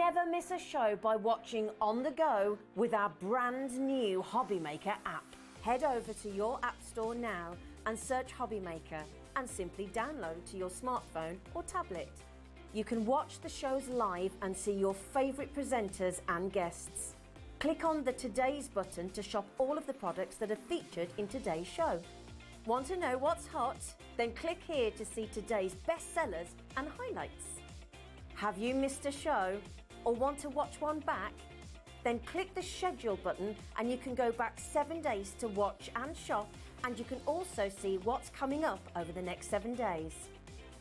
never miss a show by watching on the go with our brand new Hobby Maker app. Head over to your app store now and search Hobby Maker and simply download to your smartphone or tablet. You can watch the shows live and see your favourite presenters and guests. Click on the Today's button to shop all of the products that are featured in today's show. Want to know what's hot? Then click here to see today's bestsellers and highlights. Have you missed a show or want to watch one back? Then click the schedule button and you can go back 7 days to watch and shop, and you can also see what's coming up over the next 7 days.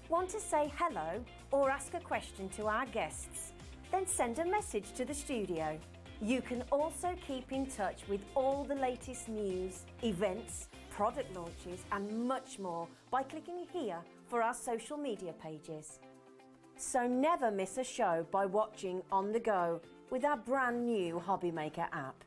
Want to say hello or ask a question to our guests? Then send a message to the studio. You can also keep in touch with all the latest news, events, product launches and much more by clicking here for our social media pages. So never miss a show by watching on the go with our brand new Hobby Maker app.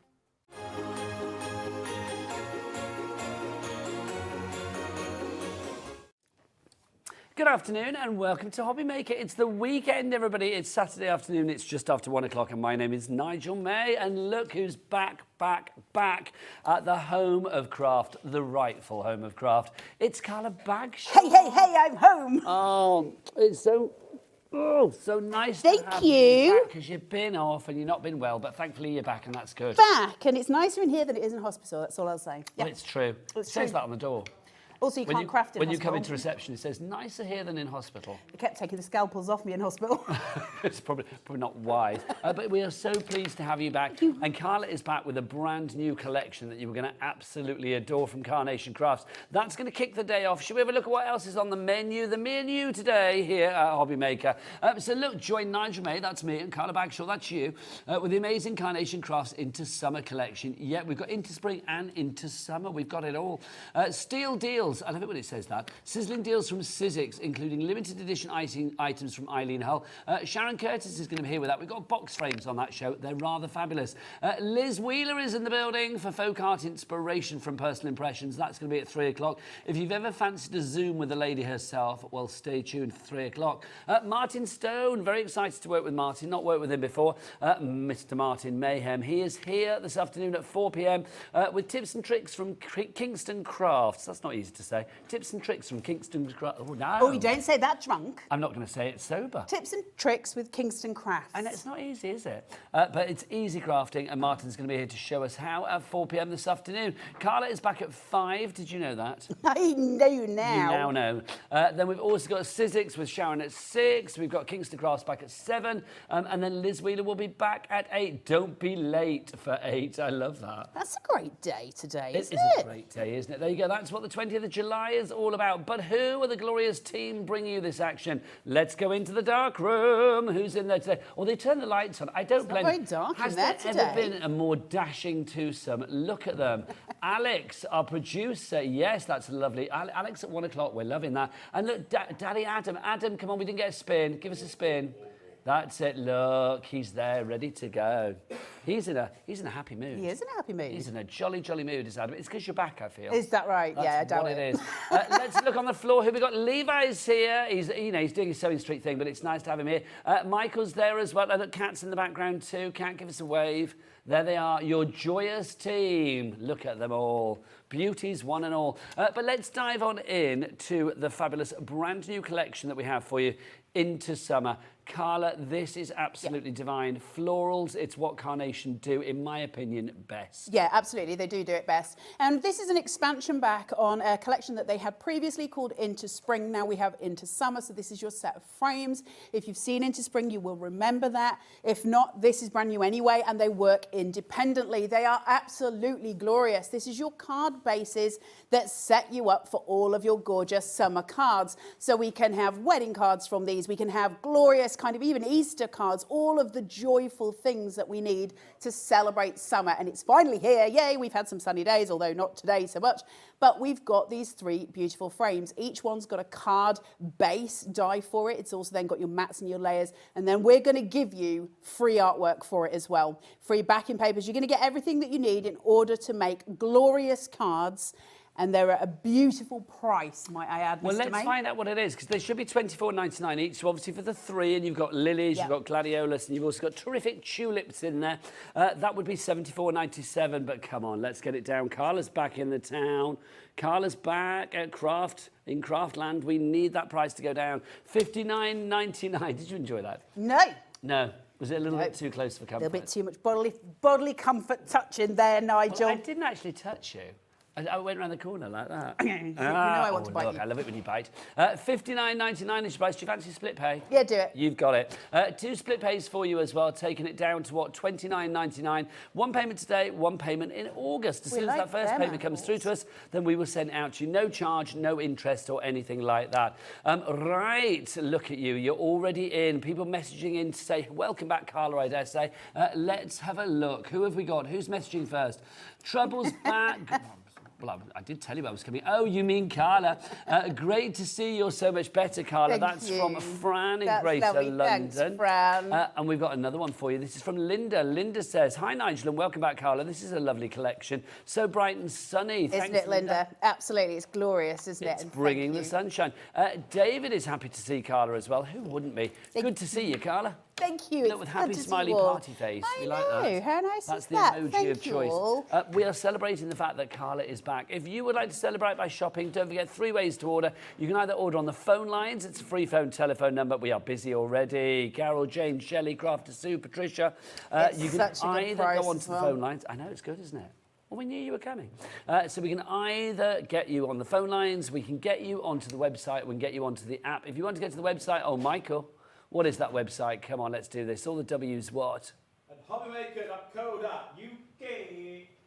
Good afternoon and welcome to Hobby Maker. It's the weekend, everybody. It's Saturday afternoon. It's just after 1 o'clock and my name is Nigel May. And look who's back at the home of craft, the rightful home of craft. It's Carla Bagshaw. Hey, I'm home. Oh, it's so nice Thank to have you. because you've been off and you've not been well, but thankfully you're back and that's good. Back, and it's nicer in here than it is in hospital. That's all I'll say. Well, it's true. It says that on the door. Also, you can't craft in When you hospital. come into reception, it says, nicer here than in hospital. They kept taking the scalpels off me in hospital. It's probably not wise. But we are so pleased to have you back. And Carla is back with a brand new collection that you were going to absolutely adore from Carnation Crafts. That's going to kick the day off. Should we have a look at what else is on the menu? The menu today here at Hobby Maker. So look, join Nigel May, that's me, and Carla Bagshaw, that's you, with the amazing Carnation Crafts Into Summer collection. Yeah, we've got Into Spring and Into Summer. We've got it all. Steel deals. I love it when it says that. Sizzling deals from Sizzix, including limited edition items from Eileen Hull. Sharon Curtis is going to be here with that. We've got box frames on that show. They're rather fabulous. Liz Wheeler is in the building for FolkArt inspiration from Personal Impressions. That's going to be at 3 o'clock. If you've ever fancied a Zoom with the lady herself, well, stay tuned for 3 o'clock. Martin Stone, very excited to work with Martin. Not worked with him before. Mr. Martin Mayhem. He is here this afternoon at 4 p.m. With tips and tricks from Kingston Crafts. That's not easy to say. Tips and tricks from Kingston Crafts. Oh, no. Oh, you don't say that drunk. I'm not going to say it sober. Tips and tricks with Kingston Crafts. And it's not easy, is it? But it's easy crafting, and Martin's going to be here to show us how at 4 p.m. this afternoon. Carla is back at 5. Did you know that? I know now. You now know. Then we've also got Sizzix with Sharon at 6. We've got Kingston Crafts back at 7. And then Liz Wheeler will be back at 8. Don't be late for 8. I love that. That's a great day today, isn't it? It is a great day, isn't it? There you go. That's what the 20th of July is all about. But who are the glorious team bringing you this action? Let's go into the dark room. Who's in there today? Or they turn the lights on. I don't blame very dark Has in there there today. ever been a more dashing twosome? Look at them. Alex, our producer. Yes, that's lovely. Alex at 1 o'clock. We're loving that. And look, Daddy Adam. Adam, come on, we didn't get a spin. Give us a spin. That's it. Look, he's there, ready to go. He's in a happy mood. He is in a happy mood. He's in a jolly mood, is Adam. It's because you're back, I feel. Is that right? That's yeah, I doubt what it is. Let's look on the floor. Here we got Levi's here. He's doing his sewing street thing, but it's nice to have him here. Michael's there as well. And look, Kat's in the background too. Kat, give us a wave. There they are, your joyous team. Look at them all. Beauties, one and all. But let's dive on in to the fabulous brand new collection that we have for you, Into Summer. Carla, this is absolutely divine. Florals, it's what Carnation do, in my opinion, best. Yeah, absolutely. They do it best. And this is an expansion back on a collection that they had previously called Into Spring. Now we have Into Summer. So this is your set of frames. If you've seen Into Spring, you will remember that. If not, this is brand new anyway, and they work independently. They are absolutely glorious. This is your card bases that set you up for all of your gorgeous summer cards. So we can have wedding cards from these. We can have glorious kind of even Easter cards, all of the joyful things that we need to celebrate summer. And it's finally here. Yay, we've had some sunny days, although not today so much. But we've got these 3 beautiful frames. Each one's got a card base die for it. It's also then got your mats and your layers. And then we're going to give you free artwork for it as well. Free backing papers. You're going to get everything that you need in order to make glorious cards and they're at a beautiful price, might I add, Well, Mr. let's May? find out what it is, because they should be £24.99 each. So obviously for the 3, and you've got lilies, Yep. you've got gladiolus, and you've also got terrific tulips in there. That would be £74.97, but come on, let's get it down. Carla's back in the town. Carla's back at Craftland. We need that price to go down. £59.99. Did you enjoy that? No. No. Was it a little bit too close for A comfort? little bit too much bodily comfort touch in there, Nigel. Well, I didn't actually touch you. I went around the corner like that. You know I want to bite look, you. I love it when you bite. £59.99 is your price. Do you fancy split pay? Yeah, do it. You've got it. 2 split pays for you as well, taking it down to what, £29.99. 1 payment today, 1 payment in August. As We soon as like that first them payment comes through to us, then we will send it out to you. No charge, no interest or anything like that. Right, look at you. You're already in. People messaging in to say, welcome back, Carla, I dare say. Let's have a look. Who have we got? Who's messaging first? Trouble's back. Well, I did tell you I was coming. Oh, you mean Carla. Great to see you're so much better, Carla. Thank That's you. from Fran in That's Greater lovely. London. Thanks, Fran. And we've got another one for you. This is from Linda. Linda says, hi, Nigel, and welcome back, Carla. This is a lovely collection. So bright and sunny. Isn't Thanks, it, Linda? Absolutely. It's glorious, isn't it? It's And bringing thank the you. sunshine. David is happy to see Carla as well. Who wouldn't be? Good to see you, Carla. Thank you. Look, It's with good happy to see smiley you all. party face. I We like know. that. How nice That's is the that? emoji Thank of you choice. all. We are celebrating the fact that Carla is back. If you would like to celebrate by shopping, don't forget 3 ways to order. You can either order on the phone lines. It's a free phone telephone number. We are busy already. Carol, Jane, Shelley, Crafter Sue, Patricia. It's You can such a good either price go onto as the well. phone lines. I know, it's good, isn't it? Well, we knew you were coming. So we can either get you on the phone lines, we can get you onto the website, we can get you onto the app. If you want to get to the website, oh, Michael, what is that website? Come on, let's do this. All the W's what? At hobbymaker.co.uk.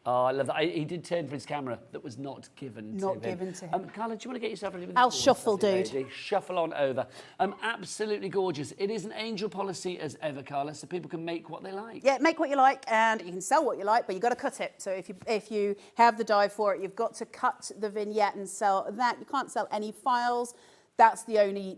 Oh, I love that. He did turn for his camera that was not given to him. Not given to him. Carla, do you want to get yourself ready with I'll the board, shuffle, lovely dude. lady? Shuffle on over. Absolutely gorgeous. It is an angel policy as ever, Carla, so people can make what they like. Yeah, make what you like, and you can sell what you like, but you've got to cut it. So if you have the die for it, you've got to cut the vignette and sell that. You can't sell any files. That's the only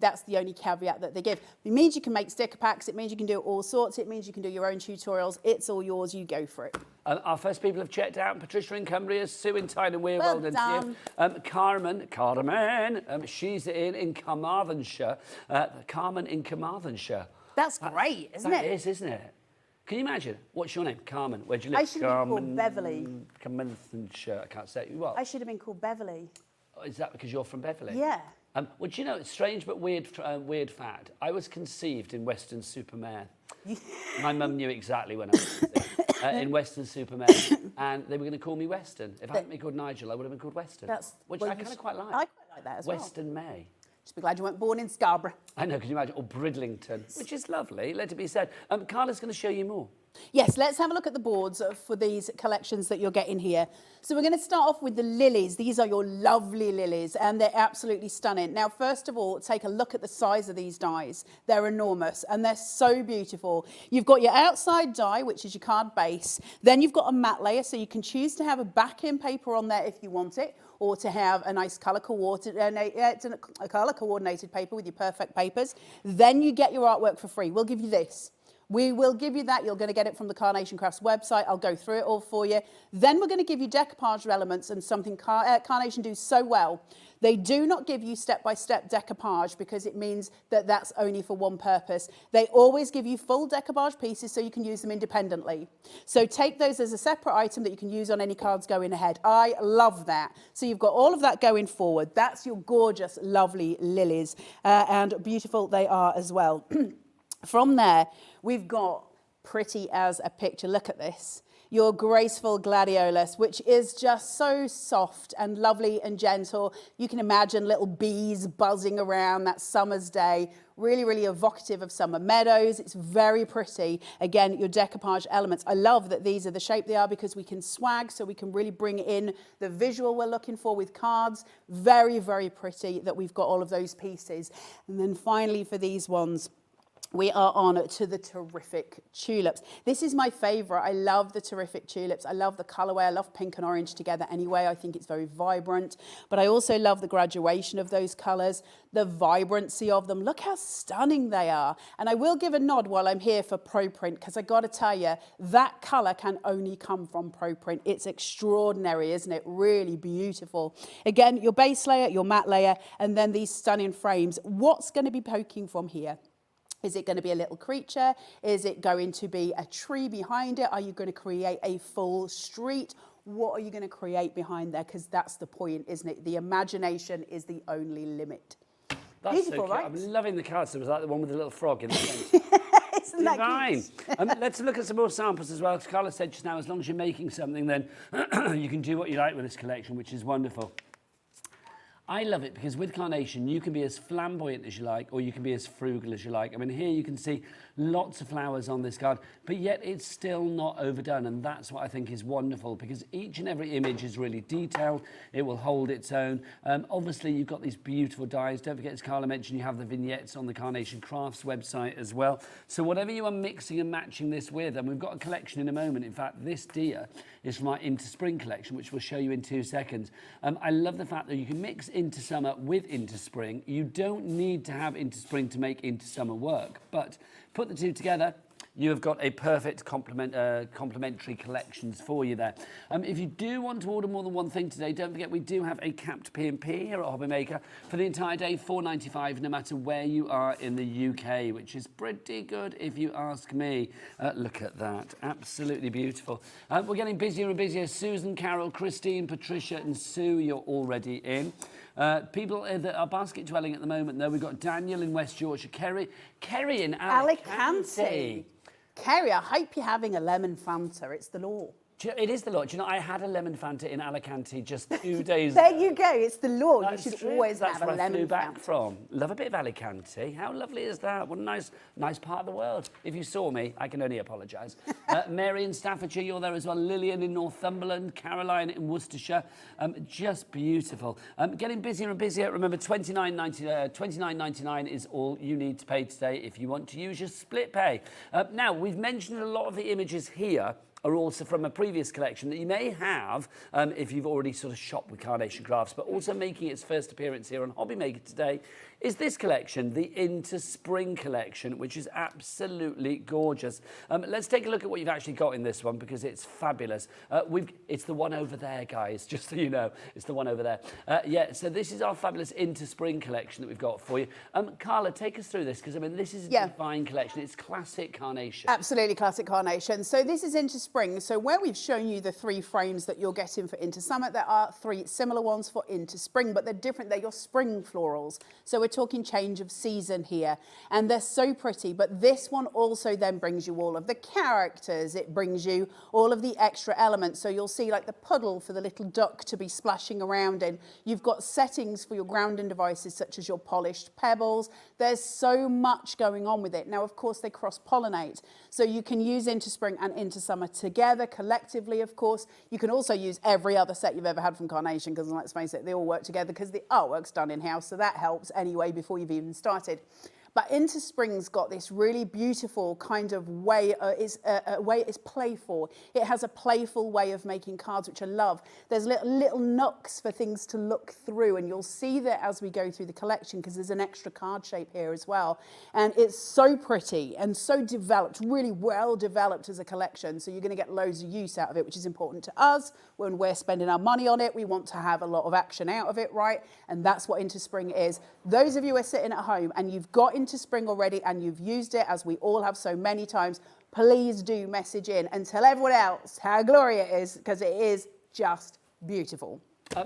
caveat that they give. It means you can make sticker packs. It means you can do all sorts. It means you can do your own tutorials. It's all yours. You go for it. Our first people have checked out. Patricia in Cumbria, Sue in Tyne and Weir, Well well done. to you. Carmen, she's in Carmarthenshire. Carmen in Carmarthenshire. That's great, isn't That it? is, isn't it? Can you imagine? What's your name? Carmen. Where do you live? I should have been called Beverly. Carmarthenshire. I can't say it. What? I should have been called Beverly. Is that because you're from Beverley? Yeah. Well, do you know, it's strange but weird fact. I was conceived in Weston-super-Mare. My mum knew exactly when I was conceived. In Weston-super-Mare. And they were going to call me Weston. If I hadn't been called Nigel, I would have been called Weston. Which I kind of quite like. I quite like that as well. Weston May. Just be glad you weren't born in Scarborough. I know, can you imagine? Or Bridlington, which is lovely, let it be said. Carla's going to show you more. Yes, let's have a look at the boards for these collections that you're getting here. So we're going to start off with the lilies. These are your lovely lilies, and they're absolutely stunning. Now, first of all, take a look at the size of these dies. They're enormous, and they're so beautiful. You've got your outside die, which is your card base. Then you've got a matte layer, so you can choose to have a backing paper on there if you want it, or to have a nice colour coordinated paper with your perfect papers. Then you get your artwork for free. We'll give you this. We will give you that. You're going to get it from the Carnation Crafts website. I'll go through it all for you. Then we're going to give you decoupage elements, and something Carnation do so well. They do not give you step-by-step decoupage because it means that that's only for one purpose. They always give you full decoupage pieces so you can use them independently. So take those as a separate item that you can use on any cards going ahead. I love that. So you've got all of that going forward. That's your gorgeous, lovely lilies, and beautiful they are as well. From there, we've got pretty as a picture. Look at this. Your graceful gladiolus, which is just so soft and lovely and gentle. You can imagine little bees buzzing around that summer's day. Really, really evocative of summer meadows. It's very pretty. Again, your decoupage elements. I love that these are the shape they are because we can swag, so we can really bring in the visual we're looking for with cards. Very, very pretty that we've got all of those pieces. And then finally for these ones, we are on to the terrific tulips. This is my favourite. I love the terrific tulips. I love the colourway. I love pink and orange together anyway. I think it's very vibrant. But I also love the graduation of those colours, the vibrancy of them. Look how stunning they are. And I will give a nod while I'm here for ProPrint, because I got to tell you, that colour can only come from ProPrint. It's extraordinary, isn't it? Really beautiful. Again, your base layer, your matte layer, and then these stunning frames. What's going to be poking from here? Is it going to be a little creature? Is it going to be a tree behind it? Are you going to create a full street? What are you going to create behind there? Because that's the point, isn't it? The imagination is the only limit. That's Beautiful, so cute. right? I'm loving the cards. It was like the one with the little frog in the centre. Isn't that Divine. cute? Let's look at some more samples as well. Carla said just now, as long as you're making something, then you can do what you like with this collection, which is wonderful. I love it because with Carnation, you can be as flamboyant as you like, or you can be as frugal as you like. I mean, here you can see lots of flowers on this card, but yet it's still not overdone. And that's what I think is wonderful, because each and every image is really detailed. It will hold its own. Obviously, you've got these beautiful dies. Don't forget, as Carla mentioned, you have the vignettes on the Carnation Crafts website as well. So whatever you are mixing and matching this with, and we've got a collection in a moment. In fact, this deer is from our Into Spring collection, which we'll show you in 2 seconds. I love the fact that you can mix Into Summer with Into Spring. You don't need to have Into Spring to make Into Summer work, but put the two together, you have got a perfect complementary collections for you there. If you do want to order more than one thing today, don't forget we do have a capped P&P here at Hobby Maker for the entire day, $4.95, no matter where you are in the UK, which is pretty good if you ask me. Look at that, absolutely beautiful. We're getting busier and busier. Susan, Carol, Christine, Patricia and Sue, you're already in. People that are basket dwelling at the moment, though, we've got Daniel in West Yorkshire, Kerry in Alicante. Kerry, I hope you're having a lemon Fanta. It's the law. It is the law. Do you know, I had a lemon Fanta in Alicante just 2 days There ago. you go. It's the law. That's You should true. always That's have a where I flew lemon back Fanta. from. Love a bit of Alicante. How lovely is that? What a nice part of the world. If you saw me, I can only apologise. Mary in Staffordshire, you're there as well. Lillian in Northumberland. Caroline in Worcestershire. Just beautiful. Getting busier and busier. Remember, $29.99 is all you need to pay today if you want to use your split pay. Now, we've mentioned a lot of the images here are also from a previous collection that you may have if you've already sort of shopped with Carnation Crafts, but also making its first appearance here on Hobby Maker today is this collection, the Into Spring collection, which is absolutely gorgeous. Let's take a look at what you've actually got in this one, because it's fabulous. It's the one over there, guys, just so you know. It's the one over there. Yeah, so this is our fabulous Into Spring collection that we've got for you. Carla, take us through this, because, I mean, this is a divine collection. It's classic Carnation. Absolutely classic Carnation. So this is Into Spring. So where we've shown you the 3 frames that you're getting for Into Summer, there are 3 similar ones for Into Spring, but they're different. They're your spring florals. So we're talking change of season here, and they're so pretty. But this one also then brings you all of the characters. It brings you all of the extra elements. So you'll see like the puddle for the little duck to be splashing around in. You've got settings for your grounding devices, such as your polished pebbles. There's so much going on with it. Now, of course, they cross-pollinate. So you can use Into Spring and Into Summer together, collectively, of course. You can also use every other set you've ever had from Carnation, because let's face it, they all work together because the artwork's done in-house, so that helps anyway before you've even started. But Into Spring's got this really beautiful kind of way, it's playful. It has a playful way of making cards, which I love. There's little nooks for things to look through, and you'll see that as we go through the collection, because there's an extra card shape here as well. And it's so pretty and so developed, really well developed as a collection. So you're going to get loads of use out of it, which is important to us. When we're spending our money on it, we want to have a lot of action out of it, right? And that's what Into Spring is. Those of you who are sitting at home and you've got Into Spring already and you've used it, as we all have so many times, please do message in and tell everyone else how glorious it is, because it is just beautiful.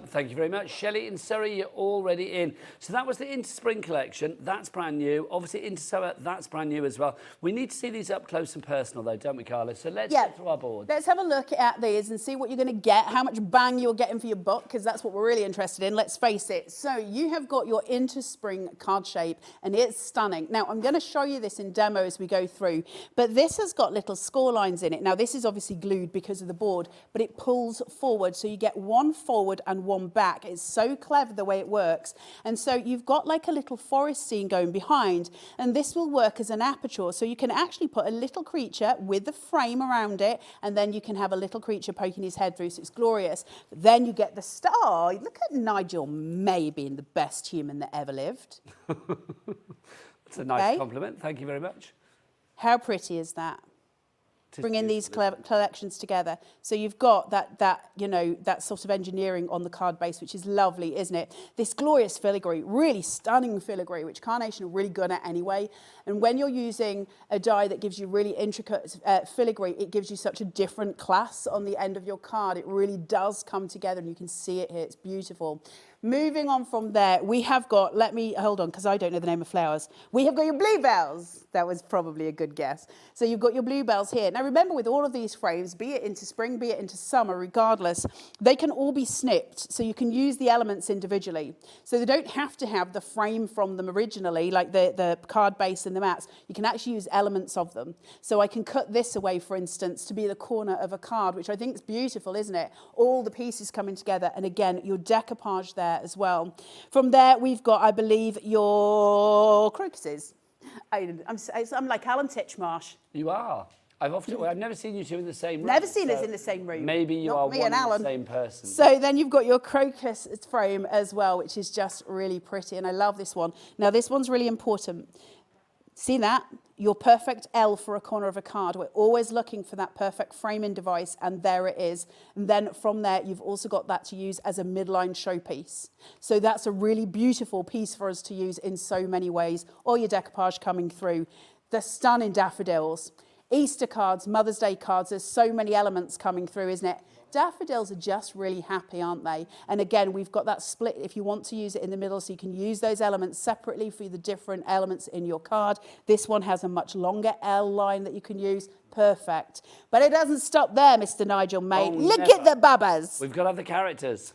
Thank you very much. Shelley in Surrey, you're already in. So that was the Into Spring collection. That's brand new. Obviously, Into Summer, that's brand new as well. We need to see these up close and personal, though, don't we, Carla? So let's get through our board. Let's have a look at these and see what you're going to get, how much bang you're getting for your buck, because that's what we're really interested in. Let's face it. So you have got your Into Spring card shape, and it's stunning. Now, I'm going to show you this in demo as we go through, but this has got little score lines in it. Now, this is obviously glued because of the board, but it pulls forward, so you get one forward and one back. It's so clever the way it works. And so you've got like a little forest scene going behind, and this will work as an aperture. So you can actually put a little creature with the frame around it, and then you can have a little creature poking his head through, so it's glorious. But then you get the star. Look at Nigel May being the best human that ever lived. That's a nice compliment. Thank you very much. How pretty is that? Bringing these collections together. So you've got that sort of engineering on the card base, which is lovely, isn't it? This glorious filigree, really stunning filigree, which Carnation are really good at anyway. And when you're using a die that gives you really intricate filigree, it gives you such a different class on the end of your card. It really does come together, and you can see it here. It's beautiful. Moving on from there, we have got, hold on, because I don't know the name of flowers. We have got your bluebells. That was probably a good guess. So you've got your bluebells here. Now remember, with all of these frames, be it into spring, be it into summer, regardless, they can all be snipped. So you can use the elements individually. So they don't have to have the frame from them originally, like the card base and the mats. You can actually use elements of them. So I can cut this away, for instance, to be the corner of a card, which I think is beautiful, isn't it? All the pieces coming together. And again, your decoupage there as well. From there, we've got, I believe, your crocuses. I'm like Alan Titchmarsh. You are. I've never seen you two in the same room. Never seen us in the same room. Maybe you are one and the same person. So then you've got your crocus frame as well, which is just really pretty, and I love this one. Now this one's really important. See that? Your perfect L for a corner of a card. We're always looking for that perfect framing device, and there it is. And then from there, you've also got that to use as a midline showpiece. So that's a really beautiful piece for us to use in so many ways. All your decoupage coming through. The stunning daffodils. Easter cards, Mother's Day cards, there's so many elements coming through, isn't it? Daffodils are just really happy, aren't they? And again, we've got that split if you want to use it in the middle, so you can use those elements separately for the different elements in your card. This one has a much longer L line that you can use. Perfect. But it doesn't stop there, Mr. Nigel, mate. Look at the bubbas. We've got to have the characters.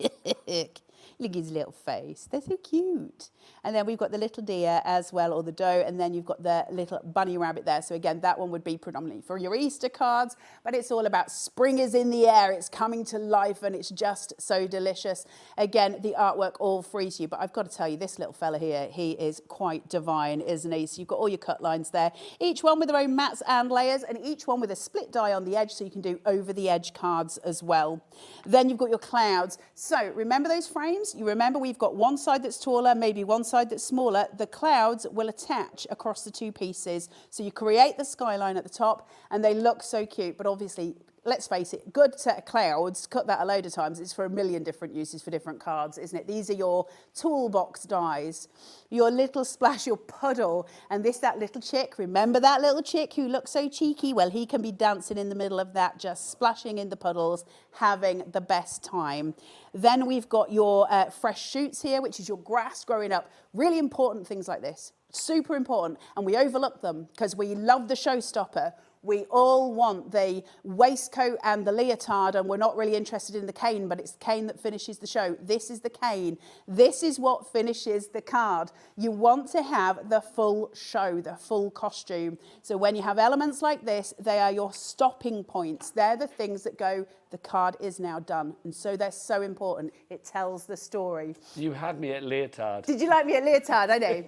Look at his little face. They're so cute. And then we've got the little deer as well, or the doe, and then you've got the little bunny rabbit there. So again, that one would be predominantly for your Easter cards, but it's all about spring is in the air, it's coming to life, and it's just so delicious. Again, the artwork all free to you, but I've got to tell you, this little fella here, he is quite divine, isn't he? So you've got all your cut lines there, each one with their own mats and layers, and each one with a split die on the edge, so you can do over the edge cards as well. Then you've got your clouds. So remember those frames? You remember we've got one side that's taller, maybe one side that's smaller. The clouds will attach across the two pieces. So you create the skyline at the top, and they look so cute, but obviously, let's face it, good set of clouds, cut that a load of times, it's for a million different uses for different cards, isn't it? These are your toolbox dies, your little splash, your puddle, and that little chick, remember that little chick who looks so cheeky? Well, he can be dancing in the middle of that, just splashing in the puddles, having the best time. Then we've got your fresh shoots here, which is your grass growing up. Really important things like this, super important, and we overlook them because we love the showstopper. We all want the waistcoat and the leotard, and we're not really interested in the cane, but it's the cane that finishes the show. This is the cane. This is what finishes the card. You want to have the full show, the full costume. So when you have elements like this, they are your stopping points. They're the things that go, the card is now done. And so they're so important. It tells the story. You had me at leotard. Did you like me at leotard? I know.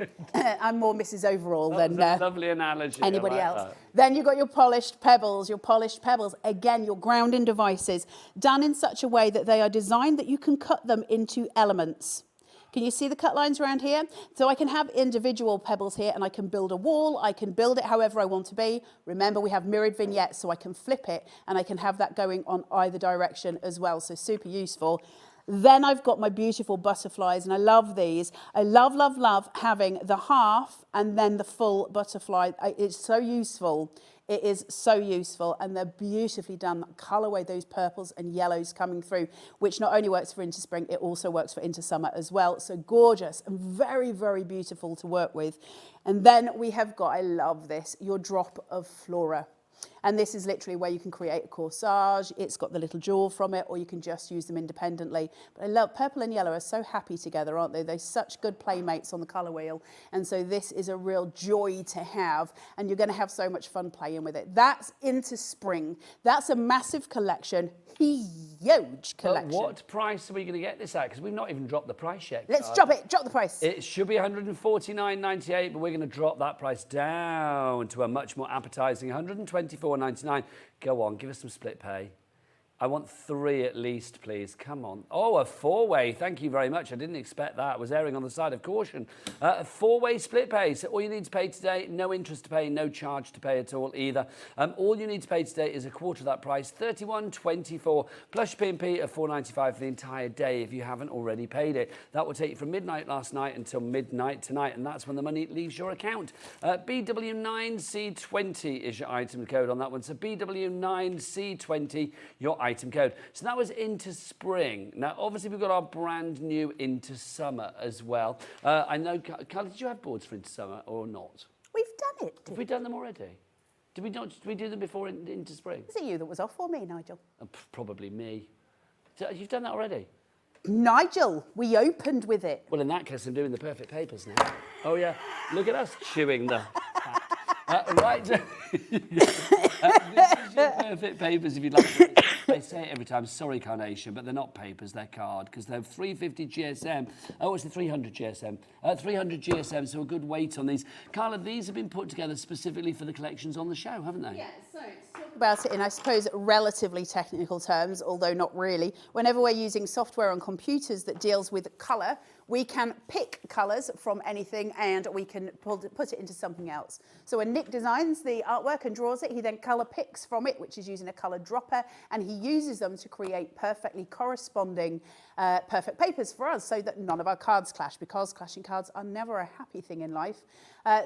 I'm more Mrs. Overall than lovely analogy. Anybody else. Then you've got your polished pebbles. Your polished pebbles, again, your grounding devices, done in such a way that they are designed that you can cut them into elements. Can you see the cut lines around here? So I can have individual pebbles here, and I can build a wall. I can build it however I want to be. Remember, we have mirrored vignettes, so I can flip it, and I can have that going on either direction as well. So super useful. Then I've got my beautiful butterflies, and I love these. I love, love, love having the half and then the full butterfly. It's so useful. It is so useful, and they're beautifully done. That colourway, those purples and yellows coming through, which not only works for into spring, it also works for into summer as well. So gorgeous and very, very beautiful to work with. And then we have got, I love this, your drop of flora. And this is literally where you can create a corsage. It's got the little jewel from it, or you can just use them independently. But I love purple and yellow are so happy together, aren't they? They're such good playmates on the colour wheel. And so this is a real joy to have, and you're going to have so much fun playing with it. That's into spring. That's a massive collection, huge collection. But what price are we going to get this at? Because we've not even dropped the price yet. Let's drop it, drop the price. It should be $149.98, but we're going to drop that price down to a much more appetising $124.99. Go on, give us some split pay. I want 3 at least, please. Come on. Oh, a 4-way. Thank you very much. I didn't expect that. I was erring on the side of caution. A 4-way split pay. So all you need to pay today, no interest to pay, no charge to pay at all either. All you need to pay today is a quarter of that price, $31.24, plus your P&P of $4.95 for the entire day if you haven't already paid it. That will take you from midnight last night until midnight tonight, and that's when the money leaves your account. BW9C20 is your item code on that one. So BW9C20, your item code. So that was into spring. Now, obviously, we've got our brand new into summer as well. I know, Carla, did you have boards for into summer or not? We've done it. Have we done them already? Did we not? Did we do them before into spring? Was it you that was off or me, Nigel? Probably me. So you've done that already? Nigel, we opened with it. Well, in that case, I'm doing the perfect papers now. Oh, yeah. Look at us chewing the... right. This is your perfect papers if you'd like to. I say it every time, sorry Carnation, but they're not papers, they're card, because they're 350 GSM. Oh, it's the 300 GSM. 300 GSM, so a good weight on these. Carla, these have been put together specifically for the collections on the show, haven't they? Yeah, so to talk about it in, I suppose, relatively technical terms, although not really, whenever we're using software on computers that deals with colour, we can pick colours from anything and we can put it into something else. So when Nick designs the artwork and draws it, he then colour picks from it, which is using a colour dropper, and he uses them to create perfectly corresponding perfect papers for us so that none of our cards clash, because clashing cards are never a happy thing in life.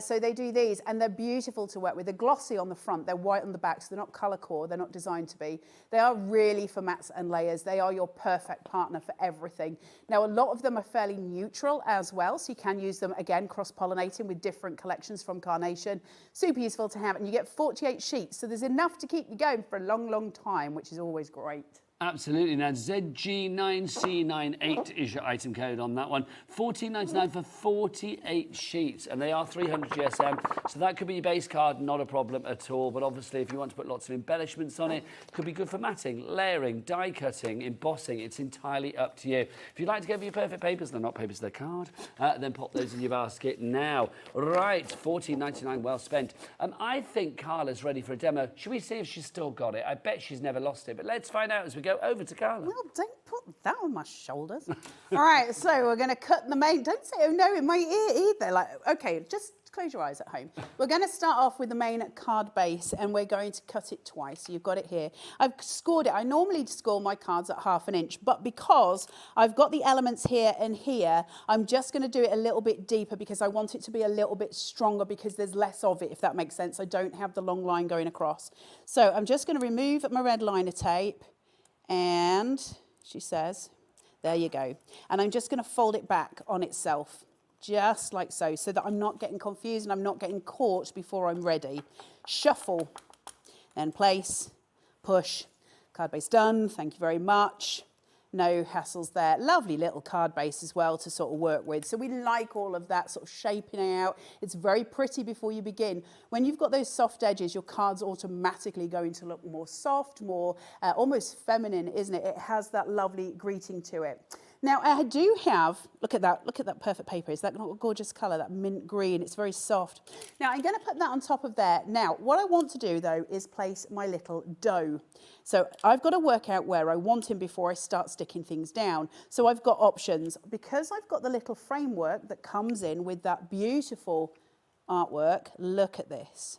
So they do these, and they're beautiful to work with. They're glossy on the front, they're white on the back, so they're not colour core, they're not designed to be. They are really for mats and layers. They are your perfect partner for everything. Now, a lot of them are fairly neutral as well, so you can use them, again, cross-pollinating with different collections from Carnation. Super useful to have, and you get 48 sheets, so there's enough to keep you going for a long, long time, which is always great. Absolutely. Now, ZG9C98 is your item code on that one. $14.99 for 48 sheets, and they are 300 GSM, so that could be your base card, not a problem at all. But obviously, if you want to put lots of embellishments on it, it could be good for matting, layering, die cutting, embossing. It's entirely up to you. If you'd like to go for your perfect papers, they're not papers, they're card, then pop those in your basket now. Right, $14.99, well spent. I think Carla's ready for a demo. Should we see if she's still got it? I bet she's never lost it, but let's find out as we go over to Carla. Well, don't put that on my shoulders. All right, so we're going to cut the main. Don't say, oh no, in my ear either. Like, okay, just close your eyes at home. We're going to start off with the main card base, and we're going to cut it twice. So you've got it here. I've scored it. I normally score my cards at 1/2 inch, but because I've got the elements here and here, I'm just going to do it a little bit deeper because I want it to be a little bit stronger because there's less of it, if that makes sense. I don't have the long line going across. So I'm just going to remove my red liner tape. And she says, there you go. And I'm just going to fold it back on itself, just like so, so that I'm not getting confused and I'm not getting caught before I'm ready. Shuffle, then place, push. Card base done, thank you very much. No hassles there. Lovely little card base as well to sort of work with. So we like all of that sort of shaping out. It's very pretty before you begin. When you've got those soft edges, your card's automatically going to look more soft, more almost feminine, isn't it? It has that lovely greeting to it. Now, I do have, look at that perfect paper. Is that not a gorgeous colour, that mint green? It's very soft. Now, I'm going to put that on top of there. Now, what I want to do, though, is place my little dough. So I've got to work out where I want him before I start sticking things down. So I've got options. Because I've got the little framework that comes in with that beautiful artwork, look at this.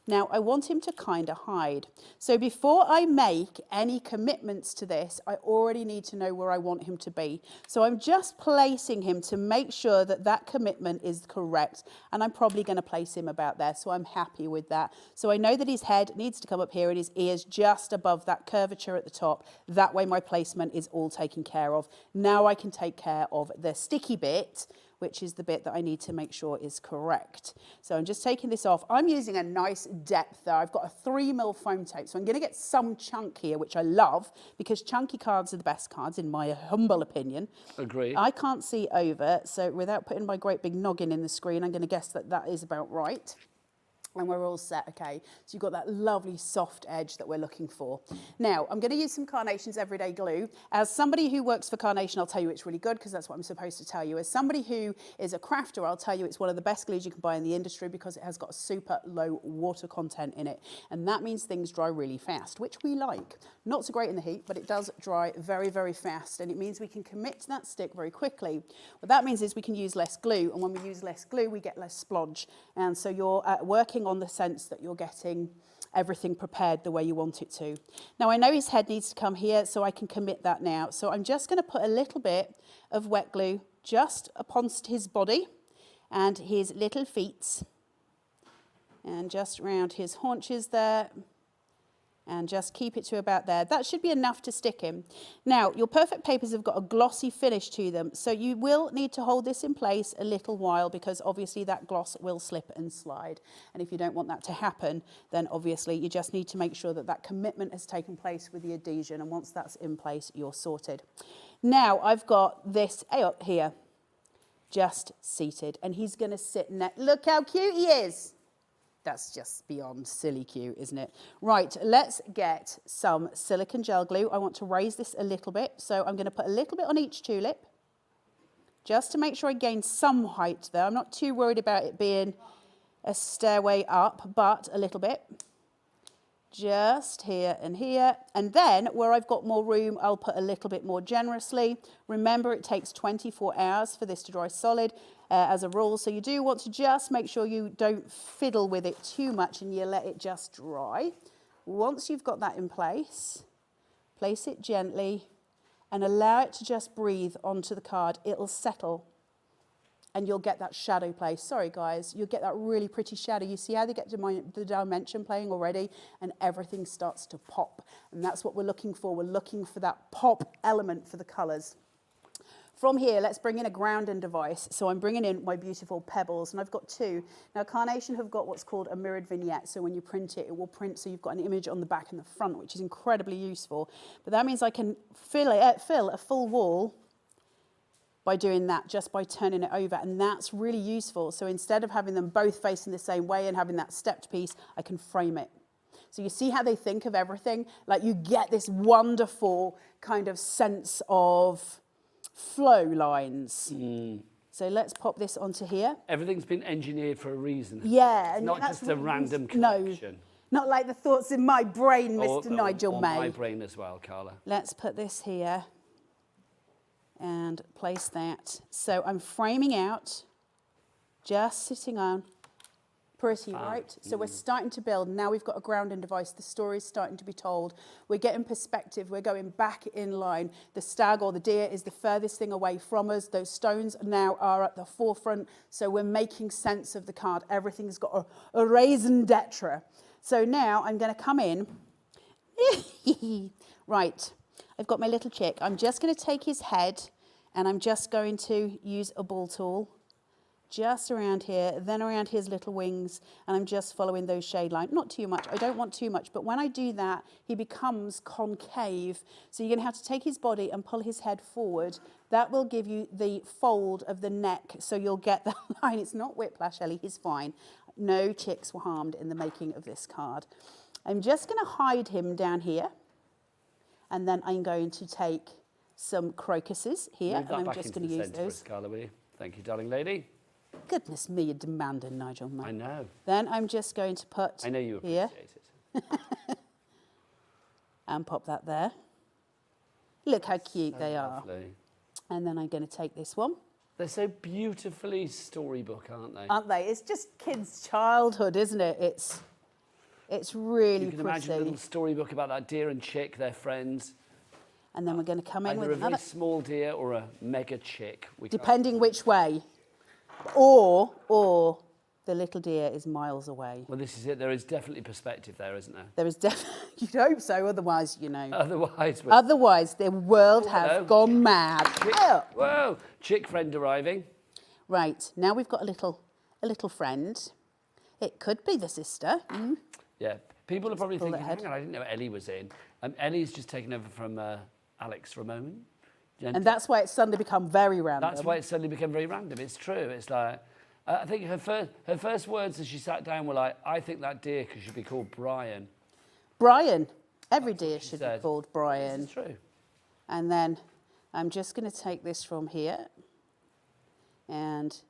Now, I want him to kind of hide. So before I make any commitments to this, I already need to know where I want him to be. So I'm just placing him to make sure that that commitment is correct. And I'm probably going to place him about there. So I'm happy with that. So I know that his head needs to come up here and his ears just above that curvature at the top. That way my placement is all taken care of. Now I can take care of the sticky bit, which is the bit that I need to make sure is correct. So I'm just taking this off. I'm using a nice depth there. I've got a 3mm foam tape, so I'm going to get some chunk here, which I love, because chunky cards are the best cards, in my humble opinion. Agree. I can't see over, so without putting my great big noggin in the screen, I'm going to guess that that is about right. And we're all set, okay? So you've got that lovely soft edge that we're looking for. Now, I'm gonna use some Carnation's Everyday Glue. As somebody who works for Carnation, I'll tell you it's really good, because that's what I'm supposed to tell you. As somebody who is a crafter, I'll tell you it's one of the best glues you can buy in the industry, because it has got a super low water content in it. And that means things dry really fast, which we like. Not so great in the heat, but it does dry very, very fast. And it means we can commit to that stick very quickly. What that means is we can use less glue. And when we use less glue, we get less splodge. And so you're working on the sense that you're getting everything prepared the way you want it to. Now, I know his head needs to come here, so I can commit that now. So I'm just going to put a little bit of wet glue just upon his body and his little feet, and just around his haunches there, and just keep it to about there. That should be enough to stick him. Now, your perfect papers have got a glossy finish to them, so you will need to hold this in place a little while, because obviously that gloss will slip and slide. And if you don't want that to happen, then obviously you just need to make sure that that commitment has taken place with the adhesion, and once that's in place, you're sorted. Now, I've got this up here, just seated, and he's gonna sit next. Look how cute he is. That's just beyond silly cute, isn't it? Right, let's get some silicone gel glue. I want to raise this a little bit, so I'm going to put a little bit on each tulip, just to make sure I gain some height there. I'm not too worried about it being a stairway up, but a little bit. Just here and here. And then, where I've got more room, I'll put a little bit more generously. Remember, it takes 24 hours for this to dry solid. As a rule, so you do want to just make sure you don't fiddle with it too much and you let it just dry. Once you've got that in place, place it gently and allow it to just breathe onto the card. It'll settle and you'll get that shadow play. Sorry guys, you'll get that really pretty shadow. You see how they get the dimension playing already, and everything starts to pop. And that's what we're looking for. We're looking for that pop element for the colours. From here, let's bring in a grounding device. So I'm bringing in my beautiful pebbles, and I've got two. Now, Carnation have got what's called a mirrored vignette. So when you print it, it will print so you've got an image on the back and the front, which is incredibly useful. But that means I can fill a full wall by doing that, just by turning it over. And that's really useful. So instead of having them both facing the same way and having that stepped piece, I can frame it. So you see how they think of everything? Like, you get this wonderful kind of sense of flow lines. So let's pop this onto here. Everything's been engineered for a reason. Yeah. It's not just a random collection. No, not like the thoughts in my brain, Mr. Nigel May. My brain as well, Carla. Let's put this here and place that. So I'm framing out, just sitting on. Pretty, right? So we're starting to build. Now we've got a grounding device. The story's starting to be told. We're getting perspective. We're going back in line. The stag or the deer is the furthest thing away from us. Those stones now are at the forefront. So we're making sense of the card. Everything's got a raison d'etre. So now I'm going to come in. Right. I've got my little chick. I'm just going to take his head and I'm just going to use a ball tool. Just around here, then around his little wings, and I'm just following those shade lines. Not too much, I don't want too much, but when I do that, he becomes concave. So you're gonna have to take his body and pull his head forward. That will give you the fold of the neck, so you'll get the line. It's not whiplash, Ellie, he's fine. No chicks were harmed in the making of this card. I'm just gonna hide him down here, and then I'm going to take some crocuses here, and I'm just gonna use those. Carla, will you? Thank you, darling lady. Goodness me, you're demanding, Nigel. Man. I know. Then I'm just going to put I know you appreciate it. And pop that there. Look how cute they are. Lovely. And then I'm going to take this one. They're so beautifully storybook, aren't they? Aren't they? It's just kids' childhood, isn't it? It's really You can pretty. imagine a little storybook about that deer and chick, their friends. And then we're going to come in with Either a another. very small deer or a mega chick. Depending which way. Or the little deer is miles away. Well, this is it. There is definitely perspective there, isn't there? There is definitely, you'd hope so, otherwise, you know. Otherwise, the world has gone mad. Whoa, chick friend arriving. Right, now we've got a little friend. It could be the sister. Mm. Yeah, people are probably pull thinking, it ahead. hang on, I didn't know Ellie was in. Ellie's just taken over from Alex for a moment. And that's why it's suddenly become very random. That's why it's suddenly become very random. It's true. It's like, I think her first words as she sat down were like, I think that deer should be called Brian. Brian. Every deer should be said. called Brian. This is true. And then I'm just going to take this from here and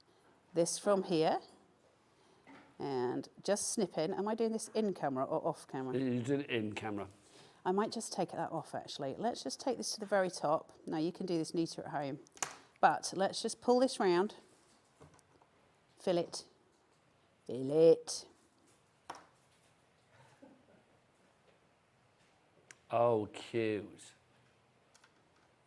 this from here and just snip in. Am I doing this in camera or off camera? You're doing it in camera. I might just take that off actually. Let's just take this to the very top. Now you can do this neater at home. But let's just pull this round. Fill it. Fill it. Oh, cute.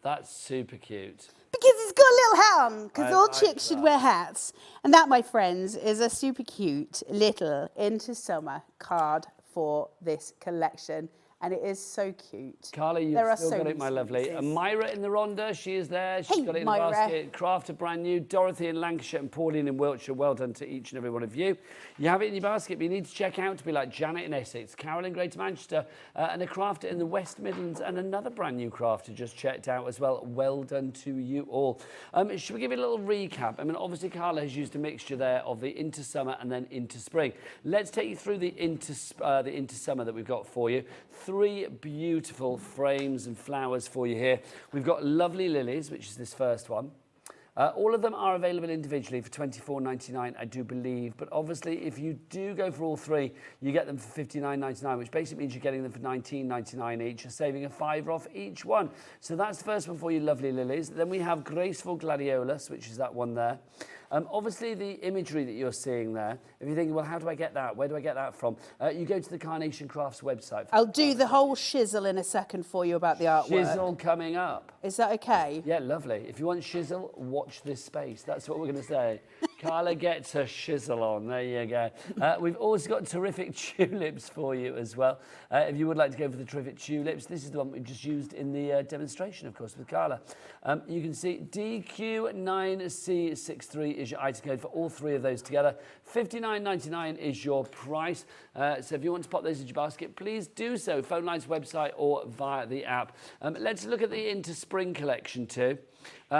That's super cute. Because it's got a little hat on, because all chicks should wear hats. And that, my friends, is a super cute little Into Summer card for this collection. And it is so cute. Carla, you've still got it, my lovely. And Myra in the Rhondda, she is there. She's got it in the basket. Crafted brand new. Dorothy in Lancashire and Pauline in Wiltshire. Well done to each and every one of you. You have it in your basket, but you need to check out to be like Janet in Essex, Carroll in Greater Manchester, and a crafter in the West Midlands, and another brand new crafter just checked out as well. Well done to you all. Should we give you a little recap? I mean, obviously, Carla has used a mixture there of the Into Summer and then Into Spring. Let's take you through the Into Summer that we've got for you. 3 beautiful frames and flowers for you here. We've got lovely lilies, which is this first one. All of them are available individually for $24.99, I do believe. But obviously, if you do go for all 3, you get them for $59.99, which basically means you're getting them for $19.99 each, you're saving a $5 off each one. So that's the first one for you, lovely lilies. Then we have Graceful Gladiolus, which is that one there. Obviously, the imagery that you're seeing there, if you're thinking, well, how do I get that? Where do I get that from? You go to the Carnation Crafts website. I'll do the whole shizzle in a second for you about the artwork. Shizzle coming up. Is that okay? Yeah, lovely. If you want shizzle, watch this space. That's what we're going to say. Carla gets her shizzle on. There you go. We've also got terrific tulips for you as well. If you would like to go for the terrific tulips, this is the one we've just used in the demonstration, of course, with Carla. You can see DQ9C63 is your item code for all 3 of those together. $59.99 is your price. So if you want to pop those in your basket, please do so. Phone lines, website, or via the app. Let's look at the Into Spring collection too.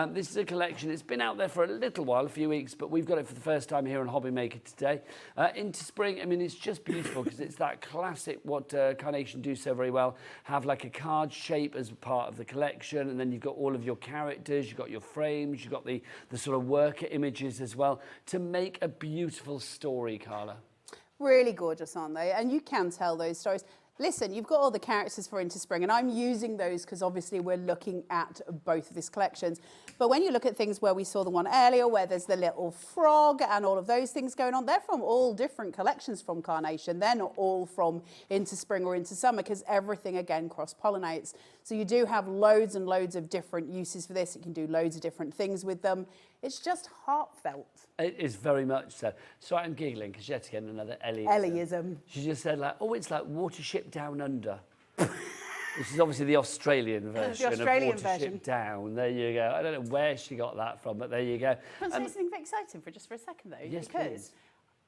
This is a collection, it's been out there for a little while, a few weeks, but we've got it for the first time here on Hobby Maker today. Into Spring, I mean, it's just beautiful because it's that classic, what Carnation do so very well, have like a card shape as part of the collection, and then you've got all of your characters, you've got your frames, you've got the sort of worker images as well, to make a beautiful story, Carla. Really gorgeous, aren't they? And you can tell those stories. Listen, you've got all the characters for Into Spring, and I'm using those because obviously we're looking at both of these collections. But when you look at things where we saw the one earlier, where there's the little frog and all of those things going on, they're from all different collections from Carnation. They're not all from Into Spring or Into Summer because everything, again, cross-pollinates. So you do have loads and loads of different uses for this. You can do loads of different things with them. It's just heartfelt. It is very much so. So I'm giggling because yet again another Ellieism. Ellieism. She just said like, oh, it's like Watership Down Under. This is obviously the Australian version of Watership Down. There you go. I don't know where she got that from, but there you go. Can I say something very exciting for just for a second though? Yes, because please.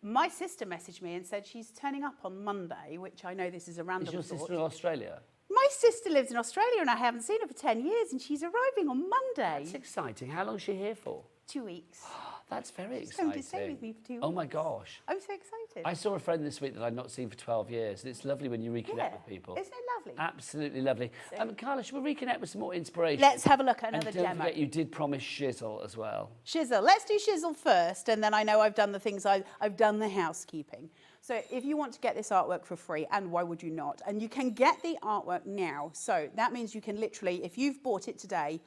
my sister messaged me and said she's turning up on Monday, which I know this is a random Is your thought. sister in Australia? My sister lives in Australia and I haven't seen her for 10 years and she's arriving on Monday. That's exciting. How long is she here for? 2 weeks. That's very She's going exciting. to stay with me for 2 weeks. Oh my gosh. I'm so excited. I saw a friend this week that I'd not seen for 12 years. And it's lovely when you reconnect with people. Isn't it lovely? Absolutely lovely. Carla, should we reconnect with some more inspiration? Let's have a look at another and don't demo. forget, you did promise shizzle as well. Shizzle. Let's do shizzle first, and then I know I've done the things, I've done the housekeeping. So if you want to get this artwork for free, and why would you not? And you can get the artwork now. So that means you can literally, if you've bought it today,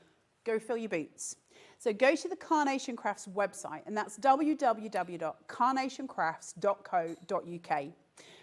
go fill your boots. So go to the Carnation Crafts website, and that's www.carnationcrafts.co.uk.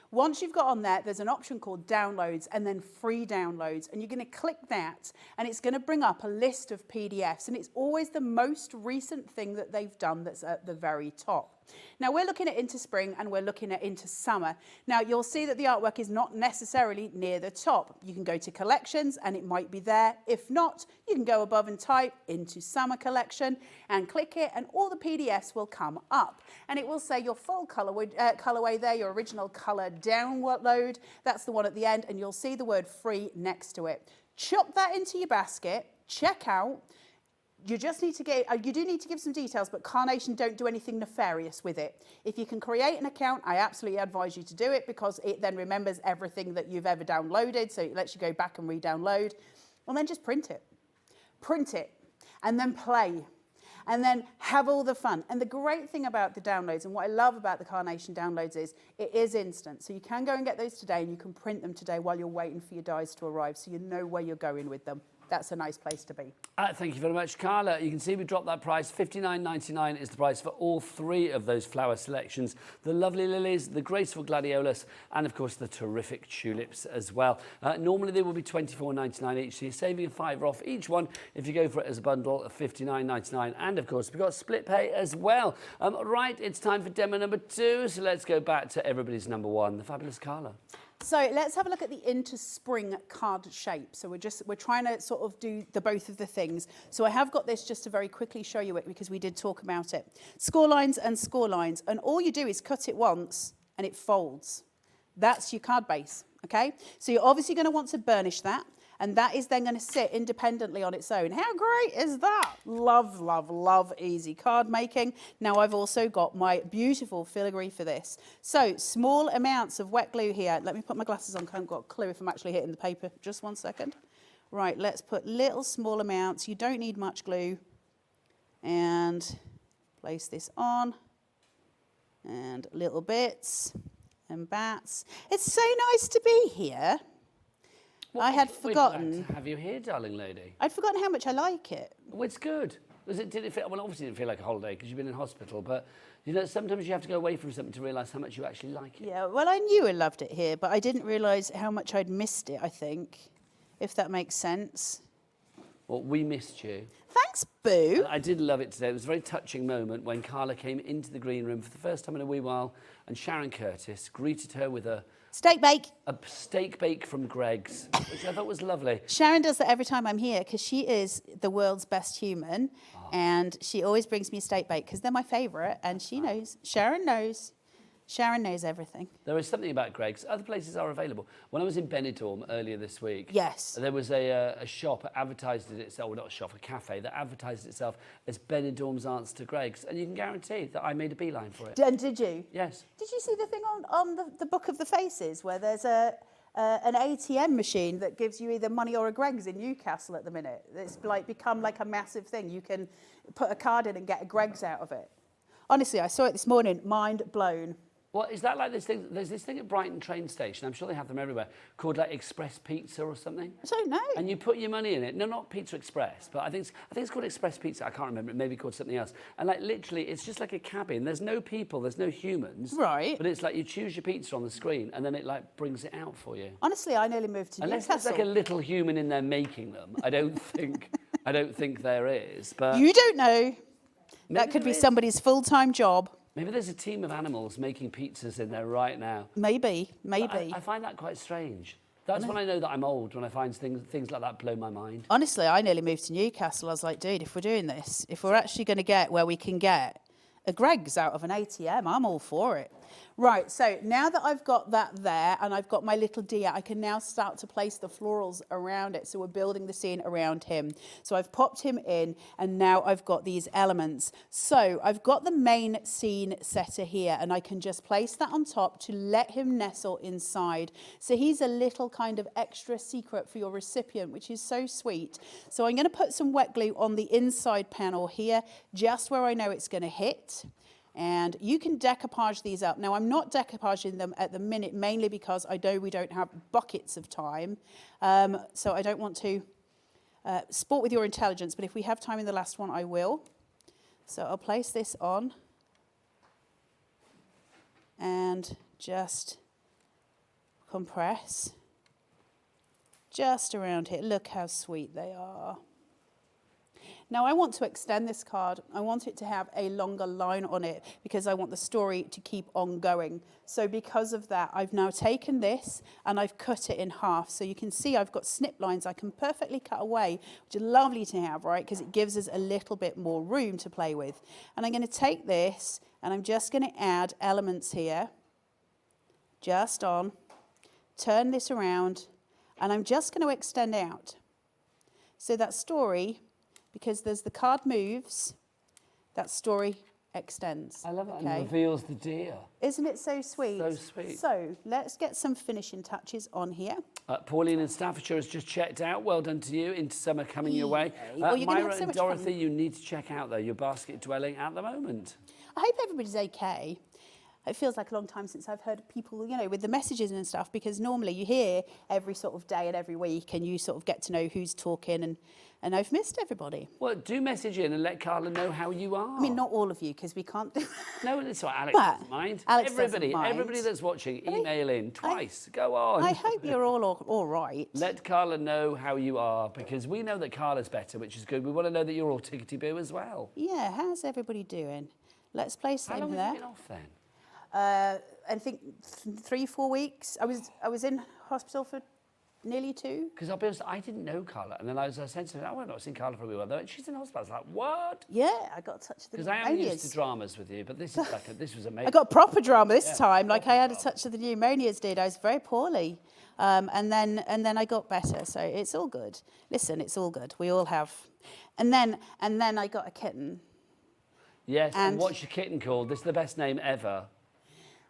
Once you've got on there, there's an option called downloads and then free downloads. And you're going to click that and it's going to bring up a list of PDFs. And it's always the most recent thing that they've done that's at the very top. Now we're looking at into spring and we're looking at into summer. Now you'll see that the artwork is not necessarily near the top. You can go to collections and it might be there. If not, you can go above and type into summer collection and click it and all the PDFs will come up. And it will say your full colorway there, your original color download. That's the one at the end and you'll see the word free next to it. Chuck that into your basket, check out. You just need to you do need to give some details, but Carnation don't do anything nefarious with it. If you can create an account, I absolutely advise you to do it because it then remembers everything that you've ever downloaded. So it lets you go back and re-download. And then just print it. Print it. And then play. And then have all the fun. And the great thing about the downloads and what I love about the Carnation downloads is it is instant. So you can go and get those today and you can print them today while you're waiting for your dies to arrive so you know where you're going with them. That's a nice place to be. Thank you very much, Carla. You can see we dropped that price. $59.99 is the price for all three of those flower selections. The lovely lilies, the graceful gladiolus, and of course the terrific tulips as well. Normally they will be $24.99 each, so you're saving a £5 off each one if you go for it as a bundle of $59.99. And of course we've got split pay as well. Right, it's time for demo number 2, so let's go back to everybody's number 1, the fabulous Carla. So let's have a look at the into spring card shape. So we're trying to sort of do both of the things. So I have got this just to very quickly show you it because we did talk about it. Score lines and score lines. And all you do is cut it once and it folds. That's your card base, okay? So you're obviously going to want to burnish that. And that is then going to sit independently on its own. How great is that? Love, love, love easy card making. Now I've also got my beautiful filigree for this. So small amounts of wet glue here. Let me put my glasses on. I haven't got a clue if I'm actually hitting the paper. Just 1 second. Right, let's put little small amounts. You don't need much glue. And place this on. And little bits and bats. It's so nice to be here. I had forgotten. We'd like to have you here, darling lady. I'd forgotten how much I like it. Oh, it's good. Did it feel, well, obviously it didn't feel like a holiday because you've been in hospital, but you know, sometimes you have to go away from something to realise how much you actually like it. Yeah, well, I knew I loved it here, but I didn't realise how much I'd missed it, I think, if that makes sense. Well, we missed you. Thanks, Boo. I did love it today. It was a very touching moment when Carla came into the green room for the first time in a wee while and Sharon Curtis greeted her with a steak bake. A steak bake from Greg's, which I thought was lovely. Sharon does that every time I'm here because she is the world's best human and she always brings me a steak bake because they're my favourite and she knows. Sharon knows. Sharon knows everything. There is something about Greg's. Other places are available. When I was in Benidorm earlier this week, yes, there was a shop that advertised itself, well, not a shop, a cafe that advertised itself as Benidorm's answer to Greg's, and you can guarantee that I made a beeline for it. And did you? Yes. Did you see the thing on the Book of the Faces where there's an ATM machine that gives you either money or a Greg's in Newcastle at the minute? It's like become like a massive thing. You can put a card in and get a Greg's out of it. Honestly, I saw it this morning. Mind blown. Well, is that like this thing? There's this thing at Brighton train station, I'm sure they have them everywhere, called like Express Pizza or something. I don't know. And you put your money in it. No, not Pizza Express, but I think it's called Express Pizza. I can't remember. It may be called something else. And like literally, it's just like a cabin. There's no people. There's no humans. Right. But it's like you choose your pizza on the screen, and then it like brings it out for you. Honestly, I nearly moved to Unless Newcastle. there's like a little human in there making them, I don't think there is. But you don't know. That could be somebody's full-time job. Maybe there's a team of animals making pizzas in there right now. Maybe. I find that quite strange. That's when I know that I'm old, when I find things like that blow my mind. Honestly, I nearly moved to Newcastle. I was like, dude, if we're doing this, if we're actually going to get where we can get a Greg's out of an ATM, I'm all for it. Right, so now that I've got that there and I've got my little deer, I can now start to place the florals around it. So we're building the scene around him. So I've popped him in and now I've got these elements. So I've got the main scene setter here and I can just place that on top to let him nestle inside. So he's a little kind of extra secret for your recipient, which is so sweet. So I'm going to put some wet glue on the inside panel here, just where I know it's going to hit. And you can decoupage these up. Now, I'm not decoupaging them at the minute, mainly because I know we don't have buckets of time. So I don't want to sport with your intelligence, but if we have time in the last one, I will. So I'll place this on and just compress just around here. Look how sweet they are. Now I want to extend this card. I want it to have a longer line on it because I want the story to keep on going. So because of that, I've now taken this and I've cut it in half. So you can see I've got snip lines I can perfectly cut away, which is lovely to have, right? Because it gives us a little bit more room to play with. And I'm going to take this and I'm just going to add elements here, just on, turn this around, and I'm just going to extend out. So that story, because there's the card moves, that story extends. I love it, and reveals the deer. Isn't it so sweet? So sweet. So let's get some finishing touches on here. Pauline in Staffordshire has just checked out. Well done to you. Into summer coming your way. Oh, you're gonna have Myra so and much Dorothy, fun. you need to check out though your basket dwelling at the moment. I hope everybody's okay. It feels like a long time since I've heard people, you know, with the messages and stuff, because normally you hear every sort of day and every week and you sort of get to know who's talking, and I've missed everybody. Well, do message in and let Carla know how you are. I mean, not all of you, because we can't do No, it's all right. Alex But doesn't mind. Alex doesn't mind. Everybody that's watching, email in twice. Go on. I hope you're all right. Let Carla know how you are, because we know that Carla's better, which is good. We want to know that you're all tickety-boo as well. Yeah, how's everybody doing? Let's play How long some have there. you been off then? I think 3-4 weeks. I was in hospital for nearly 2. Because I'll be honest, I didn't know Carla. And then I said to her, oh, I've not seen Carla for a while. She's in hospital. I was like, what? Yeah, I got a touch of the Because I am used to pneumonias. dramas with you, but this is this was amazing. I got proper drama this time. Like proper I had a drama. touch of the pneumonias. Did I was very poorly, and then I got better. So it's all good. Listen, it's all good. We all have. And then I got a kitten. Yes, and and- what's your kitten called? This is the best name ever.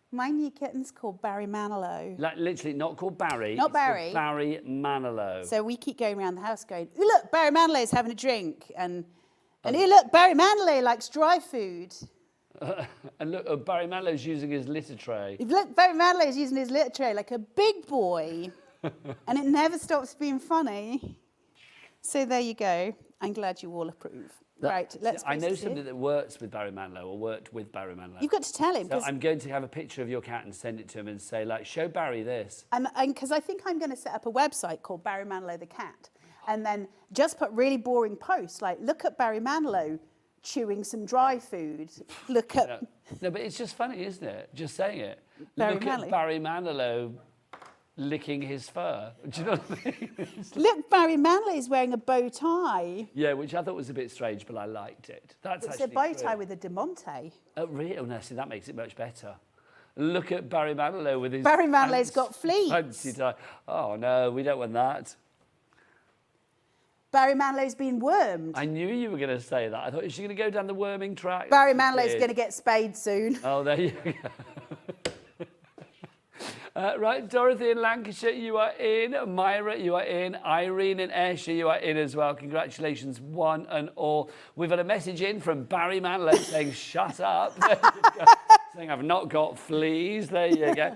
My new kitten's called Barry Manilow. Like, literally, not called Barry. Not it's Barry. Called Barry Manilow. So we keep going around the house going, "Ooh, look, Barry Manilow's having a drink," and hey, look, Barry Manilow likes dry food. And look, Barry Manilow's using his litter tray. Look, Barry Manilow's using his litter tray like a big boy, and it never stops being funny. So there you go. I'm glad you all approve. Right, let's. I know proceed. somebody that works with Barry Manilow or worked with Barry Manilow. You've got to tell him. So I'm going to have a picture of your cat and send it to him and say, like, show Barry this. And because I think I'm going to set up a website called Barry Manilow the Cat, and then just put really boring posts like, look at Barry Manilow chewing some dry food. Look at No, but it's just funny, isn't it? Just saying it. Barry Look Manilow. at Barry Manilow licking his fur. Do you know what I mean? look, Barry Manilow's wearing a bow tie. Yeah, which I thought was a bit strange, but I liked it. That's It's actually a bow true. tie with a Demonte. Oh, really? Oh, no, see, that makes it much better. Look at Barry Manilow with his... Barry Manilow's got fleas. Fancy tie. Oh, no, we don't want that. Barry Manilow's been wormed. I knew you were going to say that. I thought, is she going to go down the worming track? Barry She Manilow's did. going to get spayed soon. Oh, there you go. Right, Dorothy in Lancashire, you are in. Myra, you are in. Irene in Ayrshire, you are in as well. Congratulations, one and all. We've had a message in from Barry Manilow saying, shut up. There you go. Saying, I've not got fleas. There you go.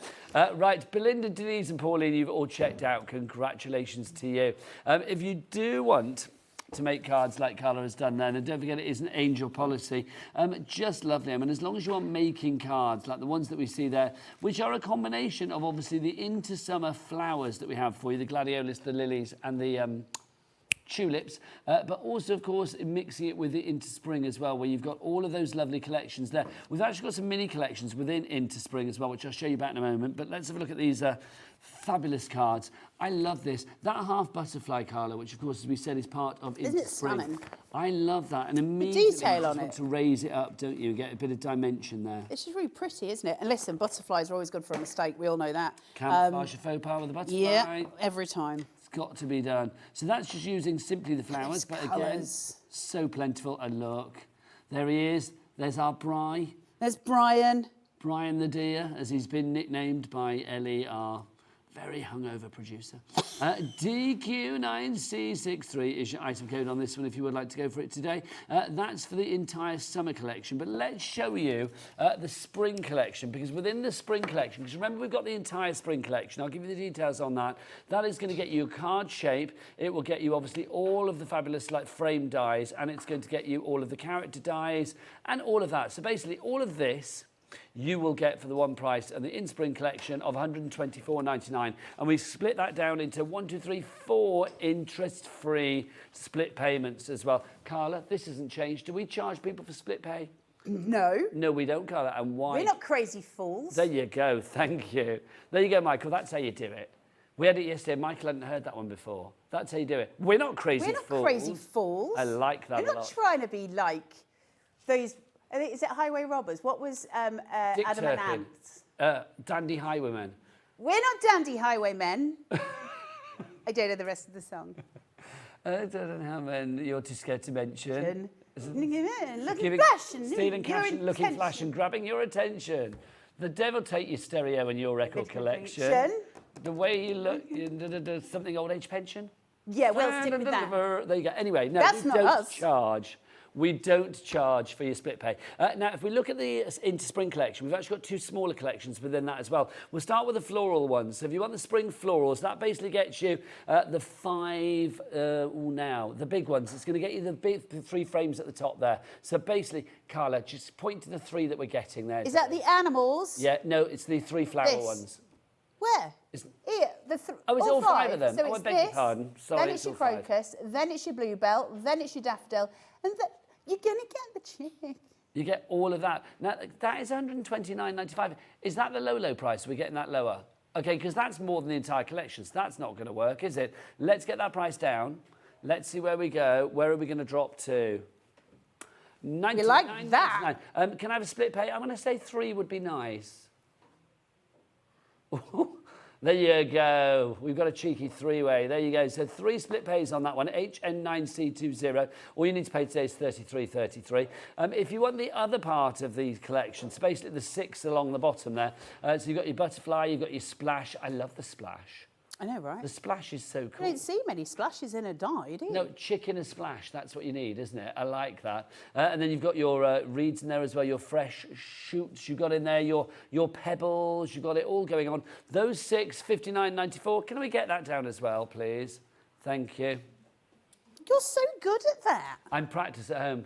Right, Belinda, Denise and Pauline, you've all checked out. Congratulations to you. If you do want to make cards like Carla has done then, and don't forget it is an angel policy. Just lovely. I mean, as long as you are making cards like the ones that we see there, which are a combination of obviously the into summer flowers that we have for you, the gladiolus, the lilies and the tulips, but also of course mixing it with the into spring as well, where you've got all of those lovely collections there. We've actually got some mini collections within into spring as well, which I'll show you about in a moment, but let's have a look at these fabulous cards. I love this. That half butterfly, Carla, which of course, as we said, is part of Isn't into it spring. stunning? I love that. And immediately detail you just on want it. to raise it up, don't you? Get a bit of dimension there. It's just really pretty, isn't it? And listen, butterflies are always good for a mistake. We all know that. Camouflage your faux pas with a butterfly. Yeah, every time. It's got to be done. So that's just using simply the flowers, Those but again, colours. so plentiful. And look, there he is. There's our Bry. There's Brian. Brian the Deer, as he's been nicknamed by Ellie, our very hungover producer. DQ9C63 is your item code on this one if you would like to go for it today. That's for the entire summer collection, but let's show you the spring collection, because within the spring collection, because remember we've got the entire spring collection, I'll give you the details on that. That is going to get you a card shape. It will get you obviously all of the fabulous like frame dies, and it's going to get you all of the character dies and all of that. So basically all of this you will get for the one price and the in-spring collection of £124.99. And we split that down into 1, 2, 3, 4 interest-free split payments as well. Carla, this hasn't changed. Do we charge people for split pay? No. No, we don't, Carla. And why? We're not crazy fools. There you go. Thank you. There you go, Michael. That's how you do it. We had it yesterday. Michael hadn't heard that one before. That's how you do it. We're not crazy fools. We're not crazy fools. I like that a lot. We're not trying to be like those... Is it highway robbers? What was Adam and Ant? Dandy highwaymen. We're not dandy highwaymen. I don't know the rest of the song. I don't know, man. You're too scared to mention. Looking flash and stealing cash and looking flash and grabbing your attention. The devil take your stereo and your record collection. The way you look, something old age pension. Yeah, we'll stick with that. There you go. Anyway, no, That's we not don't us. charge. We don't charge for your split pay. Now, if we look at the Into Spring collection, we've actually got 2 smaller collections within that as well. We'll start with the floral ones. So if you want the spring florals, that basically gets you the 5, the big ones. It's going to get you the big 3 frames at the top there. So basically, Carla, just point to the 3 that we're getting there. Is that the animals? Yeah, no, it's the 3 flower ones. Where? Here, Oh, it's all 5 of them. So I it's beg your pardon. Sorry, then it's your crocus, then it's your bluebell, then it's your daffodil, and then you're going to get the chick. You get all of that. Now, that is £129.95. Is that the low price? Are we getting that lower? Okay, because that's more than the entire collection, so that's not going to work, is it? Let's get that price down. Let's see where we go. Where are we going to drop to? $99.99. You like that? Can I have a split pay? I'm going to say 3 would be nice. There you go. We've got a cheeky 3-way. There you go. So 3 split pays on that one. HN9C20. All you need to pay today is $33.33. If you want the other part of the collection, so basically the 6 along the bottom there. So you've got your butterfly, you've got your splash. I love the splash. I know, right? The splash is so cool. You don't see many splashes in a dye, do you? No, chicken and splash, that's what you need, isn't it? I like that. And then you've got your reeds in there as well, your fresh shoots you've got in there, your pebbles, you've got it all going on. Those 6, $59.94. Can we get that down as well, please? Thank you. You're so good at that. I'm practice at home.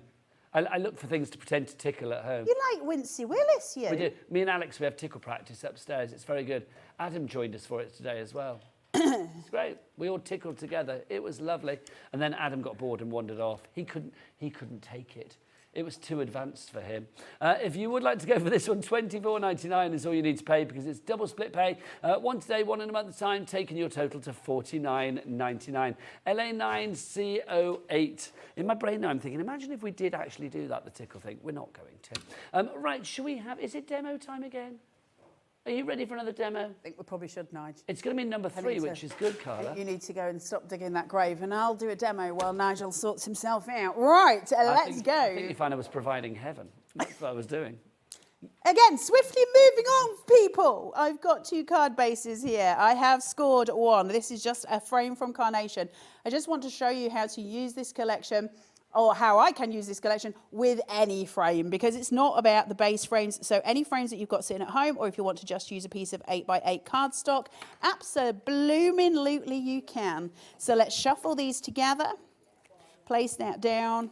I look for things to pretend to tickle at home. You're like Wincy Willis, you. We do. Me and Alex, we have tickle practice upstairs. It's very good. Adam joined us for it today as well. It's great. We all tickled together. It was lovely. And then Adam got bored and wandered off. He couldn't take it. It was too advanced for him. If you would like to go for this one, $24.99 is all you need to pay because it's double split pay. 1 today, 1 in a month's time, taking your total to $49.99. LA9CO8. In my brain now, I'm thinking, imagine if we did actually do that, the tickle thing. We're not going to. Right, shall we have, is it demo time again? Are you ready for another demo? I think we probably should, Nigel. It's going to be number 3, which is good, Carla. You need to go and stop digging that grave, and I'll do a demo while Nigel sorts himself out. Right, let's go. I think you find I was providing heaven. That's what I was doing. Again, swiftly moving on, people. I've got 2 card bases here. I have scored 1. This is just a frame from Carnation. I just want to show you how to use this collection, or how I can use this collection with any frame, because it's not about the base frames. So any frames that you've got sitting at home, or if you want to just use a piece of 8x8 cardstock, absolutely you can. So let's shuffle these together, place that down.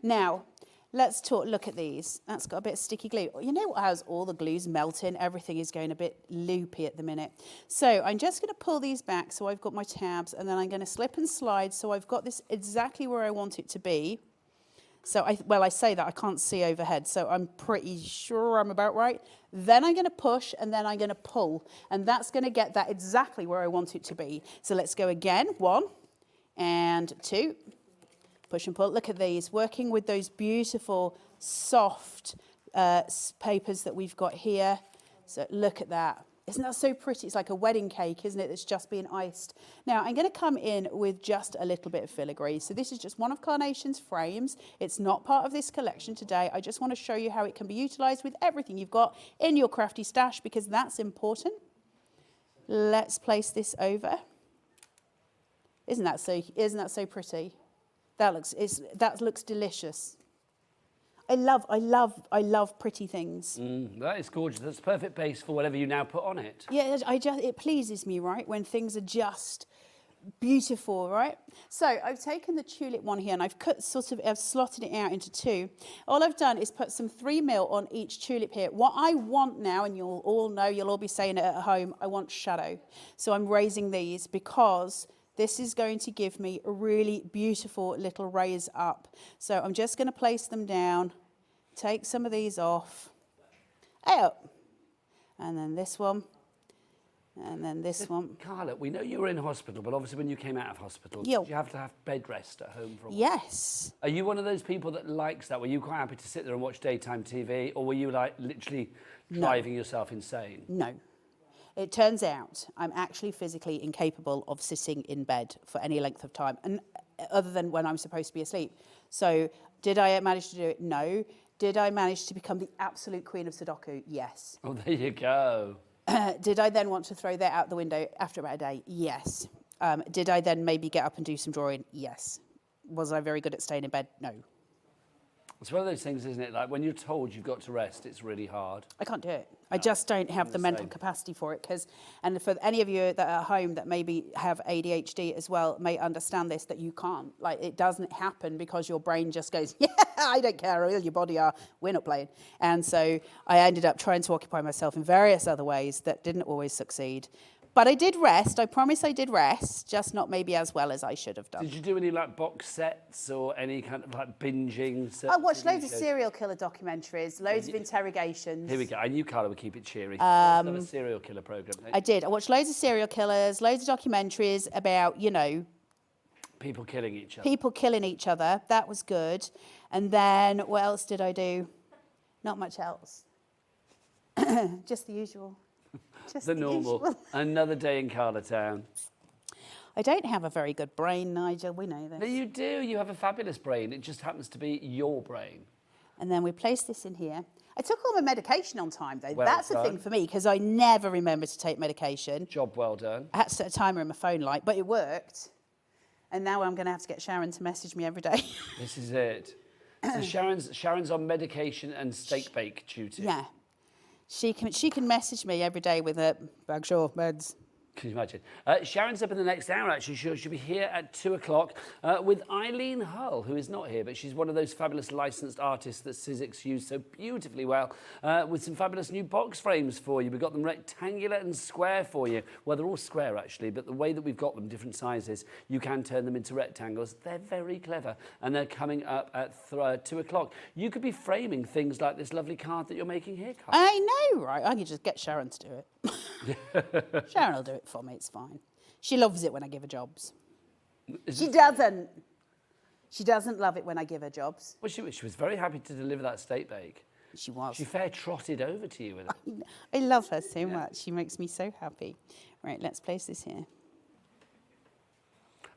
Now, let's look at these. That's got a bit of sticky glue. You know what, as all the glue's melting, everything is going a bit loopy at the minute. So I'm just going to pull these back so I've got my tabs, and then I'm going to slip and slide so I've got this exactly where I want it to be. So, I say that, I can't see overhead, so I'm pretty sure I'm about right. Then I'm going to push, and then I'm going to pull, and that's going to get that exactly where I want it to be. So let's go again. 1 and 2. Push and pull. Look at these, working with those beautiful soft papers that we've got here. So look at that. Isn't that so pretty? It's like a wedding cake, isn't it? That's just been iced. Now I'm going to come in with just a little bit of filigree. So this is just one of Carnation's frames. It's not part of this collection today. I just want to show you how it can be utilized with everything you've got in your crafty stash, because that's important. Let's place this over. Isn't that so pretty? That looks delicious. I love pretty things. That is gorgeous. That's a perfect base for whatever you now put on it. Yeah, it pleases me, right, when things are just Beautiful, right? So I've taken the tulip one here and I've slotted it out into two. All I've done is put some 3mm on each tulip here. What I want now, and you'll all know, you'll all be saying it at home, I want shadow. So I'm raising these because this is going to give me a really beautiful little raise up. So I'm just going to place them down, take some of these off, out, and then this one. And then this one. Carla, we know you were in hospital, but obviously when you came out of hospital, Yo. did you have to have bed rest at home for a while? Yes. Are you one of those people that likes that? Were you quite happy to sit there and watch daytime TV, or were you like literally driving yourself insane? No. It turns out I'm actually physically incapable of sitting in bed for any length of time, and other than when I'm supposed to be asleep. So did I manage to do it? No. Did I manage to become the absolute queen of Sudoku? Yes. Oh, there you go. Did I then want to throw that out the window after about a day? Yes. Did I then maybe get up and do some drawing? Yes. Was I very good at staying in bed? No. It's one of those things, isn't it? Like when you're told you've got to rest, it's really hard. I can't do it. I just don't have the mental capacity for it. And for any of you that are at home that maybe have ADHD as well, may understand this, that you can't. Like, it doesn't happen because your brain just goes, yeah, I don't care how ill your body are, we're not playing. And so I ended up trying to occupy myself in various other ways that didn't always succeed. But I did rest. I promise I did rest, just not maybe as well as I should have done. Did you do any like box sets or any kind of like binging? I watched loads of serial killer documentaries, loads of interrogations. Here we go. I knew Carla would keep it cheery. Have a serial killer program. I did. I watched loads of serial killers, loads of documentaries about, you know, people killing each other. People killing each other. That was good. And then what else did I do? Not much else. Just the usual. Just the normal. usual. Another day in Carlatown. I don't have a very good brain, Nigel. We know this. No, you do. You have a fabulous brain. It just happens to be your brain. And then we place this in here. I took all my medication on time, though. Well That's the done. thing for me, because I never remember to take medication. Job well done. I had to set a timer in my phone light, but it worked. And now I'm going to have to get Sharon to message me every day. This is it. So Sharon's on medication and steak bake duty. Yeah. She can message me every day with a bag short meds. Can you imagine? Sharon's up in the next hour, actually. She'll be here at 2 o'clock with Eileen Hull, who is not here, but she's one of those fabulous licensed artists that Sizzix used so beautifully well, with some fabulous new box frames for you. We've got them rectangular and square for you. Well, they're all square, actually, but the way that we've got them, different sizes, you can turn them into rectangles. They're very clever, and they're coming up at 2 o'clock. You could be framing things like this lovely card that you're making here, Carl. I know, right? I could just get Sharon to do it. Sharon will do it for me, it's fine. She loves it when I give her jobs. She doesn't. She doesn't love it when I give her jobs. Well, she was very happy to deliver that steak bake. She was. She fair trotted over to you with it. I love her so much. She makes me so happy. Right, let's place this here.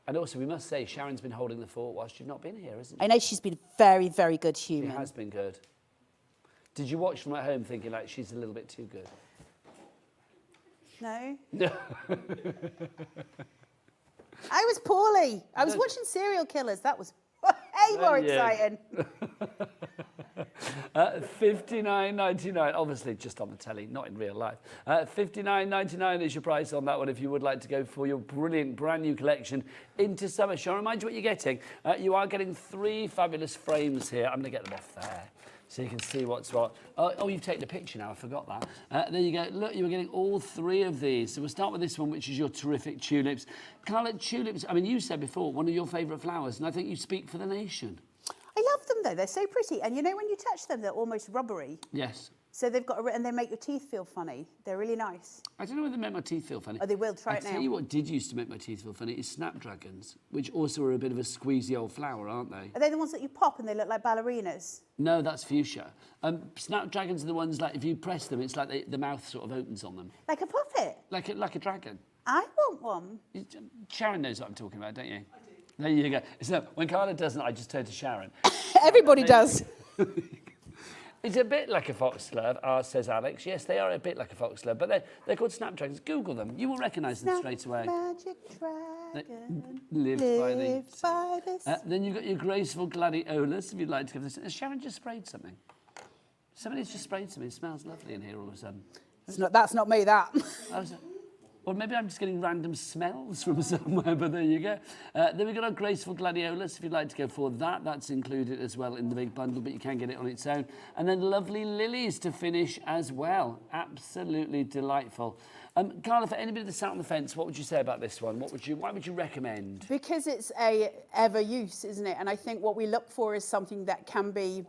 And also, we must say, Sharon's been holding the fort whilst you've not been here, isn't she? I know she's been a very, very good She human. has been good. Did you watch from at home thinking, like, she's a little bit too good? No? No. I was poorly. I was watching serial killers. That was way more exciting. $59.99, obviously just on the telly, not in real life. $59.99 is your price on that one if you would like to go for your brilliant brand new collection into summer. Shall I remind you what you're getting? You are getting 3 fabulous frames here. I'm going to get them off there so you can see what's what. Oh, you've taken a picture now, I forgot that. There you go. Look, you were getting all 3 of these. So we'll start with this one, which is your terrific tulips. Carla, tulips, I mean, you said before, one of your favourite flowers, and I think you speak for the nation. I love them, though. They're so pretty. And you know, when you touch them, they're almost rubbery. Yes. So they've got, and they make your teeth feel funny. They're really nice. I don't know whether they make my teeth feel funny. Oh, they will. Try it now. I tell you what did used to make my teeth feel funny is snapdragons, which also are a bit of a squeezy old flower, aren't they? Are they the ones that you pop and they look like ballerinas? No, that's fuchsia. Snapdragons are the ones, like, if you press them, it's like the mouth sort of opens on them. Like a puppet? Like a dragon. I want one. Sharon knows what I'm talking about, don't you? I do. There you go. So when Carla doesn't, I just turn to Sharon. Everybody does. It's a bit like a foxglove, says Alex. Yes, they are a bit like a foxglove, but they're called snapdragons. Google them. You will recognise them straight away. Magic dragon. Live by this. Then you've got your graceful gladiolus, if you'd like to give this. Has Sharon just sprayed something? Somebody's just sprayed something. It smells lovely in here all of a sudden. That's not me, that. Oh, is it? Or maybe I'm just getting random smells from somewhere, but there you go. Then we've got our graceful gladiolus, if you'd like to go for that. That's included as well in the big bundle, but you can get it on its own. And then lovely lilies to finish as well. Absolutely delightful. Carla, for anybody that's sat on the fence, what would you say about this one? Why would you recommend? Because it's a ever use, isn't it? And I think what we look for is something that can be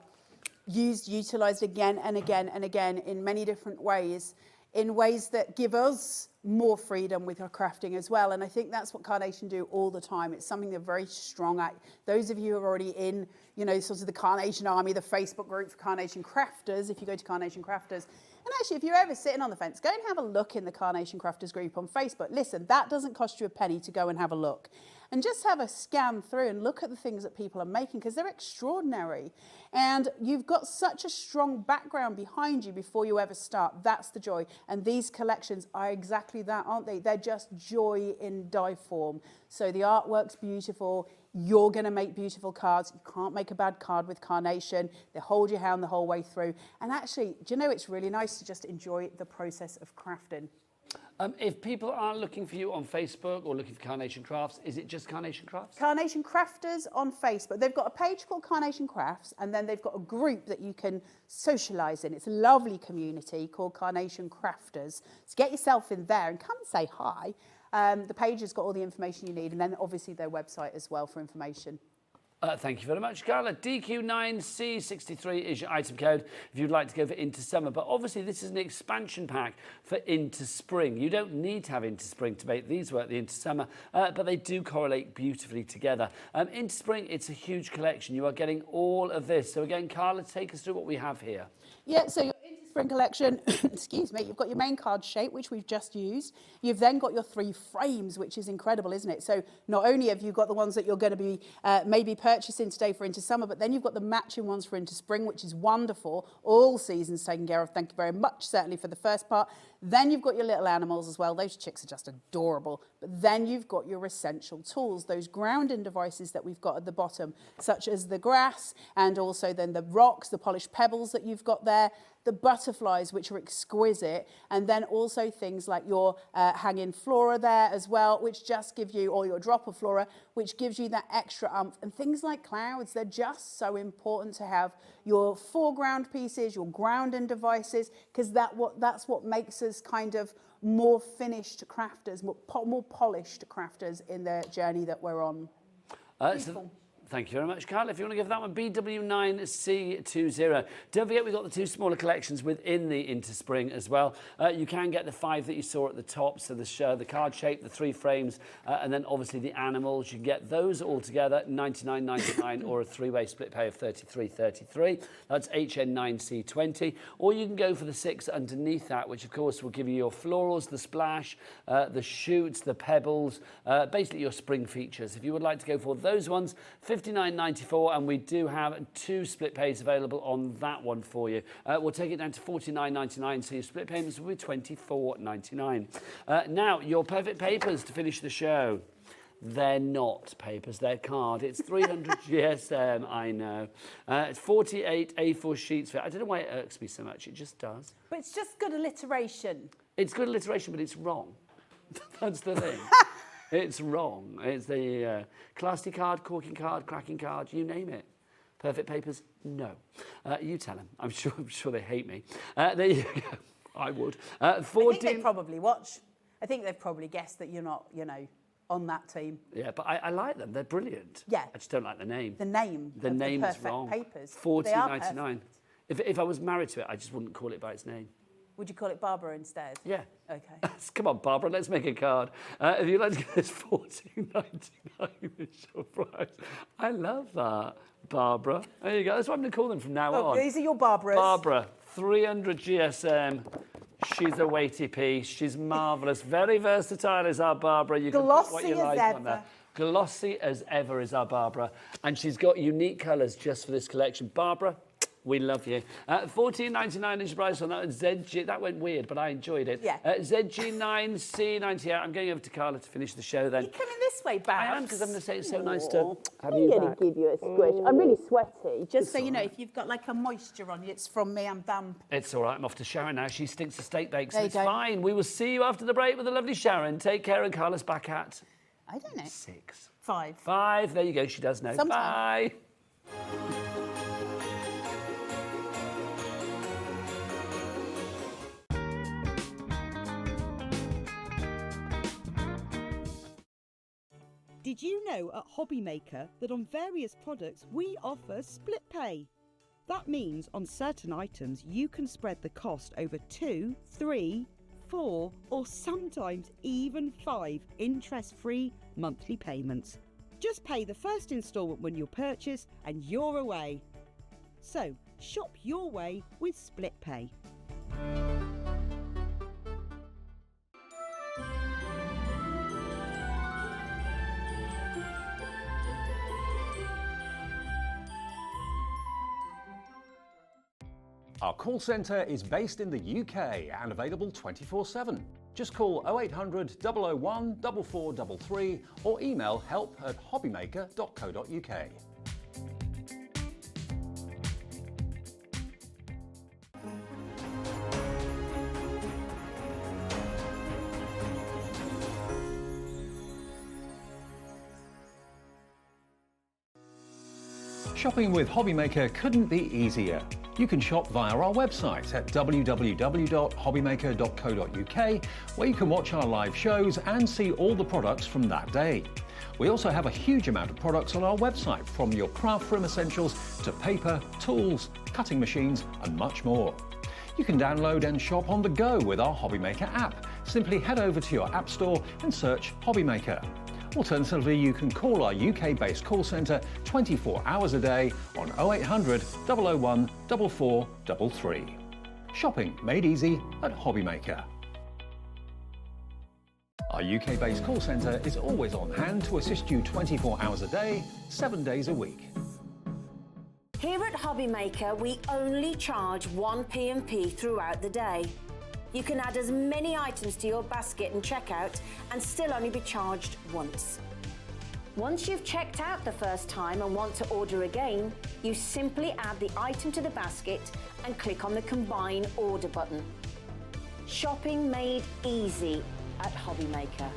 used, utilised again and again and again in many different ways, in ways that give us more freedom with our crafting as well. And I think that's what Carnation do all the time. It's something they're very strong at. Those of you who are already in, you know, sort of the Carnation Army, the Facebook group for Carnation Crafters, if you go to Carnation Crafters, and actually, if you're ever sitting on the fence, go and have a look in the Carnation Crafters group on Facebook. Listen, that doesn't cost you a penny to go and have a look. And just have a scan through and look at the things that people are making, because they're extraordinary. And you've got such a strong background behind you before you ever start. That's the joy. And these collections are exactly that, aren't they? They're just joy in die form. So the artwork's beautiful. You're going to make beautiful cards. You can't make a bad card with Carnation. They hold your hand the whole way through. And actually, do you know, it's really nice to just enjoy the process of crafting. If people are looking for you on Facebook or looking for Carnation Crafts, is it just Carnation Crafts? Carnation Crafters on Facebook. They've got a page called Carnation Crafts, and then they've got a group that you can socialise in. It's a lovely community called Carnation Crafters. So get yourself in there and come and say hi. The page has got all the information you need, and then obviously their website as well for information. Thank you very much, Carla. DQ9C63 is your item code if you'd like to go for Into Summer. But obviously, this is an expansion pack for Into Spring. You don't need to have Into Spring to make these work, the Into Summer, but they do correlate beautifully together. Into Spring, it's a huge collection. You are getting all of this. So again, Carla, take us through what we have here. Yeah, so your Into Spring collection, excuse me, you've got your main card shape, which we've just used. You've then got your 3 frames, which is incredible, isn't it? So not only have you got the ones that you're going to be maybe purchasing today for Into Summer, but then you've got the matching ones for Into Spring, which is wonderful. All seasons taken care of. Thank you very much, certainly for the first part. Then you've got your little animals as well. Those chicks are just adorable. But then you've got your essential tools, those grounding devices that we've got at the bottom, such as the grass and also then the rocks, the polished pebbles that you've got there, the butterflies, which are exquisite, and then also things like your hanging flora there as well, which just give you, or your dropper flora, which gives you that extra umph. And things like clouds, they're just so important to have your foreground pieces, your grounding devices, because that's what makes us kind of more finished crafters, more polished crafters in the journey that we're on. Thank you very much, Carl. If you want to give that one, BW9C20. Don't forget, we've got the 2 smaller collections within the Into Spring as well. You can get the 5 that you saw at the top, so the card shape, the 3 frames, and then obviously the animals. You can get those all together, $99.99, or a 3-way split pay of $33.33. That's HN9C20. Or you can go for the 6 underneath that, which of course will give you your florals, the splash, the shoots, the pebbles, basically your spring features. If you would like to go for those ones, $59.94, and we do have 2 split pays available on that one for you. We'll take it down to $49.99, so your split payments will be $24.99. Now, your perfect papers to finish the show. They're not papers, they're card. It's 300 GSM, I know. It's 48 A4 sheets. I don't know why it irks me so much, it just does. But it's just good alliteration. It's good alliteration, but it's wrong. That's the thing. It's wrong. It's the classy card, corking card, cracking card, you name it. Perfect papers? No. You tell them. I'm sure they hate me. There you go. I would. I think they probably watch. I think they've probably guessed that you're not, you know, on that team. Yeah, but I like them. They're brilliant. Yeah. I just don't like the name. The name. The name is perfect wrong. Papers. $14.99. If I was married to it, I just wouldn't call it by its name. Would you call it Barbara instead? Yeah. Okay. Come on, Barbara, let's make a card. If you'd like to get this $14.99 initial price. I love that, Barbara. There you go. That's what I'm going to call them from now on. These are your Barbaras. Barbara, 300 GSM. She's a weighty piece. She's marvellous. Very versatile is our Barbara. You can put what you like on there. Glossy as ever is our Barbara. And she's got unique colours just for this collection. Barbara, We love you. $14.99 is your price on that. ZG, that went weird, but I enjoyed it. Yeah. ZG9C98. I'm going over to Carla to finish the show then. You're coming this way, Babs. I am, because I'm going to say it's so nice to have you I'm going back. to give you a squish. I'm really sweaty. Just so you know, if you've got like a moisture on you, it's from me. I'm damp. It's all right. I'm off to Sharon now. She stinks of steak bakes. There you It's go. fine. We will see you after the break with the lovely Sharon. Take care, and Carla's back at I don't know. 6. 5. 5. There you go. She does know. Sometime. Bye. Did you know at Hobbymaker that on various products we offer split pay? That means on certain items you can spread the cost over 2, 3, 4 or sometimes even 5 interest-free monthly payments. Just pay the first instalment when you purchase and you're away. So shop your way with split pay. Our call centre is based in the UK and available 24/7. Just call 0800 001 4433 or email help@hobbymaker.co.uk. Shopping with Hobbymaker couldn't be easier. You can shop via our website at www.hobbymaker.co.uk, where you can watch our live shows and see all the products from that day. We also have a huge amount of products on our website, from your craft room essentials to paper, tools, cutting machines and much more. You can download and shop on the go with our Hobbymaker app. Simply head over to your app store and search Hobbymaker. Alternatively, you can call our UK-based call centre 24 hours a day on 0800 001 4433. Shopping made easy at Hobbymaker. Our UK-based call centre is always on hand to assist you 24 hours a day, 7 days a week. Here at Hobbymaker, we only charge 1 P&P throughout the day. You can add as many items to your basket and checkout and still only be charged once. Once you've checked out the first time and want to order again, you simply add the item to the basket and click on the Combine Order button. Shopping made easy at Hobbymaker.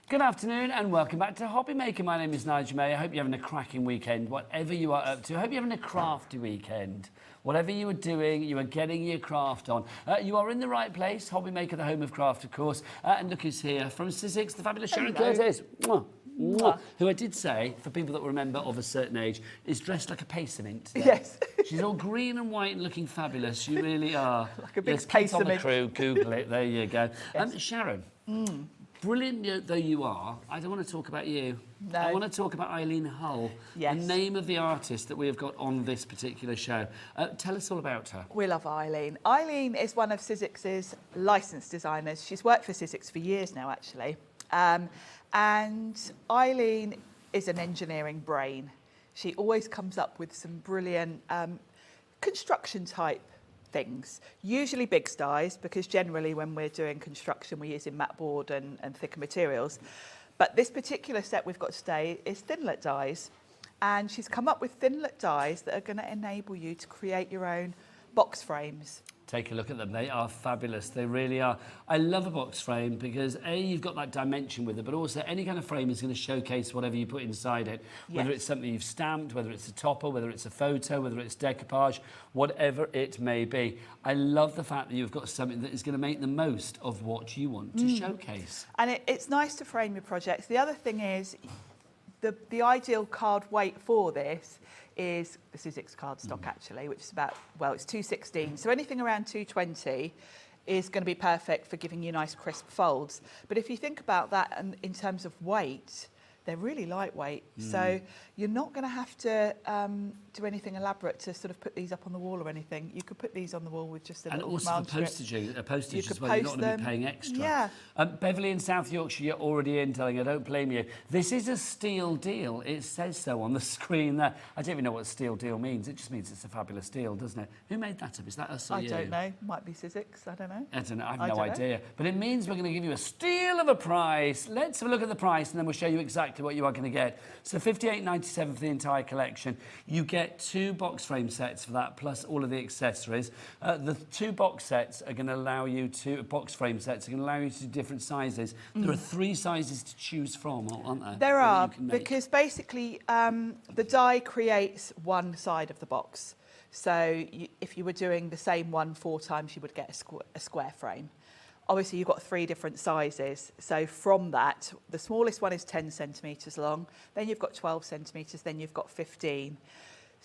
Good afternoon and welcome back to Hobbymaker. My name is Nigel. I hope you're having a cracking weekend, whatever you are up to. I hope you're having a crafty weekend. Whatever you are doing, you are getting your craft on. You are in the right place. Hobbymaker, the home of craft, of course. And look who's here from Sizzix, the fabulous Sharon Curtis. Mwah. Mwah. Who I did say, for people that remember of a certain age, is dressed like a pacer mint. Yes. She's all green and white and looking fabulous. You really are. Like a big yes, kids on the pacer crew, Google it. There you go. Yes. Sharon. Brilliant though you are, I don't want to talk about you. No. I want to talk about Eileen Hull, Yes. the name of the artist that we have got on this particular show. Tell us all about her. We love Eileen. Eileen is one of Sizzix's licensed designers. She's worked for Sizzix for years now, actually. And Eileen is an engineering brain. She always comes up with some brilliant construction type things, usually big styes, because generally when we're doing construction we're using mat board and thicker materials. But this particular set we've got today is thinlet dies, And she's come up with thin-lit dies that are going to enable you to create your own box frames. Take a look at them. They are fabulous. They really are. I love a box frame because A, you've got that dimension with it, but also any kind of frame is going to showcase whatever you put inside it, whether Yes. it's something you've stamped, whether it's a topper, whether it's a photo, whether it's decoupage, whatever it may be. I love the fact that you've got something that is going to make the most of what you want to showcase. And it's nice to frame your projects. The other thing is, the ideal card weight for this is the Sizzix cardstock actually, which is about, well, it's 216. So anything around 220 is going to be perfect for giving you nice crisp folds. But if you think about that and in terms of weight, they're really lightweight. So you're not going to have to do anything elaborate to sort of put these up on the wall or anything. You could put these on the wall with just a And little also command the strip. postage You as could well. You're not post going to be them. paying extra. Yeah. Beverly in South Yorkshire, you're already in, telling I don't blame you. This is a steal deal. It says so on the screen there. I don't even know what steal deal means. It just means it's a fabulous deal, doesn't it? Who made that up? Is that us or I you? don't know. Might be Sizzix. I don't know. I don't know. I have I no don't know. idea. But it means we're going to give you a steal of a price. Let's have a look at the price and then we'll show you exactly what you are going to get. So $58.97 for the entire collection. You get 2 box frame sets for that, plus all of the accessories. The 2 box sets are going to allow you to, box frame sets are going to allow you to do different sizes. There are 3 sizes to choose from, aren't there? There that are, you can make? because basically the die creates one side of the box. So if you were doing the same one 4 times, you would get a square frame. Obviously, you've got 3 different sizes. So from that, the smallest one is 10 centimetres long. Then you've got 12 centimetres. Then you've got 15.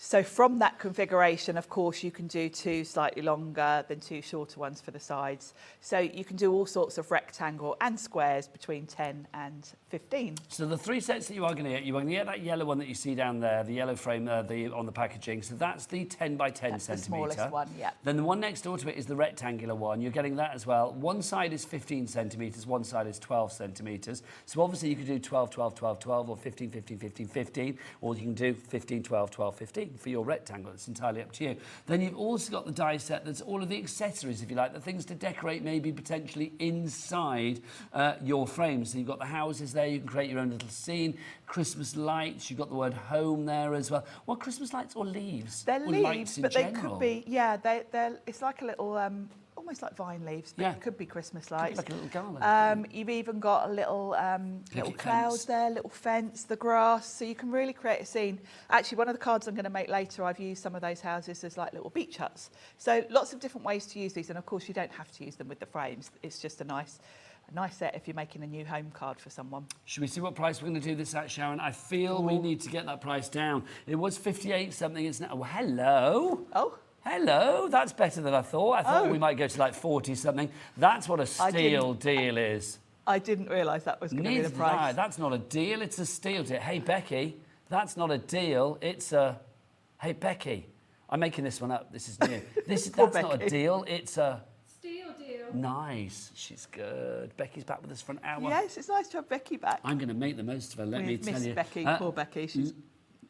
So from that configuration, of course, you can do 2 slightly longer than 2 shorter ones for the sides. So you can do all sorts of rectangle and squares between 10 and 15. So the 3 sets that you are going to get that yellow one that you see down there, the yellow frame on the packaging. So that's the 10 by 10 That's the centimetre. smallest one, yeah. Then the one next door to it is the rectangular one. You're getting that as well. One side is 15 centimetres, one side is 12 centimetres. So obviously you could do 12, 12, 12, 12, or 15, 15, 15, 15, or you can do 15, 12, 12, 15 for your rectangle. It's entirely up to you. Then you've also got the die set that's all of the accessories, if you like, the things to decorate maybe potentially inside your frame. So you've got the houses there, you can create your own little scene, Christmas lights, you've got the word home there as well. Well, Christmas lights or leaves? They're or leaves, lights in but general? they could be, yeah, it's like a little, almost like vine leaves, but Yeah. it could be Christmas Could be lights. like a little garland. You've even got a little Picket clouds fence. there, little fence, the grass, so you can really create a scene. Actually, one of the cards I'm going to make later, I've used some of those houses as like little beach huts. So lots of different ways to use these, and of course you don't have to use them with the frames. It's just a nice set if you're making a new home card for someone. Should we see what price we're going to do this at, Sharon? I feel we need to get that price down. It was 58 something. It's now. Oh, hello. Oh. Hello. That's better than I thought. I thought we might go to like 40 something. That's what a steal deal is. I didn't realise that was going to be Neither the did I. price. That's not a deal. It's a steal deal. Hey, Becky. That's not a deal. It's a. Hey, Becky. I'm making this one up. This is new. That's not a Becky. deal. It's a. Steal deal. Nice. She's good. Becky's back with us for an hour. Yes, it's nice to have Becky back. I'm going to make the most of her, let me We've tell missed you. Becky, poor Becky. She's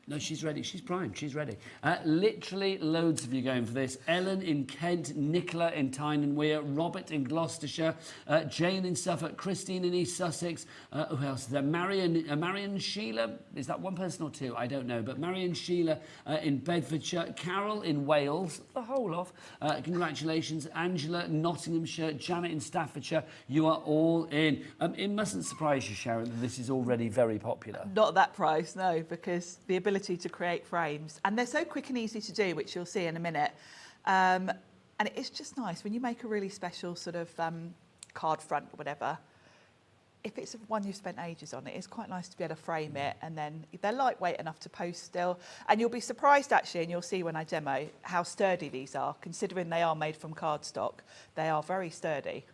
No, she's ready. She's primed. She's ready. Literally loads of you going for this. Ellen in Kent, Nicola in Tyne and Weir, Robert in Gloucestershire, Jane in Suffolk, Christine in East Sussex. Who else is there? Marion Sheila. Is that one person or 2? I don't know. But Marion Sheila in Bedfordshire, Carroll in Wales, the whole of. Congratulations. Angela, Nottinghamshire, Janet in Staffordshire. You are all in. It mustn't surprise you, Sharon, that this is already very popular. not that price, no, because the ability to create frames, and they're so quick and easy to do, which you'll see in a minute. And it's just nice when you make a really special sort of card front or whatever. If it's one you've spent ages on, it is quite nice to be able to frame it, and then they're lightweight enough to post still. And you'll be surprised actually, and you'll see when I demo, how sturdy these are, considering they are made from cardstock. They are very sturdy.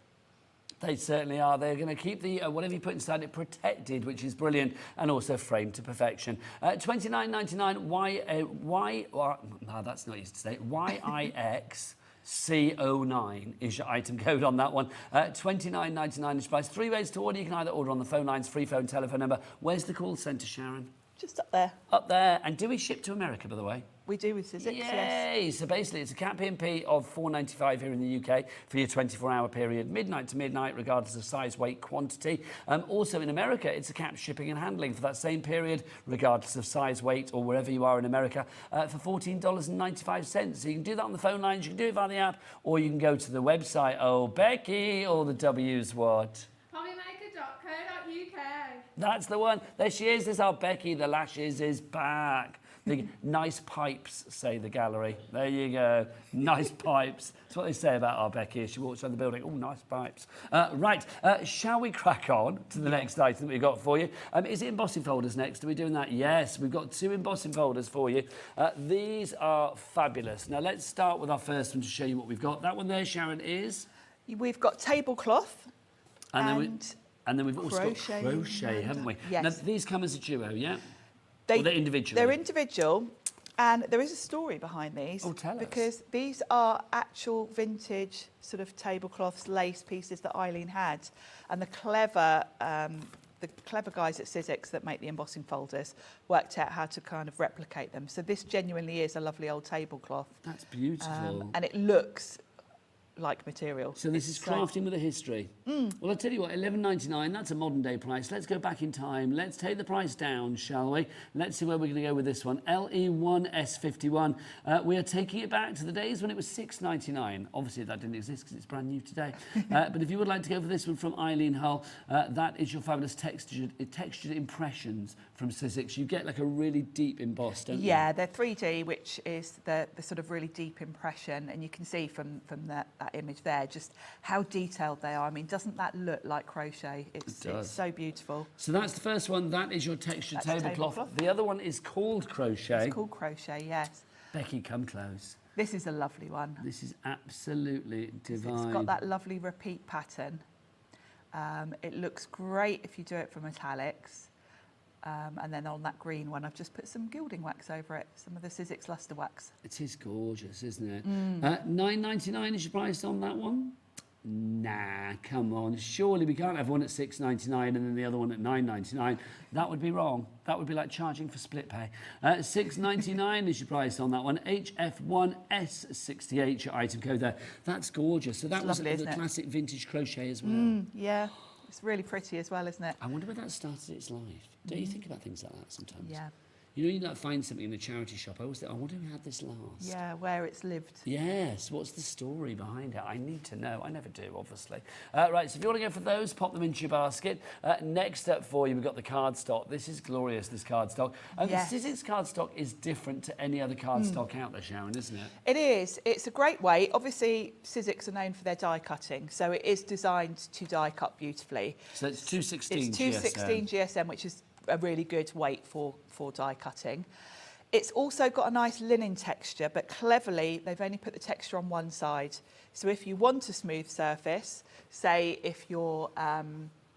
They certainly are. They're going to keep the whatever you put inside it protected, which is brilliant, and also framed to perfection. $29.99. That's not easy to say. YIXC09 is your item code on that one. $29.99 is price. 3 ways to order. You can either order on the phone lines, free phone, telephone number. Where's the call centre, Sharon? Just up there. Up there. And do we ship to America, by the way? We do with Sizzix, yes. Yay! So basically, it's a cat P&P of $4.95 here in the UK for your 24-hour period, midnight to midnight, regardless of size, weight, quantity. Also in America, it's a cap shipping and handling for that same period, regardless of size, weight, or wherever you are in America, for $14.95. So you can do that on the phone lines, you can do it via the app, or you can go to the website. Oh, Becky, all the W's what? Hobbymaker.co.uk. That's the one. There she is. There's our Becky. The lashes is back. The nice pipes, say the gallery. There you go. Nice pipes. That's what they say about our Becky as she walks around the building. Oh, nice pipes. Right. Shall we crack on to the next item that we've got for you? Is it embossing folders next? Are we doing that? Yes. We've got 2 embossing folders for you. These are fabulous. Now, let's start with our first one to show you what we've got. That one there, Sharon, is? We've got tablecloth And then we've also got crochet. crochet, haven't we? Yes. Now, these come as a duo, yeah? Or they're individual? They're individual, and there is a story behind these. Oh, tell us. Because these are actual vintage sort of tablecloths, lace pieces that Eileen had, and the clever guys at Sizzix that make the embossing folders worked out how to kind of replicate them. So this genuinely is a lovely old tablecloth. That's beautiful. And it looks like material. So this is crafting with a history. Well, I'll tell you what, $11.99, that's a modern day price. Let's go back in time. Let's take the price down, shall we? Let's see where we're going to go with this one. LE1S51. We are taking it back to the days when it was $6.99. Obviously, that didn't exist because it's brand new today. But if you would like to go for this one from Eileen Hull, that is your fabulous textured impressions from Sizzix. You get like a really deep emboss, don't you? Yeah, they're 3D, which is the sort of really deep impression, and you can see from that image there just how detailed they are. I mean, doesn't that look like crochet? It's so beautiful. So that's the first one. That is your textured That's tablecloth. The other one is called crochet. It's called crochet, yes. Becky, come close. This is a lovely one. This is absolutely divine. It's got that lovely repeat pattern. It looks great if you do it from metallics. And then on that green one, I've just put some gilding wax over it, some of the Sizzix Luster Wax. It is gorgeous, isn't it? $9.99 is your price on that one? Nah, come on. Surely we can't have one at $6.99 and then the other one at $9.99. That would be wrong. That would be like charging for split pay. $6.99 is your price on that one. HF1S68, your item code there. That's gorgeous. So that was lovely, the classic vintage crochet as well. Yeah, it's really pretty as well, isn't it? I wonder where that started its life. Don't you think about things like that sometimes? Yeah. You know, you like find something in a charity shop. I always think, I wonder who had this last. Yeah, where it's lived. Yes, what's the story behind it? I need to know. I never do, obviously. Right, so if you want to go for those, pop them into your basket. Next up for you, we've got the cardstock. This is glorious, this cardstock. Yes. The Sizzix cardstock is different to any other cardstock out there, Sharon, isn't it? It is. It's a great way. Obviously, Sizzix are known for their die cutting, so it is designed to die cut beautifully. So it's 216 It's 216 GSM, which is a really good weight for die cutting. It's also got a nice linen texture, but cleverly they've only put the texture on one side. So if you want a smooth surface, say if you're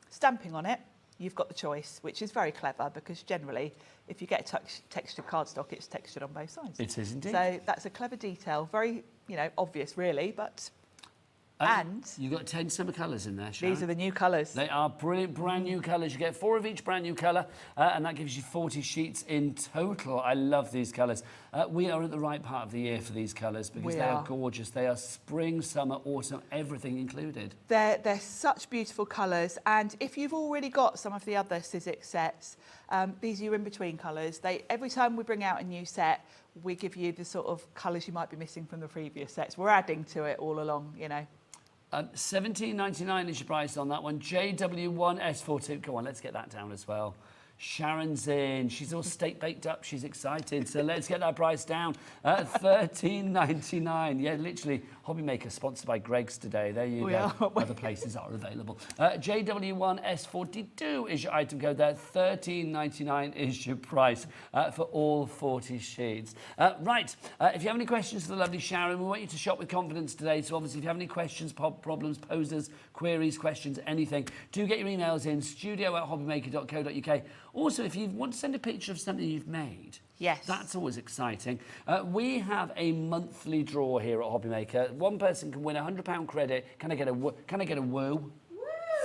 stamping on it, you've got the choice, which is very clever because generally if you get a textured cardstock, it's textured on both sides. It is indeed. So that's a clever detail, very obvious really, but and you've got 10 summer colours in there, Sharon. these are the new colours. They are brilliant, brand new colours. You get 4 of each brand new colour, and that gives you 40 sheets in total. I love these colours. We are at the right part of the year for these colours because they are gorgeous. They are spring, summer, autumn, everything included. They're such beautiful colours, and if you've already got some of the other Sizzix sets, these are your in-between colours. Every time we bring out a new set, we give you the sort of colours you might be missing from the previous sets. We're adding to it all along, $17.99 is your price on that one. JW1S42. Go on, let's get that down as well. Sharon's in. She's all steak baked up. She's excited. So let's get that price down. $13.99. Yeah, literally. Hobby Maker sponsored by Greg's today. There you go. Other places are available. JW1S42 is your item code there. $13.99 is your price for all 40 sheets. Right. If you have any questions for the lovely Sharon, we want you to shop with confidence today. So obviously, if you have any questions, problems, posers, queries, questions, anything, do get your emails in studio@hobbymaker.co.uk. Also, if you want to send a picture of something you've made, yes, that's always exciting. We have a monthly draw here at Hobby Maker. One person can win a £100 credit. Can I get a woo?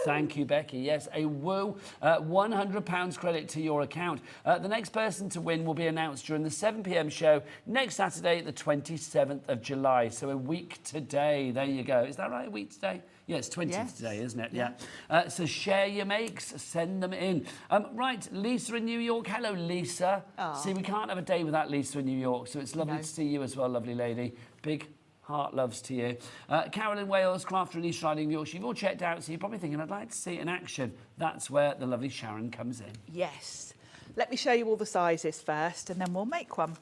Thank you, Becky. Yes, a woo. £100 credit to your account. The next person to win will be announced during the 7 p.m. show next Saturday, the 27th of July. So a week today. There you go. Is that right? A week today? Yeah, it's 20th today, isn't it? Yeah. So share your makes, send them in. Right, Lisa in New York. Hello, Lisa. See, we can't have a day without Lisa in New York, so it's lovely to see you as well, lovely lady. Big heart loves to you. Carroll in Wales, Crafter in East Riding of Yorkshire. You've all checked out, so you're probably thinking, I'd like to see it in action. That's where the lovely Sharon comes in. Yes. Let me show you all the sizes first, and then we'll make one.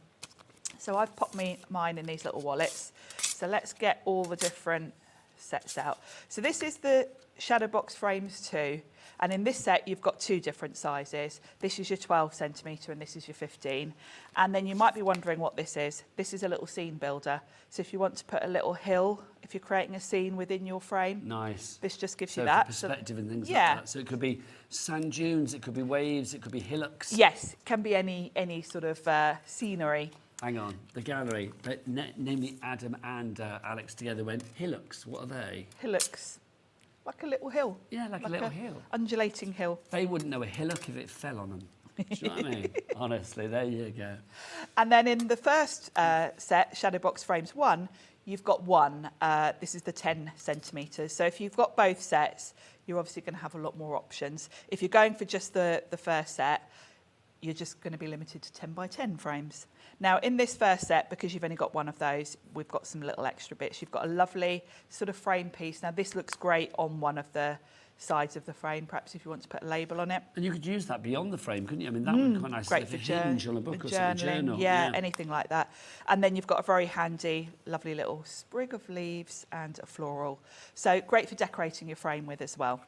So I've popped mine in these little wallets. So let's get all the different sets out. So this is the Shadowbox Frames 2, and in this set you've got 2 different sizes. This is your 12 centimetre and this is your 15. And then you might be wondering what this is. This is a little scene builder. So if you want to put a little hill, if you're creating a scene within your frame, nice. This just gives so you that. Perspective and things like that. So it could be sand dunes, it could be waves, it could be hillocks. Yes, it can be any sort of scenery. Hang on, the gallery, namely Adam and Alex together went, hillocks, what are they? Hillocks, like a little hill. Yeah, like a little hill. Undulating hill. They wouldn't know a hillock if it fell on them. Do you know what I mean? Honestly, there you go. And then in the first set, Shadowbox Frames 1, you've got one. This is the 10 centimetres. So if you've got both sets, you're obviously going to have a lot more options. If you're going for just the first set, you're just going to be limited to 10 by 10 frames. Now, in this first set, because you've only got one of those, we've got some little extra bits. You've got a lovely sort of frame piece. Now, this looks great on one of the sides of the frame, perhaps if you want to put a label on it. And you could use that beyond the frame, couldn't you? I mean, that would be quite nice. Great as for a hinge on a book or something, journal. Yeah, anything like that. And then you've got a very handy, lovely little sprig of leaves and a floral. So great for decorating your frame with as well.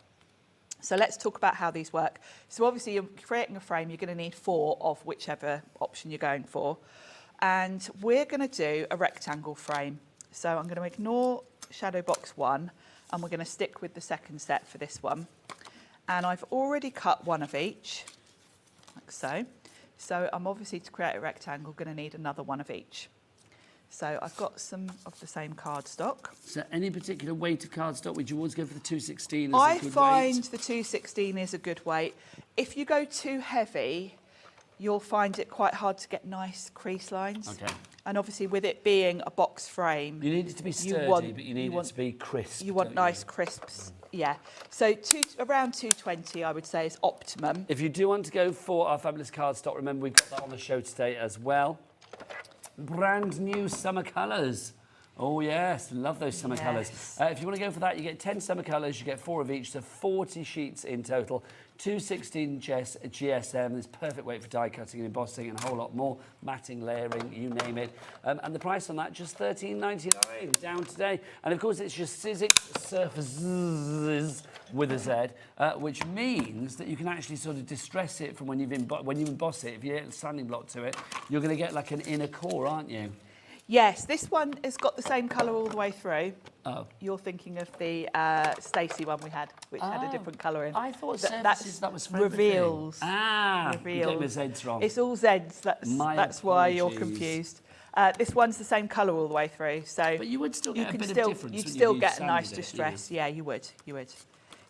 So let's talk about how these work. So obviously you're creating a frame, you're going to need 4 of whichever option you're going for. And we're going to do a rectangle frame. So I'm going to ignore Shadowbox 1 and we're going to stick with the second set for this one. And I've already cut one of each, like so. So I'm obviously, to create a rectangle, going to need another one of each. So I've got some of the same cardstock. So any particular weight of cardstock, would you always go for the 216 as I a good find weight? the 216 is a good weight. If you go too heavy, you'll find it quite hard to get nice crease lines. Okay. And obviously with it being a box frame, You need it to be sturdy, but you need it to be crisp. you want don't nice crisps. Yeah. So around 220, I would say, is optimum. If you do want to go for our fabulous cardstock, remember we've got that on the show today as well. Brand new summer colours. Oh yes, love those summer colours. If you want to go for that, you get 10 summer colours, you get 4 of each, so 40 sheets in total. 216 GSM, there's perfect weight for die cutting and embossing and a whole lot more, matting, layering, you name it. And the price on that, just $13.99, down today. And of course, it's your Sizzix surfaces with a Z, which means that you can actually sort of distress it from when you emboss it. If you add a sanding block to it, you're going to get like an inner core, aren't you? Yes, this one has got the same colour all the way through. Oh. You're thinking of the Stacey one we had, which had a different colour in. I thought that was for reveals. Everything. You're getting the Zs wrong. It's all Zs. That's why you're apologies. confused. This one's the same colour all the way through. So But you would still get a bit of difference. You'd when still you get a nice sanded it, distress. Yeah, you would. You would.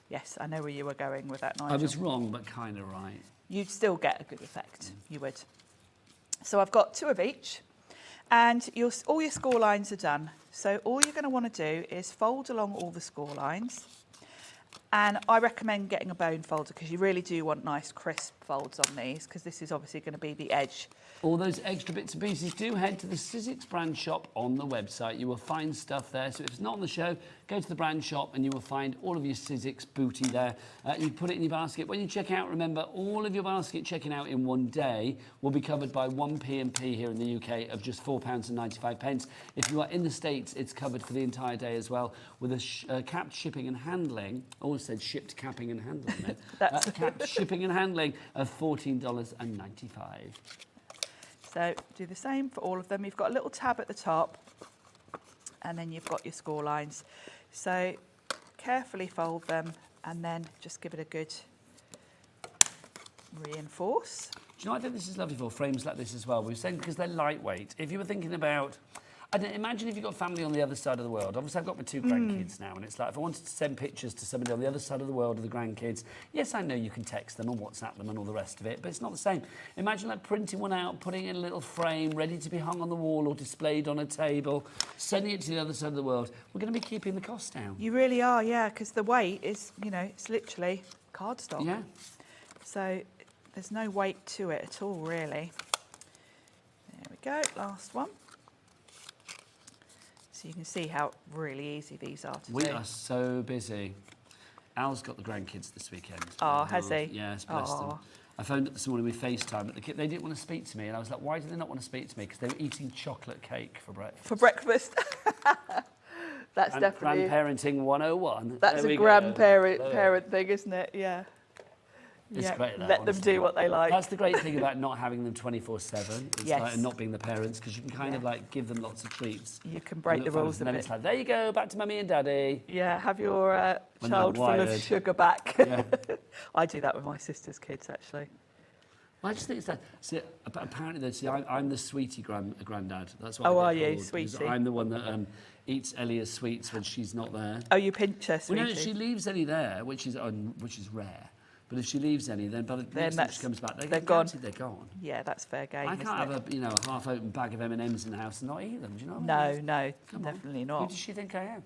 Yes, I know where you were going with that, Nigel. I was wrong, but kind of right. You'd still get a good effect. You would. So I've got 2 of each. And all your score lines are done. So all you're going to want to do is fold along all the score lines. And I recommend getting a bone folder because you really do want nice crisp folds on these, because this is obviously going to be the edge. All those extra bits and pieces, do head to the Sizzix brand shop on the website. You will find stuff there. So if it's not on the show, go to the brand shop and you will find all of your Sizzix booty there. You put it in your basket. When you check out, remember, all of your basket checking out in one day will be covered by one P&P here in the UK of just £4.95. If you are in the States, it's covered for the entire day as well, with a capped shipping and handling. I always said shipped, capping and handling. Capped shipping and handling of $14.95. So do the same for all of them. You've got a little tab at the top and then you've got your score lines. So carefully fold them and then just give it a good reinforce. Do you know, I think this is lovely for frames like this as well. We were saying because they're lightweight. If you were thinking about I don't, imagine if you've got family on the other side of the world. Obviously, I've got my 2 grandkids now, and it's like if I wanted to send pictures to somebody on the other side of the world of the grandkids, yes, I know you can text them and WhatsApp them and all the rest of it, but it's not the same. Imagine like printing one out, putting it in a little frame, ready to be hung on the wall or displayed on a table, sending it to the other side of the world. We're going to be keeping the cost down. You really are, yeah, because the weight is, you know, it's literally cardstock. Yeah. So there's no weight to it at all, really. There we go, last one. So you can see how really easy these are to do. We are so busy. Al's got the grandkids this weekend. Oh, has he? Yes, bless them. Oh. I phoned up this morning with FaceTime, but they didn't want to speak to me, and I was like, why do they not want to speak to me? Because they were eating chocolate cake for breakfast. For breakfast. That's And definitely... Grandparenting 101. That's There a we go. parent thing, isn't it? Yeah. It's Yeah, great, that, let them honestly. do what they like. That's the great thing about not having them 24/7. It's Yes. like, and not being the parents, because you can kind of like give them lots of treats. You can break And the look rules a and then bit. it's like, there you go, back to mummy and daddy. Yeah, have your When child they're full of wired. sugar back. Yeah. I do that with my sister's kids, actually. I just think it's that. See, apparently, I'm the sweetie granddad. That's what Oh, I are get you, called, because sweetie? I'm the one that eats Ellia's sweets when she's not there. Oh, you pinch her, Well, sweetie. no, she leaves any there, which is rare. But if she leaves any, then by the next time she comes back, they're gone. They're gone. Yeah, that's fair game. I can't have a half-open bag of M&Ms in the house and not eat them. Do you know what I mean? No, Come on. definitely Who not. does she think I am?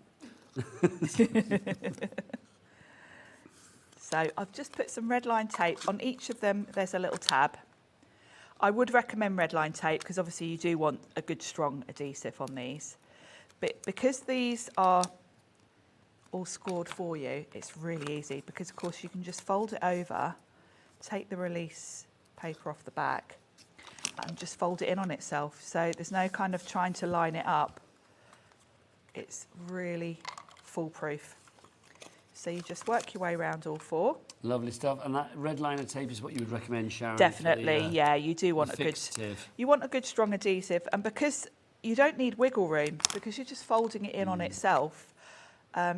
So I've just put some red line tape on each of them. There's a little tab. I would recommend red line tape because obviously you do want a good strong adhesive on these. But because these are all scored for you, it's really easy because of course you can just fold it over, take the release paper off the back and just fold it in on itself. So there's no kind of trying to line it up. It's really foolproof. So you just work your way around all 4. Lovely stuff. And that red liner tape is what you would recommend, Sharon? Definitely, for the, yeah. You do want a good, fixative. you want a good strong adhesive, and because you don't need wiggle room, because you're just folding it in on itself,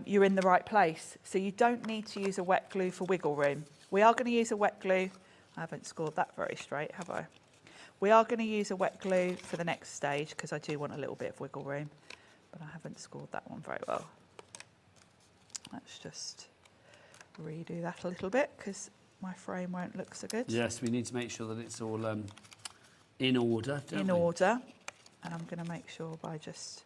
you're in the right place. So you don't need to use a wet glue for wiggle room. We are going to use a wet glue. I haven't scored that very straight, have I? We are going to use a wet glue for the next stage because I do want a little bit of wiggle room, but I haven't scored that one very well. Let's just redo that a little bit because my frame won't look so good. Yes, we need to make sure that it's all in order, don't In we? order. And I'm going to make sure by just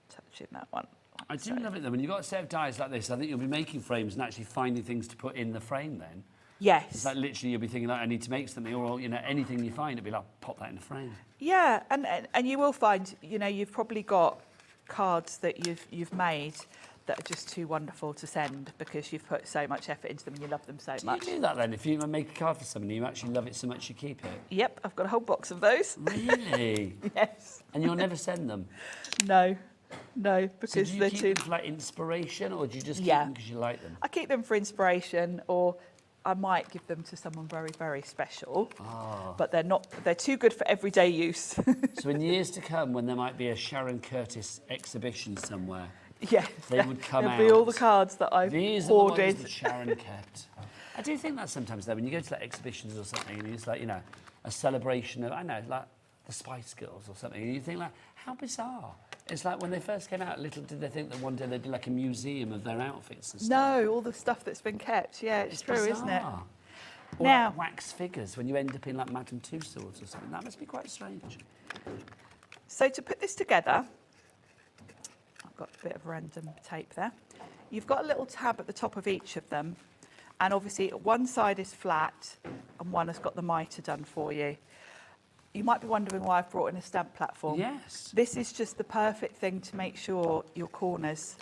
touching that one. I do love it though. When you've got a set of dies like this, I think you'll be making frames and actually finding things to put in the frame then. Yes. It's like literally you'll be thinking like, I need to make something, or anything you find, it'll be like, pop that in the frame. Yeah, and you will find, you've probably got cards that you've made that are just too wonderful to send because you've put so much effort into them and you love them so much. Do you do that then? If you make a card for someone, you actually love it so much you keep it? Yep, I've got a whole box of those. Really? Yes. And you'll never send them? No, because So do you they're keep too... them for like inspiration, or do you just keep Yeah. them because you like them? I keep them for inspiration, or I might give them to someone very, very special. But they're too good for everyday use. So in years to come, when there might be a Sharon Curtis exhibition somewhere, Yes, they would come there'll be all out. the cards that I've These hoarded. are the ones that Sharon kept. I do think that sometimes though, when you go to like exhibitions or something, and it's like, a celebration of, like the Spice Girls or something, and you think like, how bizarre. It's like when they first came out, little did they think that one day they'd do like a museum of their outfits and stuff. No, all the stuff that's been kept. Yeah, it's true, bizarre. isn't it? Or Now- like wax figures when you end up in like Madame Tussauds or something. That must be quite strange. So to put this together, I've got a bit of random tape there. You've got a little tab at the top of each of them. And obviously one side is flat and one has got the mitre done for you. You might be wondering why I've brought in a stamp platform. Yes. This is just the perfect thing to make sure your corners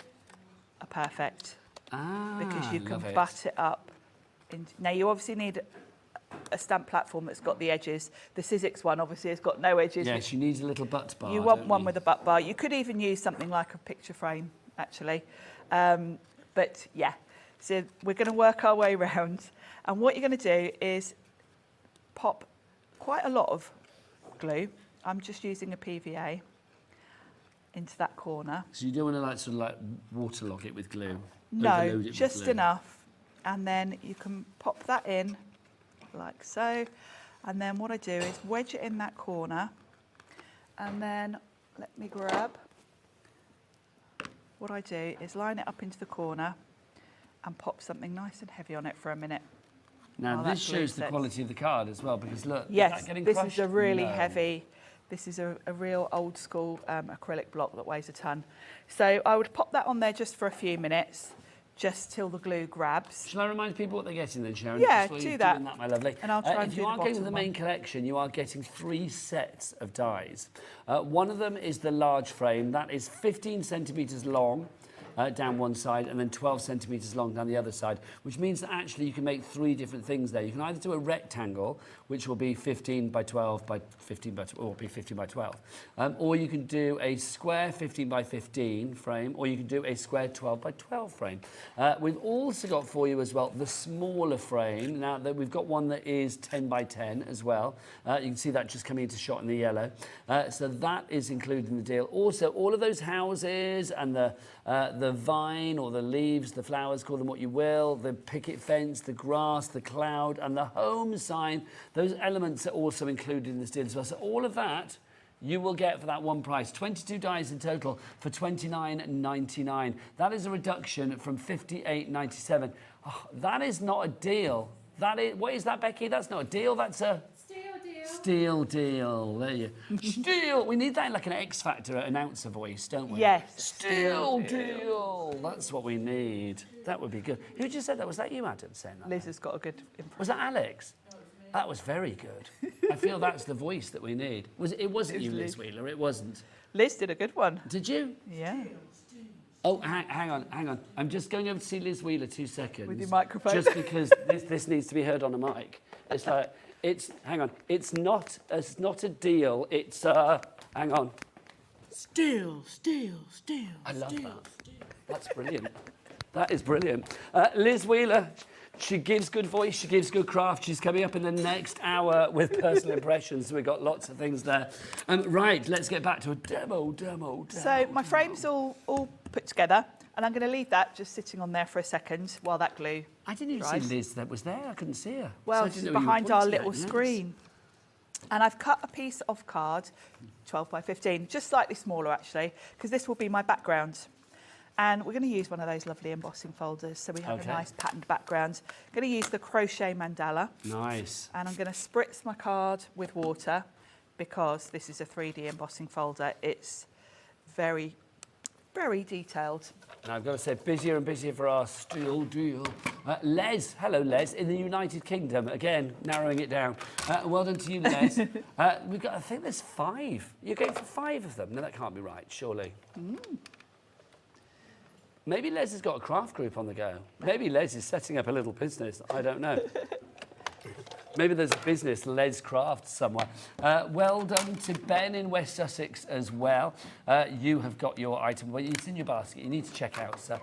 are perfect. Because you can love it. butt it up. Now you obviously need a stamp platform that's got the edges. The Sizzix one obviously has got no edges. Yes, you need a little butt bar. You want don't one you? with a butt bar. You could even use something like a picture frame, actually. But yeah, so we're going to work our way around. And what you're going to do is pop quite a lot of glue. I'm just using a PVA into that corner. So you don't want to like sort of like waterlock it with glue? No, overload it with just glue. enough. And then you can pop that in like so. And then what I do is wedge it in that corner and then let me grab. What I do is line it up into the corner and pop something nice and heavy on it for a minute. Now, while this that glue shows the sets. quality of the card as well, because look, is Yes, that getting this crushed? is a really No. heavy, this is a real old school acrylic block that weighs a ton. So I would pop that on there just for a few minutes, just till the glue grabs. Shall I remind people what they're getting then, Sharon? Yeah, Just while do you're that. doing that, my lovely. And I'll try and if do you the are going to the bottom main one. collection, you are getting 3 sets of dies. One of them is the large frame. That is 15 centimetres long. Down one side and then 12 centimetres long down the other side, which means that actually you can make 3 different things there. You can either do a rectangle, which will be 15 by 12 by 15 by 12, or be 15 by 12, or you can do a square 15 by 15 frame, or you can do a square 12 by 12 frame. We've also got for you as well the smaller frame. Now that we've got one that is 10 by 10 as well. You can see that just coming into shot in the yellow. So that is included in the deal. Also, all of those houses and the vine or the leaves, the flowers, call them what you will, the picket fence, the grass, the cloud and the home sign, those elements are also included in this deal as well. So all of that you will get for that one price. 22 dies in total for £29.99. That is a reduction from £58.97. Oh, that is not a deal. That is, what is that, Becky? That's not a deal, that's a... Steal deal. There you Steal. We need that in like an X Factor announcer voice, don't we? Yes. Steal deal. That's what we need. That would be good. Who just said that? Was that you, Adam, saying that? Liz has got a good impression. Was that Alex? That was very good. I feel that's the voice that we need. It wasn't you, Liz Wheeler. It wasn't. Liz did a good one. Did you? Yeah. Oh, hang on. I'm just going over to see Liz Wheeler 2 seconds. With your microphone. Just because this needs to be heard on a mic. It's like, hang on. It's not a deal. It's, hang on. Steal. I love that. That's brilliant. That is brilliant. Liz Wheeler, she gives good voice, she gives good craft. She's coming up in the next hour with personal impressions. So we've got lots of things there. Right, let's get back to a demo. So my frame's all put together, and I'm going to leave that just sitting on there for a second while that glue I didn't even dries. see Liz that was there. I couldn't see her. Well, So I she's didn't know you were behind our pointing little at, yes. screen. And I've cut a piece of card, 12 by 15, just slightly smaller actually, because this will be my background. And we're going to use one of those lovely embossing folders, so we have Okay. a nice patterned background. I'm going to use the crochet mandala, Nice. and I'm going to spritz my card with water, because this is a 3D embossing folder. It's very, very detailed. And I've got to say, busier and busier for our steel deal. Les, hello Les, in the United Kingdom. Again, narrowing it down. Well done to you, Les. We've got, I think there's 5. You're going for 5 of them. No, that can't be right, surely. Maybe Les has got a craft group on the go. Maybe Les is setting up a little business. I don't know. Maybe there's a business, Les Crafts, somewhere. Well done to Ben in West Sussex as well. You have got your item. Well, it's in your basket. You need to check out, sir.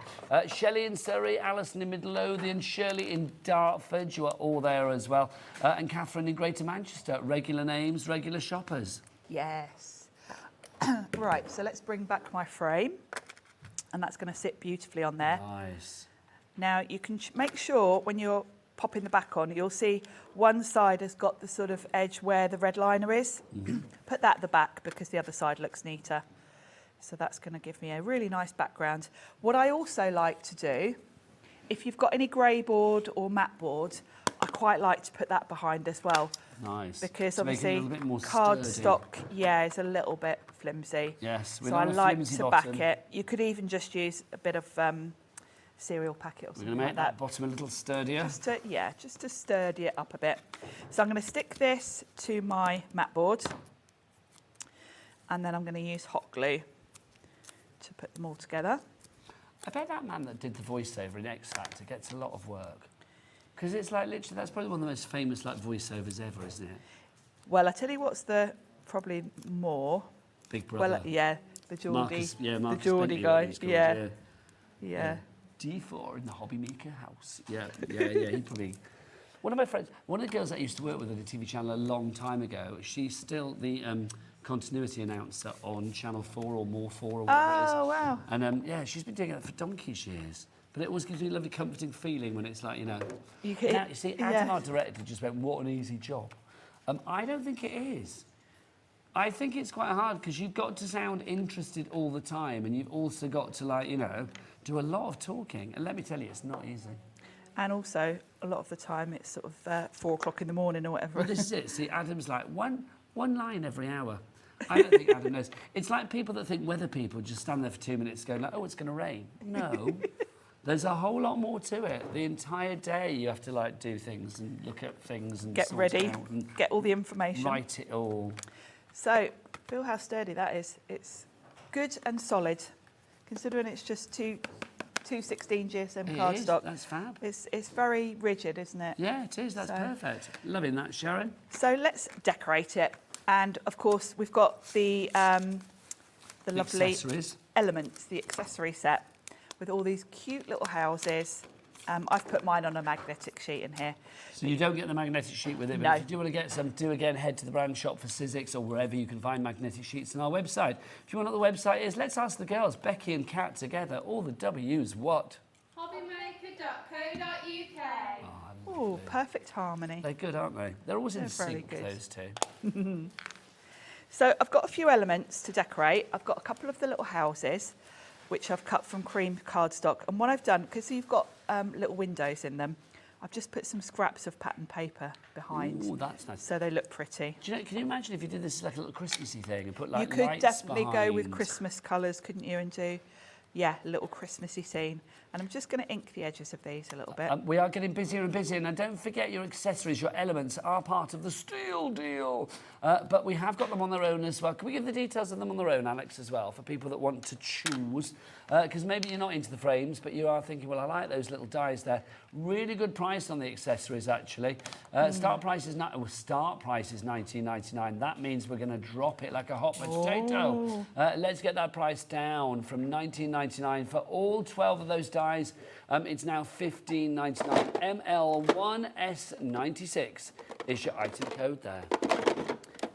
Shelley in Surrey, Alison in Midlothian, Shirley in Dartford. You are all there as well. And Catherine in Greater Manchester. Regular names, regular shoppers. Yes. Right, so let's bring back my frame. And that's going to sit beautifully on there. Nice. Now, you can make sure when you're popping the back on, you'll see one side has got the sort of edge where the red liner is. Put that at the back because the other side looks neater. So that's going to give me a really nice background. What I also like to do, if you've got any grey board or matte board, I quite like to put that behind as well. Nice. Because To make it a obviously little bit more cardstock, sturdy. yeah, is a little bit flimsy. Yes, we So don't I want a like flimsy to bottom. back it. You could even just use a bit of cereal packet or We're something going to like make that bottom a little sturdier. just to sturdy it up a bit. So I'm going to stick this to my mat board, and then I'm going to use hot glue to put them all together. I bet that man that did the voiceover in X Factor gets a lot of work. Because it's like literally, that's probably one of the most famous like voiceovers ever, isn't it? Well, I tell you what's the probably more. Big Brother. Well, yeah, the Geordie, Marcus, yeah, Marcus the Geordie Bentley, guy. he's called, Yeah. D4 in the hobby maker house. Yeah. He probably. One of my friends, one of the girls that I used to work with at a TV channel a long time ago, she's still the continuity announcer on Channel 4 or More 4 or whatever it is. Oh wow. And yeah, she's been doing it for donkey's years. But it always gives me a lovely comforting feeling when it's like, you know. You can, Now, you see, Adam, our director, just went, what an easy job. I don't think it is. I think it's quite hard because you've got to sound interested all the time, and you've also got to, like, you know, do a lot of talking. And let me tell you, it's not easy. And also, a lot of the time, it's sort of 4 o'clock in the morning or whatever. Well, this is it. See, Adam's like, one line every hour. I don't think Adam knows. It's like people that think weather people just stand there for 2 minutes going like, oh, it's going to rain. No. There's a whole lot more to it. The entire day you have to, like, do things and look at things and Get sort ready, it out and get all the information. write it all. So, feel how sturdy that is. It's good and solid, considering it's just two 16 GSM cardstock. That's fab. It's very rigid, isn't it? Yeah, it is. That's So- perfect. Loving that, Sharon. So let's decorate it. And of course, we've got the lovely Accessories. elements, the accessory set with all these cute little houses. I've put mine on a magnetic sheet in here. So you don't get the magnetic sheet with it, but No. if you do want to get some, do again head to the brand shop for Sizzix or wherever you can find magnetic sheets on our website. If you want to know what the website is, let's ask the girls, Becky and Kat together, all the W's, what? Hobbymaker.co.uk. Oh, perfect harmony. They're good, aren't they? They're always in They're very sync, good. those two. So I've got a few elements to decorate. I've got a couple of the little houses, which I've cut from cream cardstock. And what I've done, because you've got little windows in them, I've just put some scraps of pattern paper behind. Ooh, that's nice. So they look pretty. Do you know, can you imagine if you did this as like a little Christmassy thing and put like You could lights definitely go with behind? Christmas colours, couldn't you? And do, yeah, a little Christmassy scene. And I'm just going to ink the edges of these a little bit. We are getting busier and busier, and don't forget your accessories, your elements are part of the steal deal. But we have got them on their own as well. Can we give the details of them on their own, Alex, as well, for people that want to choose? Because maybe you're not into the frames, but you are thinking, well, I like those little dies there. Really good price on the accessories, actually. Start price is $19.99. That means we're going to drop it like a hot potato. Let's get that price down from $19.99 for all 12 of those dies. It's now $15.99. ML1S96 is your item code there.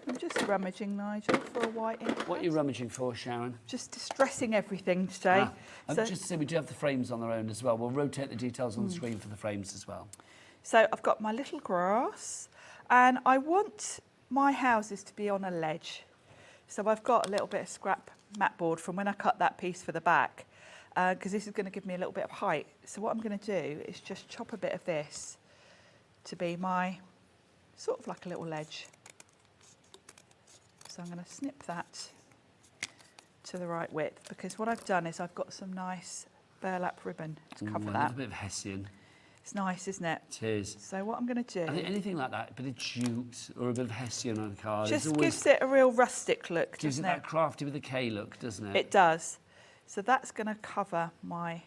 I'm just rummaging, Nigel, for a white ink. What are you rummaging for, Sharon? Just distressing everything today. So, Just to say, we do have the frames on their own as well. We'll rotate the details on the screen for the frames as well. so I've got my little grass, and I want my houses to be on a ledge. So I've got a little bit of scrap mat board from when I cut that piece for the back, because this is going to give me a little bit of height. So what I'm going to do is just chop a bit of this to be my sort of like a little ledge. So I'm going to snip that to the right width, because what I've done is I've got some nice burlap ribbon to cover A that. little bit of Hessian. It's nice, isn't it? It is. So what I'm going to I think do anything like that, a bit of jute or a bit of Hessian on a card. just it's always, gives it a real rustic look, gives it doesn't that crafty with a K look, doesn't it? It does. So that's going to cover my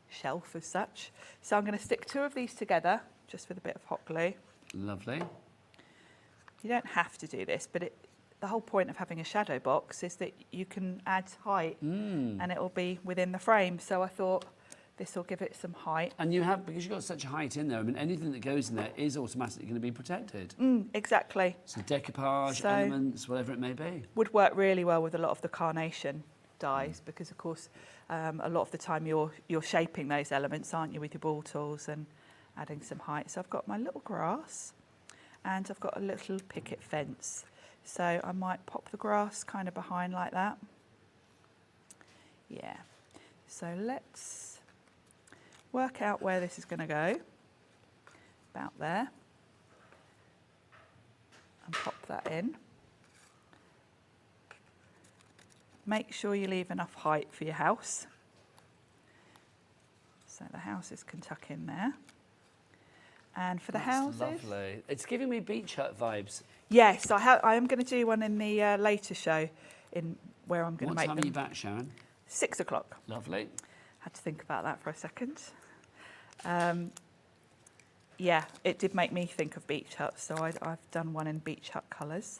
shelf as such. So I'm going to stick 2 of these together just with a bit of hot glue. Lovely. You don't have to do this, but the whole point of having a shadow box is that you can add height and it will be within the frame. So I thought this will give it some height. And you have, because you've got such a height in there, I mean, anything that goes in there is automatically going to be protected. Exactly. So decoupage, So- elements, whatever it may be. Would work really well with a lot of the carnation dies, because of course a lot of the time you're shaping those elements, aren't you, with your ball tools and adding some height. So I've got my little grass and I've got a little picket fence. So I might pop the grass kind of behind like that. Yeah. So let's work out where this is going to go. About there. And pop that in. Make sure you leave enough height for your house. So the houses can tuck in there. And for the houses... Lovely. It's giving me beach hut vibes. Yes, I am going to do one in the later show in where I'm going to What make time them. are you back, Sharon? 6 o'clock. Lovely. Had to think about that for a second. Yeah, it did make me think of beach huts, so I've done one in beach hut colours.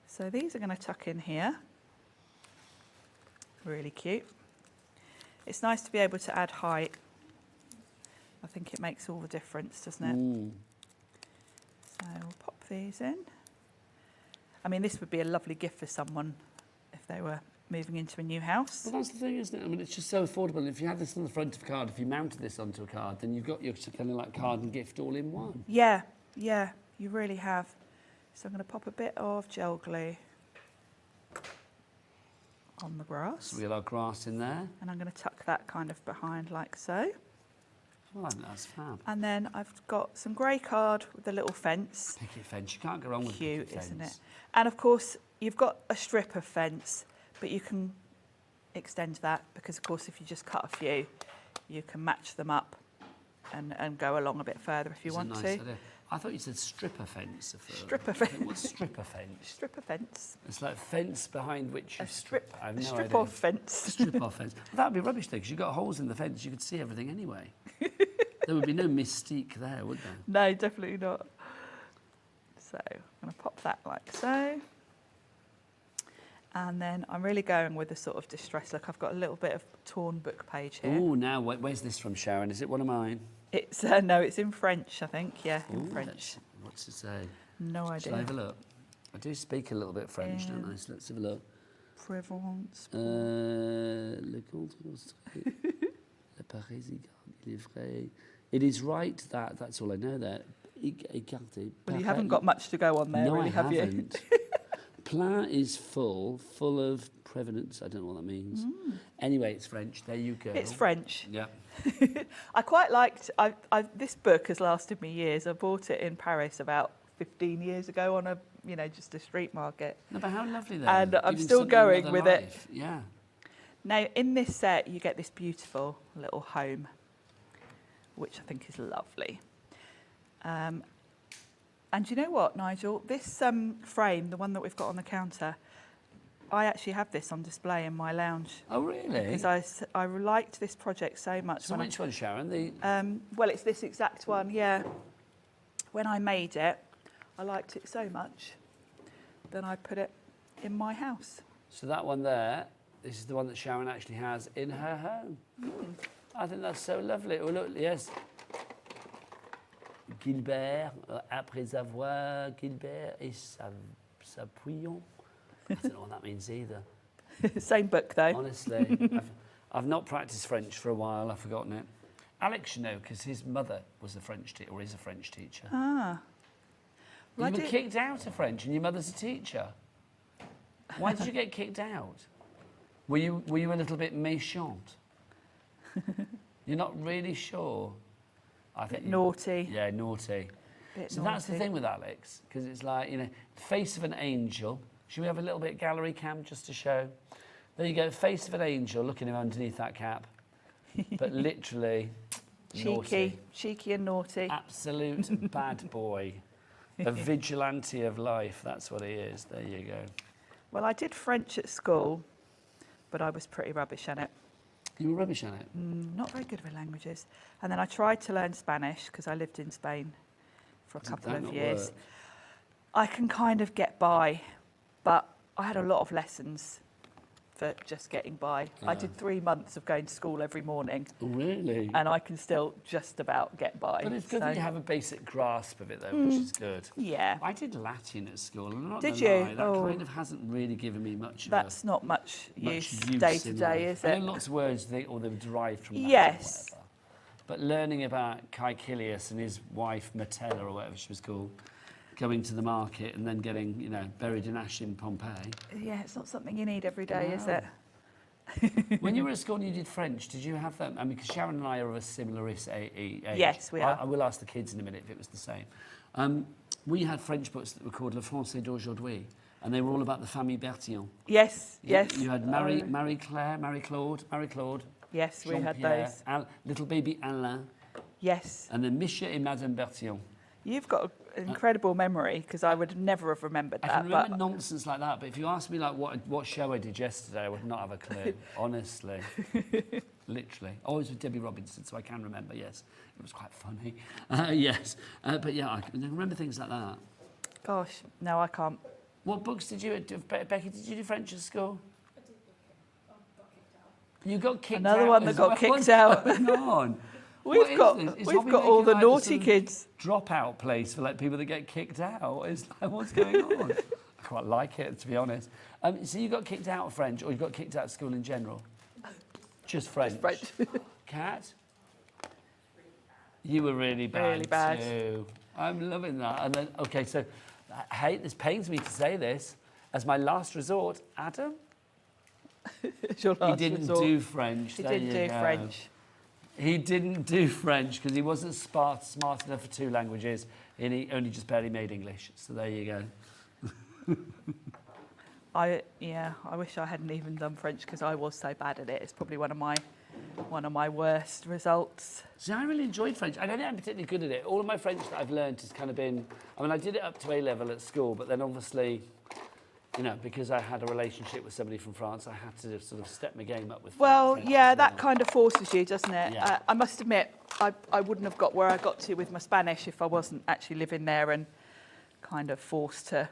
So these are going to tuck in here. Really cute. It's nice to be able to add height. I think it makes all the difference, doesn't it? So we'll pop these in. I mean, this would be a lovely gift for someone if they were moving into a new house. Well, that's the thing, isn't it? I mean, it's just so affordable. And if you had this on the front of a card, if you mounted this onto a card, then you've got your kind of like card and gift all in one. Yeah, you really have. So I'm going to pop a bit of gel glue on the grass. So we got our grass in there. And I'm going to tuck that kind of behind like so. Oh, that's fab. And then I've got some grey card with a little fence. Picket fence. You can't go wrong with Cute, picket fence. isn't it? And of course, you've got a strip of fence, but you can extend that because, of course, if you just cut a few, you can match them up and go along a bit further if you It's a want nice to. idea. I thought you said stripper fence. Stripper fence. What's stripper fence? Strip of fence. It's like fence behind which you A strip. I have A no strip idea. off fence. Strip off fence. Well, that would be rubbish though, because you've got holes in the fence. You could see everything anyway. There would be no mystique there, would there? No, definitely not. So I'm going to pop that like so. And then I'm really going with a sort of distress look. I've got a little bit of torn book page here. Oh, now where's this from, Sharon? Is it one of mine? It's no, it's in French, I think. Yeah, in Ooh, French. What's it say? No idea. Shall I have a look? I do speak a little bit French, don't I? So let's have a look. Provence. Le contre la paresse, il est vrai. It is right that, that's all I know there. Well, you haven't got much to go on there, no, really, I have haven't. Plein is full of prevenance. I don't know what that means. Anyway, it's French. There you go. It's French. Yeah. I quite liked, this book has lasted me years. I bought it in Paris about 15 years ago on just a street market. No, but how lovely then. And I'm Giving still something going another with it. life. Yeah. Now, in this set, you get this beautiful little home, which I think is lovely. And you know what, Nigel? This frame, the one that we've got on the counter, I actually have this on display in my lounge. Oh, really? Because I liked this project so much. So which one, Sharon? The Well, it's this exact one, yeah. When I made it, I liked it so much, then I put it in my house. So that one there, this is the one that Sharon actually has in her home. I think that's so lovely. Oh, look, yes. Gilbert, après avoir Gilbert et sa pouillon. I don't know what that means either. Same book, though. Honestly, I've not practiced French for a while. I've forgotten it. Alex, you know, because his mother was a French teacher, or is a French teacher. Ah. Well, you were kicked out of French, and your mother's a teacher. Why did you get kicked out? Were you a little bit méchante? You're not really sure. I think naughty. Yeah, naughty. Bit so naughty. that's the thing with Alex, because it's like, face of an angel. Should we have a little bit of gallery cam just to show? There you go, face of an angel, looking at him underneath that cap. But literally, naughty. Cheeky and naughty. Absolute bad boy. A vigilante of life, that's what he is. There you go. Well, I did French at school, but I was pretty rubbish at it. You were rubbish at it? Not very good with languages. And then I tried to learn Spanish because I lived in Spain for a couple of years. Work? I can kind of get by, but I had a lot of lessons for just getting by. I did 3 months of going to school every morning. Oh, really? And I can still just about get by. But it's good that you have a basic grasp of it, though, which is good. Yeah. I did Latin at school, and I'm not Did gonna you? lie, that Oh. kind of hasn't really given me much. That's not much much use use day to in day, life. is I it? know lots of words they were derived from Latin. Yes. Or whatever. But learning about Caecilius and his wife Metella, or whatever she was called, going to the market and then getting, buried in ash in Pompeii. Yeah, it's not something you need every day, is No. it? When you were at school and you did French, did you have that? I mean, because Sharon and I are of a similar age. Yes, we are. I will ask the kids in a minute if it was the same. We had French books that were called Le Français d'aujourd'hui, and they were all about the famille Bertillon. Yes, yes. You had Marie Claire, Marie Claude. Yes, we had Jean-Pierre, those. little baby Alain, Yes. and then Monsieur et Madame Bertillon. You've got an incredible memory because I would never have remembered I that. can remember nonsense like that, but if you asked me like what show I did yesterday, I would not have a clue. Honestly, literally. Always with Debbie Robinson, so I can remember. Yes, it was quite funny. Yes, but yeah, I can remember things like that. Gosh, no, I can't. What books did you do, Becky? Did you do French at school? I did got kicked out. You got kicked out. Another one that as got well? kicked What's out. going on? We've got all the naughty kids. Dropout place for like people that get kicked out. It's like, what's going on? I quite like it, to be honest. So you got kicked out of French, or you got kicked out of school in general? Just French. Kat? You were really bad. Really bad. Too. I'm loving that. And then, okay, so this pains me to say this as my last resort, Adam. as your He last didn't resort. do French. He There didn't you do go. French. He didn't do French because he wasn't smart enough for 2 languages, and he only just barely made English. So there you go. I wish I hadn't even done French because I was so bad at it. It's probably one of my worst results. See, I really enjoyed French. I don't think I'm particularly good at it. All of my French that I've learned has kind of been, I mean, I did it up to A level at school, but then obviously, you know, because I had a relationship with somebody from France, I had to sort of step my game up with Well, French yeah, as that well. kind of forces you, doesn't it? Yeah. I must admit, I wouldn't have got where I got to with my Spanish if I wasn't actually living there and kind of forced to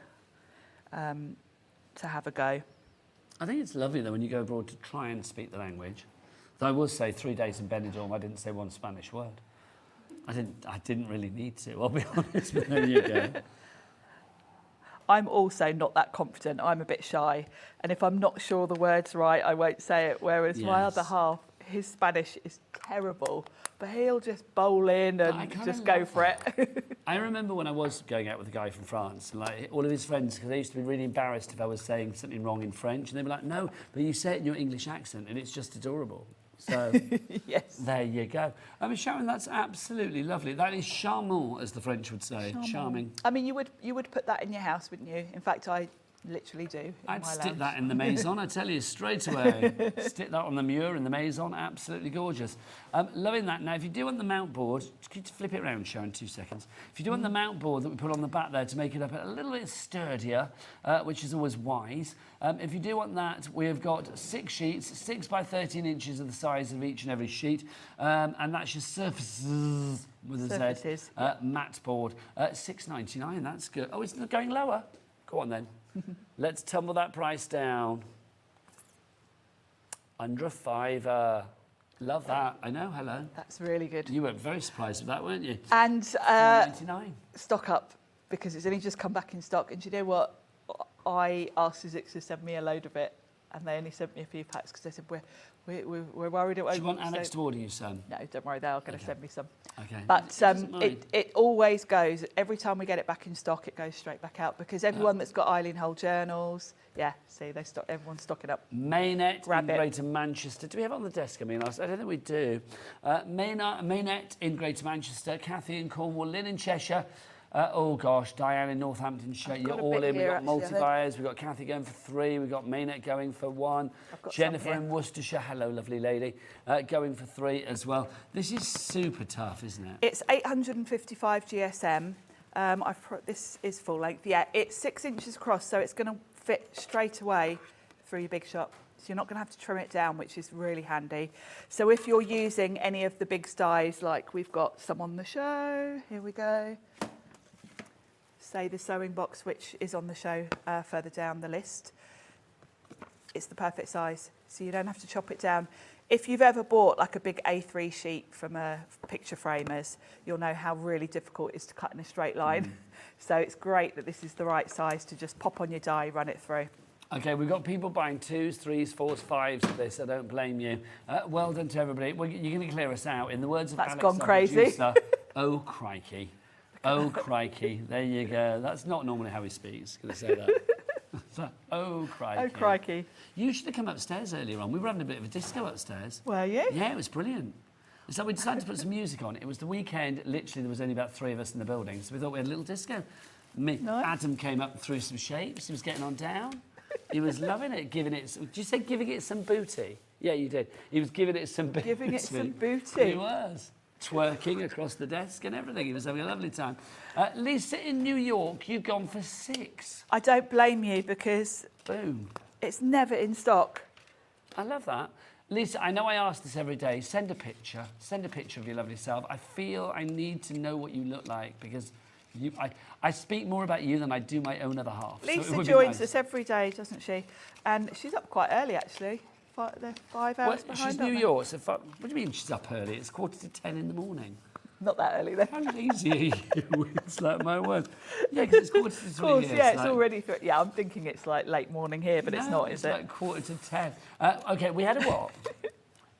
have a go. I think it's lovely, though, when you go abroad to try and speak the language. Though I will say 3 days in Benidorm, I didn't say one Spanish word. I didn't really need to, I'll be honest, but there you go. I'm also not that confident. I'm a bit shy. And if I'm not sure the word's right, I won't say it. Whereas my other Yes. half, his Spanish is terrible. But he'll just bowl in and just go for it. I remember when I was going out with a guy from France, and like all of his friends, because they used to be really embarrassed if I was saying something wrong in French, and they'd be like, no, but you say it in your English accent, and it's just adorable. So Yes. there you go. I mean, Sharon, that's absolutely lovely. That is charmant, as the French would say. Charming. I mean, you would put that in your house, wouldn't you? In fact, I literally do. In I'd my stick lounge. that in the maison, I tell you, straight away. Stick that on the mur in the maison, absolutely gorgeous. Loving that. Now, if you do want the mount board, could you flip it around, Sharon, 2 seconds. If you do want the mount board that we put on the back there to make it up a little bit sturdier, which is always wise, if you do want that, we've got 6 sheets, 6 by 13 inches of the size of each and every sheet, and that's your surfaces with a Z, Surfaces, matte board, £6.99, that's good. Oh, it's going lower? Go on then. Let's tumble that price down. Under a £5. Love that. I know, hello. That's really good. You were very surprised with that, weren't you? And £4.99. stock up, because it's only just come back in stock. And do you know what? I asked Sizzix to send me a load of it, and they only sent me a few packs because they said, we're worried it won't. Do you want Alex to order you some? No, don't worry, they are going to send me some. Okay. But Doesn't mind. it always goes, every time we get it back in stock, it goes straight back out, because everyone that's got Eileen Hull journals, everyone's stocking up. Maynet Grab in it. Greater Manchester. Do we have it on the desk? I mean, I don't think we do. Maynet in Greater Manchester. Kathy in Cornwall. Lynn in Cheshire. Oh gosh, Diane in Northamptonshire. You're got a all bit in. We've here, got actually, I think. multi-buyers. We've got Kathy going for 3. We've got Maynet going for 1. I've got Jennifer some here. in Worcestershire. Hello, lovely lady. Going for 3 as well. This is super tough, isn't it? It's 855 GSM. This is full length. Yeah, it's 6 inches across, so it's going to fit straight away through your big shop. So you're not going to have to trim it down, which is really handy. So if you're using any of the big styes, like we've got some on the show, here we go. Say the sewing box, which is on the show further down the list. It's the perfect size, so you don't have to chop it down. If you've ever bought like a big A3 sheet from a picture framers, you'll know how really difficult it is to cut in a straight line. So it's great that this is the right size to just pop on your die, run it through. Okay, we've got people buying 2s, 3s, 4s, 5s of this. I don't blame you. Well done to everybody. Well, you're going to clear us out. In the words of That's Alex, gone our crazy. producer, oh, crikey. Oh, crikey. There you go. That's not normally how he speaks. Going to say that. So, oh, crikey. Oh, crikey. You should have come upstairs earlier on. We were having a bit of a disco upstairs. Were you? Yeah, it was brilliant. So we decided to put some music on. It was the weekend. Literally, there was only about 3 of us in the building. So we thought we had a little disco. Nice. Adam came up through some shapes. He was getting on down. He was loving it, giving it... Did you say giving it some booty? Yeah, you did. He was giving it some booty. Giving it some booty. He was. Twerking across the desk and everything. He was having a lovely time. Lisa in New York, you've gone for 6. I don't blame you, because Boom. it's never in stock. I love that. Lisa, I know I ask this every day. Send a picture. Send a picture of your lovely self. I feel I need to know what you look like, because I speak more about you than I do my own other half. So it Lisa would be joins nice. us every day, doesn't she? And she's up quite early, actually. They're 5 hours Well, behind, she's aren't New they? York, so what do you mean she's up early? It's 9:45 in the morning. Not that early, then. How lazy are you? It's like my word. Yeah, because it's 2:45 Of course, here. yeah, it's like, already... Yeah, I'm thinking it's like late morning here, but it's no, not, is it? It's like 9:45. Okay, we had a what?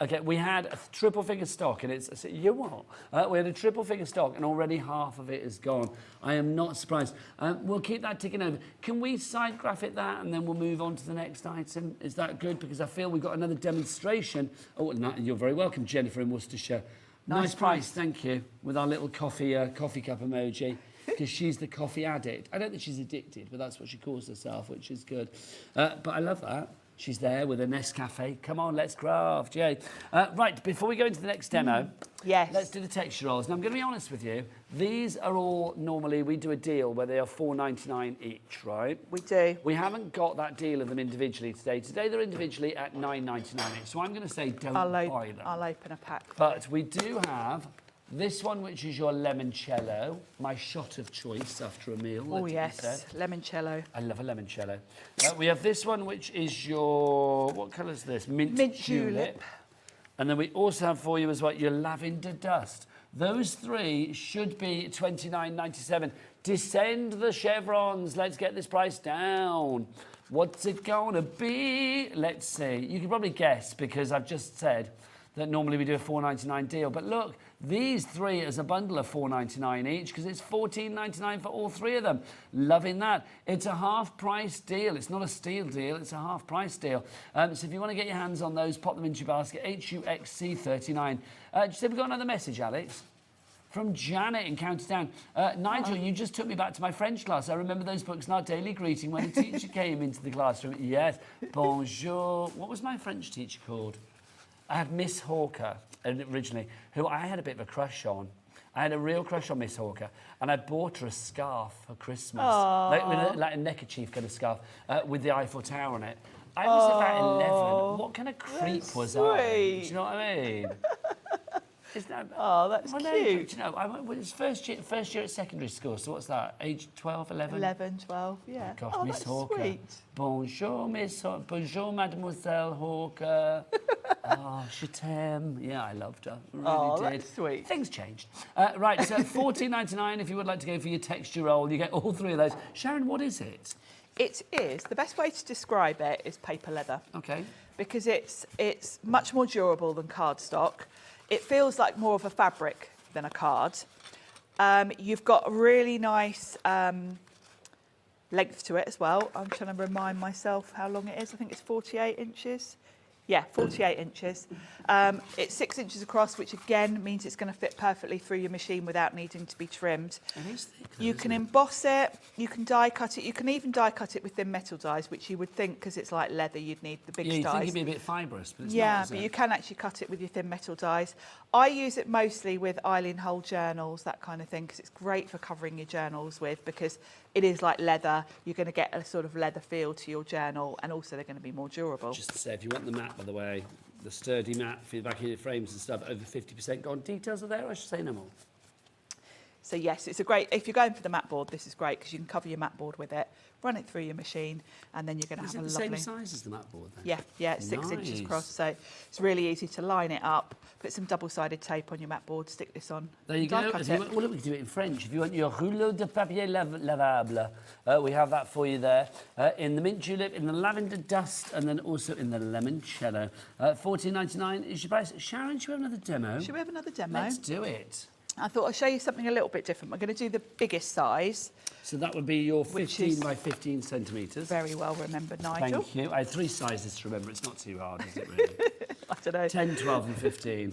Okay, we had a triple figure stock, and it's you what? We had a triple figure stock, and already half of it is gone. I am not surprised. We'll keep that ticking over. Can we side graphic that, and then we'll move on to the next item? Is that good? Because I feel we've got another demonstration. Oh, no, you're very welcome, Jennifer in Worcestershire. Nice price, thank you. With our little coffee cup emoji. Because she's the coffee addict. I don't think she's addicted, but that's what she calls herself, which is good. But I love that. She's there with a Nescafe. Come on, let's craft, yay. Right, before we go into the next demo, yes, let's do the texture rolls. Now, I'm going to be honest with you. These are all, normally, we do a deal where they are $4.99 each, right? We do. We haven't got that deal of them individually today. Today, they're individually at $9.99 each. So I'm going to say don't buy them. I'll open a pack. But we do have this one, which is your limoncello, my shot of choice after a meal. Oh, yes, limoncello. I love a limoncello. We have this one, which is your, what colour is this? Mint julep. And then we also have for you as well your lavender dust. Those three should be $29.97. Descend the chevrons. Let's get this price down. What's it going to be? Let's see. You can probably guess because I've just said that normally we do a $4.99 deal. But look, these three as a bundle are $4.99 each because it's $14.99 for all three of them. Loving that. It's a half-price deal. It's not a steal deal. It's a half-price deal. So if you want to get your hands on those, pop them into your basket. HUXC39. Just have we got another message, Alex? From Janet in County Down. Nigel, you just took me back to my French class. I remember those books in our daily greeting when the teacher came into the classroom. Yes. Bonjour. What was my French teacher called? I had Miss Hawker originally, who I had a bit of a crush on. I had a real crush on Miss Hawker, and I bought her a scarf for Christmas, like a neckerchief kind of scarf with the Eiffel Tower on it. I was about 11. What kind of creep was I? Do you know what I mean? That's cute. Do you know, I went, it's first year at secondary school, so what's that, age 12, 11? 11, 12, yeah. Gosh, oh, Miss that's Hawker. Sweet. Bonjour, Miss Hawker. Bonjour, Mademoiselle Hawker. Oh, je t'aime. Yeah, I loved her. Really did. That's sweet. Things changed. Right, so $14.99 if you would like to go for your texture roll. You get all three of those. Sharon, what is it? It is, the best way to describe it is paper leather. Okay. Because it's much more durable than cardstock. It feels like more of a fabric than a card. You've got a really nice length to it as well. I'm trying to remind myself how long it is. I think it's 48 inches. Yeah, 48 inches. It's 6 inches across, which again means it's going to fit perfectly through your machine without needing to be trimmed. It is thick, though, you can emboss it, you can die cut it, you can even die cut it with thin metal dies, which you would think, because it's like leather, you'd need the big dies. Yeah, you think it'd be a bit fibrous, but it's not, yeah, is but it? you can actually cut it with your thin metal dies. I use it mostly with Eileen Hull journals, that kind of thing, because it's great for covering your journals with, because it is like leather. You're going to get a sort of leather feel to your journal, and also they're going to be more durable. Just to say, if you want the mat, by the way, the sturdy mat for the back of your frames and stuff, over 50% gone. Details are there, I should say no more. So yes, it's a great, if you're going for the mat board, this is great because you can cover your mat board with it, run it through your machine, and then you're going to have a lovely... Is it the same size as the mat board then? Yeah, yeah, it's 6 inches Nice. across, so it's really easy to line it up, put some double-sided tape on your mat board, stick this on. There you die go. cut If you it. want, well, look, we can do it in French. If you want your rouleau de papier lavable, we have that for you there. In the mint julep, in the lavender dust, and then also in the limoncello. $14.99 is your price. Sharon, should we have another demo? Should we have another demo? Let's do it. I thought I'd show you something a little bit different. We're going to do the biggest size. So that would be your Which 15 is by 15 centimetres. Very well remembered, Nigel. Thank you. I had 3 sizes to remember. It's not too hard, is it really? I don't know. 10, 12 and 15.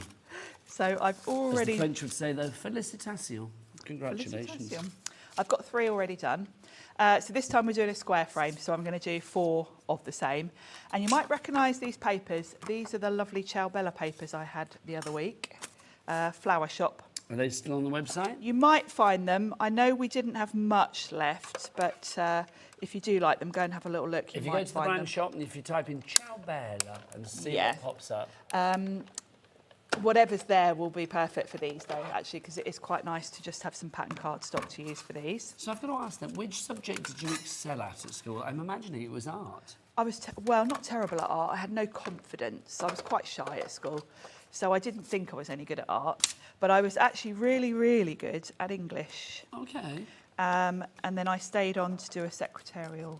So I've As already... the French would say, though, félicitations. Congratulations. Felicitations. I've got 3 already done. So this time we're doing a square frame, so I'm going to do 4 of the same. And you might recognise these papers. These are the lovely Ciao Bella papers I had the other week. Flower Shop. Are they still on the website? You might find them. I know we didn't have much left, but if you do like them, go and have a little look. If you go to the brand shop and if you type in Ciao Bella and see what pops up. Whatever's there will be perfect for these, though, actually, because it is quite nice to just have some pattern cardstock to use for these. So I've got to ask them, which subject did you excel at school? I'm imagining it was art. I was, well, not terrible at art. I had no confidence. I was quite shy at school, so I didn't think I was any good at art. But I was actually really, really good at English. Okay. And then I stayed on to do a secretarial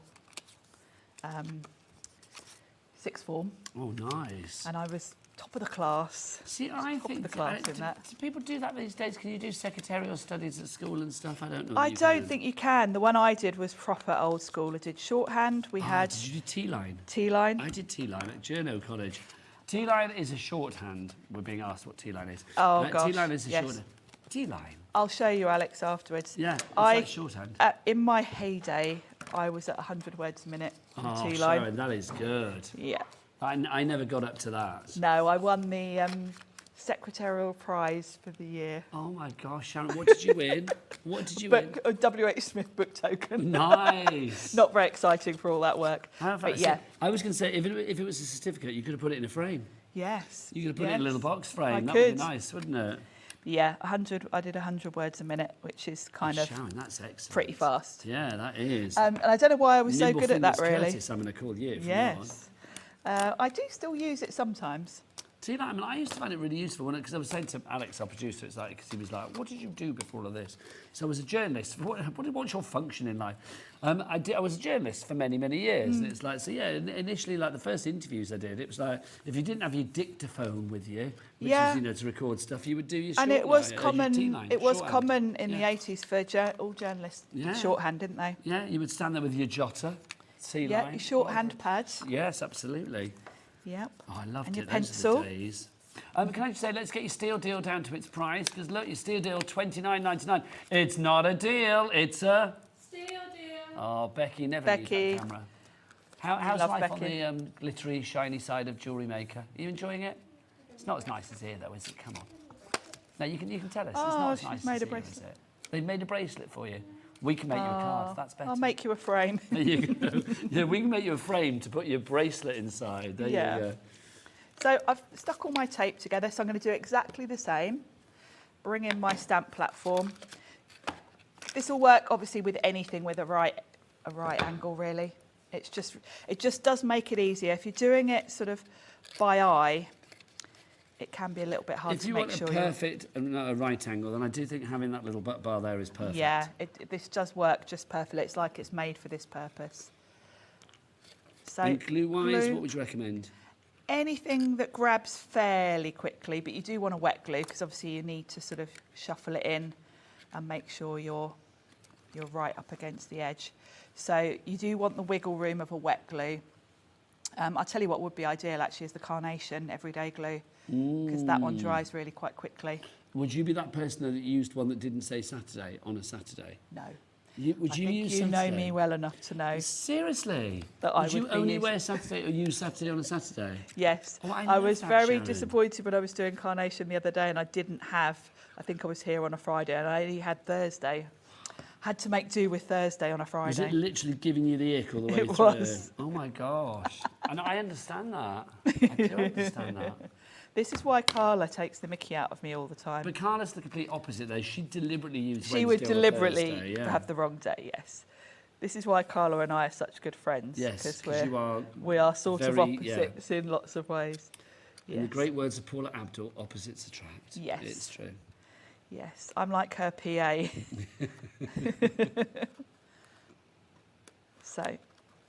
sixth form. Oh, nice. And I was top of the class. See, I Top of think the class in that. do people do that these days? Can you do secretarial studies at school and stuff? I don't know. I if you don't can. think you can. The one I did was proper old school. I did shorthand. We had Did you do T-line? T-line. I did T-line at Journo College. T-line is a shorthand. We're being asked what T-line is. Oh, gosh, T-line is a yes. shorthand. T-line? I'll show you, Alex, afterwards. Yeah, it's like shorthand. In my heyday, I was at 100 words a minute on Oh, T-line. Sharon, that is good. Yeah. I never got up to that. No, I won the secretarial prize for the year. Oh my gosh, Sharon, what did you win? What did you win? A W.H. Smith book token. Nice. Not very exciting for all that work. But yeah. I was going to say, if it was a certificate, you could have put it in a frame. Yes. You could have put it in a little box frame. I That could. would be nice, wouldn't it? Yeah, 100. I did 100 words a minute, which is kind of Sharon, that's excellent. pretty fast. Yeah, that is. And I don't know why I was so Nimble good at that, fingers really. Curtis, I'm going to call you. from now on. Yes. I do still use it sometimes. See that? I mean, I used to find it really useful because I was saying to Alex, our producer, it's like, because he was like, "What did you do before all of this?" So I was a journalist. What's your function in life? I was a journalist for many, many years, and it's like, so yeah. Initially, like the first interviews I did, it was like if you didn't have your dictaphone with you, which Yeah. is to record stuff, you would do your And it was common. T-line, It was shorthand. common in the Yeah. 80s for all journalists. Yeah. Shorthand, didn't they? Yeah, you would stand there with your jotter, T-line. Yeah, your shorthand pads. Yes, absolutely. Yep. Oh, I loved And it. your Those are pencil. the days. Can I just say, let's get your steel deal down to its price, because look, your steel deal, $29.99. It's not a deal, it's a... Steal deal. Oh, Becky, never Becky. leave that camera. How's love life on Becky. the glittery, shiny side of Jewellery Maker? Are you enjoying it? It's not as nice as here, though, is it? Come on. No, you can tell us. It's Oh, not as she's nice made as a here, is bracelet. it? They've made a bracelet for you. We can make you a card, that's better. I'll make you a frame. There you go. Yeah, we can make you a frame to put your bracelet inside. There Yeah. you go. So I've stuck all my tape together, so I'm going to do exactly the same. Bring in my stamp platform. This will work obviously with anything with a right angle, really. It just does make it easier. If you're doing it sort of by eye, it can be a little bit hard If to you make want sure a perfect a right angle, then I do think having that little butt bar there is perfect. Yeah, this does work just perfectly. It's like it's made for this purpose. So And glue-wise, glue- what would you recommend? Anything that grabs fairly quickly, but you do want a wet glue because obviously you need to sort of shuffle it in and make sure you're right up against the edge. So you do want the wiggle room of a wet glue. I'll tell you what would be ideal actually is the Carnation everyday glue, because that one dries really quite quickly. Would you be that person that used one that didn't say Saturday on a Saturday? No. Would you I think use you Saturday? know me well enough to know. Seriously? That I would you would be only using- wear Saturday or use Saturday on a Saturday? Yes. Oh, I I love was that, very Sharon. disappointed when I was doing Carnation the other day and I didn't have, I think I was here on a Friday and I only had Thursday. Had to make do with Thursday on a Friday. Was it literally giving you the ick all the way It through? was. Oh my gosh. And I understand that. I do understand that. This is why Carla takes the mickey out of me all the time. But Carla's the complete opposite though. She deliberately used She would Wednesday or deliberately Thursday, yeah. have the wrong day, yes. This is why Carla and I are such good friends. Yes, because you are we are sort of very- yeah. opposites in lots of ways. In the Yes. great words of Paula Abdul, opposites attract. Yes. It's true. Yes, I'm like her PA. So,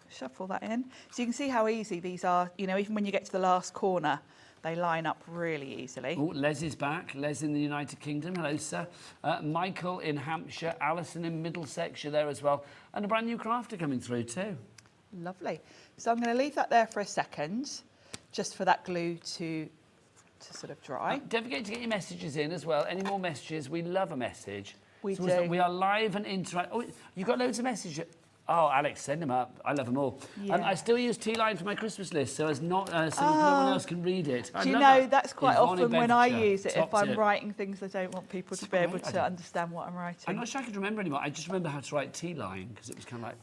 shuffle that in. So you can see how easy these are. You know, even when you get to the last corner, they line up really easily. Oh, Les is back. Les in the United Kingdom. Hello, sir. Michael in Hampshire. Alison in Middlesex. You're there as well. And a brand new crafter coming through too. Lovely. So I'm going to leave that there for a second, just for that glue to sort of dry. Don't forget to get your messages in as well. Any more messages? We love a message. We So do. We are live and interactive. Oh, you got loads of messages. Oh, Alex, send them up. I love them all. Yeah. I still use T-line for my Christmas list, so as not so no one else can read it. I Do you love know, that. that's quite Yvonne in often when I Bedfordshire. use it, Top if I'm tip. writing things I don't want people It's to be able great to idea. understand what I'm writing. I'm not sure I could remember anymore. I just remember how to write T-line because it was kind of like.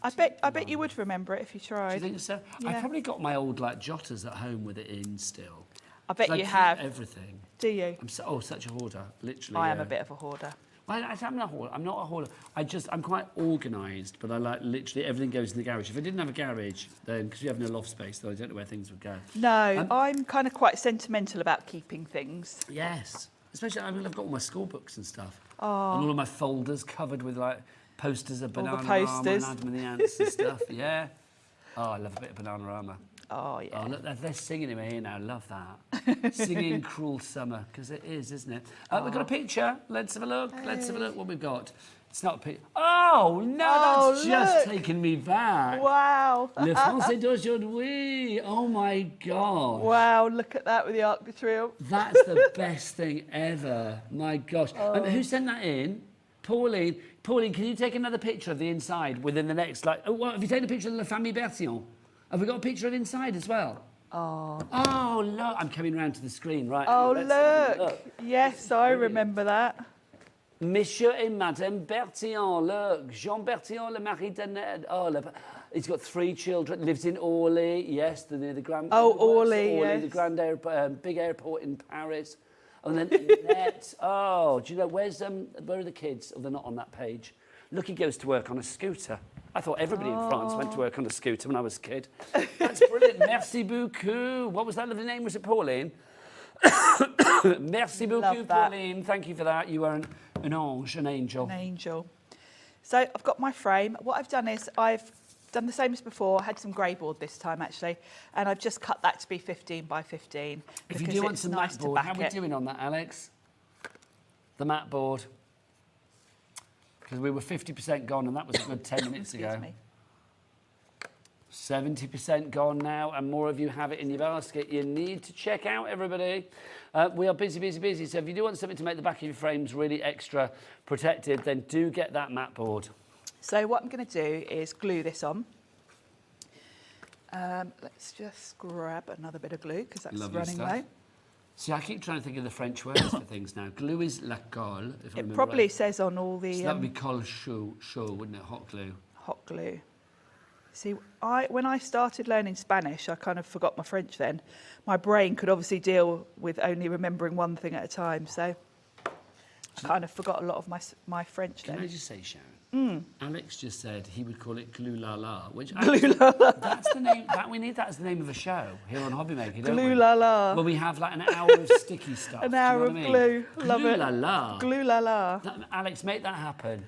I bet you would remember it if you Do tried. you think so? Yeah. I've probably got my old like jotters at home with it in still. I bet I you keep have. everything. Do you? I'm such a hoarder, literally. I am yeah. a bit of a hoarder. Well, I'm not a hoarder. I'm not a hoarder. I'm quite organised, but I like literally everything goes in the garage. If I didn't have a garage, then because we have no loft space, then I don't know where things would go. No, I'm kind of quite sentimental about keeping things. Yes, especially I've got all my school books and stuff, Oh. and all of my folders covered with like posters of All the Bananarama and posters. Adam and the Ants and stuff. Yeah. Oh, I love a bit of Bananarama. Oh, yeah. Oh, look, they're singing in my ear now. Love that. Singing Cruel Summer, because it is, isn't it? We've got a picture. Let's have a look. Let's have a look what we've got. It's not a picture. Oh, no, that's just taken me back. Wow. Le Français d'aujourd'hui. Oh, my God. Wow, look at that with the Arc de Triomphe. That's the best thing ever. My gosh. Who sent that in? Pauline. Pauline, can you take another picture of the inside within the next, like, oh, what, have you taken a picture of La Famille Bertillon? Have we got a picture of inside as well? Oh. Oh, look. I'm coming round to the screen, right? Oh, Let's look. Yes, I remember that. Monsieur et Madame Bertillon, look. Jean Bertillon, le mari d'Annette. Oh, he's got 3 children, lives in Orly, yes, the grand... Oh, Orly, yes. The grand big airport in Paris. And then Annette, oh, do you know, where are the kids? Oh, they're not on that page. Look, he goes to work on a scooter. I thought everybody in France went to work on a scooter when I was a kid. That's brilliant. Merci beaucoup. What was that lovely name? Was it Pauline? Merci beaucoup, Pauline. Thank you for that. You are an ange, an angel. An angel. So I've got my frame. What I've done is I've done the same as before, had some grey board this time actually, and I've just cut that to be 15 by 15. If you do want some mat board, how are we doing on that, Alex? The mat board. Because we were 50% gone and that was a good 10 minutes ago. 70% gone now, and more of you have it in your basket. You need to check out, everybody. We are busy, busy, busy. So if you do want something to make the back of your frames really extra protected, then do get that mat board. So what I'm going to do is glue this on. Let's just grab another bit of glue because that's running low. See, I keep trying to think of the French words for things now. Glue is la colle, if I remember probably right. says on all the... So that would be colle chaud, wouldn't it? Hot glue. Hot glue. See, when I started learning Spanish, I kind of forgot my French then. My brain could obviously deal with only remembering one thing at a time, so I kind of forgot a lot of my French then. Can I just say, Sharon? Alex just said he would call it glue la la, which that's the name. We need that as the name of a show here on Hobby Maker, don't we? Glue la la. Well, we have like an hour of sticky stuff. An hour of glue. Love it. Glue la la. Glue la la. Alex, make that happen.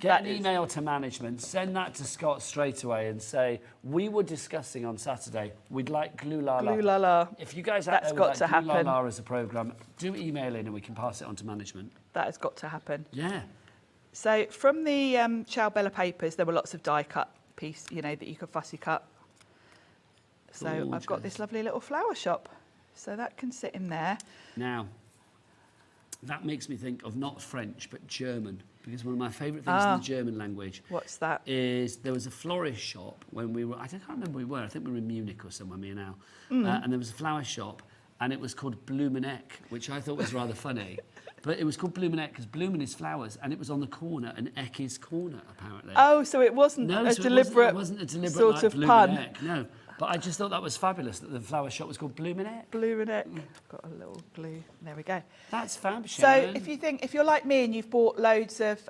Get an email to management, send that to Scott straight away and say, we were discussing on Saturday, we'd like glue la la. Glue la la. If you guys out there would like glue la la as a programme, do email in and we can pass it on to management. That has got to happen. Yeah. So from the Ciao Bella papers, there were lots of die cut piece, you know, that you could fussy cut. So gorgeous. I've got this lovely little flower shop. So that can sit in there. Now, that makes me think of not French, but German. Because one of my favourite things in the German language... What's that? ...is there was a florist shop when we were... I can't remember where we were. I think we were in Munich or somewhere, me and Al. And there was a flower shop, and it was called Blumeneck, which I thought was rather funny. But it was called Blumeneck because Blumen is flowers, and it was on the corner, and Eck is corner, apparently. Oh, so it wasn't a deliberate, it wasn't a deliberate sort like of Blumen pun. Eck, no. But I just thought that was fabulous that the flower shop was called Blumeneck. Blumeneck. Got a little glue. There we go. That's fab, So Sharon. if you're like me and you've bought loads of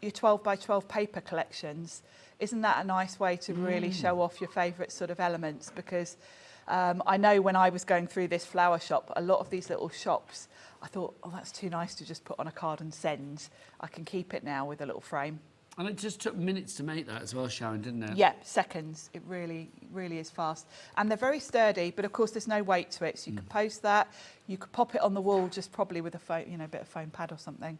your 12 by 12 paper collections, isn't that a nice way to really show off your favourite sort of elements? Because I know when I was going through this flower shop, a lot of these little shops, I thought, oh, that's too nice to just put on a card and send. I can keep it now with a little frame. And it just took minutes to make that as well, Sharon, didn't it? Yeah, seconds. It really, really is fast. And they're very sturdy, but of course there's no weight to it. So you could post that. You could pop it on the wall just probably with a foam, you know, a bit of foam pad or something.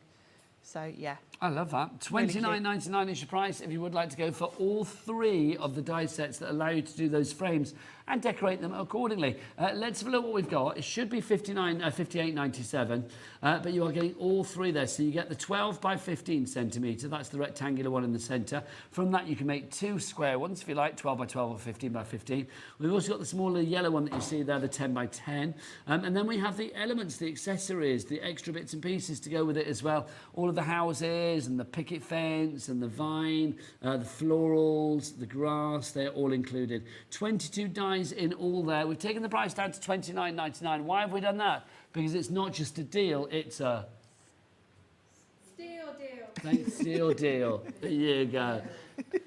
So, yeah. I love that. $29.99 is your price if you would like to go for all 3 of the die sets that allow you to do those frames and decorate them accordingly. Let's have a look what we've got. It should be $58.97, but you are getting all 3 there. So you get the 12 by 15 centimetre. That's the rectangular one in the centre. From that, you can make 2 square ones if you like, 12 by 12 or 15 by 15. We've also got the smaller yellow one that you see there, the 10 by 10. And then we have the elements, the accessories, the extra bits and pieces to go with it as well. All of the houses and the picket fence and the vine, the florals, the grass, they're all included. 22 dies in all there. We've taken the price down to $29.99. Why have we done that? Because it's not just a deal, it's a... Steal deal. Thanks, steal deal. There you go.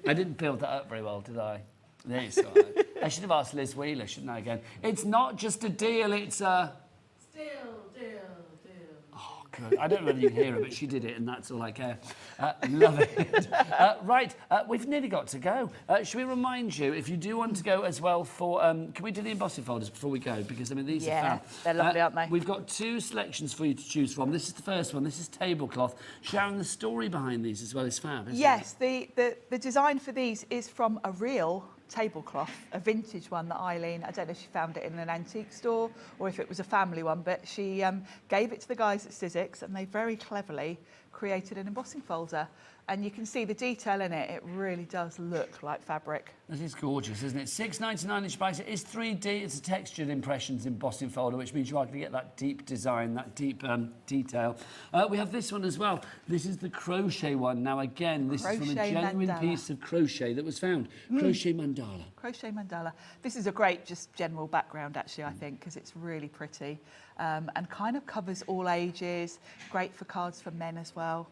I didn't build that up very well, did I? That's all right. I should have asked Liz Wheeler, shouldn't I, again? It's not just a deal, it's a... Steal deal. Oh, good. I don't know whether you can hear her, but she did it, and that's all I care. Love it. Right, we've nearly got to go. Should we remind you, if you do want to go as well for... can we do the embossing folders before we go? Because, I mean, these are fab. They're lovely, aren't they? We've got 2 selections for you to choose from. This is the first one. This is tablecloth. Sharon, the story behind these as well is fab, isn't Yes, the design for these is from a real tablecloth, a vintage one that Eileen, I don't know if she found it in an antique store or if it was a family one, but she gave it to the guys at Sizzix and they very cleverly created an embossing folder. And you can see the detail in it. It really does look like fabric. This is gorgeous, isn't it? $6.99 each price. It is 3D. It's a textured impressions embossing folder, which means you are going to get that deep design, that deep detail. We have this one as well. This is the crochet one. Now, again, this is from a genuine piece of crochet that was found. Crochet mandala. Crochet mandala. This is a great, just general background, actually, I think, because it's really pretty and kind of covers all ages. Great for cards for men as well.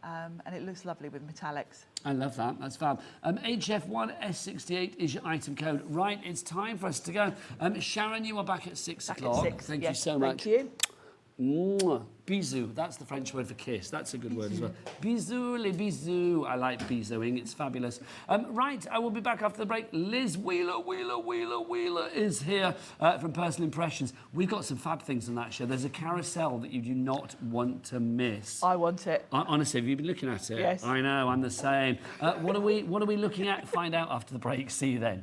And it looks lovely with metallics. I love that. That's fab. HF1S68 is your item code. Right, it's time for us to go. Sharon, you are back at 6 o'clock. Thank you so much. Thank you. Mwah. Bisous. That's the French word for kiss. That's a good word as well. Bisous, les bisous. I like bisouing. It's fabulous. Right, I will be back after the break. Liz Wheeler is here from Personal Impressions. We've got some fab things on that show. There's a carousel that you do not want to miss. I want it. Honestly, have you been looking at it? Yes. I know, I'm the same. What are we looking at? Find out after the break. See you then.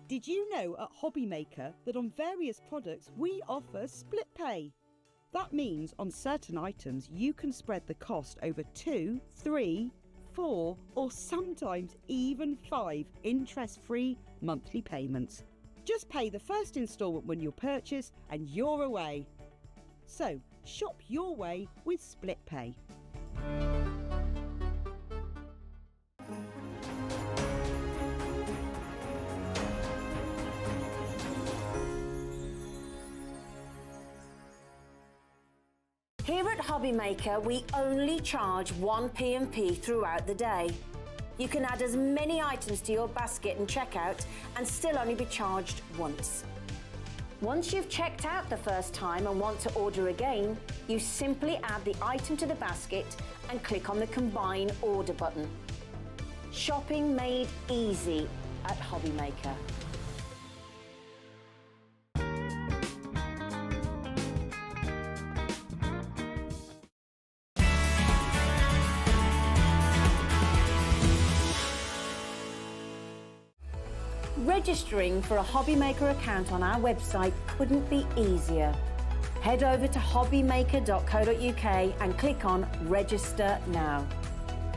Did you know at Hobbymaker that on various products we offer split pay? That means on certain items you can spread the cost over 2, 3, 4 or sometimes even 5 interest-free monthly payments. Just pay the first instalment when you purchase and you're away. So shop your way with split pay. Here at Hobbymaker, we only charge 1 P&P throughout the day. You can add as many items to your basket and checkout and still only be charged once. Once you've checked out the first time and want to order again, you simply add the item to the basket and click on the Combine Order button. Shopping made easy at Hobbymaker. Registering for a Hobbymaker account on our website couldn't be easier. Head over to hobbymaker.co.uk and click on Register Now.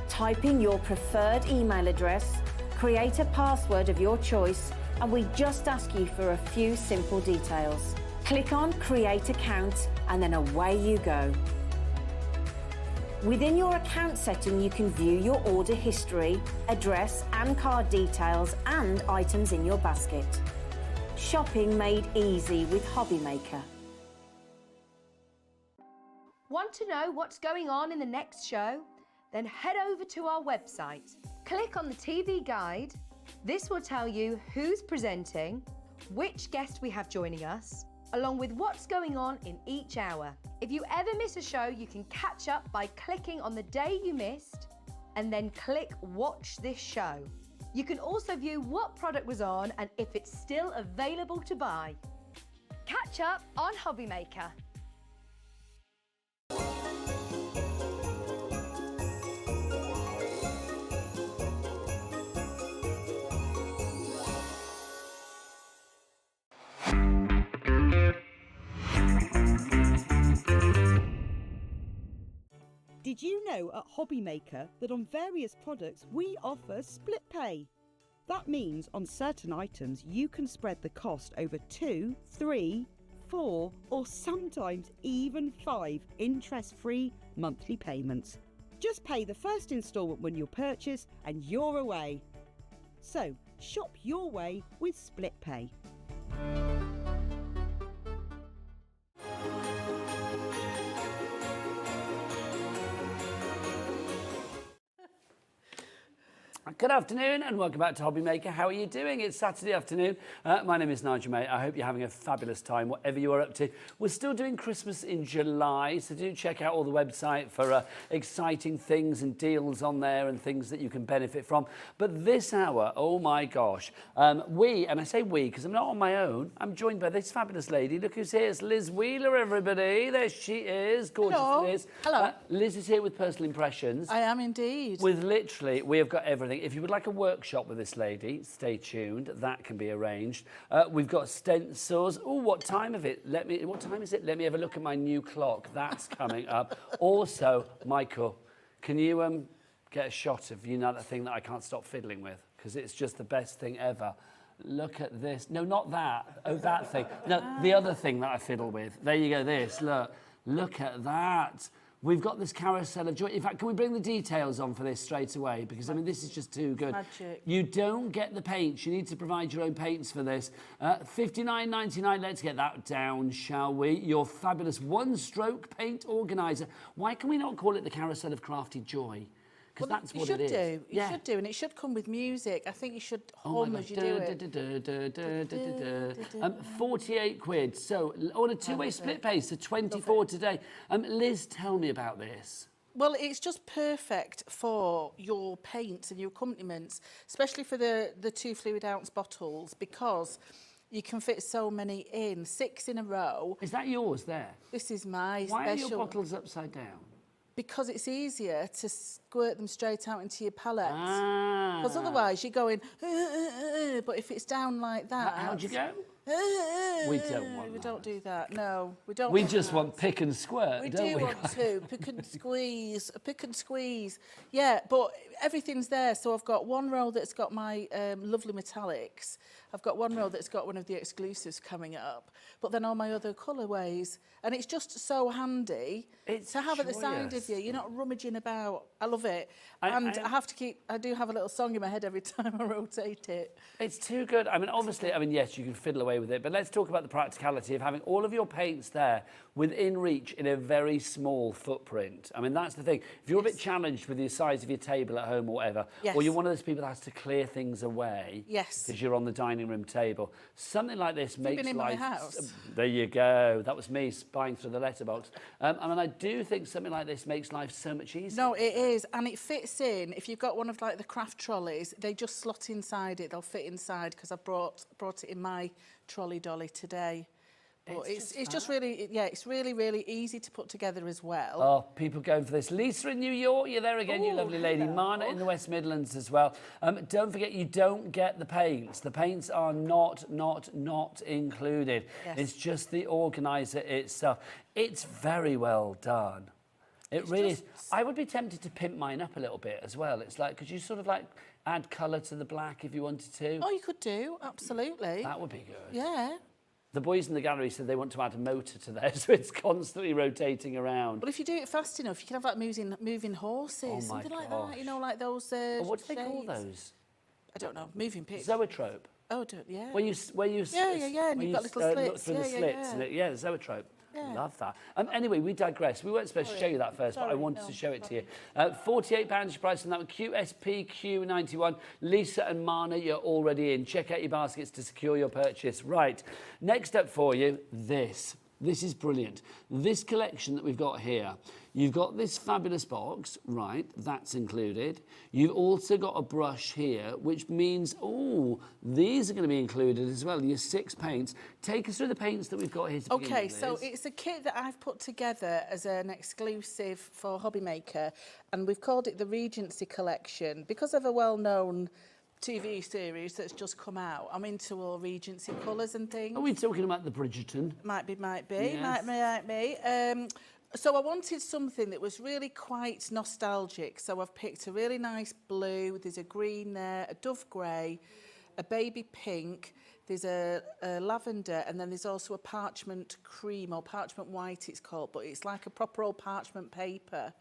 Type in your preferred email address, create a password of your choice, and we just ask you for a few simple details. Click on Create Account and then away you go. Within your account setting, you can view your order history, address and card details and items in your basket. Shopping made easy with Hobbymaker. Want to know what's going on in the next show? Then head over to our website. Click on the TV guide. This will tell you who's presenting, which guest we have joining us, along with what's going on in each hour. If you ever miss a show, you can catch up by clicking on the day you missed and then click Watch This Show. You can also view what product was on and if it's still available to buy. Catch up on Hobbymaker. Did you know at Hobbymaker that on various products we offer split pay? That means on certain items you can spread the cost over 2, 3, 4 or sometimes even 5 interest-free monthly payments. Just pay the first instalment when you purchase and you're away. So shop your way with split pay. Good afternoon and welcome back to Hobby Maker. How are you doing? It's Saturday afternoon. My name is Nigel, mate. I hope you're having a fabulous time, whatever you are up to. We're still doing Christmas in July, so do check out all the website for exciting things and deals on there and things that you can benefit from. But this hour, oh my gosh, and I say we because I'm not on my own, I'm joined by this fabulous lady. Look who's here. It's Liz Wheeler, everybody. There she is. Gorgeous Hello. Liz. Hello. Liz is here with Personal Impressions. I am indeed. With literally, we have got everything. If you would like a workshop with this lady, stay tuned. That can be arranged. We've got stencils. Oh, what time is it? What time is it? Let me have a look at my new clock. That's coming up. Also, Michael, can you get a shot of that thing that I can't stop fiddling with? Because it's just the best thing ever. Look at this. No, not that. Oh, that thing. No, the other thing that I fiddle with. There you go. This. Look at that. We've got this carousel of joy. In fact, can we bring the details on for this straight away? Because, I mean, this is just too good. Magic. You don't get the paints. You need to provide your own paints for this. $59.99. Let's get that down, shall we? Your fabulous one-stroke paint organiser. Why can we not call it the Carousel of Crafty Joy? Because that's what it is. You should do, and it should come with music. I think you should hum as you do it. 48 quid. So on a two-way split pay, so 24 today. Liz, tell me about this. Well, it's just perfect for your paints and your accompaniments, especially for the 2 fluid ounce bottles, because you can fit so many in, 6 in a row. Is that yours there? This is my Why special. are your bottles upside down? Because it's easier to squirt them straight out into your palette. Because Ah. otherwise you're going, but if it's down like that... How'd you go? We don't want We that. don't do that, no. We don't We want just that. want pick and squirt, We don't do we? want to, pick and squeeze. Yeah, but everything's there. So I've got one row that's got my lovely metallics. I've got one row that's got one of the exclusives coming up. But then all my other colourways. And it's just so handy to have at the side of you. You're not rummaging about. I love it. I do have a little song in my head every time I rotate it. It's too good. I mean, obviously, yes, you can fiddle away with it, but let's talk about the practicality of having all of your paints there within reach in a very small footprint. I mean, that's the thing. If you're a bit challenged with the size of your table at home or whatever, or you're one of those people that has to clear things away because you're on the dining room table, something like this makes been in life... my house? There you go. That was me spying through the letterbox. I mean, I do think something like this makes life so much easier. No, it is. And it fits in. If you've got one of like the craft trolleys, they just slot inside it. They'll fit inside because I brought it in my trolley dolly today. But it's just really, it's really, really easy to put together as well. Oh, people going for this. Lisa in New York, you're there again, you lovely lady. hello. Mana in the West Midlands as well. Don't forget, you don't get the paints. The paints are not included. Yes. It's just the organiser itself. It's very well done. It really is. I would be tempted to pimp mine up a little bit as well. It's like, could you sort of like add colour to the black if you wanted to? Oh, you could do, absolutely. That would be good. Yeah. The boys in the gallery said they want to add a motor to there, so it's constantly rotating around. But if you do it fast enough, you can have like moving horses, something like that. You know, like those. What do they call shades. those? I don't know. Moving pictures. Zoetrope. Oh, yeah. Where you Yeah, and you've got little slits. Look through the slits. And zoetrope. Yeah. Love that. Anyway, we digress. We weren't supposed to show you that first, but I wanted to show it to you. £48 your price on that one. QSPQ91. Lisa and Mana, you're already in. Check out your baskets to secure your purchase. Right. Next up for you, this. This is brilliant. This collection that we've got here, you've got this fabulous box, right, that's included. You've also got a brush here, which means, these are going to be included as well, your 6 paints. Take us through the paints that we've got here to begin with, so Liz. it's a kit that I've put together as an exclusive for Hobby Maker, and we've called it the Regency Collection because of a well-known TV series that's just come out. I'm into all Regency colours and things. Are we talking about the Bridgerton? Might be. Yes. So I wanted something that was really quite nostalgic. So I've picked a really nice blue. There's a green there, a dove grey, a baby pink. There's a lavender, and then there's also a parchment cream or parchment white it's called, but it's like a proper old parchment paper.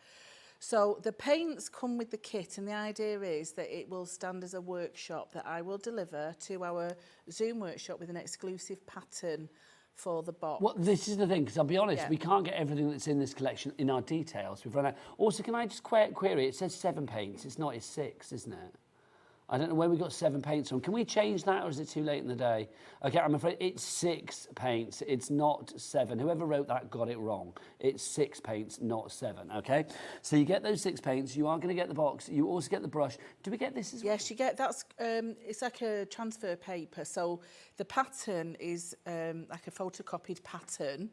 So the paints come with the kit, and the idea is that it will stand as a workshop that I will deliver to our Zoom workshop with an exclusive pattern for the box. Well, this is the thing, because I'll be honest, we can't get everything that's in this collection in our details. We've run out. Also, can I just query? It says 7 paints. It's not. It's 6, isn't it? I don't know where we got 7 paints from. Can we change that, or is it too late in the day? Okay, I'm afraid it's 6 paints. It's not 7. Whoever wrote that got it wrong. It's 6 paints, not 7, okay? So you get those 6 paints. You are going to get the box. You also get the brush. Do we get this as well? Yes, you get, that's, it's like a transfer paper. So the pattern is like a photocopied pattern.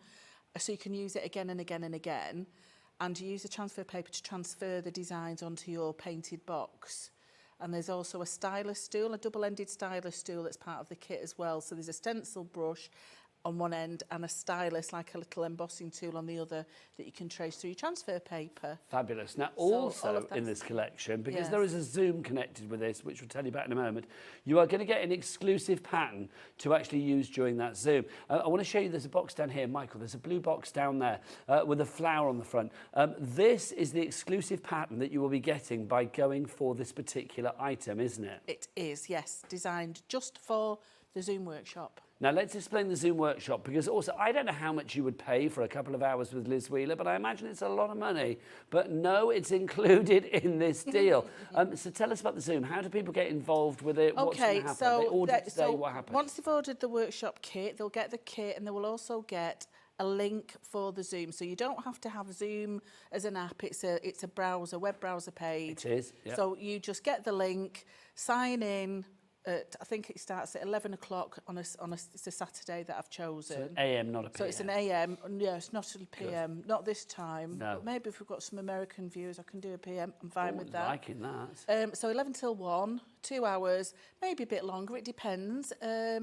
So you can use it again and again and again. And you use the transfer paper to transfer the designs onto your painted box. And there's also a stylus stool, a double-ended stylus stool that's part of the kit as well. So there's a stencil brush on one end and a stylus, like a little embossing tool on the other, that you can trace through your transfer paper. Fabulous. Now, So also in this collection, because Yes. there is a zoom connected with this, which we'll tell you about in a moment, you are going to get an exclusive pattern to actually use during that zoom. I want to show you, there's a box down here, Michael, there's a blue box down there with a flower on the front. This is the exclusive pattern that you will be getting by going for this particular item, isn't it? It is, yes, designed just for the Zoom workshop. Now, let's explain the Zoom workshop, because also, I don't know how much you would pay for a couple of hours with Liz Wheeler, but I imagine it's a lot of money. But no, it's included in this deal. So tell us about the Zoom. How do people get involved with it? What's going to happen? They ordered today, what happens? Once they've ordered the workshop kit, they'll get the kit and they will also get a link for the Zoom. So you don't have to have Zoom as an app. It's a browser, web browser page. It is, yeah. So you just get the link, sign in. I think it starts at 11 o'clock on it's a Saturday that I've chosen. So an AM, not a PM. So it's an AM. Yeah, it's not a PM. Not this time. No. But maybe if we've got some American viewers, I can do a PM. I'm fine with that. Liking that. So 11 till 1, 2 hours, maybe a bit longer. It depends. There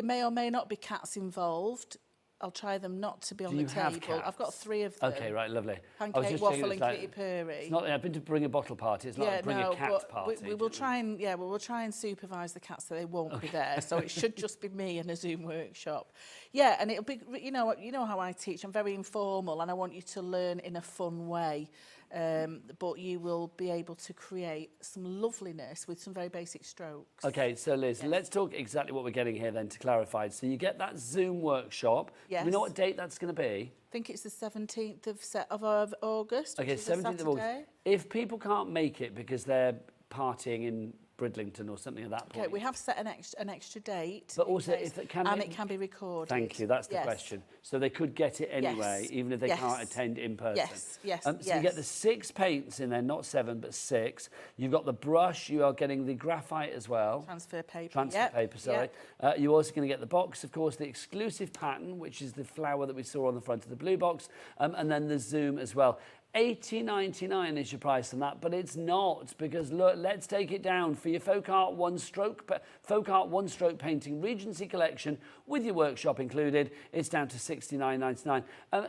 may or may not be cats involved. I'll try them not to be on the table. I've got 3 of them. Okay, right, lovely. Pancake, waffle, and kitty purry. It's not. I've been to bring a bottle party. It's not bring a cat party. We will try and we'll try and supervise the cats so they won't be there. So it should just be me and a Zoom workshop. Yeah, and it'll be you know how I teach. I'm very informal, and I want you to learn in a fun way. But you will be able to create some loveliness with some very basic strokes. Okay, so Liz, let's talk exactly what we're getting here then to clarify. So you get that Zoom workshop. Yes. Do we know what date that's going to be? I think it's the 17th of August. Okay, 17th of August. If people can't make it because they're partying in Bridlington or something at that point. Okay, we have set an extra date. But also, if it can, it can be recorded. Thank you. That's the question. So they could get it anyway, even if they can't attend in person. Yes. So you get the 6 paints in there, not 7, but 6. You've got the brush. You are getting the graphite as well. Transfer paper. Transfer paper. Sorry. You're also going to get the box, of course, the exclusive pattern, which is the flower that we saw on the front of the blue box, and then the Zoom as well. $80.99 is your price on that, but it's not, because look, let's take it down for your FolkArt one-stroke painting Regency collection with your workshop included. It's down to $69.99.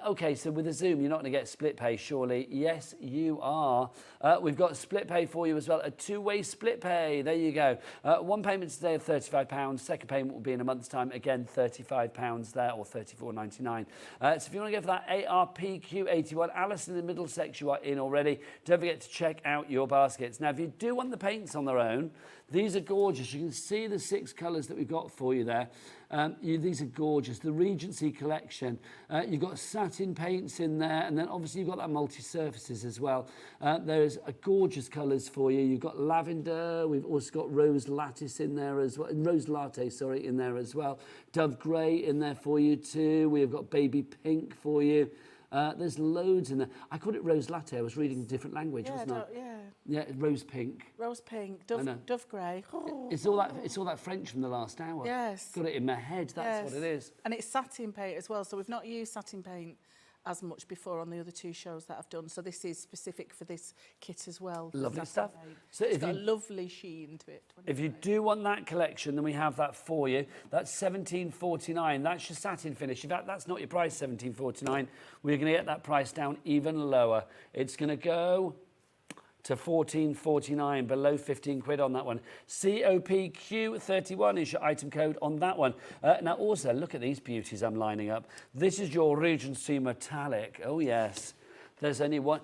Okay, so with the Zoom, you're not going to get split pay, surely? Yes, you are. We've got split pay for you as well, a 2-way split pay. There you go. One payment today of £35. Second payment will be in a month's time. Again, £35 there, or $34.99. So if you want to go for that ARPQ81, Alice in the middle section, you are in already. Don't forget to check out your baskets. Now, if you do want the paints on their own, these are gorgeous. You can see the 6 colours that we've got for you there. These are gorgeous. The Regency collection. You've got satin paints in there, and then obviously you've got that multi-surfaces as well. There's gorgeous colours for you. You've got lavender. We've also got rose lattice in there as well. Rose latte, sorry, in there as well. Dove grey in there for you too. We've got baby pink for you. There's loads in there. I called it rose latte. I was reading a different language, wasn't I? Yeah, rose pink. Rose pink, dove grey. Oh. It's all that French from the last hour. Yes. Got it in my head. That's what it is. And it's satin paint as well. So we've not used satin paint as much before on the other 2 shows that I've done. So this is specific for this kit as well. Lovely stuff. So it's got a lovely sheen to it. If you do want that collection, then we have that for you. That's $17.49. That's your satin finish. In fact, that's not your price, $17.49. We're going to get that price down even lower. It's going to go to $14.49, below 15 quid on that one. COPQ31 is your item code on that one. Now also, look at these beauties I'm lining up. This is your Regency metallic. Oh yes, there's only one.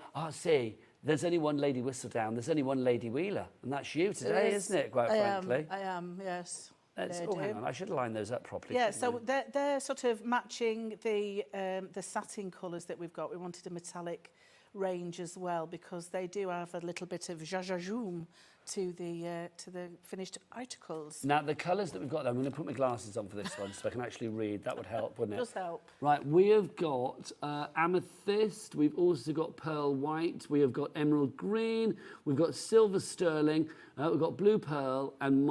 There's only one Lady Whistledown. There's only one Lady Wheeler, and that's you today, isn't it? Quite frankly. I am. Yes. Hang on. I should line those up properly. Yeah, so they're sort of matching the satin colours that we've got. We wanted a metallic range as well, because they do have a little bit of zhazhazoom to the finished articles. Now, the colours that we've got, I'm going to put my glasses on for this one so I can actually read. That would help, wouldn't it? Does help. Right, we have got amethyst, we've also got pearl white, we have got emerald green, we've got silver sterling, we've got blue pearl and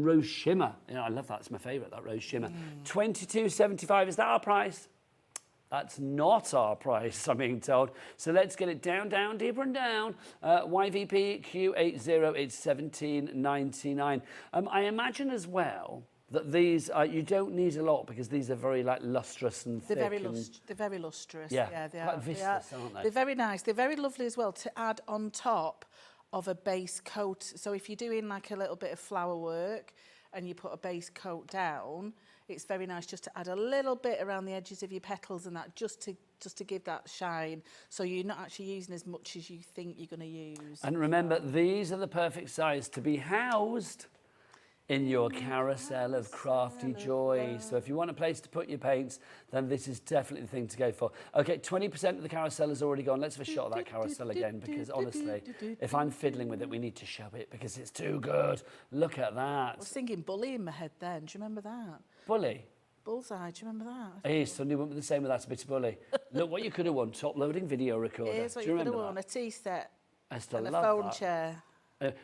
rose shimmer. Yeah, I love that, it's my favourite, that rose shimmer. $22.75, is that our price? That's not our price, I'm being told. So let's get it down, down, deeper and down. YVP Q80, it's $17.99. I imagine as well that these, you don't need a lot because these are very like lustrous and thick. They're very lustrous. Yeah, they quite are. viscous, aren't they? They're very nice. They're very lovely as well to add on top of a base coat. So if you're doing like a little bit of flower work and you put a base coat down, it's very nice just to add a little bit around the edges of your petals and that, just to give that shine, so you're not actually using as much as you think you're going to use. And remember, these are the perfect size to be housed in your carousel of crafty joy. So if you want a place to put your paints, then this is definitely the thing to go for. Okay, 20% of the carousel has already gone. Let's have a shot of that carousel again, because honestly, if I'm fiddling with it, we need to show it because it's too good. Look at that. I was thinking bully in my head then. Do you remember that? Bully? Bullseye, do you remember that? Hey, suddenly went with the same with That's a Bit of Bully. Look what you could have won, top-loading video recorder. Here's what Do you you could have remember won, a tea set I still and a love phone that. chair.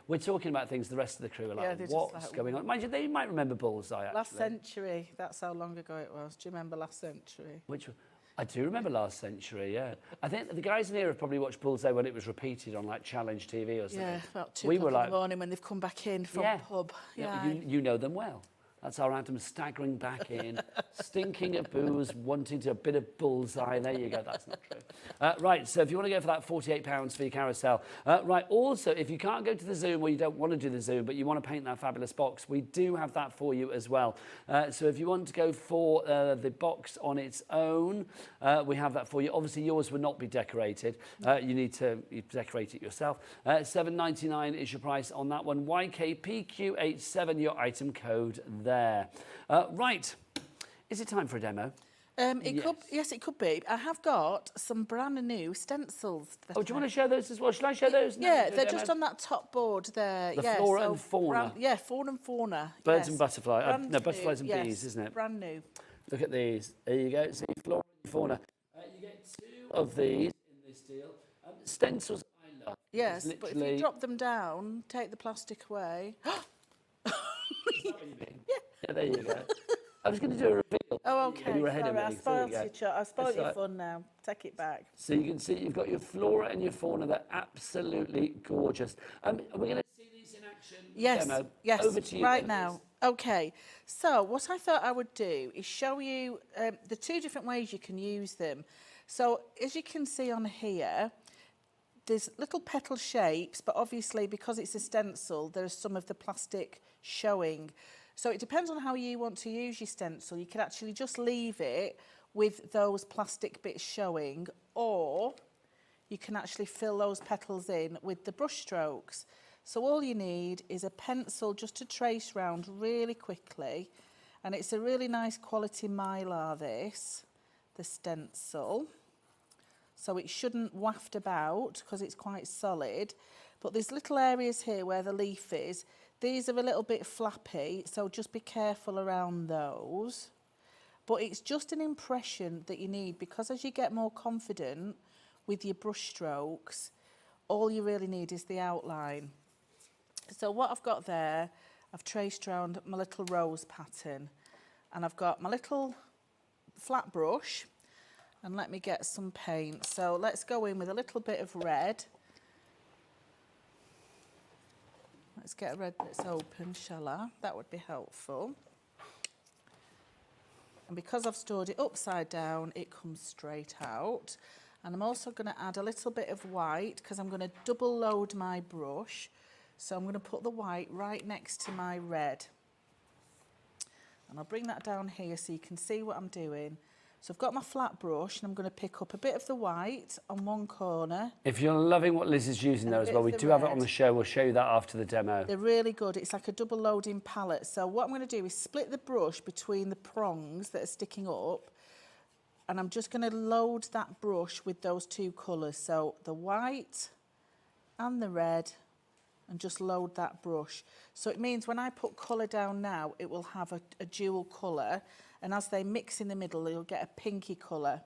We're talking about things the rest of the crew are Yeah, like, they're just what's like, going on? Mind you, they might remember Bullseye, actually. Last century, that's how long ago it was. Do you remember last century? Which one? I do remember last century, yeah. I think the guys in here have probably watched Bullseye when it was repeated on like Challenge TV or something. Yeah, about 2 we o'clock were in like, the morning when they've come back in from pub. Yeah, Yeah. you know them well. That's our Adam staggering back in, stinking of booze, wanting to a bit of Bullseye. There you go, that's not true. Right, so if you want to go for that £48 for your carousel. Right, also, if you can't go to the Zoom or you don't want to do the Zoom, but you want to paint that fabulous box, we do have that for you as well. So if you want to go for the box on its own, we have that for you. Obviously, yours will not be decorated. You need to decorate it yourself. $7.99 is your price on that one. YKPQ87, your item code there. Right, is it time for a demo? Yes, it could be. I have got some brand new stencils. Oh, do you want to show those as well? Shall I show those now? Yeah, they're just on that top board there. The yeah, flora and fauna. Fauna and fauna. Birds yes. and butterflies. Brand No, butterflies and new, bees, isn't it? Brand new. Look at these. There you go. See, flora and fauna. You get 2 of these in this deal. Stencils I love. Yes, It's but if you drop them down, take the plastic away. Is that what you mean? Yeah, there you go. I was going to do a reveal. Oh, okay. You were ahead Sorry, of I me. So spoiled there you, you go. I spoiled That's your right. fun now. Take it back. So you can see you've got your flora and your fauna. They're absolutely gorgeous. We're going to see these in action. Yes, Demo. yes, Over to you, right Dennis. now. Okay, so what I thought I would do is show you the 2 different ways you can use them. So as you can see on here, there's little petal shapes, but obviously because it's a stencil, there's some of the plastic showing. So it depends on how you want to use your stencil. You can actually just leave it with those plastic bits showing, or you can actually fill those petals in with the brush strokes. So all you need is a pencil just to trace round really quickly. And it's a really nice quality mylar, this, the stencil. So it shouldn't waft about because it's quite solid. But there's little areas here where the leaf is. These are a little bit flappy, so just be careful around those. But it's just an impression that you need, because as you get more confident with your brush strokes, all you really need is the outline. So what I've got there, I've traced around my little rose pattern, and I've got my little flat brush, and let me get some paint. So let's go in with a little bit of red. Let's get a red that's open, shall I? That would be helpful. And because I've stored it upside down, it comes straight out. And I'm also going to add a little bit of white because I'm going to double load my brush. So I'm going to put the white right next to my red. And I'll bring that down here so you can see what I'm doing. So I've got my flat brush and I'm going to pick up a bit of the white on one corner. If you're loving what Liz is using there as well, we do have it on the show. We'll show you that after the demo. They're really good. It's like a double loading palette. So what I'm going to do is split the brush between the prongs that are sticking up, and I'm just going to load that brush with those two colours, so the white and the red, and just load that brush. So it means when I put colour down now, it will have a dual colour, and as they mix in the middle, you'll get a pinky colour.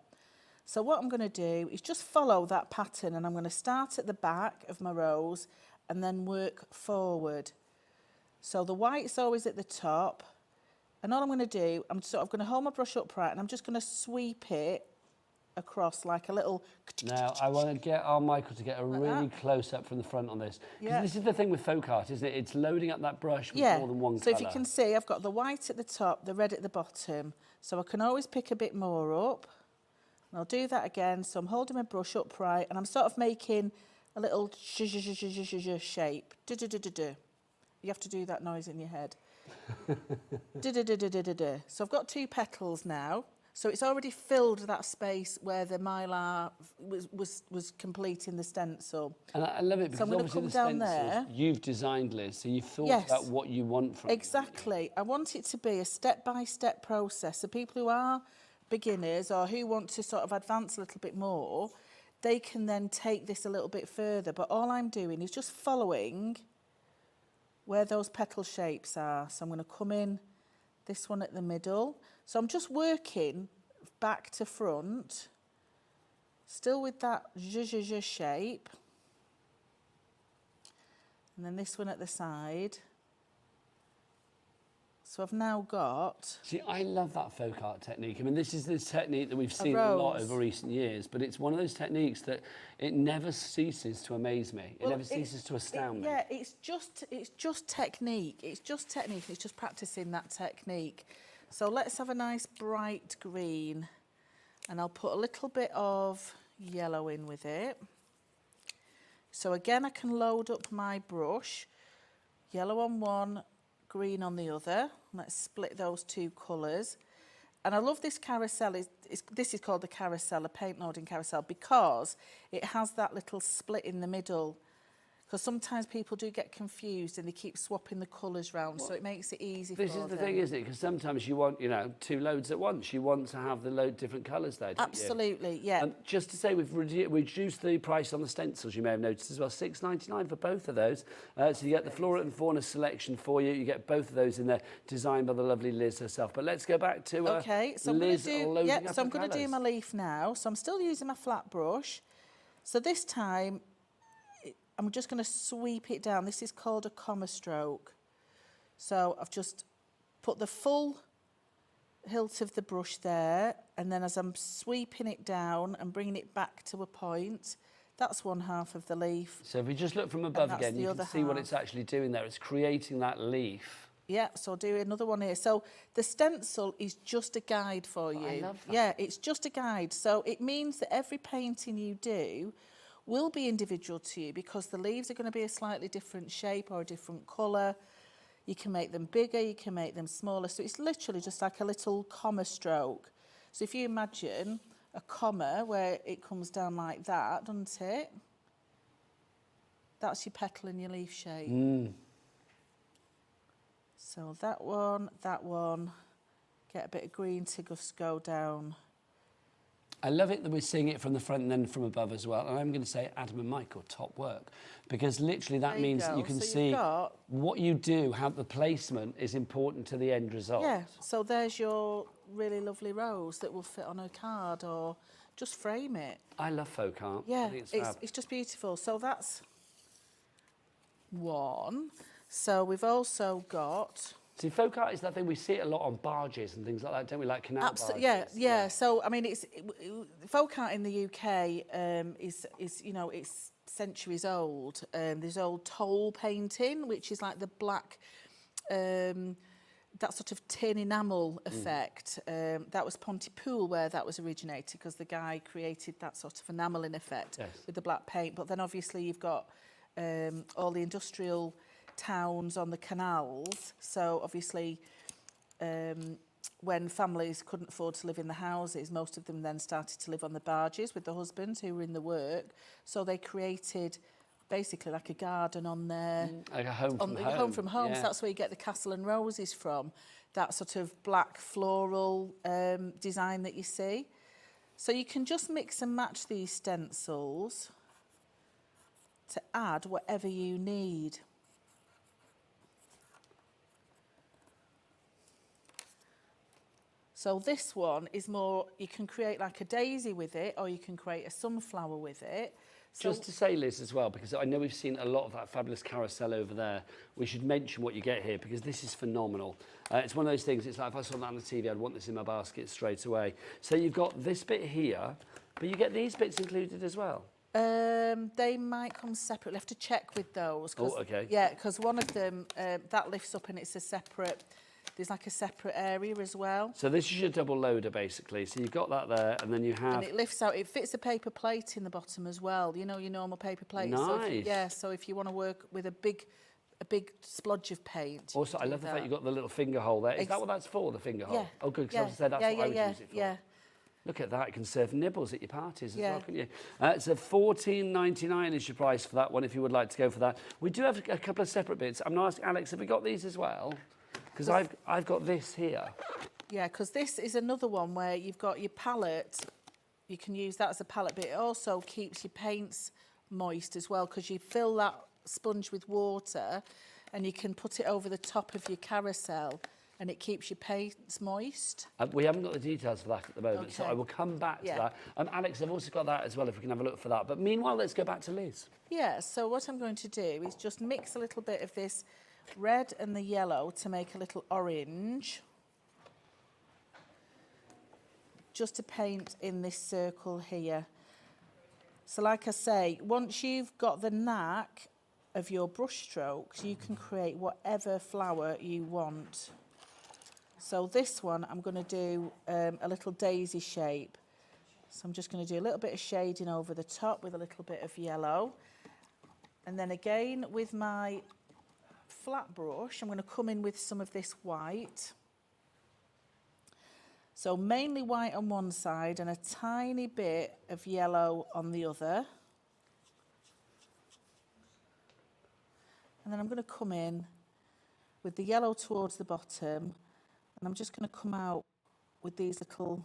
So what I'm going to do is just follow that pattern, and I'm going to start at the back of my rose and then work forward. So the white's always at the top, and all I'm going to do, I'm going to hold my brush upright and I'm just going to sweep it across like a little... Now, I want to get our Michael to get a really close up from the front on this. Because this is the thing with folk art, isn't it? It's loading up that brush with more than one colour. So if you can see, I've got the white at the top, the red at the bottom. So I can always pick a bit more up. And I'll do that again. So I'm holding my brush upright and I'm sort of making a little shape. You have to do that noise in your head. So I've got 2 petals now. So it's already filled that space where the mylar was completing the stencil. And I love it because so obviously the stencils you've designed, Liz, so you've thought about what you want from it. Exactly. I want it to be a step-by-step process. So people who are beginners or who want to sort of advance a little bit more, they can then take this a little bit further. But all I'm doing is just following where those petal shapes are. So I'm going to come in this one at the middle. So I'm just working back to front, still with that zhuzh shape. And then this one at the side. So I've now got... See, I love that folk art technique. I mean, this is this technique that we've seen a lot over recent years, but it's one of those techniques that it never ceases to amaze me. It never ceases to astound me. Yeah, it's just technique. It's just technique. It's just practicing that technique. So let's have a nice bright green, and I'll put a little bit of yellow in with it. So again, I can load up my brush, yellow on one, green on the other. Let's split those 2 colours. And I love this carousel. This is called the carousel, a paint loading carousel, because it has that little split in the middle. Because sometimes people do get confused and they keep swapping the colours round, so it makes it easy for them. This is the thing, isn't it? Because sometimes you want, 2 loads at once. You want to have the different colours there, don't you? Absolutely, yeah. And just to say, we've reduced the price on the stencils, you may have noticed as well, $6.99 for both of those. So you get the Flora and Fauna selection for you. You get both of those in there, designed by the lovely Liz herself. But let's go back to so Liz loading up so I'm the going to do my leaf now. So I'm still using my flat brush. So this time, I'm just going to sweep it down. This is called a comma stroke. So I've just put the full hilt of the brush there, and then as I'm sweeping it down and bringing it back to a point, that's one half of the leaf. So if we just look from above again, you can see what it's actually doing there. It's creating that leaf. Yeah, so I'll do another one here. So the stencil is just a guide for you. I love that. Yeah, it's just a guide. So it means that every painting you do will be individual to you, because the leaves are going to be a slightly different shape or a different colour. You can make them bigger, you can make them smaller. So it's literally just like a little comma stroke. So if you imagine a comma where it comes down like that, doesn't it? That's your petal and your leaf shape. So that one, get a bit of green to just go down. I love it that we're seeing it from the front and then from above as well. And I'm going to say Adam and Michael, top work. Because literally that means that you can see what you do, how the placement is important to the end result. Yeah, so there's your really lovely rose that will fit on a card or just frame it. I love folk art. Yeah, I think it's just beautiful. So that's one. So we've also got... See, folk art is that thing, we see it a lot on barges and things like that, don't we? Like canal barges. Yeah. So, I mean, folk art in the UK is it's centuries old. There's old toll painting, which is like the black, that sort of tin enamel effect. That was Pontypool where that was originated, because the guy created that sort of enamelling effect with the black paint. But then obviously you've got all the industrial towns on the canals, so obviously when families couldn't afford to live in the houses, most of them then started to live on the barges with the husbands who were in the work, so they created basically like a garden on there, like a home from home. Home from home. So that's where you get the castle and roses from, that sort of black floral design that you see. So you can just mix and match these stencils to add whatever you need. So this one is more, you can create like a daisy with it, or you can create a sunflower with it. So Just to say, Liz, as well, because I know we've seen a lot of that fabulous carousel over there, we should mention what you get here, because this is phenomenal. It's one of those things, it's like if I saw that on the TV, I'd want this in my basket straight away. So you've got this bit here, but you get these bits included as well. they might come separately. I have to check with those. Oh, okay. Yeah, because one of them, that lifts up and it's a separate, there's like a separate area as well. So this is your double loader, basically. So you've got that there, and then you have... And it lifts out. It fits a paper plate in the bottom as well. You know, your normal paper plate. Nice. So yeah, so if you want to work with a big splodge of paint. Also, I love the fact you've got the little finger hole there. Is that what that's for, the finger hole? Yeah. Oh, good, because I was going to say that's what I would use it for. Yeah. Look at that, you can serve nibbles at your parties as Yeah. well, couldn't you? So $14.99 is your price for that one if you would like to go for that. We do have a couple of separate bits. I'm going to ask Alex, have we got these as well? Because I've got this here. Yeah, because this is another one where you've got your palette. You can use that as a palette, but it also keeps your paints moist as well, because you fill that sponge with water and you can put it over the top of your carousel and it keeps your paints moist. We haven't got the details for that at the moment, so Okay. I will come back to that. Alex, I've also got that as well, if we can have a look for that. But meanwhile, let's go back to Liz. Yeah, so what I'm going to do is just mix a little bit of this red and the yellow to make a little orange. Just to paint in this circle here. So like I say, once you've got the knack of your brush strokes, you can create whatever flower you want. So this one, I'm going to do a little daisy shape. So I'm just going to do a little bit of shading over the top with a little bit of yellow. And then again, with my flat brush, I'm going to come in with some of this white. So mainly white on one side and a tiny bit of yellow on the other. And then I'm going to come in with the yellow towards the bottom, and I'm just going to come out with these little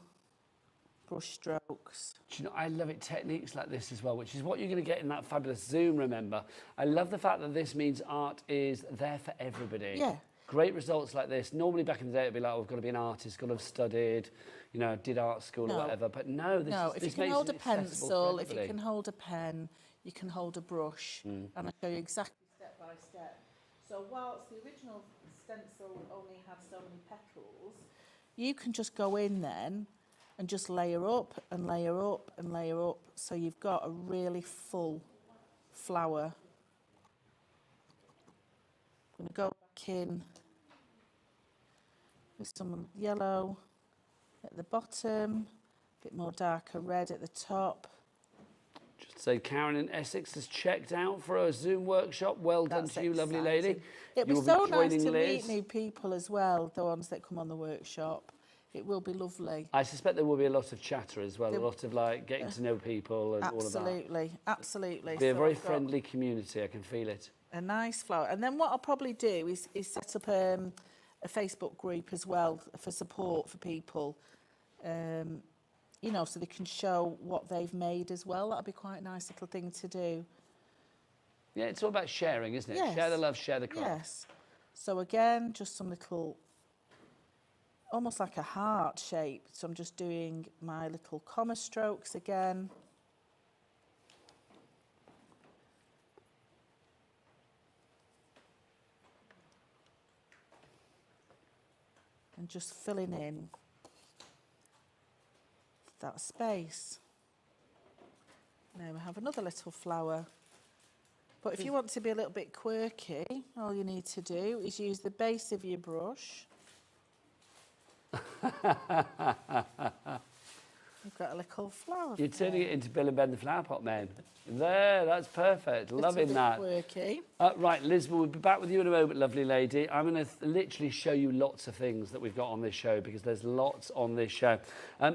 brush strokes. Do you know, I love it, techniques like this as well, which is what you're going to get in that fabulous Zoom, remember. I love the fact that this means art is there for everybody. Yeah. Great results like this. Normally back in the day, it'd be like, oh, we've got to be an artist, got to have studied, you know, did art school or whatever. But no, if you can hold a pencil, if you can hold a pen, you can hold a brush. And I'll show you exactly step by step. So whilst the original stencil only had so many petals, you can just go in then and just layer up and layer up and layer up. So you've got a really full flower. I'm going to go back in with some yellow at the bottom, a bit more darker red at the top. Just say Karen in Essex has checked out for a Zoom workshop. Well done to you, lovely lady. It'll be You'll so be nice joining to Liz. meet new people as well, the ones that come on the workshop. It will be lovely. I suspect there will be a lot of chatter as well, a lot of like getting to know people and all of that. Absolutely, absolutely. Be a So very I've got friendly community, I can feel it. a nice flower. And then what I'll probably do is set up a Facebook group as well for support for people. You know, so they can show what they've made as well. That'd be quite a nice little thing to do. Yeah, it's all about sharing, isn't it? Yes. Share the love, share the craft. Yes. So again, just some little, almost like a heart shape. So I'm just doing my little comma strokes again. And just filling in that space. Now we have another little flower. But if you want to be a little bit quirky, all you need to do is use the base of your brush. You've got a little flower. You're turning it into Bill and Ben the Flower Pot Men. There, that's perfect. Loving that. Quirky. Right, Liz, we'll be back with you in a moment, lovely lady. I'm going to literally show you lots of things that we've got on this show because there's lots on this show.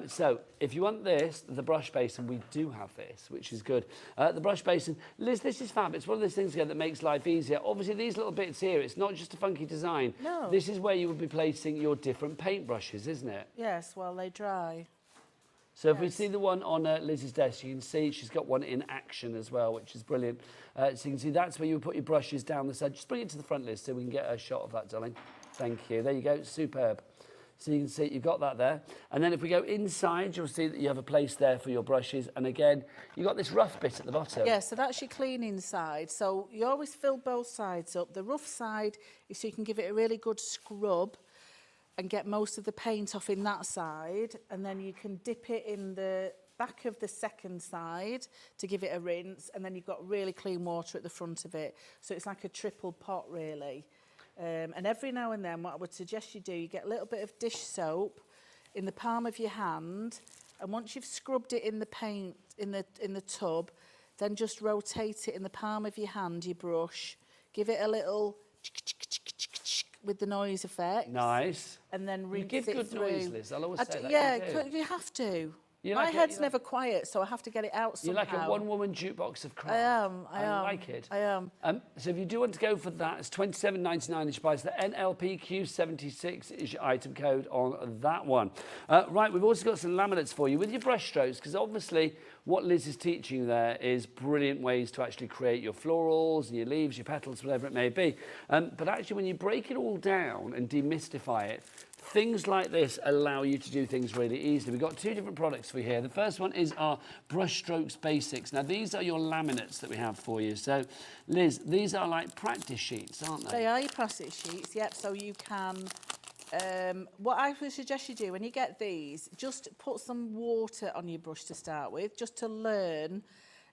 So if you want this, the brush basin, we do have this, which is good. The brush basin, Liz, this is fab. It's one of those things again that makes life easier. Obviously, these little bits here, it's not just a funky design. No. This is where you would be placing your different paintbrushes, isn't it? Yes, while they dry. So if we see the one on Liz's desk, you can see she's got one in action as well, which is brilliant. So you can see that's where you would put your brushes down the side. Just bring it to the front, Liz, so we can get a shot of that, darling. Thank you. There you go. Superb. So you can see you've got that there. And then if we go inside, you'll see that you have a place there for your brushes. And again, you've got this rough bit at the bottom. Yeah, so that's your cleaning side. So you always fill both sides up. The rough side is so you can give it a really good scrub and get most of the paint off in that side. And then you can dip it in the back of the second side to give it a rinse. And then you've got really clean water at the front of it. So it's like a triple pot, really. And every now and then, what I would suggest you do, you get a little bit of dish soap in the palm of your hand, and once you've scrubbed it in the paint in the tub, then just rotate it in the palm of your hand, your brush, give it a little with the noise effect. Nice. And then rinse you give it good through. noise, Liz. I'll always say that. Yeah, you have to. My head's never quiet, so I have to get it out somehow. You're like a one-woman jukebox of craft. I am. like it. I am. So if you do want to go for that, it's $27.99 is your price. The NLPQ76 is your item code on that one. Right, we've also got some laminates for you with your brush strokes, because obviously what Liz is teaching you there is brilliant ways to actually create your florals, and your leaves, your petals, whatever it may be. But actually, when you break it all down and demystify it, things like this allow you to do things really easily. We've got two different products for you here. The first one is our Brush Strokes Basics. Now, these are your laminates that we have for you. So, Liz, these are like practice sheets, aren't they? They are your practice sheets, yep. So you can, what I would suggest you do when you get these, just put some water on your brush to start with, just to learn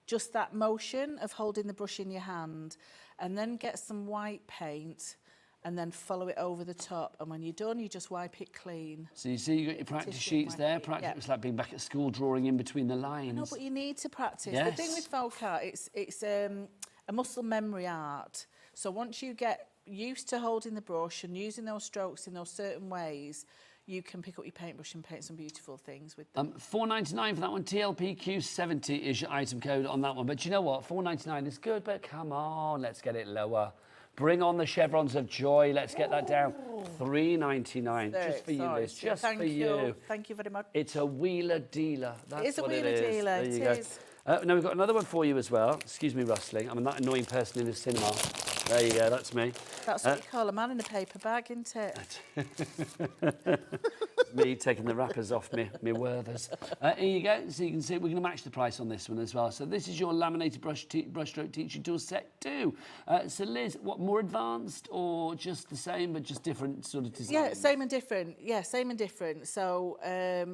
just that motion of holding the brush in your hand, and then get some white paint and then follow it over the top. And when you're done, you just wipe it clean. So you see, you've got your practice sheets there. Practice, It's like being back at school, drawing in between the lines. No, but you need to practice. Yes. The thing with folk art, it's a muscle memory art. So once you get used to holding the brush and using those strokes in those certain ways, you can pick up your paintbrush and paint some beautiful things with them. $4.99 for that one. TLPQ70 is your item code on that one. But you know what? $4.99 is good, but come on, let's get it lower. Bring on the chevrons of joy. Let's get that down. $3.99 just for you, Liz. Just for you. Thank you very much. It's a wheeler dealer. That's it is a what wheeler it is. dealer. There you it go. is. Now we've got another one for you as well. Excuse me, rustling. I'm that annoying person in the cinema. There you go. That's me. That's what you call a man in a paper bag, isn't it? Me taking the wrappers off me Werthers. Here you go. So you can see we're going to match the price on this one as well. So this is your laminated brush stroke teaching tool set 2. So Liz, what, more advanced or just the same but just different sort of designs? Yeah, same and different. Yeah, same and different. So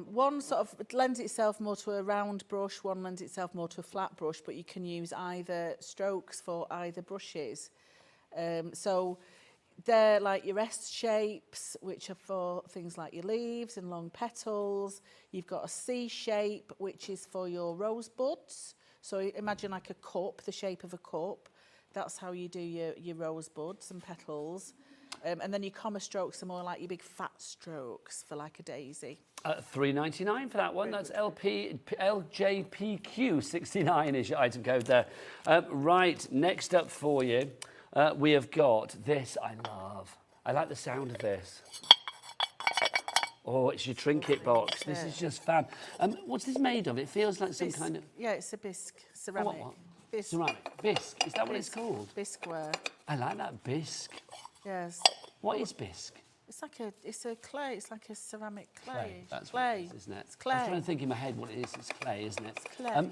one sort of lends itself more to a round brush, one lends itself more to a flat brush, but you can use either strokes for either brushes. So they're like your S shapes, which are for things like your leaves and long petals. You've got a C shape, which is for your rosebuds. So imagine like a cup, the shape of a cup. That's how you do your rosebuds and petals. And then your comma strokes are more like your big fat strokes for like a daisy. $3.99 for that one. That's LJPQ69 is your item code there. Right, next up for you. We have got this. I love. I like the sound of this. Oh, it's your trinket box. This is just fab. What's this made of? It feels like some kind of... Yeah, it's a bisque, ceramic. What? Bisque. Ceramic. Bisque. Is that what it's called? Bisqueware. I like that bisque. Yes. What is bisque? It's like a clay. It's like a ceramic clay. That's clay. what it is, isn't it? It's clay. I'm trying to think in my head what it is. It's clay, isn't it? It's clay.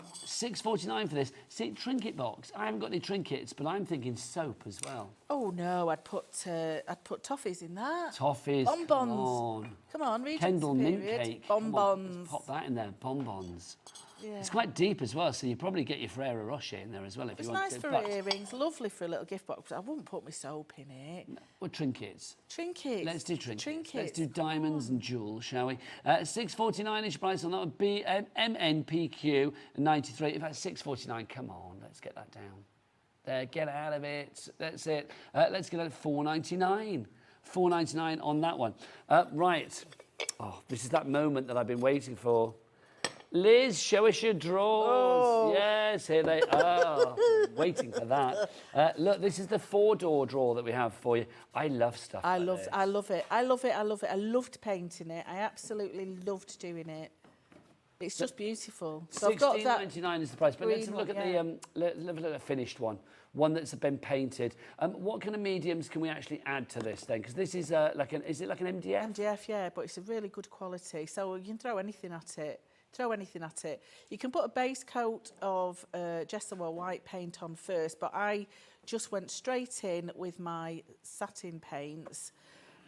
$6.49 for this. See, trinket box. I haven't got any trinkets, but I'm thinking soap as well. Oh no, I'd put toffees in that. Toffees. Bonbons. Come on, Regent's Kendall mint period. cake. Bonbons. Pop that in there. Bonbons. Yeah. It's quite deep as well, so you probably get your Ferrero Rocher in there as well if It's you want nice to. for earrings, lovely for a little gift box. I wouldn't put my soap in it. Or trinkets. Trinkets. Let's do trinkets. Trinkets. Let's do diamonds and jewels, shall we? $6.49 is price on that. MNPQ 93. In fact, $6.49. Come on, let's get that down. There, get out of it. That's it. Let's get it at $4.99. $4.99 on that one. Right. Oh, this is that moment that I've been waiting for. Liz, show us your drawers. Oh. Yes, here they are. Waiting for that. Look, this is the 4-door drawer that we have for you. I love stuff like this. I love it. I loved painting it. I absolutely loved doing it. It's just beautiful. So I've got that $16.99 is the price, but let's have a look green at one, let's have a look at the finished one that's been painted. What kind of mediums can we actually add to this then? Because this is is it like an MDF? MDF, yeah, but it's a really good quality. So you can throw anything at it. You can put a base coat of gesso or white paint on first, but I just went straight in with my satin paints,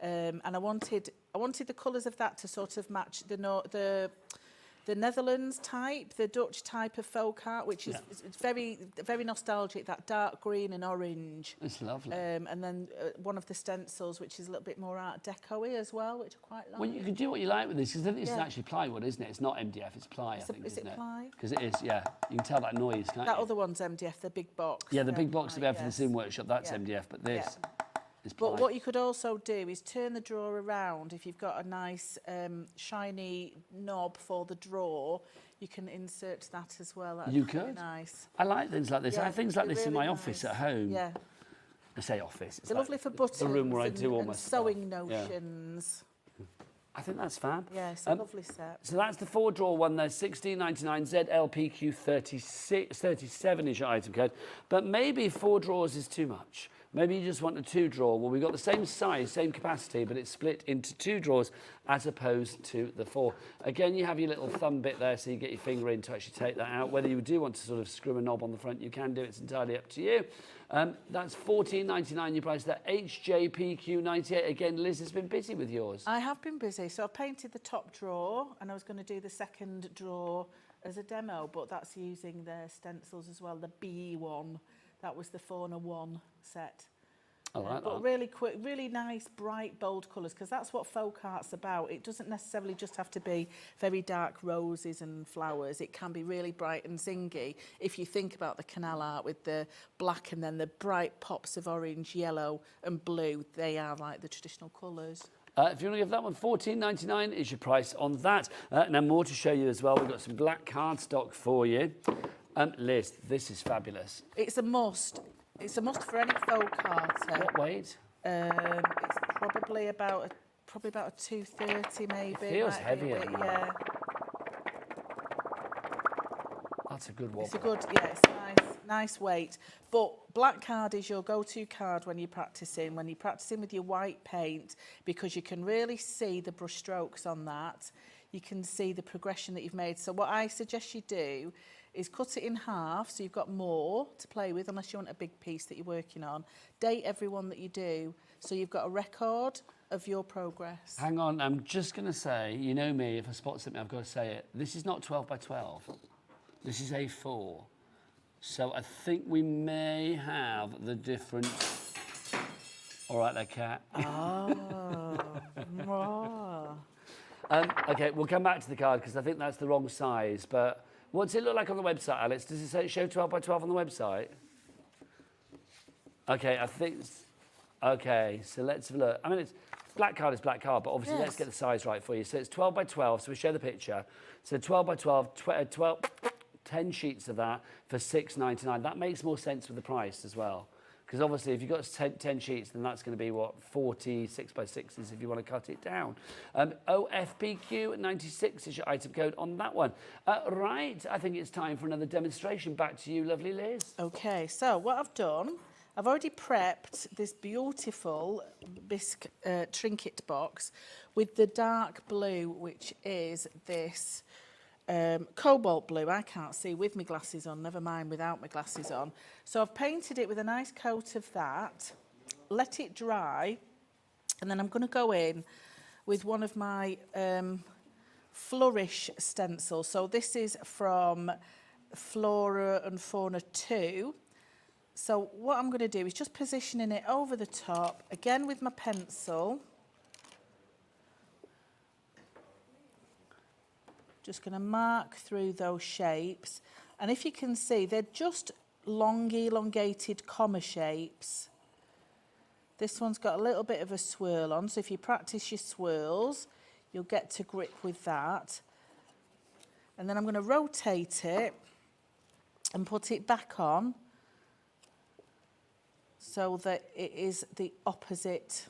and I wanted the colours of that to sort of match the Netherlands type, the Dutch type of FolkArt, which is it's very nostalgic, that dark green and orange. It's lovely. And then one of the stencils, which is a little bit more Art Deco-y as well, which I quite like. Well, you can do what you like with this, because this is actually plywood, isn't it? It's not MDF, it's ply, isn't Is it ply? Because it is, yeah. You can tell that noise, can't That you? other one's MDF, the big box. Yeah, the big box that we have for the yes. Sim Workshop, that's MDF, but this is ply. But what you could also do is turn the drawer around. If you've got a nice shiny knob for the drawer, you can insert that as well. That'd You be could. Nice. I like things like this. I Yeah, have things like they're this in really my office nice. at home. Yeah. I say office. It's They're like lovely for buttons the room where I and, do all and my stuff. sewing Yeah. notions. I think that's fab. Yeah, it's a lovely set. So that's the 4-drawer one there, $16.99, ZLPQ 37 is your item code. But maybe 4 drawers is too much. Maybe you just want a 2-drawer. Well, we've got the same size, same capacity, but it's split into 2 drawers as opposed to the 4. Again, you have your little thumb bit there, so you get your finger in to actually take that out. Whether you do want to sort of screw a knob on the front, you can do. It's entirely up to you. That's $14.99 your price. That HJPQ 98. Again, Liz has been busy with yours. I have been busy. So I painted the top drawer, and I was going to do the second drawer as a demo, but that's using the stencils as well, the B one. That was the Fauna 1 set. I like But that. really quick, really nice, bright, bold colours, because that's what FolkArt's about. It doesn't necessarily just have to be very dark roses and flowers. It can be really bright and zingy. If you think about the canal art with the black and then the bright pops of orange, yellow and blue, they are like the traditional colours. If you want to give that one, $14.99 is your price on that. Now, more to show you as well. We've got some black cardstock for you. Liz, this is fabulous. It's a must. It's a must for any FolkArter. What weight? It's probably about a 230 maybe. Feels Might be a heavier bit, than that. yeah. That's a good one. It's a good, it's nice weight. But black card is your go-to card when you're practicing with your white paint, because you can really see the brush strokes on that. You can see the progression that you've made. So what I suggest you do is cut it in half, so you've got more to play with, unless you want a big piece that you're working on. Date every one that you do, so you've got a record of your progress. Hang on, I'm just going to say, you know me, if I spot something, I've got to say it. This is not 12 by 12. This is A4. So I think we may have the different... All right there, Kat. OK, we'll come back to the card, because I think that's the wrong size, but... What's it look like on the website, Alex? Does it say show 12 by 12 on the website? OK, I think... OK, so let's have a look. I mean, it's black card is black card, but obviously let's get the size right for you. So it's 12 by 12, so we show the picture. So 12 by 12, 10 sheets of that for $6.99. That makes more sense with the price as well. Because obviously, if you've got 10 sheets, then that's going to be, what, 40 6 by 6s if you want to cut it down. OFPQ 96 is your item code on that one. Right, I think it's time for another demonstration. Back to you, lovely Liz. Okay, so what I've done, I've already prepped this beautiful bisque trinket box with the dark blue, which is this cobalt blue. I can't see with my glasses on, never mind without my glasses on. So I've painted it with a nice coat of that, let it dry, and then I'm going to go in with one of my Flourish stencils. So this is from Flora and Fauna 2. So what I'm going to do is just positioning it over the top, again with my pencil. Just going to mark through those shapes. And if you can see, they're just long, elongated comma shapes. This one's got a little bit of a swirl on, so if you practice your swirls, you'll get to grip with that. And then I'm going to rotate it and put it back on so that it is the opposite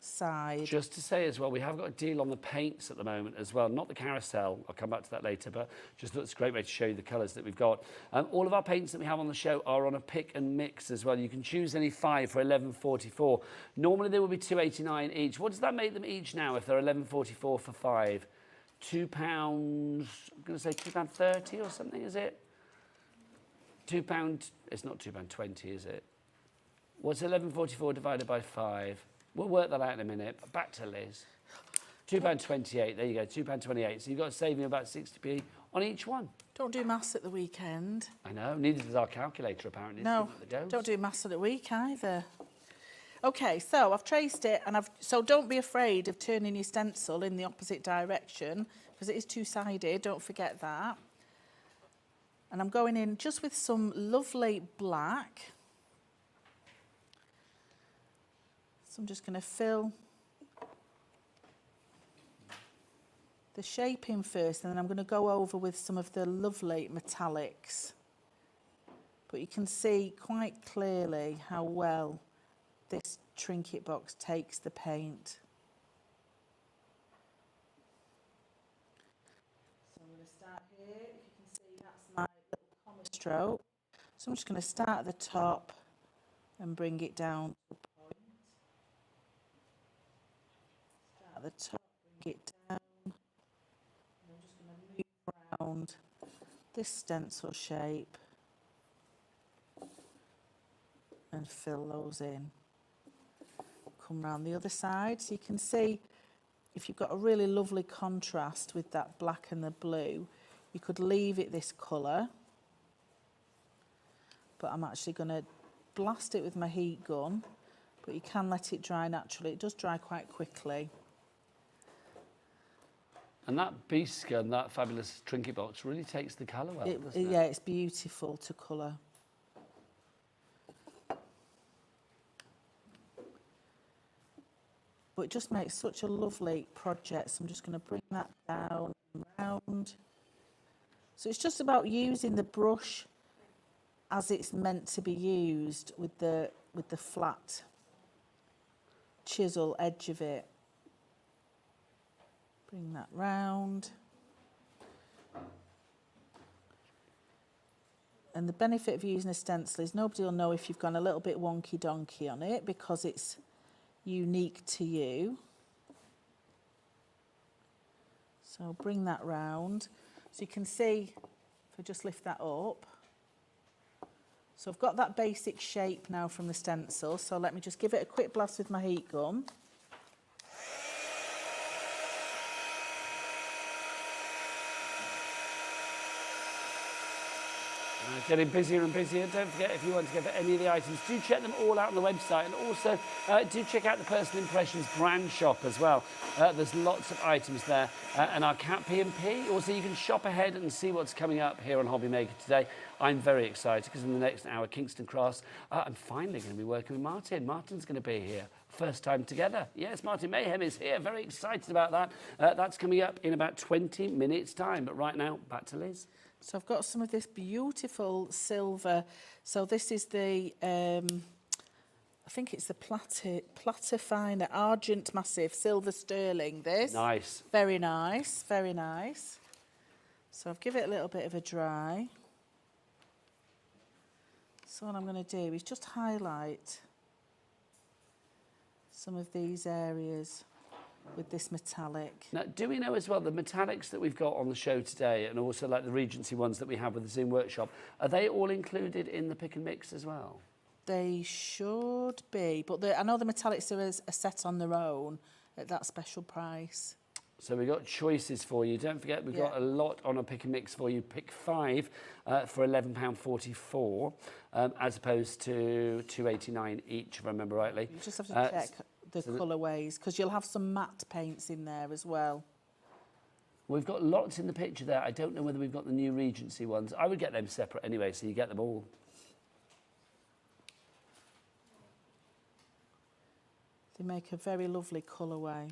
side. Just to say as well, we have got a deal on the paints at the moment as well, not the carousel, I'll come back to that later, but just thought it's a great way to show you the colours that we've got. All of our paints that we have on the show are on a pick and mix as well. You can choose any 5 for $11.44. Normally they will be $2.89 each. What does that make them each now if they're $11.44 for 5? £2, I'm going to say £2.30 or something, is it? £2, it's not £2.20, is it? What's 11.44 divided by 5? We'll work that out in a minute. But back to Liz. £2.28. There you go. £2.28. So you've got a saving of about 60p on each one. Don't do maths at the weekend. I know. Neither does our calculator, apparently. No, don't do maths at the week either. Okay, so I've traced it, and so don't be afraid of turning your stencil in the opposite direction because it is two-sided. Don't forget that. And I'm going in just with some lovely black. So I'm just going to fill the shape in first, and then I'm going to go over with some of the lovely metallics. But you can see quite clearly how well this trinket box takes the paint. So I'm going to start here. If you can see, that's my little comma stroke. So I'm just going to start at the top and bring it down to the point. Start at the top, bring it down. And I'm just going to move around this stencil shape and fill those in. Come round the other side, so you can see if you've got a really lovely contrast with that black and the blue, you could leave it this colour, but I'm actually going to blast it with my heat gun, but you can let it dry naturally. It does dry quite quickly. And that beast gun, that fabulous trinket box, really takes the colour well, doesn't it? Yeah, it's beautiful to colour. But it just makes such a lovely project. So I'm just going to bring that down and round. So it's just about using the brush as it's meant to be used with the flat chisel edge of it. Bring that round. And the benefit of using a stencil is nobody will know if you've gone a little bit wonky donkey on it because it's unique to you. So bring that round. So you can see, if I just lift that up. So I've got that basic shape now from the stencil. So let me just give it a quick blast with my heat gun. Getting busier and busier. Don't forget, if you want to get any of the items, do check them all out on the website, and also do check out the Personal Impressions brand shop as well. There's lots of items there, and our Cat P&P. Also, you can shop ahead and see what's coming up here on Hobby Maker today. I'm very excited because in the next hour, Kingston Crafts, I'm finally going to be working with Martin. Martin's going to be here. First time together. Yes, Martin Mayhem is here. Very excited about that. That's coming up in about 20 minutes' time. But right now, back to Liz. So I've got some of this beautiful silver. So this is the, I think it's the Platifiner Argent Massive Silver Sterling, this. Nice. Very nice, very nice. So I've given it a little bit of a dry. So what I'm going to do is just highlight some of these areas with this metallic. Now, do we know as well the metallics that we've got on the show today, and also like the Regency ones that we have with the Zoom workshop, are they all included in the pick and mix as well? They should be, but I know the metallics are a set on their own at that special price. So we've got choices for you. Don't forget, we've got a lot on a pick and mix for you. Pick 5 for £11.44, as opposed to £2.89 each, if I remember rightly. You just have to check the colourways, because you'll have some matte paints in there as well. We've got lots in the picture there. I don't know whether we've got the new Regency ones. I would get them separate anyway, so you get them all. They make a very lovely colourway.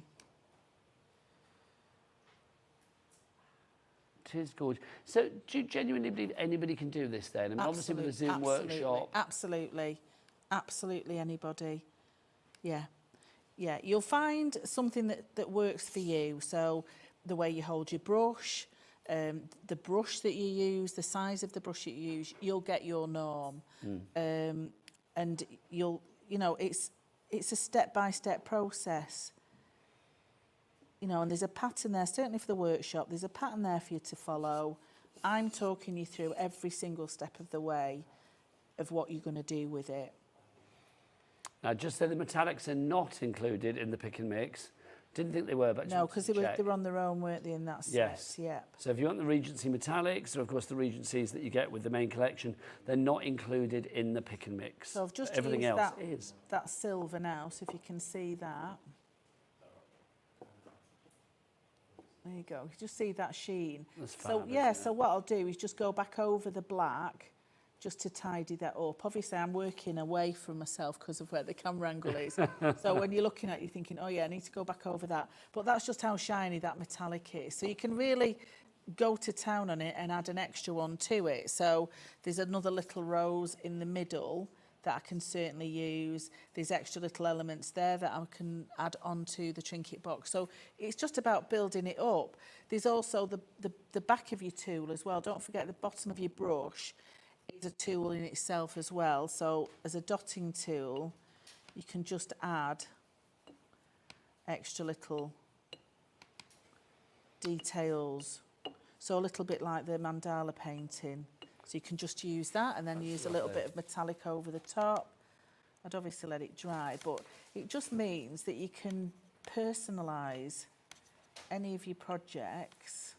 It is gorgeous. So do you genuinely believe anybody can do this then? I mean, obviously with the Zoom workshop. Absolutely. Absolutely anybody. Yeah. Yeah, you'll find something that works for you. So the way you hold your brush, the brush that you use, the size of the brush that you use, you'll get your norm. And you know, it's a step-by-step process. You know, and there's a pattern there, certainly for the workshop, there's a pattern there for you to follow. I'm talking you through every single step of the way of what you're going to do with it. Now, just so the metallics are not included in the pick and mix. Didn't think they were, but no, because they were on their own, weren't they, in that set? Yes. Yeah. So if you want the Regency metallics, or of course the Regencies that you get with the main collection, they're not included in the pick and mix. So I've just everything used else is. that silver now, so if you can see that. There you go. You just see that sheen. That's so fab, yeah, isn't so it? what I'll do is just go back over the black just to tidy that up. Obviously, I'm working away from myself because of where the camera angle is. So when you're looking at it, you're thinking, oh yeah, I need to go back over that. But that's just how shiny that metallic is. So you can really go to town on it and add an extra one to it. So there's another little rose in the middle that I can certainly use. There's extra little elements there that I can add onto the trinket box. So it's just about building it up. There's also the back of your tool as well. Don't forget the bottom of your brush is a tool in itself as well. So as a dotting tool, you can just add extra little details. So a little bit like the mandala painting. So you can just use that and then use a little bit of metallic over the top. I'd obviously let it dry, but it just means that you can personalise any of your projects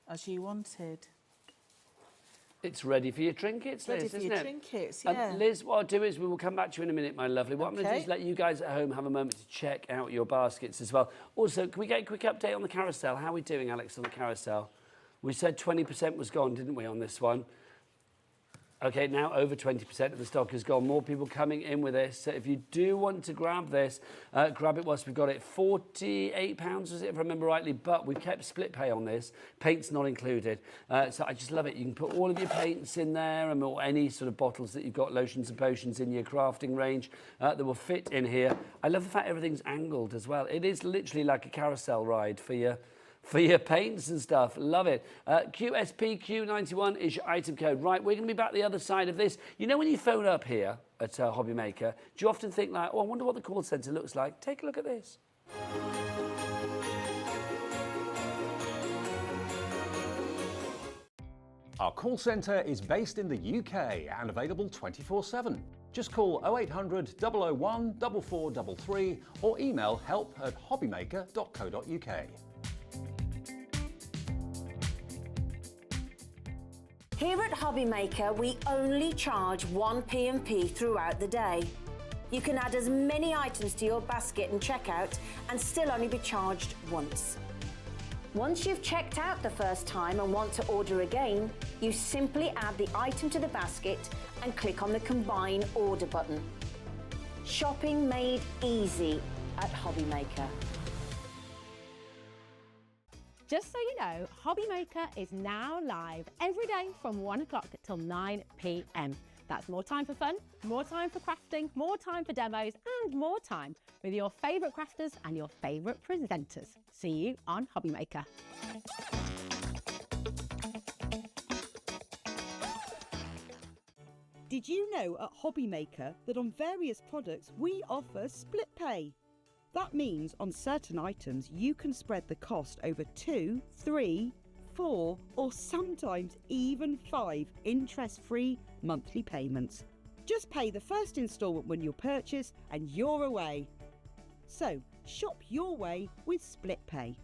as you wanted. It's ready for your trinkets, Liz, Ready for isn't your it? trinkets, yeah. Liz, what I'll do is we will come back to you in a minute, my lovely. What I'm going to do Okay. is let you guys at home have a moment to check out your baskets as well. Also, can we get a quick update on the carousel? How are we doing, Alex, on the carousel? We said 20% was gone, didn't we, on this one? Okay, now over 20% of the stock has gone. More people coming in with this. So if you do want to grab this, grab it whilst we've got it. £48 was it, if I remember rightly, but we've kept split pay on this. Paint's not included. So I just love it. You can put all of your paints in there and or any sort of bottles that you've got, lotions and potions in your crafting range that will fit in here. I love the fact everything's angled as well. It is literally like a carousel ride for your paints and stuff. Love it. QSPQ91 is your item code. Right, we're going to be back the other side of this. You know when you phone up here at Hobby Maker, do you often think like, oh, I wonder what the call centre looks like? Take a look at this. Our call centre is based in the UK and available 24/7. Just call 0800 001 4433 or email help@hobbymaker.co.uk. Here at Hobby Maker, we only charge one P&P throughout the day. You can add as many items to your basket and checkout and still only be charged once. Once you've checked out the first time and want to order again, you simply add the item to the basket and click on the Combine Order button. Shopping made easy at Hobby Maker. Just so you know, Hobby Maker is now live every day from 1 o'clock till 9 p.m. That's more time for fun, more time for crafting, more time for demos, and more time with your favourite crafters and your favourite presenters. See you on Hobby Maker. Did you know at Hobby Maker that on various products we offer split pay? That means on certain items you can spread the cost over 2, 3, 4 or sometimes even 5 interest-free monthly payments. Just pay the first instalment when you purchase and you're away. So shop your way with split pay.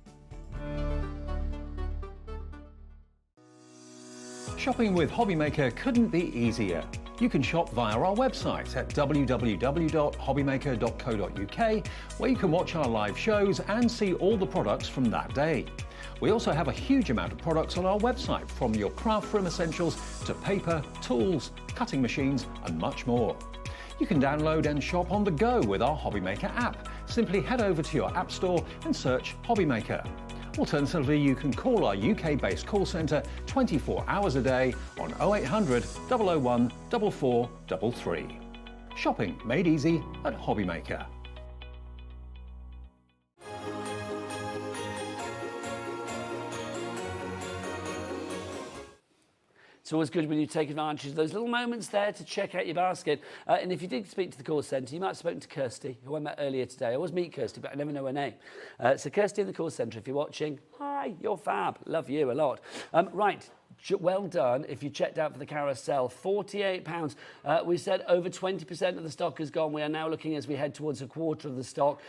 Shopping with Hobby Maker couldn't be easier. You can shop via our website at www.hobbymaker.co.uk, where you can watch our live shows and see all the products from that day. We also have a huge amount of products on our website, from your craft room essentials to paper, tools, cutting machines and much more. You can download and shop on the go with our Hobby Maker app. Simply head over to your app store and search Hobby Maker. Alternatively, you can call our UK-based call centre 24 hours a day on 0800 001 4433. Shopping made easy at Hobbymaker. It's always good when you take advantage of those little moments there to check out your basket. And if you did speak to the call centre, you might have spoken to Kirsty, who I met earlier today. I always meet Kirsty, but I never know her name. So Kirsty in the call centre, if you're watching, hi, you're fab. Love you a lot. Right. Well done. If you checked out for the carousel, £48. We said over 20% of the stock has gone. We are now looking as we head towards a quarter of the stock.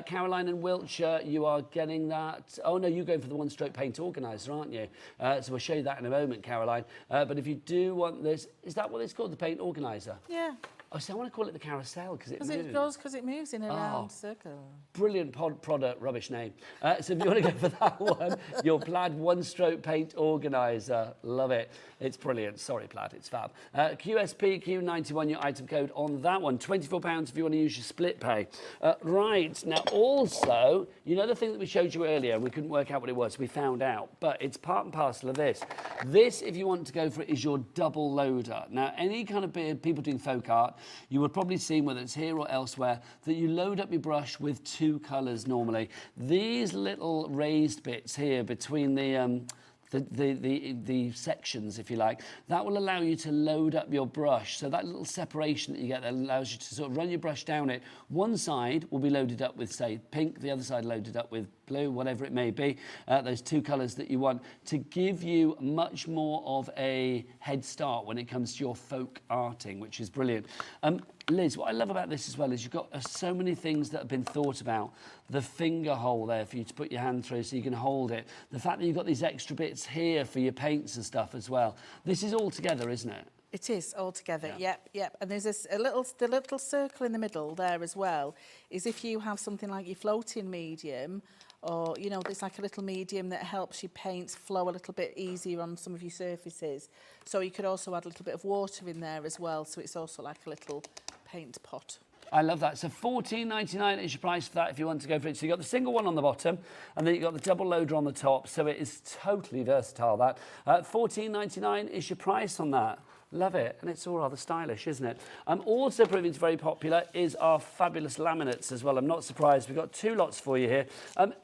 Caroline and Wiltshire, you are getting that. Oh no, you're going for the one-stroke paint organiser, aren't you? So we'll show you that in a moment, Caroline. But if you do want this, is that what it's called, the paint organiser? Yeah. Oh, so I want to call it the carousel because it moves. Because it moves in a round circle. Brilliant product, rubbish name. So if you want to go for that one, your Plaid one-stroke paint organiser. Love it. It's brilliant. Sorry, Plaid, it's fab. QSP Q91, your item code on that one. £24 if you want to use your split pay. Right, now also, you know the thing that we showed you earlier, and we couldn't work out what it was, we found out, but it's part and parcel of this. This, if you want to go for it, is your double loader. Now, any kind of people doing folk art, you would probably see, whether it's here or elsewhere, that you load up your brush with two colours normally. These little raised bits here between the sections, if you like, that will allow you to load up your brush. So that little separation that you get that allows you to sort of run your brush down it. One side will be loaded up with, say, pink, the other side loaded up with blue, whatever it may be, those two colours that you want, to give you much more of a head start when it comes to your folk arting, which is brilliant. Liz, what I love about this as well is you've got so many things that have been thought about. The finger hole there for you to put your hand through so you can hold it. The fact that you've got these extra bits here for your paints and stuff as well. This is all together, isn't it? It is all together. Yep. And there's the little circle in the middle there as well. Is if you have something like your floating medium, or you know, there's like a little medium that helps your paints flow a little bit easier on some of your surfaces. So you could also add a little bit of water in there as well. So it's also like a little paint pot. I love that. So $14.99 is your price for that if you want to go for it. So you've got the single one on the bottom, and then you've got the double loader on the top. So it is totally versatile, that. $14.99 is your price on that. Love it. And it's all rather stylish, isn't it? Also proving to be very popular is our fabulous laminates as well. I'm not surprised. We've got two lots for you here.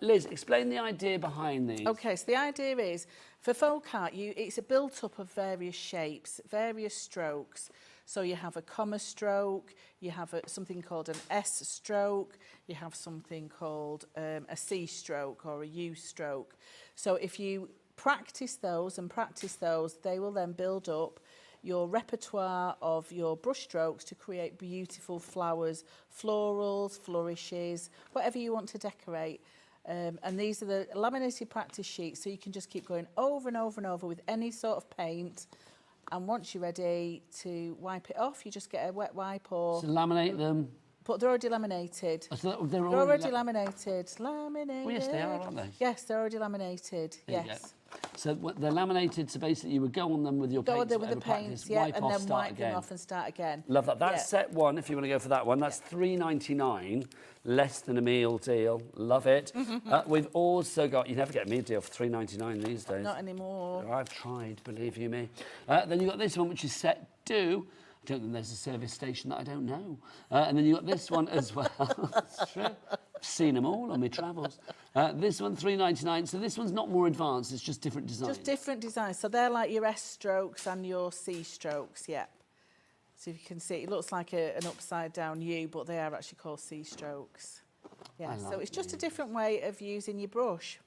Liz, explain the idea behind these. Okay, so the idea is, for folk art, it's a built-up of various shapes, various strokes. So you have a comma stroke, you have something called an S stroke, you have something called a C stroke or a U stroke. So if you practice those, they will then build up your repertoire of your brush strokes to create beautiful flowers, florals, flourishes, whatever you want to decorate. And these are the laminated practice sheets, so you can just keep going over and over and over with any sort of paint. And once you're ready to wipe it off, you just get a wet wipe or... So laminate them. But they're already laminated. Oh, so they're already laminated. Laminated. Well, yes, they are, aren't they? Yes, they're already laminated. Yes. So they're laminated, so basically you would go on them with your paints, go on them with the paints, wipe and off, then wipe them off and start again. Love that. That's set one, if you want to go for that one. That's $3.99, less than a meal deal. Love it. We've also got, you never get a meal deal for $3.99 these days. Not anymore. I've tried, believe you me. Then you've got this one, which is set two. I don't think there's a service station that I don't know. And then you've got this one as well. It's true. I've seen them all on my travels. This one, $3.99. So this one's not more advanced, it's just different designs. Just different designs. So they're like your S strokes and your C strokes, yeah. So you can see, it looks like an upside down U, but they are actually called C strokes. Yeah, so it's just a different way of using your brush.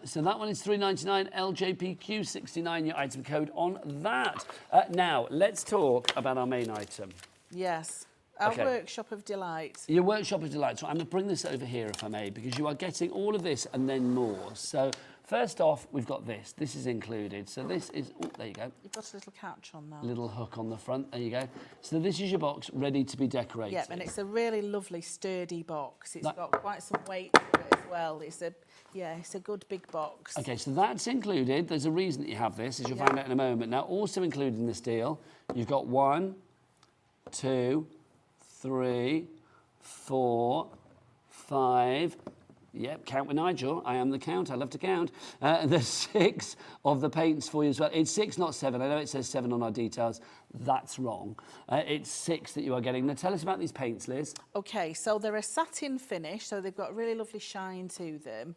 So that one is $3.99, LJPQ69, your item code on that. Now, let's talk about our main item. Yes, our workshop of delight. Your workshop of delight. So I'm going to bring this over here, if I may, because you are getting all of this and then more. So first off, we've got this. This is included. So this is, oh, there you go. You've got a little catch on that. Little hook on the front. There you go. So this is your box ready to be decorated. Yeah, and it's a really lovely, sturdy box. It's got quite some weight to it as well. It's a good big box. Okay, so that's included. There's a reason that you have this, as you'll find out in a moment. Now, also included in this deal, you've got 1, 2, 3, 4, 5, Yep, count with Nigel. I am the count. I love to count. There's 6 of the paints for you as well. It's 6, not 7. I know it says 7 on our details. That's wrong. It's 6 that you are getting. Now, tell us about these paints, Liz. Okay, so they're a satin finish, so they've got a really lovely shine to them.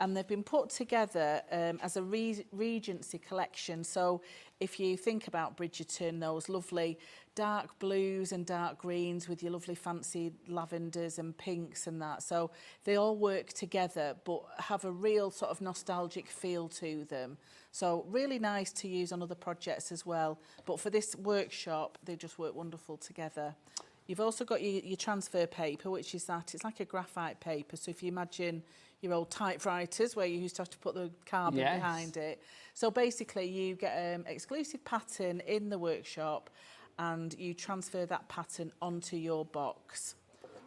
And they've been put together as a Regency collection. So if you think about Bridgerton, those lovely dark blues and dark greens with your lovely fancy lavenders and pinks and that. So they all work together but have a real sort of nostalgic feel to them. So really nice to use on other projects as well. But for this workshop, they just work wonderful together. You've also got your transfer paper, which is that. It's like a graphite paper. So if you imagine your old typewriters where you used to have to put the carbon behind it. So basically you get an exclusive pattern in the workshop and you transfer that pattern onto your box.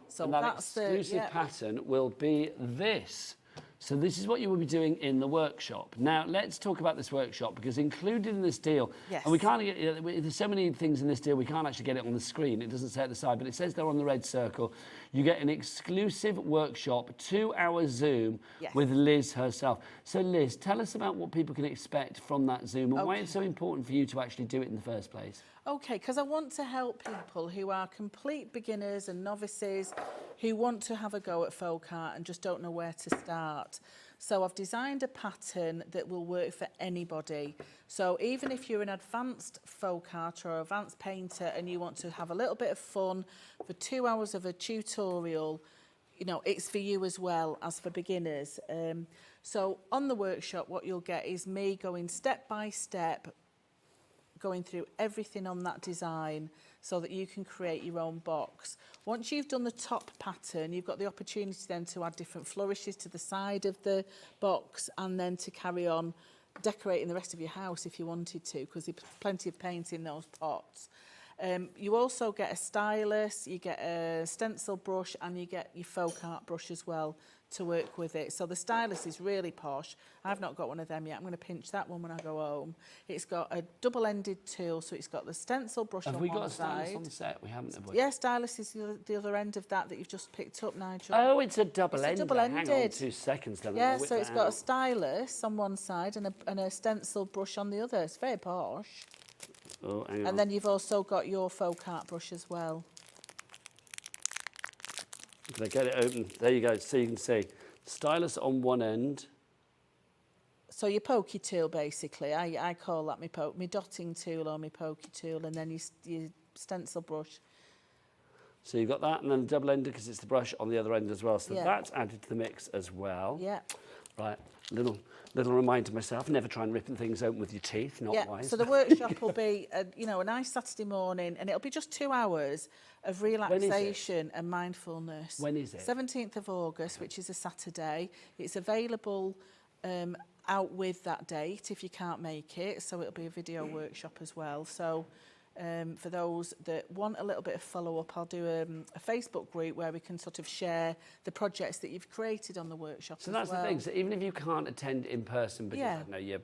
So and that that's exclusive pattern will be this. So this is what you will be doing in the workshop. Now, let's talk about this workshop, because included in this deal, and we can't get, there's so many things in this deal, we can't actually get it on the screen. It doesn't say at the side, but it says there on the red circle. You get an exclusive workshop, 2-hour Zoom with Liz herself. So Liz, tell us about what people can expect from that Zoom and why it's so important for you to actually do it in the first place. Okay, because I want to help people who are complete beginners and novices who want to have a go at folk art and just don't know where to start. So I've designed a pattern that will work for anybody. So even if you're an advanced folk art or advanced painter and you want to have a little bit of fun for 2 hours of a tutorial, you know, it's for you as well as for beginners. So on the workshop, what you'll get is me going step by step, going through everything on that design so that you can create your own box. Once you've done the top pattern, you've got the opportunity then to add different flourishes to the side of the box and then to carry on decorating the rest of your house if you wanted to, because there's plenty of paint in those pots. You also get a stylus, you get a stencil brush, and you get your folk art brush as well to work with it. So the stylus is really posh. I've not got one of them yet. I'm going to pinch that one when I go home. It's got a double-ended tool, so it's got the stencil brush on one side. Have we got a stylus on the set? We haven't, have we? Yeah, stylus is the other end of that you've just picked up, Nigel. Oh, it's a double-ended. It's a double-ended. Hang on 2 seconds then. Yeah, so it's got a stylus on one side and a stencil brush on the other. It's very posh. Oh, hang on. And then you've also got your folk art brush as well. Can I get it open? There you go, so you can see. Stylus on one end. So your pokey tool, basically. I call that my dotting tool or my pokey tool, and then your stencil brush. So you've got that, and then double-ended because it's the brush on the other end as well. So that's added to the mix as well. Yeah. Right, little reminder to myself, never try and rip things open with your teeth, not wise. So the workshop will be, a nice Saturday morning, and it'll be just 2 hours of relaxation and mindfulness. When is it? 17th of August, which is a Saturday. It's available out with that date if you can't make it, so it'll be a video workshop as well. So for those that want a little bit of follow-up, I'll do a Facebook group where we can sort of share the projects that you've created on the workshop. So that's the thing. So even if you can't attend in person because I don't know, you're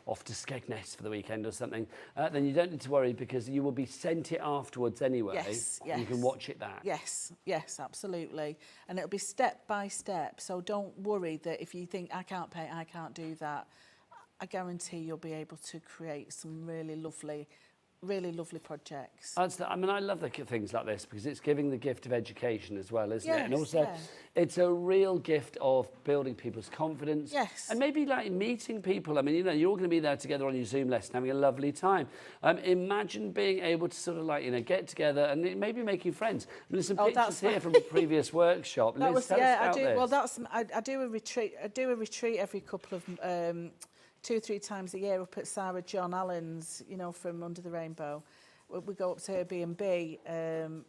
off to Skegness for the weekend or something, then you don't need to worry because you will be sent it afterwards anyway. Yes. You can watch it back. Yes, absolutely. And it'll be step by step. So don't worry that if you think, I can't paint, I can't do that. I guarantee you'll be able to create some really lovely projects. I mean, I love things like this because it's giving the gift of education as well, isn't it? And also, it's a real gift of building people's confidence. Yes. And maybe like meeting people. I mean, you're all going to be there together on your Zoom lesson, having a lovely time. Imagine being able to sort of get together and maybe making friends. I mean, there's some pictures here from a previous workshop. Liz, tell us about this. Well, I do a retreat. I do a retreat every couple of 2 or 3 times a year up at Sarah John Allen's, from Under the Rainbow. We go up to her B&B,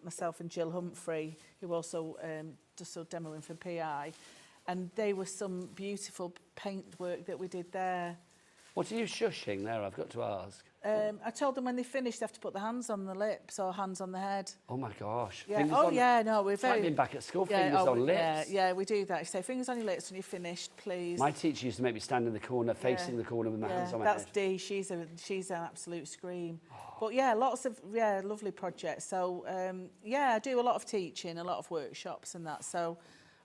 myself and Jill Humphrey, who also does some demoing for PI. And they were some beautiful paint work that we did there. What are you shushing there, I've got to ask? I told them when they finished, they have to put their hands on the lips or hands on the head. Oh, my gosh. Yeah. We're it's very... like being back at school, fingers on lips. Yeah, we do that. You say, fingers on your lips when you're finished, please. My teacher used to make me stand in the corner, facing the corner with my hands on my head. That's Dee. She's an absolute scream. But, lots of, lovely projects. So, I do a lot of teaching, a lot of workshops and that. So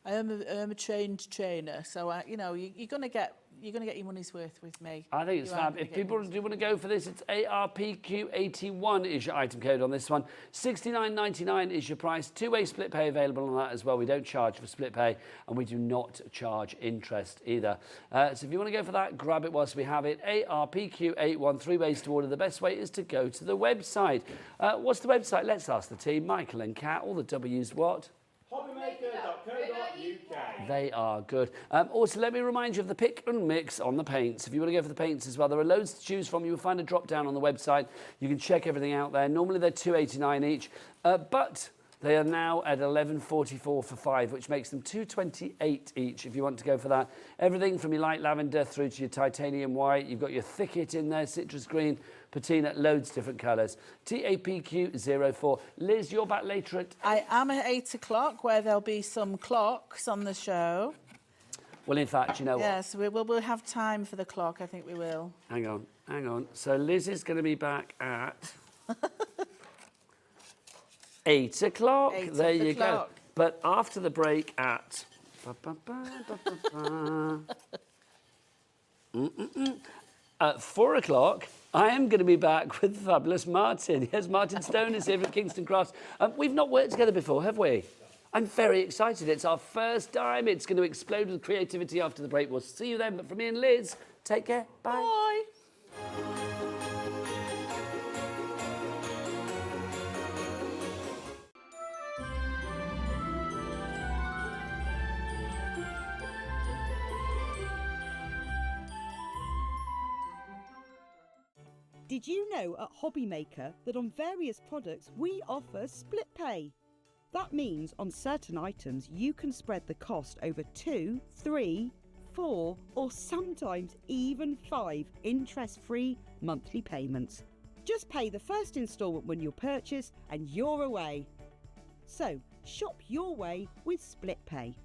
I am a trained trainer, so you know you're gonna get your money's worth with me. I think it's fab. If people do want to go for this, it's ARPQ81 is your item code on this one. $69.99 is your price. Two-way split pay available on that as well. We don't charge for split pay, and we do not charge interest either. So if you want to go for that, grab it whilst we have it. ARPQ81, 3 ways to order. The best way is to go to the website. What's the website? Let's ask the team. Michael and Kat, all the W's what? Hobbymaker.co.uk. They are good. Also, let me remind you of the pick and mix on the paints. If you want to go for the paints as well, there are loads to choose from. You'll find a drop down on the website. You can check everything out there. Normally they're $2.89 each, but they are now at $11.44 for 5, which makes them $2.28 each if you want to go for that. Everything from your light lavender through to your titanium white. You've got your thicket in there, citrus green, patina, loads of different colours. TAPQ04. Liz, you're back later at... I am at 8 o'clock, where there'll be some clocks on the show. Well, in fact, you know what? Yes, we'll have time for the clock. I think we will. Hang on. So Liz is going to be back at... 8 o'clock. There you go. But after the break at... At 4 o'clock, I am going to be back with fabulous Martin. Yes, Martin Stone is here from Kingston Crafts. We've not worked together before, have we? I'm very excited. It's our first time. It's going to explode with creativity after the break. We'll see you then. But from me and Liz, take care. Bye. Bye. Did you know at Hobbymaker that on various products we offer split pay? That means on certain items you can spread the cost over 2, 3, 4 or sometimes even 5 interest-free monthly payments. Just pay the first instalment when you purchase and you're away. So shop your way with split pay.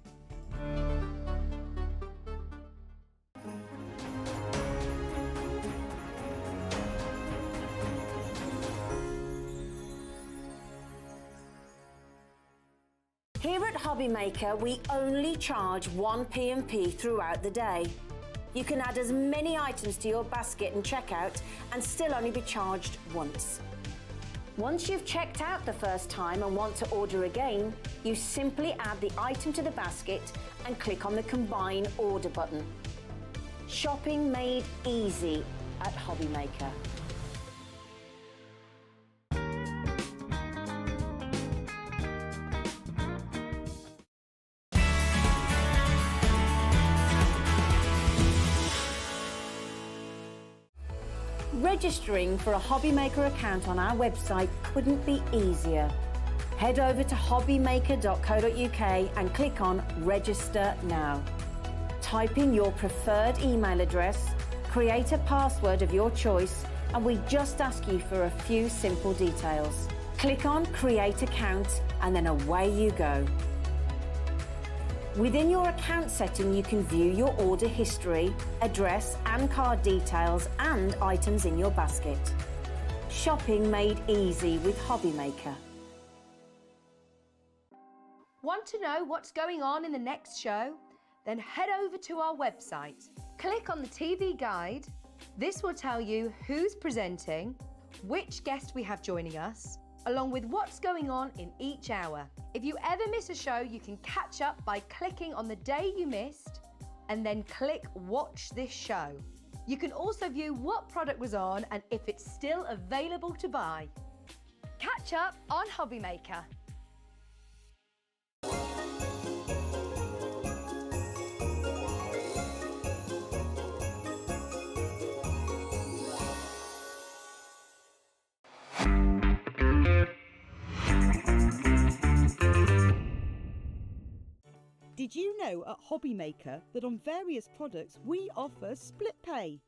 Here at Hobbymaker, we only charge 1 P&P throughout the day. You can add as many items to your basket and checkout and still only be charged once. Once you've checked out the first time and want to order again, you simply add the item to the basket and click on the Combine Order button. Shopping made easy at Hobbymaker. Registering for a Hobbymaker account on our website couldn't be easier. Head over to hobbymaker.co.uk and click on Register Now. Type in your preferred email address, create a password of your choice, and we just ask you for a few simple details. Click on Create Account and then away you go. Within your account setting, you can view your order history, address and card details and items in your basket. Shopping made easy with Hobbymaker. Want to know what's going on in the next show? Then head over to our website. Click on the TV guide. This will tell you who's presenting, which guest we have joining us, along with what's going on in each hour. If you ever miss a show, you can catch up by clicking on the day you missed and then click Watch This Show. You can also view what product was on and if it's still available to buy. Catch up on Hobbymaker. Did you know at Hobbymaker that on various products we offer split pay?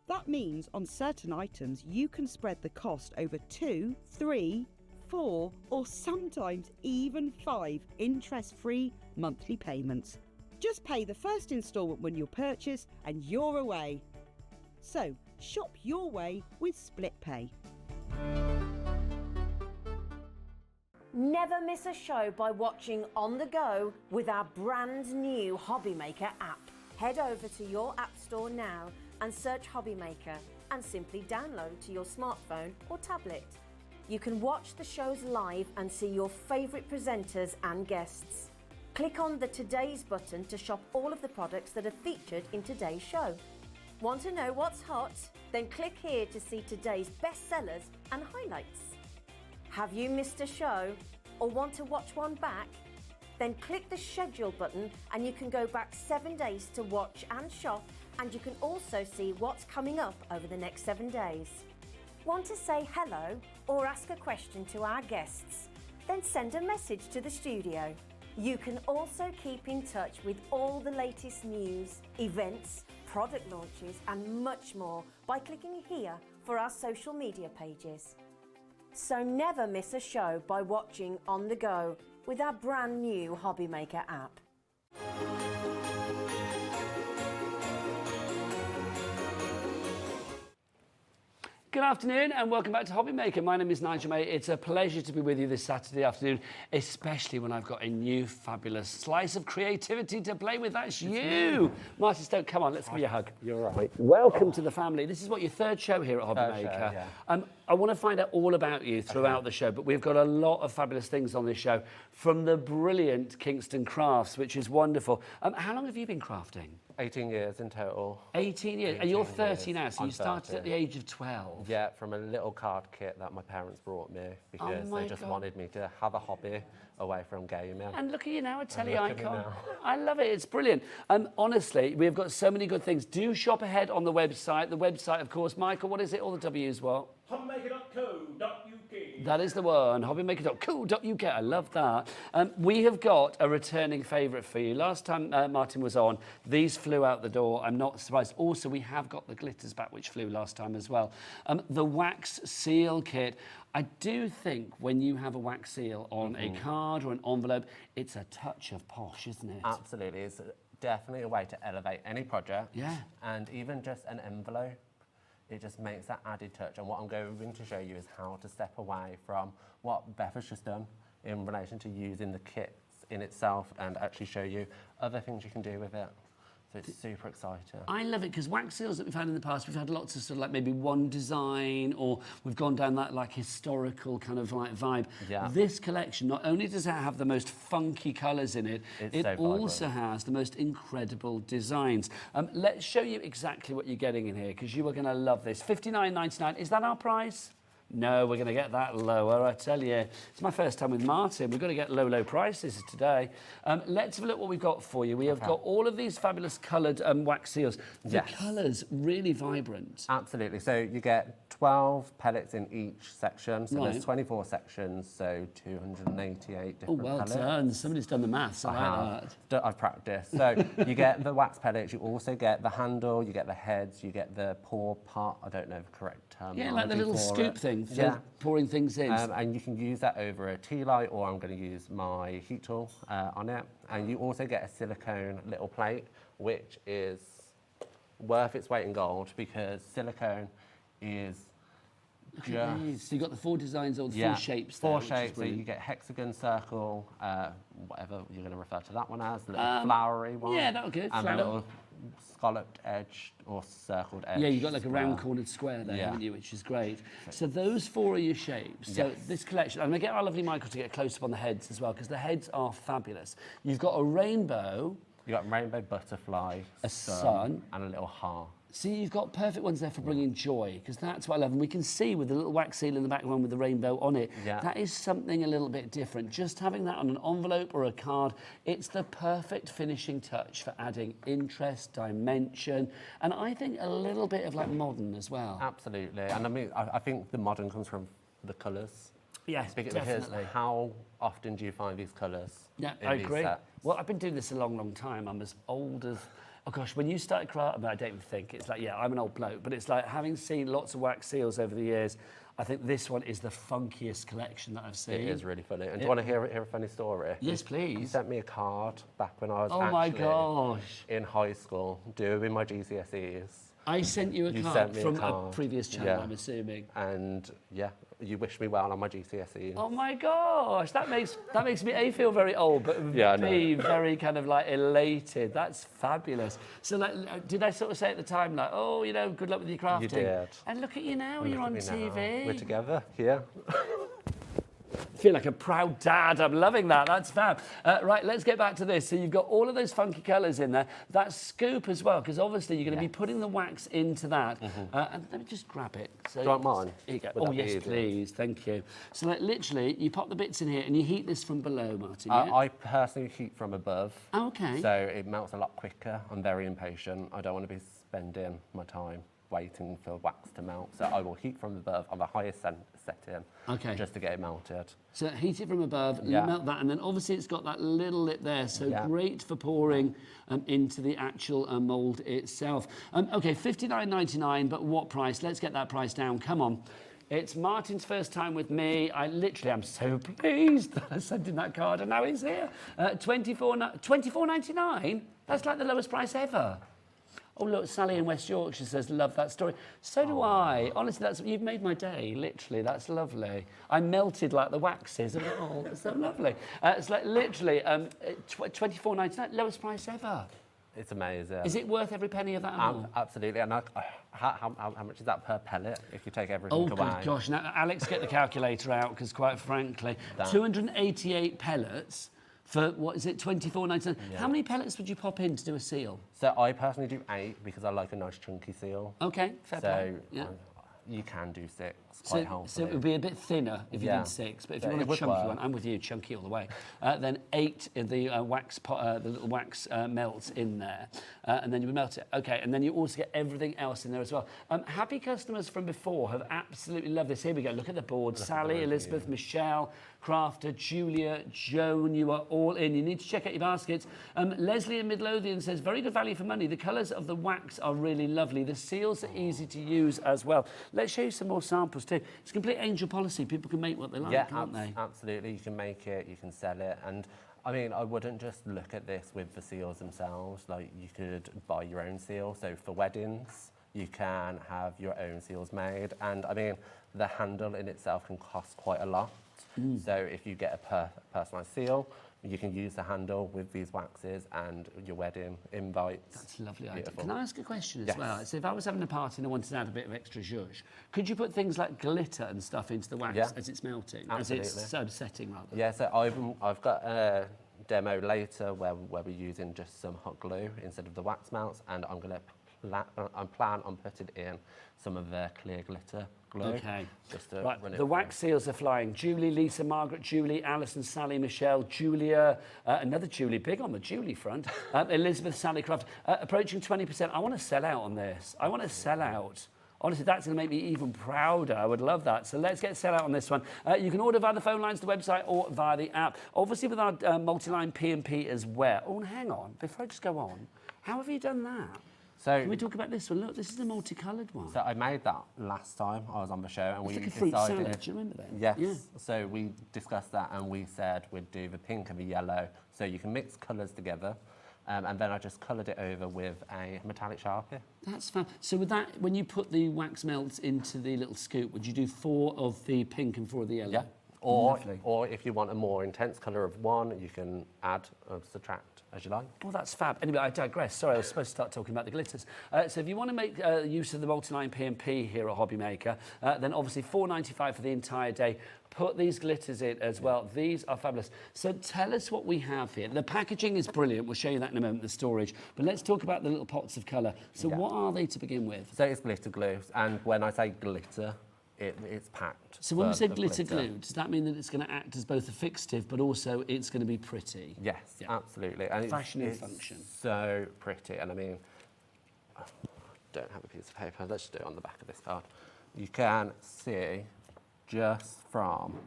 That means on certain items you can spread the cost over 2, 3, 4 or sometimes even 5 interest-free monthly payments. Just pay the first instalment when you purchase and you're away. So shop your way with split pay. Never miss a show by watching on the go with our brand new Hobby Maker app. Head over to your app store now and search Hobby Maker and simply download to your smartphone or tablet. You can watch the shows live and see your favourite presenters and guests. Click on the Today's button to shop all of the products that are featured in today's show. Want to know what's hot? Then click here to see today's bestsellers and highlights. Have you missed a show or want to watch one back? Then click the schedule button and you can go back 7 days to watch and shop, and you can also see what's coming up over the next 7 days. Want to say hello or ask a question to our guests? Then send a message to the studio. You can also keep in touch with all the latest news, events, product launches and much more by clicking here for our social media pages. So never miss a show by watching on the go with our brand new Hobby Maker app. Good afternoon and welcome back to Hobby Maker. My name is Nigel, mate. It's a pleasure to be with you this Saturday afternoon, especially when I've got a new fabulous slice of creativity to play with. That's you. Martin Stoke, come on, let's give you a hug. You're right. Welcome to the family. This is what, your third show here at Hobby Third Maker. show, yeah. I want to find out all about you throughout the show, but we've got a lot of fabulous things on this show, from the brilliant Kingston Crafts, which is wonderful. How long have you been crafting? 18 years in total. 18 years. And you're 30 years. now, so I'm you started 30. at the age of 12. Yeah, from a little card kit that my parents brought me because my they just God. wanted me to have a hobby away from gaming. And look at you now, a telly look at me icon. now. I love it, it's brilliant. Honestly, we've got so many good things. Do shop ahead on the website. The website, of course, Michael, what is it? All the W's, what? hobbymaker.co.uk. That is the one, hobbymaker.co.uk. I love that. We have got a returning favourite for you. Last time Martin was on, these flew out the door. I'm not surprised. Also, we have got the glitters back, which flew last time as well. The wax seal kit. I do think when you have a wax seal on a card or an envelope, it's a touch of posh, isn't it? Absolutely. It's definitely a way to elevate any project. Yeah. And even just an envelope, it just makes that added touch. And what I'm going to show you is how to step away from what Beth has just done in relation to using the kits in itself and actually show you other things you can do with it. So it's super exciting. I love it because wax seals that we've had in the past, we've had lots of sort of like maybe one design, or we've gone down that like historical kind of like vibe. Yeah. This collection, not only does it have the most funky colours in it, It's it so also vibrant. has the most incredible designs. Let's show you exactly what you're getting in here because you are going to love this. $59.99, is that our price? No, we're going to get that lower, I tell you. It's my first time with Martin. We've got to get low prices today. Let's have a look what we've got for you. We have got all of these fabulous coloured wax seals. The Yes. colours really vibrant. Absolutely. So you get 12 pellets in each section. So Right. there's 24 sections, so 288 Oh, different well pellets. done. Somebody's done the maths. I like that. I've practiced. So you get the wax pellets, you also get the handle, you get the heads, you get the pour pot, I don't know the correct term. Yeah, like the little scoop thing for pouring things in. And you can use that over a tea light, or I'm going to use my heat tool on it. And you also get a silicone little plate, which is worth its weight in gold because silicone is Look at these. So you've got the four designs, or the four shapes there. Four which is shapes, so brilliant. you get hexagon, circle, whatever you're going to refer to that one as, the little flowery one. yeah, that'll good, And flower. a little scalloped edge or circled edge. Yeah, you've got like a square. round cornered square there, Yeah. haven't you, which is great. So those four are your shapes. So Yes. this collection, I'm going to get our lovely Michael to get close up on the heads as well, because the heads are fabulous. You've got a rainbow, You've got rainbow butterfly, a sun. and a little heart. See, you've got perfect ones there for bringing joy, because that's what I love. And we can see with the little wax seal in the background with the rainbow on it, Yeah. that is something a little bit different. Just having that on an envelope or a card, it's the perfect finishing touch for adding interest, dimension, and I think a little bit of like modern as well. Absolutely. And I mean, I think the modern comes from the colours. Yes, Because definitely. how often do you find these colours? Yeah, in I these agree. sets? Well, I've been doing this a long, long time. I'm as old as... Oh, gosh, when you started crafting, I don't even think. It's like, yeah, I'm an old bloke. But it's like, having seen lots of wax seals over the years, I think this one is the funkiest collection that I've seen. It is really funny. And do you want to hear a funny story? Yes, You please. sent me a card back when I was Oh, my actually gosh. in high school doing my GCSEs. I sent you a You card sent me a from a card. previous channel, Yeah. I'm assuming. And yeah, you wish me well on my GCSEs. Oh my gosh, that makes me A, feel very old, but Yeah, I B, very kind of like elated. That's fabulous. So like, did I sort of say at the time like, oh, you know, good luck with your crafting? You did. And look at you now, Look you're at on me now. TV. We're together, yeah. I feel like a proud dad. I'm loving that. That's fab. Right, let's get back to this. So you've got all of those funky colours in there. That scoop as well, because obviously you're going to be putting the wax into that. And let me just grab it. So Do you want mine? Here you go. Would Oh, that be yes, easier? please. Thank you. So like, literally, you pop the bits in here and you heat this from below, Martin, yeah? I personally heat from above. Oh, okay. So it melts a lot quicker. I'm very impatient. I don't want to be spending my time waiting for wax to melt. So I will heat from above on the highest setting, Okay. just to get it melted. So heat it from above, Yeah. melt that, and then obviously it's got that little lip there, so Yeah. great for pouring into the actual mould itself. Okay, $59.99, but what price? Let's get that price down, come on. It's Martin's first time with me. I literally am so pleased that I sent him that card and now he's here. $24.99? That's like the lowest price ever. Oh, look, Sally in West Yorkshire says, love that story. So do I. Honestly, you've made my day, literally. That's lovely. I melted like the waxes. Oh, that's so lovely. It's like literally $24.99, lowest price ever. It's amazing. Is it worth every penny of that? More? Absolutely. And how much is that per pellet if you take everything away? Oh, good gosh. Now, Alex, get the calculator out, because quite frankly, 288 pellets for, what is it, $24.99? Yeah. How many pellets would you pop in to do a seal? So I personally do 8 because I like a nice chunky seal. Okay, fair play. Yeah. You can do 6 quite healthily. So it would be a bit thinner if you did 6, but if you want a chunky one, I'm with you, chunky all the way. Then 8 in the wax pot, the little wax melts in there, and then you would melt it. Okay, and then you also get everything else in there as well. Happy customers from before have absolutely loved this. Here we go. Look at the board. Sally, Elizabeth, Michelle, Crafter, Julia, Joan, you are all in. You need to check out your baskets. Leslie in Midlothian says, very good value for money. The colours of the wax are really lovely. The seals are easy to use as well. Let's show you some more samples too. It's complete angel policy. People can make what they like, can't they? Absolutely. You can make it, you can sell it. And I mean, I wouldn't just look at this with the seals themselves. Like, you could buy your own seal. So for weddings, you can have your own seals made. And I mean, the handle in itself can cost quite a lot. So if you get a personalised seal, you can use the handle with these waxes and your wedding invites. That's a lovely idea. Beautiful. Can I ask a question as well? So if I was having a party and I wanted to add a bit of extra zhuzh, could you put things like glitter and stuff into the wax as it's melting? Absolutely. As it's setting, rather? Yeah, so I've got a demo later where we're using just some hot glue instead of the wax melts, and I'm going to plan on putting in some of the clear glitter glue. Okay. Just to right, run it the wax seals are flying. Julie, Lisa, Margaret, Julie, Alison, Sally, Michelle, Julia, another Julie, big on the Julie front, Elizabeth, Sally Craft, approaching 20%. I want to sell out on this. I want to sell out. Honestly, that's going to make me even prouder. I would love that. So let's get set out on this one. You can order via the phone lines, the website, or via the app. Obviously, with our multi-line P&P as well. Oh, and hang on. Before I just go on, how have you done that? So, can we talk about this one? Look, this is the multicoloured one. So I made that last time I was on the show, and it's we like a fruit decided. salad. Do you remember that? Yes. Yeah. So we discussed that, and we said we'd do the pink and the yellow, so you can mix colours together. And then I just coloured it over with a metallic Sharpie. That's fun. So with that, when you put the wax melts into the little scoop, would you do 4 of the pink and 4 of the yellow? Yeah. Or if you want a more intense colour of one, you can add or subtract as you like. Well, that's fab. Anyway, I digress. Sorry, I was supposed to start talking about the glitters. So if you want to make use of the multi-line P&P here at Hobby Maker, then obviously $4.95 for the entire day. Put these glitters in as well. These are fabulous. So tell us what we have here. The packaging is brilliant. We'll show you that in a moment, the storage. But let's talk about the little pots of colour. So what are they to begin with? So it's glitter glue. And when I say glitter, it's packed. So when we say glitter glue, does that mean that it's going to act as both a fixative, but also it's going to be pretty? Yes, absolutely. And fashion and it's function. So pretty. And I mean, I don't have a piece of paper. Let's just do it on the back of this card. You can see just from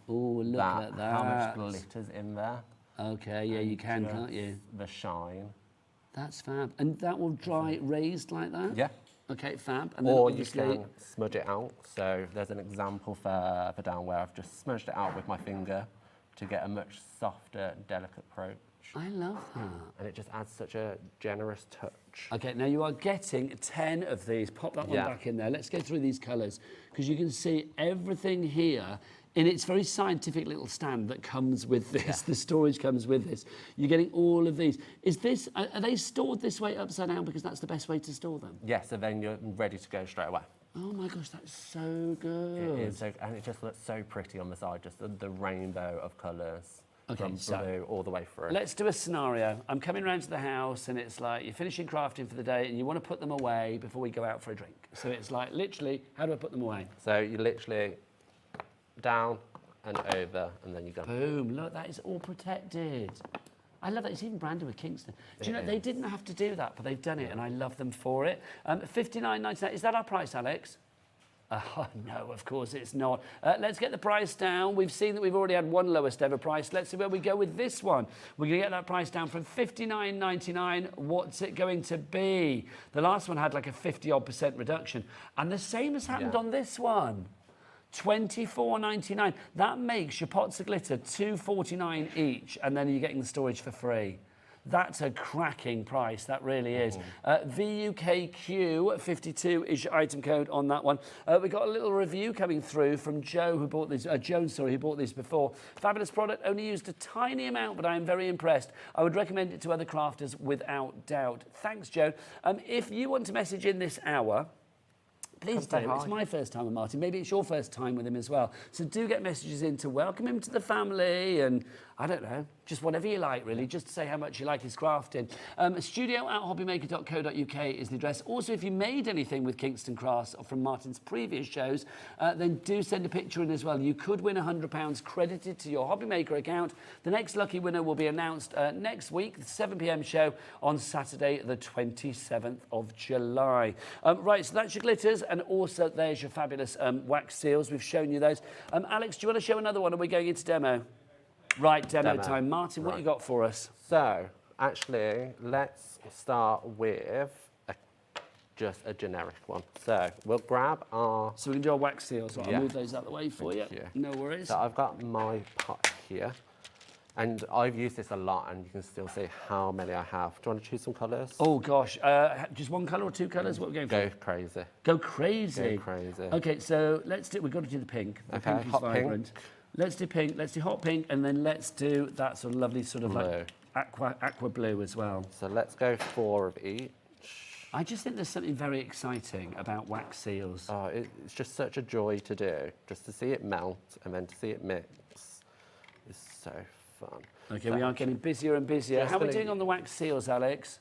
look at that. how much glitter's in there. Okay, yeah, you can, can't you? The shine. That's fab. And that will dry raised like that? Yeah. Okay, fab. And then or you can smudge it out. So there's an example further down where I've just smudged it out with my finger to get a much softer, delicate I love that. And it just adds such a generous touch. Okay, now you are getting 10 of these. Pop that one back in there. Let's go through these colours, because you can see everything here in its very scientific little stand that comes with this. The storage comes with this. You're getting all of these. Is this, are they stored this way upside down because that's the best way to store them? Yes, so then you're ready to go straight away. Oh my gosh, that's so good. It is, so, and it just looks so pretty on the side, just the rainbow of colours. Okay, from blue all the way through. Let's do a scenario. I'm coming round to the house and it's like you're finishing crafting for the day and you want to put them away before we go out for a drink. So it's like, literally, how do I put them away? So you literally down and over, and then you go. Boom, look, that is all protected. I love that. It's even branded with Kingston. Do you know, they didn't have to do that, but they've done it, and I love them for it. $59.99. Is that our price, Alex? Oh, no, of course it's not. Let's get the price down. We've seen that we've already had one lowest ever price. Let's see where we go with this one. We're going to get that price down from $59.99. What's it going to be? The last one had like a 50-odd% reduction. And the same has happened on this one. $24.99. That makes your pots of glitter $2.49 each, and then you're getting the storage for free. That's a cracking price, that really is. VUKQ52 is your item code on that one. We got a little review coming through from Joe, who bought this, Joan, sorry, who bought these before. Fabulous product, only used a tiny amount, but I am very impressed. I would recommend it to other crafters without doubt. Thanks, Joe. If you want to message in this hour, please do. It's my first time with Martin. Maybe it's your first time with him as well. So do get messages in to welcome him to the family and, I don't know, just whatever you like, really, just to say how much you like his crafting. studio@hobbymaker.co.uk is the address. Also, if you made anything with Kingston Crafts or from Martin's previous shows, then do send a picture in as well. You could win £100 credited to your Hobbymaker account. The next lucky winner will be announced next week, the 7 p.m. show on Saturday, the 27th of July. Right, so that's your glitters, and also there's your fabulous wax seals. We've shown you those. Alex, do you want to show another one, or are we going into demo? Right, demo time. Martin, what you got for us? So, actually, let's start with just a generic one. So, we'll grab our... So we can do our wax seals. Right, I'll move those out of the way for you. No worries. So I've got my pot here, and I've used this a lot, and you can still see how many I have. Do you want to choose some colours? Oh, gosh. Just one colour or two colours? What are we going for? Go crazy. Go crazy? Go crazy. OK, so let's do... We've got to do the pink. The pink is vibrant. Pink. Let's do pink, let's do hot pink, and then let's do that sort of lovely sort of blue. Like aqua blue as well. So let's go 4 of each. I just think there's something very exciting about wax seals. Oh, it's just such a joy to do. Just to see it melt and then to see it mix is so fun. OK, so we are getting busier and busier. How are we doing on the wax seals, Alex?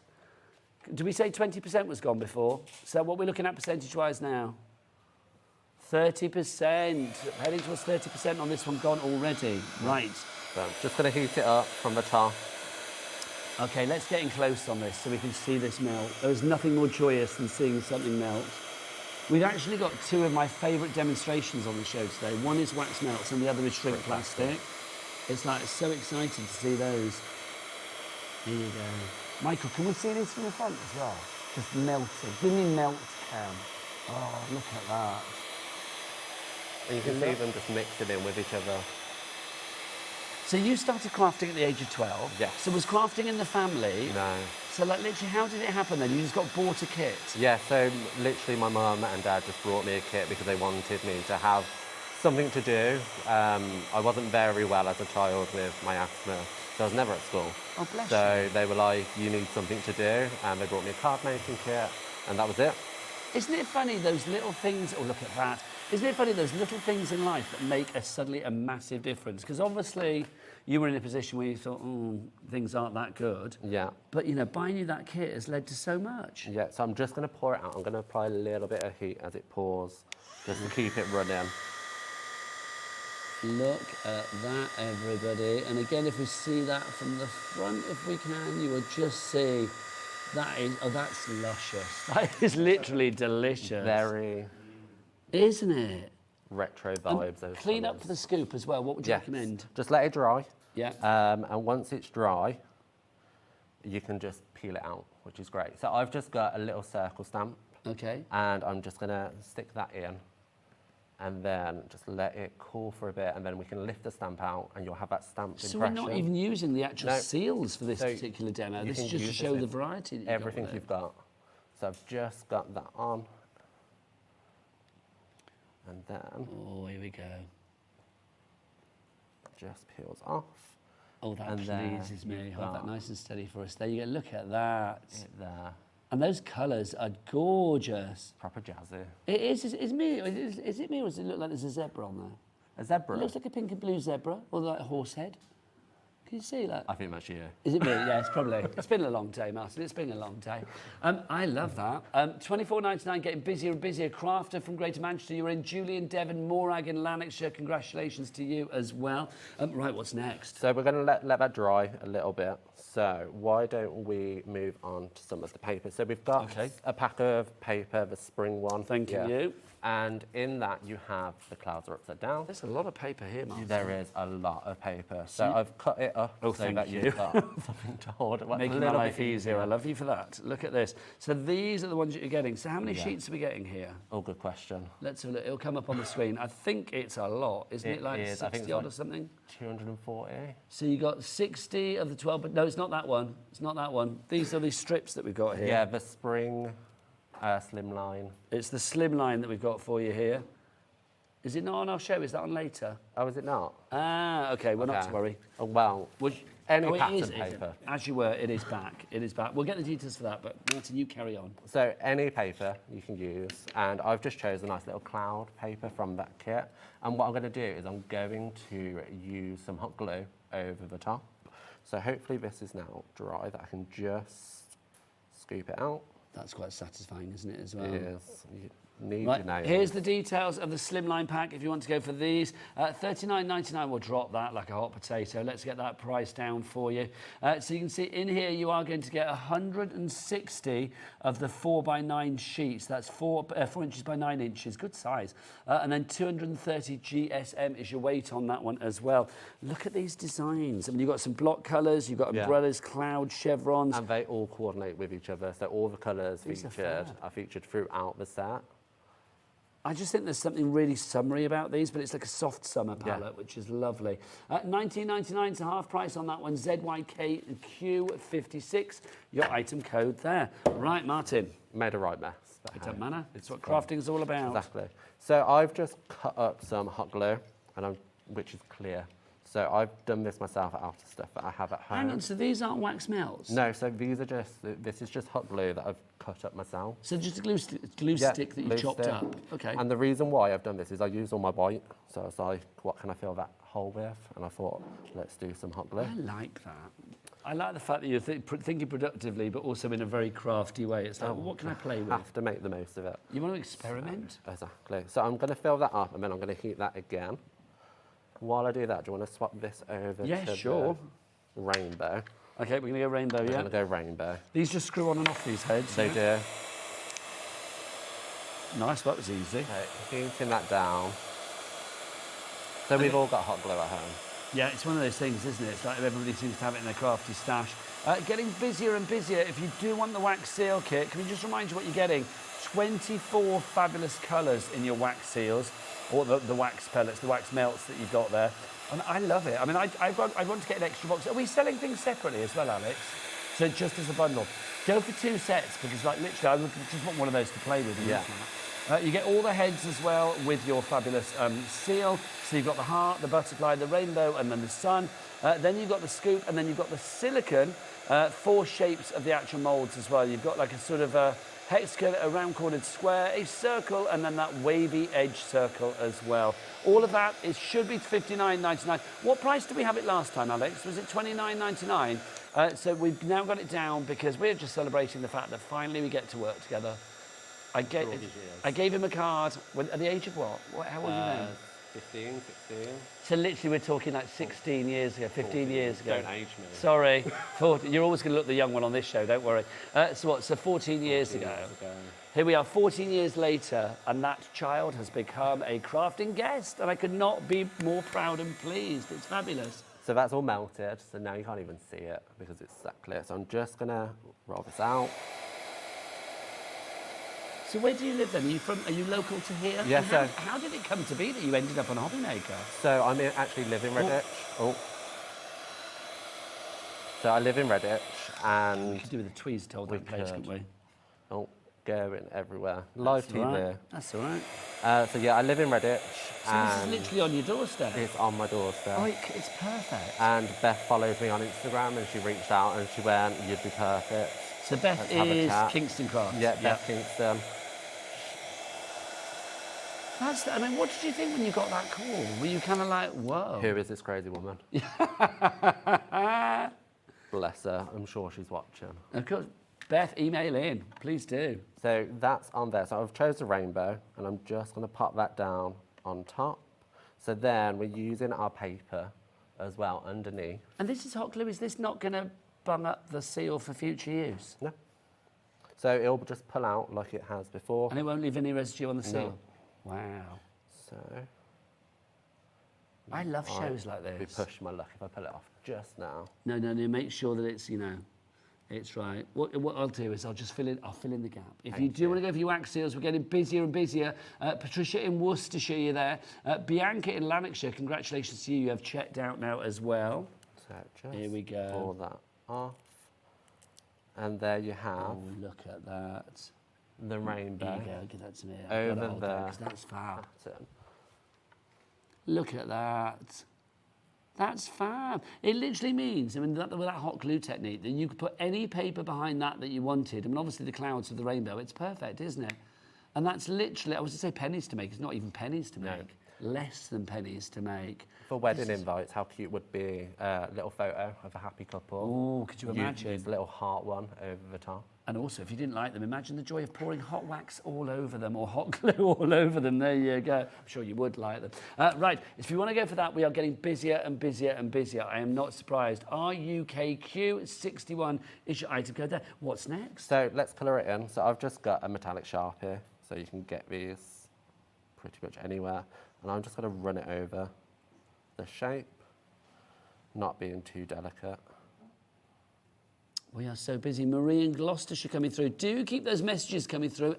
Did we say 20% was gone before? So what we're looking at percentage-wise now? 30%, heading towards 30% on this one gone already. Right. So I'm just going to heat it up from the top. OK, let's get in close on this so we can see this melt. There's nothing more joyous than seeing something melt. We've actually got 2 of my favourite demonstrations on the show today. One is wax melts and the other is shrink plastic. It's like so exciting to see those. Here you go. Michael, can we see this from the front as well? Just melted. Give me melt cam. Oh, look at that. And you can see them just mixing in with each other. So you started crafting at the age of 12? Yeah. So was crafting in the family? No. So like literally, how did it happen then? You just got bought a kit? Yeah, so literally my mum and dad just brought me a kit because they wanted me to have something to do. I wasn't very well as a child with my asthma, so I was never at school. Oh, bless you. So they were like, you need something to do, and they brought me a card making kit, and that was it. Isn't it funny, those little things, oh, look at that. Isn't it funny, those little things in life that make suddenly a massive difference? Because obviously you were in a position where you thought, things aren't that good. Yeah. But, you know, buying you that kit has led to so much. Yeah, so I'm just going to pour it out. I'm going to apply a little bit of heat as it pours, just to keep it running. Look at that, everybody. And again, if we see that from the front, if we can, you will just see that is, oh, that's luscious. That is literally delicious. Very. Isn't it? Retro vibes. Clean up for the scoop as well. What would you recommend? Just let it dry. Yeah. And once it's dry, you can just peel it out, which is great. So I've just got a little circle stamp. Okay. And I'm just going to stick that in. and then just let it cool for a bit, and then we can lift the stamp out and you'll have that stamped So impression. we're not even using the actual No. seals for this So particular demo. you This can is just to use show this the with variety that you've everything got you've got. So I've just got that on. And then Oh, here we go. just peels off. Oh, that And there pleases me. you've Hold that got nice and steady for us. There you go. Look at that. it there. And those colours are gorgeous. Proper jazzy. It is. Is it me, or does it look like there's a zebra on there? A zebra? It looks like a pink and blue zebra, or like a horse head. Can you see that? I think that's you. Is it me? Yeah, it's probably. It's been a long day, Martin. It's been a long day. I love that. £24.99, getting busier and busier. Crafter from Greater Manchester. You're in. Julian, Devon, Morag in Lanarkshire. Congratulations to you as well. Right, what's next? So we're going to let that dry a little bit. So why don't we move on to some of the paper? So we've got a pack of paper, the spring one. Thank you. And in that you have the clouds are upside down. There's a lot of paper here, Martin. There is a lot of paper. So I've cut it up so thank that you. you've got something to hold. Making my life easier. I love you for that. Look at this. So these are the ones that you're getting. So how many Yeah. sheets are we getting here? Oh, good question. Let's have a look. It'll come up on the screen. I think it's a lot. Isn't it like is. I think 60 it's odd like or something? 240. So you got 60 of the 12, but no, it's not that one. It's not that one. These are these strips that we've got here. Yeah, the spring slimline. It's the slim line that we've got for you here. Is it not on our show? Is that on later? Oh, is it not? Ah, okay. Well, not to worry. Oh, well, any Oh, it pattern is, paper. As you were, it is back. It is back. We'll get the details for that, but Martin, you carry on. So any paper you can use, and I've just chosen a nice little cloud paper from that kit. And what I'm going to do is I'm going to use some hot glue over the top. So hopefully this is now dry, that I can just scoop it out. That's quite satisfying, isn't it, as well? It is. You need Right, your nails. here's the details of the slimline pack if you want to go for these. $39.99, we'll drop that like a hot potato. Let's get that price down for you. So you can see in here you are going to get 160 of the 4x9 sheets. That's 4 inches by 9 inches. Good size. And then 230 GSM is your weight on that one as well. Look at these designs. I mean, you've got some block colours, you've got umbrellas, clouds, chevrons. And they all coordinate with each other. So all the colours These are featured fab. are featured throughout the set. I just think there's something really summery about these, but it's like a soft summer palette, which is lovely. $19.99 is a half price on that one. ZYKQ56, your item code there. Right, Martin. Made a right mess. It doesn't matter. It's what crafting's all about. Exactly. So I've just cut up some hot glue, which is clear. So I've done this myself out of stuff that I have at home. Hang on, so these aren't wax melts? No, so these are this is just hot glue that I've cut up myself. So just a glue stick that you chopped up? Okay. And the reason why I've done this is I used all my white. So I was like, what can I fill that hole with? And I thought, let's do some hot glue. I like that. I like the fact that you're thinking productively, but also in a very crafty way. It's like, what can I play with? I have to make the most of it. You want to experiment? So, exactly. So I'm going to fill that up and then I'm going to heat that again. While I do that, do you want to swap this over to the rainbow? Okay, we're going to go rainbow, We're going to go rainbow. These just screw on and off these heads? They do. Nice, that was easy. Okay, heating that down. So we've all got hot glue at home. Yeah, it's one of those things, isn't it? It's like everybody seems to have it in their crafty stash. Getting busier and busier. If you do want the wax seal kit, can we just remind you what you're getting? 24 fabulous colours in your wax seals, or the wax pellets, the wax melts that you've got there. And I love it. I mean, I want to get an extra box. Are we selling things separately as well, Alex? So just as a bundle. Go for 2 sets, because like literally, I would just want one of those to play with. Yeah. You get all the heads as well with your fabulous seal. So you've got the heart, the butterfly, the rainbow, and then the sun. Then you've got the scoop, and then you've got the silicone, 4 shapes of the actual moulds as well. You've got like a sort of hexagon, a round-cornered square, a circle, and then that wavy edge circle as well. All of that should be $59.99. What price did we have it last time, Alex? Was it $29.99? So we've now got it down because we're just celebrating the fact that finally we get to work together. I gave him a card at the age of what? How old are you then? 15, 16. So literally we're talking like 16 years ago, 15 years ago. Don't age me. Sorry. 14. You're always going to look the young one on this show, don't worry. So 14 years ago. Here we are 14 years later, and that child has become a crafting guest, and I could not be more proud and pleased. It's fabulous. So that's all melted, so now you can't even see it because it's that clear. So I'm just going to roll this out. So where do you live then? Are you local to here? Yes, how did it come to be that you ended up on Hobby Maker? So I actually live in Redditch. Oh. So I live in Redditch, and We could do with the tweezers to hold that place, couldn't we? Oh, going everywhere. Live That's TV. all right. That's all right. So yeah, I live in Redditch. So this is literally on your doorstep? It's on my doorstep. Oh, it's perfect. And Beth follows me on Instagram, and she reached out and she went, "You'd be perfect." So Beth is Kingston Crafts? Yeah, Beth Kingston. I mean, what did you think when you got that call? Were you kind of like, whoa? Who is this crazy woman? Bless her. I'm sure she's watching. Of course. Beth, email in. Please do. So that's on there. So I've chosen a rainbow, and I'm just going to pop that down on top. So then we're using our paper as well underneath. And this is hot glue. Is this not going to bung up the seal for future use? No. So it'll just pull out like it has before. And it won't leave any residue on the seal? No. Wow. So... I love shows like this. We push my luck if I pull it off just now. No, make sure that it's, it's right. What I'll do is I'll fill in the gap. If you do want to go for your wax seals, we're getting busier and busier. Patricia in Worcestershire, you're there. Bianca in Lanarkshire, congratulations to you. You have checked out now as well. So just here we go. Pull that off. And there you have. Oh, look at that. The rainbow. There you go, give that to me. Over there. That's fab. Pattern. Look at that. That's fab. It literally means, with that hot glue technique, that you could put any paper behind that you wanted. Obviously the clouds of the rainbow, it's perfect, isn't it? And that's literally, I was to say pennies to make, it's not even pennies to make. Less than pennies to make. For wedding invites, how cute would be a little photo of a happy couple? Oh, could you imagine? Use a little heart one over the top. And also, if you didn't like them, imagine the joy of pouring hot wax all over them or hot glue all over them. There you go. I'm sure you would like them. Right, if you want to go for that, we are getting busier and busier and busier. I am not surprised. RUKQ61 is your item code there. What's next? So let's colour it in. So I've just got a metallic Sharpie, so you can get these pretty much anywhere. And I'm just going to run it over the shape, not being too delicate. We are so busy. Marie in Gloucestershire coming through. Do keep those messages coming through.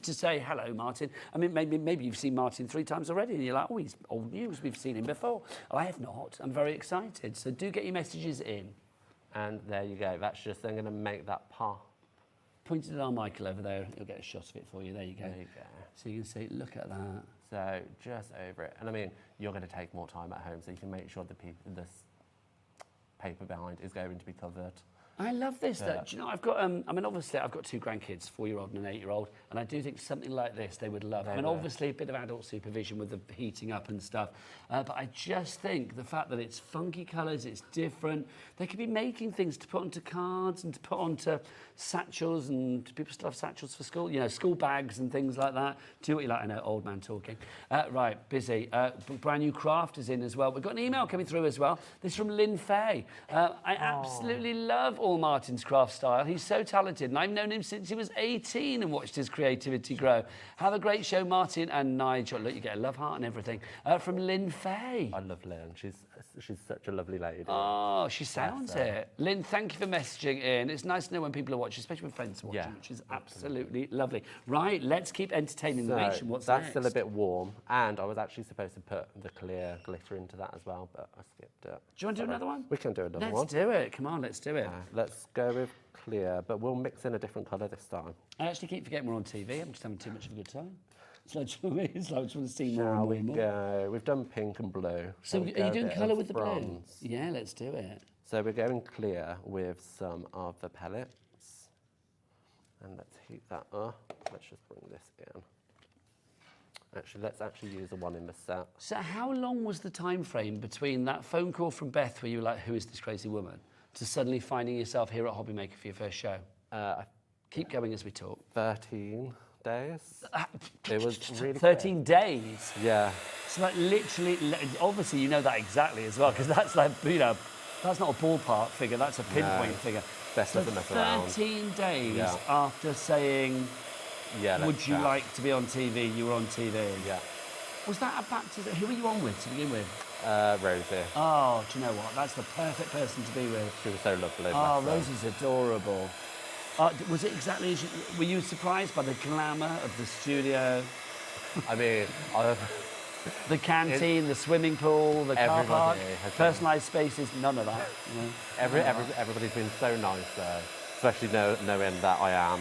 To say hello, Martin. I mean, maybe you've seen Martin 3 times already and you're like, oh, he's old news. We've seen him before. Oh, I have not. I'm very excited. So do get your messages in. And there you go. That's just then going to make that pop. Pointed at our Michael over there. He'll get a shot of it for you. There you go. There you go. So you can see, look at that. So just over it. And I mean, you're going to take more time at home, so you can make sure this paper behind is going to be covered. I love this. Do you know, I've got, obviously I've got 2 grandkids, 4-year-old and an 8-year-old, and I do think something like this they would love. Obviously a bit of adult supervision with the heating up and stuff, but I just think the fact that it's funky colours, it's different. They could be making things to put onto cards and to put onto satchels, and do people still have satchels for school? School bags and things like that. Do what you like. I know, old man talking. Right, busy. Brand new craft is in as well. We've got an email coming through as well. This is from Lynn Fay. I absolutely love all Martin's craft style. He's so talented, and I've known him since he was 18 and watched his creativity grow. Have a great show, Martin and Nigel. Look, you get a love heart and everything. From Lynn Fay. I love Lynn. She's such a lovely lady. Oh, she sounds it. Lynn, thank you for messaging in. It's nice to know when people are watching, especially when friends are watching, which is absolutely lovely. Right, let's keep entertaining the nation. What's that's next? Still a bit warm, and I was actually supposed to put the clear glitter into that as well, but I skipped it. Do you want to do another one? We can do another one. Let's do it. Come on, let's do it. Let's go with clear, but we'll mix in a different colour this time. I actually keep forgetting we're on TV. I'm just having too much of a good time. It's like I just want to see more Shall and more. we go? We've done pink and blue. So are you doing colour with the blue? bronze. Yeah, let's do it. So we're going clear with some of the pellets. And let's heat that up. Let's just bring this in. Actually, let's use the one in the set. So how long was the time frame between that phone call from Beth where you were like, who is this crazy woman, to suddenly finding yourself here at Hobby Maker for your first show? Keep going as we talk. 13 days. It was really 13 quick. days? Yeah. So like literally, obviously you know that exactly as well, because that's like, that's not a ballpark figure, that's a pinpoint figure. Best of enough around. 13 days after saying, would you like to be on TV, you were on TV. Yeah. Was that a baptism? Who were you on with to begin with? Rosie. Oh, do you know what? That's the perfect person to be with. She was so lovely. Oh, Rosie's adorable. Was it exactly as were you surprised by the glamour of the studio? I mean, The canteen, the swimming pool, the car park, Everybody has personalised spaces, none of that. You know. Everybody's been so nice there, especially knowing that I am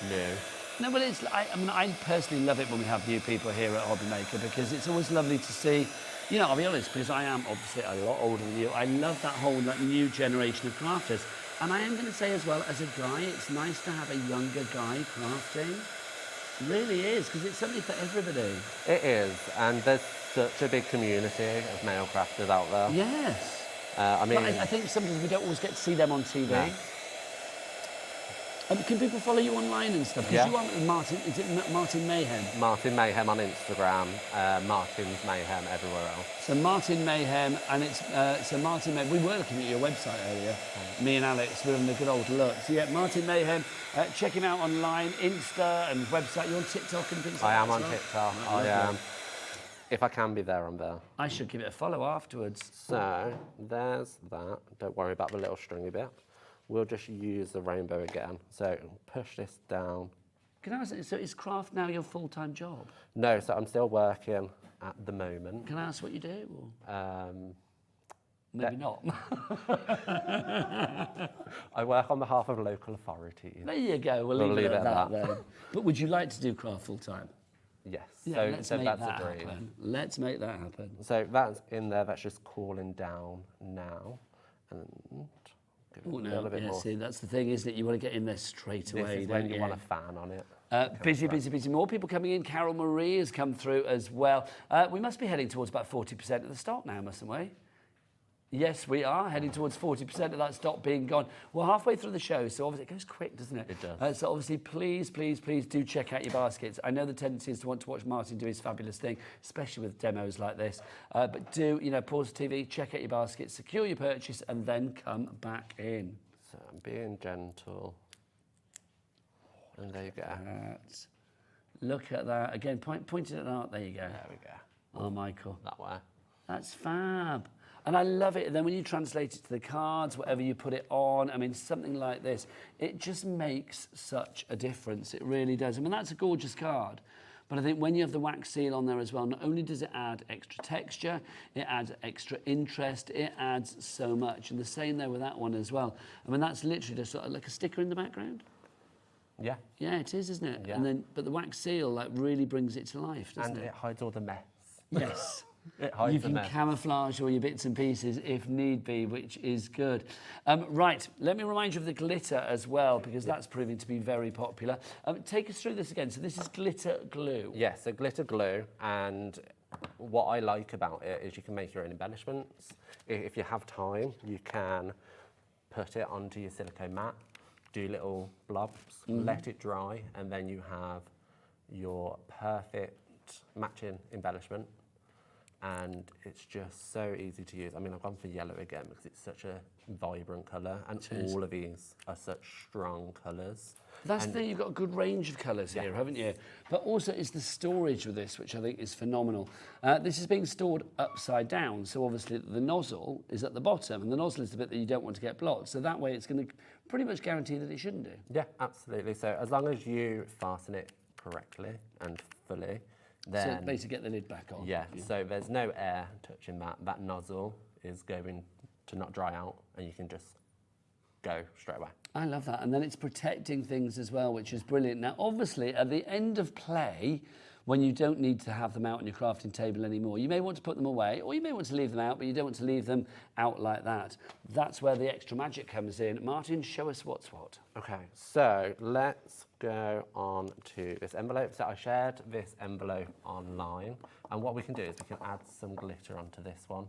new. No, well, I personally love it when we have new people here at Hobby Maker because it's always lovely to see, you know, I'll be honest, because I am obviously a lot older than you, I love that whole new generation of crafters. And I am going to say as well, as a guy, it's nice to have a younger guy crafting. It really is, because it's something for everybody. It is, and there's such a big community of male crafters out there. Yes. I mean, but I think sometimes we don't always get to see them on TV. No. Can people follow you online and stuff? Because you are Martin, is it Martin Mayhem? Martin Mayhem on Instagram, Martin's Mayhem everywhere else. So Martin Mayhem, and it's, so Martin Mayhem, we were looking at your website earlier, me and Alex, we were having a good old look. So yeah, Martin Mayhem, check him out online, Insta and website, you're on TikTok and things like that. I am on TikTok, I am. If I can be there, I'm there. I should give it a follow afterwards. So, there's that. Don't worry about the little stringy bit. We'll just use the rainbow again. So push this down. Can I ask, so is craft now your full-time job? No, so I'm still working at the moment. Can I ask what you do? Or? Maybe not. I work on behalf of local authorities. There you go, we'll leave it at that then. But would you like to do craft full-time? Yes. Yeah, let's make that happen. Let's make that happen. So that's in there, that's just cooling down now. And oh, no, yeah, see, that's the thing, isn't it? You want to get in there straight away. This is when you want a fan on it. Busy. More people coming in. Carol Marie has come through as well. We must be heading towards about 40% of the stock now, mustn't we? Yes, we are heading towards 40% of that stock being gone. We're halfway through the show, so obviously it goes quick, doesn't it? It does. So obviously, please do check out your baskets. I know the tendency is to want to watch Martin do his fabulous thing, especially with demos like this. But do, you know, pause the TV, check out your baskets, secure your purchase, and then come back in. So I'm being gentle. And there you go. Look at that. Again, pointing at that. There you go. There we go. Oh, Michael. That way. That's fab. And I love it. And then when you translate it to the cards, whatever you put it on, I mean, something like this, it just makes such a difference. It really does. I mean, that's a gorgeous card. But I think when you have the wax seal on there as well, not only does it add extra texture, it adds extra interest, it adds so much. And the same there with that one as well. I mean, that's literally just sort of like a sticker in the background. Yeah. Yeah, it is, isn't it? Yeah. And then, but the wax seal like really brings it to life, doesn't it? And it hides all the mess. Yes. You can camouflage all your bits and pieces if need be, which is good. Right, let me remind you of the glitter as well, because that's proving to be very popular. Take us through this again. So this is glitter glue. Yes, so glitter glue, and what I like about it is you can make your own embellishments. If you have time, you can put it onto your silicone mat, do little blobs, let it dry, and then you have your perfect matching embellishment. And it's just so easy to use. I mean, I've gone for yellow again because it's such a vibrant colour, and all of these are such strong colours. That's the thing, you've got a good range of colours here, haven't you? But also it's the storage with this, which I think is phenomenal. This is being stored upside down, so obviously the nozzle is at the bottom, and the nozzle is the bit that you don't want to get blocked. So that way it's going to pretty much guarantee that it shouldn't do. Yeah, absolutely. So as long as you fasten it correctly and fully, then... So basically get the lid back on. Yeah, so there's no air touching that. That nozzle is going to not dry out, and you can just go straight away. I love that. And then it's protecting things as well, which is brilliant. Now, obviously, at the end of play, when you don't need to have them out on your crafting table anymore, you may want to put them away, or you may want to leave them out, but you don't want to leave them out like that. That's where the extra magic comes in. Martin, show us what's what. Okay, so let's go on to this envelope. So I shared this envelope online, and what we can do is we can add some glitter onto this one.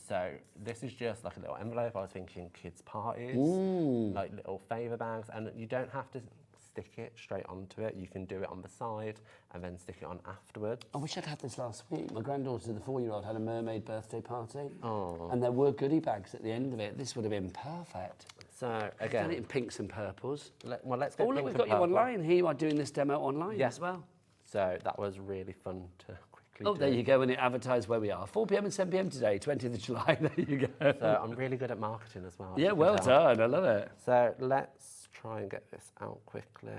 So this is just like a little envelope. I was thinking kids' parties, like little favour bags, and you don't have to stick it straight onto it. You can do it on the side and then stick it on afterwards. I wish I'd had this last week. My granddaughter, the 4-year-old, had a mermaid birthday party. Oh. And there were goodie bags at the end of it. This would have been perfect. So again, done it in pinks and purples. Well, let's go. Oh, look, we've got you online. Here you are doing this demo online as well. So that was really fun to quickly do. There you go, and it advertised where we are. 4 p.m. and 7 p.m. today, 20th of July. There you go. So I'm really good at marketing as well. Yeah, well done. I love it. So let's try and get this out quickly.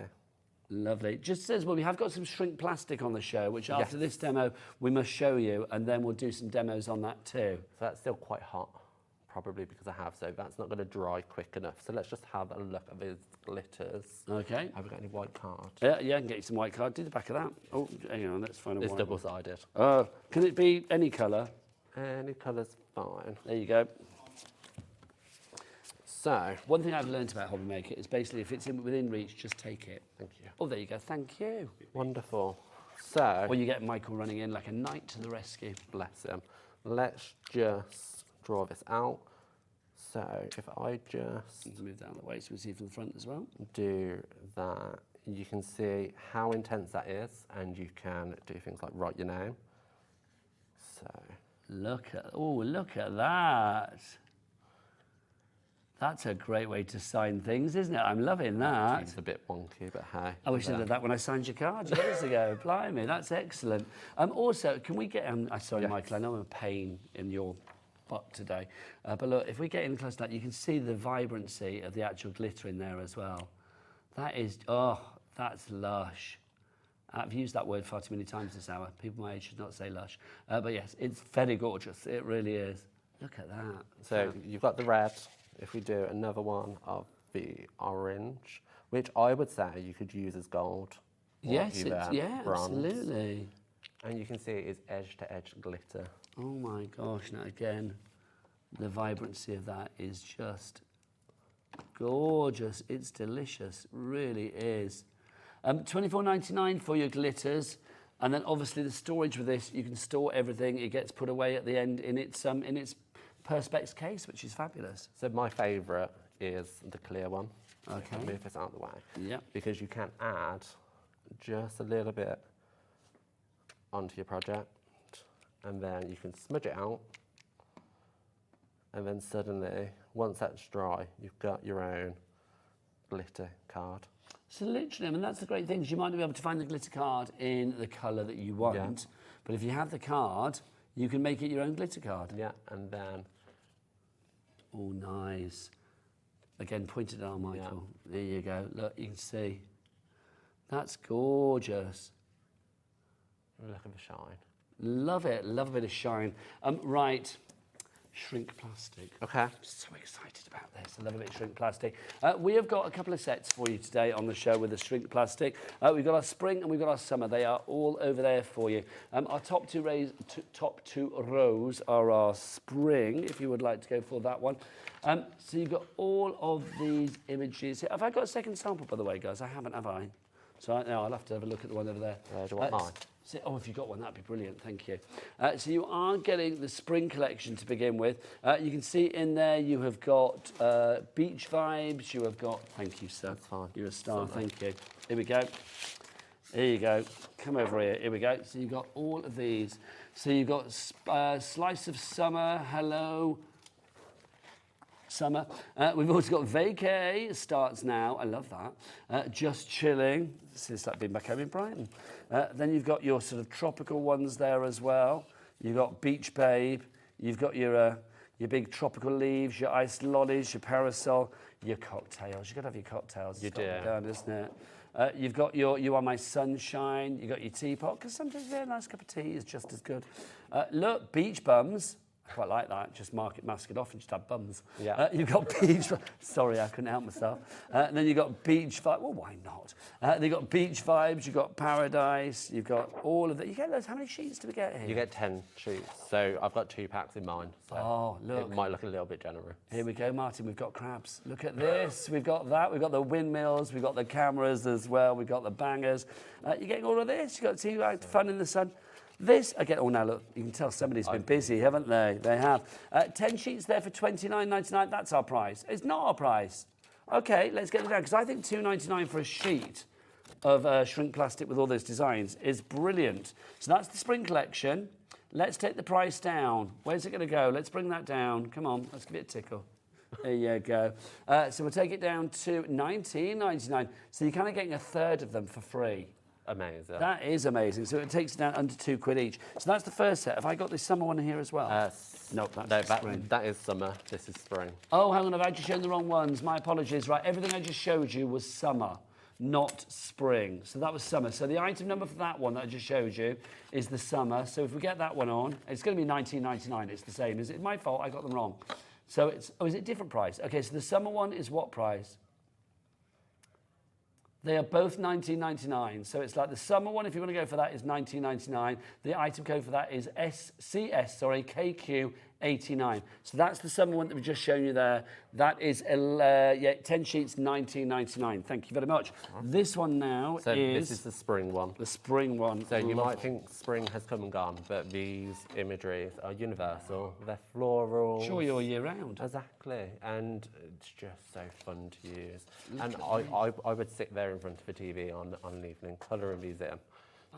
Lovely. Just says, well, we have got some shrink plastic on the show, which after this demo, we must show you, and then we'll do some demos on that too. So that's still quite hot, probably because I have, so that's not going to dry quick enough. So let's just have a look at these glitters. Okay. Have we got any white card? Yeah, I can get you some white card. Do the back of that. Oh, hang on, let's find a It's white double-sided. Oh, can it be any colour? Any colour's fine. There you go. So, one thing I've learned about Hobby Maker is basically if it's within reach, just take it. Thank you. Oh, there you go. Thank you. Wonderful. So, or you get Michael running in like a knight to the rescue. Bless him. Let's just draw this out. So, if I just move that out of the way so we see from the front as well. Do that, you can see how intense that is, and you can do things like write your name. So, look at that. That's a great way to sign things, isn't it? I'm loving that. It's a bit wonky, but hey. I wish I did that when I signed your card years ago. Blimey, that's excellent. Also, can we get... sorry, Michael, I know I'm a pain in your butt today. But look, if we get in close to that, you can see the vibrancy of the actual glitter in there as well. That is... Oh, that's lush. I've used that word far too many times this hour. People my age should not say lush. But yes, it's very gorgeous. It really is. Look at that. So you've got the red. If we do another one of the orange, which I would say you could use as gold. Yes, bronze. absolutely. And you can see it is edge-to-edge glitter. Oh my gosh, now again, the vibrancy of that is just gorgeous. It's delicious, really is. $24.99 for your glitters. And then obviously the storage with this, you can store everything. It gets put away at the end in its Perspex case, which is fabulous. So my favourite is the clear one. Okay. I'll move this out of the way. Yeah. Because you can add just a little bit onto your project, and then you can smudge it out, and then suddenly, once that's dry, you've got your own glitter card. So literally, I mean, that's the great thing, is you might not be able to find the glitter card in the colour that you want, but if you have the card, you can make it your own glitter card. Yeah, and then... Oh, nice. Again, pointed at Michael. Yeah. There you go. Look, you can see. That's gorgeous. Look at the shine. Love it. Love a bit of shine. Right. Shrink plastic. Okay. I'm so excited about this. I love a bit of shrink plastic. We have got a couple of sets for you today on the show with the shrink plastic. We've got our spring and we've got our summer. They are all over there for you. Our top two rows are our spring, if you would like to go for that one. So you've got all of these images. Have I got a second sample, by the way, guys? I haven't, have I? So no, I'll have to have a look at the one over there. Do you want mine? Oh, if you've got one, that'd be brilliant. Thank you. So you are getting the spring collection to begin with. You can see in there you have got beach vibes. You have got... Thank you, sir. That's fine. You're a star. Thank you. Here we go. Here you go. Come over here. Here we go. So you've got all of these. So you've got Slice of Summer. Hello. Summer. We've also got Vacay, starts now. I love that. Just Chilling, since like being back home in Brighton. Then you've got your sort of tropical ones there as well. You've got Beach Babe. You've got your big tropical leaves, your iced lollies, your parasol, your cocktails. You've got to have your cocktails. You do. Down, isn't it? You've got your You Are My Sunshine. You've got your teapot, because sometimes a nice cup of tea is just as good. Look, beach bums. I quite like that. Just mask it off and just have bums. Yeah. You've got beach... Sorry, I couldn't help myself. And then you've got beach vibes. Well, why not? Then you've got beach vibes. You've got paradise. You've got all of that. You get those. How many sheets do we get here? You get 10 sheets. So I've got 2 packs in mine. So look. It might look a little bit generous. Here we go, Martin. We've got crabs. Look at this. We've got that. We've got the windmills. We've got the cameras as well. We've got the bangers. You're getting all of this. You've got to have fun in the sun. This, again, oh, now look, you can tell somebody's been busy, haven't they? They have. 10 sheets there for $29.99. That's our price. It's not our price. OK, let's get it down, because I think $2.99 for a sheet of shrink plastic with all those designs is brilliant. So that's the spring collection. Let's take the price down. Where's it going to go? Let's bring that down. Come on, let's give it a tickle. There you go. So we'll take it down to $19.99. So you're kind of getting a third of them for free. Amazing. That is amazing. So it takes it down under £2 each. So that's the first set. Have I got this summer one here as well? No, that's spring. That is summer. This is spring. Oh, hang on. I've actually shown the wrong ones. My apologies. Right, everything I just showed you was summer. not spring. So that was summer. So the item number for that one that I just showed you is the summer. So if we get that one on, it's going to be $19.99. It's the same. Is it my fault? I got them wrong. So it's, oh, is it different price? Okay, so the summer one is what price? They are both $19.99. So it's like the summer one, if you want to go for that, is $19.99. The item code for that is KQ89. So that's the summer one that we've just shown you there. That is 10 sheets, $19.99. Thank you very much. This one now so this is the spring one. The spring one. So you might think spring has come and gone, but these imageries are universal. They're floral. Sure, you're year round. Exactly, and it's just so fun to use. And I would sit there in front of a TV on an evening, colour a museum,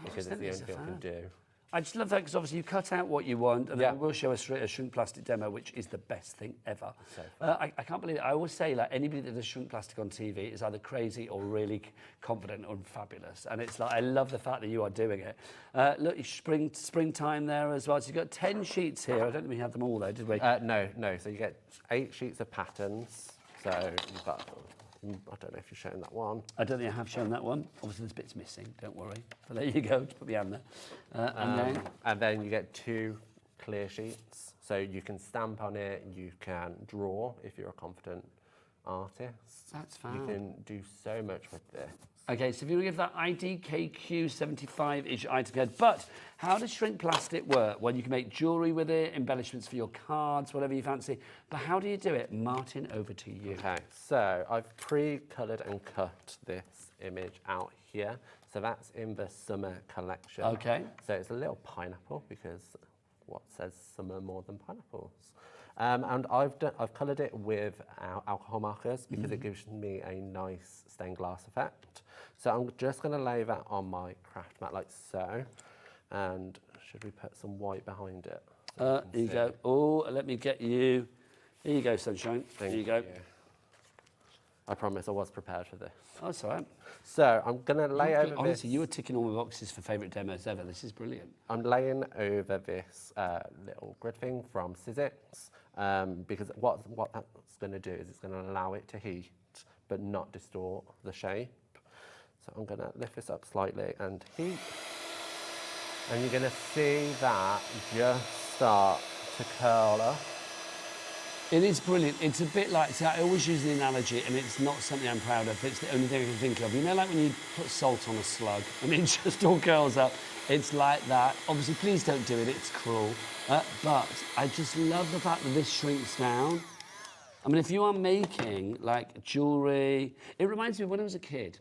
because it's the only thing I can do. I just love that because obviously you cut out what you want, and then we'll show a shrink plastic demo, which is the best thing ever. I can't believe it. I always say, like, anybody that does shrink plastic on TV is either crazy or really confident or fabulous. And it's like, I love the fact that you are doing it. Look, springtime there as well. So you've got 10 sheets here. I don't think we had them all though, did we? No. So you get 8 sheets of patterns. So you've got, I don't know if you're showing that one. I don't think I have shown that one. Obviously, there's bits missing. Don't worry. But there you go. Just put my hand there. And then you get 2 clear sheets. So you can stamp on it. You can draw if you're a confident artist. That's fine. You can do so much with this. Okay, so if you give that IDKQ75 is your item code. But how does shrink plastic work? Well, you can make jewellery with it, embellishments for your cards, whatever you fancy. But how do you do it? Martin, over to you. Okay, so I've pre-coloured and cut this image out here. So that's in the summer collection. Okay. So it's a little pineapple because what says summer more than pineapples? And I've coloured it with alcohol markers because it gives me a nice stained glass effect. So I'm just going to lay that on my craft mat like so. And should we put some white behind it? Here you go. Oh, let me get you. Here you go, sunshine. There you go. I promise I was prepared for this. Oh, that's all right. So I'm going to lay over honestly, this. you were ticking all my boxes for favourite demos ever. This is brilliant. I'm laying over this little grid thing from Sizzix because what that's going to do is it's going to allow it to heat but not distort the shape. So I'm going to lift this up slightly and heat. And you're going to see that just start to curl up. It is brilliant. It's a bit like, see, I always use the analogy, and it's not something I'm proud of, it's the only thing I can think of. You know, like when you put salt on a slug and it just all curls up? It's like that. Obviously, please don't do it, it's cruel. But I just love the fact that this shrinks down. I mean, if you are making, like, jewellery... It reminds me of when I was a kid.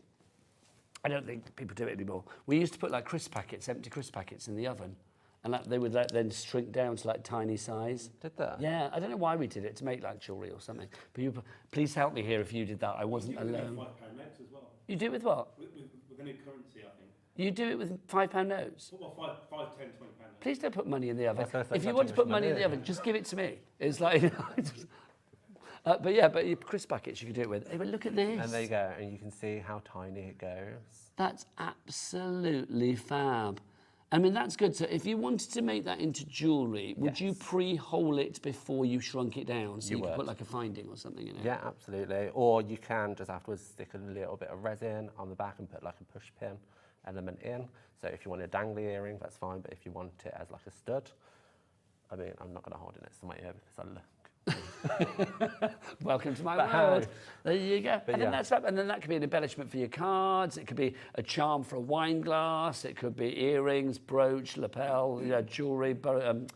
I don't think people do it anymore. We used to put, like, crisp packets, empty crisp packets in the oven. And they would then shrink down to like tiny size. Did that? Yeah, I don't know why we did it, to make like jewellery or something. But please help me here if you did that. I wasn't alone. £5 notes as well. You do it with what? With the new currency, I think. You do it with £5 notes? Well, 5, 10, £20 notes. Please don't put money in the oven. If If you want to put money in the oven, just give it to me. It's like... but yeah, but your crisp packets you could do it with. Hey, but look at this. And there you go, and you can see how tiny it goes. That's absolutely fab. I mean, that's good. So if you wanted to make that into jewellery, would you pre-hole it before you shrunk it down? So you could put like a finding or something in it? Yeah, absolutely. Or you can just afterwards stick a little bit of resin on the back and put like a push pin element in. So if you want a dangly earring, that's fine. But if you want it as like a stud, I mean, I'm not going to hold it next to my ear because I look. Welcome to my world. There you go. And then that could be an embellishment for your cards. It could be a charm for a wine glass. It could be earrings, brooch, lapel, jewellery, not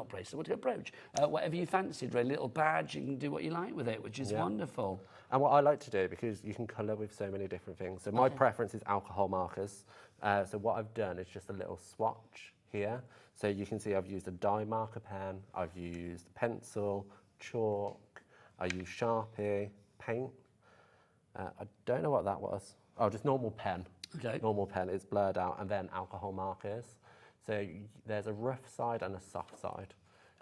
bracelet. What's a brooch? Whatever you fancied, really. Little badge. You can do what you like with it, which is wonderful. And what I like to do, because you can colour with so many different things. So my preference is alcohol markers. So what I've done is just a little swatch here. So you can see I've used a dye marker pen, I've used pencil, chalk, I used Sharpie, paint. I don't know what that was. Oh, just normal pen. Okay. Normal pen, it's blurred out, and then alcohol markers. So there's a rough side and a soft side.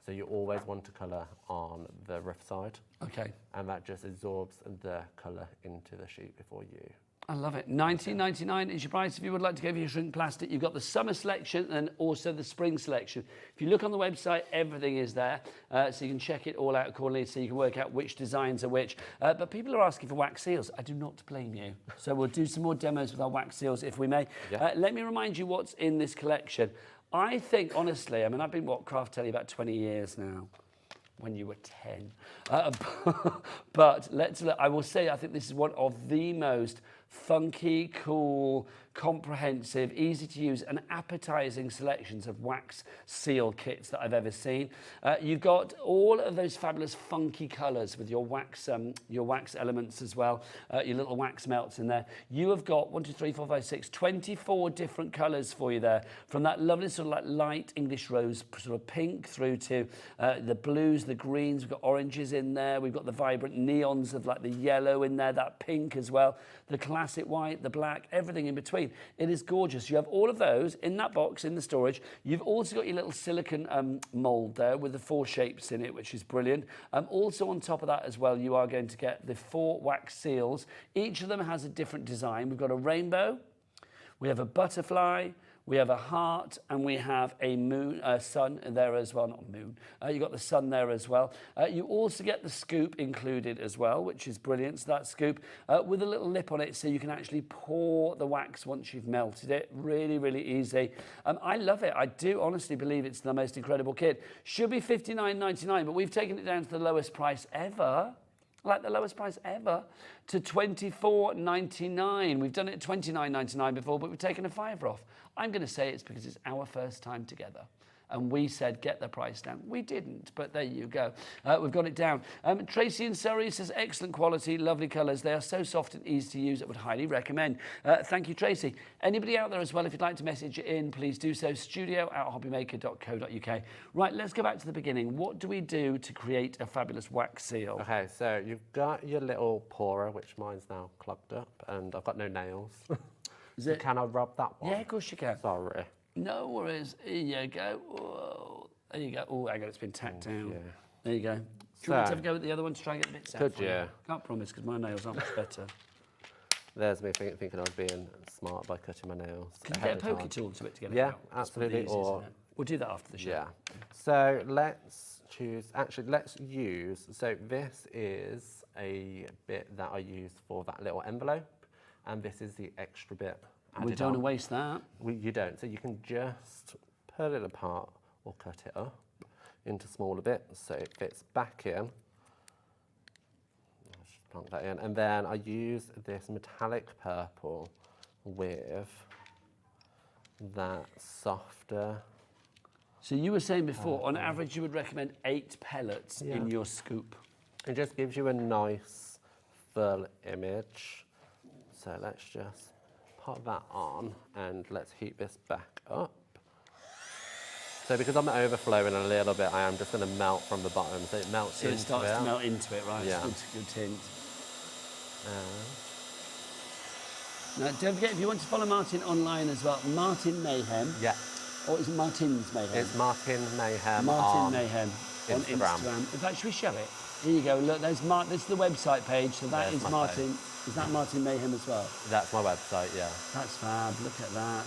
So you always want to colour on the rough side. Okay. And that just absorbs the colour into the sheet before you I love it. $19.99 is your price if you would like to go for your shrink plastic. You've got the summer selection and also the spring selection. If you look on the website, everything is there, so you can check it all out accordingly so you can work out which designs are which. But people are asking for wax seals. I do not blame you. So we'll do some more demos with our wax seals if we may. Yeah. Let me remind you what's in this collection. I think, honestly, I mean, I've been, Craft Telly about 20 years now. When you were 10. But I will say, I think this is one of the most funky, cool, comprehensive, easy to use and appetizing selections of wax seal kits that I've ever seen. You've got all of those fabulous funky colors with your wax elements as well, your little wax melts in there. You have got 24 different colors for you there, from that lovely sort of like light English rose sort of pink through to the blues, the greens. We've got oranges in there. We've got the vibrant neons of like the yellow in there, that pink as well, the classic white, the black, everything in between. It is gorgeous. You have all of those in that box in the storage. You've also got your little silicone mold there with the 4 shapes in it, which is brilliant. Also on top of that as well, you are going to get the 4 wax seals. Each of them has a different design. We've got a rainbow, we have a butterfly, we have a heart, and we have a moon, sun there as well, not moon. You've got the sun there as well. You also get the scoop included as well, which is brilliant. So that scoop with a little lip on it so you can actually pour the wax once you've melted it. Really, really easy. I love it. I do honestly believe it's the most incredible kit. Should be $59.99, but we've taken it down to the lowest price ever. Like the lowest price ever, to $24.99. We've done it at $29.99 before, but we've taken a $5 off. I'm going to say it's because it's our first time together. And we said, get the price down. We didn't, but there you go. We've got it down. Tracy in Surrey says, excellent quality, lovely colours. They are so soft and easy to use. I would highly recommend. Thank you, Tracy. Anybody out there as well, if you'd like to message in, please do so. studio@hobbymaker.co.uk. Right, let's go back to the beginning. What do we do to create a fabulous wax seal? Okay, so you've got your little pourer, which mine's now clogged up, and I've got no nails. So can I rub that one? Yeah, of course you can. Sorry. No worries. Here you go. Whoa. There you go. Oh, hang on, it's been tacked down. Yeah. There you go. Do you want to have a go at the other one to try and get the bits out? Could you? Can't promise because my nails aren't much better. There's me thinking I was being smart by cutting my nails. Can you get a pokey tool to it to get it yeah, out? Yeah, absolutely. Or we'll do that after the show. Yeah. So let's choose. Actually, let's use. So this is a bit that I use for that little envelope, and this is the extra bit. We don't want to waste that. You don't. So you can just pull it apart or cut it up into smaller bits so it fits back in. I'll just plonk that in. And then I use this metallic purple with that softer. So you were saying before, on average, you would recommend 8 pellets in your scoop. It just gives you a nice full image. So let's just pop that on and let's heat this back up. So because I'm overflowing a little bit, I am just going to melt from the bottom, so it melts into it. So it starts to melt into it, right? Yeah. Good tint. Now, don't forget, if you want to follow Martin online as well, Martin Mayhem. Yeah. Or is it Martin's Mayhem? It's Martin Mayhem. Martin Mayhem on Instagram. In fact, should we show it? Here you go. Look, there's this is the website page. So that is Martin. Is that Martin Mayhem as well? That's my website, yeah. That's fab. Look at that.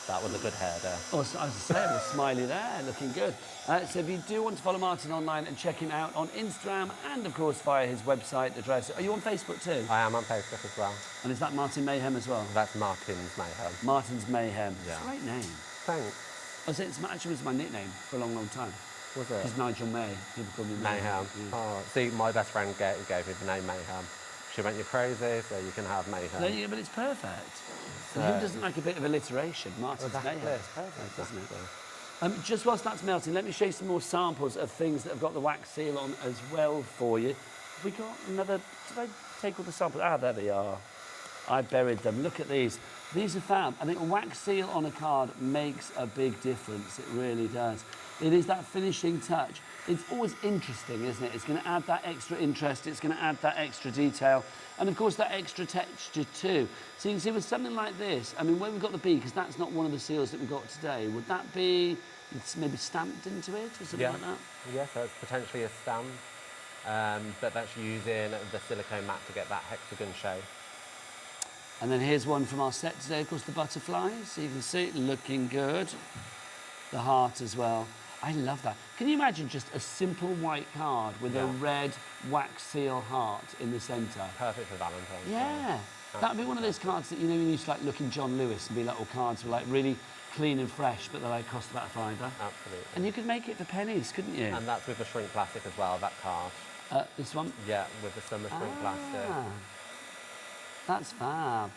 That was a good hair there. Oh, so I was saying, a smiley there, looking good. So if you do want to follow Martin online and check him out on Instagram and, of course, via his website address. Are you on Facebook too? I am on Facebook as well. And is that Martin Mayhem as well? That's Martin's Mayhem. Martin's Mayhem. Yeah. It's a great name. Thanks. Oh, so it actually was my nickname for a long, long time. Was it? It's Nigel May. People call me Mayhem. Yeah. Oh, see, my best friend gave me the name Mayhem. She went, you're crazy, so you can have Mayhem. No, yeah, but it's perfect. So, who doesn't like a bit of alliteration? Martin's Mayhem. It's perfect, doesn't it? Just whilst that's melting, let me show you some more samples of things that have got the wax seal on as well for you. Have we got another? Did I take all the samples? Ah, there they are. I buried them. Look at these. These are fab. I think a wax seal on a card makes a big difference. It really does. It is that finishing touch. It's always interesting, isn't it? It's going to add that extra interest. It's going to add that extra detail. And, of course, that extra texture too. So you can see with something like this, I mean, where we've got the bee, because that's not one of the seals that we've got today, would that be maybe stamped into it or something like that? Yeah, so it's potentially a stamp, but that's using the silicone mat to get that hexagon shape. And then here's one from our set today, of course, the butterflies. So you can see it looking good. The heart as well. I love that. Can you imagine just a simple white card with a red wax seal heart in the centre? Perfect for Valentine's. Yeah. That'd be one of those cards that, you know, you used to like look in John Lewis and be like, oh, cards were like really clean and fresh, but they like cost about £5. Absolutely. And you could make it for pennies, couldn't you? And that's with the shrink plastic as well, that card. This one? Yeah, with the summer shrink plastic. That's fab.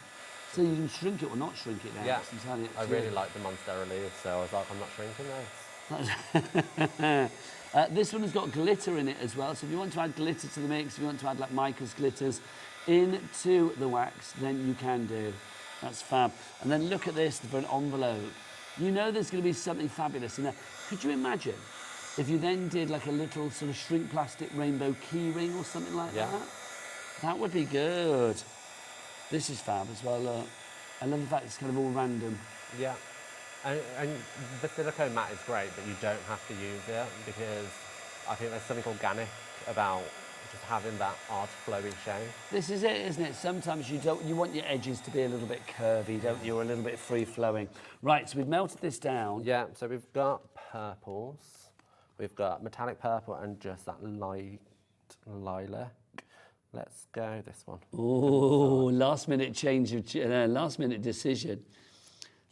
So you can shrink it or not shrink it now. Yeah, It's entirely up to I you. really like the Monstera leaves, so I was like, I'm not shrinking those. This one has got glitter in it as well, so if you want to add glitter to the mix, if you want to add like Michael's glitters into the wax, then you can do. That's fab. And then look at this for an envelope. You know there's going to be something fabulous in there. Could you imagine if you then did like a little sort of shrink plastic rainbow key ring or something like that? That would be good. This is fab as well, look. I love the fact it's kind of all random. Yeah. And the silicone mat is great, but you don't have to use it because I think there's something organic about just having that odd flowy shape. This is it, isn't it? Sometimes you want your edges to be a little bit curvy, don't you? Or a little bit free-flowing. Right, so we've melted this down. Yeah, so we've got purples. We've got metallic purple and just that light lilac. Let's go this one. Oh, last minute change of last minute decision.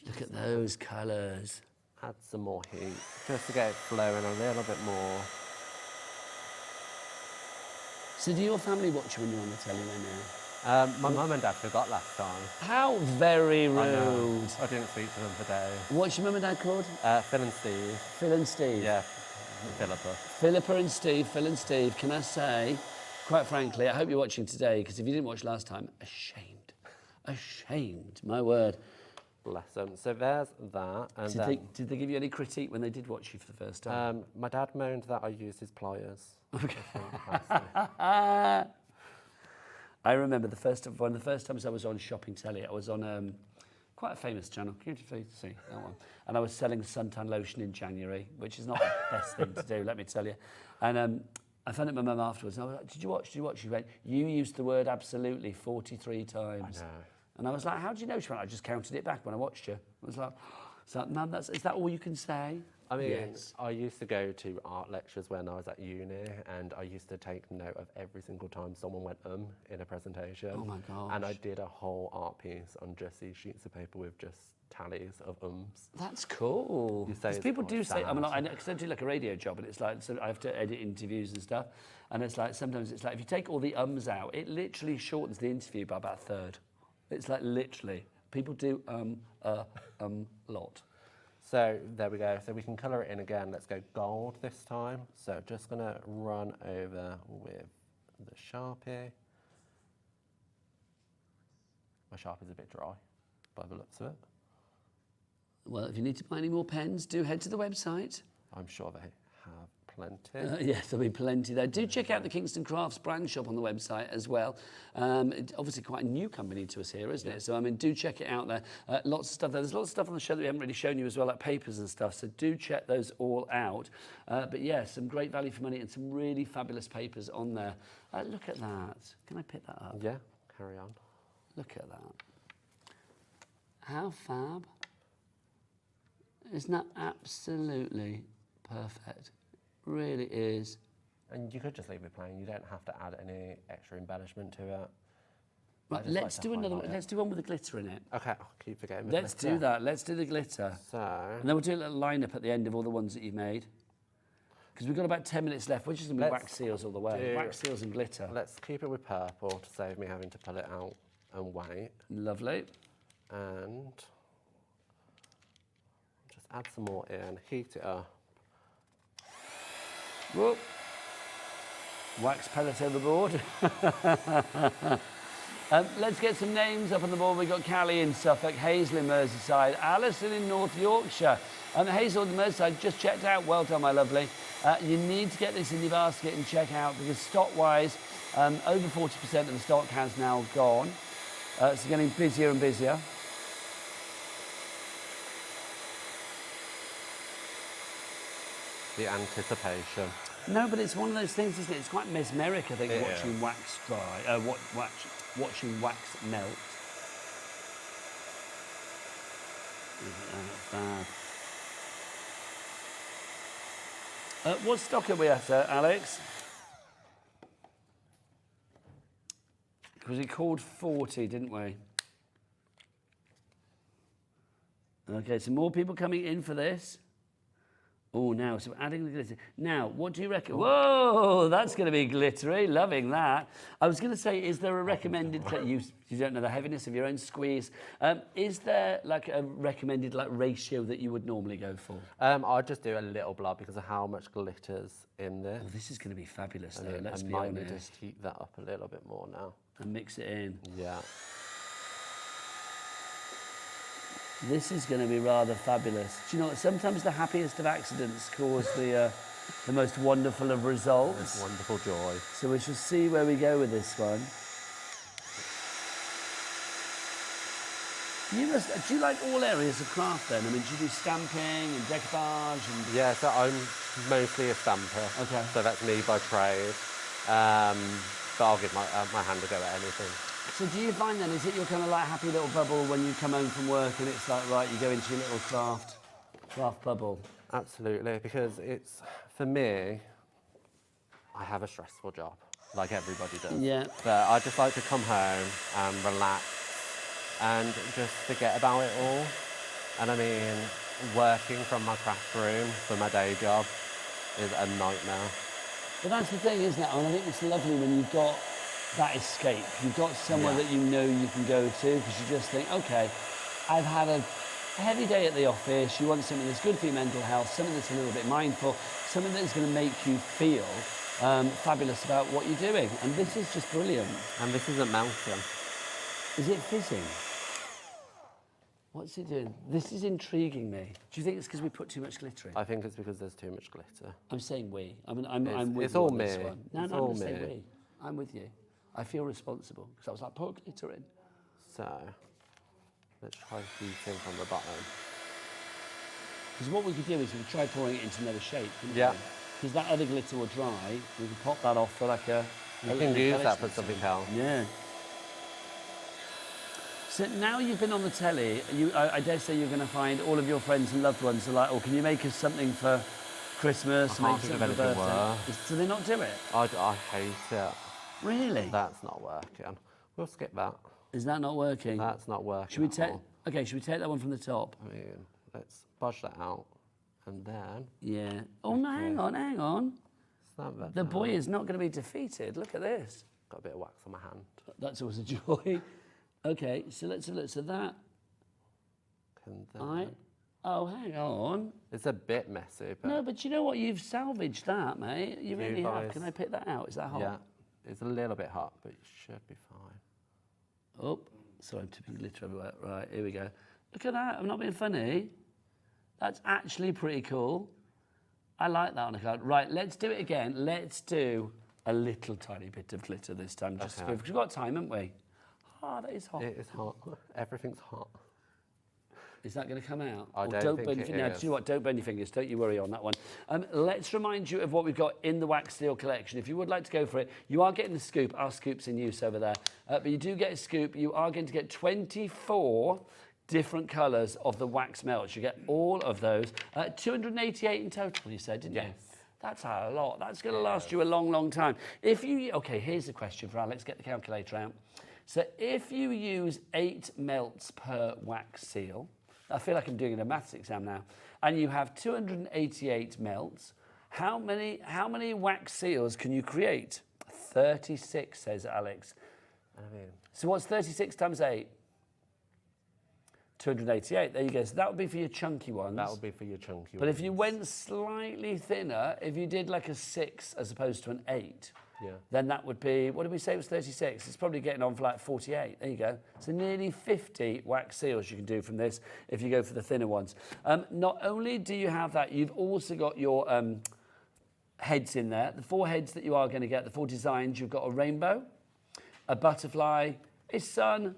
Look at those colours. Add some more heat just to get it flowing a little bit more. So do your family watch you when you're on the telly then now? My mum and dad forgot last time. How very rude. I didn't speak to them for days. What's your mum and dad called? Phil and Steve. Phil and Steve? Yeah, Philippa. Philippa and Steve, Phil and Steve. Can I say, quite frankly, I hope you're watching today, because if you didn't watch last time, ashamed. Ashamed, my word. Bless them. So there's that. And did they give you any critique when they did watch you for the first time? My dad moaned that I used his pliers. Okay. I remember one of the first times I was on shopping telly. I was on quite a famous channel, Cutie Feed, see that one. And I was selling suntan lotion in January, which is not the best thing to do, let me tell you. And I found out my mum afterwards. And I was like, did you watch? She went, you used the word absolutely 43 times. I know. And I was like, how do you know? She went, I just counted it back when I watched you. I was like, Mum, is that all you can say? I mean, yes. I used to go to art lectures when I was at uni, and I used to take note of every single time someone went in a presentation. Oh my gosh. And I did a whole art piece on just these sheets of paper with just tallies of ums. That's cool. Because people do say, I mean, because I do like a radio job, and it's like, so I have to edit interviews and stuff, and it's like, sometimes it's like, if you take all the ums out, it literally shortens the interview by about a third. It's like literally, people do a lot. So there we go. So we can colour it in again. Let's go gold this time. So just going to run over with the Sharpie. My Sharpie's a bit dry by the looks of it. Well, if you need to buy any more pens, do head to the website. I'm sure they have plenty. Yes, there'll be plenty there. Do check out the Kingston Crafts brand shop on the website as well. It's obviously quite a new company to us here, isn't it? So, I mean, do check it out there. Lots of stuff there. There's lots of stuff on the show that we haven't really shown you as well, like papers and stuff. So do check those all out. But yeah, some great value for money and some really fabulous papers on there. Look at that. Can I pick that up? Yeah, carry on. Look at that. How fab. Isn't that absolutely perfect? Really is. And you could just leave it plain. You don't have to add any extra embellishment to it. Right, let's do another one. Let's do one with the glitter in it. Okay, I'll keep forgetting. Let's do that. Let's do the glitter. So. And then we'll do a little line-up at the end of all the ones that you've made. Because we've got about 10 minutes left. We're just going to be wax seals all the way. Wax seals and glitter. Let's keep it with purple to save me having to pull it out and wait. Lovely. And just add some more in, heat it up. Whoop. Wax pellet overboard. Let's get some names up on the board. We've got Callie in Suffolk, Hazel in Merseyside, Alison in North Yorkshire. Hazel in Merseyside just checked out. Well done, my lovely. You need to get this in your basket and check out because stock-wise, over 40% of the stock has now gone. It's getting busier and busier. The anticipation. No, but it's one of those things, isn't it? It's quite mesmeric, I think, watching wax dry, watching wax melt. bad. What stock are we at, Alex? Because we called 40, didn't we? Okay, so more people coming in for this. Oh, now, so adding the glitter. Now, what do you reckon? Whoa, that's going to be glittery. Loving that. I was going to say, is there a recommended, you don't know the heaviness of your own squeeze. Is there like a recommended like ratio that you would normally go for? I'd just do a little blob because of how much glitter's in this. Oh, this is going to be fabulous though, let's I be might honest. need to heat that up a little bit more now. And mix it in. Yeah. This is going to be rather fabulous. Do you know what? Sometimes the happiest of accidents cause the most wonderful of results. Wonderful joy. So we shall see where we go with this one. Do you like all areas of craft then? I mean, do you do stamping and decoupage? And... Yeah, so I'm mostly a stamper. Okay. So that's me by trade. But I'll give my hand a go at anything. So do you find then, is it your kind of like happy little bubble when you come home from work and it's like, right, you go into your little craft bubble? Absolutely, because it's, for me, I have a stressful job, like everybody does. Yeah. But I just like to come home and relax and just forget about it all. And I mean, working from my craft room for my day job is a nightmare. But that's the thing, isn't it? And I think it's lovely when you've got that escape. You've got somewhere that you know you can go to because you just think, okay, I've had a heavy day at the office. You want something that's good for your mental health, something that's a little bit mindful, something that's going to make you feel fabulous about what you're doing. And this is just brilliant. And this isn't melting. Is it fizzing? What's it doing? This is intriguing me. Do you think it's because we put too much glitter in? I think it's because there's too much glitter. I'm saying we. I mean, I'm with it's you all on this me. one. No, It's I'm all going to say me. we. I'm with you. I feel responsible because I was like, put glitter in. So, let's try heating from the bottom. Because what we could do is we could try pouring it into another shape, couldn't Yeah. we? Because that other glitter will dry. We could pop that off for like a... You can use that for something else. Yeah. So now you've been on the telly, I dare say you're going to find all of your friends and loved ones are like, oh, can you make us something for Christmas? I can't think of anything worse. Do they not do it? I hate it. Really? That's not working. We'll skip that. Is that not working? That's not working. Should we at take? all. Okay, should we take that one from the top? I mean, let's budge that out, and then. Yeah. Oh no! Hang on. Snap that The boy down. is not going to be defeated. Look at this. Got a bit of wax on my hand. That's always a joy. Okay, so let's have a look. So that. Oh, hang on. It's a bit messy, but. No, but you know what? You've salvaged that, mate. You really have. Can I pick that out? Is that hot? Yeah. It's a little bit hot, but it should be fine. Oh, sorry, I'm tipping glitter everywhere. Right, here we go. Look at that. I'm not being funny. That's actually pretty cool. I like that on a card. Right, let's do it again. Let's do a little tiny bit of glitter this time. Just because we've got time, haven't we? Oh, that is hot. It is hot. Everything's hot. Is that going to come out? I don't think burn it your fingers. No, is. do you know what? Don't burn your fingers. Don't you worry on that one. Let's remind you of what we've got in the wax steel collection. If you would like to go for it, you are getting the scoop. Our scoop's in use over there. But you do get a scoop. You are going to get 24 different colours of the wax melts. You get all of those. 288 in total, you said, didn't you? That's a lot. That's going to last you a long, long time. If you... OK, here's the question for Alex. Get the calculator out. So if you use 8 melts per wax seal... I feel like I'm doing a maths exam now. And you have 288 melts. How many wax seals can you create? 36, says Alex. So what's 36 times 8? 288. There you go. So that would be for your chunky ones. That would be for your chunky ones. But if you went slightly thinner, if you did like a 6 as opposed to an 8, then that would be, what did we say it was 36? It's probably getting on for like 48. There you go. So nearly 50 wax seals you can do from this if you go for the thinner ones. Not only do you have that, you've also got your heads in there. The 4 heads that you are going to get, the 4 designs, you've got a rainbow, a butterfly, a sun,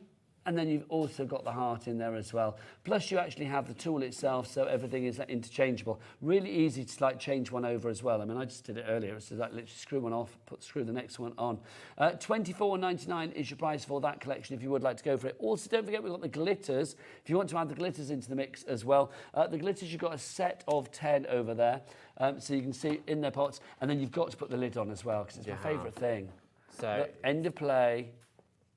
And then you've also got the heart in there as well. Plus you actually have the tool itself, so everything is interchangeable. Really easy to like change one over as well. I mean, I just did it earlier. So like literally screw one off, screw the next one on. $24.99 is your price for that collection if you would like to go for it. Also, don't forget we've got the glitters. If you want to add the glitters into the mix as well. The glitters, you've got a set of 10 over there. So you can see in their pots. And then you've got to put the lid on as well, because it's my favourite thing. So look, end of play.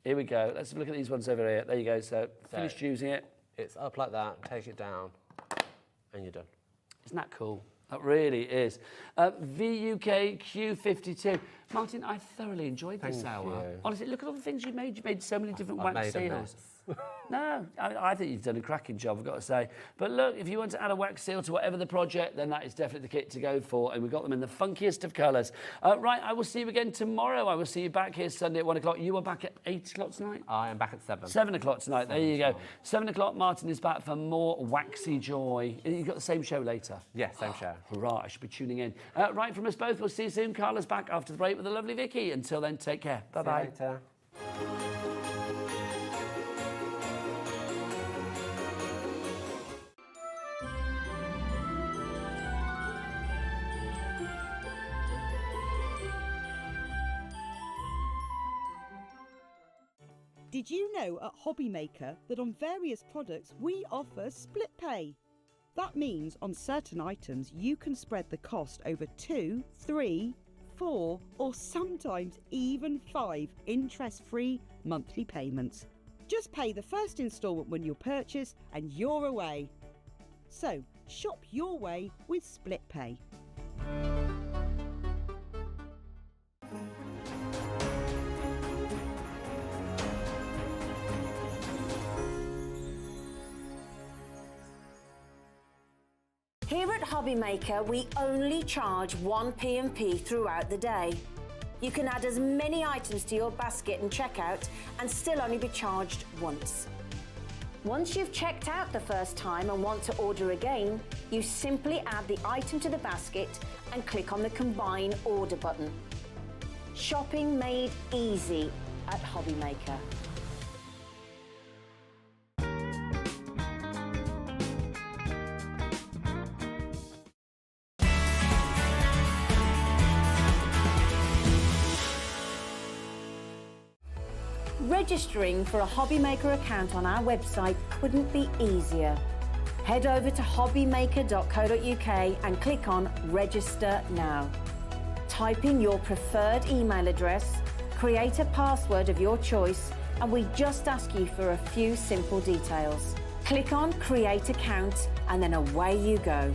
Here we go. Let's look at these ones over here. There you go. So finished using it. It's up like that, take it down, and you're done. Isn't that cool? That really is. VUK Q52. Martin, I thoroughly enjoyed this hour. You. Honestly, look at all the things you made. You made so many different wax made a seals. mess. No, I think you've done a cracking job, I've got to say. But look, if you want to add a wax seal to whatever the project, then that is definitely the kit to go for. And we've got them in the funkiest of colours. Right, I will see you again tomorrow. I will see you back here Sunday at 1 o'clock. You are back at 8 o'clock tonight? I am back at 7. 7 o'clock tonight, there you go. 7 o'clock, Martin is back for more waxy joy. You've got the same show later? Yeah, same show. Hurrah, I should be tuning in. Right, from us both, we'll see you soon. Carla's back after the break with the lovely Vicki. Until then, take care. Bye-bye. See you later. Did you know at Hobbymaker that on various products we offer split pay? That means on certain items you can spread the cost over 2, 3, 4 or sometimes even 5 interest-free monthly payments. Just pay the first instalment when you purchase and you're away. So shop your way with split pay. Here at Hobbymaker, we only charge 1 P&P throughout the day. You can add as many items to your basket and checkout and still only be charged once. Once you've checked out the first time and want to order again, you simply add the item to the basket and click on the Combine Order button. Shopping made easy at Hobbymaker. Registering for a Hobbymaker account on our website couldn't be easier. Head over to hobbymaker.co.uk and click on Register Now. Type in your preferred email address, create a password of your choice, and we just ask you for a few simple details. Click on Create Account and then away you go.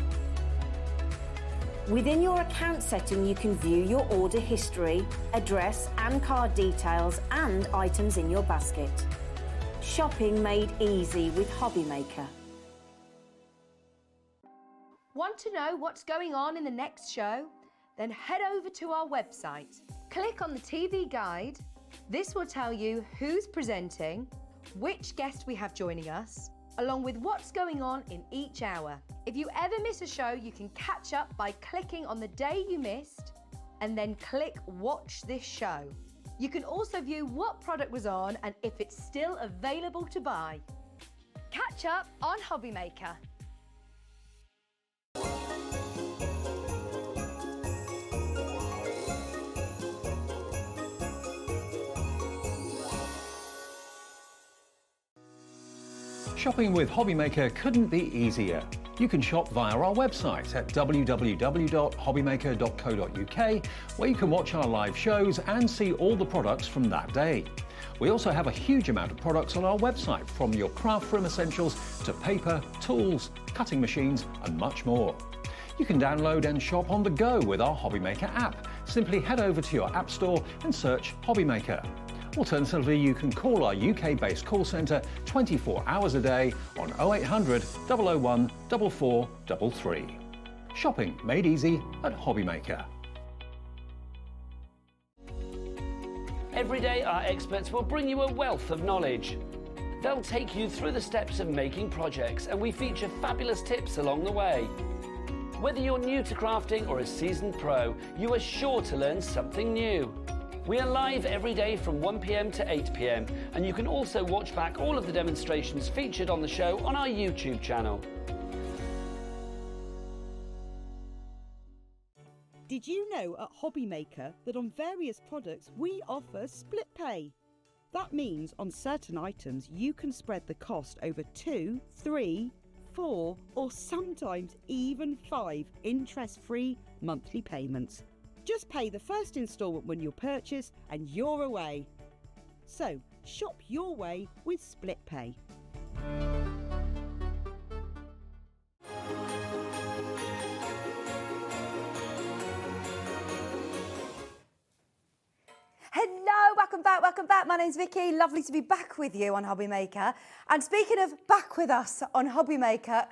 Within your account setting, you can view your order history, address and card details and items in your basket. Shopping made easy with Hobbymaker. Want to know what's going on in the next show? Then head over to our website. Click on the TV guide. This will tell you who's presenting, which guest we have joining us, along with what's going on in each hour. If you ever miss a show, you can catch up by clicking on the day you missed and then click Watch This Show. You can also view what product was on and if it's still available to buy. Catch up on Hobbymaker. Shopping with Hobbymaker couldn't be easier. You can shop via our website at www.hobbymaker.co.uk, where you can watch our live shows and see all the products from that day. We also have a huge amount of products on our website, from your craft room essentials to paper, tools, cutting machines and much more. You can download and shop on the go with our Hobbymaker app. Simply head over to your app store and search Hobbymaker. Alternatively, you can call our UK-based call centre 24 hours a day on 0800 001 4433. Shopping made easy at Hobbymaker. Every day, our experts will bring you a wealth of knowledge. They'll take you through the steps of making projects, and we feature fabulous tips along the way. Whether you're new to crafting or a seasoned pro, you are sure to learn something new. We are live every day from 1 p.m. to 8 p.m. and you can also watch back all of the demonstrations featured on the show on our YouTube channel. Did you know at Hobby Maker that on various products we offer split pay? That means on certain items you can spread the cost over 2, 3, 4 or sometimes even 5 interest-free monthly payments. Just pay the first instalment when you purchase and you're away. So shop your way with split pay. Hello, welcome back. My name's Vicki. Lovely to be back with you on Hobby Maker. And speaking of back with us on Hobby Maker,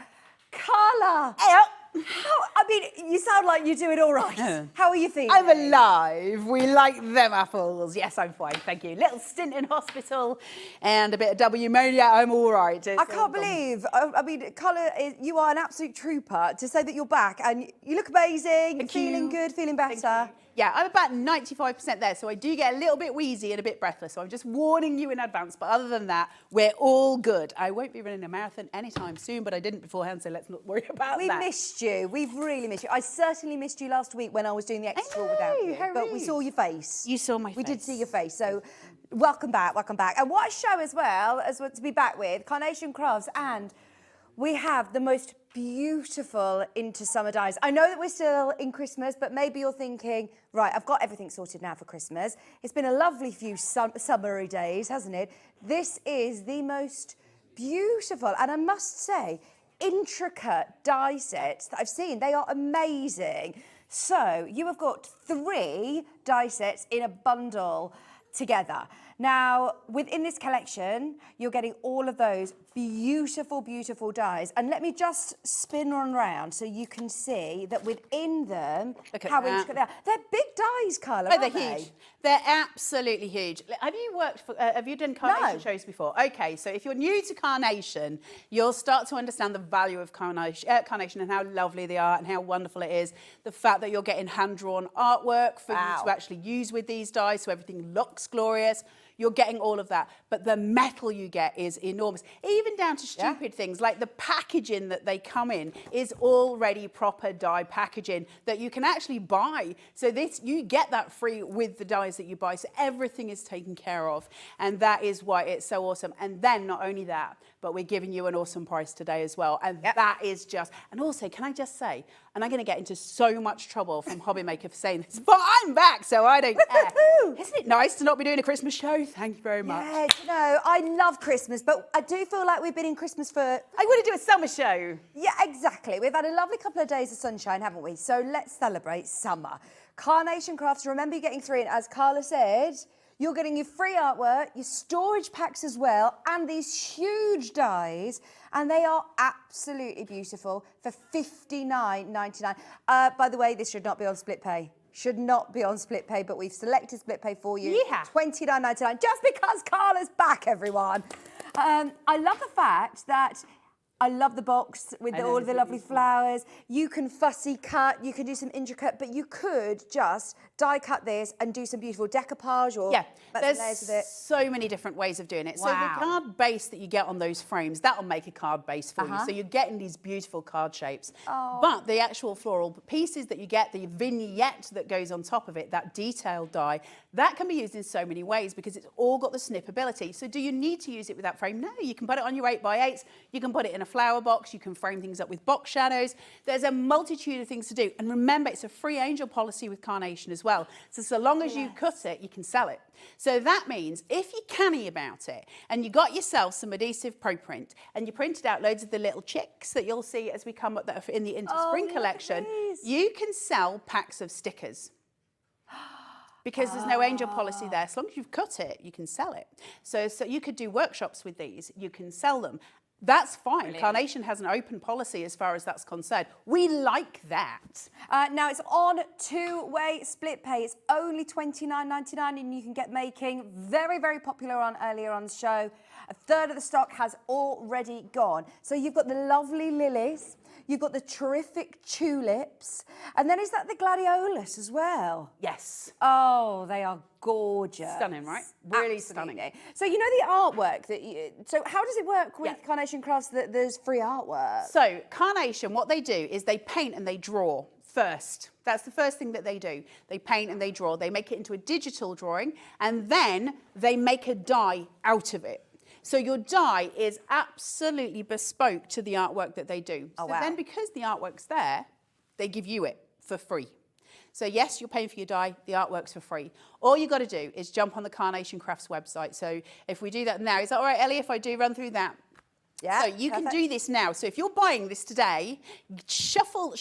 Carla. I mean, you sound like you're doing all right. How are you feeling? I'm alive. We like them apples. Yes, I'm fine, thank you. Little stint in hospital and a bit of W-pneumonia. I'm all right. I can't believe, I mean, Carla, you are an absolute trooper to say that you're back and you look amazing, feeling good, feeling better. Yeah, I'm about 95% there, so I do get a little bit wheezy and a bit breathless, so I'm just warning you in advance. But other than that, we're all good. I won't be running a marathon anytime soon, but I didn't beforehand, so let's not worry about that. We missed you. We've really missed you. I certainly missed you last week when I was doing the extra without you. But we saw your face. You saw my face. We did see your face, so welcome back, welcome back. And what a show as well, as well to be back with, Carnation Crafts, and we have the most beautiful into summer dyes. I know that we're still in Christmas, but maybe you're thinking, right, I've got everything sorted now for Christmas. It's been a lovely few summery days, hasn't it? This is the most beautiful, and I must say, intricate dye sets that I've seen. They are amazing. So you have got 3 dye sets in a bundle together. Now, within this collection, you're getting all of those beautiful, beautiful dyes. And let me just spin one round so you can see that within them, how intricate they are. They're big dyes, Carla, aren't they're huge. They're absolutely huge. Have you worked for, have you done carnation shows before? Okay, so if you're new to carnation, you'll start to understand the value of carnation and how lovely they are and how wonderful it is. The fact that you're getting hand-drawn artwork for you to actually use with these dyes, so everything looks glorious. You're getting all of that, but the metal you get is enormous. Even down to stupid things like the packaging that they come in is already proper dye packaging that you can actually buy. So this, you get that free with the dyes that you buy. So everything is taken care of, and that is why it's so awesome. And then not only that, but we're giving you an awesome price today as well. And that is just, and also, can I just say, and I'm going to get into so much trouble from Hobby Maker for saying this, but I'm back, so I don't care. Isn't it nice to not be doing a Christmas show? Thank you very much. Yeah, you know, I love Christmas, but I do feel like we've been in Christmas for... I want to do a summer show. Yeah, exactly. We've had a lovely couple of days of sunshine, haven't we? So let's celebrate summer. Carnation Crafts, remember you're getting 3, and as Carla said, you're getting your free artwork, your storage packs as well, and these huge dies, and they are absolutely beautiful for $59.99. By the way, this should not be on split pay. Should not be on split pay, but we've selected split pay for you. Yeah. $29.99, just because Carla's back, everyone. I love the fact that I love the box with all of the lovely flowers. You can fussy cut, you can do some intricate, but you could just die cut this and do some beautiful decoupage or there's layers of it. So many different ways of doing it. So the card base that you get on those frames, that'll make a card base for you. So you're getting these beautiful card shapes. But the actual floral pieces that you get, the vignette that goes on top of it, that detailed die, that can be used in so many ways because it's all got the snippability. So do you need to use it with that frame? No, you can put it on your 8x8s, you can put it in a flower box, you can frame things up with box shadows. There's a multitude of things to do. And remember, it's a free angel policy with Carnation as well. So long as you cut it, you can sell it. So that means if you're canny about it and you got yourself some adhesive pro print and you printed out loads of the little chicks that you'll see as we come up in the Into Spring collection, you can sell packs of stickers. Because there's no angel policy there. As long as you've cut it, you can sell it. So you could do workshops with these. You can sell them. That's fine. Brilliant. Carnation has an open policy as far as that's concerned. We like that. Now it's on 2-way split pay. It's only $29.99 and you can get making. Very, very popular earlier on the show. A third of the stock has already gone. So you've got the lovely lilies. You've got the terrific tulips. And then is that the gladiolus as well? Yes. Oh, they are gorgeous. Stunning, right? Really Absolutely. stunning. So you know the artwork that so how does it work with Carnation Crafts that there's free artwork? So Carnation, what they do is they paint and they draw first. That's the first thing that they do. They paint and they draw. They make it into a digital drawing and then they make a die out of it. So your die is absolutely bespoke to the artwork that they do. Oh, so wow. then because the artwork's there, they give you it for free. So yes, you're paying for your die, the artwork's for free. All you got to do is jump on the Carnation Crafts website. So if we do that now, is that all right, Ellie, if I do run through that? Yeah, so you can do this now. So if you're buying this today, shuffle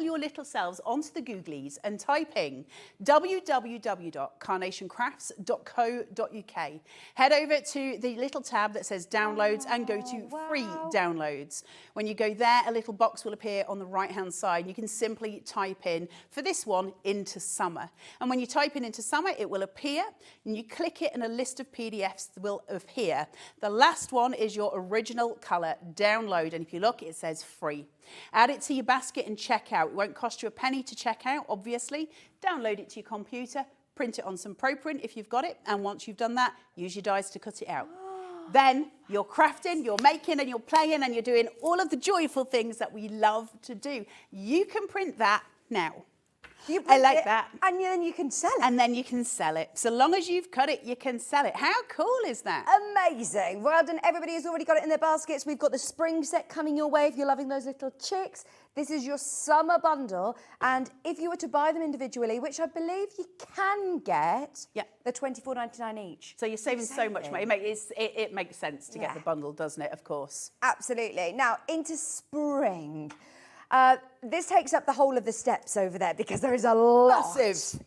your little selves onto the Googlies and type in www.carnationcrafts.co.uk. Head over to the little tab that says downloads and go to free downloads. When you go there, a little box will appear on the right-hand side. You can simply type in, for this one, Into Summer. And when you type in Into Summer, it will appear and you click it and a list of PDFs will appear. The last one is your original colour download, and if you look, it says free. Add it to your basket and check out. It won't cost you a penny to check out, obviously. Download it to your computer, print it on some Pro Print if you've got it, and once you've done that, use your dies to cut it out. Then you're crafting, you're making and you're playing and you're doing all of the joyful things that we love to do. You can print that now. I like that. And then you can sell it. And then you can sell it. So long as you've cut it, you can sell it. How cool is that? Amazing. Well done. Everybody has already got it in their baskets. We've got the spring set coming your way if you're loving those little chicks. This is your summer bundle. And if you were to buy them individually, which I believe you can get, they're $24.99 each. So you're saving so much money. It makes sense to get the bundle, doesn't it? Of course. Absolutely. Now, into spring. This takes up the whole of the steps over there because there is a lot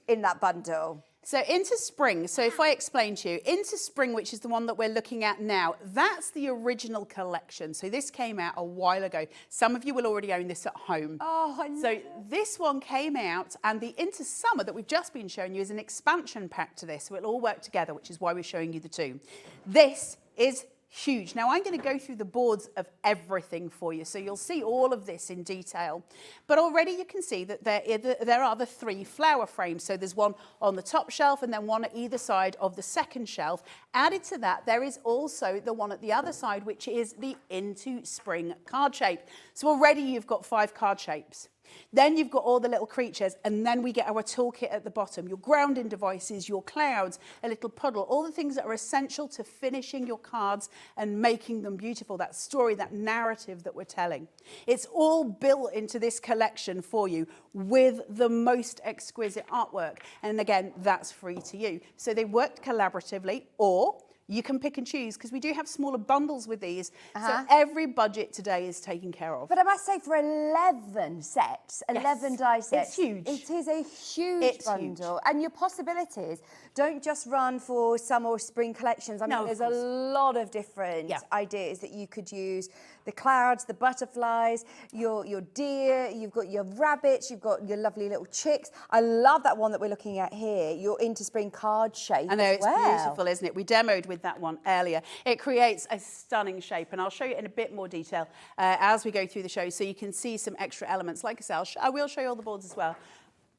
in that bundle. So into spring, so if I explain to you, into spring, which is the one that we're looking at now, that's the original collection. So this came out a while ago. Some of you will already own this at home. Oh, I know. So this one came out, and the into summer that we've just been showing you is an expansion pack to this. So it'll all work together, which is why we're showing you the two. This is huge. Now I'm going to go through the boards of everything for you, so you'll see all of this in detail. But already you can see that there are the three flower frames. So there's one on the top shelf and then one at either side of the second shelf. Added to that, there is also the one at the other side, which is the Into Spring card shape. So already you've got 5 card shapes. Then you've got all the little creatures, and then we get our toolkit at the bottom, your grounding devices, your clouds, a little puddle, all the things that are essential to finishing your cards and making them beautiful, that story, that narrative that we're telling. It's all built into this collection for you with the most exquisite artwork. And again, that's free to you. So they work collaboratively, or you can pick and choose, because we do have smaller bundles with these. So every budget today is taken care of. But I must say, for 11 sets, 11 die sets, it's huge. It is a huge bundle. And your possibilities don't just run for summer or spring collections. I mean, there's a lot of different ideas that you could use. The clouds, the butterflies, your deer, you've got your rabbits, you've got your lovely little chicks. I love that one that we're looking at here, your Into Spring card shape. I know, it's beautiful, isn't it? We demoed with that one earlier. It creates a stunning shape, and I'll show you in a bit more detail as we go through the show, so you can see some extra elements. Like I said, I will show you all the boards as well.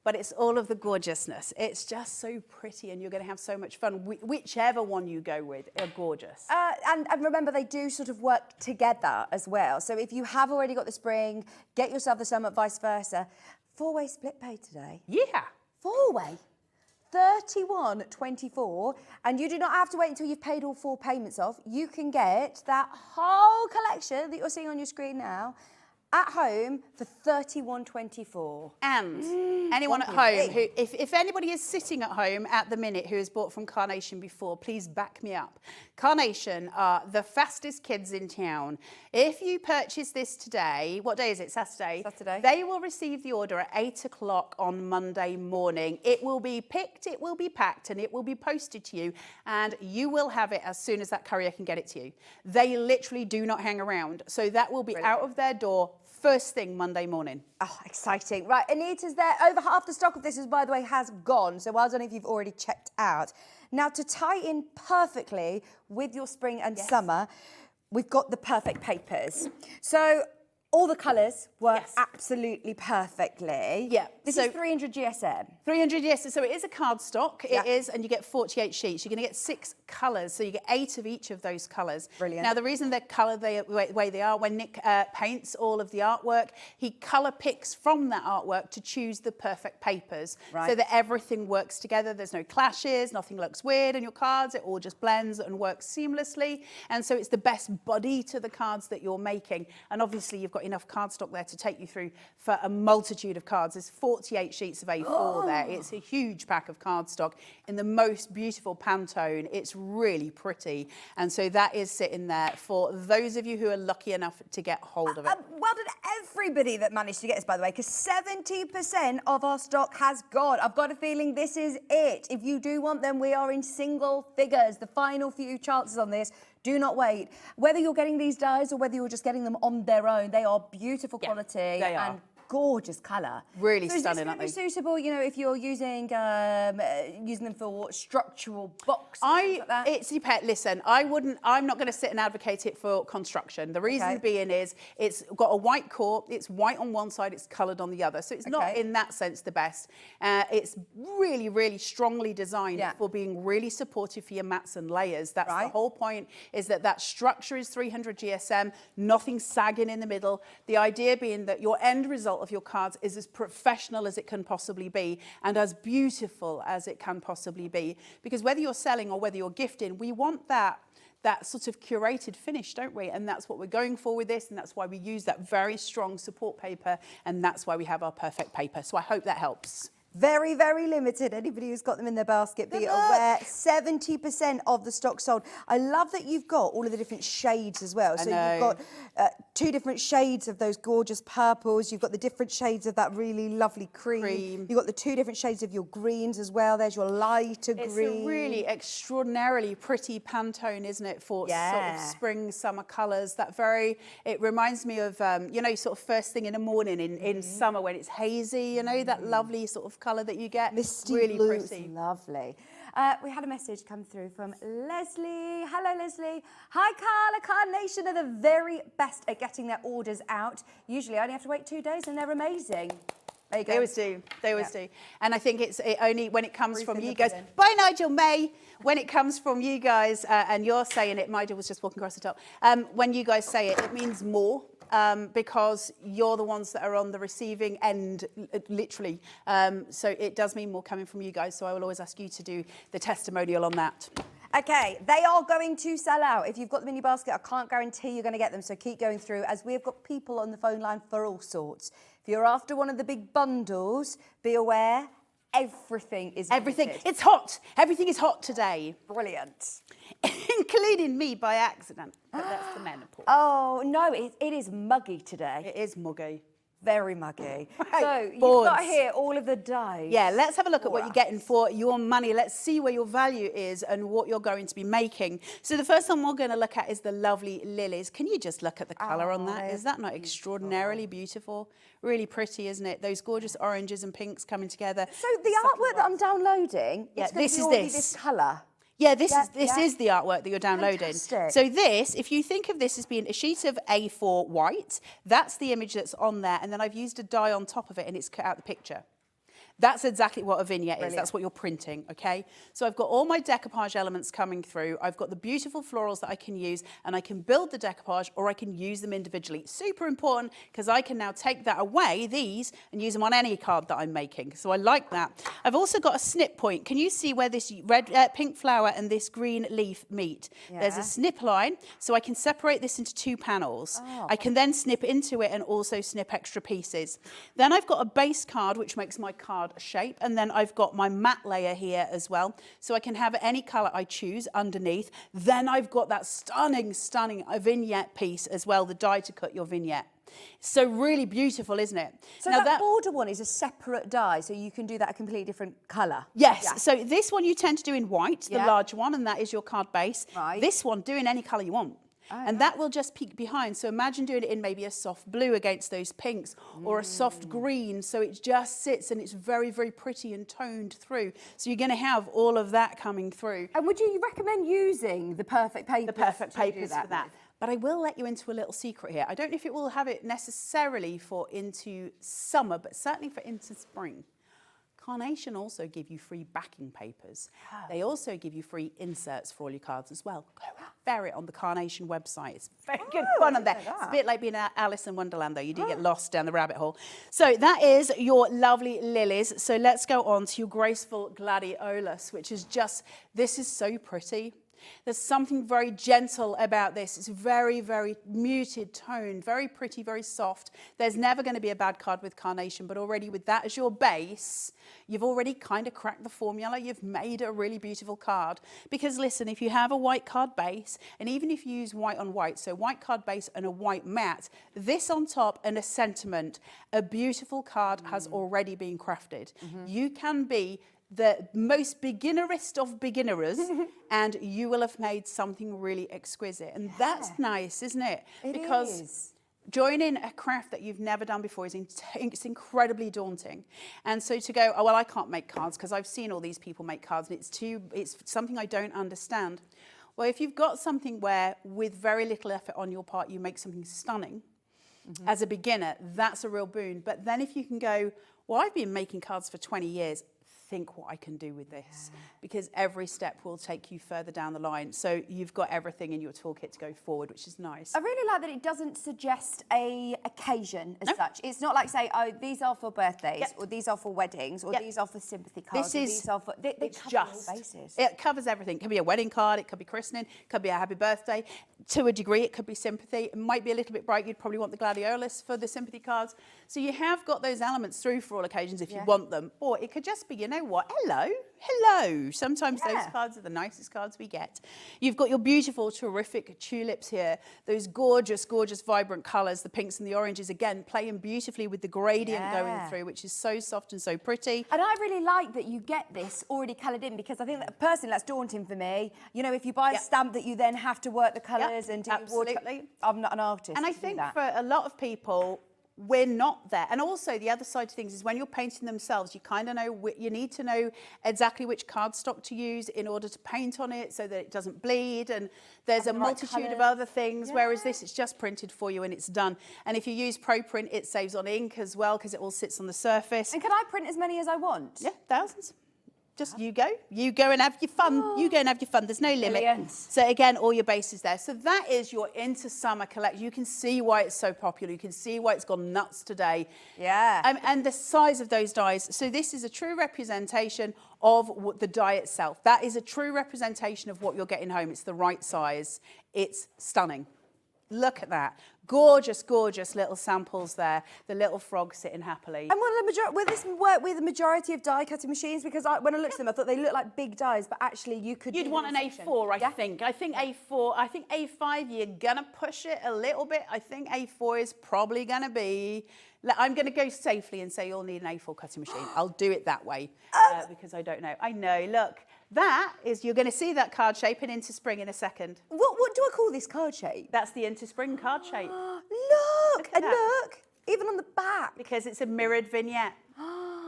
But it's all of the gorgeousness. It's just so pretty, and you're going to have so much fun. Whichever one you go with, are gorgeous. And remember, they do sort of work together as well. So if you have already got the spring, get yourself the summer, vice versa. 4-way split pay today. Yeah. 4-way. $31.24, and you do not have to wait until you've paid all 4 payments off. You can get that whole collection that you're seeing on your screen now at home for $31.24. And anyone at home who, if anybody is sitting at home at the minute who has bought from Carnation before, please back me up. Carnation are the fastest kids in town. If you purchase this today, what day is it? Saturday. Saturday. They will receive the order at 8 o'clock on Monday morning. It will be picked, it will be packed, and it will be posted to you, and you will have it as soon as that courier can get it to you. They literally do not hang around. So that will be out of their door first thing Monday morning. Oh, exciting. Right, Anita's there. Over half the stock of this, by the way, has gone. So well done if you've already checked out. Now, to tie in perfectly with your spring and summer, we've got the perfect papers. So All the colours work Yes. absolutely perfectly. Yeah, This so- is 300 GSM. 300, yes. So it is a card stock. Yeah. It is, and you get 48 sheets. You're going to get 6 colours, so you get 8 of each of those colours. Brilliant. Now, the reason they're coloured the way they are, when Nick paints all of the artwork, he colour picks from that artwork to choose the perfect papers, Right. so that everything works together. There's no clashes, nothing looks weird on your cards. It all just blends and works seamlessly. And so it's the best body to the cards that you're making. And obviously, you've got enough cardstock there to take you through for a multitude of cards. There's 48 sheets of A4 there. It's a huge pack of cardstock in the most beautiful Pantone. It's really pretty. And so that is sitting there for those of you who are lucky enough to get hold of it. Well done everybody that managed to get this, by the way, because 70% of our stock has gone. I've got a feeling this is it. If you do want them, we are in single figures. The final few chances on this. Do not wait. Whether you're getting these dies or whether you're just getting them on their own, they are beautiful quality they are. and gorgeous colour. Really so stunning, is this aren't going to they? be suitable, you know, if you're using them for structural boxes, things like that? It's listen, I'm not going to sit and advocate it for construction. The reason Okay. being is it's got a white core, it's white on one side, it's coloured on the other. So it's not Okay. in that sense the best. It's really, really strongly designed for being really supportive for your mats and layers. That's the whole point, is that structure is 300 GSM, nothing sagging in the middle. The idea being that your end result of your cards is as professional as it can possibly be and as beautiful as it can possibly be. Because whether you're selling or whether you're gifting, we want that sort of curated finish, don't we? And that's what we're going for with this, and that's why we use that very strong support paper, and that's why we have our perfect paper. So I hope that helps. Very, very limited. Anybody who's got them in their basket, be aware. 70% of the stock sold. I love that you've got all of the different shades as well. So you've got 2 different shades of those gorgeous purples. You've got the different shades of that really lovely cream. You've got the 2 different shades of your greens as well. There's your lighter green. It's a really extraordinarily pretty Pantone, isn't it, for sort of spring, summer colours. It reminds me of, you know, sort of first thing in the morning in summer when it's hazy, you know, that lovely sort of colour that you get. Misty really blue. pretty. It's lovely. We had a message come through from Leslie. Hello, Leslie. Hi, Carla. Carnation are the very best at getting their orders out. Usually I only have to wait 2 days and they're amazing. There you go. They always do. They always do. And I think it's only when it comes from you guys. pudding. Bye, Nigel May. When it comes from you guys and you're saying it, Nigel was just walking across the top. When you guys say it, it means more. Because you're the ones that are on the receiving end, literally. So it does mean more coming from you guys. So I will always ask you to do the testimonial on that. Okay, they are going to sell out. If you've got them in your basket, I can't guarantee you're going to get them. So keep going through, as we've got people on the phone line for all sorts. If you're after one of the big bundles, be aware. Everything is Everything. limited. It's hot. Everything is hot today. Brilliant. Including me by accident. But that's the menopause. Oh, no, it is muggy today. It is muggy. Very muggy. Right, So you've boards. got here all of the dies. Yeah, let's have a look at for what you're us. getting for your money. Let's see where your value is and what you're going to be making. So the first one we're going to look at is the lovely lilies. Can you just look at the colour on that? Is that not extraordinarily beautiful? Really pretty, isn't it? Those gorgeous oranges and pinks coming together. So the artwork that I'm downloading, Yeah, it's going this to be is already this. this colour. Yeah, this Yeah. is the artwork that you're downloading. Fantastic. So this, if you think of this as being a sheet of A4 white, that's the image that's on there, and then I've used a die on top of it and it's cut out the picture. That's exactly what a vignette is. That's what you're printing, okay? So I've got all my decoupage elements coming through. I've got the beautiful florals that I can use, and I can build the decoupage or I can use them individually. Super important, because I can now take that away, these, and use them on any card that I'm making. So I like that. I've also got a snip point. Can you see where this pink flower and this green leaf meet? Yeah. There's a snip line, so I can separate this into 2 panels. I can then snip into it and also snip extra pieces. Then I've got a base card, which makes my card shape, and then I've got my matte layer here as well, so I can have any colour I choose underneath. Then I've got that stunning vignette piece as well, the die to cut your vignette. So really beautiful, isn't it? So now that border one is a separate die, so you can do that a completely different colour. Yes, Yeah. so this one you tend to do in white, the Yeah. large one, and that is your card base. Right. This one, do in any colour you want. And that will just peek behind. So imagine doing it in maybe a soft blue against those pinks or a soft green. So it just sits and it's very, very pretty and toned through. So you're going to have all of that coming through. And would you recommend using the perfect papers? The perfect papers for that. But I will let you into a little secret here. I don't know if it will have it necessarily for into summer, but certainly for into spring. Carnation also give you free backing papers. They also give you free inserts for all your cards as well. Go fair it on the Carnation website. It's very good fun on there. It's a bit like being Alice in Wonderland, though. You do get lost down the rabbit hole. So that is your lovely lilies. So let's go on to your graceful gladiolus, which is just, this is so pretty. There's something very gentle about this. It's very, very muted tone, very pretty, very soft. There's never going to be a bad card with Carnation, but already with that as your base, you've already kind of cracked the formula. You've made a really beautiful card. Because listen, if you have a white card base, and even if you use white on white, so white card base and a white mat, this on top and a sentiment, a beautiful card has already been crafted. You can be the most beginnerist of beginners and you will have made something really exquisite. And that's nice, isn't it? Because joining a craft that you've never done before is it's incredibly daunting. And so to go, oh, well, I can't make cards because I've seen all these people make cards and it's something I don't understand. Well, if you've got something where with very little effort on your part, you make something stunning, as a beginner, that's a real boon. But then if you can go, well, I've been making cards for 20 years, think what I can do with this, because every step will take you further down the line. So you've got everything in your toolkit to go forward, which is nice. I really like that it doesn't suggest a occasion as such. It's not like say, oh, these are for birthdays, or these are for weddings, or these are for sympathy cards. These are for, they cover all bases. It covers everything. It could be a wedding card, it could be christening, it could be a happy birthday. To a degree, it could be sympathy. It might be a little bit bright. You'd probably want the gladiolus for the sympathy cards. So you have got those elements through for all occasions if you want them. Or it could just be, you know what, hello. Sometimes those cards are the nicest cards we get. You've got your beautiful, terrific tulips here. Those gorgeous, gorgeous, vibrant colours, the pinks and the oranges, again, playing beautifully with the gradient going through, which is so soft and so pretty. And I really like that you get this already coloured in, because I think that personally that's daunting for me. You know, if you buy a stamp that you then have to work the colours and do absolutely. I'm not an artist. And I think for a lot of people, we're not there. And also the other side of things is when you're painting themselves, you kind of know, you need to know exactly which cardstock to use in order to paint on it so that it doesn't bleed. And there's a multitude of other things, whereas this, it's just printed for you and it's done. And if you use Pro Print, it saves on ink as well because it all sits on the surface. And can I print as many as I want? Yeah, thousands. Just you go and have your fun. You go and have your fun. There's no limit. Brilliant. So again, all your bases there. So that is your into summer collection. You can see why it's so popular. You can see why it's gone nuts today. Yeah. And the size of those dies. So this is a true representation of the die itself. That is a true representation of what you're getting home. It's the right size. It's stunning. Look at that. Gorgeous, gorgeous little samples there. The little frog sitting happily. And will this work with the majority of die cutting machines? Because when I looked at them, I thought they looked like big dies, but actually you'd want an A4, I think. I think A4, I think A5, you're gonna push it a little bit. I think A4 is probably gonna be, I'm gonna go safely and say you'll need an A4 cutting machine. I'll do it that way because I don't know. I know, look. That is, you're going to see that card shape in Into Spring in a second. What do I call this card shape? That's the Into Spring card shape. Look, even on the back. Because it's a mirrored vignette.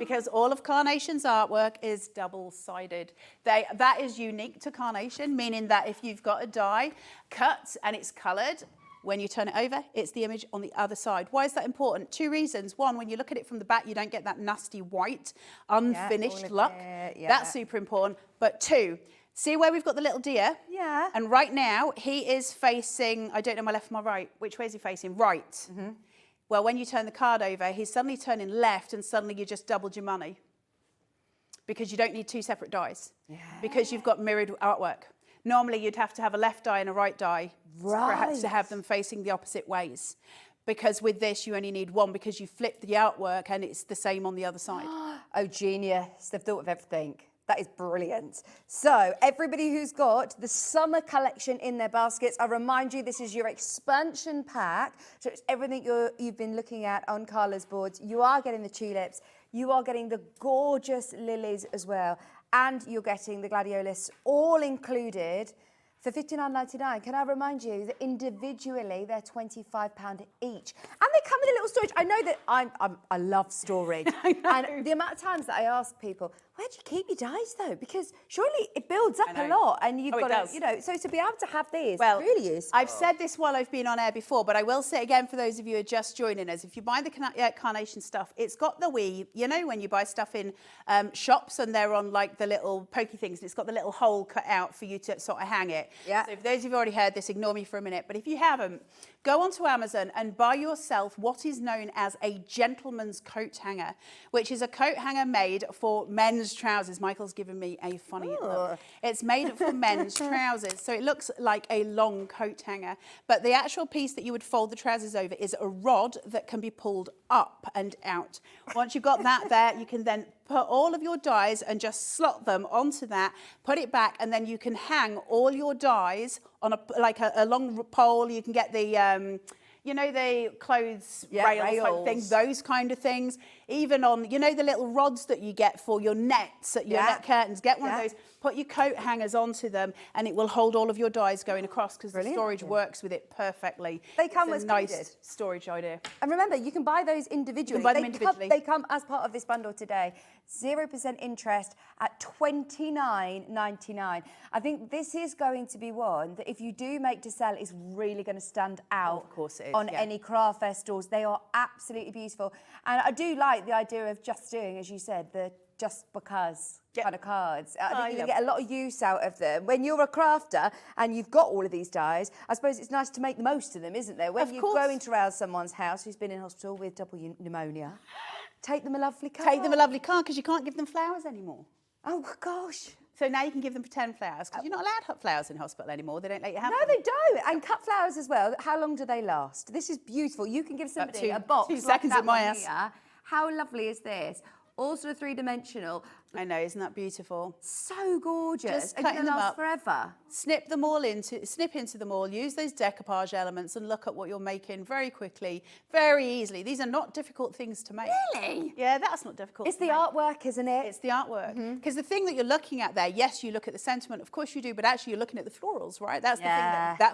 Because all of Carnation's artwork is double-sided. That is unique to Carnation, meaning that if you've got a die cut and it's coloured, when you turn it over, it's the image on the other side. Why is that important? 2 reasons. One, when you look at it from the back, you don't get that nasty white, unfinished look. That's super important. But 2, see where we've got the little deer? Yeah. And right now, he is facing, I don't know my left or my right. Which way is he facing? Right. Mm-hmm. Well, when you turn the card over, he's suddenly turning left and suddenly you just doubled your money. Because you don't need 2 separate dies. Yeah. Because you've got mirrored artwork. Normally, you'd have to have a left die and a right die to have them facing the opposite ways. Because with this, you only need 1 because you flip the artwork and it's the same on the other side. Oh, genius. They've thought of everything. That is brilliant. So, everybody who's got the summer collection in their baskets, I remind you, this is your expansion pack. So, it's everything you've been looking at on Carla's boards. You are getting the tulips. You are getting the gorgeous lilies as well. And you're getting the gladiolus all included. for £59.99. Can I remind you that individually they're £25 each, and they come with a little storage. I know that I love storage, and the amount of times that I ask people, where do you keep your dies though? Because surely it builds up a lot, and you've got to, you know, so to be able to have these, well, really is. I've said this while I've been on air before, but I will say again for those of you who are just joining us, if you buy the Carnation stuff, it's got the wee, you know, when you buy stuff in shops and they're on like the little pokey things, and it's got the little hole cut out for you to sort of hang it. Yeah. So for those who've already heard this, ignore me for a minute. But if you haven't, go onto Amazon and buy yourself what is known as a gentleman's coat hanger, which is a coat hanger made for men's trousers. Michael's given me a funny look. It's made for men's trousers, so it looks like a long coat hanger. But the actual piece that you would fold the trousers over is a rod that can be pulled up and out. Once you've got that there, you can then put all of your dies and just slot them onto that, put it back, and then you can hang all your dies on a long pole. You can get the you know, the clothes rails type thing, those kind of things. Even on, you know, the little rods that you get for your nets, your net curtains, get one of those, put your coat hangers onto them, and it will hold all of your dies going across, because the storage works with it perfectly. They come as as nice storage idea. And remember, you can buy those individually. You can buy them individually. They come as part of this bundle today. 0% interest at $29.99. I think this is going to be one that if you do make to sell is really going to stand out. Of course it is, on any craft fair stalls. They are absolutely beautiful. And I do like the idea of just doing, as you said, the just because kind of cards. I think you get a lot of use out of them. When you're a crafter and you've got all of these dies, I suppose it's nice to make the most of them, isn't there? When you're going to rouse someone's house who's been in hospital with double pneumonia, take them a lovely card. Take them a lovely card, because you can't give them flowers anymore. Oh, gosh. So now you can give them pretend flowers, because you're not allowed to have flowers in hospital anymore. They don't let you have them. No, they don't. And cut flowers as well. How long do they last? This is beautiful. You can give somebody a box 2 like seconds that at my one ass. here. How lovely is this? Also three-dimensional. I know, isn't that beautiful? So gorgeous. Just And cutting gonna them last up. forever. Snip into them all, use those decoupage elements and look at what you're making very quickly, very easily. These are not difficult things to make. Really? Yeah, that's not difficult. It's the artwork, isn't it? It's the artwork. Because the thing that you're looking at there, yes, you look at the sentiment, of course you do, but actually you're looking at the florals, right? That's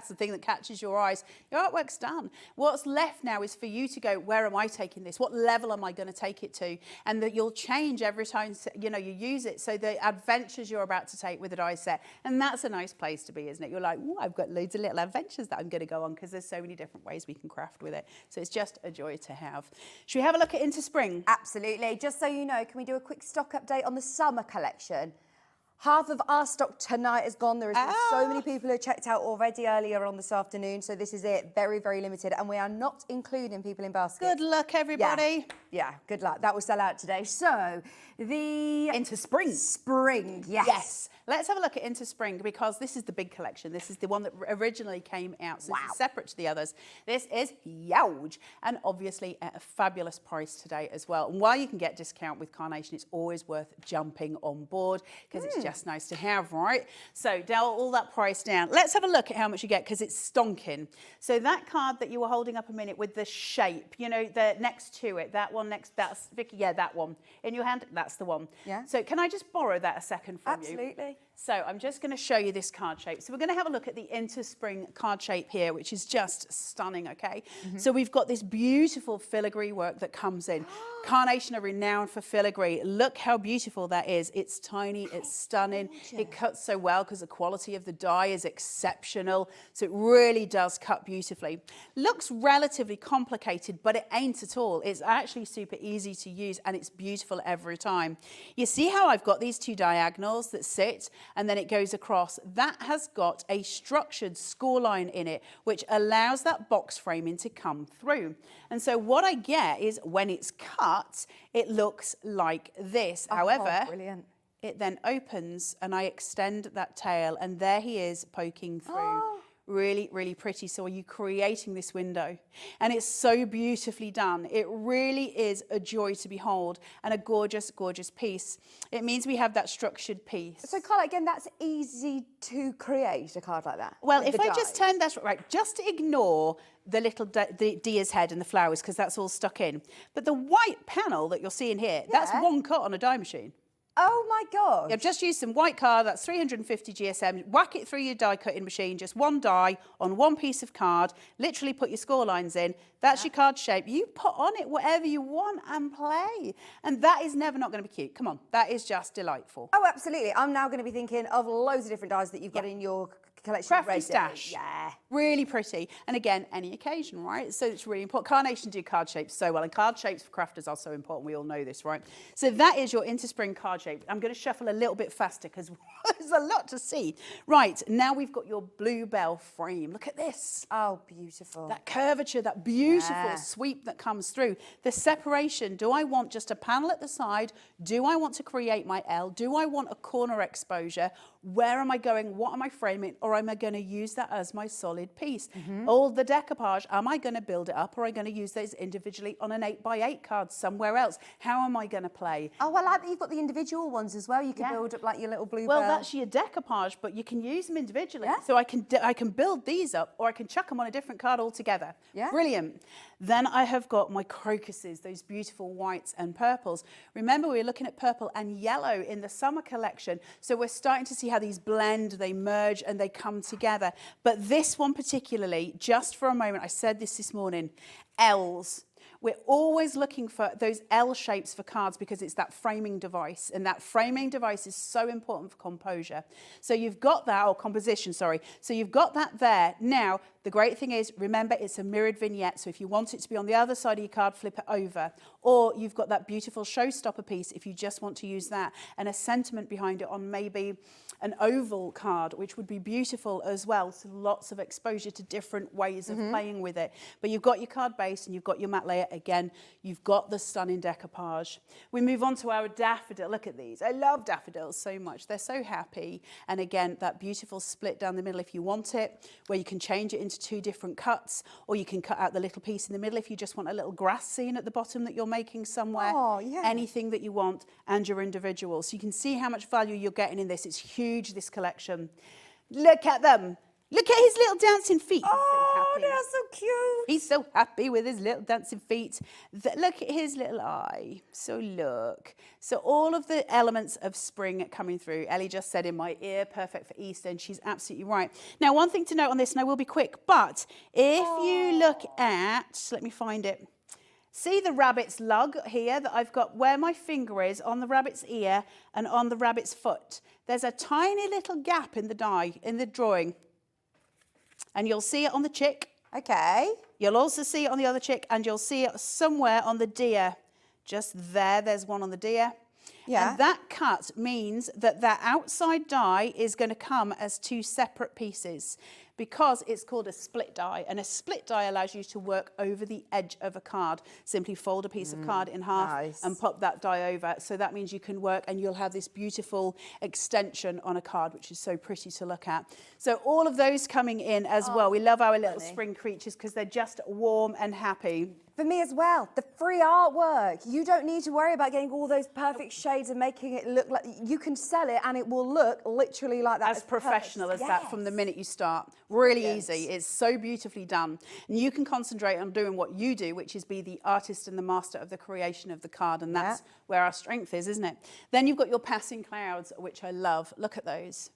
the thing that catches your eyes. Your artwork's done. What's left now is for you to go, where am I taking this? What level am I going to take it to? And that you'll change every time, you know, you use it. So the adventures you're about to take with a die set, and that's a nice place to be, isn't it? You're like, oh, I've got loads of little adventures that I'm going to go on, because there's so many different ways we can craft with it. So it's just a joy to have. Should we have a look at Into Spring? Absolutely. Just so you know, can we do a quick stock update on the summer collection? Half of our stock tonight is gone. There has been so many people who checked out already earlier on this afternoon. So this is it. Very, very limited. And we are not including people in baskets. Good luck, everybody. Yeah, good luck. That will sell out today. So the... Into Spring. Spring, yes. Yes. Let's have a look at Into Spring, because this is the big collection. This is the one that originally came out, so this is separate to the others. This is huge, and obviously at a fabulous price today as well. And while you can get discount with Carnation, it's always worth jumping on board, because it's just nice to have, right? So dial all that price down. Let's have a look at how much you get, because it's stonking. So that card that you were holding up a minute with the shape, you know, the next to it, that one next, that's Vicki, yeah, that one. In your hand, that's the one. Yeah. So can I just borrow that a second from you? Absolutely. So I'm just going to show you this card shape. So we're going to have a look at the Into Spring card shape here, which is just stunning, okay? So we've got this beautiful filigree work that comes in. Carnation are renowned for filigree. Look how beautiful that is. It's tiny, it's stunning. It cuts so well because the quality of the die is exceptional. So it really does cut beautifully. Looks relatively complicated, but it ain't at all. It's actually super easy to use, and it's beautiful every time. You see how I've got these two diagonals that sit, and then it goes across. That has got a structured score line in it, which allows that box framing to come through. And so what I get is, when it's cut, it looks like this. However, brilliant. It then opens, and I extend that tail, and there he is poking through. Really, really pretty. So are you creating this window? And it's so beautifully done. It really is a joy to behold, and a gorgeous, gorgeous piece. It means we have that structured piece. So, Carla, again, that's easy to create, a card like that? Well, if I just turn that, right, just ignore the little the deer's head and the flowers, because that's all stuck in. But the white panel that you're seeing here, that's one cut on a die machine. Oh my God. I've just used some white card, that's 350 GSM, whack it through your die cutting machine, just one die on one piece of card, literally put your score lines in, that's your card shape. You put on it whatever you want and play. And that is never not going to be cute. Come on, that is just delightful. Oh, absolutely. I'm now going to be thinking of loads of different dies that you've got in your collection. Crafty stash. Yeah. Really pretty. And again, any occasion, right? So it's really important. Carnation do card shapes so well, and card shapes for crafters are so important. We all know this, right? So that is your interspring card shape. I'm going to shuffle a little bit faster because there's a lot to see. Right, now we've got your bluebell frame. Look at this. Oh, beautiful. That curvature, that beautiful sweep that comes through. The separation. Do I want just a panel at the side? Do I want to create my L? Do I want a corner exposure? Where am I going? What am I framing? Or am I going to use that as my solid piece? All the decoupage, am I going to build it up or am I going to use those individually on an 8x8 card somewhere else? How am I going to play? Oh, I like that you've got the individual ones as well. You can build up like your little bluebell. Well, that's your decoupage, but you can use them individually. So I can build these up or I can chuck them on a different card altogether. Brilliant. Then I have got my crocuses, those beautiful whites and purples. Remember, we were looking at purple and yellow in the summer collection. So we're starting to see how these blend, they merge and they come together. But this one particularly, just for a moment, I said this morning, L's. We're always looking for those L shapes for cards because it's that framing device, and that framing device is so important for composure. So you've got that, or composition, sorry. So you've got that there. Now, the great thing is, remember, it's a mirrored vignette, so if you want it to be on the other side of your card, flip it over. Or you've got that beautiful showstopper piece if you just want to use that, and a sentiment behind it on maybe an oval card, which would be beautiful as well. So lots of exposure to different ways of playing with it. But you've got your card base and you've got your matte layer. Again, you've got the stunning decoupage. We move on to our daffodil. Look at these. I love daffodils so much. They're so happy. And again, that beautiful split down the middle if you want it, where you can change it into two different cuts, or you can cut out the little piece in the middle if you just want a little grass scene at the bottom that you're making somewhere. Oh, yeah. Anything that you want, and your individual. So you can see how much value you're getting in this. It's huge, this collection. Look at them. Look at his little dancing feet. Oh, they're so cute. He's so happy with his little dancing feet. Look at his little eye. So look. So all of the elements of spring coming through. Ellie just said in my ear, perfect for Easter, and she's absolutely right. Now, one thing to note on this, and I will be quick, but if you look at, let me find it. See the rabbit's lug here that I've got where my finger is on the rabbit's ear and on the rabbit's foot. There's a tiny little gap in the die, in the drawing. And you'll see it on the chick. Okay. You'll also see it on the other chick, and you'll see it somewhere on the deer. Just there, there's one on the deer. Yeah. And that cut means that that outside die is going to come as two separate pieces, because it's called a split die, and a split die allows you to work over the edge of a card. Simply fold a piece of card in half and pop that die over. So that means you can work, and you'll have this beautiful extension on a card, which is so pretty to look at. So all of those coming in as well. We love our little spring creatures because they're just warm and happy. For me as well, the free artwork. You don't need to worry about getting all those perfect shades and making it look like, you can sell it and it will look literally like that. As professional as that from the minute you start. Really easy. It's so beautifully done. And you can concentrate on doing what you do, which is be the artist and the master of the creation of the card. And that's where our strength is, isn't it? Then you've got your passing clouds, which I love. Look at those.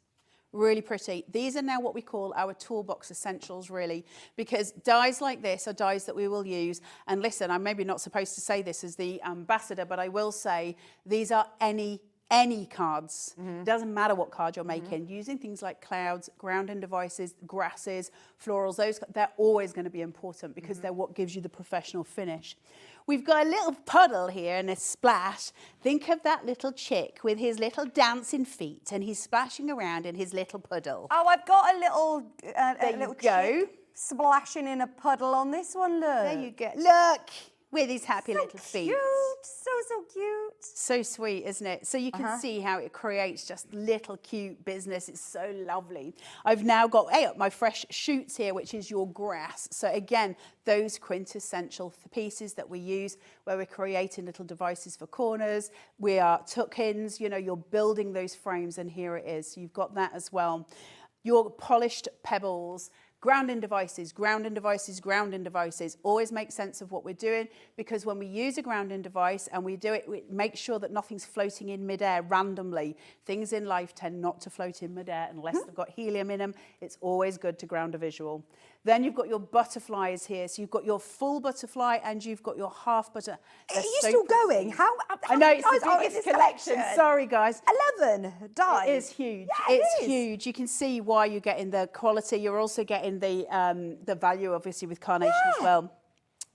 Really pretty. These are now what we call our toolbox essentials, really, because dies like this are dies that we will use. And listen, I'm maybe not supposed to say this as the ambassador, but I will say these are any cards. Doesn't matter what card you're making. Using things like clouds, grounding devices, grasses, florals, those, they're always going to be important because they're what gives you the professional finish. We've got a little puddle here and a splash. Think of that little chick with his little dancing feet, and he's splashing around in his little puddle. Oh, I've got a little, There you go. chick splashing in a puddle on this one, look. There you go. Look, with his happy little feet. Cute. So cute. So sweet, isn't it? So you can see how it creates just little cute business. It's so lovely. I've now got my fresh shoots here, which is your grass. So again, those quintessential pieces that we use where we're creating little devices for corners. We are tuck-ins, you know, you're building those frames, and here it is. So you've got that as well. Your polished pebbles. Grounding devices, grounding devices, grounding devices. Always make sense of what we're doing, because when we use a grounding device and we do it, we make sure that nothing's floating in midair randomly. Things in life tend not to float in midair unless they've got helium in them. It's always good to ground a visual. Then you've got your butterflies here. So you've got your full butterfly and you've got your half butter. Are you still going? How I know, many it's the guys are in biggest this collection. Sorry, guys. 11 dies. It is huge. Yeah, it's it is. huge. You can see why you're getting the quality. You're also getting the value, obviously, with carnation as well.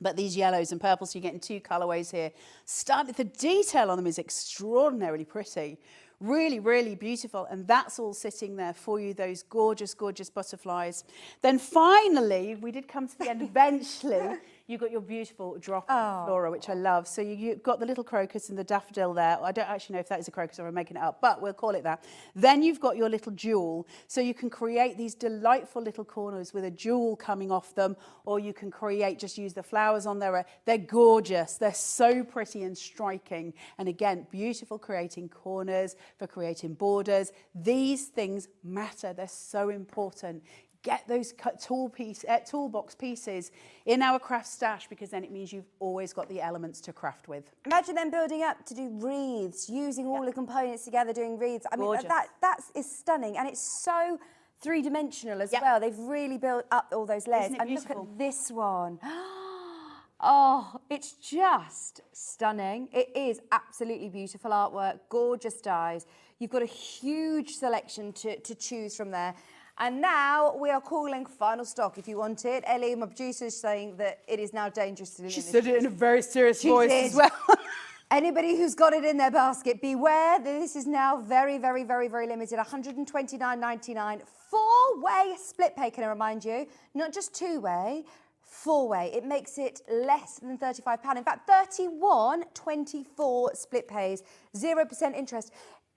But these yellows and purples, you're getting 2 colourways here. The detail on them is extraordinarily pretty. Really, really beautiful. And that's all sitting there for you, those gorgeous, gorgeous butterflies. Then finally, we did come to the end eventually. You've got your beautiful drop of flora, which I love. So you've got the little crocus and the daffodil there. I don't actually know if that is a crocus or I'm making it up, but we'll call it that. Then you've got your little jewel. So you can create these delightful little corners with a jewel coming off them, or you can just use the flowers on there. They're gorgeous. They're so pretty and striking. And again, beautiful creating corners, for creating borders. These things matter. They're so important. Get those toolbox pieces in our craft stash, because then it means you've always got the elements to craft with. Imagine them building up to do wreaths, using all the components together, doing wreaths. I mean, Gorgeous. that is stunning, and it's so three-dimensional as well. They've really built up all those layers. Isn't it And beautiful? look at this one. Oh, it's just stunning. It is absolutely beautiful artwork, gorgeous dies. You've got a huge selection to choose from there. And now we are calling final stock if you want it. Ellie, my producer, is saying that it is now dangerous to do this. She said it in a very serious voice as well. Anybody who's got it in their basket, beware that this is now very, very, very, very limited. £129.99. 4-way split pay, can I remind you? Not just 2-way, 4-way. It makes it less than £35. In fact, 31.24 split pays, 0% interest.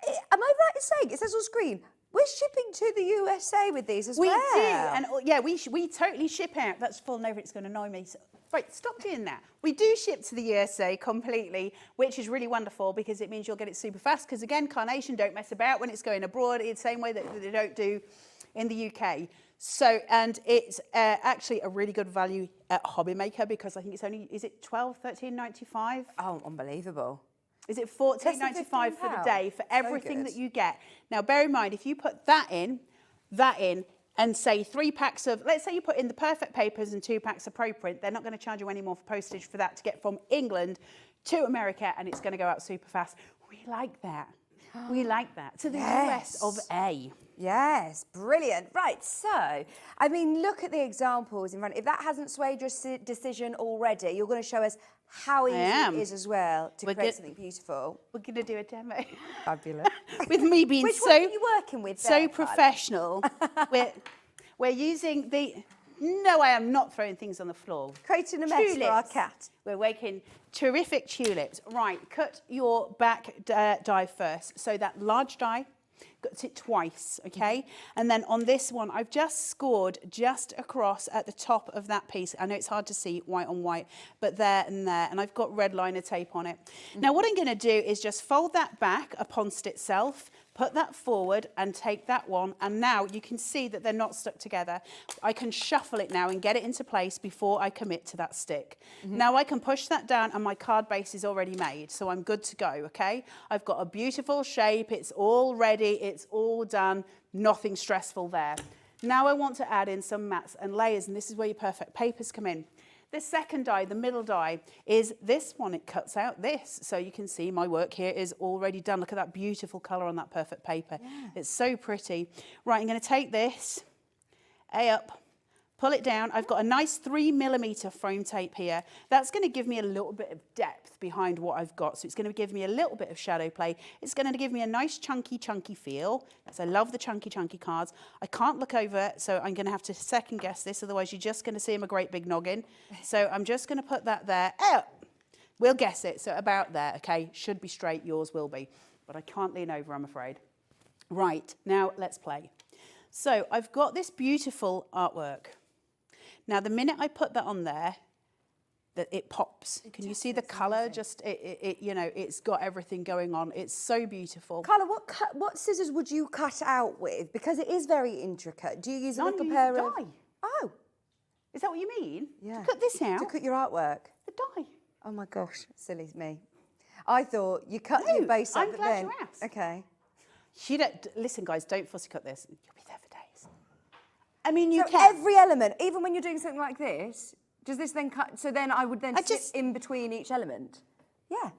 Am I right in saying, it says on screen, we're shipping to the USA with these as well? We do, and yeah, we totally ship out. That's fallen over, it's going to annoy me. So, right, stop doing that. We do ship to the USA completely, which is really wonderful because it means you'll get it super fast. Because again, Carnation don't mess about when it's going abroad in the same way that they don't do in the UK. So, and it's actually a really good value at Hobby Maker, because I think it's only, is it £13.95? Oh, unbelievable. Is it £14.95 for the day for everything that you get? Now, bear in mind, if you put that in, and say 3 packs of, let's say you put in the perfect papers and 2 packs of pro print, they're not going to charge you any more for postage for that to get from England to America, and it's going to go out super fast. We like that. We like that. To the US of A. Yes, brilliant. Right, so, I mean, look at the examples in front. If that hasn't swayed your decision already, you're going to show us how easy it is as well to create something beautiful. We're going to do a demo. Fabulous. With me being Which one are you working with so there, professional. we're using the... No, I am not throwing things on the floor. Creating a mess for our cat. We're making terrific tulips. Right, cut your back die first. So that large die, cut it twice, okay? And then on this one, I've just scored just across at the top of that piece. I know it's hard to see white on white, but there and there. And I've got red liner tape on it. Now, what I'm going to do is just fold that back upon itself, put that forward and take that one, and now you can see that they're not stuck together. I can shuffle it now and get it into place before I commit to that stick. Now I can push that down and my card base is already made, so I'm good to go, okay? I've got a beautiful shape, it's all ready, it's all done, nothing stressful there. Now I want to add in some mats and layers, and this is where your perfect papers come in. The second die, the middle die, is this one. It cuts out this. So you can see my work here is already done. Look at that beautiful colour on that perfect paper. Yeah. It's so pretty. Right, I'm going to take this, up, pull it down. I've got a nice 3mm foam tape here. That's going to give me a little bit of depth behind what I've got. So it's going to give me a little bit of shadow play. It's going to give me a nice chunky feel. Because I love the chunky cards. I can't look over, so I'm going to have to second guess this. Otherwise, you're just going to see them a great big noggin. So I'm just going to put that there. We'll guess it. So about there, okay? Should be straight. Yours will be. But I can't lean over, I'm afraid. Right, now let's play. So I've got this beautiful artwork. Now, the minute I put that on there, that it pops. Can you see the colour? Just, you know, it's got everything going on. It's so beautiful. Carla, what scissors would you cut out with? Because it is very intricate. Do you use a little pair of... Oh. Is that what you mean? Yeah. To cut this out? To cut your artwork. The die. Oh my gosh, silly me. I thought you cut your base up, I'm but glad then... you asked. Okay. Listen, guys, don't fussy cut this. You'll be there for days. I mean, you So can. every element, even when you're doing something like this, does this then cut? So then I would then sit just in between each element. Yeah.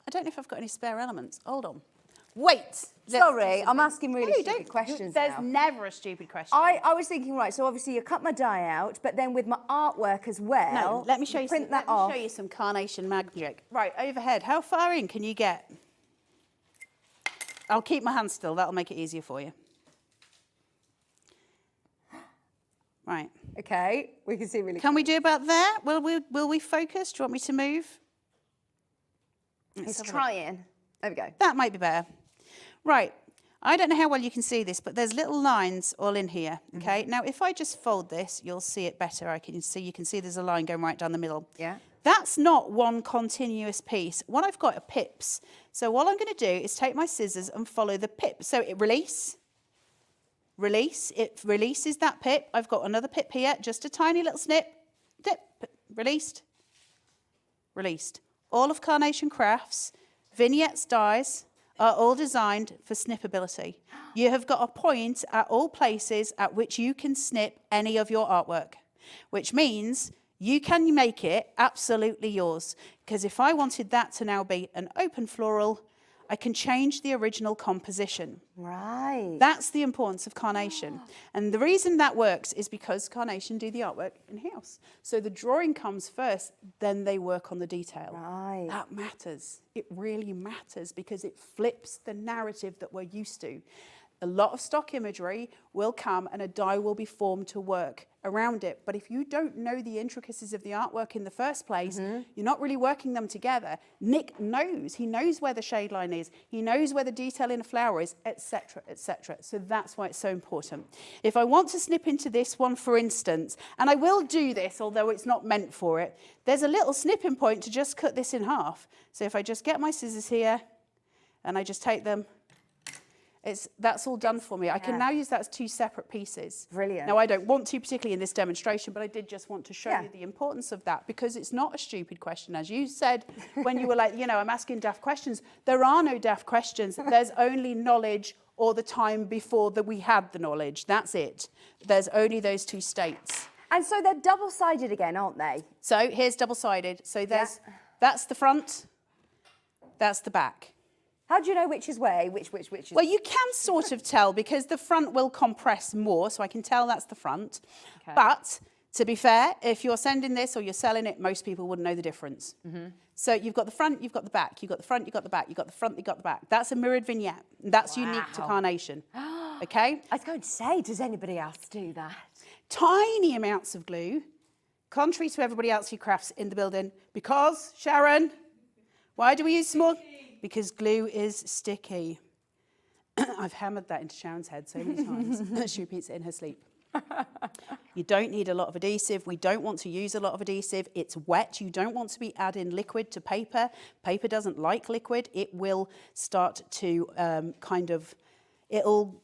I don't know if I've got any spare elements. Hold on. Wait. Sorry, I'm asking really No, you stupid don't. questions There's now. never a stupid question. I was thinking, right, so obviously you cut my die out, but then with my artwork as well. No, let me show you print some, that let off. me show you some carnation magic. Right, overhead. How far in can you get? I'll keep my hand still. That'll make it easier for you. Right. Okay, we can see really. Can we do about there? Will we focus? Do you want me to move? It's trying. There we go. That might be better. Right. I don't know how well you can see this, but there's little lines all in here. Okay. Now, if I just fold this, you'll see it better. You can see there's a line going right down the middle. Yeah. That's not one continuous piece. What I've got are pips. So what I'm going to do is take my scissors and follow the pip. So it release. It releases that pip. I've got another pip here, just a tiny little snip. Dip, released. All of Carnation Crafts, vignettes, dies, are all designed for snippability. You have got a point at all places at which you can snip any of your artwork, which means you can make it absolutely yours. Because if I wanted that to now be an open floral, I can change the original composition. Right. That's the importance of Carnation. And the reason that works is because Carnation do the artwork in-house. So the drawing comes first, then they work on the detail. Right. That matters. It really matters because it flips the narrative that we're used to. A lot of stock imagery will come and a die will be formed to work around it. But if you don't know the intricacies of the artwork in the first place, you're not really working them together. Nick knows. He knows where the shade line is. He knows where the detail in a flower is, etc., etc. So that's why it's so important. If I want to snip into this one, for instance, and I will do this, although it's not meant for it, there's a little snipping point to just cut this in half. So if I just get my scissors here and I just take them, that's all done for me. I can now use that as two separate pieces. Brilliant. Now, I don't want to particularly in this demonstration, but I did just want to show you the importance of that because it's not a stupid question. As you said, when you were like, I'm asking daft questions. There are no daft questions. There's only knowledge or the time before that we had the knowledge. That's it. There's only those two states. And so they're double-sided again, aren't they? So here's double-sided. So that's the front, that's the back. How do you know which is which is? Well, you can sort of tell because the front will compress more, so I can tell that's the front. Okay. But to be fair, if you're sending this or you're selling it, most people wouldn't know the difference. So you've got the front, you've got the back, you've got the front, you've got the back, you've got the front, you've got the back. That's a mirrored vignette. That's unique to Carnation. Okay? I was going to say, does anybody else do that? Tiny amounts of glue, contrary to everybody else who crafts in the building, because, Sharon, why do we use small? Because glue is sticky. I've hammered that into Sharon's head so many times. She repeats it in her sleep. You don't need a lot of adhesive. We don't want to use a lot of adhesive. It's wet. You don't want to be adding liquid to paper. Paper doesn't like liquid. It will start to it'll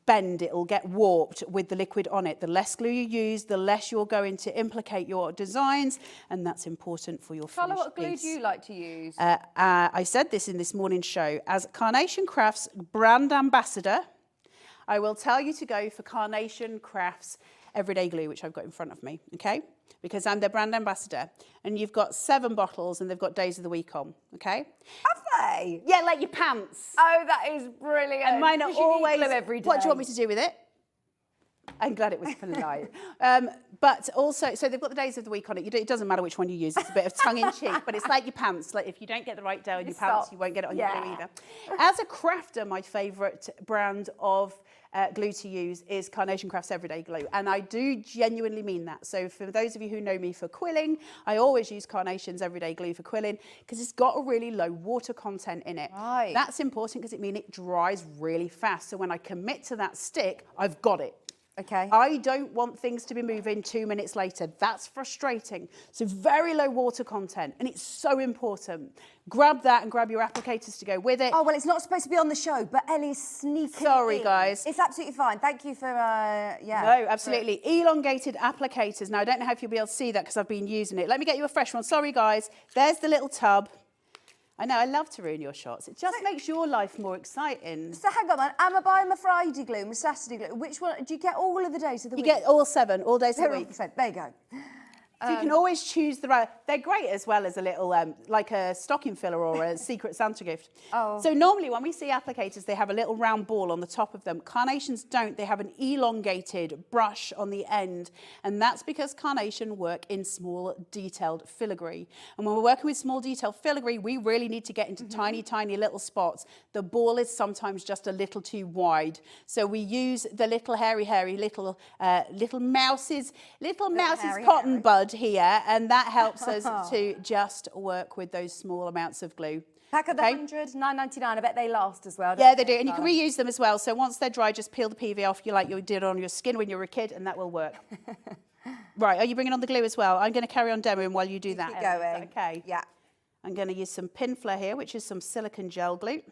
bend, it'll get warped with the liquid on it. The less glue you use, the less you're going to implicate your designs, and that's important for your finished Carla, what glue piece. do you like to use? I said this in this morning's show. As Carnation Crafts brand ambassador, I will tell you to go for Carnation Crafts Everyday Glue, which I've got in front of me, okay? Because I'm their brand ambassador. And you've got 7 bottles and they've got days of the week on, okay? Have they? Yeah, like your pants. Oh, that is brilliant. And mine are always... glue every day. What do you want me to do with it? I'm glad it was polite. But also, so they've got the days of the week on it. It doesn't matter which one you use. It's a bit of tongue-in-cheek, but it's like your pants. Like if you don't get the right day on your pants, you won't get it on your glue either. As a crafter, my favourite brand of glue to use is Carnation Crafts Everyday Glue. And I do genuinely mean that. So for those of you who know me for quilling, I always use Carnation's Everyday Glue for quilling because it's got a really low water content in it. Right. That's important because it means it dries really fast. So when I commit to that stick, I've got it. Okay. I don't want things to be moving 2 minutes later. That's frustrating. So very low water content, and it's so important. Grab that and grab your applicators to go with it. Oh, well, it's not supposed to be on the show, but Ellie's sneaking Sorry, in. guys. It's absolutely fine. Thank you for, yeah. No, absolutely. Elongated applicators. Now, I don't know if you'll be able to see that because I've been using it. Let me get you a fresh one. Sorry, guys. There's the little tub. I know, I love to ruin your shots. It just makes your life more exciting. So hang on, man. Am I buying my Friday glue, my Saturday glue? Which one? Do you get all of the days of the week? You get all 7, all days of the week. 100%. There you go. So you can always choose the right. They're great as well as a little, like a stocking filler or a secret Santa gift. Oh. So normally when we see applicators, they have a little round ball on the top of them. Carnations don't. They have an elongated brush on the end. And that's because carnation work in small detailed filigree. And when we're working with small detailed filigree, we really need to get into tiny, tiny little spots. The ball is sometimes just a little too wide. So we use the little hairy little mouse's cotton bud here, and that helps us to just work with those small amounts of glue. Pack of the 100, £9.99. I bet they last as well. Yeah, they do, and you can reuse them as well. So once they're dry, just peel the PV off, like you did on your skin when you were a kid, and that will work. Right, are you bringing on the glue as well? I'm going to carry on demoing while you do that. Keep going. Okay. Yeah. I'm going to use some Pinflair here, which is some silicone gel glue.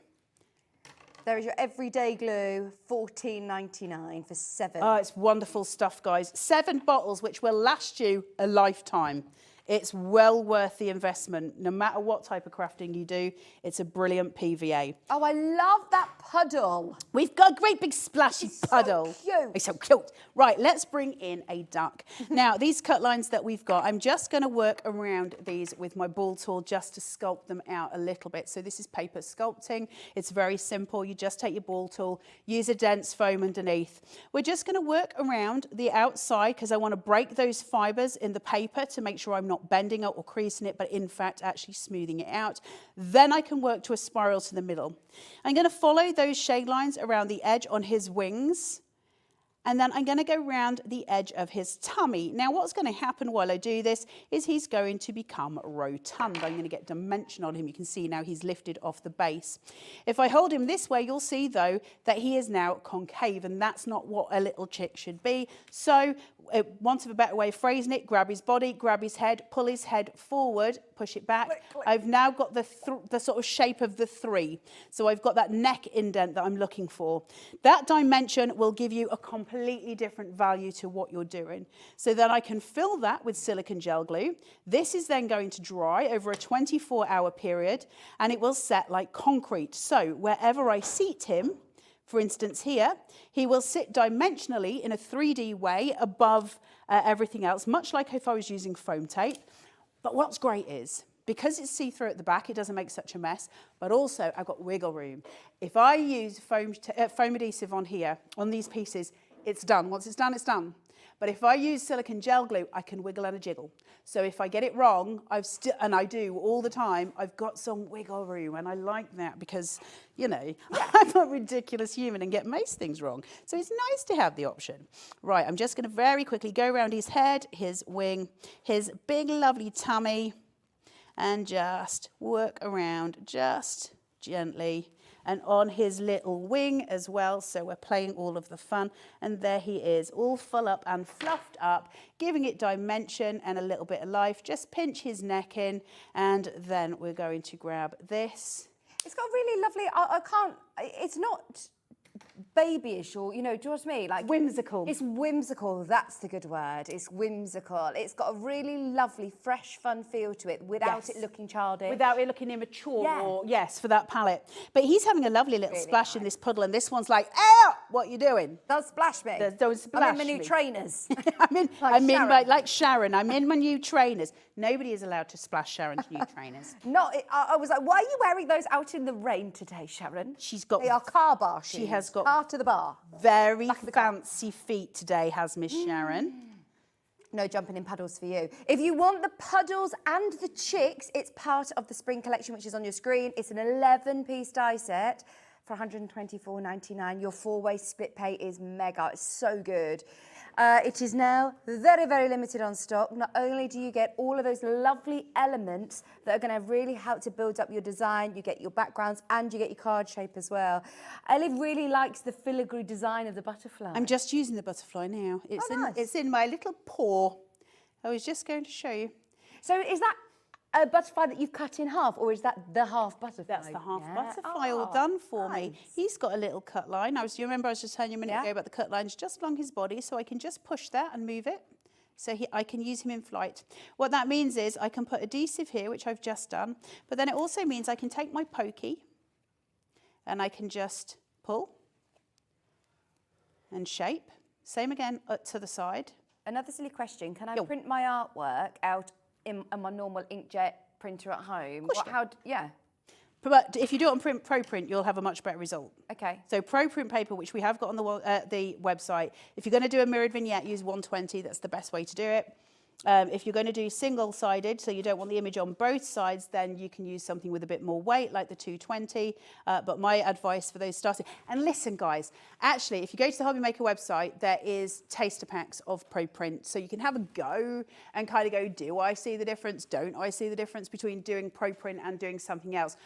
There is your everyday glue, £14.99 for 7. Oh, it's wonderful stuff, guys. 7 bottles, which will last you a lifetime. It's well worth the investment. No matter what type of crafting you do, it's a brilliant PVA. Oh, I love that puddle. We've got a great big splashy puddle. So cute. It's so cute. Right, let's bring in a duck. Now, these cut lines that we've got, I'm just going to work around these with my ball tool just to sculpt them out a little bit. So this is paper sculpting. It's very simple. You just take your ball tool, use a dense foam underneath. We're just going to work around the outside because I want to break those fibres in the paper to make sure I'm not bending it or creasing it, but in fact actually smoothing it out. Then I can work to a spiral to the middle. I'm going to follow those shade lines around the edge on his wings, and then I'm going to go around the edge of his tummy. Now what's going to happen while I do this is he's going to become rotund. I'm going to get dimension on him. You can see now he's lifted off the base. If I hold him this way, you'll see though that he is now concave, and that's not what a little chick should be. So want of a better way of phrasing it, grab his body, grab his head, pull his head forward, push it back. Click, click. I've now got the sort of shape of the 3. So I've got that neck indent that I'm looking for. That dimension will give you a completely different value to what you're doing. So then I can fill that with silicone gel glue. This is then going to dry over a 24-hour period, and it will set like concrete. So wherever I seat him, for instance here, he will sit dimensionally in a 3D way above everything else, much like if I was using foam tape. But what's great is, because it's see-through at the back, it doesn't make such a mess, but also I've got wiggle room. If I use foam adhesive on here, on these pieces, it's done. Once it's done, it's done. But if I use silicone gel glue, I can wiggle and a jiggle. So if I get it wrong, and I do all the time, I've got some wiggle room, and I like that because, you know, I'm a ridiculous human and get most things wrong. So it's nice to have the option. Right, I'm just going to very quickly go around his head, his wing, his big lovely tummy, and just work around just gently. And on his little wing as well, so we're playing all of the fun. And there he is, all full up and fluffed up, giving it dimension and a little bit of life. Just pinch his neck in, and then we're going to grab this. It's got really lovely, it's not babyish, or, you know, do you know what I mean? Like whimsical. It's whimsical, that's the good word. It's whimsical. It's got a really lovely, fresh, fun feel to it without it looking childish. Without it looking immature, or, yes, for that palette. But he's having a lovely little splash in this puddle, and this one's like, "Ow, what are you doing? Don't splash me. Don't splash I'm in my new trainers. like Sharon, I'm in my new trainers. Nobody is allowed to splash Sharon's new trainers. I was like, why are you wearing those out in the rain today, Sharon? They are car bar shoes. She has got car to the bar. Very fancy feet today, has Miss Sharon. No jumping in puddles for you. If you want the puddles and the chicks, it's part of the spring collection, which is on your screen. It's an 11-piece die set for £124.99. Your 4-way split pay is mega. It's so good. It is now very, very limited on stock. Not only do you get all of those lovely elements that are going to really help to build up your design, you get your backgrounds and you get your card shape as well. Ellie really likes the filigree design of the butterfly. I'm just using the butterfly now. It's in my little paw. I was just going to show you. So is that a butterfly that you've cut in half, or is that the half butterfly? That's the half butterfly all done for me. He's got a little cut line. You remember I was just telling you a minute ago about the cut lines just along his body, so I can just push that and move it. So I can use him in flight. What that means is I can put adhesive here, which I've just done, but then it also means I can take my pokey and I can just pull and shape. Same again to the side. Another silly question, can I print my artwork out in my normal inkjet printer at home? But if you do it on ProPrint, you'll have a much better result. Okay. So ProPrint paper, which we have got on the website, if you're going to do a mirrored vignette, use 120. That's the best way to do it. If you're going to do single-sided, so you don't want the image on both sides, then you can use something with a bit more weight, like the 220. But my advice for those starting... And listen, guys, actually, if you go to the Hobby Maker website, there is taster packs of ProPrint. So you can have a go and kind of go, do I see the difference? Don't I see the difference between doing ProPrint and doing something else?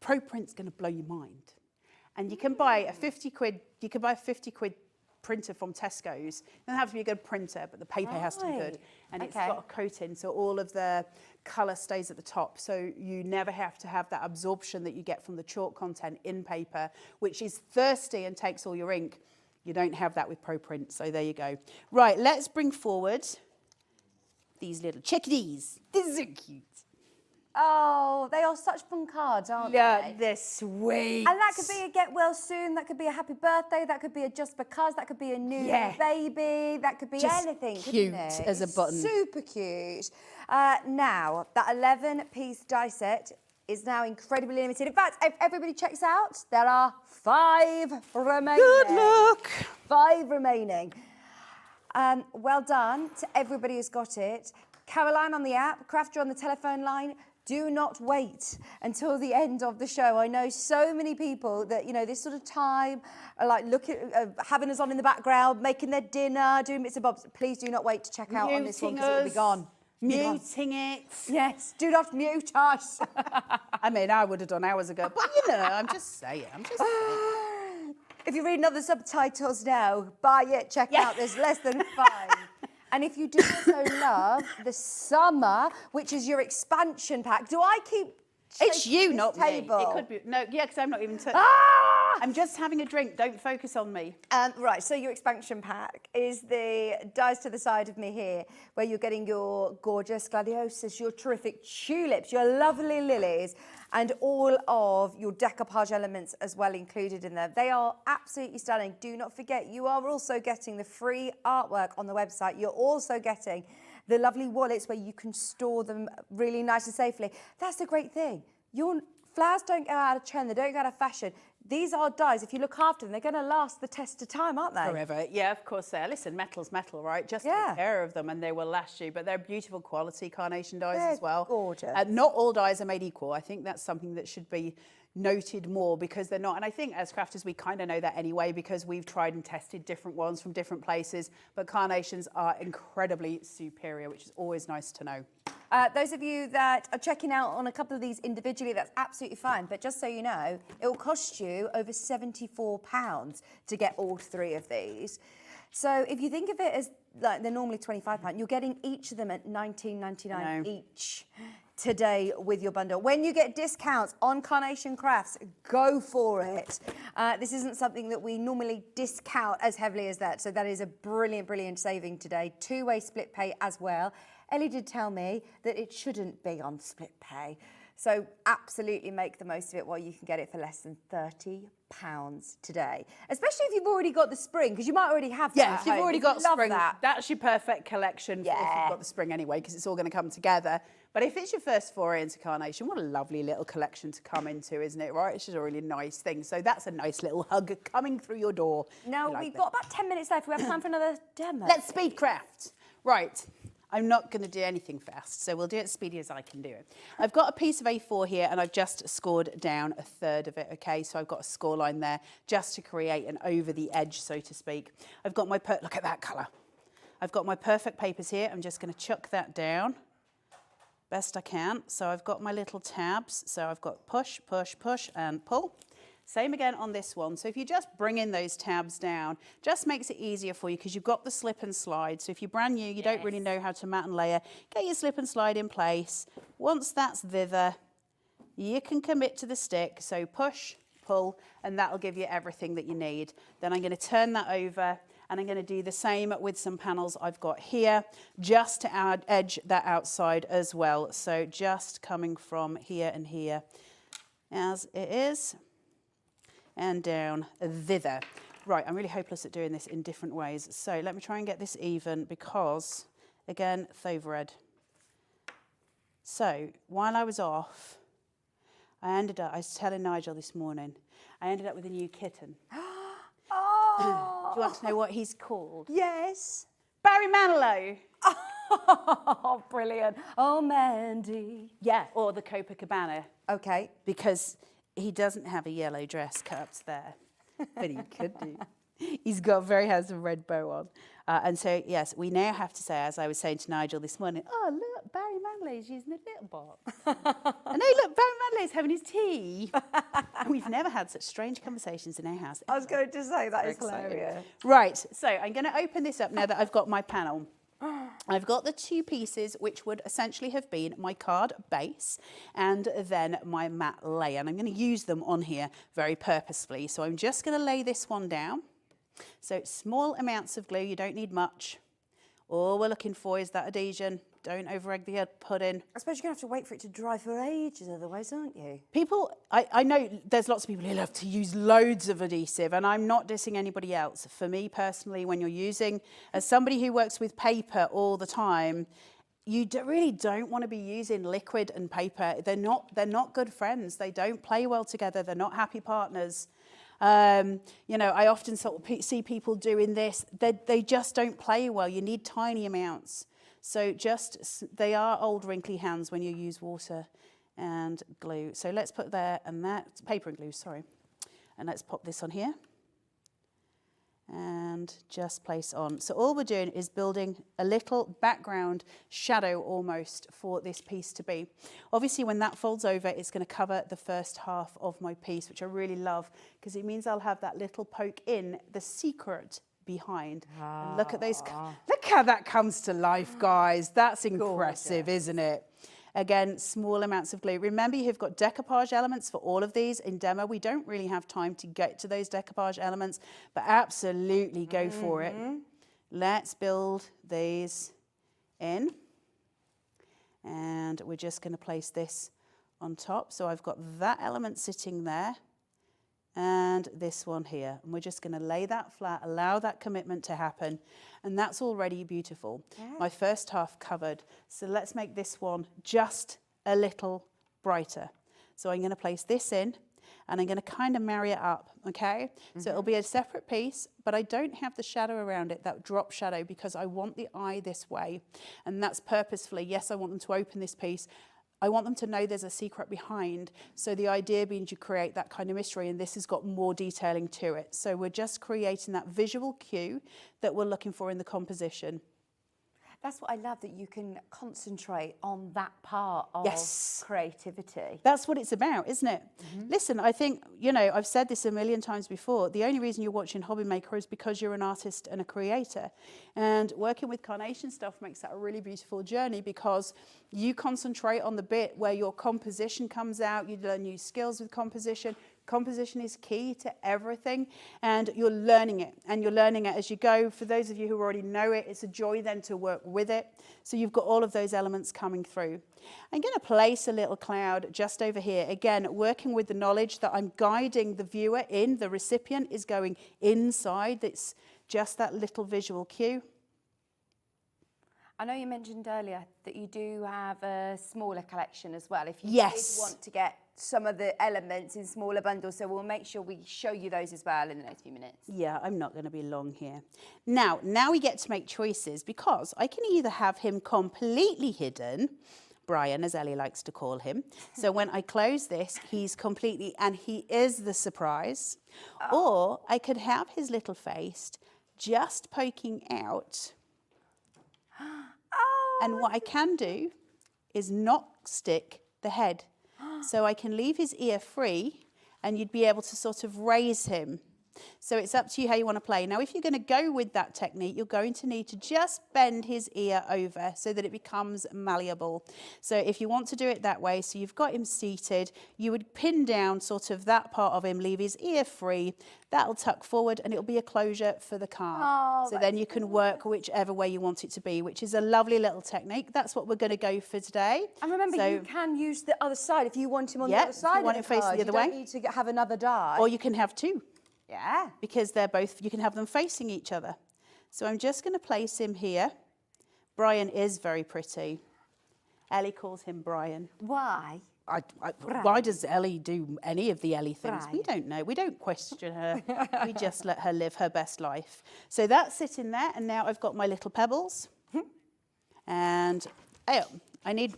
ProPrint's going to blow your mind. And you can buy a 50 quid printer from Tesco's. It doesn't have to be a good printer, but the paper has to be good. And it's got a coating, so all of the colour stays at the top. So you never have to have that absorption that you get from the chalk content in paper, which is thirsty and takes all your ink. You don't have that with ProPrint, so there you go. Right, let's bring forward these little chickadees. These are cute. Oh, they are such fun cards, aren't they? Yeah, they're sweet. And that could be a get well soon, that could be a happy birthday, that could be a just because, that could be a new baby, that could be just anything, cute couldn't it? as a button. Super cute. Now, that 11-piece die set is now incredibly limited. In fact, if everybody checks out, there are 5 remaining. Good luck. 5 remaining. Well done to everybody who's got it. Caroline on the app, Crafter on the telephone line. Do not wait until the end of the show. I know so many people that, this sort of time are like having us on in the background, making their dinner, doing bits and bobs. Please do not wait to check out on this one because it'll be gone. Muting it. Yes, do not mute us. I mean, I would have done hours ago, but I'm just saying. If you're reading other subtitles now, buy it, check out. There's less than 5. And if you do also love the summer, which is your expansion pack, do I keep... It's you, not table? Me. It could be... No, because I'm not even... I'm just having a drink. Don't focus on me. Right, so your expansion pack is the dies to the side of me here, where you're getting your gorgeous gladiolus, your terrific tulips, your lovely lilies, and all of your decoupage elements as well included in there. They are absolutely stunning. Do not forget, you are also getting the free artwork on the website. You're also getting the lovely wallets where you can store them really nice and safely. That's the great thing. Your flowers don't go out of trend, they don't go out of fashion. These are dies, if you look after them, they're going to last the test of time, aren't they? Forever. Yeah, of course they are. Listen, metal's metal, right? Just take care of them and they will last you. But they're beautiful quality carnation dies as well. Gorgeous. Not all dies are made equal. I think that's something that should be noted more because they're not. And I think as crafters, we kind of know that anyway because we've tried and tested different ones from different places. But carnations are incredibly superior, which is always nice to know. Those of you that are checking out on a couple of these individually, that's absolutely fine. But just so you know, it will cost you over £74 to get all 3 of these. So if you think of it as like they're normally £25, you're getting each of them at £19.99 each today with your bundle. When you get discounts on Carnation Crafts, go for it. This isn't something that we normally discount as heavily as that. So that is a brilliant, brilliant saving today. 2-way split pay as well. Ellie did tell me that it shouldn't be on split pay. So absolutely make the most of it while you can get it for less than £30 today. Especially if you've already got the spring, because you might already have that. Yeah, if you've already got spring, that. That's your perfect collection if you've got the spring anyway, because it's all going to come together. But if it's your first foray into carnation, what a lovely little collection to come into, isn't it, right? It's just a really nice thing. So that's a nice little hug coming through your door. Now, we've got about 10 minutes left. We have time for another demo. Let's speed craft. Right. I'm not going to do anything fast, so we'll do it as speedy as I can do it. I've got a piece of A4 here, and I've just scored down 1/3 of it, okay? So I've got a score line there just to create an over the edge, so to speak. I've got my, look at that colour. I've got my perfect papers here. I'm just going to chuck that down best I can. So I've got my little tabs. So I've got push, push, push, and pull. Same again on this one. So if you just bring in those tabs down, just makes it easier for you because you've got the slip and slide. So if you're brand new, you don't really know how to mat and layer, get your slip and slide in place. Once that's thither, you can commit to the stick. So push, pull, and that'll give you everything that you need. Then I'm going to turn that over, and I'm going to do the same with some panels I've got here, just to edge that outside as well. So just coming from here and here as it is, and down thither. Right, I'm really hopeless at doing this in different ways. So let me try and get this even because, again, fauve red. So while I was off, I was telling Nigel this morning, I ended up with a new kitten. Oh! Do you want to know what he's called? Yes. Barry Manilow. Oh, brilliant. Oh, Mandy. Yeah, or the Copacabana. Okay. Because he doesn't have a yellow dress cut there, but he could do. He's got a very handsome red bow on. And so, yes, we now have to say, as I was saying to Nigel this morning, oh, look, Barry Manlow's using a little box. And hey, look, Barry Manlow's having his tea. We've never had such strange conversations in our house. I was going to say, that is hilarious. Right, so I'm going to open this up now that I've got my panel. I've got the two pieces, which would essentially have been my card base and then my mat layer. And I'm going to use them on here very purposefully. So I'm just going to lay this one down. So small amounts of glue, you don't need much. All we're looking for is that adhesion. Don't over-egg the pudding. I suppose you're going to have to wait for it to dry for ages otherwise, aren't you? People, I know there's lots of people who love to use loads of adhesive, and I'm not dissing anybody else. For me personally, when you're using, as somebody who works with paper all the time, you really don't want to be using liquid and paper. They're not good friends. They don't play well together. They're not happy partners. You know, I often sort of see people doing this. They just don't play well. You need tiny amounts. So they are old wrinkly hands when you use water and glue. So let's put there and that, paper and glue, sorry. And let's pop this on here. And just place on. So all we're doing is building a little background shadow almost for this piece to be. Obviously when that folds over, it's going to cover the first half of my piece, which I really love because it means I'll have that little poke in, the secret behind. And look at those, look how that comes to life, guys. That's impressive, isn't it? Again, small amounts of glue. Remember, you've got decoupage elements for all of these. In demo, we don't really have time to get to those decoupage elements, but absolutely go for it. Let's build these in. And we're just going to place this on top. So I've got that element sitting there and this one here. And we're just going to lay that flat, allow that commitment to happen. And that's already beautiful. Yeah. My first half covered. So let's make this one just a little brighter. So I'm going to place this in and I'm going to kind of marry it up, okay? So it'll be a separate piece, but I don't have the shadow around it, that drop shadow, because I want the eye this way. And that's purposefully. Yes, I want them to open this piece. I want them to know there's a secret behind. So the idea being to create that kind of mystery, and this has got more detailing to it. So we're just creating that visual cue that we're looking for in the composition. That's what I love, that you can concentrate on that part of creativity. That's what it's about, isn't it? Listen, I think, you know, I've said this a million times before, the only reason you're watching Hobby Maker is because you're an artist and a creator. And working with Carnation stuff makes that a really beautiful journey because you concentrate on the bit where your composition comes out, you learn new skills with composition. Composition is key to everything, and you're learning it, and you're learning it as you go. For those of you who already know it, it's a joy then to work with it. So you've got all of those elements coming through. I'm going to place a little cloud just over here. Again, working with the knowledge that I'm guiding the viewer in, the recipient is going inside. It's just that little visual cue. I know you mentioned earlier that you do have a smaller collection as well. If you Yes. did want to get some of the elements in smaller bundles, so we'll make sure we show you those as well in the next few minutes. Yeah, I'm not going to be long here. Now we get to make choices, because I can either have him completely hidden, Brian, as Ellie likes to call him. So when I close this, he's completely, and he is the surprise. Or I could have his little face just poking out. And what I can do is not stick the head. So I can leave his ear free, and you'd be able to sort of raise him. So it's up to you how you want to play. Now, if you're going to go with that technique, you're going to need to just bend his ear over so that it becomes malleable. So if you want to do it that way, so you've got him seated, you would pin down sort of that part of him, leave his ear free. That'll tuck forward, and it'll be a closure for the card. Oh, so then you can work whichever way you want it to be, which is a lovely little technique. That's what we're going to go for today. And remember, you can use the other side if you want him on the other side. If you want it facing the other way. You don't need to have another die. Or you can have two. Yeah. Because they're both, you can have them facing each other. So I'm just going to place him here. Brian is very pretty. Ellie calls him Brian. Why? Why does Ellie do any of the Ellie things? We don't know. We don't question her. We just let her live her best life. So that's sitting there, and now I've got my little pebbles. And I need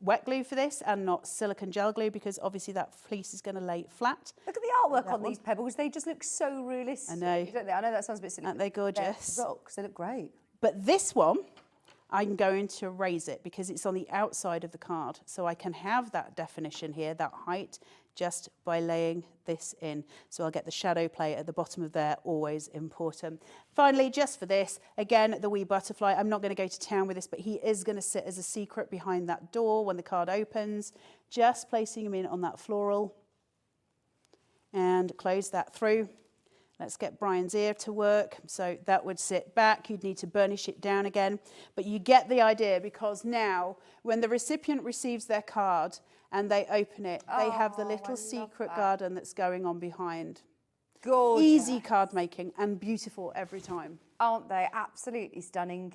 wet glue for this and not silicone gel glue, because obviously that fleece is going to lay flat. Look at the artwork on these pebbles. They just look so realistic. I know. Don't they? I know that sounds a bit silly. Aren't they gorgeous? They're rocks. They look great. But this one, I'm going to raise it because it's on the outside of the card. So I can have that definition here, that height, just by laying this in. So I'll get the shadow play at the bottom of there, always important. Finally, just for this, again, the wee butterfly. I'm not going to go to town with this, but he is going to sit as a secret behind that door when the card opens. Just placing him in on that floral. And close that through. Let's get Brian's ear to work. So that would sit back. You'd need to burnish it down again. But you get the idea, because now when the recipient receives their card and they open it, they have the little secret garden that's going on behind. Gorgeous. Easy card making and beautiful every time. Aren't they? Absolutely stunning.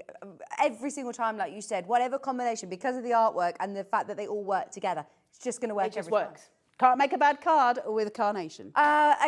Every single time, like you said, whatever combination, because of the artwork and the fact that they all work together, it's just going to work It just every works. Can't make a bad card with a carnation.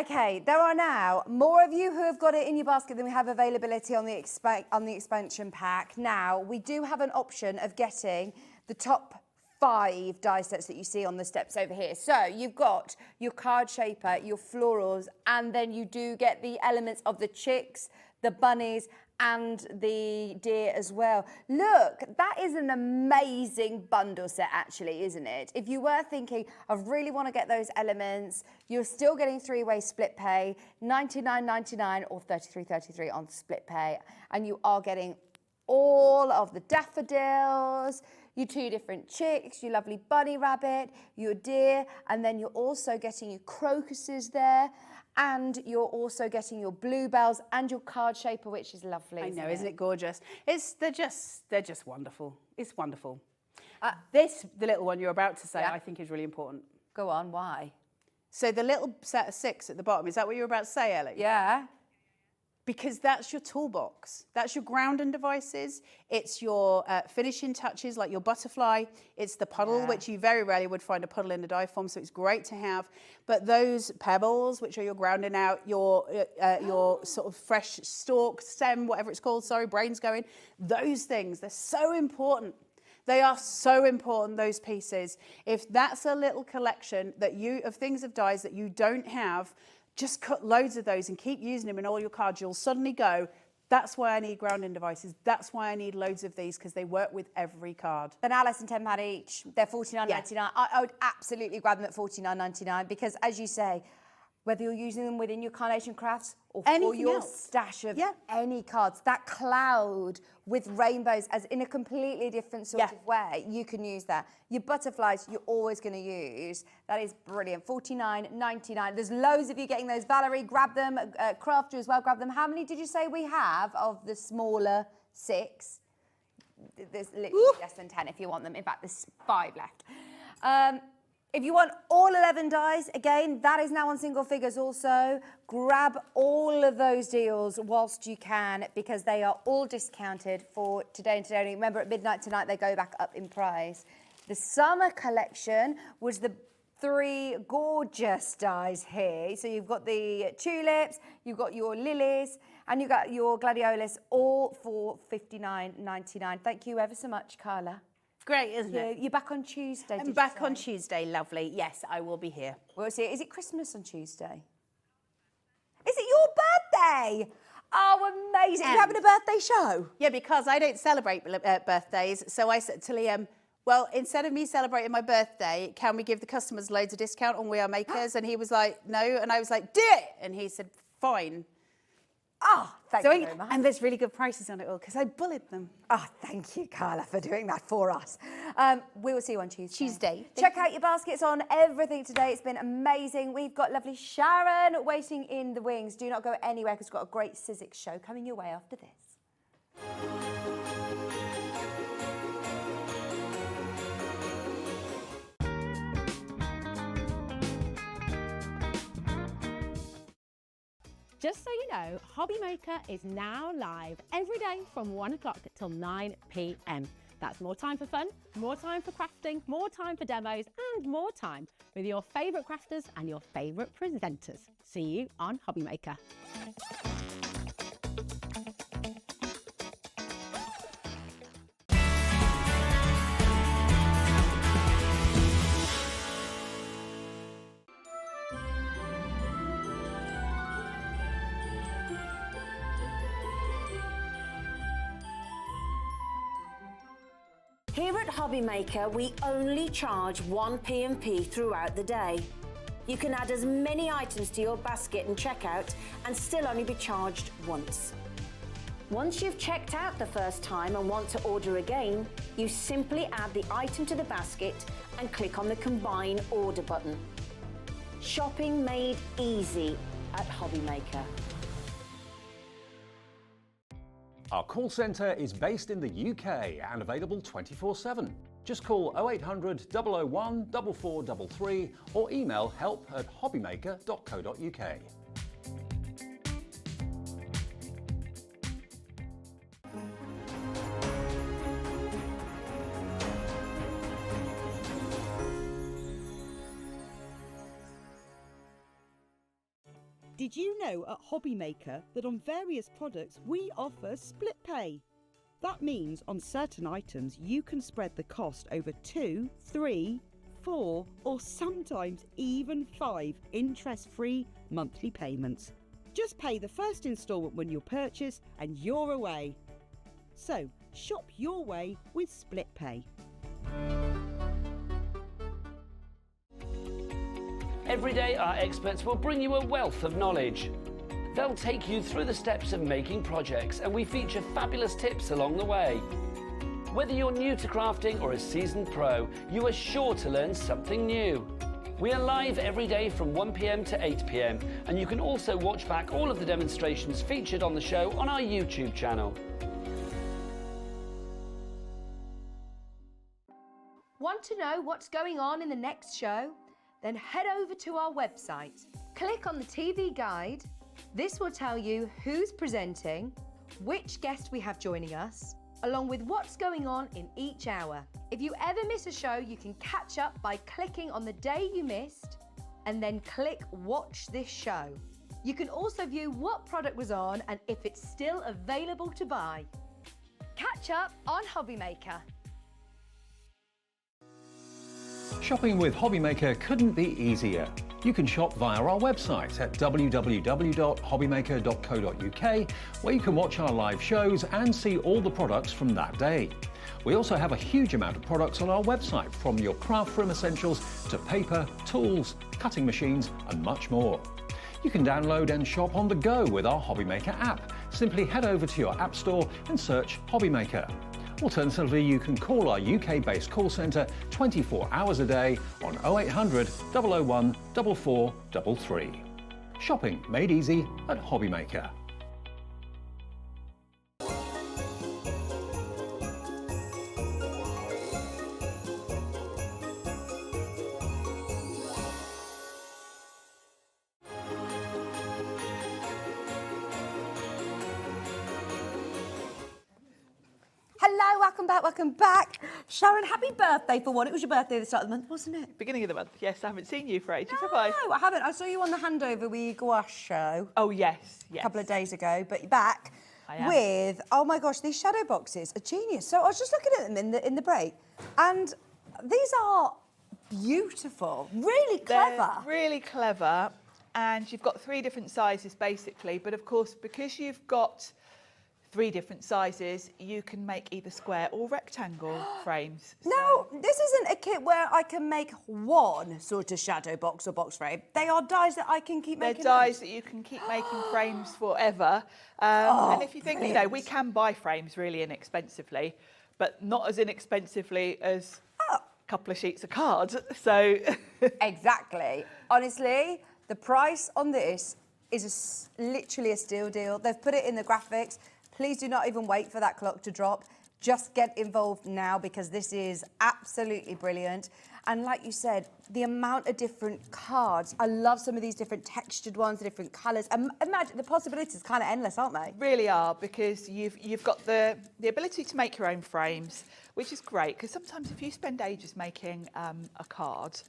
Okay, there are now more of you who have got it in your basket than we have availability on the expansion pack. Now, we do have an option of getting the top 5 die sets that you see on the steps over here. So you've got your card shaper, your florals, and then you do get the elements of the chicks, the bunnies, and the deer as well. Look, that is an amazing bundle set actually, isn't it? If you were thinking, I really want to get those elements, you're still getting 3-way split pay, $99.99 or $33.33 on split pay, and you are getting all of the daffodils, your 2 different chicks, your lovely bunny rabbit, your deer, and then you're also getting your crocuses there. And you're also getting your bluebells and your card shaper, which is lovely. I know, isn't it gorgeous? They're just wonderful. It's wonderful. The little one you're about to say, I think is really important. Go on, why? So the little set of 6 at the bottom, is that what you were about to say, Ellie? Yeah. Because that's your toolbox. That's your grounding devices. It's your finishing touches, like your butterfly. It's the puddle, which you very rarely would find a puddle in a die form, so it's great to have. But those pebbles, which are your grounding out, your sort of fresh stalk, stem, whatever it's called, sorry, brain's going, those things, they're so important. They are so important, those pieces. If that's a little collection of things of dies that you don't have, just cut loads of those and keep using them in all your cards. You'll suddenly go, that's why I need grounding devices. That's why I need loads of these, because they work with every card. They're now less than £10 each. They're $49.99. I would absolutely grab them at $49.99 because, as you say, whether you're using them within your Carnation Crafts or for your stash of any cards, that cloud with rainbows as in a completely different sort of way, you can use that. Your butterflies, you're always going to use. That is brilliant. $49.99. There's loads of you getting those. Valerie, grab them. Crafter as well, grab them. How many did you say we have of the smaller 6? There's literally less than 10 if you want them. In fact, there's 5 left. If you want all 11 dies, again, that is now on single figures also. Grab all of those deals whilst you can because they are all discounted for today and today only. Remember, at midnight tonight, they go back up in price. The summer collection was the three gorgeous dies here. So you've got the tulips, you've got your lilies, and you've got your gladiolus, all for $59.99. Thank you ever so much, Carla. Great, isn't it? You're back on Tuesday, I'm did back you say? on Tuesday, lovely. Yes, I will be here. Well, see, is it Christmas on Tuesday? Is it your birthday? Oh, amazing. You're having a birthday show? Yeah, because I don't celebrate birthdays, so I said to Liam, well, instead of me celebrating my birthday, can we give the customers loads of discount on We Are Makers? And he was like, no. And I was like, do it. And he said, fine. Oh, thank you very much. And there's really good prices on it all because I bullied them. Oh, thank you, Carla, for doing that for us. We will see you on Tuesday. Check out your baskets on everything today. It's been amazing. We've got lovely Sharon waiting in the wings. Do not go anywhere because we've got a great Sizzix show coming your way after this. Just so you know, Hobby Maker is now live every day from 1 o'clock till 9 p.m. That's more time for fun, more time for crafting, more time for demos, and more time with your favourite crafters and your favourite presenters. See you on Hobby Maker. Here at Hobby Maker, we only charge 1 P&P throughout the day. You can add as many items to your basket and checkout and still only be charged once. Once you've checked out the first time and want to order again, you simply add the item to the basket and click on the Combine Order button. Shopping made easy at Hobby Maker. Our call centre is based in the UK and available 24/7. Just call 0800 001 4433 or email help@hobbymaker.co.uk. Did you know at Hobby Maker that on various products we offer split pay? That means on certain items you can spread the cost over 2, 3, 4 or sometimes even 5 interest-free monthly payments. Just pay the first instalment when you purchase and you're away. So shop your way with split pay. Every day, our experts will bring you a wealth of knowledge. They'll take you through the steps of making projects, and we feature fabulous tips along the way. Whether you're new to crafting or a seasoned pro, you are sure to learn something new. We are live every day from 1 p.m. to 8 p.m, and you can also watch back all of the demonstrations featured on the show on our YouTube channel. Want to know what's going on in the next show? Then head over to our website. Click on the TV guide. This will tell you who's presenting, which guest we have joining us, along with what's going on in each hour. If you ever miss a show, you can catch up by clicking on the day you missed and then click Watch This Show. You can also view what product was on and if it's still available to buy. Catch up on Hobby Maker. Shopping with Hobby Maker couldn't be easier. You can shop via our website at www.hobbymaker.co.uk, where you can watch our live shows and see all the products from that day. We also have a huge amount of products on our website, from your craft room essentials to paper, tools, cutting machines and much more. You can download and shop on the go with our Hobby Maker app. Simply head over to your app store and search Hobby Maker. Alternatively, you can call our UK-based call centre 24 hours a day on 0800 001 4433. Shopping made easy at Hobby Maker. welcome back, welcome back. Sharon, happy birthday for one. It was your birthday at the start of the month, wasn't it? Beginning of the month, yes. I haven't seen you for ages, have I? No, I haven't. I saw you on the Handover with Gouache show. Oh, yes, A yes. couple of days ago, but you're back I am. with, oh my gosh, these shadow boxes are genius. So I was just looking at them in the break, and these are beautiful, really clever. They're really clever, and you've got 3 different sizes basically, but of course, because you've got 3 different sizes, you can make either square or rectangle frames. No, this isn't a kit where I can make one sort of shadow box or box frame. They are dies that I can keep They're making. dies that you can keep making frames forever. And if you think, you know, we can buy frames really inexpensively, but not as inexpensively as a couple of sheets of card. So Exactly. Honestly, the price on this is literally a steal deal. They've put it in the graphics. Please do not even wait for that clock to drop. Just get involved now because this is absolutely brilliant. And like you said, the amount of different cards. I love some of these different textured ones, the different colours. Imagine the possibilities kind of endless, aren't they? really are, because you've got the ability to make your own frames, which is great, because sometimes if you spend ages making a card,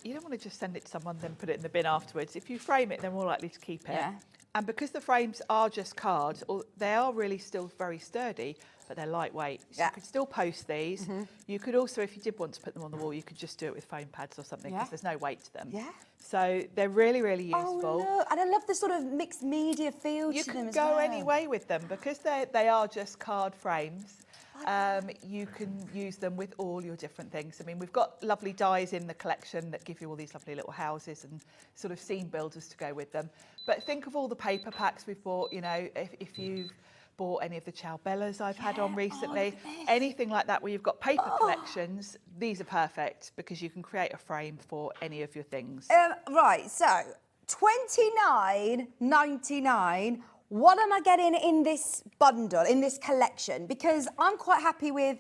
you don't want to just send it to someone then put it in the bin afterwards. If you frame it, they're more likely to keep it. Yeah. And because the frames are just cards, they are really still very sturdy, but they're lightweight. So you could still post these. You could also, if you did want to put them on the wall, you could just do it with foam pads or something, because there's no weight to them. Yeah. So they're really, really useful. Oh, no. And I love the sort of mixed media feel You to them can as go well. any way with them, because they are just card frames. You can use them with all your different things. I mean, we've got lovely dies in the collection that give you all these lovely little houses and sort of scene builders to go with them. But think of all the paper packs we've bought, you know, if you've bought any of the Ciao Bellas I've had on recently, anything like that where you've got paper collections, these are perfect because you can create a frame for any of your things. Right, so $29.99. What am I getting in this bundle, in this collection? Because I'm quite happy with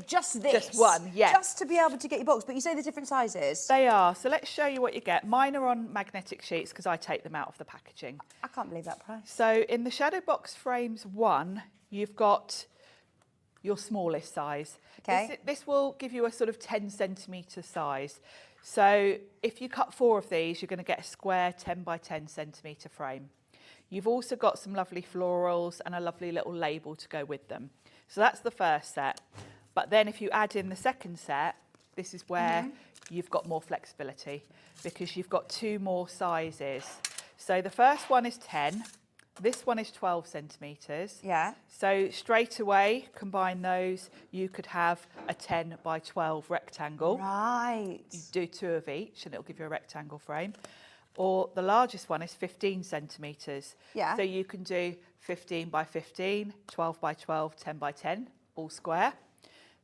just this. Just one, yeah. Just to be able to get your box. But you say the different sizes. They are. So let's show you what you get. Mine are on magnetic sheets because I take them out of the packaging. I can't believe that price. So in the Shadowbox Frames 1, you've got your smallest size. Okay. This will give you a sort of 10 centimetre size. So if you cut 4 of these, you're going to get a square 10 by 10 centimetre frame. You've also got some lovely florals and a lovely little label to go with them. So that's the first set. But then if you add in the second set, this is where you've got more flexibility because you've got 2 more sizes. So the first one is 10. This one is 12 centimetres. Yeah. So straight away, combine those, you could have a 10 by 12 rectangle. Right. You do 2 of each and it'll give you a rectangle frame. Or the largest one is 15 centimetres. Yeah. So you can do 15 by 15, 12 by 12, 10 by 10, all square.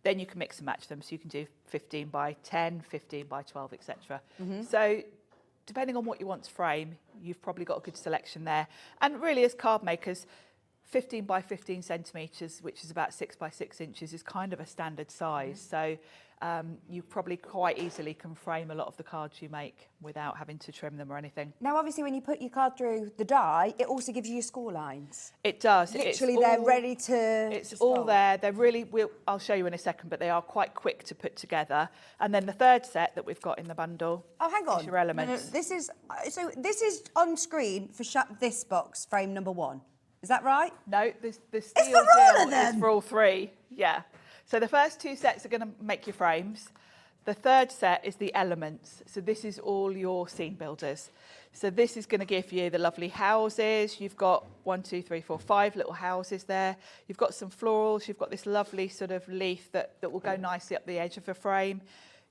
Then you can mix and match them. So you can do 15 by 10, 15 by 12, etc. So depending on what you want to frame, you've probably got a good selection there. And really, as card makers, 15 by 15 centimetres, which is about 6 by 6 inches, is kind of a standard size. So you probably quite easily can frame a lot of the cards you make without having to trim them or anything. Now, obviously, when you put your card through the die, it also gives you your score lines. It does. Literally, they're ready to. It's all there. They're really. I'll show you in a second, but they are quite quick to put together. And then the third set that we've got in the bundle. Oh, hang on. Is your elements. No, this is on screen for this box frame number 1. Is that right? No, the steel for all deal of them. is for all 3. Yeah. So the first 2 sets are going to make your frames. The third set is the elements. So this is all your scene builders. So this is going to give you the lovely houses. You've got 1, 2, 3, 4, 5 little houses there. You've got some florals. You've got this lovely sort of leaf that will go nicely up the edge of a frame.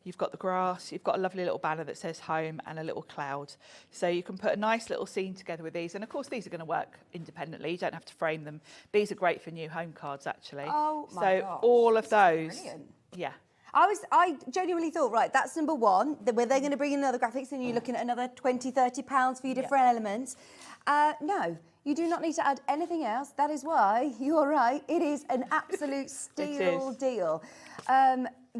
You've got the grass, you've got a lovely little banner that says home and a little cloud. So you can put a nice little scene together with these. And of course, these are going to work independently. You don't have to frame them. These are great for new home cards, actually. Oh, my So gosh. all of those. Brilliant. Yeah. I genuinely thought, right, that's number 1, where they're going to bring in other graphics and you're looking at another 20, 30 pounds for your different elements. No, you do not need to add anything else. That is why, you're right, it is an absolute steal deal.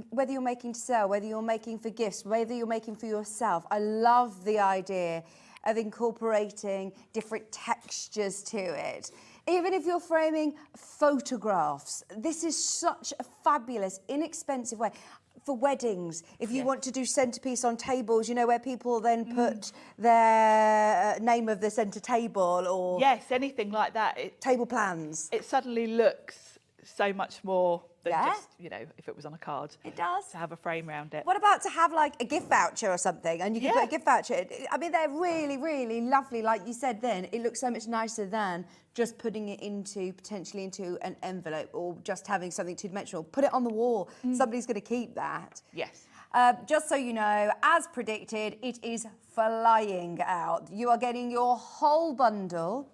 Whether you're making to sell, whether you're making for gifts, whether you're making for yourself, I love the idea of incorporating different textures to it. Even if you're framing photographs, this is such a fabulous, inexpensive way. For weddings, if you want to do centrepiece on tables, you know, where people then put their name of the centre table or... Yes, anything like that. Table plans. It suddenly looks so much more than just, you know, if it was on a card. It does. To have a frame around it. What about to have like a gift voucher or something, and you can put a gift voucher? I mean, they're really, really lovely. Like you said then, it looks so much nicer than just putting it into, potentially into an envelope or just having something two-dimensional. Put it on the wall. Somebody's going to keep that. Yes. Just so you know, as predicted, it is flying out. You are getting your whole bundle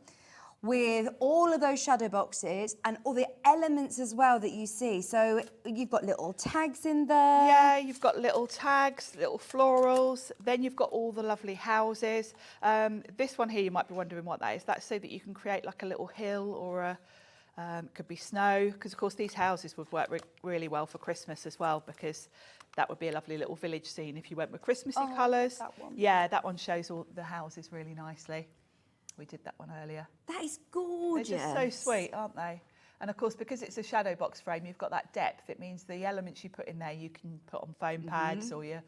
with all of those shadow boxes and all the elements as well that you see. So you've got little tags in there. Yeah, you've got little tags, little florals. Then you've got all the lovely houses. This one here, you might be wondering what that is. That's so that you can create like a little hill or a, could be snow. Because of course these houses would work really well for Christmas as well, because that would be a lovely little village scene if you went with Christmassy colours. That one. Yeah, that one shows all the houses really nicely. We did that one earlier. That is gorgeous. They're just so sweet, aren't they? And of course, because it's a shadow box frame, you've got that depth. It means the elements you put in there, you can put on foam pads or your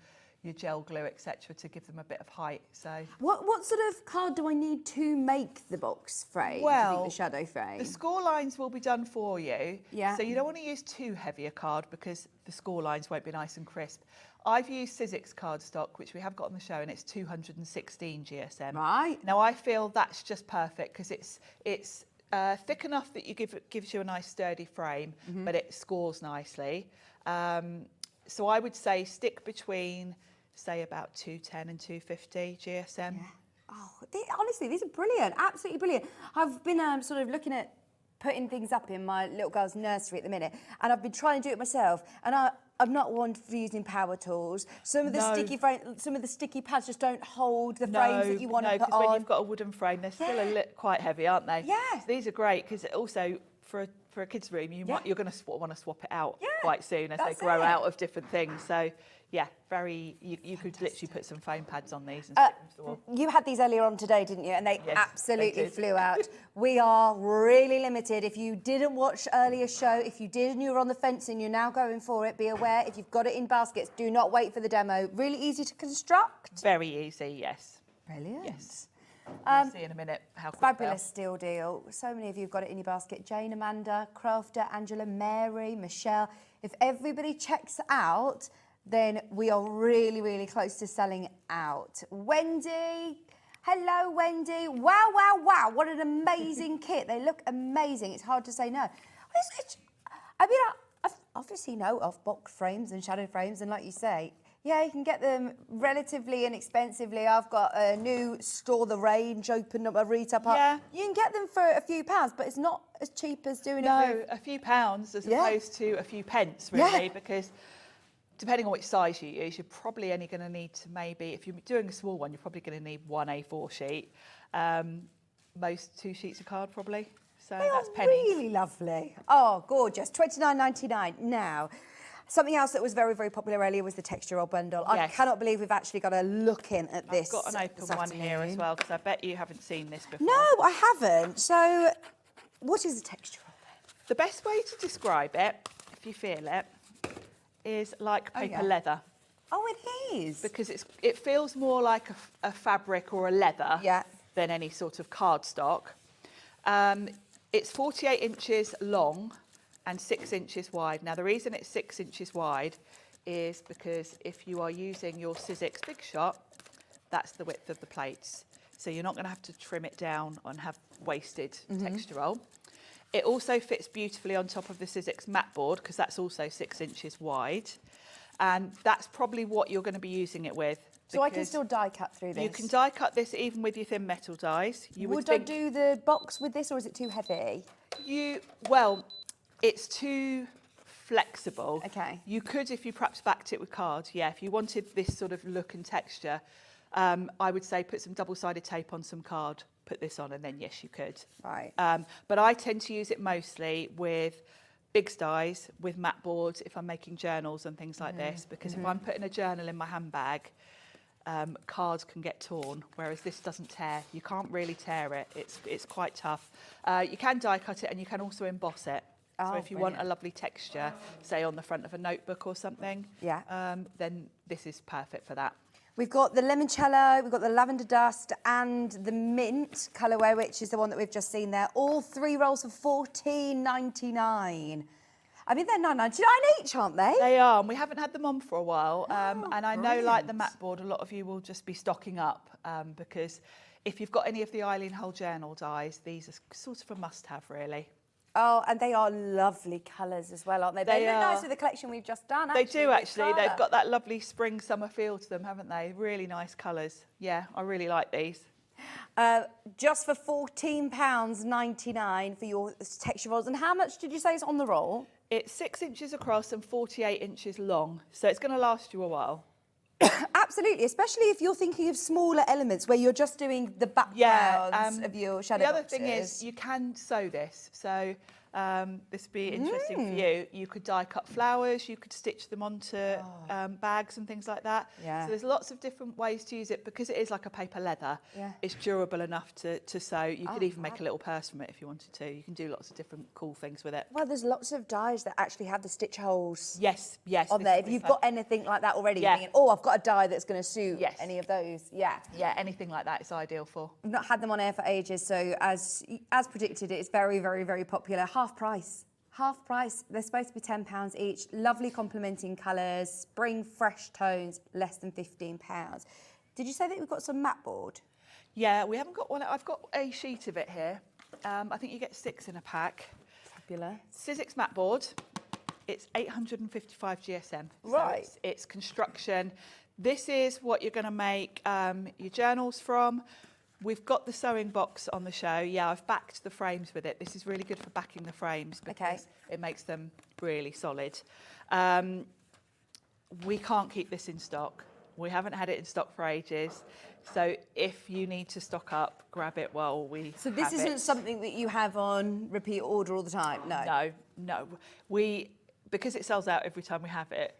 gel glue, etc., to give them a bit of height. So, what sort of card do I need to make the box frame? well, the shadow frame. the score lines will be done for you. Yeah. So you don't want to use too heavy a card because the score lines won't be nice and crisp. I've used Sizzix cardstock, which we have got on the show, and it's 216 GSM. Right. Now I feel that's just perfect because it's thick enough that gives you a nice sturdy frame, but it scores nicely. So I would say stick between, say, about 210 and 250 GSM. Yeah. Oh, honestly, these are brilliant, absolutely brilliant. I've been sort of looking at putting things up in my little girl's nursery at the minute, and I've been trying to do it myself, and I'm not one for using power tools. Some of the sticky pads just don't hold the frames that you want to put on. because when you've got a wooden frame, they're still quite heavy, aren't they? Yeah. So these are great because also for a kid's room, you're going to want to swap it out quite soon as they grow out of different things. So yeah, you could literally put some foam pads on these and stick them to the wall. You had these earlier on today, didn't you? And they Yes, absolutely they did. flew out. We are really limited. If you didn't watch earlier show, if you did and you were on the fence and you're now going for it, be aware, if you've got it in baskets, do not wait for the demo. Really easy to construct. Very easy, yes. Brilliant. Yes. We'll see in a minute how quick they are. Fabulous steel deal. So many of you have got it in your basket. Jane, Amanda, Crafter, Angela, Mary, Michelle. If everybody checks out, then we are really close to selling out. Wendy, hello Wendy. Wow, what an amazing kit. They look amazing. It's hard to say no. I mean, I've obviously know of box frames and shadow frames, and like you say, yeah, you can get them relatively inexpensively. I've got a new Store the Range, opened up a retail part. Yeah. You can get them for a few pounds, but it's not as cheap as doing it with... a few pounds as opposed to a few pence, really, because depending on which size you use, you're probably only going to need to maybe, if you're doing a small one, you're probably going to need one A4 sheet. Most 2 sheets of card, probably. So that's pennies. Really lovely. Oh, gorgeous. $29.99. Now, something else that was very popular earlier was the texture roll bundle. I cannot believe we've actually got a look in at this. I've got an open one here as well, because I bet you haven't seen this before. No, I haven't. So, what is a texture roll then? The best way to describe it, if you feel it, is like paper leather. Oh, it is. Because it feels more like a fabric or a leather than any sort of cardstock. It's 48 inches long and 6 inches wide. Now, the reason it's 6 inches wide is because if you are using your Sizzix Big Shot, that's the width of the plates. So you're not going to have to trim it down and have wasted texture roll. It also fits beautifully on top of the Sizzix mat board because that's also 6 inches wide. And that's probably what you're going to be using it with. So I can still die cut through this? You can die cut this even with your thin metal dies. Would I do the box with this, or is it too heavy? Well, it's too flexible. Okay. You could, if you perhaps backed it with cards, if you wanted this sort of look and texture, I would say put some double-sided tape on some card, put this on, and then yes, you could. Right. But I tend to use it mostly with big dies, with mat boards, if I'm making journals and things like this, because if I'm putting a journal in my handbag, cards can get torn, whereas this doesn't tear. You can't really tear it. It's quite tough. You can die cut it, and you can also emboss it. So if you want a lovely texture, say on the front of a notebook or something, then this is perfect for that. We've got the limoncello, we've got the lavender dust and the mint colourway, which is the one that we've just seen there. All 3 rolls for $14.99. I mean, they're $9.99 each, aren't they? They are, and we haven't had them on for a while. And I know, like the mat board, a lot of you will just be stocking up because if you've got any of the Eileen Hull journal dies, these are sort of a must-have, really. Oh, and they are lovely colours as well, aren't they? They look nice with the collection we've just done, actually. They do, actually. They've got that lovely spring-summer feel to them, haven't they? Really nice colours. Yeah, I really like these. Just for £14.99 for your texture rolls. And how much did you say is on the roll? It's 6 inches across and 48 inches long, so it's going to last you a while. Absolutely, especially if you're thinking of smaller elements where you're just doing the backgrounds of your shadow The other boxes. thing is you can sew this, so this would be interesting for you. You could die cut flowers, you could stitch them onto bags and things like that. Yeah. So there's lots of different ways to use it because it is like a paper leather. It's durable enough to sew. You could even make a little purse from it if you wanted to. You can do lots of different cool things with it. Well, there's lots of dies that actually have the stitch holes. Yes. On there. If you've got anything like that already, you're thinking, oh, I've got a die that's going to suit any of those. Yeah, anything like that is ideal for. We've not had them on air for ages, so as predicted, it's very, very, very popular. Half price. Half price. They're supposed to be £10 each. Lovely complementing colours, spring fresh tones, less than £15. Did you say that we've got some mat board? Yeah, we haven't got one. I've got a sheet of it here. I think you get 6 in a pack. Fabulous. Sizzix mat board. It's 855 GSM. Right. So it's construction. This is what you're going to make your journals from. We've got the sewing box on the show. Yeah, I've backed the frames with it. This is really good for backing the frames because it makes them really solid. We can't keep this in stock. We haven't had it in stock for ages. So if you need to stock up, grab it while we So this have isn't it. something that you have on repeat order all the time? No. No. Because it sells out every time we have it,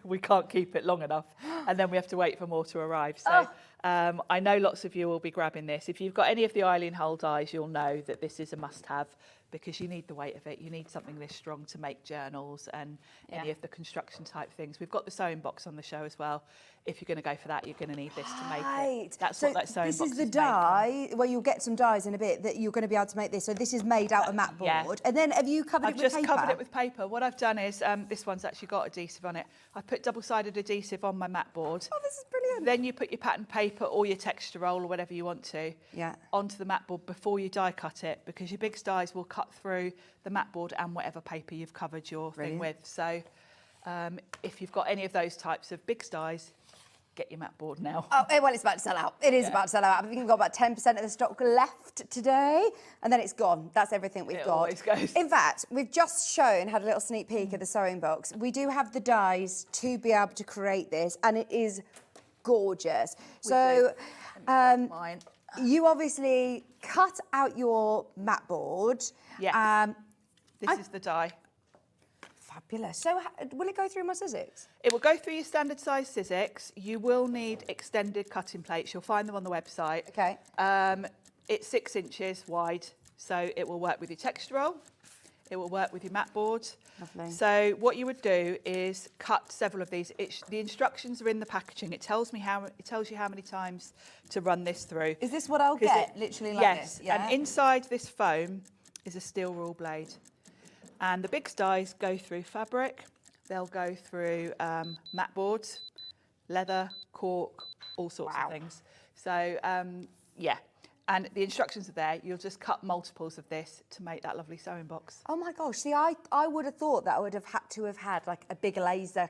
we can't keep it long enough, and then we have to wait for more to arrive. So I know lots of you will be grabbing this. If you've got any of the Eileen Hull dies, you'll know that this is a must-have because you need the weight of it. You need something this strong to make journals and any of the construction type things. We've got the sewing box on the show as well. If you're going to go for that, you're going to need this to make it. That's so what that sewing this box is the made die. Well, you'll get some dies in a bit that you're going to be able to make this. So this is made out of mat board. And then have you covered it with paper? I've just covered it with paper. What I've done is, this one's actually got adhesive on it. I put double-sided adhesive on my mat board. Oh, this is brilliant. Then you put your pattern paper or your texture roll or whatever you want to onto the mat board before you die cut it, because your big dies will cut through the mat board and whatever paper you've covered your thing with. So if you've got any of those types of big dies, get your mat board now. Oh, well, it's about to sell out. It is about to sell out. I think we've got about 10% of the stock left today, and then it's gone. That's everything we've got. Always goes. In fact, we've just had a little sneak peek of the sewing box. We do have the dies to be able to create this, and it is gorgeous. You obviously cut out your mat board. Yes. This is the die. Fabulous. So will it go through my Sizzix? It will go through your standard size Sizzix. You will need extended cutting plates. You'll find them on the website. Okay. It's 6 inches wide, so it will work with your texture roll. It will work with your mat board. Lovely. So what you would do is cut several of these. The instructions are in the packaging. It tells you how many times to run this through. Is this what I'll get? Literally like this? Yes. And inside this foam is a steel rule blade. And the big dies go through fabric. They'll go through mat boards, leather, cork, all sorts of things. So, and the instructions are there. You'll just cut multiples of this to make that lovely sewing box. Oh my gosh, see, I would have thought that I would have had to have had like a big laser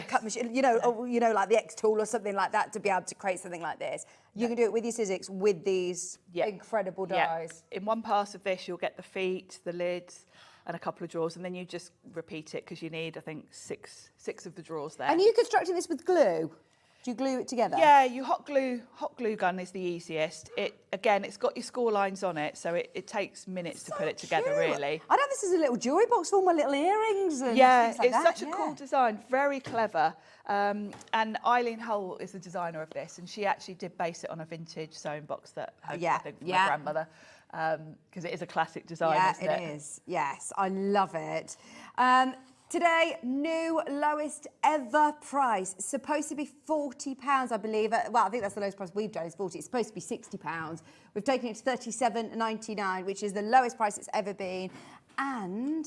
cut machine, or, like the X tool or something like that to be able to create something like this. You can do it with your Sizzix with these incredible dies. In one pass of this, you'll get the feet, the lids, and a couple of drawers, and then you just repeat it because you need, I think, six of the drawers there. And are you constructing this with glue? Do you glue it together? Yeah, you hot glue gun is the easiest. Again, it's got your score lines on it, so it takes minutes to put it together, really. I know this is a little jewellery box for all my little earrings and yeah, things like it's that. such a cool design, very clever. And Eileen Hull is the designer of this, and she actually did base it on a vintage sewing box that I think from my grandmother, because it is a classic design, isn't it? It is. Yes, I love it. Today, new lowest ever price. It's supposed to be £40, I believe. Well, I think that's the lowest price we've done is 40. It's supposed to be £60. We've taken it to £37.99, which is the lowest price it's ever been. And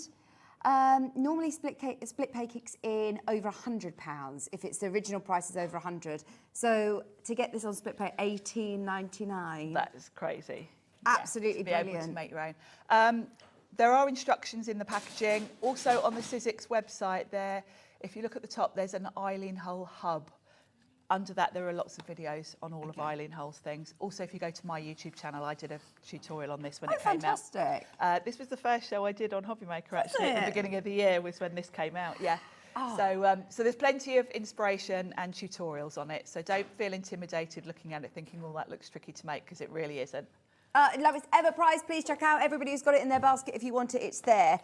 normally split pay kicks in over £100 if it's the original price is over £100. So to get this on split pay, £18.99. That is crazy. Absolutely brilliant. brilliant. Able to make your own. There are instructions in the packaging. Also on the Sizzix website there, if you look at the top, there's an Eileen Hull hub. Under that, there are lots of videos on all of Eileen Hull's things. Also, if you go to my YouTube channel, I did a tutorial on this when it came fantastic. out. This was the first show I did on Hobby Maker, actually, at the beginning of the year was when this came out, yeah. So there's plenty of inspiration and tutorials on it. So don't feel intimidated looking at it thinking, well, that looks tricky to make, because it really isn't. Lowest ever price, please check out. Everybody who's got it in their basket, if you want it, it's there.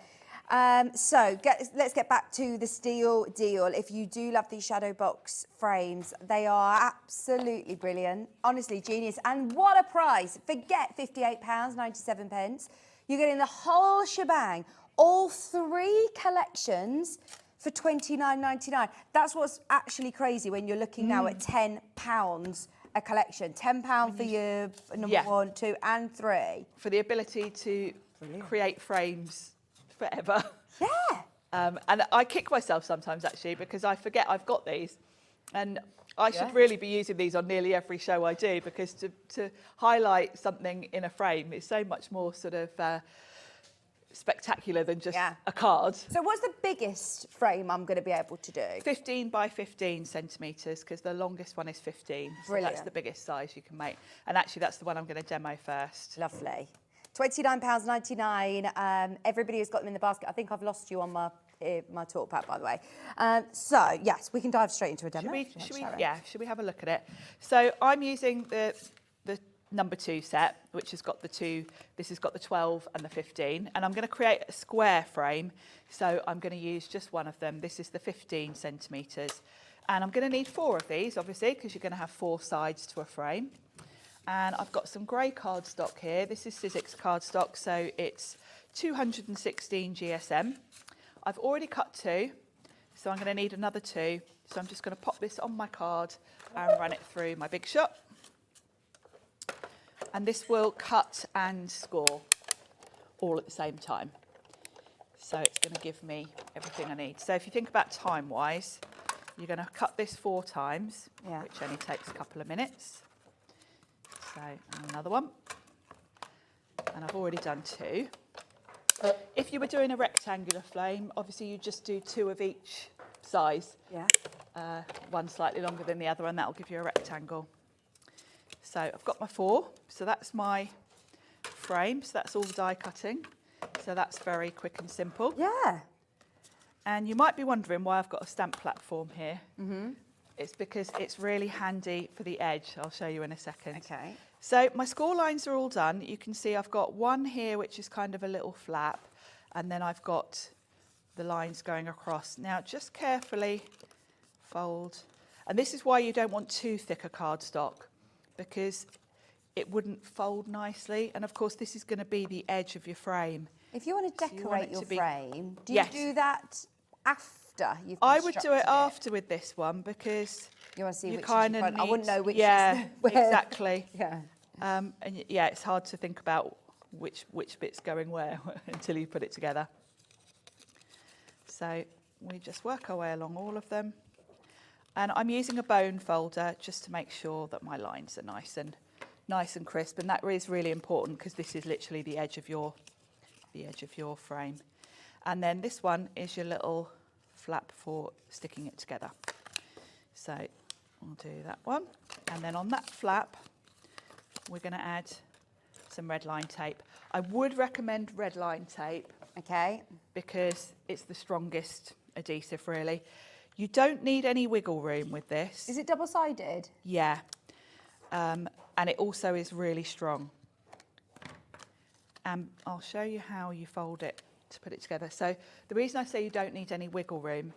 Let's get back to the steel deal. If you do love these Shadowbox frames, they are absolutely brilliant. Honestly, genius. And what a price. Forget £58.97. You're getting the whole shebang, all 3 collections for £29.99. That's what's actually crazy when you're looking now at £10 a collection. £10 for your number 1, 2 and 3. For the ability to create frames forever. Yeah. And I kick myself sometimes, actually, because I forget I've got these. And I should really be using these on nearly every show I do, because to highlight something in a frame is so much more sort of spectacular than just a card. So what's the biggest frame I'm going to be able to do? 15 by 15 centimetres, because the longest one is 15. So Brilliant. that's the biggest size you can make. And actually, that's the one I'm going to demo first. Lovely. £29.99. Everybody who's got them in the basket. I think I've lost you on my talk pad, by the way. So, yes, we can dive straight into a demo. Should we have a look at it? So I'm using the number 2 set, which has got the 2, this has got the 12 and the 15, and I'm going to create a square frame, so I'm going to use just one of them. This is the 15 centimetres, and I'm going to need 4 of these, obviously, because you're going to have 4 sides to a frame. And I've got some grey cardstock here. This is Sizzix cardstock, so it's 216 GSM. I've already cut 2, so I'm going to need another 2. So I'm just going to pop this on my card and run it through my Big Shot. And this will cut and score all at the same time. So it's going to give me everything I need. So if you think about time-wise, you're going to cut this 4 times, which only takes a couple of minutes. So another one. And I've already done 2. If you were doing a rectangular flame, obviously you just do 2 of each size. One slightly longer than the other, and that'll give you a rectangle. So I've got my 4, so that's my frame, so that's all the die cutting. So that's very quick and simple. Yeah. And you might be wondering why I've got a stamp platform here. It's because it's really handy for the edge. I'll show you in a second. Okay. So my score lines are all done. You can see I've got one here, which is kind of a little flap, and then I've got the lines going across. Now, just carefully fold. And this is why you don't want too thick a cardstock, because it wouldn't fold nicely. And of course, this is going to be the edge of your frame. If you want to decorate your frame, do you Yes. do that after you've I would do constructed it after with this one, because you want to see which kind is of in front. I wouldn't know which yeah, is where. exactly. Yeah. And yeah, it's hard to think about which bit's going where until you put it together. So we just work our way along all of them. And I'm using a bone folder just to make sure that my lines are nice and crisp. And that is really important, because this is literally the edge of your frame. And then this one is your little flap for sticking it together. So I'll do that one. And then on that flap, we're going to add some red line tape. I would recommend red line tape. Okay. Because it's the strongest adhesive, really. You don't need any wiggle room with this. Is it double-sided? Yeah. And it also is really strong. And I'll show you how you fold it to put it together. So the reason I say you don't need any wiggle room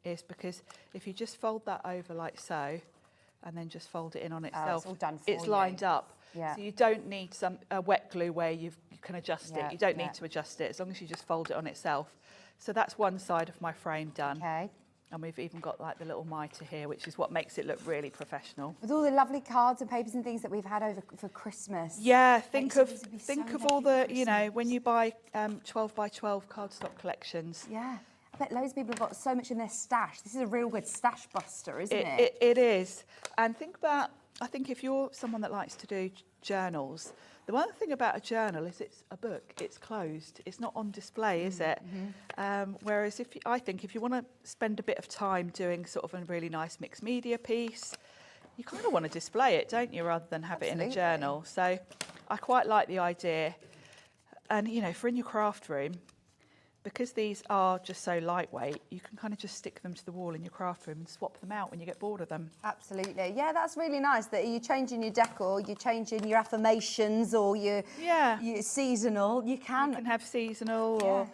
is because if you just fold that over like so, and then just fold it in on itself, it's all done for it's you. lined up. Yeah. So you don't need a wet glue where you can adjust Yeah, it. You don't yeah. need to adjust it as long as you just fold it on itself. So that's one side of my frame done. Okay. And we've even got like the little mitre here, which is what makes it look really professional. With all the lovely cards and papers and things that we've had over for Christmas. Yeah, think of Makes it be so all the, lovely you know, Christmas. when you buy 12 by 12 cardstock collections. Yeah. I bet loads of people have got so much in their stash. This is a real good stash buster, isn't it? It is. And think about, I think if you're someone that likes to do journals, the one thing about a journal is it's a book, it's closed, it's not on display, is it? Whereas I think if you want to spend a bit of time doing sort of a really nice mixed media piece, you kind of want to display it, don't you, rather than have it in a journal. So I quite like the idea. And, you know, for in your craft room, because these are just so lightweight, you can kind of just stick them to the wall in your craft room and swap them out when you get bored of them. Absolutely. Yeah, that's really nice that you're changing your decor, you're changing your affirmations or your seasonal. You can have seasonal or,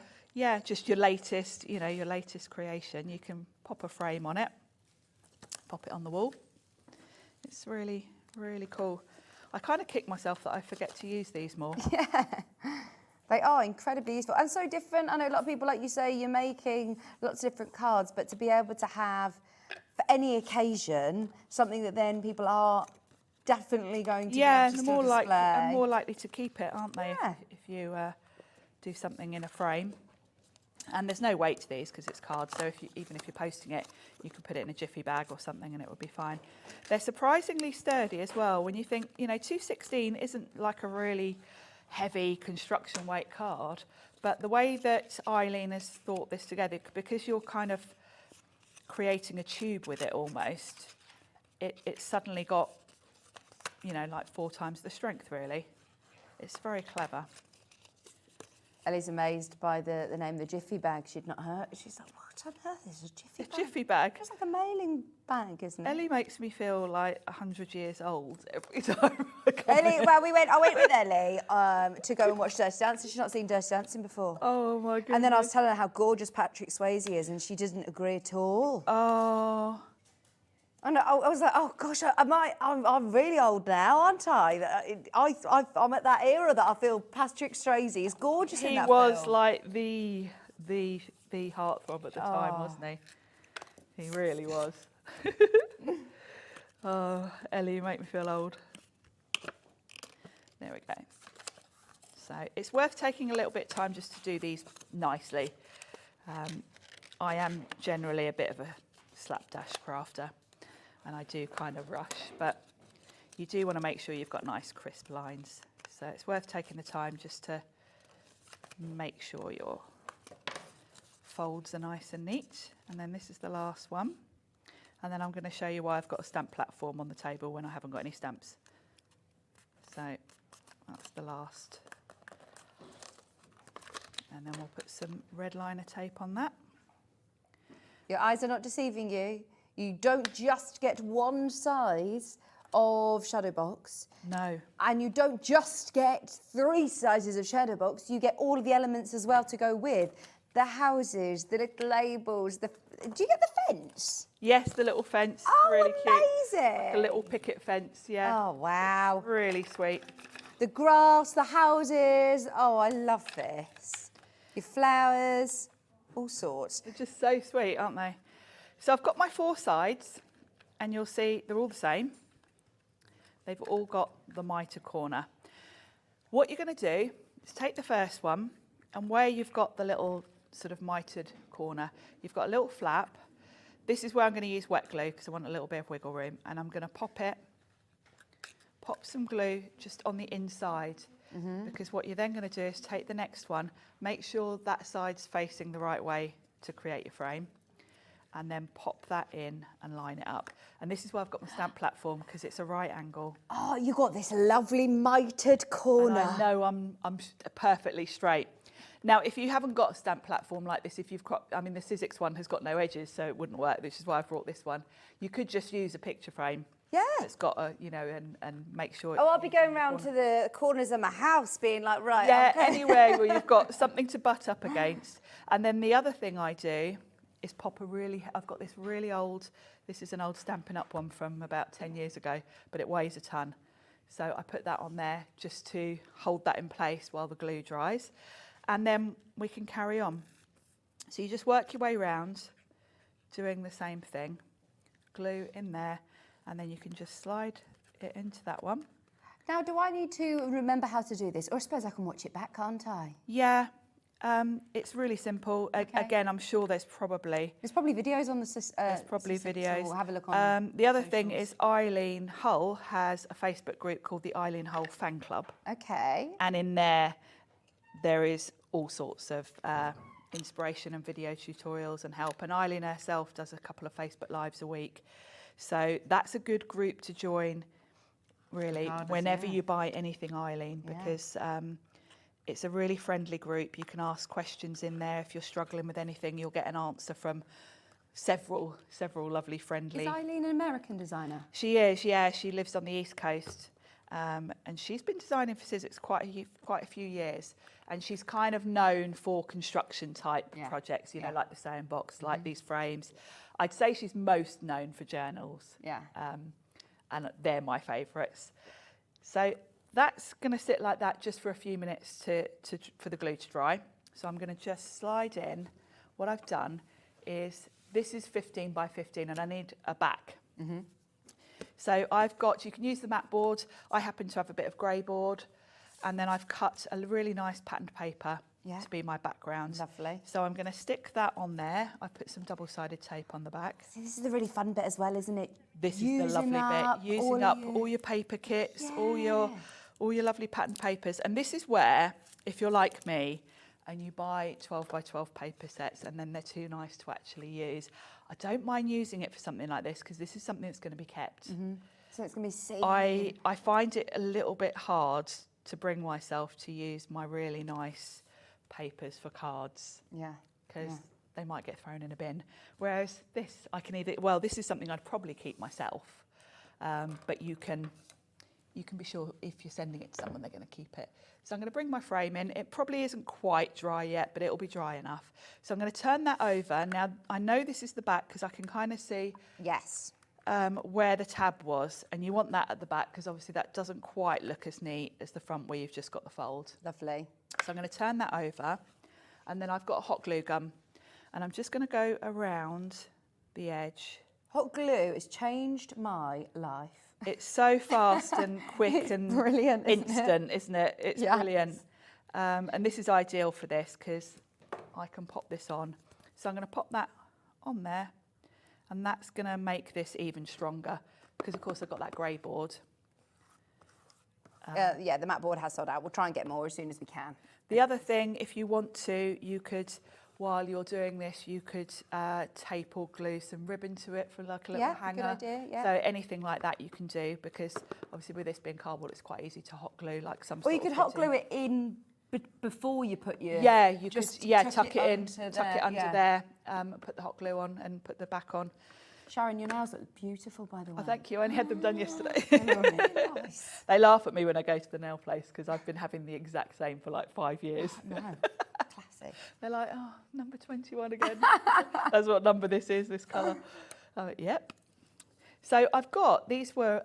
just your latest, you know, your latest creation. You can pop a frame on it, pop it on the wall. It's really, really cool. I kind of kick myself that I forget to use these more. Yeah. They are incredibly useful and so different. I know a lot of people, like you say, you're making lots of different cards, but to be able to have, for any occasion, something that then people are definitely going to be able to still display. And more likely to keep it, aren't they, Yeah. if you do something in a frame. And there's no weight to these because it's cards, so even if you're posting it, you can put it in a jiffy bag or something and it would be fine. They're surprisingly sturdy as well. When you think, you know, 216 isn't like a really heavy construction weight card, but the way that Eileen has thought this together, because you're kind of creating a tube with it almost, it's suddenly got, you know, like 4 times the strength really. It's very clever. Ellie's amazed by the name, the jiffy bag. She'd not heard. She's like, what on earth is a jiffy bag? Jiffy bag. It's like a mailing bag, isn't it? Ellie makes me feel like 100 years old every time. Ellie, well, I went with Ellie to go and watch Dirty Dancing. She's not seen Dirty Dancing before. Oh my goodness. And then I was telling her how gorgeous Patrick Swayze is, and she doesn't agree at all. Oh. And I was like, oh gosh, I'm really old now, aren't I? I'm at that era that I feel Patrick Swayze is gorgeous in that He was film. like the heartthrob at the time, wasn't he? He really was. Oh, Ellie, you make me feel old. There we go. So it's worth taking a little bit of time just to do these nicely. I am generally a bit of a slapdash crafter, and I do kind of rush, but you do want to make sure you've got nice crisp lines. So it's worth taking the time just to make sure your folds are nice and neat. And then this is the last one. And then I'm going to show you why I've got a stamp platform on the table when I haven't got any stamps. So that's the last. And then we'll put some red liner tape on that. Your eyes are not deceiving you. You don't just get one size of Shadowbox. No. And you don't just get 3 sizes of Shadowbox. You get all of the elements as well to go with. The houses, the little labels, do you get the fence? Yes, the little fence. Oh, really amazing. Cute. Like a little picket fence, yeah. Oh, wow. Really sweet. The grass, the houses. Oh, I love this. Your flowers, all sorts. They're just so sweet, aren't they? So I've got my 4 sides, and you'll see they're all the same. They've all got the mitre corner. What you're going to do is take the first one, and where you've got the little sort of mitred corner, you've got a little flap. This is where I'm going to use wet glue because I want a little bit of wiggle room, and I'm going to pop some glue just on the inside, because what you're then going to do is take the next one, make sure that side's facing the right way to create your frame, and then pop that in and line it up. And this is why I've got my stamp platform, because it's a right angle. Oh, you got this lovely mitred corner. And I know I'm perfectly straight. Now, if you haven't got a stamp platform like this, if you've got, I mean, the Sizzix one has got no edges, so it wouldn't work, which is why I brought this one. You could just use a picture frame. Yeah. It's got a, you know, and make sure. Oh, I'll be going round to the corners of my house being like, right. Yeah, okay. anywhere where you've got something to butt up against. And then the other thing I do is pop a really, I've got this really old, this is an old Stampin' Up one from about 10 years ago, but it weighs a ton. So I put that on there just to hold that in place while the glue dries. And then we can carry on. So you just work your way around doing the same thing. Glue in there, and then you can just slide it into that one. Now, do I need to remember how to do this? Or I suppose I can watch it back, can't I? Yeah, it's really simple. Okay. Again, I'm sure there's probably videos on the there's probably videos. We'll have a look on the other thing is Eileen Hull has a Facebook group called the Eileen Hull Fan Club. Okay. And in there is all sorts of inspiration and video tutorials and help. And Eileen herself does a couple of Facebook Lives a week. So that's a good group to join, really, whenever you buy anything Eileen, because it's a really friendly group. You can ask questions in there. If you're struggling with anything, you'll get an answer from several lovely, friendly. Is Eileen an American designer? She is, yeah. She lives on the East Coast. And she's been designing for Sizzix quite a few years. And she's kind of known for construction type projects, you know, like the sewing box, like these frames. I'd say she's most known for journals. Yeah. And they're my favourites. So that's going to sit like that just for a few minutes for the glue to dry. So I'm going to just slide in. What I've done is, this is 15 by 15 and I need a back. So you can use the mat board. I happen to have a bit of grey board. And then I've cut a really nice patterned paper to be my background. Lovely. So I'm going to stick that on there. I put some double-sided tape on the back. See, this is the really fun bit as well, isn't it? This is the lovely bit. Using up all your paper kits, all your lovely patterned papers. And this is where, if you're like me, and you buy 12 by 12 paper sets and then they're too nice to actually use, I don't mind using it for something like this, because this is something that's going to be kept. So it's going to be safe. I find it a little bit hard to bring myself to use my really nice papers for cards. Yeah. Because they might get thrown in a bin. Whereas this, I can either, well, this is something I'd probably keep myself, but you can be sure if you're sending it to someone, they're going to keep it. So I'm going to bring my frame in. It probably isn't quite dry yet, but it'll be dry enough. So I'm going to turn that over. Now, I know this is the back because I can kind of see where the tab was, and you want that at the back because obviously that doesn't quite look as neat as the front where you've just got the fold. Lovely. So I'm going to turn that over, and then I've got a hot glue gun, and I'm just going to go around the edge. Hot glue has changed my life. It's so fast and quick and brilliant, instant, isn't it? It's brilliant. And this is ideal for this because I can pop this on. So I'm going to pop that on there, and that's going to make this even stronger because, of course, I've got that grey board. Yeah, the mat board has sold out. We'll try and get more as soon as we can. The other thing, if you want to, you could, while you're doing this, you could tape or glue some ribbon to it for like a little hanger. Good idea, yeah. So anything like that you can do, because obviously with this being cardboard, it's quite easy to hot glue like some. Or you could hot glue it in before you put your. Yeah, you just could. Tuck it in, tuck it under there. Put the hot glue on and put the back on. Sharon, your nails look beautiful, by the way. Oh, thank you. I only had them done yesterday. Nice. They laugh at me when I go to the nail place because I've been having the exact same for like 5 years. No, classic. They're like, oh, number 21 again. That's what number this is, this colour. Yep. So I've got, these were,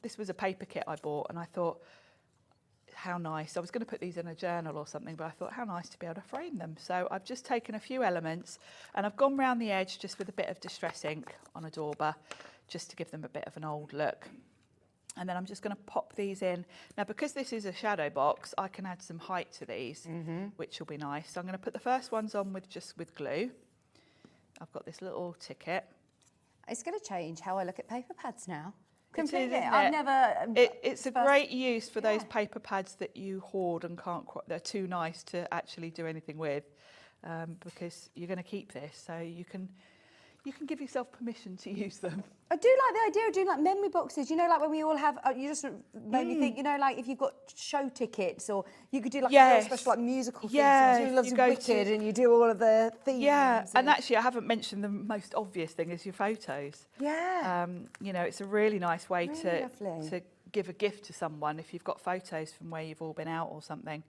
this was a paper kit I bought, and I thought, how nice. I was going to put these in a journal or something, but I thought how nice to be able to frame them. So I've just taken a few elements and I've gone round the edge just with a bit of distress ink on a dauber, just to give them a bit of an old look. And then I'm just going to pop these in. Now, because this is a shadow box, I can add some height to these, which will be nice. So I'm going to put the first ones on with glue. I've got this little ticket. It's going to change how I look at paper pads now. Completely. I've never. It's a great use for those paper pads that you hoard and can't. They're too nice to actually do anything with, because you're going to keep this, so you can you can give yourself permission to use them. I do like the idea of doing like memory boxes. You know, like when we all have, you just made me think, you know, like if you've got show tickets, or you could do like a real special like musical thing. Yeah, Who loves Wicked and you do all of the themes. Yeah, and actually I haven't mentioned the most obvious thing is your photos. Yeah. You know, it's a really nice way Really to lovely. give a gift to someone if you've got photos from where you've all been out or something.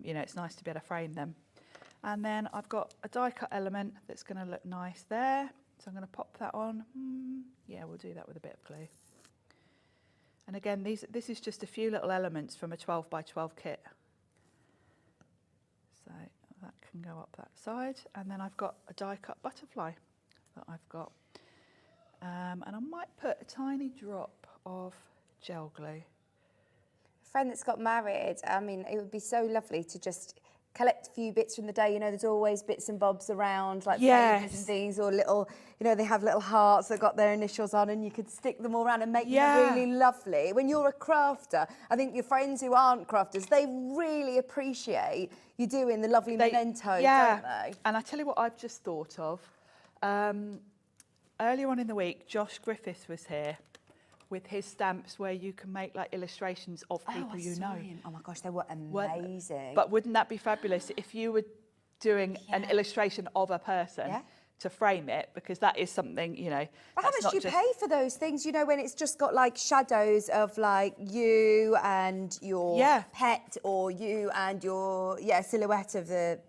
You know, it's nice to be able to frame them. And then I've got a die cut element that's going to look nice there. So I'm going to pop that on. Yeah, we'll do that with a bit of glue. And again, this is just a few little elements from a 12 by 12 kit. So that can go up that side. And then I've got a die cut butterfly that I've got. And I might put a tiny drop of gel glue. A friend that's got married, I mean, it would be so lovely to just collect a few bits from the day. You know, there's always bits and bobs around, like papers and things, or little, you know, they have little hearts that got their initials on, and you could stick them all around and make them really lovely. When you're a crafter, I think your friends who aren't crafters, they really appreciate you doing the lovely mementos, don't they? And I tell you what I've just thought of. Earlier on in the week, Josh Griffiths was here with his stamps where you can make like illustrations of people you know. Oh my gosh, they were amazing. But wouldn't that be fabulous if you were doing an illustration of a person to frame it, because that is something, you know. But how much do you pay for those things, you know, when it's just got like shadows of like you and your pet, or you and your silhouette of the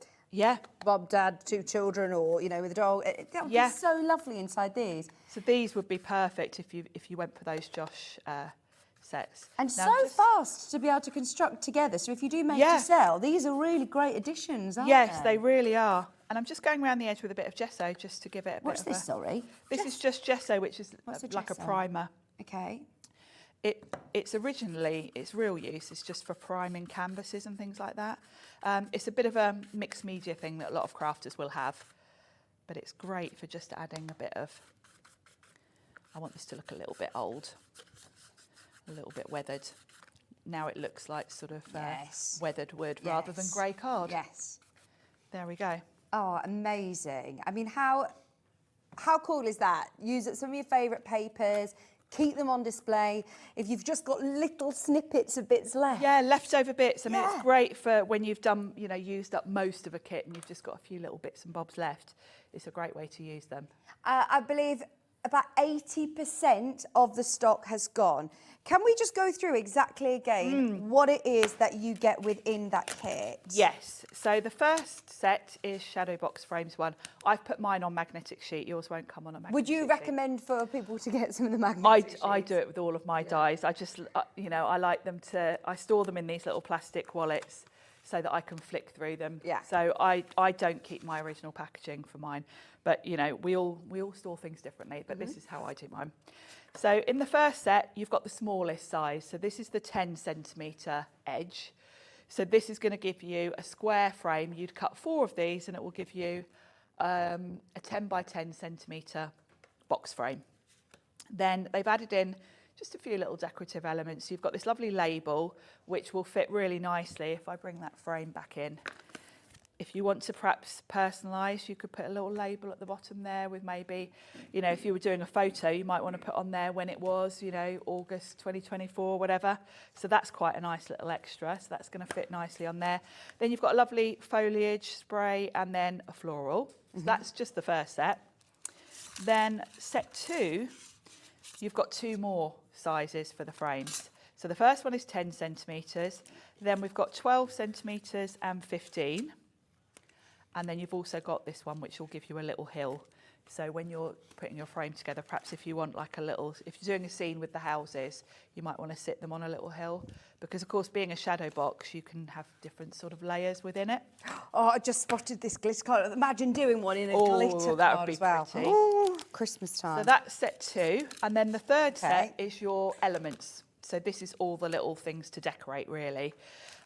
Bob, Dad, 2 children, or, you know, with a dog. That would be so lovely inside these. So these would be perfect if you went for those Josh sets. And now so fast to be able to construct together. So if you do make to sell, these are really great additions, aren't they? Yes, they really are. And I'm just going around the edge with a bit of gesso just to give it a bit of What's this, sorry? This is just gesso, which is like a primer. Okay. It's originally, its real use is just for priming canvases and things like that. It's a bit of a mixed media thing that a lot of crafters will have, but it's great for just adding a bit of, I want this to look a little bit old, a little bit weathered. Now it looks like sort of weathered wood rather than grey card. Yes. There we go. Oh, amazing. I mean, how cool is that? Use some of your favourite papers, keep them on display. If you've just got little snippets of bits left. Yeah, leftover bits. I mean, it's great for when you've done, you know, used up most of a kit and you've just got a few little bits and bobs left. It's a great way to use them. I believe about 80% of the stock has gone. Can we just go through exactly again what it is that you get within that kit? Yes. So the first set is Shadowbox Frames 1. I've put mine on magnetic sheet. Yours won't come on a magnetic sheet. Would you recommend for people to get some of the magnetic sheets? I do it with all of my dies. I just, you know, I like them to, I store them in these little plastic wallets so that I can flick through them. Yeah. So I don't keep my original packaging for mine. But, you know, we all store things differently, but this is how I do mine. So in the first set, you've got the smallest size. So this is the 10 centimetre edge. So this is going to give you a square frame. You'd cut 4 of these and it will give you a 10 by 10 centimetre box frame. Then they've added in just a few little decorative elements. You've got this lovely label, which will fit really nicely if I bring that frame back in. If you want to perhaps personalise, you could put a little label at the bottom there with maybe, you know, if you were doing a photo, you might want to put on there when it was, you know, August 2024, whatever. So that's quite a nice little extra. So that's going to fit nicely on there. Then you've got a lovely foliage spray and then a floral. So that's just the first set. Then set 2, you've got 2 more sizes for the frames. So the first one is 10 centimetres. Then we've got 12 centimetres and 15. And then you've also got this one, which will give you a little hill. So when you're putting your frame together, perhaps if you want like a little, if you're doing a scene with the houses, you might want to sit them on a little hill. Because of course, being a shadow box, you can have different sort of layers within it. Oh, I just spotted this glitter card. Imagine doing one in a glitter that card would be as well. pretty. Oh, Christmas time. So that's set 2. And then the third set is your elements. So this is all the little things to decorate, really.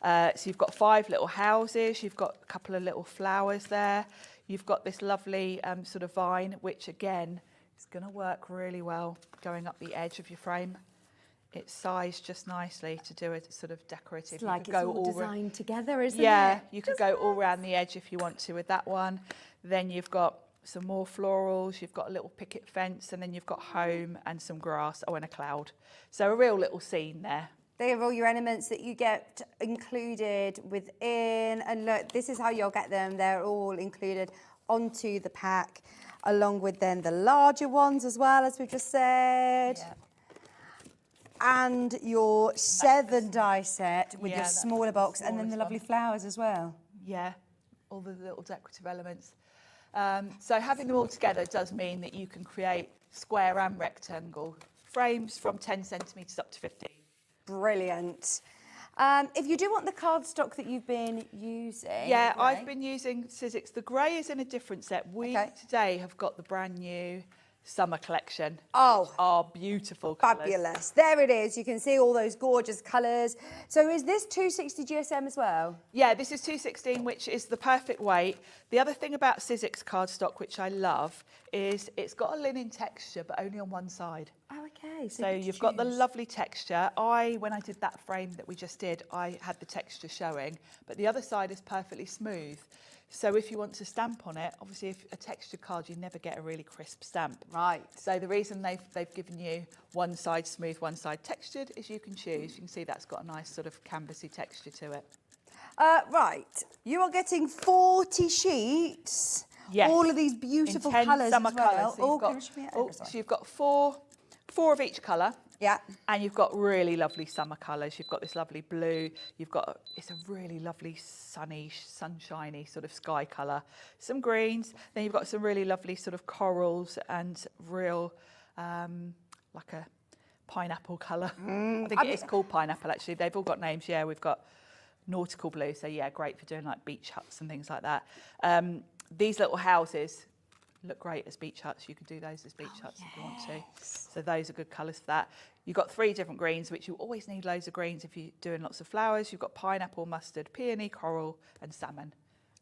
So you've got 5 little houses, you've got a couple of little flowers there, you've got this lovely sort of vine, which again is going to work really well going up the edge of your frame. It's sized just nicely to do a sort of decorative. It's like it's all designed together, isn't it? Yeah, you could go all around the edge if you want to with that one. Then you've got some more florals, you've got a little picket fence, and then you've got home and some grass, and a cloud. So a real little scene there. They are all your elements that you get included within. And look, this is how you'll get them. They're all included onto the pack, along with then the larger ones as well, as we've just said. Yeah. And your 7 die set with Yeah, your that's smaller the box, and then the smallest lovely one. flowers as well. Yeah, all the little decorative elements. So having them all together does mean that you can create square and rectangle frames from 10 centimetres up to 15. Brilliant. If you do want the cardstock that you've been using. Yeah, grey. I've been using Sizzix. The grey is in a different set. We today have got the brand new summer collection. Oh, are beautiful colours. fabulous. There it is. You can see all those gorgeous colours. So is this 260 GSM as well? Yeah, this is 216, which is the perfect weight. The other thing about Sizzix cardstock, which I love, is it's got a linen texture, but only on one side. Oh, okay. So you've got the lovely texture. When I did that frame that we just did, I had the texture showing, but the other side is perfectly smooth. So if you want to stamp on it, obviously if a textured card, you never get a really crisp stamp. Right. So the reason they've given you one side smooth, one side textured is you can choose. You can see that's got a nice sort of canvassy texture to it. Right. You are getting 40 sheets. Yes. All of these beautiful In 10 colours summer as well. colours. So you've got four of each colour. Yeah. And you've got really lovely summer colours. You've got this lovely blue. It's a really lovely sunshiny sort of sky colour. Some greens. Then you've got some really lovely sort of corals and real, like a pineapple colour. I think it is called pineapple actually. They've all got names. Yeah, we've got nautical blue. So yeah, great for doing like beach huts and things like that. These little houses look great as beach huts. You could do those as beach huts if you want to. So those are good colours for that. You've got 3 different greens, which you always need loads of greens if you're doing lots of flowers. You've got pineapple, mustard, peony, coral and salmon.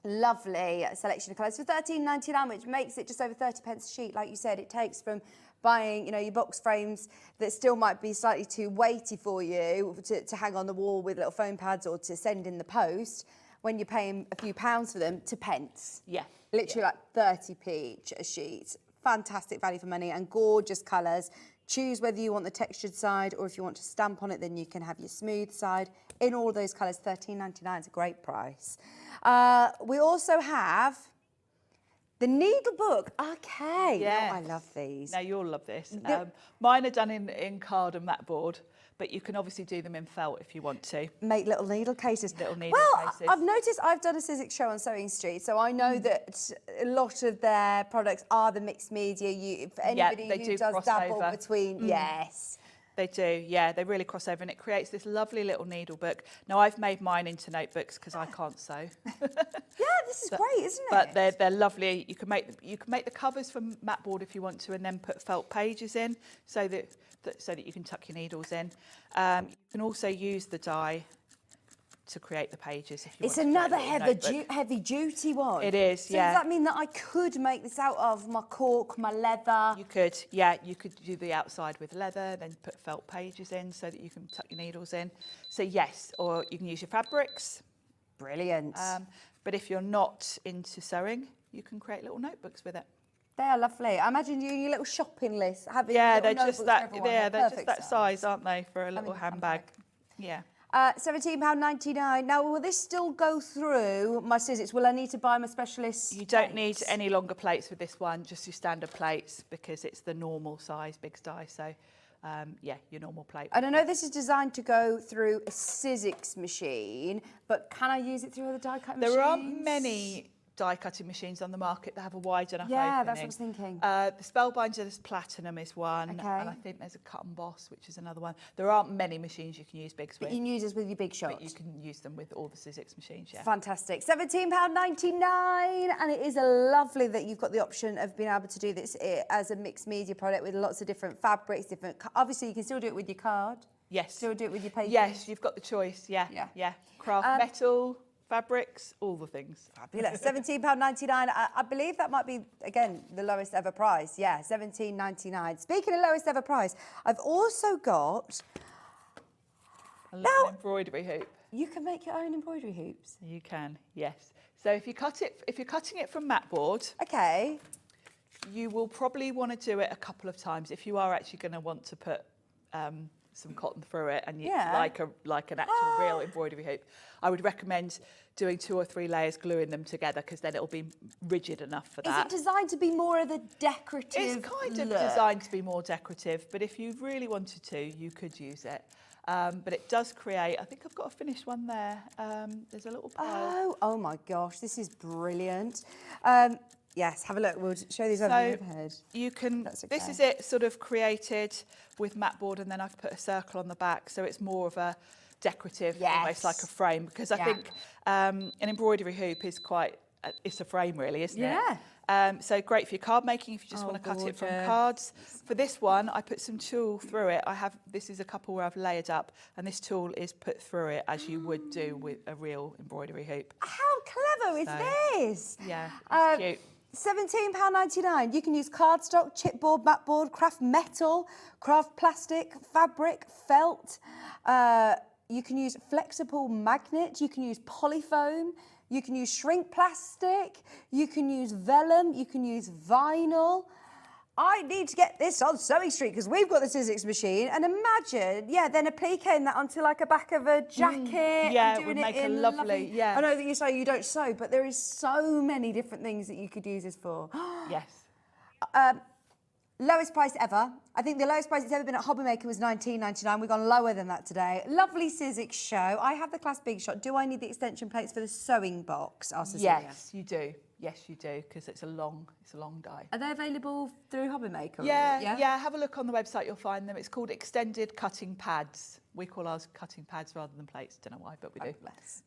Lovely selection of colours for £13.99, which makes it just over 30 pence a sheet. Like you said, it takes from buying, your box frames that still might be slightly too weighty for you to hang on the wall with little foam pads or to send in the post, when you're paying a few pounds for them, to pence. Yeah. Literally like 30p each a sheet. Fantastic value for money and gorgeous colours. Choose whether you want the textured side or if you want to stamp on it, then you can have your smooth side. In all those colours, £13.99 is a great price. We also have the needle book. Okay. Yes. Oh, I love these. Now you'll love this. Mine are done in card and mat board, but you can obviously do them in felt if you want to. Make little needle cases. Cases. I've noticed I've done a Sizzix show on Sewing Street, so I know that a lot of their products are the mixed media. If anybody who does dabble between, yes. They do, yeah, they really cross over and it creates this lovely little needle book. Now I've made mine into notebooks because I can't sew. Yeah, this is great, isn't it? But they're lovely. You can make the covers from mat board if you want to, and then put felt pages in so that you can tuck your needles in. You can also use the die to create the pages if you it's want. It's another heavy duty one. It is, so yeah. Does that mean that I could make this out of my cork, my leather? You could, yeah. You could do the outside with leather, then put felt pages in so that you can tuck your needles in. So yes, or you can use your fabrics. Brilliant. But if you're not into sewing, you can create little notebooks with it. They are lovely. I imagine you your little shopping list. They're just that. They're just that size, aren't they, for a little handbag? Yeah. £17.99. Now, will this still go through my Sizzix? Will I need to buy my specialist You don't need any longer plates with this one, just your standard plates, because it's the normal size big die. So, yeah, your normal plate. And I know this is designed to go through a Sizzix machine, but can I use it through other die cutting machines? There aren't many die cutting machines on the market that have a wide enough opening. Yeah, that's what I was thinking. The Spellbinder's Platinum is one, and I think there's a Cut and Boss, which is another one. There aren't many machines you can use bigs with. But you can use this with your big shot. But you can use them with all the Sizzix machines, yeah. Fantastic. £17.99, and it is lovely that you've got the option of being able to do this as a mixed media product with lots of different fabrics, obviously you can still do it with your card. Yes. Still do it with your paper. Yes, you've got the choice, yeah. Craft metal, fabrics, all the things. Fabulous. £17.99. I believe that might be, again, the lowest ever price. Yeah, £17.99. Speaking of lowest ever price, I've also got a little embroidery hoop. You can make your own embroidery hoops. You can, yes. So if you're cutting it from mat board, you will probably want to do it a couple of times if you are actually going to want to put some cotton through it and you like an actual real embroidery hoop. I would recommend doing 2 or 3 layers, gluing them together, because then it'll be rigid enough for that. Is it designed to be more of a decorative It's kind of look? designed to be more decorative, but if you really wanted to, you could use it. But it does create, I think I've got a finished one there. There's a little pile. Oh my gosh, this is brilliant. Yes, have a look. We'll show these over the overhead. You can, That's okay. this is it sort of created with mat board, and then I've put a circle on the back, so it's more of a decorative, almost like a frame, because I think an embroidery hoop is quite, it's a frame really, isn't it? So great for your card making if you just want to cut it from cards. For this one, I put some tulle through it. This is a couple where I've layered up, and this tulle is put through it as you would do with a real embroidery hoop. How clever is this? Yeah, it's cute. £17.99. You can use cardstock, chipboard, matboard, craft metal, craft plastic, fabric, felt. You can use flexible magnet. You can use polyfoam. You can use shrink plastic. You can use vellum. You can use vinyl. I need to get this on Sewing Street because we've got the Sizzix machine. And imagine, then appliquing that onto like a back of a jacket. Yeah, and it would doing make a in lovely, I know that you say you don't sew, but there is so many different things that you could use this for. Yes. Lowest price ever. I think the lowest price it's ever been at Hobbymaker was £19.99. We've gone lower than that today. Lovely Sizzix show. I have the Class Big Shot. Do I need the extension plates for the sewing box? Yes, you do. Yes, you do, because it's a long die. Are they available through Hobbymaker? Yeah, have a look on the website, you'll find them. It's called extended cutting pads. We call ours cutting pads rather than plates. Don't know why, but we do. Bless.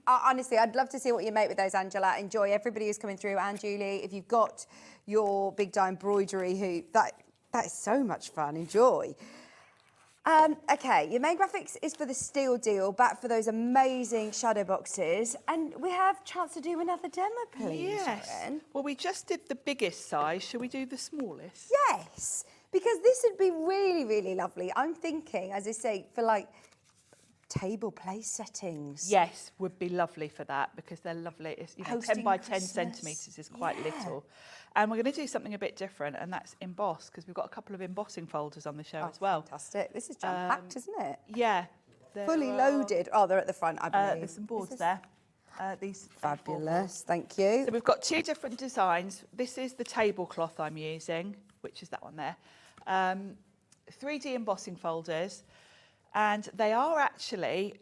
Honestly, I'd love to see what you make with those, Angela. Enjoy everybody who's coming through. And Julie, if you've got your big die embroidery hoop, that is so much fun. Enjoy. Okay, your main graphics is for the steel deal, back for those amazing shadow boxes. And we have a chance to do another demo, please. Yes. Sharon. Well, we just did the biggest size. Shall we do the smallest? Yes, because this would be really, really lovely. I'm thinking, as I say, for like table place settings. Yes, would be lovely for that because they're lovely. It's, 10 by 10 Christmas. centimetres is quite little. And we're going to do something a bit different, and that's emboss, because we've got a couple of embossing folders on the show as well. Fantastic. This is jam-packed, isn't it? Yeah. Fully loaded. Oh, they're at the front, I believe. There's some boards there. These Fabulous, thank you. So we've got 2 different designs. This is the tablecloth I'm using, which is that one there. 3D embossing folders, and they are actually,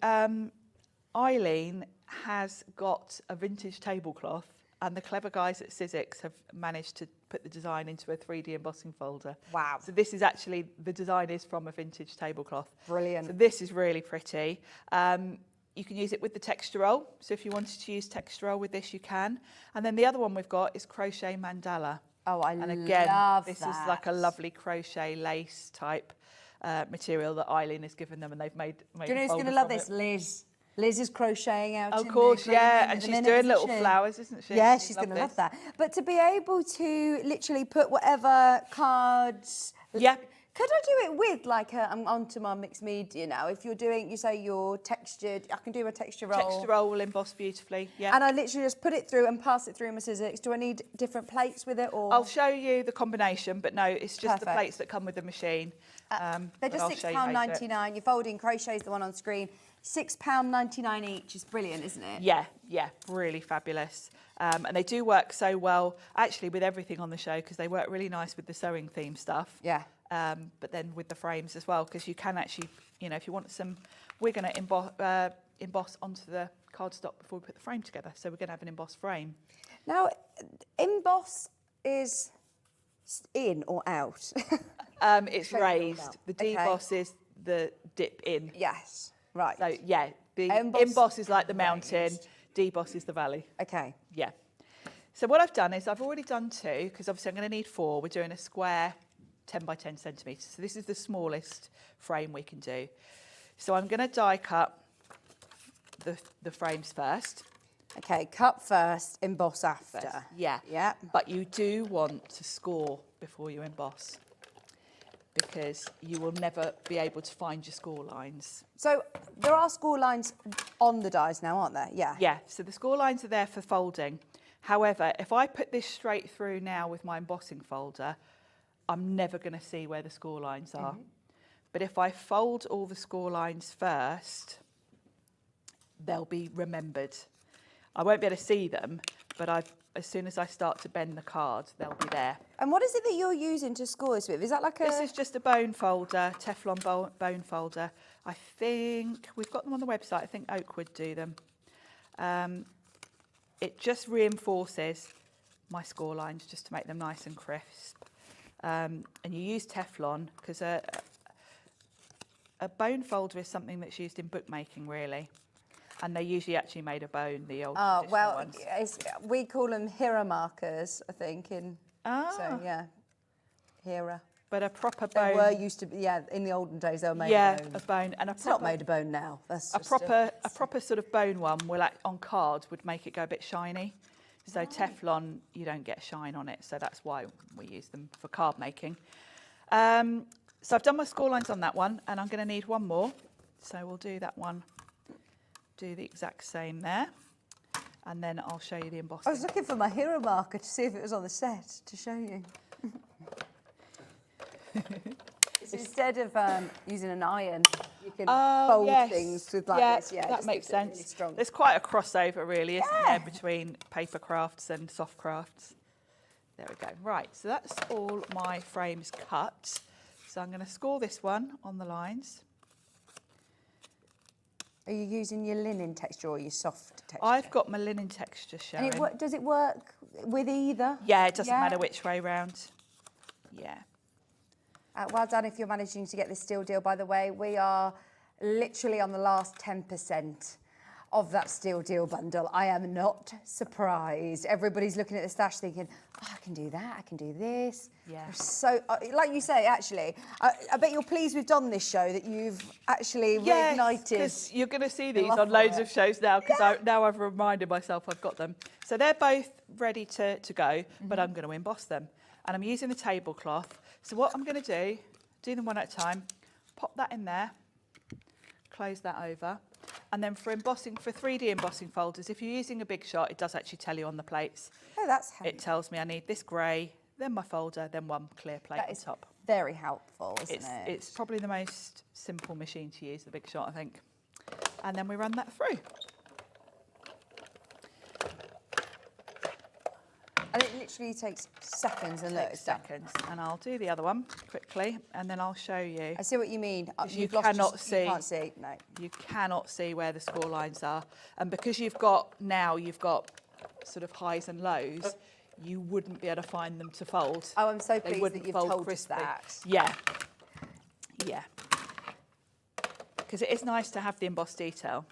Eileen has got a vintage tablecloth, and the clever guys at Sizzix have managed to put the design into a 3D embossing folder. Wow. So this is actually, the design is from a vintage tablecloth. Brilliant. So this is really pretty. You can use it with the texture roll. So if you wanted to use texture roll with this, you can. And then the other one we've got is crochet mandala. Oh, and again, love this that. is like a lovely crochet lace type material that Eileen has given them, and they've made Do you know who's a going to folder love from this? it. Liz. Liz is crocheting out. Of in course, the green yeah, room and at the she's minute, doing isn't little she? flowers, isn't she? Yeah, She she's loves going to love this. that. But to be able to literally put whatever cards. Yeah. Could I do it with like I'm onto my mixed media now? If you're doing, you say you're textured, I can do a texture roll. Texture roll will emboss beautifully, yeah. And I literally just put it through and pass it through my Sizzix. Do I need different plates with it, or? I'll show you the combination, but no, it's just the Perfect. plates that come with the machine. They're but just I'll show you how to do it. £6.99. Your folding crochet is the one on screen. £6.99 each is brilliant, isn't it? Yeah, really fabulous. And they do work so well, actually, with everything on the show, because they work really nice with the sewing theme stuff. Yeah. But then with the frames as well, because you can actually, if you want some, we're going to emboss onto the cardstock before we put the frame together. So we're going to have an embossed frame. Now, emboss is in or out? It's raised. out. The Okay. deboss is the dip in. Yes, right. So, yeah, the Emboss emboss is like the mountain, raised. deboss is the valley. Okay. Yeah. So what I've done is I've already done 2, because obviously I'm going to need 4. We're doing a square 10 by 10 centimetres. So this is the smallest frame we can do. So I'm going to die cut the frames first. Okay, cut first, emboss after. First. Yeah. Yeah. But you do want to score before you emboss, because you will never be able to find your score lines. So there are score lines on the dies now, aren't there? Yeah. Yeah, so the score lines are there for folding. However, if I put this straight through now with my embossing folder, I'm never going to see where the score lines are. But if I fold all the score lines first, they'll be remembered. I won't be able to see them, but as soon as I start to bend the card, they'll be there. And what is it that you're using to score this with? Is that like a... This is just a bone folder, Teflon bone folder. I think we've got them on the website. I think Oakwood do them. It just reinforces my score lines just to make them nice and crisp. And you use Teflon because a bone folder is something that's used in bookmaking, really. And they're usually actually made of bone, the old traditional ones. We call them Hera markers, I think. So, yeah, Hera. But a proper bone... They were used to be, yeah, in the olden days they were made of bone. Yeah, of bone. And it's not made of bone now. That's a proper sort of bone one will on cards would make it go a bit shiny. So Teflon, you don't get shine on it. So that's why we use them for card making. So I've done my score lines on that one, and I'm going to need one more. So we'll do that one. Do the exact same there, and then I'll show you the embossing. I was looking for my hero marker to see if it was on the set to show you. Instead of using an iron, you can fold things with like this. Yeah, that makes sense. Really strong. There's quite a crossover, really, isn't there, between paper crafts and soft crafts. There we go. Right, so that's all my frames cut. So I'm going to score this one on the lines. Are you using your linen texture or your soft texture? I've got my linen texture showing. And does it work with either? Yeah, it doesn't matter which way round. Yeah. Well done if you're managing to get this steel deal, by the way. We are literally on the last 10% of that steel deal bundle. I am not surprised. Everybody's looking at the stash thinking, oh, I can do that, I can do this. Yeah. So, like you say, actually, I bet you're pleased we've done this show, that you've actually reignited. Because you're going to see these on loads of shows now, because now I've reminded myself I've got them. So they're both ready to go, but I'm going to emboss them. And I'm using the tablecloth. So what I'm going to do them one at a time, pop that in there, close that over. And then for embossing, for 3D embossing folders, if you're using a big shot, it does actually tell you on the plates. Oh, that's handy. It tells me I need this grey, then my folder, then one clear plate on top. Very helpful, isn't it? It's probably the most simple machine to use, the big shot, I think. And then we run that through. And it literally takes seconds, and look, seconds. And I'll do the other one quickly, and then I'll show you. I see what you mean. You cannot see. You can't see. No. You cannot see where the score lines are, and because you've got sort of highs and lows, you wouldn't be able to find them to fold. Oh, I'm so pleased that you've told us that. Yeah. Yeah. Because it is nice to have the embossed detail.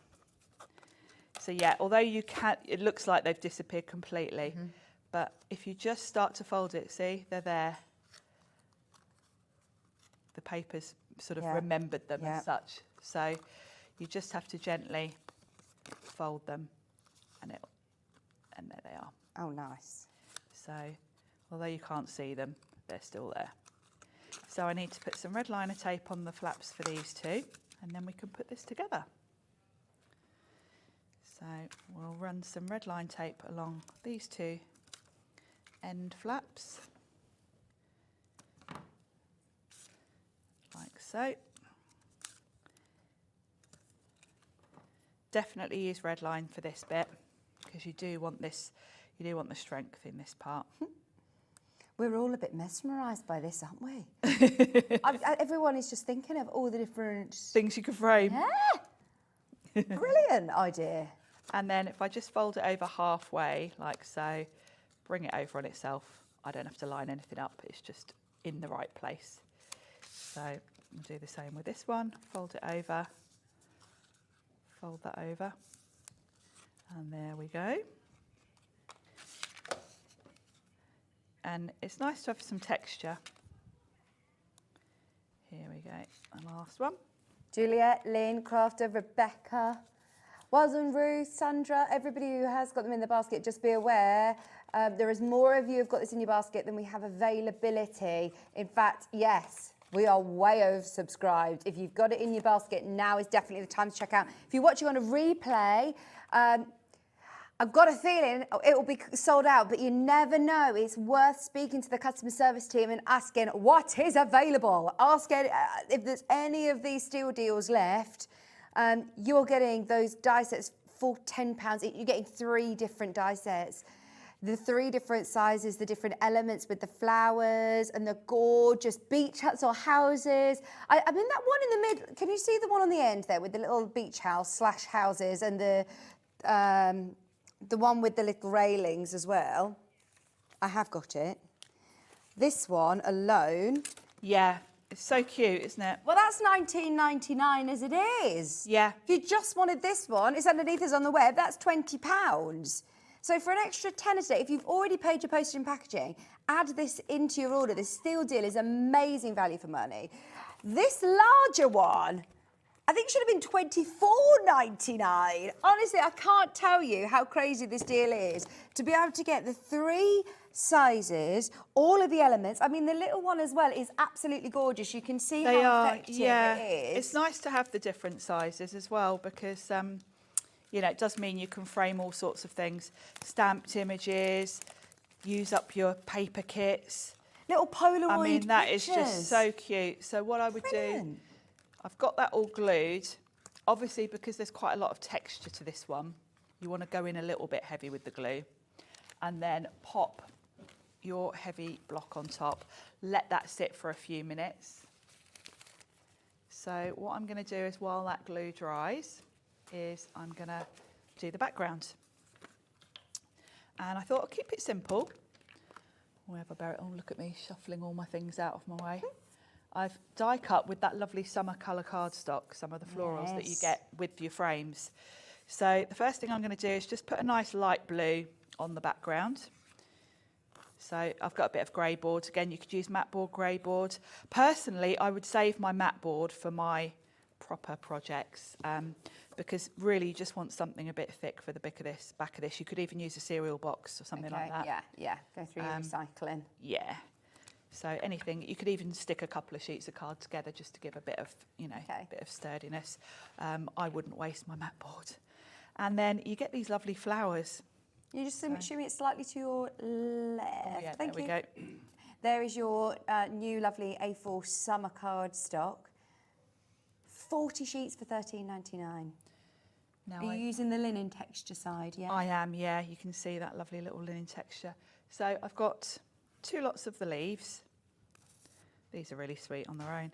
So yeah, although it looks like they've disappeared completely. But if you just start to fold it, see, they're there. The paper's sort of remembered them as such. So you just have to gently fold them, and there they are. Oh, nice. So although you can't see them, they're still there. So I need to put some red liner tape on the flaps for these two, and then we can put this together. So we'll run some red line tape along these two end flaps, like so. Definitely use red line for this bit, because you do want this, you do want the strength in this part. We're all a bit mesmerised by this, aren't we? Everyone is just thinking of all the different things you could frame. Yeah. Brilliant idea. And then if I just fold it over halfway, like so, bring it over on itself. I don't have to line anything up, it's just in the right place. So I'll do the same with this one, fold it over, fold that over, and there we go. And it's nice to have some texture. Here we go, the last one. Juliet, Lynn, Crafter, Rebecca, Wasn't Ruth, Sandra, everybody who has got them in the basket, just be aware, there is more of you who've got this in your basket than we have availability. In fact, yes, we are way oversubscribed. If you've got it in your basket, now is definitely the time to check out. If you're watching on a replay, I've got a feeling it will be sold out, but you never know. It's worth speaking to the customer service team and asking what is available. Asking if there's any of these steel deals left. You're getting those die sets for £10. You're getting 3 different die sets. The 3 different sizes, the different elements with the flowers and the gorgeous beach huts or houses. I mean, that one in the mid, can you see the one on the end there with the little beach house / houses and the one with the little railings as well? I have got it. This one alone. Yeah, it's so cute, isn't it? Well, that's £19.99 as it is. Yeah. If you just wanted this one, it's underneath us on the web, that's £20. So for an extra tenner today, if you've already paid your postage and packaging, add this into your order. This steel deal is amazing value for money. This larger one, I think should have been $24.99. Honestly, I can't tell you how crazy this deal is. To be able to get the 3 sizes, all of the elements. I mean, the little one as well is absolutely gorgeous. You can see how effective it is. It's nice to have the different sizes as well because, you know, it does mean you can frame all sorts of things. Stamped images, use up your paper kits. Little Polaroid I mean, that pictures. is just so cute. So what I would do, I've got that all glued. Obviously, because there's quite a lot of texture to this one, you want to go in a little bit heavy with the glue and then pop your heavy block on top. Let that sit for a few minutes. So what I'm going to do is while that glue dries is I'm going to do the background. And I thought I'll keep it simple. Wherever I bear it, oh, look at me shuffling all my things out of my way. I've die cut with that lovely summer colour cardstock, some of the florals that you get with your frames. So the first thing I'm going to do is just put a nice light blue on the background. So I've got a bit of grey board. Again, you could use matte board, grey board. Personally, I would save my matte board for my proper projects because really you just want something a bit thick for the back of this. You could even use a cereal box or something like that. Yeah, go through your recycling. Yeah. So anything, you could even stick a couple of sheets of card together just to give a bit of, you know, a bit of sturdiness. I wouldn't waste my matte board. And then you get these lovely flowers. You just show me it slightly to your left. Oh, yeah, Thank you. there we go. There is your new lovely A4 summer card stock. 40 sheets for £13.99. Now Are you using the linen texture side? Yeah. I am, yeah. You can see that lovely little linen texture. So I've got 2 lots of the leaves. These are really sweet on their own.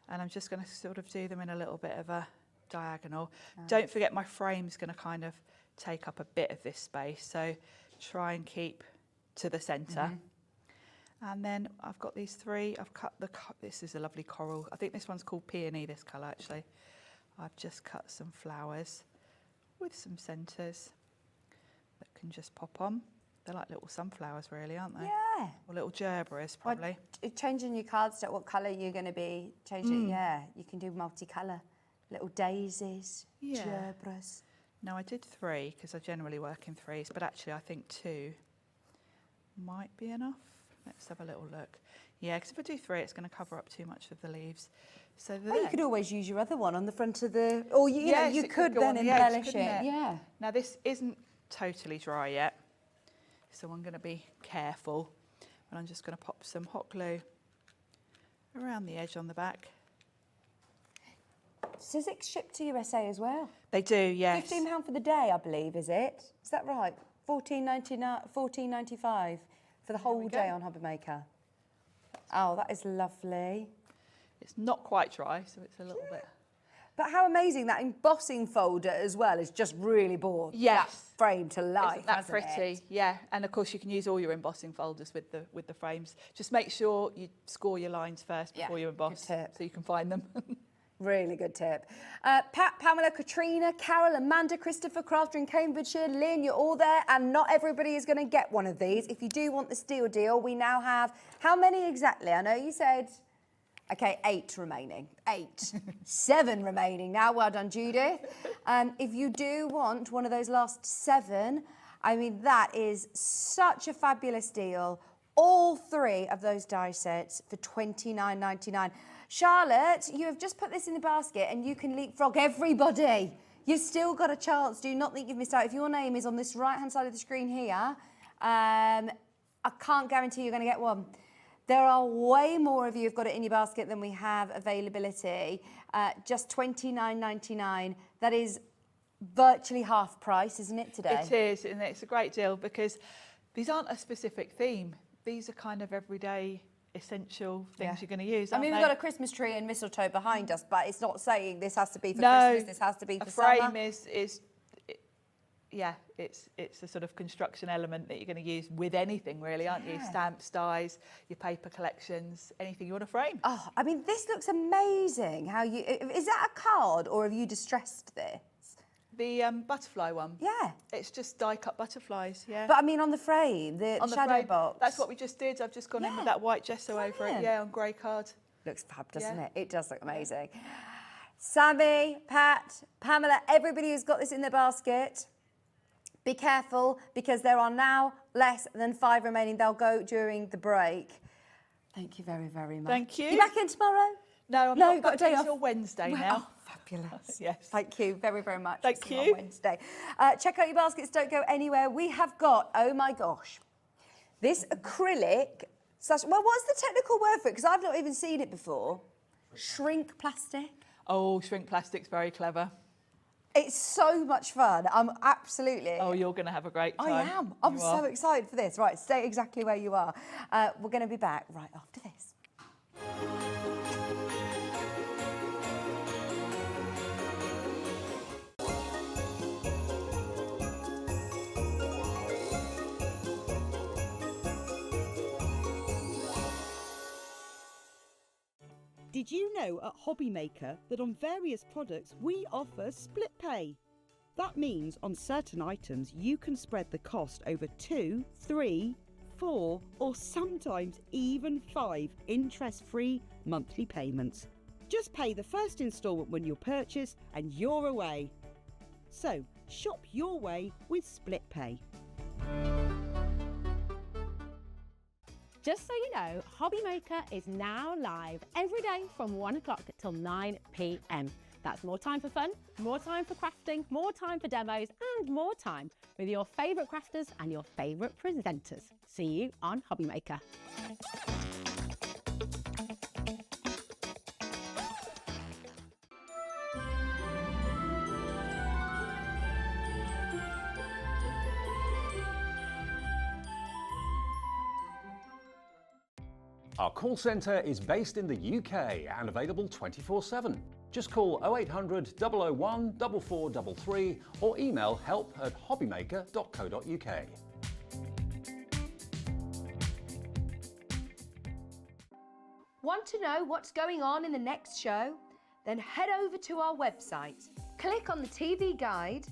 And I'm just going to sort of do them in a little bit of a diagonal. Nice. Don't forget my frame's going to kind of take up a bit of this space. So try and keep to the centre. And then I've got these 3. I've cut this is a lovely coral. I think this one's called Peony, this colour actually. I've just cut some flowers with some centres that can just pop on. They're like little sunflowers really, aren't they? Yeah. Or little gerberas probably. Well, changing your cardstock, what colour you're going to be changing. Yeah, you can do multicolour. Little daisies, gerberas. Now I did 3 because I generally work in 3s, but actually I think 2 might be enough. Let's have a little look. Yeah, because if I do 3, it's going to cover up too much of the leaves. So well, you could always use your other one on the front of the, or you know, you could then embellish it. Yeah. Now this isn't totally dry yet, so I'm going to be careful. And I'm just going to pop some hot glue around the edge on the back. Sizzix ship to USA as well. They do, yes. £15 for the day, I believe, is it? Is that right? $14.95 for the whole day on Hobbymaker. Oh, that is lovely. It's not quite dry, so it's a little bit. But how amazing, that embossing folder as well has just really brought that frame to life. Isn't that pretty? Yeah, and of course you can use all your embossing folders with the frames. Just make sure you score your lines first before you emboss, so you can find them. Really good tip. Pat, Pamela, Katrina, Carol, Amanda, Christopher, Crafter in Cambridgeshire, Lynn, you're all there, and not everybody is going to get one of these. If you do want the steel deal, we now have, how many exactly? I know you said, okay, 8 remaining. 8. 7 remaining now. Well done, Judith. If you do want one of those last 7, I mean, that is such a fabulous deal. All 3 of those die sets for £29.99. Charlotte, you have just put this in the basket and you can leapfrog everybody. You've still got a chance. Do not think you've missed out. If your name is on this right-hand side of the screen here, I can't guarantee you're going to get one. There are way more of you who've got it in your basket than we have availability. Just $29.99. That is virtually half price, isn't it, today? It is, and it's a great deal because these aren't a specific theme. These are kind of everyday essential things you're going to use. I mean, we've got a Christmas tree and mistletoe behind us, but it's not saying this has to be for no, Christmas, this has to be for a summer. frame it's a sort of construction element that you're going to use with anything, really, aren't you? Stamps, dies, your paper collections, anything you want to frame. Oh, I mean, this looks amazing. Is that a card or have you distressed this? The butterfly one. Yeah. It's just die-cut butterflies, yeah. But I mean on the frame, the shadow box. That's what we just did. I've just gone in with that white gesso over it, on grey card. Looks fab, doesn't it? It does look amazing. Sammy, Pat, Pamela, everybody who's got this in their basket, be careful because there are now less than 5 remaining. They'll go during the break. Thank you very, very much. Thank you. You back in tomorrow? No, I'm not back until Wednesday now. Oh, fabulous. Yes. Thank you very, very much. Thank you. On Wednesday. Check out your baskets. Don't go anywhere. We have got, oh my gosh, this acrylic. Well, what's the technical word for it? Because I've not even seen it before. Shrink plastic. Oh, shrink plastic's very clever. It's so much fun. I'm absolutely... Oh, you're going to have a great time. I am. I'm so excited for this. Right, stay exactly where you are. We're going to be back right after this. Did you know at Hobby Maker that on various products we offer split pay? That means on certain items you can spread the cost over 2, 3, 4 or sometimes even 5 interest-free monthly payments. Just pay the first instalment when you purchase and you're away. So shop your way with split pay. Just so you know, Hobby Maker is now live every day from 1 o'clock till 9 p.m. That's more time for fun, more time for crafting, more time for demos, and more time with your favourite crafters and your favourite presenters. See you on Hobby Maker. Our call centre is based in the UK and available 24/7. Just call 0800 001 4433 or email help@hobbymaker.co.uk. Want to know what's going on in the next show? Then head over to our website. Click on the TV guide.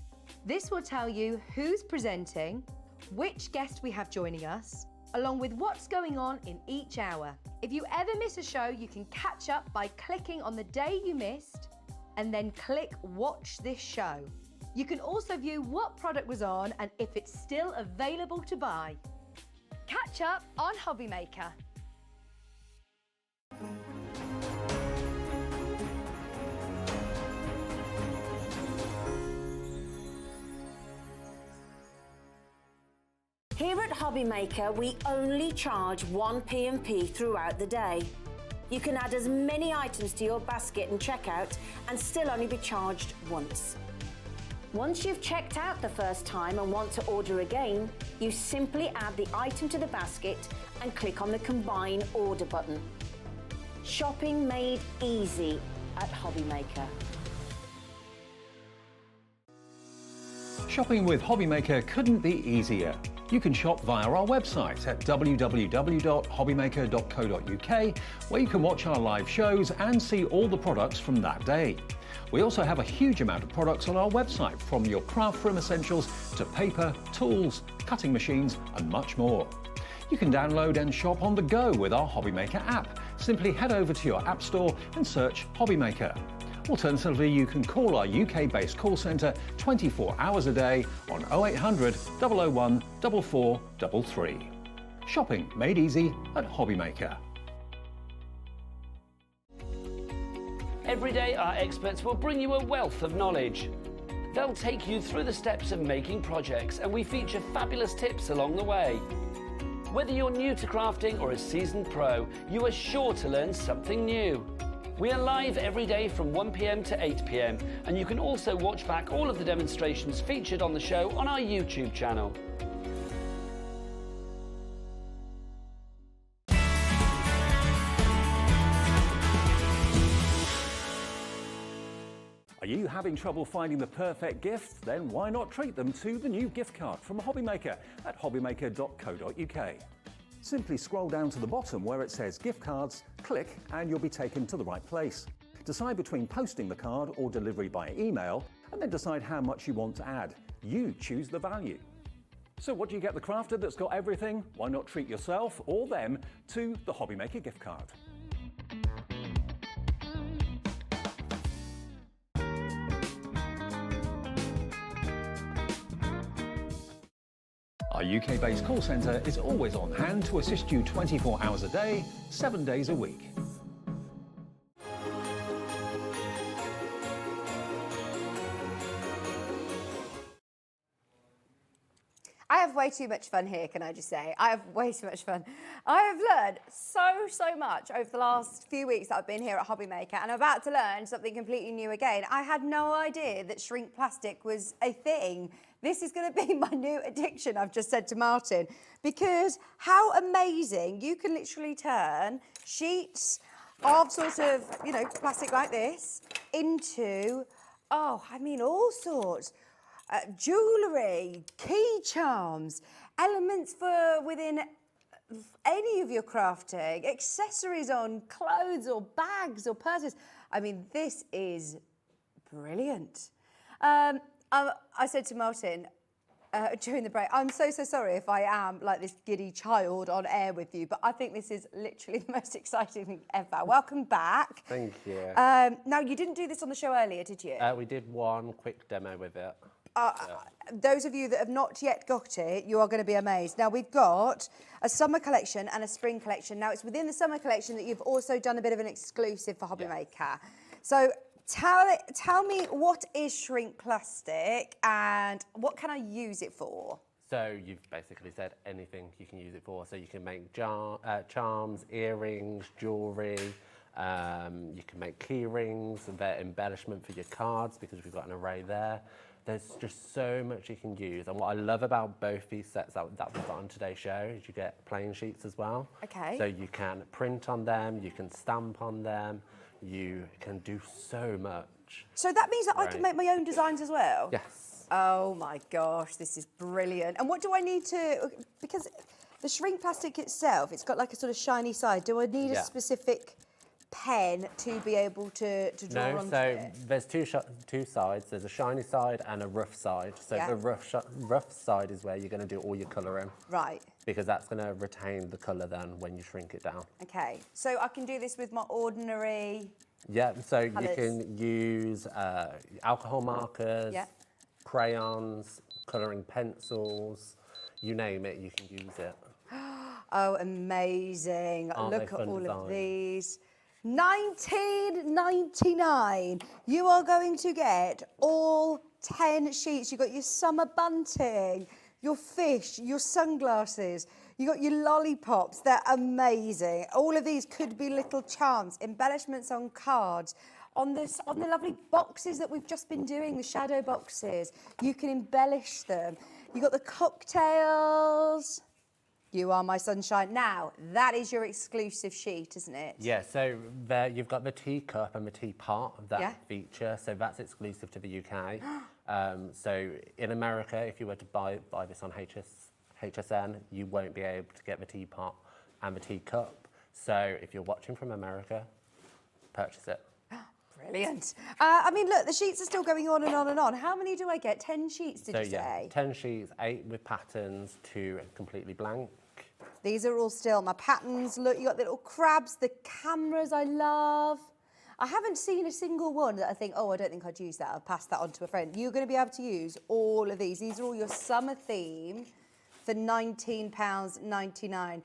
This will tell you who's presenting, which guest we have joining us, along with what's going on in each hour. If you ever miss a show, you can catch up by clicking on the day you missed and then click Watch This Show. You can also view what product was on and if it's still available to buy. Catch up on Hobby Maker. Here at Hobby Maker, we only charge 1 P&P throughout the day. You can add as many items to your basket and checkout and still only be charged once. Once you've checked out the first time and want to order again, you simply add the item to the basket and click on the Combine Order button. Shopping made easy at Hobby Maker. Shopping with Hobby Maker couldn't be easier. You can shop via our website at www.hobbymaker.co.uk, where you can watch our live shows and see all the products from that day. We also have a huge amount of products on our website, from your craft room essentials to paper, tools, cutting machines and much more. You can download and shop on the go with our Hobby Maker app. Simply head over to your app store and search Hobby Maker. Alternatively, you can call our UK-based call centre 24 hours a day on 0800 001 4433. Shopping made easy at Hobby Maker. Every day, our experts will bring you a wealth of knowledge. They'll take you through the steps of making projects, and we feature fabulous tips along the way. Whether you're new to crafting or a seasoned pro, you are sure to learn something new. We are live every day from 1 p.m. to 8 p.m, and you can also watch back all of the demonstrations featured on the show on our YouTube channel. Are you having trouble finding the perfect gift? Then why not treat them to the new gift card from Hobbymaker at hobbymaker.co.uk. Simply scroll down to the bottom where it says gift cards, click and you'll be taken to the right place. Decide between posting the card or delivery by email, and then decide how much you want to add. You choose the value. So what do you get the crafter that's got everything? Why not treat yourself or them to the Hobbymaker gift card? Our UK-based call centre is always on hand to assist you 24 hours a day, 7 days a week. I have way too much fun here, can I just say? I have way too much fun. I have learned so much over the last few weeks that I've been here at Hobbymaker, and I'm about to learn something completely new again. I had no idea that shrink plastic was a thing. This is going to be my new addiction, I've just said to Martin, because how amazing. You can literally turn sheets of sort of, you know, plastic like this into, oh, I mean, all sorts. Jewellery, key charms, elements for within any of your crafting, accessories on clothes or bags or purses. I mean, this is brilliant. I said to Martin during the break, I'm so sorry if I am like this giddy child on air with you, but I think this is literally the most exciting thing ever. Welcome back. Thank you. Now, you didn't do this on the show earlier, did you? We did one quick demo with it. Those of you that have not yet got it, you are going to be amazed. Now, we've got a summer collection and a spring collection. Now, it's within the summer collection that you've also done a bit of an exclusive for Hobbymaker. So tell me, what is shrink plastic and what can I use it for? So you've basically said anything you can use it for. So you can make charms, earrings, jewellery. You can make key rings, their embellishment for your cards, because we've got an array there. There's just so much you can use. And what I love about both these sets that we've got on today's show is you get plain sheets as well. Okay. So you can print on them, you can stamp on them, you can do so much. So that means that I can make my own designs as well? Yes. Oh my gosh, this is brilliant. And what do I need to, because the shrink plastic itself, it's got like a sort of shiny side. Do I need a specific pen to be able to draw onto it? There's two sides. There's a shiny side and a rough side. So the rough side is where you're going to do all your colouring. Right. Because that's going to retain the colour then when you shrink it down. Okay, so I can do this with my ordinary so colours. you can use alcohol markers, crayons, colouring pencils, you name it, you can use it. Oh, amazing. Look at all of these. $19.99. You are going to get all 10 sheets. You've got your summer bunting, your fish, your sunglasses, you got your lollipops. They're amazing. All of these could be little charms, embellishments on cards, on the lovely boxes that we've just been doing, the shadow boxes. You can embellish them. You got the cocktails. You are my sunshine. Now, that is your exclusive sheet, isn't it? Yeah, so there you've got the teacup and the teapot of that feature, so that's exclusive to the UK. So in America, if you were to buy this on HSN, you won't be able to get the teapot and the teacup. So if you're watching from America, purchase it. Brilliant. I mean, look, the sheets are still going on and on and on. How many do I get? 10 sheets, did you say? 10 sheets, 8 with patterns, 2 completely blank. These are all still my patterns. Look, you got the little crabs, the cameras I love. I haven't seen a single one that I think, oh, I don't think I'd use that. I'll pass that on to a friend. You're going to be able to use all of these. These are all your summer theme for £19.99.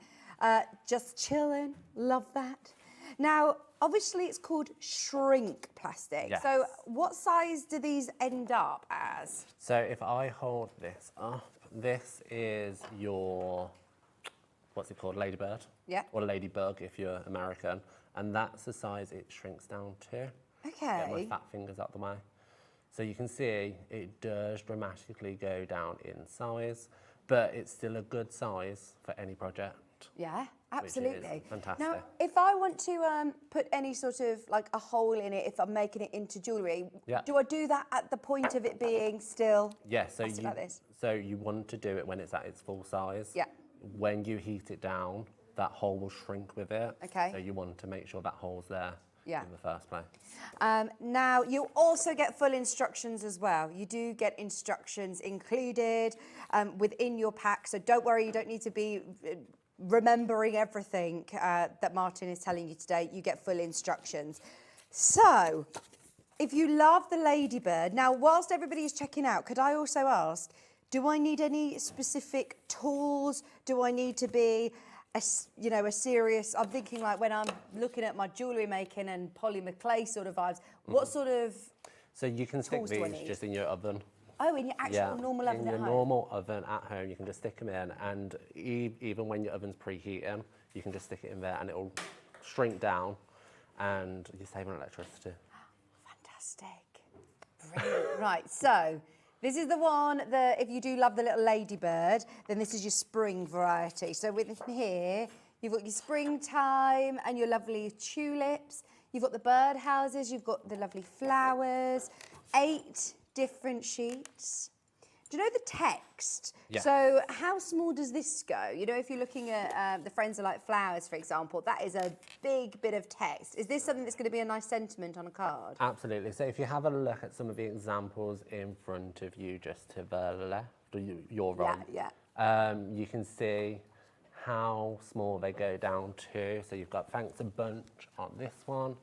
Just chilling. Love that. Now, obviously it's called shrink plastic. Yes. So what size do these end up as? So if I hold this up, this is your, what's it called, ladybird? Yeah. Or ladybug if you're American. And that's the size it shrinks down to. Okay. Get my fat fingers out the way. So you can see it does dramatically go down in size, but it's still a good size for any project. Yeah, Which absolutely. is fantastic. Now, if I want to put any sort of like a hole in it, if I'm making it into jewellery, Yeah. do I do that at the point of it being still Yeah, so plastic like this? so you want to do it when it's at its full size. Yeah. When you heat it down, that hole will shrink with it. Okay. So you want to make sure that hole's there Yeah. in the first place. Now, you also get full instructions as well. You do get instructions included within your pack, so don't worry, you don't need to be remembering everything that Martin is telling you today. You get full instructions. So, if you love the ladybird, now whilst everybody is checking out, could I also ask, do I need any specific tools? Do I need to be a serious, I'm thinking like when I'm looking at my jewellery making and polymer clay sort of vibes, what sort of So you can stick tools do I these need? just in your oven. Oh, in your actual normal oven in at your home? normal oven at home, you can just stick them in, and even when your oven's preheating, you can just stick it in there and it'll shrink down and you're saving electricity. Fantastic. Brilliant. Right, so this is the one that if you do love the little ladybird, then this is your spring variety. So within here, you've got your springtime and your lovely tulips. You've got the bird houses, you've got the lovely flowers, 8 different sheets. Do you know the text? Yeah. So how small does this go? You know, if you're looking at the Friends Are Like Flowers, for example, that is a big bit of text. Is this something that's going to be a nice sentiment on a card? Absolutely. So if you have a look at some of the examples in front of you, just to the left, or your right, you can see how small they go down to. So you've got thanks a bunch on this one.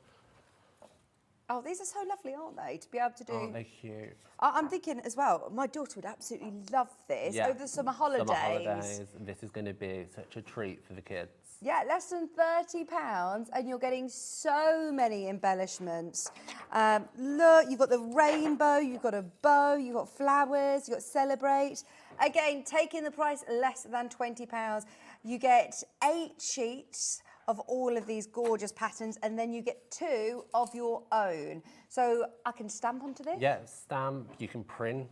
Oh, these are so lovely, aren't they? To be able to do. Aren't they cute? I'm thinking as well, my daughter would absolutely love this over the summer holidays. Summer holidays. This is going to be such a treat for the kids. Yeah, less than £30 and you're getting so many embellishments. Look, you've got the rainbow, you've got a bow, you've got flowers, you've got celebrate. Again, taking the price less than £20. You get 8 sheets of all of these gorgeous patterns, and then you get 2 of your own. So I can stamp onto this? Yeah, stamp, you can print.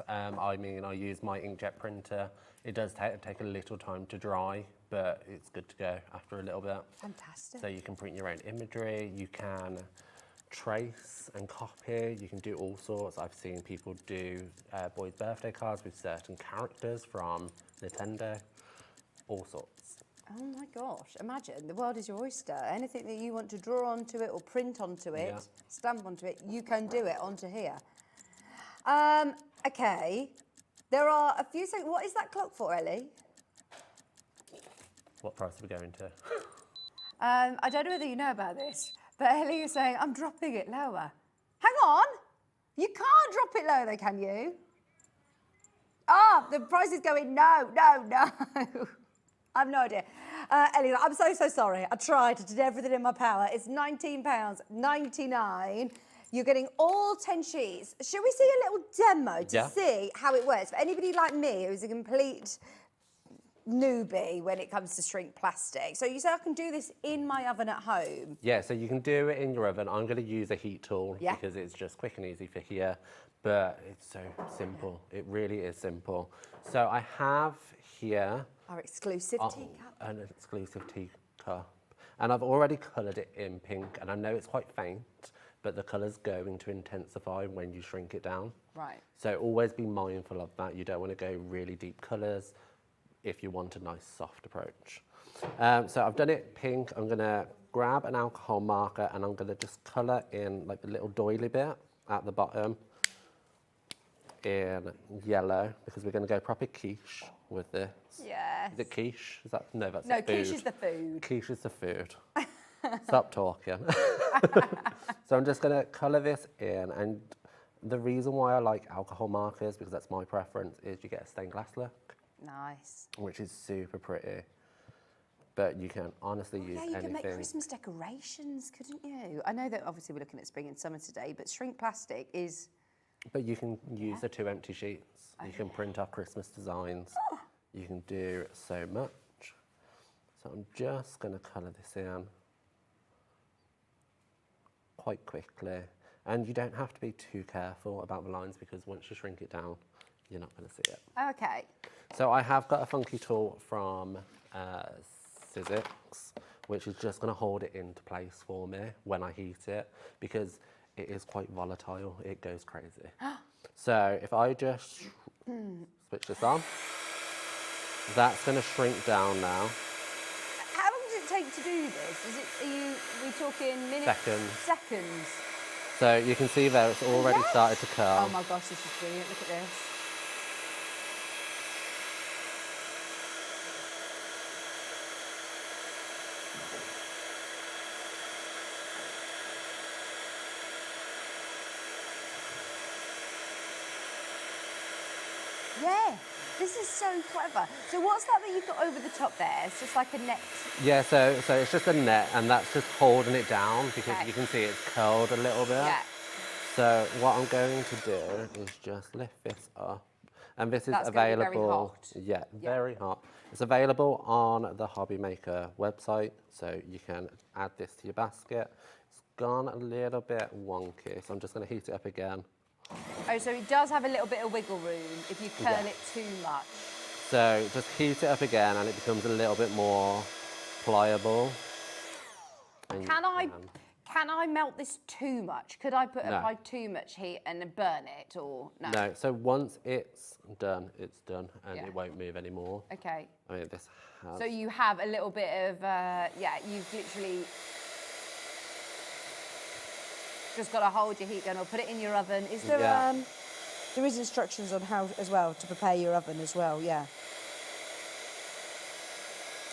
I use my inkjet printer. It does take a little time to dry, but it's good to go after a little bit. Fantastic. So you can print your own imagery, you can trace and copy, you can do all sorts. I've seen people do boys' birthday cards with certain characters from Nintendo, all sorts. Oh my gosh, imagine, the world is your oyster. Anything that you want to draw onto it or print onto it, stamp onto it, you can do it onto here. Okay, there are a few things. What is that clock for, Ellie? What price are we going to? I don't know whether you know about this, but Ellie is saying, I'm dropping it lower. Hang on, you can't drop it lower though, can you? Ah, the price is going, no. I have no idea. Ellie, I'm so sorry. I tried. I did everything in my power. It's £19.99. You're getting all 10 sheets. Should we see a little demo to see how it works? For anybody like me who's a complete newbie when it comes to shrink plastic. So you say I can do this in my oven at home? Yeah, so you can do it in your oven. I'm going to use a heat tool because it's just quick and easy for here, but it's so simple. It really is simple. So I have here our exclusive teacup. An exclusive teacup. And I've already coloured it in pink, and I know it's quite faint, but the colour's going to intensify when you shrink it down. Right. So always be mindful of that. You don't want to go really deep colours if you want a nice soft approach. So I've done it pink. I'm going to grab an alcohol marker and I'm going to just colour in like the little doily bit at the bottom in yellow, because we're going to go proper quiche with this. Yes. Is it quiche? Is that, no, that's no, the food. quiche is the food. Quiche is the food. Stop talking. So I'm just going to colour this in, and the reason why I like alcohol markers, because that's my preference, is you get a stained glass look. Nice. Which is super pretty. but you can honestly use Yeah, you anything. could make Christmas decorations, couldn't you? I know that obviously we're looking at spring and summer today, but shrink plastic is... But you can use the 2 empty sheets. You can print off Christmas designs. You can do so much. So I'm just going to colour this in quite quickly. And you don't have to be too careful about the lines because once you shrink it down, you're not going to see it. Okay. So I have got a funky tool from Sizzix, which is just going to hold it into place for me when I heat it because it is quite volatile. It goes crazy. So if I just switch this on, that's going to shrink down now. How long does it take to do this? Are we talking minutes? Seconds. Seconds. So you can see there it's already started to curl. Oh my gosh, this is brilliant. Look at this. Yeah, this is so clever. So what's that you've got over the top there? It's just like a net. Yeah, so it's just a net and that's just holding it down because you can see it's curled a little bit. Yeah. So what I'm going to do is just lift this up. And this is That's gonna be available. very hot. Yeah, very hot. It's available on the Hobby Maker website, so you can add this to your basket. It's gone a little bit wonky, so I'm just going to heat it up again. Oh, so it does have a little bit of wiggle room if you curl it too much. So just heat it up again and it becomes a little bit more pliable. And Can I melt this too much? Could I put No. apply too much heat and then burn it or no? No, so once it's done and it won't move anymore. Okay. I mean, this has... So you have a little bit of, you've literally just got to hold your heat gun or put it in your oven. Is there, there is instructions on how, as well, to prepare your oven as well, yeah.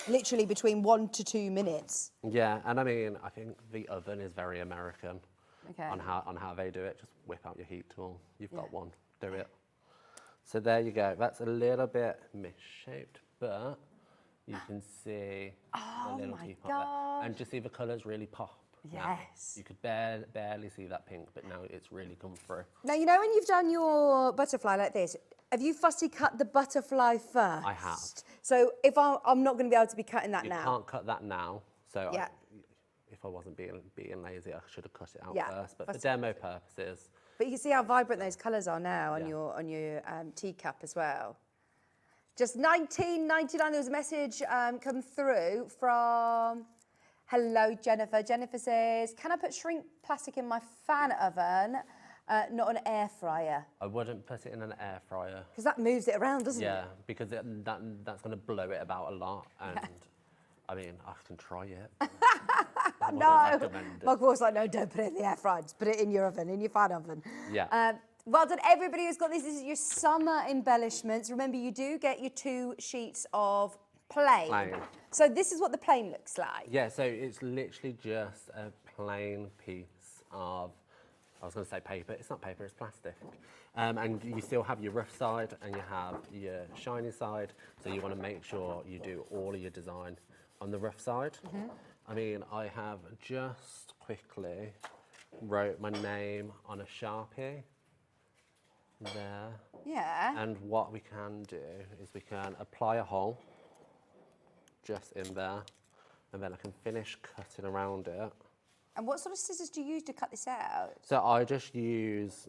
Literally between 1 to 2 minutes. Yeah, and I mean, I think the oven is very American Okay. on how they do it. Just whip out your heat tool. You've got one. Do it. So there you go. That's a little bit misshaped, but you can see the little teapot there. And just see the colours really pop. now. Yes. You could barely see that pink, but now it's really come through. Now, you know when you've done your butterfly like this, have you fussy cut the butterfly first? I have. So if I'm not going to be able to be cutting that now. You can't cut that now. So Yeah. if I wasn't being lazy, I should have cut it out Yeah, first. But for fussy demo purposes. But you can see how vibrant those colours are now on your teacup as well. Just $19.99. There was a message come through from, hello Jennifer. Jennifer says, can I put shrink plastic in my fan oven, not an air fryer? I wouldn't put it in an air fryer. Because that moves it around, doesn't it? Yeah, because that's going to blow it about a lot. And I mean, I can try it. No, Mark was like, no, don't put it in the air fryer. Just put it in your oven, in your fan oven. Yeah. Well done, everybody who's got this. This is your summer embellishments. Remember, you do get your 2 sheets of plain. So this is what the plain looks like. Yeah, so it's literally just a plain piece of, I was going to say paper. It's not paper, it's plastic. And you still have your rough side and you have your shiny side. So you want to make sure you do all of your design on the rough side. I mean, I have just quickly wrote my name on a Sharpie there. Yeah. And what we can do is we can apply a hole just in there, and then I can finish cutting around it. And what sort of scissors do you use to cut this out? So I just use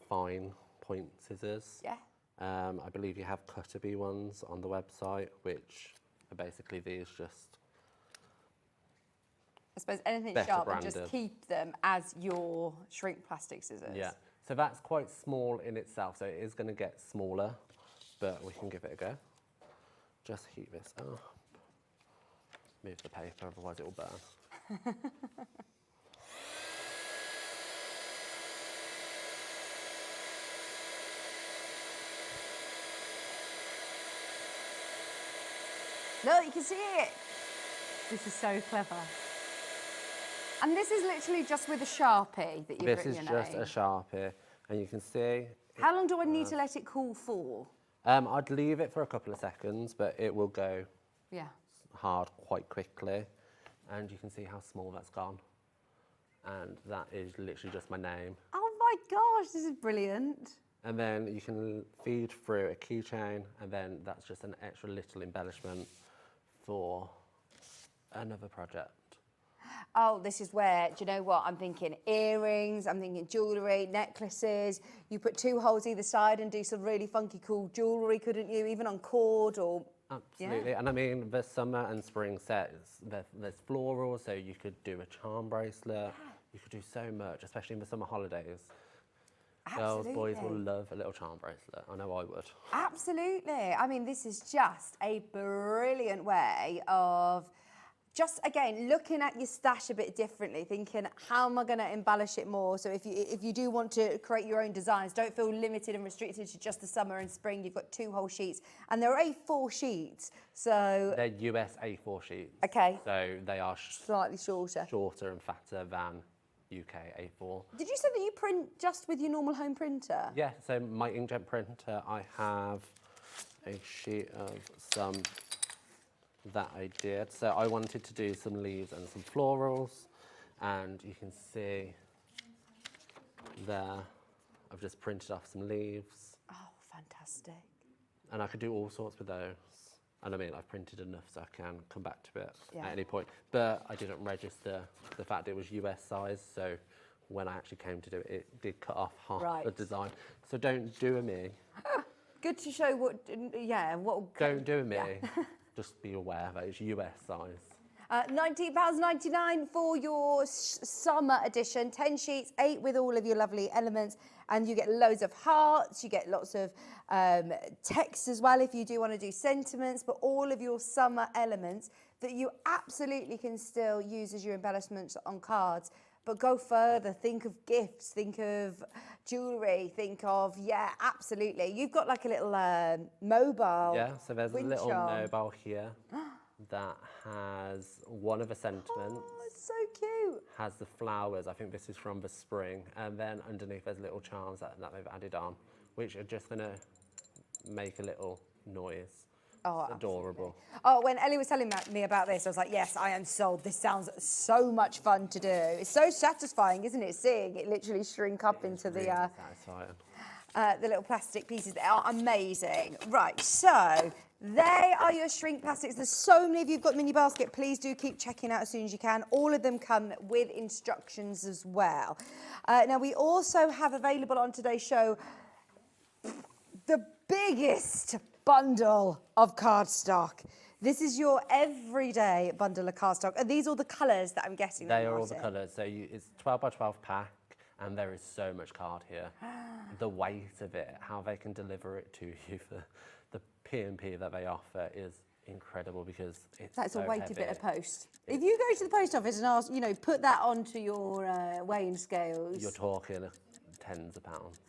fine point scissors. Yeah. I believe you have Cutter-Bee ones on the website, which are basically these just. I suppose anything better sharp, branded. and just keep them as your shrink plastic scissors. Yeah. So that's quite small in itself, so it is going to get smaller, but we can give it a go. Just heat this up. Move the paper, otherwise it will burn. Look, you can see it. This is so clever. And this is literally just with a Sharpie that you've This written is your just name. a Sharpie, and you can see. How long do I need to let it cool for? I'd leave it for a couple of seconds, but it will go. Yeah. hard quite quickly. And you can see how small that's gone. And that is literally just my name. Oh my gosh, this is brilliant. And then you can feed through a keychain, and then that's just an extra little embellishment for another project. Oh, this is where, do you know what? I'm thinking earrings, I'm thinking jewellery, necklaces. You put 2 holes either side and do some really funky, cool jewellery, couldn't you? Even on cord or... Absolutely. Yeah. And I mean, the summer and spring sets, there's floral, so you could do a charm bracelet. You could do so much, especially in the summer holidays. Absolutely. Girls, boys will love a little charm bracelet. I know I would. Absolutely. I mean, this is just a brilliant way of just, again, looking at your stash a bit differently, thinking, how am I going to embellish it more? So if you do want to create your own designs, don't feel limited and restricted to just the summer and spring. You've got 2 whole sheets, and they're A4 sheets. So they're US A4 sheets. Okay. So they are slightly shorter. Shorter and fatter than UK A4. Did you say that you print just with your normal home printer? Yeah, so my inkjet printer, I have a sheet of some that I did. So I wanted to do some leaves and some florals, and you can see there, I've just printed off some leaves. Oh, fantastic. And I could do all sorts with those. And I mean, I've printed enough so I can come back to it at any point. But I didn't register the fact it was US size, so when I actually came to do it, it did cut off half the design. So don't do a me. Good to show what, Don't do a me. Just be aware that it's US size. £19.99 for your summer edition. 10 sheets, 8 with all of your lovely elements. And you get loads of hearts, you get lots of text as well if you do want to do sentiments, but all of your summer elements that you absolutely can still use as your embellishments on cards. But go further, think of gifts, think of jewellery, think of, absolutely. You've got like a little mobile. Yeah, so there's a little charm. mobile here that has one of the sentiments. Oh, it's so cute. Has the flowers. I think this is from the spring. And then underneath there's little charms that they've added on, which are just going to make a little noise. Oh, it's adorable. Oh, when Ellie was telling me about this, I was like, yes, I am sold. This sounds so much fun to do. It's so satisfying, isn't it, seeing it literally shrink up into really the little plastic pieces. They are amazing. Right, so they are your shrink plastics. There's so many of you who've got them in your basket. Please do keep checking out as soon as you can. All of them come with instructions as well. Now, we also have available on today's show the biggest bundle of cardstock. This is your everyday bundle of cardstock. Are these all the colours that I'm guessing? They are all the colours. So it's 12 by 12 pack, and there is so much card here. The weight of it, how they can deliver it to you, the P&P that they offer is incredible because it's That's so a weighty heavy. bit of post. If you go to the post office and ask, put that onto your weighing scales. You're talking tens of pounds.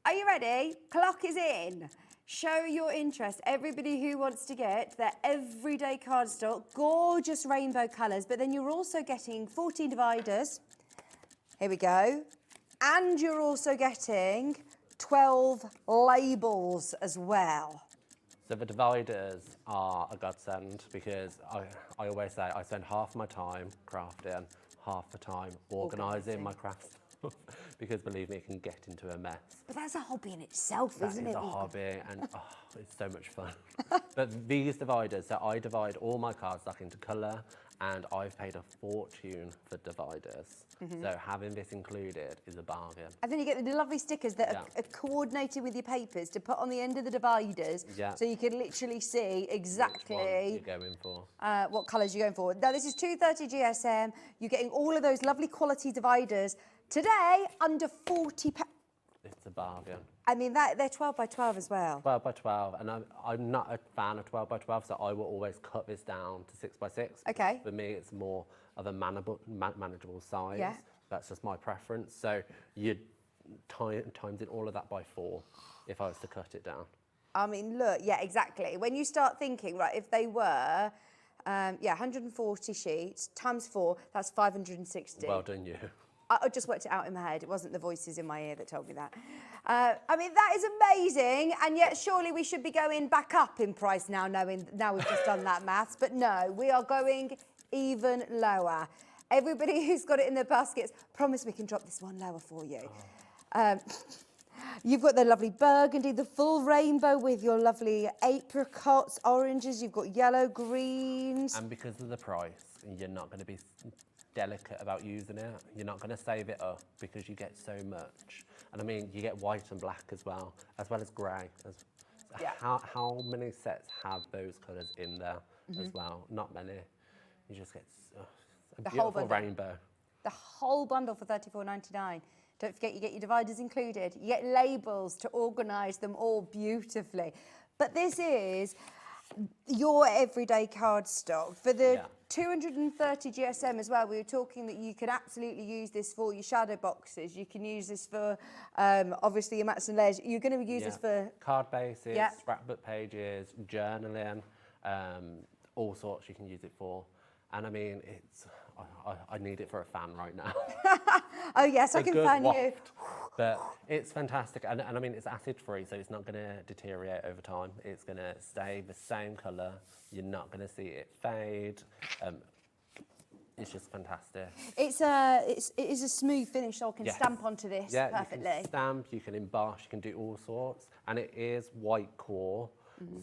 Are you ready? Clock is in. Show your interest. Everybody who wants to get their everyday cardstock, gorgeous rainbow colours, but then you're also getting 14 dividers. Here we go. And you're also getting 12 labels as well. So the dividers are a godsend because I always say I spend half my time crafting, half the time organising my crafts. Because believe me, it can get into a mess. But that's a hobby in itself, isn't it? That is a hobby, and it's so much fun. But these dividers, so I divide all my cardstock into colour, and I've paid a fortune for dividers. So having this included is a bargain. And then you get the lovely stickers that are coordinated with your papers to put on the end of the dividers, so you can literally see exactly which one you're going for. What colours you're going for. Now this is 230 GSM. You're getting all of those lovely quality dividers. Today, under £40. It's a bargain. I mean, they're 12 by 12 as well. 12 by 12, and I'm not a fan of 12 by 12, so I will always cut this down to 6 by 6. Okay. For me, it's more of a manageable size. Yeah. That's just my preference. So you times in all of that by 4 if I was to cut it down. I mean, look, yeah, exactly. When you start thinking, right, if they were, 140 sheets times 4, that's 560. Well done, you. I just worked it out in my head. It wasn't the voices in my ear that told me that. I mean, that is amazing, and yet surely we should be going back up in price now, knowing now we've just done that maths. But no, we are going even lower. Everybody who's got it in their baskets, promise we can drop this one lower for you. You've got the lovely burgundy, the full rainbow with your lovely apricots, oranges, you've got yellow, greens. And because of the price, you're not going to be delicate about using it. You're not going to save it up because you get so much. And I mean, you get white and black as well as grey. Yeah. How many sets have those colours in there as well? Not many. You just get a beautiful rainbow. The whole bundle for £34.99. Don't forget, you get your dividers included. You get labels to organise them all beautifully. But this is your everyday cardstock. For the 230 GSM as well, we were talking that you could absolutely use this for your shadow boxes. You can use this for, obviously, your mats and layers. You're going to use this for... card bases, scrapbook pages, journaling, all sorts you can use it for. And I mean, it's... I need it for a fan right now. Oh yes, I can fan you. But it's fantastic, and I mean, it's acid free, so it's not going to deteriorate over time. It's going to stay the same colour. You're not going to see it fade. It's just fantastic. It is a smooth finish, so I can stamp onto this perfectly. You can stamp, you can emboss, you can do all sorts, and it is white core,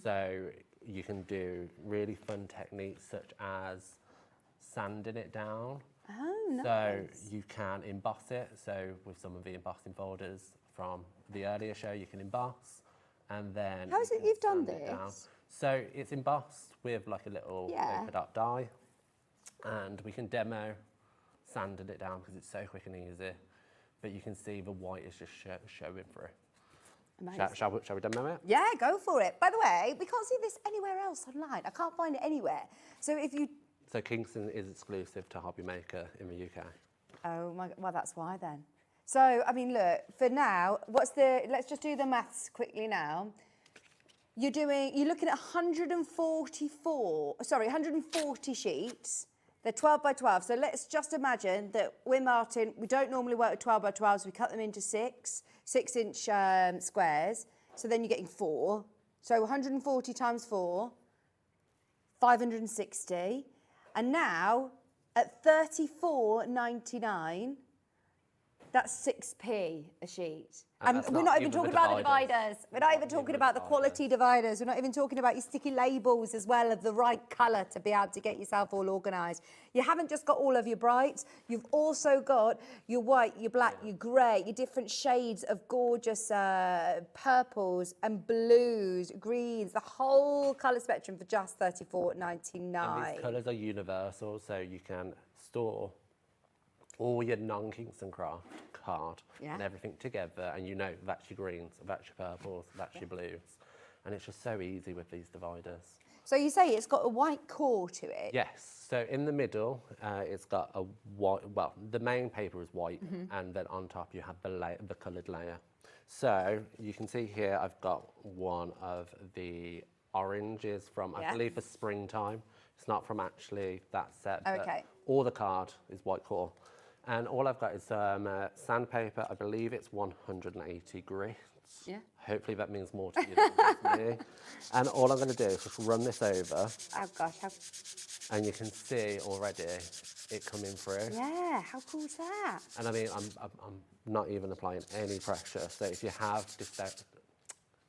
so you can do really fun techniques such as sanding it down. Oh, nice. So you can emboss it. So with some of the embossing folders from the earlier show, you can emboss, and then... How is it you've done this? So it's embossed with like a little polka dot die, and we can demo sanding it down because it's so quick and easy. But you can see the white is just showing through. Shall we demo it? Yeah, go for it. By the way, we can't see this anywhere else online. I can't find it anywhere. So if you... So Kingston is exclusive to Hobby Maker in the UK. Oh my, well, that's why then. So, I mean, look, for now, let's just do the maths quickly now. You're looking at 140 sheets. They're 12 by 12. So let's just imagine that we're Martin. We don't normally work with 12 by 12s. We cut them into 6-inch squares. So then you're getting 4. So 140 times 4, 560. And now, at $34.99, that's 6p a sheet. And we're not even talking about the dividers. We're not even talking about the quality dividers. We're not even talking about your sticky labels as well of the right colour to be able to get yourself all organised. You haven't just got all of your brights. You've also got your white, your black, your grey, your different shades of gorgeous purples and blues, greens, the whole colour spectrum for just $34.99. And these colours are universal, so you can store all your non-Kingston Craft card and everything together, and you know that's your greens, that's your purples, that's your blues, and it's just so easy with these dividers. So you say it's got a white core to it? Yes, so in the middle it's got a white, well, the main paper is white, and then on top you have the coloured layer. So you can see here I've got one of the oranges from, I believe, for springtime. It's not from actually that set, but all the card is white core. And all I've got is sandpaper. I believe it's 180 grits. Yeah. Hopefully that means more to you than it does me. And all I'm going to do is just run this over. Oh gosh, and you can see already it coming through. Yeah, how cool is that? And I mean, I'm not even applying any pressure. So if you have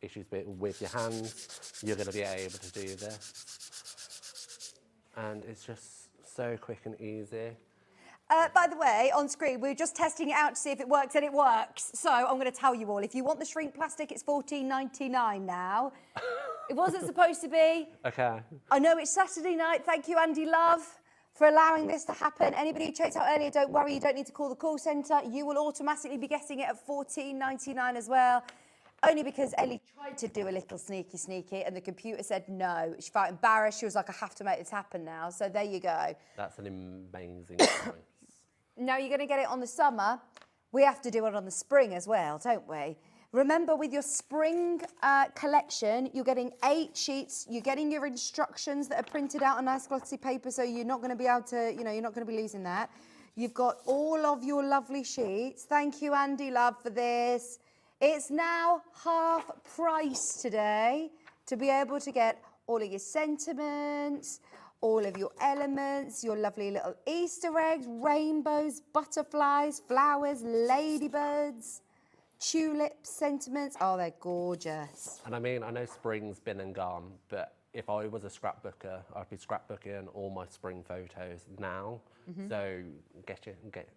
issues with your hands, you're going to be able to do this. And it's just so quick and easy. By the way, on screen, we're just testing it out to see if it works, and it works. So I'm going to tell you all, if you want the shrink plastic, it's $14.99 now. It wasn't supposed to be. Okay. I know it's Saturday night. Thank you, Andy Love, for allowing this to happen. Anybody who checked out earlier, don't worry, you don't need to call the call centre. You will automatically be getting it at $14.99 as well. Only because Ellie tried to do a little sneaky, and the computer said no. She felt embarrassed. She was like, I have to make this happen now. So there you go. That's an amazing choice. Now you're going to get it on the summer. We have to do it on the spring as well, don't we? Remember, with your spring collection, you're getting 8 sheets. You're getting your instructions that are printed out on nice glossy paper, so you're not going to be able to, you're not going to be losing that. You've got all of your lovely sheets. Thank you, Andy Love, for this. It's now half price today to be able to get all of your sentiments, all of your elements, your lovely little Easter eggs, rainbows, butterflies, flowers, ladybirds, tulips, sentiments. Oh, they're gorgeous. And I mean, I know spring's been and gone, but if I was a scrapbooker, I'd be scrapbooking all my spring photos now. So get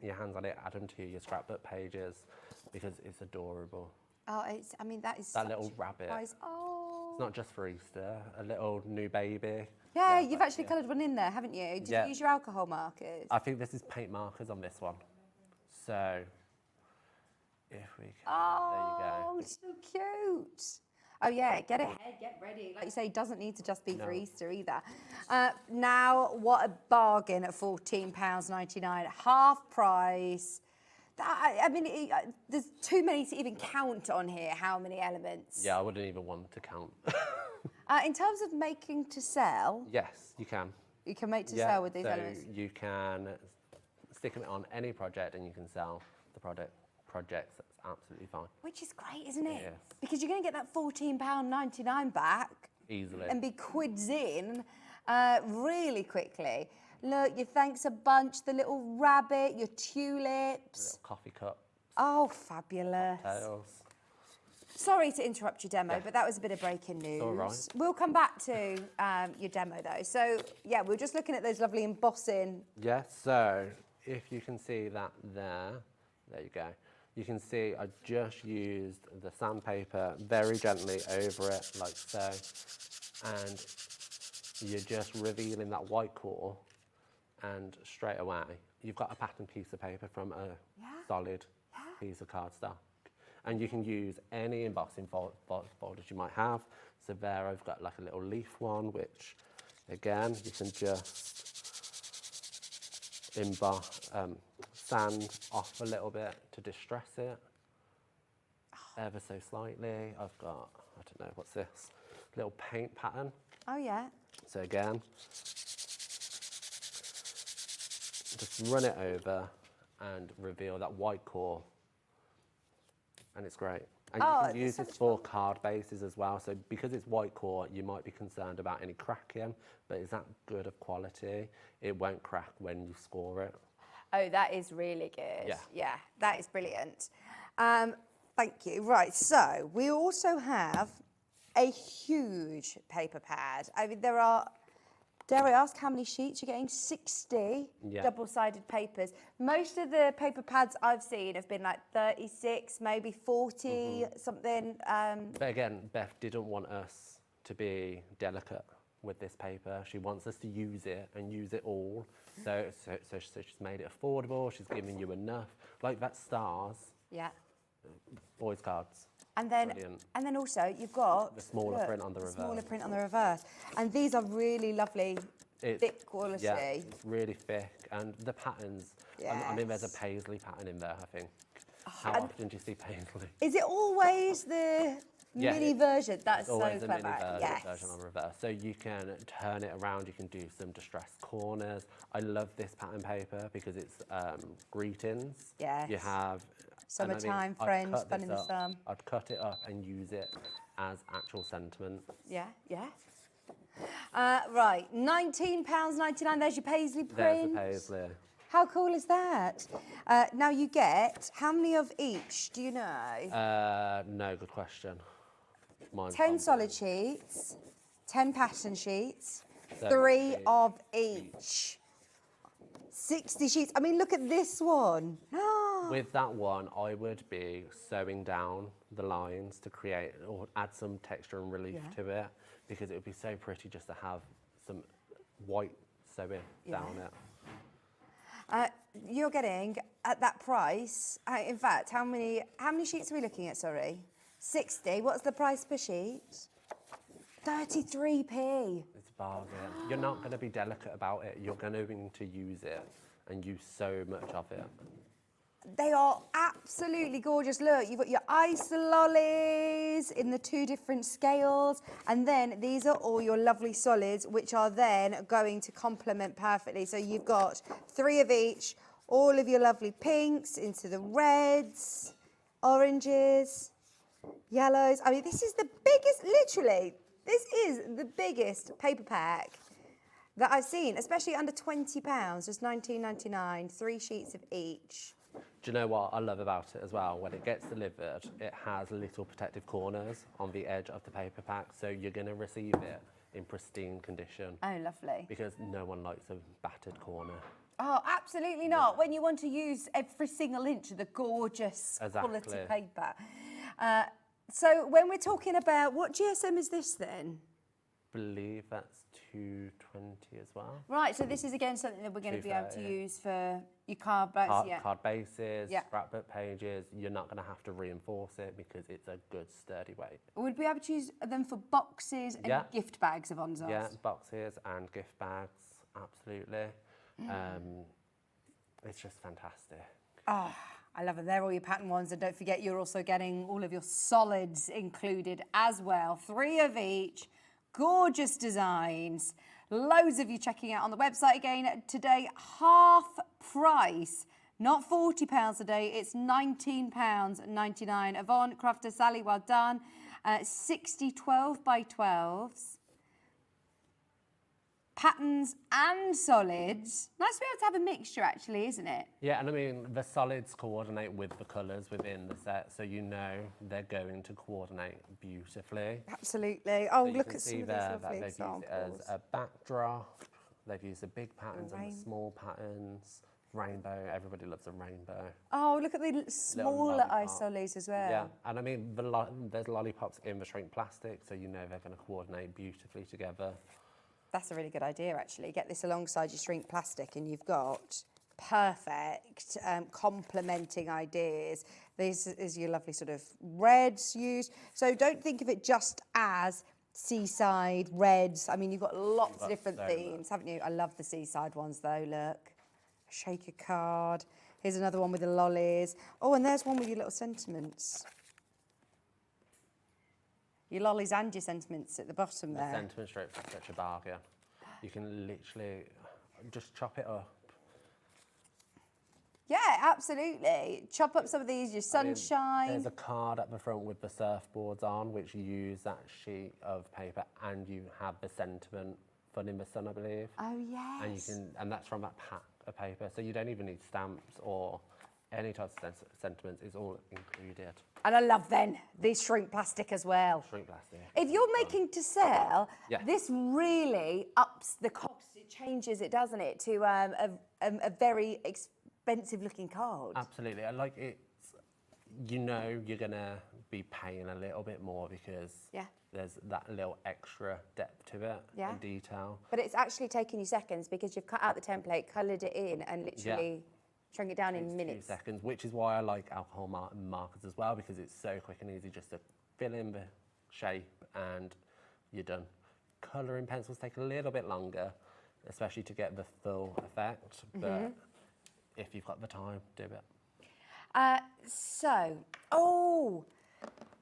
your hands on it, add them to your scrapbook pages because it's adorable. Oh, I mean, that is That little rabbit. surprise. Oh. It's not just for Easter, a little new baby. Yeah, you've actually coloured one in there, haven't you? Did Yeah. you use your alcohol markers? I think this is paint markers on this one. So if we can, Oh, there you go. so cute. Oh yeah, get ahead, get ready. Like you say, it doesn't need to just be for Easter either. Now, what a bargain at £14.99, half price. I mean, there's too many to even count on here, how many elements. Yeah, I wouldn't even want to count. In terms of making to sell, Yes, you can. you can make to sell with these so elements. you can stick them on any project and you can sell the projects. That's absolutely fine. Which is great, isn't it? Yes. Because you're going to get that £14.99 back. Easily. And be quids in really quickly. Look, your thanks a bunch, the little rabbit, your tulips. Little coffee cup. Oh, fabulous. Tails. Sorry to interrupt your demo, but that was a bit of breaking news. all right. We'll come back to your demo though. So, yeah, we're just looking at those lovely embossing. Yes, so if you can see that there you go. You can see I just used the sandpaper very gently over it, like so. And you're just revealing that white core, and straight away, you've got a pattern piece of paper from a solid piece of cardstock. And you can use any embossing folders you might have. So there I've got like a little leaf one, which again, you can just emboss, sand off a little bit to distress it, ever so slightly. I've got, I don't know, what's this? Little paint pattern. Oh, yeah. So again, just run it over and reveal that white core. And it's great. And you can use this for card bases as well. So because it's white core, you might be concerned about any cracking, but is that good of quality? It won't crack when you score it. Oh, that is really good. Yeah. That is brilliant. Thank you. Right, so we also have a huge paper pad. I mean, there are, dare I ask how many sheets you're getting? 60 double-sided papers. Most of the paper pads I've seen have been like 36, maybe 40, something. But again, Beth didn't want us to be delicate with this paper. She wants us to use it and use it all. So she's made it affordable. She's giving you enough. Like that stars. Yeah. Boys cards. And then, Brilliant. and then also you've got The smaller print on the reverse. Smaller print on the reverse. And these are really lovely, thick quality. Yeah, it's really thick. And the patterns, I mean, there's a Yes. paisley pattern in there, I think. How often do you see paisley? Is it always the mini version? That's It's always so a mini clever. version on reverse. So you can turn it around, you can do some distressed corners. I love this pattern paper because it's greetings. Yes. You have... Summertime, I'd friends, cut fun this in the up. sun. I'd cut it up and use it as actual sentiments. Yeah, yeah. Right, £19.99. There's your paisley print. There's the paisley. How cool is that? Now you get, how many of each, do you know? No, good question. Mine's 10 on solid sheets, 10 pattern sheets, 3 30 of each. 60 sheets. I mean, look at this one. With that one, I would be sewing down the lines to create or add some texture and relief to it, because it would be so pretty just to have some white sewing down it. You're getting, at that price, in fact, how many sheets are we looking at, sorry? 60. What's the price per sheet? 33p. It's a bargain. You're not going to be delicate about it. You're going to use it and use so much of it. They are absolutely gorgeous. Look, you've got your ice lollies in the 2 different scales, and then these are all your lovely solids, which are then going to complement perfectly. So you've got 3 of each, all of your lovely pinks into the reds, oranges, yellows. I mean, this is the biggest, literally, this is the biggest paper pack that I've seen, especially under £20, just £19.99, 3 sheets of each. Do you know what I love about it as well? When it gets delivered, it has little protective corners on the edge of the paper pack, so you're going to receive it in pristine condition. Oh, lovely. Because no one likes a battered corner. Oh, absolutely not. When you want to use every single inch of the gorgeous quality paper. So when we're talking about, what GSM is this then? I believe that's 220 as well. Right, so this is again something that we're going to be able to use for your card backs. Card bases, scrapbook pages. You're not going to have to reinforce it because it's a good sturdy weight. We'd be able to use them for boxes and gift bags of Onzos. Yeah, boxes and gift bags, absolutely. It's just fantastic. Oh, I love it. They're all your pattern ones. And don't forget, you're also getting all of your solids included as well. 3 of each. Gorgeous designs. Loads of you checking out on the website again today. Half price. Not £40 a day. It's £19.99. Yvonne, Crafter, Sally, well done. 60 12 by 12s. Patterns and solids. Nice to be able to have a mixture, actually, isn't it? Yeah, and I mean, the solids coordinate with the colours within the set, so you know they're going to coordinate beautifully. Absolutely. Oh, so look at some of these lovely they've examples. used it as a backdrop. They've used the big patterns and the small patterns. Rainbow, everybody loves a rainbow. Oh, look at the smaller isolis as well. Yeah, and I mean, there's lollipops in the shrink plastic, so you know they're going to coordinate beautifully together. That's a really good idea, actually. Get this alongside your shrink plastic and you've got perfect complementing ideas. This is your lovely sort of reds used. So don't think of it just as seaside reds. I mean, you've got lots of different themes, haven't you? I love the seaside ones, though, look. Shaker card. Here's another one with the lollies. Oh, and there's one with your little sentiments. Your lollies and your sentiments at the bottom there. The sentiment strips are such a bargain. You can literally just chop it up. Yeah, absolutely. Chop up some of these, your sunshine. There's a card at the front with the surfboards on, which you use that sheet of paper and you have the sentiment Fun in the Sun, I believe. Oh, yes. And that's from that pack of paper. So you don't even need stamps or any type of sentiments. It's all included. And I love then the shrink plastic as well. Shrink plastic. If you're making to sell, this really ups the cost. It changes it, doesn't it, to a very expensive looking card. Absolutely. I like it. You know you're going to be paying a little bit more because there's that little extra depth to it and detail. But it's actually taken you seconds because you've cut out the template, coloured it in and literally shrunk it down in minutes. 2 seconds, which is why I like alcohol markers as well, because it's so quick and easy just to fill in the shape and you're done. Colouring pencils take a little bit longer, especially to get the full effect, but if you've got the time, do it.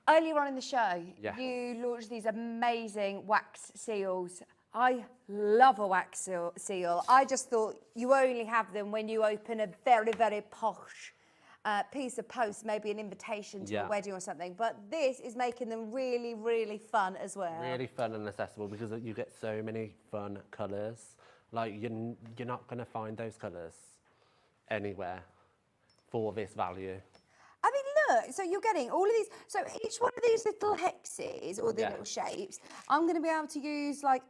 Earlier on in the show, you launched these amazing wax seals. I love a wax seal. I just thought you only have them when you open a very, very posh piece of post, maybe an invitation to a wedding or something. But this is making them really, really fun as well. Really fun and accessible because you get so many fun colours. Like, you're not going to find those colours anywhere for this value. I mean, look, so you're getting all of these. So each one of these little hexes or the little shapes, I'm going to be able to use like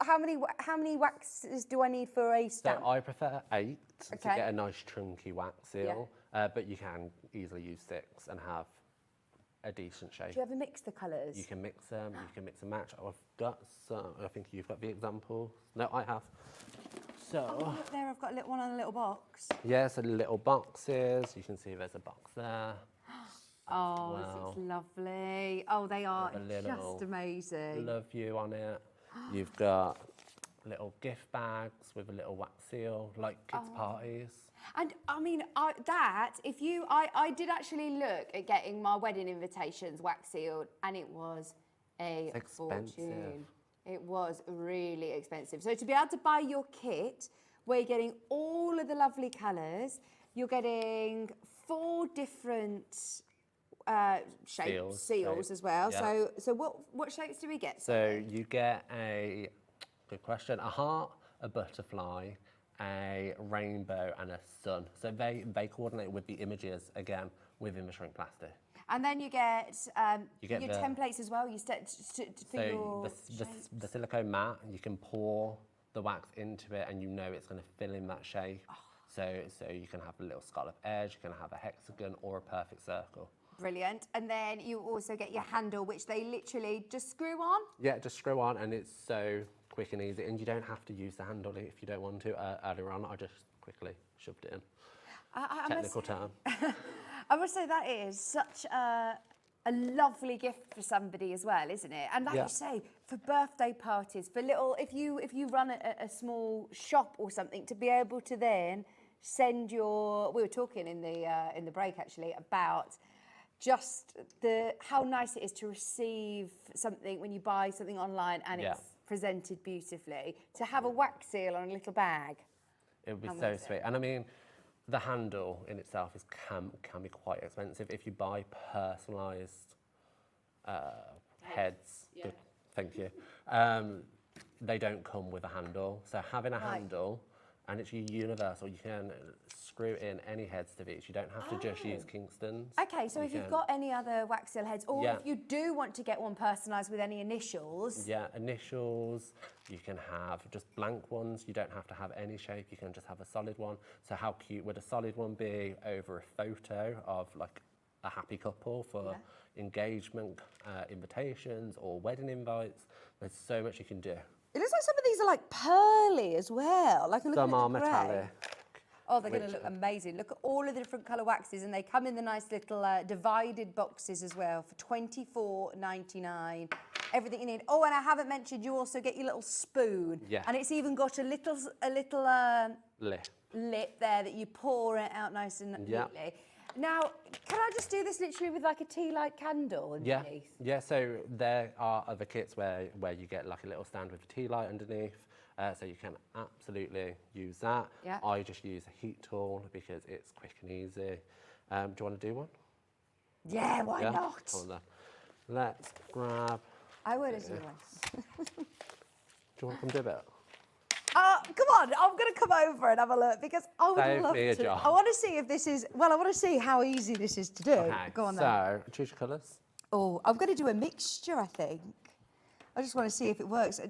how many waxes do I need for a stamp? So I prefer 8 to get a nice chunky wax seal, but you can easily use 6 and have a decent shape. Do you ever mix the colours? You can mix them, you can mix and match. I've got some, I think you've got the example. No, I have. So, look there, I've got a little one on a little box. Yeah, so little boxes. You can see there's a box there. Oh, this is lovely. Oh, they are just amazing. Love you on it. You've got little gift bags with a little wax seal, like kids' parties. And I mean, I did actually look at getting my wedding invitations wax sealed, and it was a fortune. It was really expensive. So to be able to buy your kit where you're getting all of the lovely colours. You're getting 4 different shapes, seals as well. Yeah. So what shapes do we get? So you get a, good question, a heart, a butterfly, a rainbow and a sun. So they coordinate with the images, again, within the shrink plastic. And then you get your the templates as well. You for your the silicone mat, you can pour the wax into it and you know it's going to fill in that shape. Oh. So you can have a little scallop edge, you can have a hexagon or a perfect circle. Brilliant. And then you also get your handle, which they literally just screw on. Yeah, just screw on and it's so quick and easy. And you don't have to use the handle if you don't want to. Earlier on, I just quickly shoved it in. Technical term. I must say that is such a lovely gift for somebody as well, isn't it? And like you say, for birthday parties, for little, if you run a small shop or something, to be able to then send your, we were talking in the break actually about just how nice it is to receive something when you buy something online and it's presented beautifully. To have a wax seal on a little bag. It would be so sweet. And I mean, the handle in itself can be quite expensive. If you buy personalised heads, good, thank you, they don't come with a handle. So having a handle, and it's universal, you can screw in any heads to these. You don't have to just use Kingston's. Okay, so if you've got any other wax seal heads, or if you do want to get one personalised with any initials. Yeah, initials. You can have just blank ones. You don't have to have any shape. You can just have a solid one. So how cute would a solid one be over a photo of like a happy couple for engagement invitations or wedding invites? There's so much you can do. It looks like some of these are like pearly as well. Like some are metallic. Oh, they're going to look amazing. Look at all of the different colour waxes, and they come in the nice little divided boxes as well for $24.99. Everything you need. Oh, and I haven't mentioned, you also get your little spoon. Yeah. And it's even got a little lip there that you pour it out nice and neatly. Now, can I just do this literally with like a tea light candle underneath? Yeah, so there are other kits where you get like a little stand with a tea light underneath. So you can absolutely use that. Yeah. I just use a heat tool because it's quick and easy. Do you want to do one? Yeah, why not? Come on then. Let's grab. I would as well. Do you want to come do it? Come on, I'm going to come over and have a look because I would love to. Job. I want to see if this is, well, I want to see how easy this is to do. Okay, Go on then. so choose your colours. Oh, I'm going to do a mixture, I think. I just want to see if it works.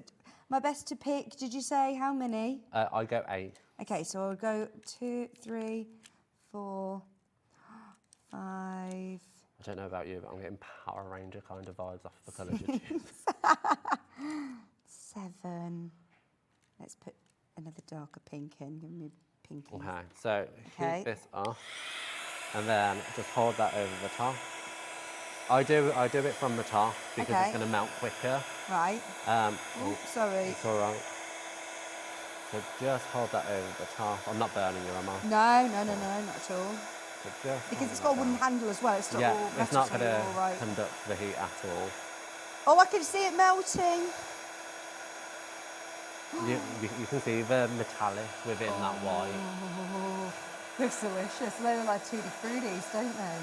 My best to pick, did you say how many? I go 8. Okay, so I'll go 2, 3, 4, 5. I don't know about you, but I'm getting Power Ranger kind of vibes off the colours you choose. 7. Let's put another darker pink in. Give me pink. Okay, so keep this off, and then just hold that over the top. I do it from the top because it's going to melt quicker. Right. Oh, sorry. It's all right. So just hold that over the top. I'm not burning you, am I? No, not at all. So because it's got a wooden handle as well. It's not all it's not going to right. conduct the heat at all. Oh, I can see it melting. You can see the metallic within that white. Oh, they're delicious. They look like tutti fruities, don't they?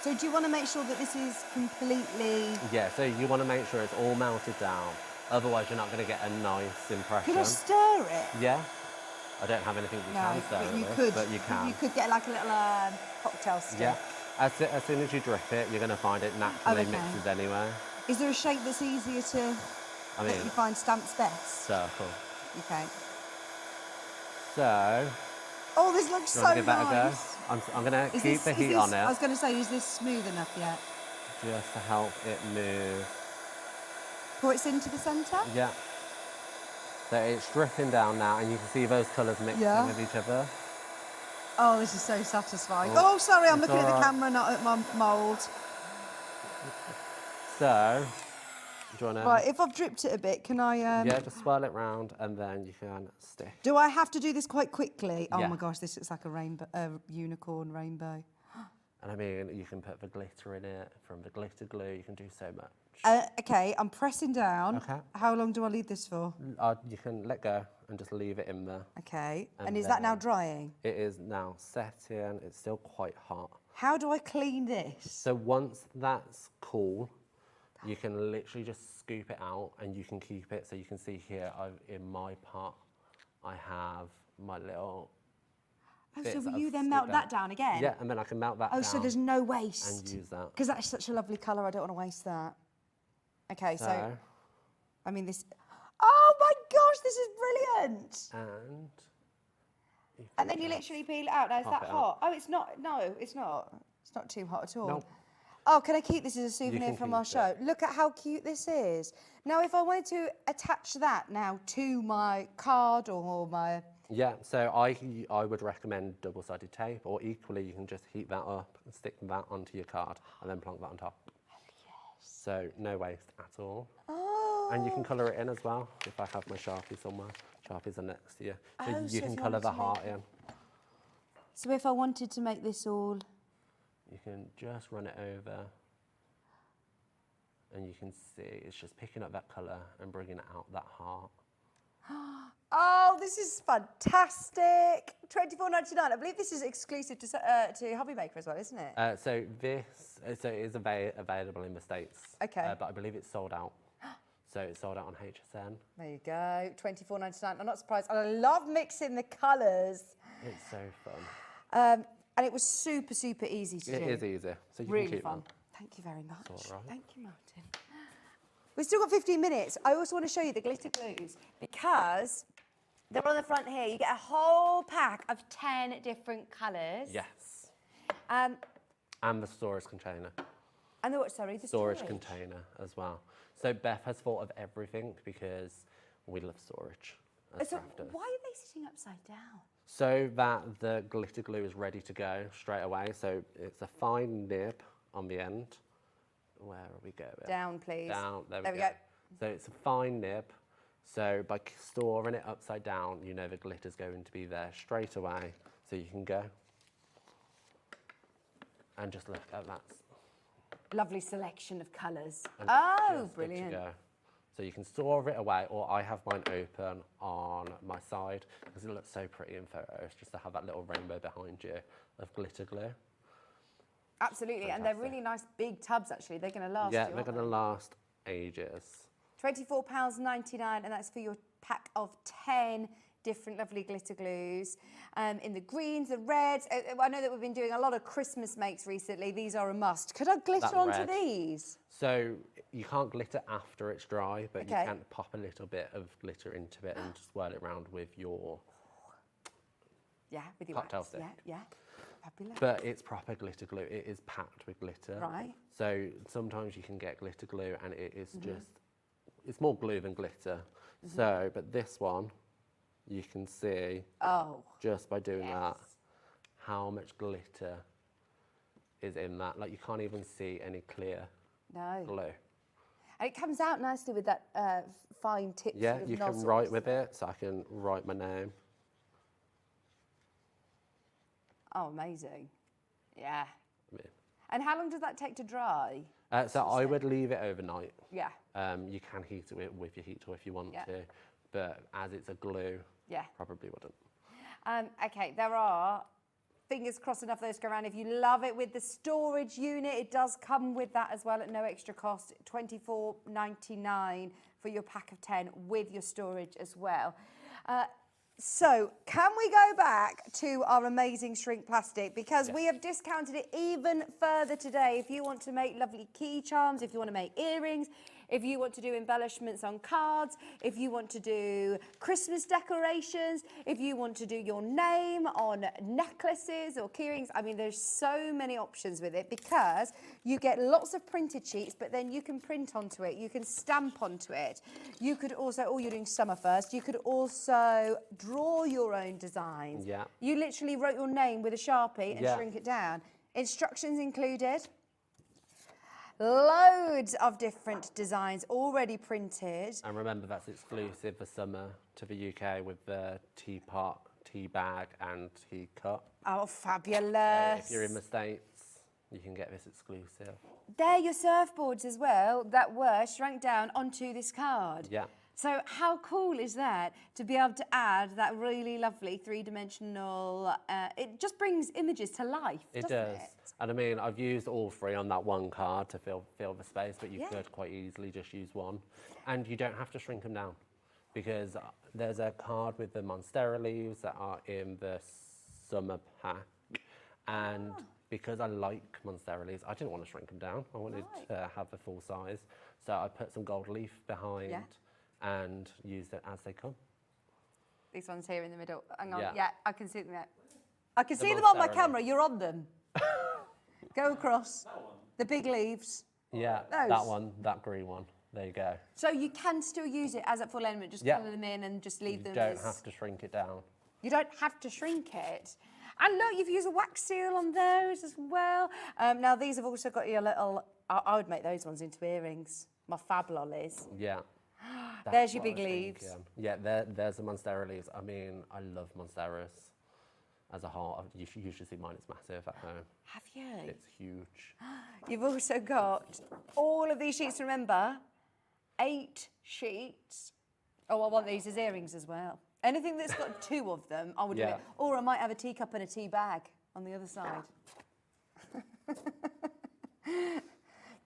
So do you want to make sure that this is completely... Yeah, so you want to make sure it's all melted down. Otherwise, you're not going to get a nice impression. Can I stir it? Yeah. I don't have anything you can stir it with, but you can. You could get like a little cocktail stick. Yeah. As soon as you drip it, you're going to find it naturally mixes anyway. Is there a shape that's easier to... that you find stamps best? Circle. Okay. So... Oh, this looks so nice. Give that a go? I'm going to keep the heat on it. I was going to say, is this smooth enough yet? Just to help it move. Pour it into the centre? Yeah. So it's dripping down now, and you can see those colours mixing with each other. Oh, this is so satisfying. Oh, sorry, I'm looking at the camera, not at my mould. So, do you want to... Right, if I've dripped it a bit, can I... Yeah, just swirl it round, and then you can stick. Do I have to do this quite quickly? Yeah. Oh my gosh, this looks like a rainbow, unicorn rainbow. And I mean, you can put the glitter in it, from the glitter glue, you can do so much. Okay, I'm pressing down. Okay. How long do I leave this for? You can let go and just leave it in there. Okay. And is that now drying? It is now setting. It's still quite hot. How do I clean this? So once that's cool, you can literally just scoop it out and you can keep it. So you can see here, in my pot, I have my little Oh, bits so will that you I've then melt scooped that out. down again? Yeah, and then I can melt that down. Oh, so there's no waste. And use that. Because that's such a lovely colour, I don't want to waste that. Okay, so I mean this... Oh my gosh, this is brilliant! And then you literally peel it out. Now, is pop that it hot? Oh, it's not. No, it's not. It's not too hot at all. No. Oh, can I keep this as a souvenir can from our keep show? Look at how cute this is. Now, if I wanted to attach that now to my card or my... Yeah, so I would recommend double-sided tape, or equally you can just heat that up and stick that onto your card and then plonk that on top. Yes. So no waste at all. Oh. And you can colour it in as well. If I have my Sharpie somewhere, Sharpies are next to you. So Oh, you so can if you colour wanted the to heart make in. So if I wanted to make this all... You can just run it over and you can see it's just picking up that colour and bringing out that heart. Oh, this is fantastic! $24.99. I believe this is exclusive to Hobby Maker as well, isn't it? So it is available in the States. Okay. But I believe it's sold out. So it's sold out on HSN. There you go, $24.99. I'm not surprised. And I love mixing the colours. It's so fun. And it was super, super easy to do. It is easy. So you really can keep fun. that. Thank you very much. It's all right. Thank you, Martin. We've still got 15 minutes. I also want to show you the glitter glues because they're on the front here. You get a whole pack of 10 different colours. Yes. And the storage container. And the what, sorry? The storage container as well. So Beth has thought of everything because we love storage as So crafters. why are they sitting upside down? So that the glitter glue is ready to go straight away. So it's a fine nib on the end. Where are we going? Down, please. Down, there we go. So it's a fine nib. So by storing it upside down, you know the glitter's going to be there straight away. So you can go and just look at that. Lovely selection of colours. And Oh, just good to brilliant. go. So you can store it away, or I have mine open on my side because it looks so pretty in photos, just to have that little rainbow behind you of glitter glue. Absolutely, and they're really nice big tubs actually. They're going to last Yeah, you, they're going to last ages. £24.99, and that's for your pack of 10 different lovely glitter glues in the greens, the reds. I know that we've been doing a lot of Christmas makes recently. These are a must. Could I glitter That onto red. these? So you can't glitter after it's dry, but Okay. you can pop a little bit of glitter into it and just swirl it around with your with your cocktail wax. stick. Yeah. Fabulous. But it's proper glitter glue. It is packed with glitter. Right. So sometimes you can get glitter glue and it is Mm-hmm. just, it's more glue than glitter. So, but this one, you can see just by doing that, how much glitter is in that. Like you can't even see any clear glue. And it comes out nicely with that fine tip. Yeah, sort of you can nozzles. write with it. So I can write my name. Oh, amazing. Yeah. Yeah. And how long does that take to dry? So I would leave it overnight. Yeah. You can heat it with your heater if you want Yeah. to, but as it's a glue, probably wouldn't. Okay, there are, fingers crossed, enough of those go around. If you love it with the storage unit, it does come with that as well at no extra cost. $24.99 for your pack of 10 with your storage as well. So, can we go back to our amazing shrink plastic? Because we have discounted it even further today. If you want to make lovely key charms, if you want to make earrings, if you want to do embellishments on cards, if you want to do Christmas decorations, if you want to do your name on necklaces or keyrings, I mean, there's so many options with it because you get lots of printed sheets, but then you can print onto it, you can stamp onto it. You could also, you're doing summer first, you could also draw your own designs. Yeah. You literally wrote your name with a Sharpie and shrink it down. Instructions included. Loads of different designs already printed. And remember, that's exclusive for summer to the UK with the teapot, tea bag and tea cup. Oh, fabulous. If you're in the States, you can get this exclusive. They're your surfboards as well that were shrank down onto this card. Yeah. So how cool is that to be able to add that really lovely three-dimensional, it just brings images to life, It does. And I mean, I've used all three on that one card to fill the space, but you could quite easily just use one. And you don't have to shrink them down because there's a card with the monstera leaves that are in the summer pack. And because I like monstera leaves, I didn't want to shrink them down. I wanted to have the full size. So I put some gold leaf behind and used it as they come. These ones here in the middle. Hang on. Yeah. Yeah, I can see them there. I can see them on my monstera camera. You're on them. Go across. The big leaves. Yeah, Those. that one, that green one. There you go. So you can still use it as a full element, just colour them in and just leave them You don't as... have to shrink it down. You don't have to shrink it. And look, you've used a wax seal on those as well. Now, these have also got your little... I would make those ones into earrings. My fab lollies. Yeah. There's your what I big was leaves. thinking. Yeah, there's the monstera leaves. I mean, I love monsteras as a whole. You should see mine, it's massive at home. Have you? It's huge. You've also got all of these sheets, remember, 8 sheets. Oh, I want these as earrings as well. Anything that's got 2 of them, I would do it. Or I might have a teacup and a tea bag on the other side.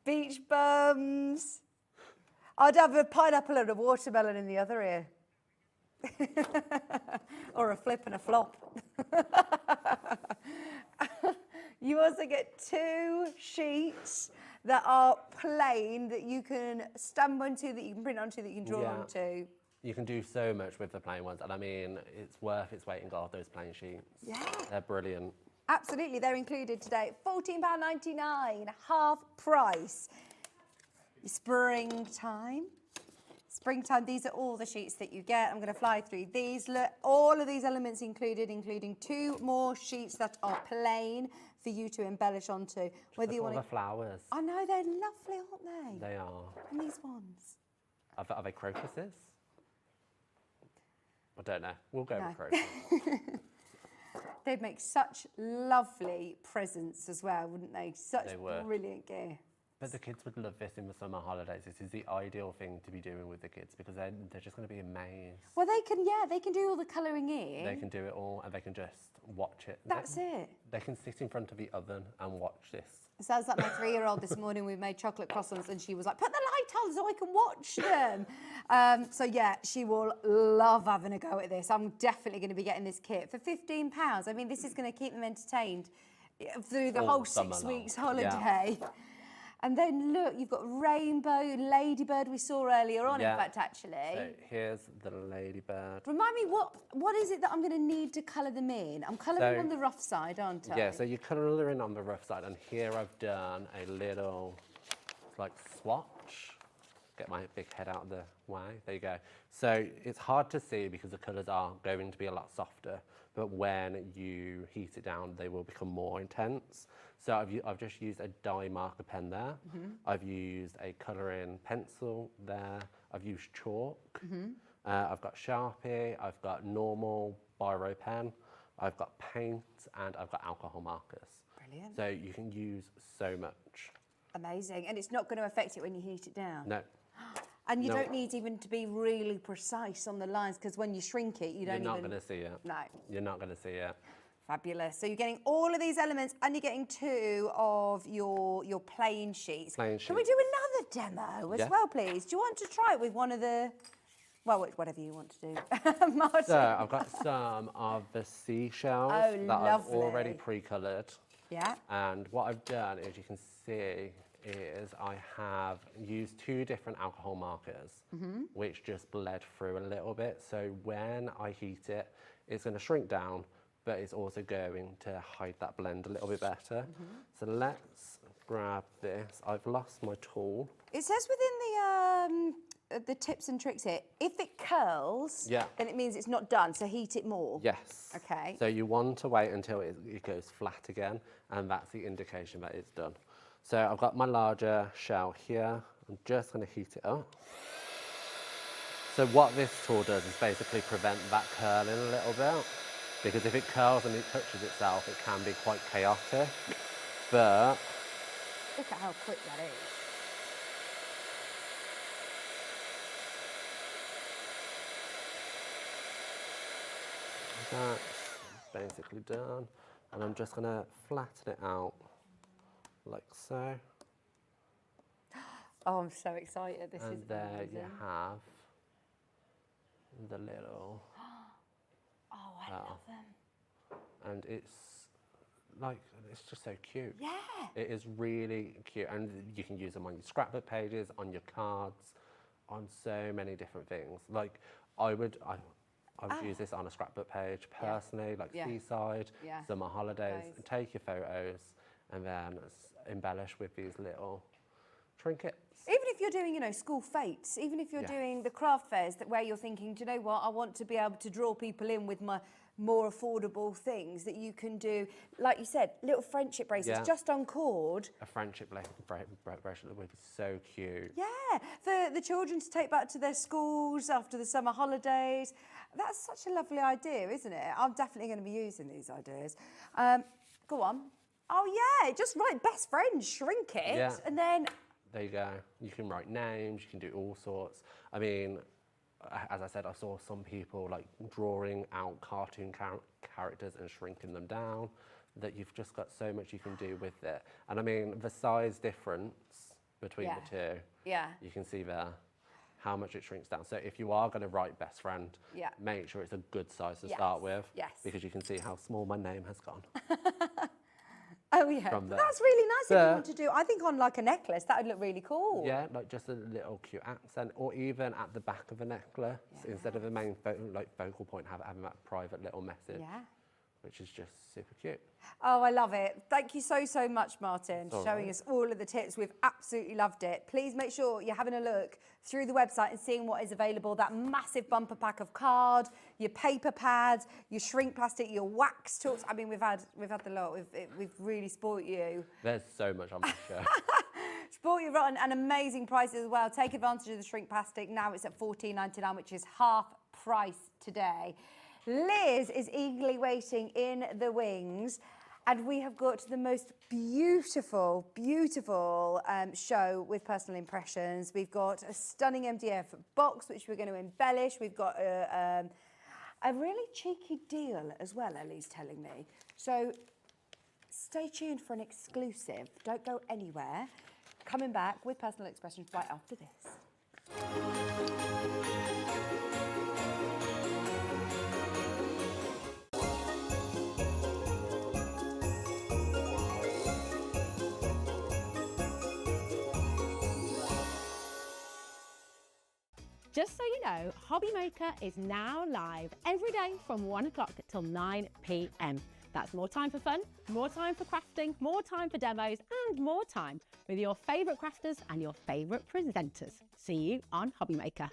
Beach bums. I'd have a pineapple and a watermelon in the other ear. Or a flip and a flop. You also get 2 sheets that are plain that you can stamp onto, that you can print onto, that you can draw onto. You can do so much with the plain ones, and I mean, it's worth its weight in gold, those plain sheets. Yeah. They're brilliant. Absolutely, they're included today. £14.99, half price. Springtime. Springtime, these are all the sheets that you get. I'm going to fly through these. Look, all of these elements included, including 2 more sheets that are plain for you to embellish onto. Whether you want the flowers. I know, they're lovely, aren't they? They are. And these ones. Are they crocuses? I don't know. We'll go with crocuses. They'd make such lovely presents as well, wouldn't they? Such They would. brilliant gifts. But the kids would love this in the summer holidays. This is the ideal thing to be doing with the kids because they're just going to be amazed. Well, they can do all the colouring in. They can do it all and they can just watch it. That's it. They can sit in front of the oven and watch this. It sounds like my 3-year-old this morning. We made chocolate croissants and she was like, put the light on so I can watch them. So yeah, she will love having a go at this. I'm definitely going to be getting this kit for £15. I mean, this is going to keep them entertained through the whole 6 weeks holiday. Yeah. And then look, you've got rainbow, ladybird we saw earlier on, in fact, actually. So here's the ladybird. Remind me, what is it that I'm going to need to colour them in? I'm colouring on the rough side, aren't I? Yeah, so you're colouring on the rough side, and here I've done a little, like, swatch. Get my big head out of the way. There you go. So it's hard to see because the colours are going to be a lot softer, but when you heat it down, they will become more intense. So I've just used a dye marker pen there. I've used a colouring pencil there. I've used chalk. I've got Sharpie. I've got normal biro pen. I've got paint, and I've got alcohol markers. Brilliant. So you can use so much. Amazing. And it's not going to affect it when you heat it down? No. And you don't need even to be really precise on the lines because when you shrink it, You're not going to see it. No. You're not going to see it. Fabulous. So you're getting all of these elements and you're getting 2 of your plain sheets. Plain sheets. Can we do another demo as well, please? Do you want to try it with one of the... Well, whatever you want to do. Martin. So I've got some of the seashells that I've already pre-coloured. Yeah. And what I've done, as you can see, is I have used 2 different alcohol markers, which just bled through a little bit. So when I heat it, it's going to shrink down, but it's also going to hide that blend a little bit better. So let's grab this. I've lost my tool. It says within the tips and tricks here, if it curls, then it means it's not done, so heat it more. Yes. Okay. So you want to wait until it goes flat again, and that's the indication that it's done. So I've got my larger shell here. I'm just going to heat it up. So what this tool does is basically prevent that curling a little bit, because if it curls and it touches itself, it can be quite chaotic. But Look at how quick that is. That's basically done, and I'm just going to flatten it out like so. Oh, I'm so excited. This is And there amazing. you have the little. Oh, I love them. And it's like, it's just so cute. Yeah. It is really cute, and you can use them on your scrapbook pages, on your cards, on so many different things. Like I would use this on a scrapbook page personally, like seaside, summer holidays, and take your photos and then embellish with these little trinkets. Even if you're doing, you know, school fetes, even if you're doing the craft fairs where you're thinking, do you know what, I want to be able to draw people in with my more affordable things, that you can do, like you said, little friendship bracelets just on cord. A friendship bracelet would be so cute. Yeah, for the children to take back to their schools after the summer holidays. That's such a lovely idea, isn't it? I'm definitely going to be using these ideas. Go on. Oh yeah, just write best friends, shrink it, and then... There you go. You can write names, you can do all sorts. I mean, as I said, I saw some people like drawing out cartoon characters and shrinking them down, that you've just got so much you can do with it. And I mean, the size difference between the two, you can see there how much it shrinks down. So if you are going to write best friend, make sure it's a good size to start with, because you can see how small my name has gone. Oh yeah, that's really nice if you want to do. I think on like a necklace, that would look really cool. Yeah, like just a little cute accent, or even at the back of a necklace, instead of the main focal point, having that private little message, which is just super cute. Oh, I love it. Thank you so, so much, Martin, for showing us all of the tips. We've absolutely loved it. Please make sure you're having a look through the website and seeing what is available. That massive bumper pack of card, your paper pads, your shrink plastic, your wax tools. I mean, we've had the lot. We've really spoilt you. There's so much on my show. Spoilt you rotten, and amazing prices as well. Take advantage of the shrink plastic. Now it's at $14.99, which is half price today. Liz is eagerly waiting in the wings, and we have got the most beautiful, beautiful show with personal impressions. We've got a stunning MDF box, which we're going to embellish. We've got a really cheeky deal as well, Ellie's telling me. So stay tuned for an exclusive. Don't go anywhere. Coming back with personal expressions right after this. Just so you know, Hobby Maker is now live every day from 1 o'clock till 9 p.m. That's more time for fun, more time for crafting, more time for demos, and more time with your favourite crafters and your favourite presenters. See you on Hobby Maker.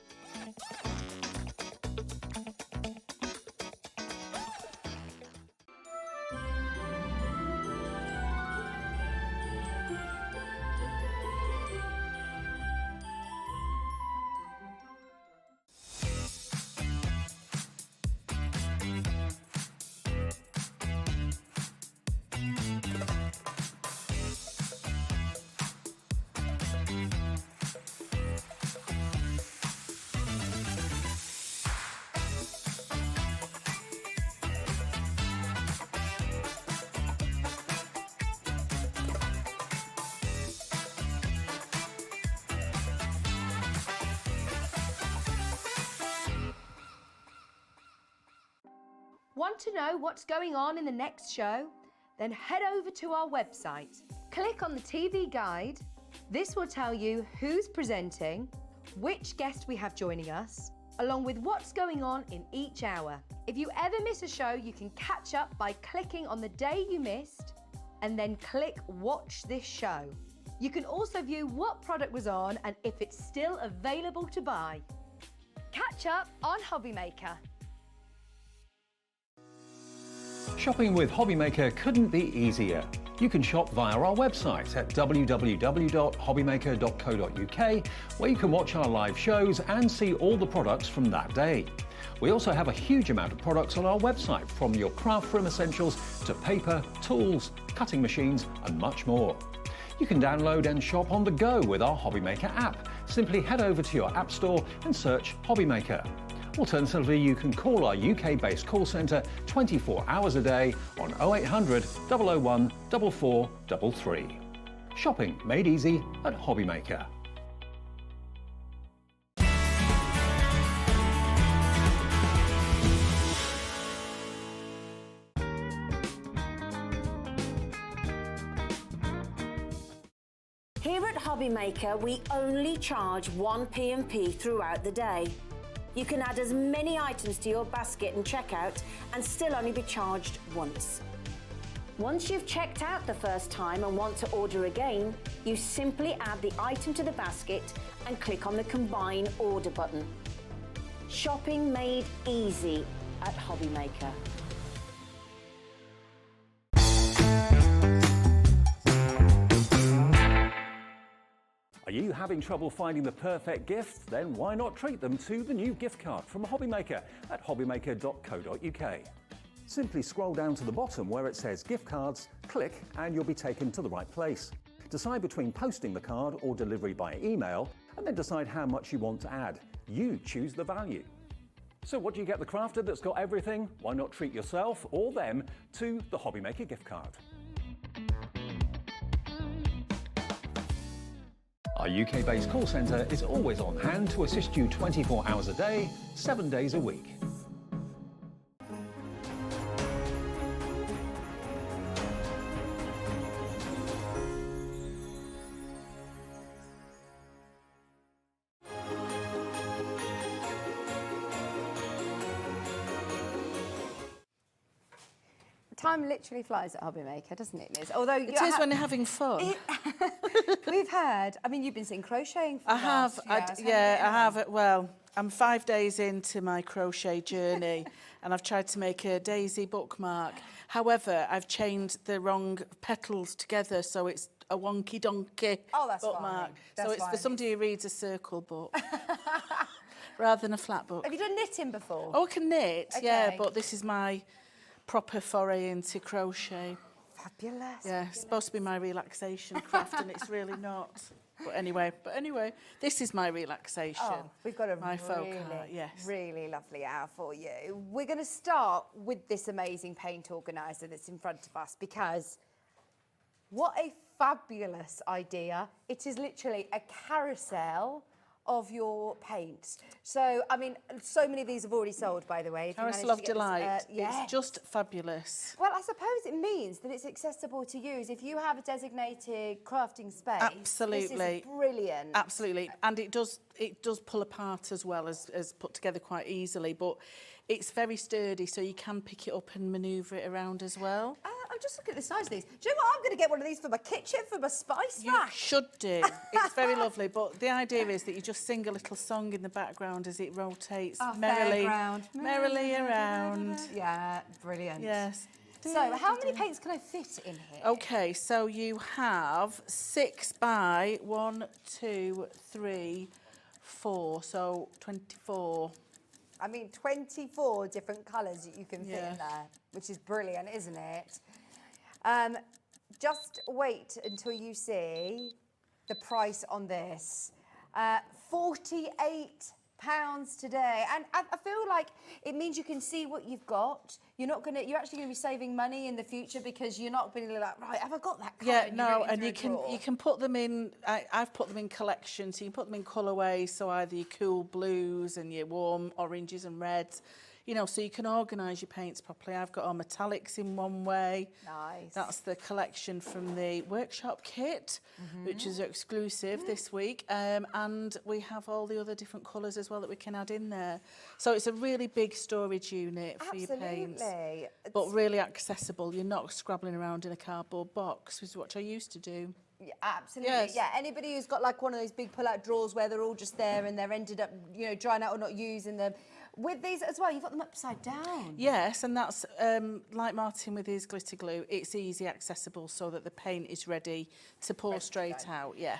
Want to know what's going on in the next show? Then head over to our website. Click on the TV guide. This will tell you who's presenting, which guest we have joining us, along with what's going on in each hour. If you ever miss a show, you can catch up by clicking on the day you missed and then click Watch This Show. You can also view what product was on and if it's still available to buy. Catch up on Hobby Maker. Shopping with Hobby Maker couldn't be easier. You can shop via our website at www.hobbymaker.co.uk, where you can watch our live shows and see all the products from that day. We also have a huge amount of products on our website, from your craft room essentials to paper, tools, cutting machines and much more. You can download and shop on the go with our Hobbymaker app. Simply head over to your app store and search Hobbymaker. Alternatively, you can call our UK-based call centre 24 hours a day on 0800 001 4433. Shopping made easy at Hobbymaker. Here at Hobbymaker, we only charge 1 P&P throughout the day. You can add as many items to your basket and checkout and still only be charged once. Once you've checked out the first time and want to order again, you simply add the item to the basket and click on the Combine Order button. Shopping made easy at Hobbymaker. Are you having trouble finding the perfect gift? Then why not treat them to the new gift card from Hobbymaker at hobbymaker.co.uk. Simply scroll down to the bottom where it says gift cards, click and you'll be taken to the right place. Decide between posting the card or delivery by email and then decide how much you want to add. You choose the value. So what do you get the crafter that's got everything? Why not treat yourself or them to the Hobbymaker gift card? Our UK-based call centre is always on hand to assist you 24 hours a day, 7 days a week. Time literally flies at Hobbymaker, doesn't it, Liz? Although it is when you're having fun. We've heard. I mean, you've been seeing crocheting for I have. I have. Well, I'm 5 days into my crochet journey, and I've tried to make a daisy bookmark. However, I've chained the wrong petals together, so it's a wonky donkey bookmark. Fine. That's so it's fine. for somebody who reads a circle book rather than a flat book. Have you done knitting before? Oh, I can knit, yeah, Okay. but this is my proper foray into crochet. Fabulous. Yeah, it's supposed to be my relaxation craft, and it's really not. But anyway, this is my relaxation. Oh, we've got a my really, FolkArt, yes. really lovely hour for you. We're going to start with this amazing paint organiser that's in front of us because what a fabulous idea. It is literally a carousel of your paints. So, I mean, so many of these have already sold, by the way. If you Carousel managed of to get Delight. this, yes. It's just fabulous. Well, I suppose it means that it's accessible to use. If you have a designated crafting space, Absolutely. this is brilliant. Absolutely. And it does pull apart as well as put together quite easily, but it's very sturdy, so you can pick it up and manoeuvre it around as well. I'm just looking at the size of these. Do you know what? I'm going to get one of these for my kitchen, for my spice You rack. should do. It's very lovely, but the idea is that you just sing a little song in the background as it rotates merrily around. Yeah, brilliant. Yes. So, how many paints can I fit in here? Okay, so you have 6 by 1, 2, 3, 4, so 24. I mean, 24 different colours that you can fit Yeah. in there, which is brilliant, isn't it? Just wait until you see the price on this. £48 today, and I feel like it means you can see what you've got. You're actually going to be saving money in the future because you're not being like, right, have I got that colour? Yeah, And no, you're ready and to you draw. can put them in. I've put them in collections, so you can put them in colourways. So either your cool blues and your warm oranges and reds. You know, so you can organise your paints properly. I've got all metallics in one way. Nice. That's the collection from the workshop kit, which is exclusive this week. And we have all the other different colours as well that we can add in there. So it's a really big storage unit for your paints. Absolutely. But really accessible. You're not scrabbling around in a cardboard box, which is what I used to do. Yeah, absolutely. Yes. Yeah, anybody who's got like one of those big pull-out drawers where they're all just there and they're ended up, drying out or not using them. With these as well, you've got them upside down. Yes, and that's like Martin with his glitter glue. It's easy accessible so that the paint is ready to pour straight out. Yeah.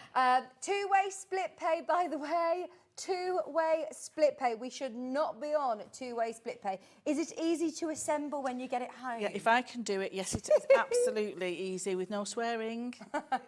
Two-way split pay, by the way. Two-way split pay. We should not be on two-way split pay. Is it easy to assemble when you get it home? Yeah, if I can do it, yes, it is absolutely easy with no swearing.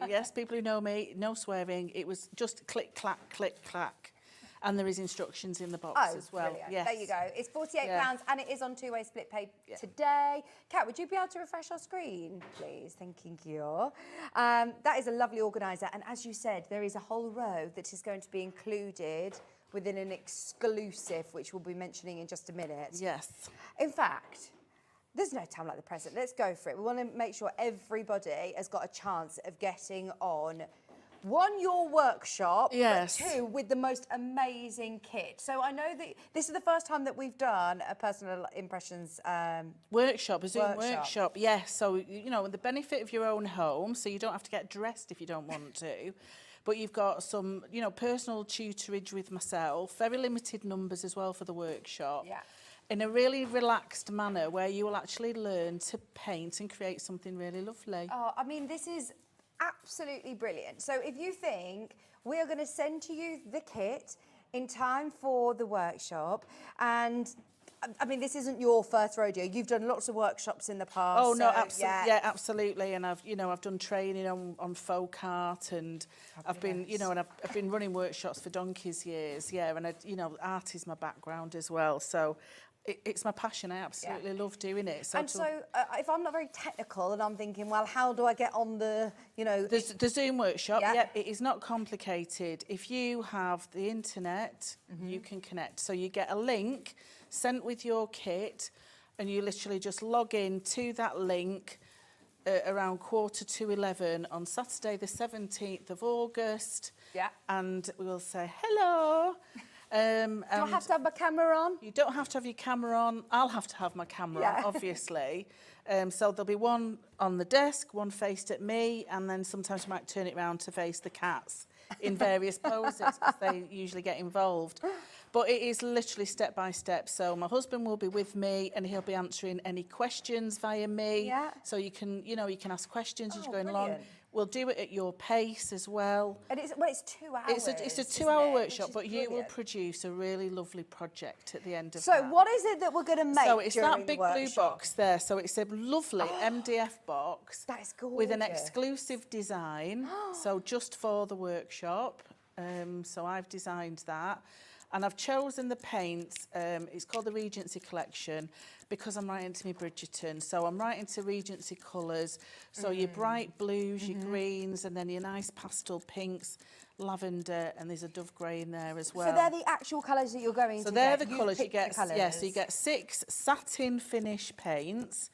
Yes, people who know me, no swearing. It was just click, clack. And there is instructions in the box as well. Brilliant. Yes. There you go. It's £48 and it is on two-way split pay today. Kat, would you be able to refresh our screen, please? Thank you. That is a lovely organiser. And as you said, there is a whole row that is going to be included within an exclusive, which we'll be mentioning in just a minute. Yes. In fact, there's no time like the present. Let's go for it. We want to make sure everybody has got a chance of getting on one, your workshop, yes, but two, with the most amazing kit. So I know that this is the first time that we've done a personal impressions workshop, a Zoom workshop. Yes, so, you know, the benefit of your own home, so you don't have to get dressed if you don't want to. But you've got some, you know, personal tutorage with myself, very limited numbers as well for the workshop. Yeah. In a really relaxed manner where you will actually learn to paint and create something really lovely. Oh, I mean, this is absolutely brilliant. So if you think we are going to send to you the kit in time for the workshop, and I mean, this isn't your first rodeo. You've done lots of workshops in the past. Oh no, so, absolutely, yeah, absolutely. And I've done training on FolkArt, and I've been, and I've been running workshops for donkey's years. Yeah, and art is my background as well. So it's my passion. I absolutely love doing it. So if I'm not very technical and I'm thinking, well, how do I get on the, the Zoom workshop? Yeah, it is not complicated. If you have the internet, you can connect. So you get a link sent with your kit, and you literally just log in to that link around 11:15 on Saturday, the 17th of August. Yeah, and we'll say hello. Do I have to have my camera on? You don't have to have your camera on. I'll have to have my camera on, obviously. So there'll be one on the desk, one faced at me, and then sometimes we might turn it around to face the cats in various poses because they usually get involved. But it is literally step by step. So my husband will be with me and he'll be answering any questions via me. Yeah. So you can ask questions as you're going along. We'll do it at your pace as well. And it's 2 hours. It's a 2-hour workshop, but you will produce a really lovely project at the end of that. So what is it that we're going to make? So it's that big blue box there. So it's a lovely MDF box. That is gorgeous. With an exclusive design, so just for the workshop. So I've designed that. And I've chosen the paints, it's called the Regency Collection, because I'm writing to me Bridgerton. So I'm writing to Regency colours. So your bright blues, your greens, and then your nice pastel pinks, lavender, and there's a dove grey in there as well. So they're the actual colours that you're going to get? So they're the colours you get. Yeah, so you get 6 satin finish paints.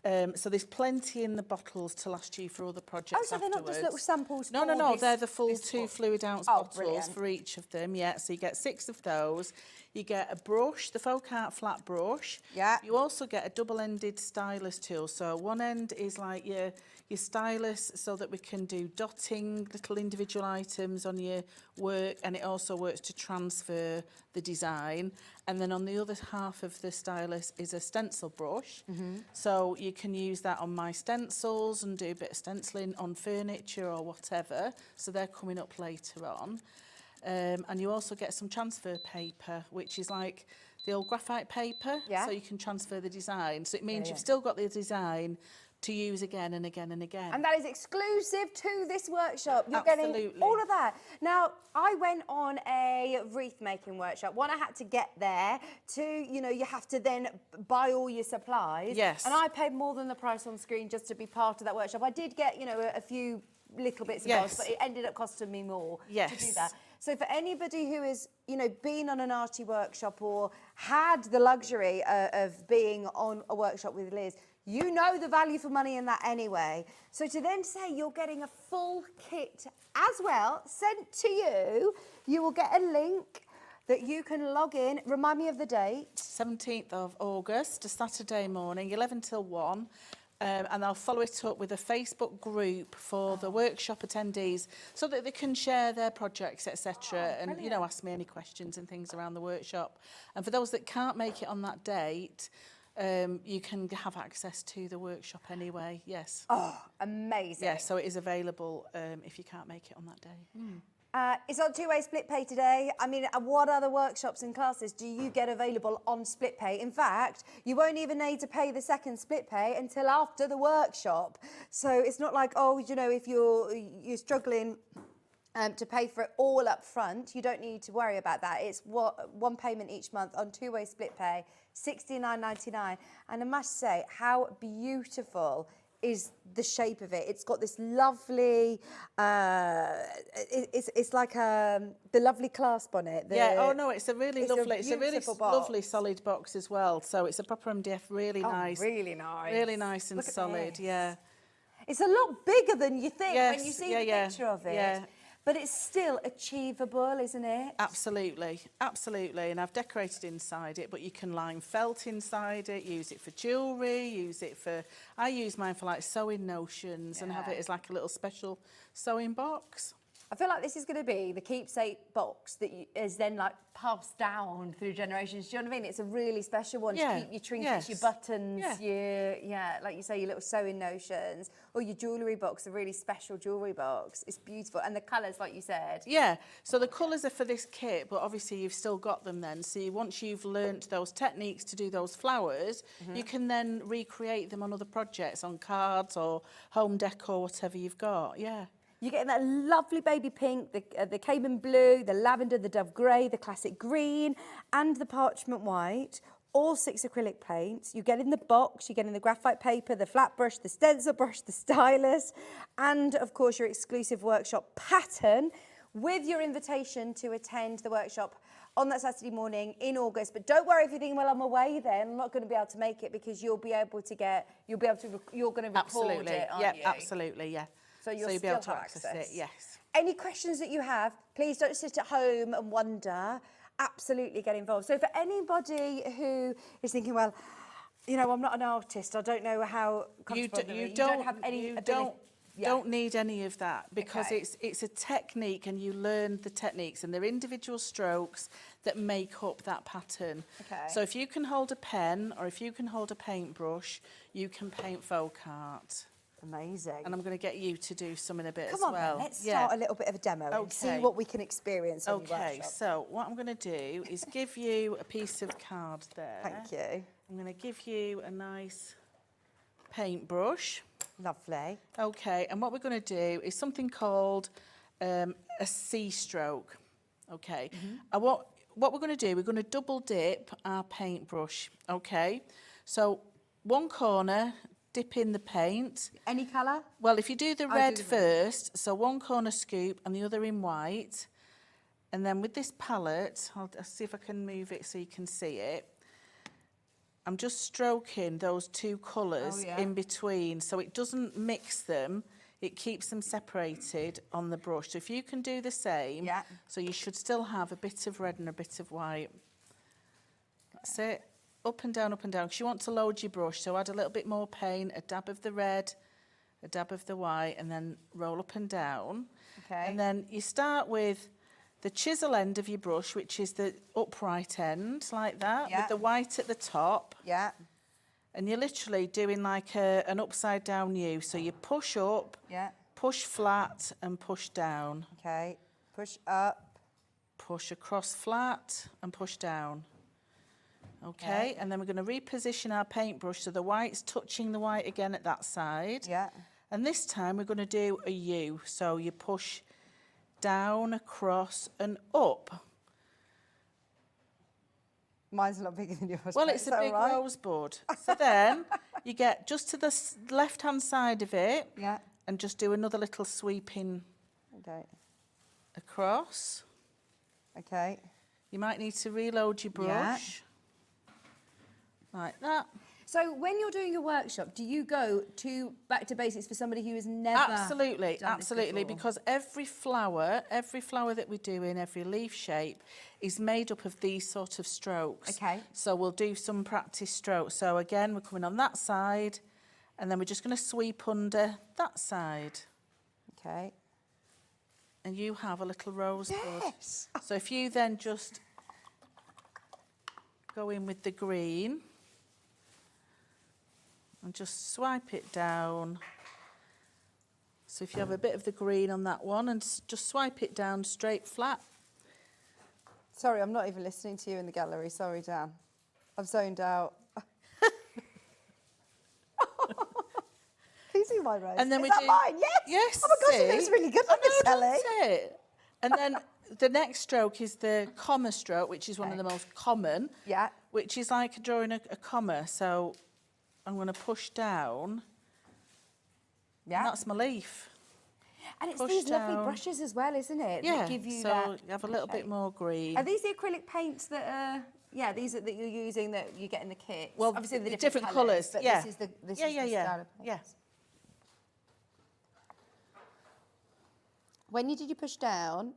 So there's plenty in the bottles to last you for other projects. Oh, so they're not just little samples? No, they're the full 2 fluid ounce bottles brilliant. for each of them. Yeah, so you get 6 of those. You get a brush, the FolkArt flat brush. Yeah. You also get a double-ended stylus tool. So one end is like your stylus, so that we can do dotting little individual items on your work, and it also works to transfer the design. And then on the other half of the stylus is a stencil brush. So you can use that on my stencils and do a bit of stenciling on furniture or whatever. So they're coming up later on. And you also get some transfer paper, which is like the old graphite paper. Yeah. So you can transfer the design. So it means you've still got the design to use again and again and again. And that is exclusive to this workshop. You're Absolutely. getting all of that. Now, I went on a wreath making workshop. One, I had to get there. Two, you have to then buy all your supplies. Yes. And I paid more than the price on screen just to be part of that workshop. I did get, a few little bits of bobs, but it ended up costing me more to do that. So for anybody who has, been on an arty workshop or had the luxury of being on a workshop with Liz, you know the value for money in that anyway. So to then say you're getting a full kit as well sent to you, you will get a link that you can log in. Remind me of the date. 17th of August, a Saturday morning, 11 till 1. And I'll follow it up with a Facebook group for the workshop attendees so that they can share their projects, etc. And, ask me any questions and things around the workshop. And for those that can't make it on that date, you can have access to the workshop anyway, yes. Oh, amazing. Yeah, so it is available if you can't make it on that day. It's on two-way split pay today. I mean, what other workshops and classes do you get available on split pay? In fact, you won't even need to pay the second split pay until after the workshop. So it's not like, oh, you know, if you're struggling to pay for it all up front, you don't need to worry about that. It's one payment each month on two-way split pay, $69.99. And I must say, how beautiful is the shape of it. It's got this lovely, it's like the lovely clasp on it. Oh no, it's a really lovely, it's a really box. lovely solid box as well. So it's a proper MDF, really nice. Really nice. Really nice and Look at solid, this. yeah. It's a lot bigger than you think Yes, when you see yeah, the yeah, picture of it. yeah. But it's still achievable, isn't it? Absolutely, absolutely. And I've decorated inside it, but you can line felt inside it, use it for jewellery, use it for... I use mine for like sewing notions and have it as like a little special sewing box. I feel like this is going to be the keepsake box that is then like passed down through generations. Do you know what I mean? It's a really special one to keep your trinkets, your buttons, your, like you say, your little sewing notions, or your jewellery box, a really special jewellery box. It's beautiful. And the colours, like you said. Yeah, so the colours are for this kit, but obviously you've still got them then. So once you've learnt those techniques to do those flowers, you can then recreate them on other projects, on cards or home decor, whatever you've got, You're getting that lovely baby pink, the Cayman blue, the lavender, the dove grey, the classic green, and the parchment white. All 6 acrylic paints. You get in the box, you get in the graphite paper, the flat brush, the stencil brush, the stylus, and of course your exclusive workshop pattern with your invitation to attend the workshop on that Saturday morning in August. But don't worry if you're thinking, well, I'm away then, I'm not going to be able to make it, because you're going to record it, aren't you? Absolutely, yeah. So you'll be still able to have access it, yes. Any questions that you have, please don't sit at home and wonder. Absolutely get involved. So for anybody who is thinking, well, you know, I'm not an artist, I don't know how... You don't have any ability. Don't need any of that, because it's a technique, and you learn the techniques, and they're individual strokes that make up that pattern. So if you can hold a pen or if you can hold a paintbrush, you can paint FolkArt. Amazing. And I'm going to get you to do some in a bit Come as on, well. then, let's start a little bit of a demo and see what we can experience on your workshop. So what I'm going to do is give you a piece of card there. Thank you. I'm going to give you a nice paintbrush. Lovely. Okay, and what we're going to do is something called a C stroke. Okay, and what we're going to do, we're going to double dip our paintbrush. Okay, so one corner, dip in the paint. Any colour? Well, if you do the red first, so one corner scoop and the other in white, and then with this palette, I'll see if I can move it so you can see it. I'm just stroking those two colours in between, so it doesn't mix them, it keeps them separated on the brush. So if you can do the same, so you should still have a bit of red and a bit of white. That's it. Up and down, because you want to load your brush, so add a little bit more paint, a dab of the red, a dab of the white, and then roll up and down. Okay. And then you start with the chisel end of your brush, which is the upright end, like that, with the white at the top. Yeah. And you're literally doing like an upside down U. So you push up, push flat, and push down. Okay. Push up. Push across flat, and push down. Okay, and then we're going to reposition our paintbrush so the white's touching the white again at that side. Yeah. And this time we're going to do a U. So you push down, across, and up. Mine's a lot bigger than yours. Well, it's a big rosebud. So then you get just to the left-hand side of it, and just do another little sweeping across. Okay. You might need to reload your brush. Like that. So when you're doing a workshop, do you go back to basics for somebody who has never Absolutely, done this before? because every flower that we do in every leaf shape is made up of these sort of strokes. Okay. So we'll do some practice strokes. So again, we're coming on that side, and then we're just going to sweep under that side. Okay. And you have a little rosebud. Yes. So if you then just go in with the green, and just swipe it down So if you have a bit of the green on that one and just swipe it down straight flat. Sorry, I'm not even listening to you in the gallery. Sorry, Dan. I've zoned out. Can you see my rose? And then Is we that do mine? Yes. Yes. Oh my gosh, it see? looks really good I on the know, telly. doesn't it? And then the next stroke is the comma stroke, which is one of the most common. Yeah. Which is like drawing a comma. So I'm going to push down. Yeah. And that's my leaf. And it's Push these lovely down. brushes as well, isn't it? Yeah. That give you so that you have a little bit shape. more green. Are these the acrylic paints that are? Yeah, these are that you're using that you get in the kit. Well, obviously the different colours, colours, but yeah. this is the this Yeah, is yeah, the yeah. style of paint. Yeah. When did you push down?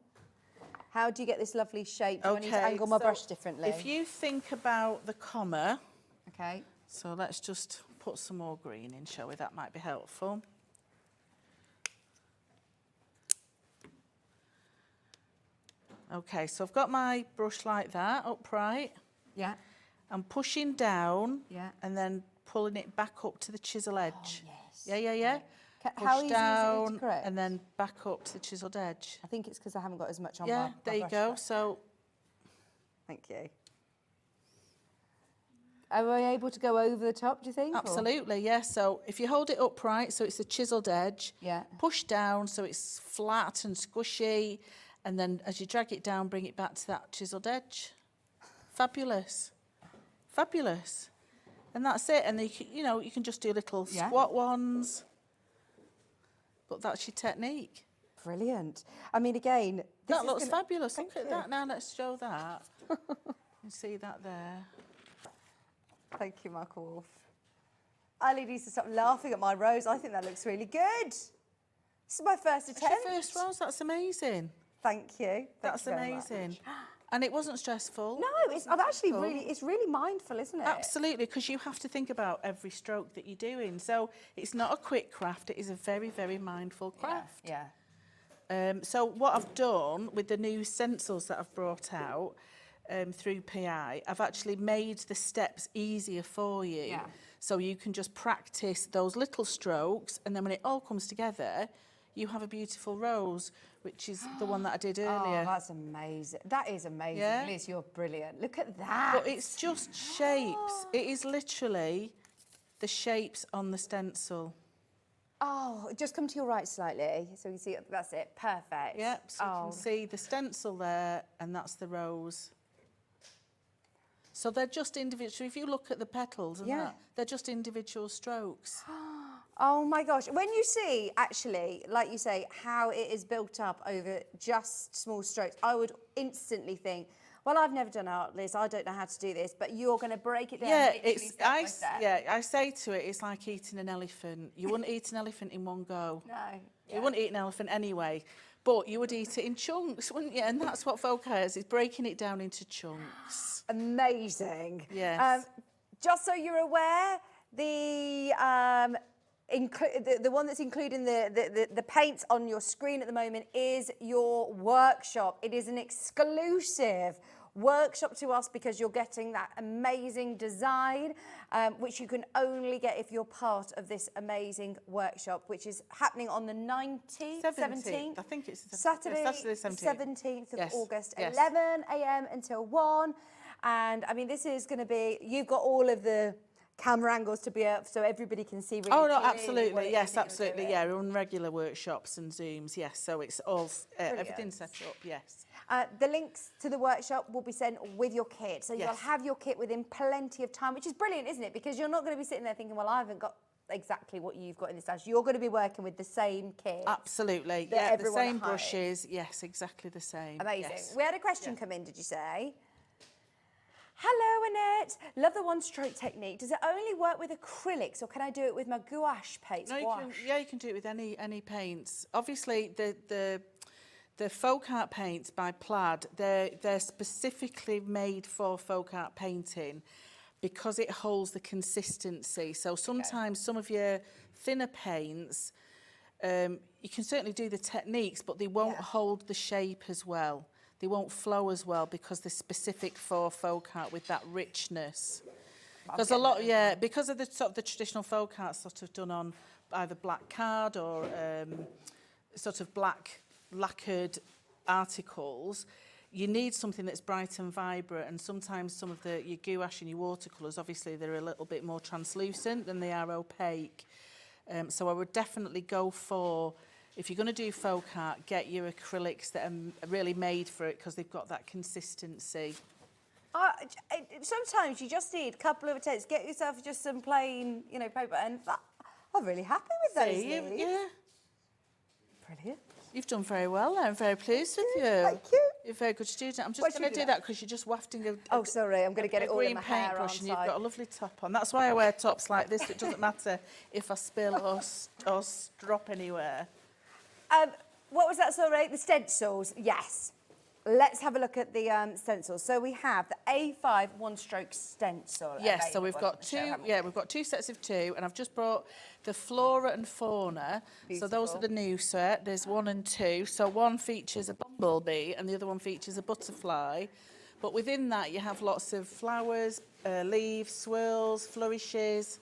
How do you get this lovely shape? Do I need to Okay, angle my so brush differently? If you think about the comma, Okay. so let's just put some more green in, shall we? That might be helpful. Okay, so I've got my brush like that, upright. Yeah. I'm pushing down Yeah. and then pulling it back up to the chisel edge. Yes. Yeah, yeah, yeah. How Push easy down is it to correct? and then back up to the chiseled edge. I think it's because I haven't got as much on Yeah, my there you brush go. there. So Thank you. Are I able to go over the top, do you think? or- absolutely, yeah. So if you hold it upright, so it's a chiseled edge, Yeah. push down so it's flat and squishy, and then as you drag it down, bring it back to that chiseled edge. Fabulous. Fabulous. And that's it. And you can just do little Yeah. squat ones. But that's your technique. Brilliant. I mean, again, this That is looks gonna- fabulous. Thank Look at you. that now. Let's show that. You see that there. Thank you, Michael Wolf. Eileen needs to stop laughing at my rose. I think that looks really good. This is my first That's attempt. your first rose. That's amazing. Thank you. That's Thank you very much. amazing. And it wasn't stressful. No, I'm actually it's really mindful, isn't it? Absolutely, because you have to think about every stroke that you're doing. So it's not a quick craft, it is a very, very mindful craft. Yeah. So what I've done with the new stencils that I've brought out through PI, I've actually made the steps easier for you. Yeah. So you can just practice those little strokes, and then when it all comes together, you have a beautiful rose, which is the one that I did earlier. Oh, that's amazing. That is amazing. Yeah. Liz, you're brilliant. Look at that. But it's just shapes. It is literally the shapes on the stencil. Oh, just come to your right slightly so you can see it. That's it. Perfect. Yep, so you Oh. can see the stencil there, and that's the rose. So they're just individual. So if you look at the petals and Yeah. that, they're just individual strokes. Oh my gosh. When you see, actually, like you say, how it is built up over just small strokes, I would instantly think, well, I've never done art, Liz. I don't know how to do this, but you're going to break it down. Yeah, literally it's step by step. I say to it, it's like eating an elephant. You wouldn't eat an elephant in one go. No. You wouldn't eat an elephant anyway, but you would eat it in chunks, wouldn't you? And that's what FolkArt is breaking it down into chunks. Amazing. Yes. Just so you're aware, the one that's including the paints on your screen at the moment is your workshop. It is an exclusive workshop to us because you're getting that amazing design, which you can only get if you're part of this amazing workshop, which is happening on the 19th, 17th. I think it's Saturday, Saturday 17th of Yes, August, yes. 11 a.m. until 1. And I mean, this is going to be, you've got all of the camera angles to be up so everybody can see really Oh, no, clearly what absolutely. it Yes, is that you're absolutely. doing. Yeah, we're on regular workshops and Zooms. Yes, so it's all, everything's set up. Yes. The links to the workshop will be sent with your kit. So you'll Yes. have your kit within plenty of time, which is brilliant, isn't it? Because you're not going to be sitting there thinking, well, I haven't got exactly what you've got in this stash. You're going to be working with the same kit. Absolutely. that Yeah, the everyone same at home. brushes. Yes, exactly the same. Amazing. Yes. We had a question come in, did you say? Hello, Annette. Love the one-stroke technique. Does it only work with acrylics, or can I do it with my gouache paints? No, you can do it with any paints. Obviously, the FolkArt paints by Plaid, they're specifically made for FolkArt painting because it holds the consistency. So sometimes some of your thinner paints, you can certainly do the techniques, but they won't hold the shape as well. They won't flow as well because they're specific for FolkArt with that richness. Because because of the sort of the traditional FolkArt sort of done on either black card or sort of black lacquered articles, you need something that's bright and vibrant, and sometimes some of your gouache and your watercolours, obviously they're a little bit more translucent than they are opaque. So I would definitely go for, if you're going to do folk art, get your acrylics that are really made for it because they've got that consistency. Sometimes you just need a couple of attempts. Get yourself just some plain, you know, paper, and I'm really happy with those. Yeah. Brilliant. You've done very well there. I'm very pleased with you. Thank you. You're a very good student. I'm just going to do that because you're just wafting a Oh, sorry, I'm going to get it all in my hair, paintbrush, aren't and you've I? got a lovely top on. That's why I wear tops like this. It doesn't matter if I spill or drop anywhere. What was that, sorry? The stencils, yes. Let's have a look at the stencils. So we have the A5 one-stroke stencil. Yes, so we've got two. Yeah, we've got 2 sets of 2, and I've just brought the Flora and Fauna. Beautiful. So those are the new set. There's 1 and 2. So one features a bumblebee, and the other one features a butterfly. But within that, you have lots of flowers, leaves, swirls, flourishes,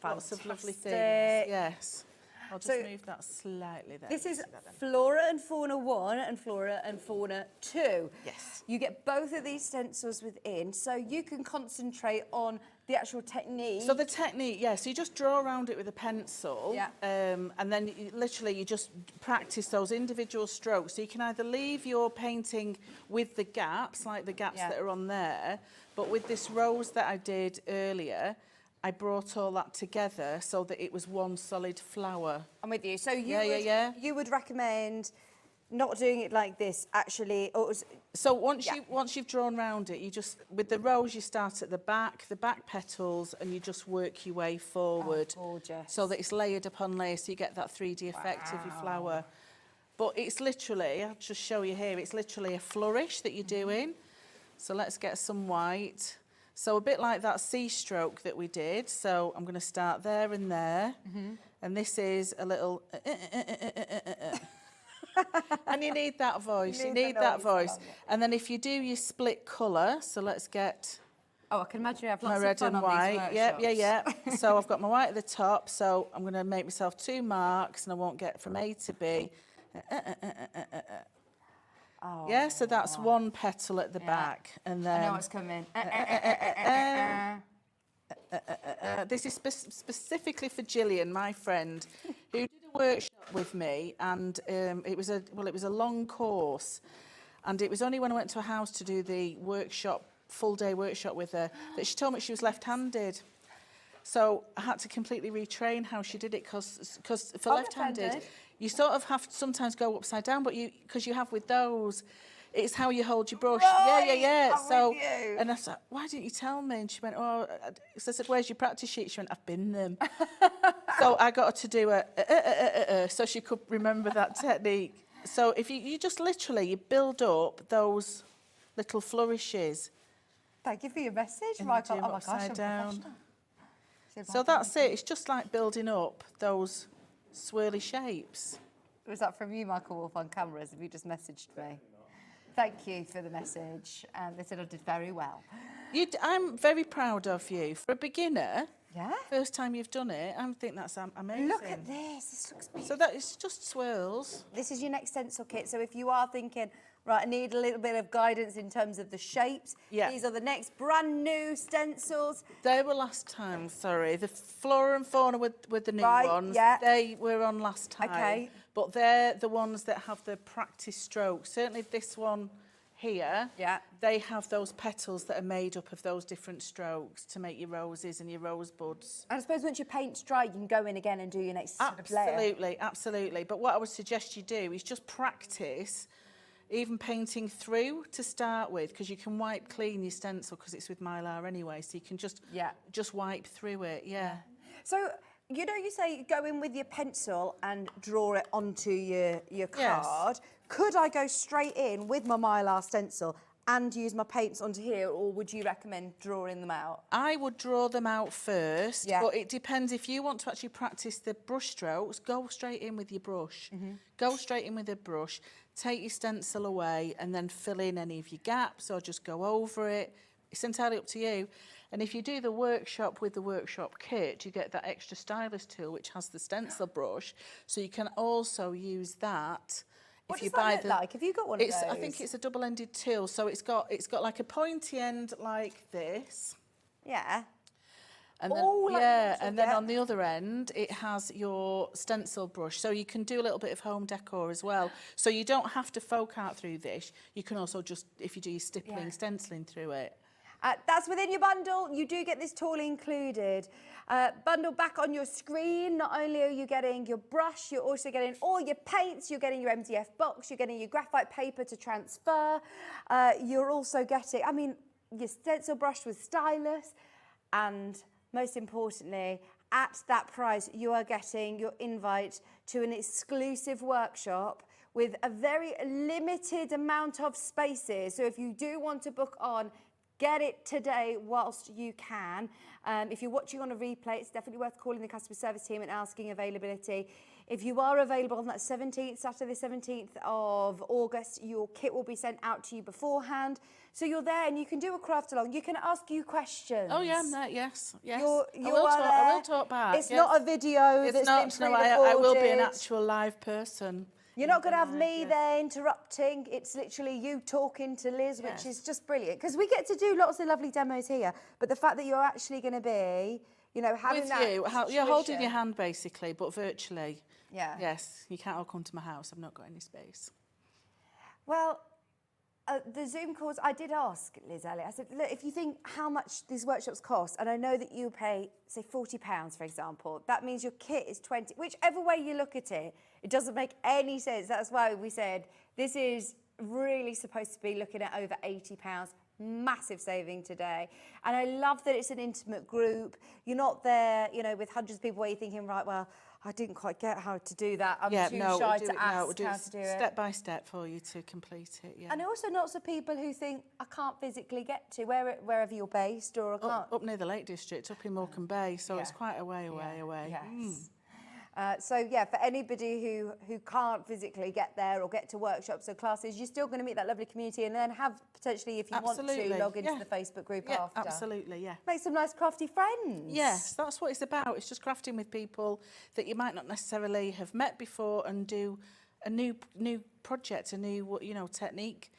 lots of lovely things. Yes. I'll just move that slightly there. This is Flora and Fauna 1 and Flora and Fauna 2. Yes. You get both of these stencils within, so you can concentrate on the actual technique. So the technique, yeah, so you just draw around it with a pencil, Yeah. and then you just practice those individual strokes. So you can either leave your painting with the gaps, like the gaps that are on there, but with this rose that I did earlier, I brought all that together so that it was one solid flower. I'm with you. So you would recommend not doing it like this, actually. So once you've drawn around it, you just, with the rose, you start at the back petals, and you just work your way forward. Oh, gorgeous. So that it's layered upon layer, so you get that 3D effect of your flower. But it's literally, I'll just show you here, it's literally a flourish that you're doing. So let's get some white. So a bit like that C stroke that we did. So I'm going to start there and there. And this is a little... and you need that voice. You need that voice. And then if you do your split colour, so let's get... Oh, I can imagine you have my lots red of fun and on white. these Yeah. So I've got my white at the top. So I'm going to make myself 2 marks, and I won't get from A to B. Oh, yeah, so that's 1 petal at the back, and then I know what's coming. this is specifically for Gillian, my friend, who did a workshop with me, and it was a long course, and it was only when I went to a house to do the workshop, full-day workshop with her, that she told me she was left-handed. So I had to completely retrain how she did it, because for left-handed, you sort of have to sometimes go upside down, but because you have with those, it's how you hold your brush. Right, Yeah. I'm So, with you. and I said, why didn't you tell me? And she went, oh, so I said, where's your practice sheet? She went, I've been them. So I got her to do so she could remember that technique. So if you just literally, you build up those little flourishes. Thank you for your message, And Michael. do Oh my gosh, upside I'm down. professional. So that's it. It's just like building up those swirly shapes. Was that from you, Michael Wolf, on cameras? Have you just messaged me? Thank you for the message. They said I did very well. I'm very proud of you. For a beginner, Yeah? first time you've done it, I think that's amazing. Look at this. This looks beautiful. So that is just swirls. This is your next stencil kit. So if you are thinking, right, I need a little bit of guidance in terms of the shapes, these are the next brand new stencils. They were last time, sorry. The Flora and Fauna were the new ones. Yeah. They were on last time. Okay. But they're the ones that have the practice strokes. Certainly this one here, they have those petals that are made up of those different strokes to make your roses and your rosebuds. And I suppose once your paint's dry, you can go in again and do your next sort of layer. Absolutely. But what I would suggest you do is just practice even painting through to start with, because you can wipe clean your stencil because it's with Mylar anyway, so you can just wipe through it, So, you know, you say go in with your pencil and draw it onto your card. Could I go straight in with my Mylar stencil and use my paints onto here, or would you recommend drawing them out? I would draw them out first, but it depends. If you want to actually practice the brush strokes, go straight in with your brush. Go straight in with a brush, take your stencil away, and then fill in any of your gaps or just go over it. It's entirely up to you. And if you do the workshop with the workshop kit, you get that extra stylus tool, which has the stencil brush. So you can also use that. What if you does that buy look the, like? Have you got one of I those? think it's a double-ended tool. So it's got like a pointy end like this. Yeah. And then, and then on the other end, it has your stencil brush. So you can do a little bit of home decor as well. So you don't have to folk art through this. You can also just, if you do your stippling, stenciling through it. That's within your bundle. You do get this tool included. Bundle back on your screen. Not only are you getting your brush, you're also getting all your paints, you're getting your MDF box, you're getting your graphite paper to transfer. You're also getting, I mean, your stencil brush with stylus, and most importantly, at that price, you are getting your invite to an exclusive workshop with a very limited amount of spaces. So if you do want to book on, get it today whilst you can. If you're watching on a replay, it's definitely worth calling the customer service team and asking availability. If you are available on that 17th, Saturday the 17th of August, your kit will be sent out to you beforehand. So you're there and you can do a craft along. You can ask you questions. Oh yeah, yes. I will talk back. It's not a video it's that's not, been no, pre-recorded. I will be an actual live person. You're not going to have me there interrupting. It's literally you talking to Liz, which is just brilliant. Because we get to do lots of lovely demos here. But the fact that you're actually going to be, you know, having with that you, you're holding your hand basically, but virtually. Yeah. Yes, you can't all come to my house. I've not got any space. Well, the Zoom calls, I did ask Liz Elliott, I said, look, if you think how much these workshops cost, and I know that you pay, say, £40, for example, that means your kit is 20, whichever way you look at it, it doesn't make any sense. That's why we said this is really supposed to be looking at over £80. Massive saving today. And I love that it's an intimate group. You're not there, you know, with hundreds of people where you're thinking, right, well, I didn't quite get how to do that. I'm too shy to ask how to do it. Step by step for you to complete it, yeah. And also lots of people who think, I can't physically get to wherever you're based, or I can't. Up near the Lake District, up in Morecambe Bay, so it's quite a way away. Yes. So yeah, for anybody who can't physically get there or get to workshops or classes, you're still going to meet that lovely community, and then have potentially, if you want to, log into the Facebook group after. Absolutely, yeah. Make some nice crafty friends. Yes, that's what it's about. It's just crafting with people that you might not necessarily have met before, and do a new project, a new technique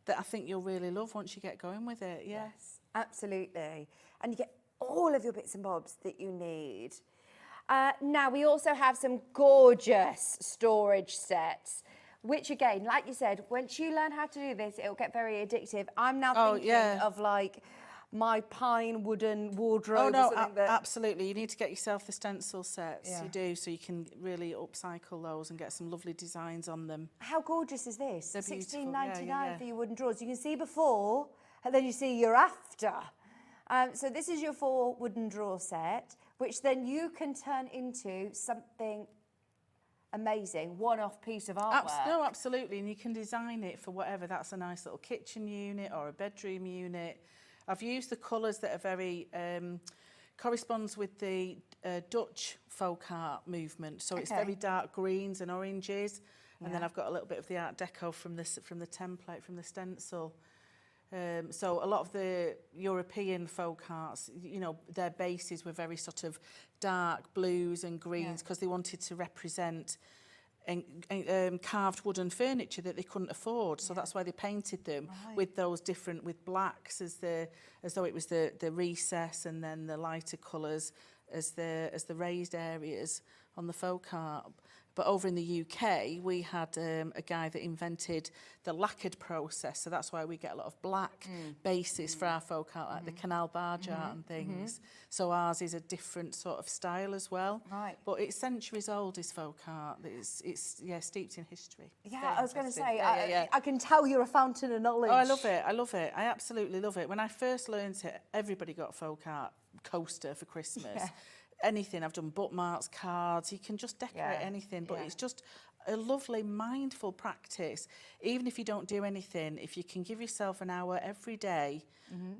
that I think you'll really love once you get going with it. Yes, absolutely. And you get all of your bits and bobs that you need. Now, we also have some gorgeous storage sets, which again, like you said, once you learn how to do this, it'll get very addictive. I'm now thinking of like my pine wooden wardrobe. Oh no, absolutely. You need to get yourself the stencil sets. You do, so you can really upcycle those and get some lovely designs on them. How gorgeous is this? They're beautiful. $16.99 for your wooden drawers. You can see before, and then you see your after. So this is your 4 wooden drawer set, which then you can turn into something amazing, one-off piece of artwork. No, absolutely, and you can design it for whatever. That's a nice little kitchen unit or a bedroom unit. I've used the colours that are very, corresponds with the Dutch folk art movement, so it's very dark greens and oranges, and then I've got a little bit of the Art Deco from the template, from the stencil. So a lot of the European folk arts, their bases were very sort of dark blues and greens, because they wanted to represent carved wooden furniture that they couldn't afford. So that's why they painted them with those different, with blacks as though it was the recess, and then the lighter colours as the raised areas on the folk art. But over in the UK, we had a guy that invented the lacquered process, so that's why we get a lot of black bases for our folk art, like the canal barge art and things. So ours is a different sort of style as well. Right. But it's centuries old, is folk art. It's steeped in history. Yeah, I was going to say, I can tell you're a fountain of knowledge. Oh, I love it. I absolutely love it. When I first learned it, everybody got a folk art coaster for Christmas. Anything. I've done bookmarks, cards. You can just decorate anything, but it's just a lovely, mindful practice. Even if you don't do anything, if you can give yourself an hour every day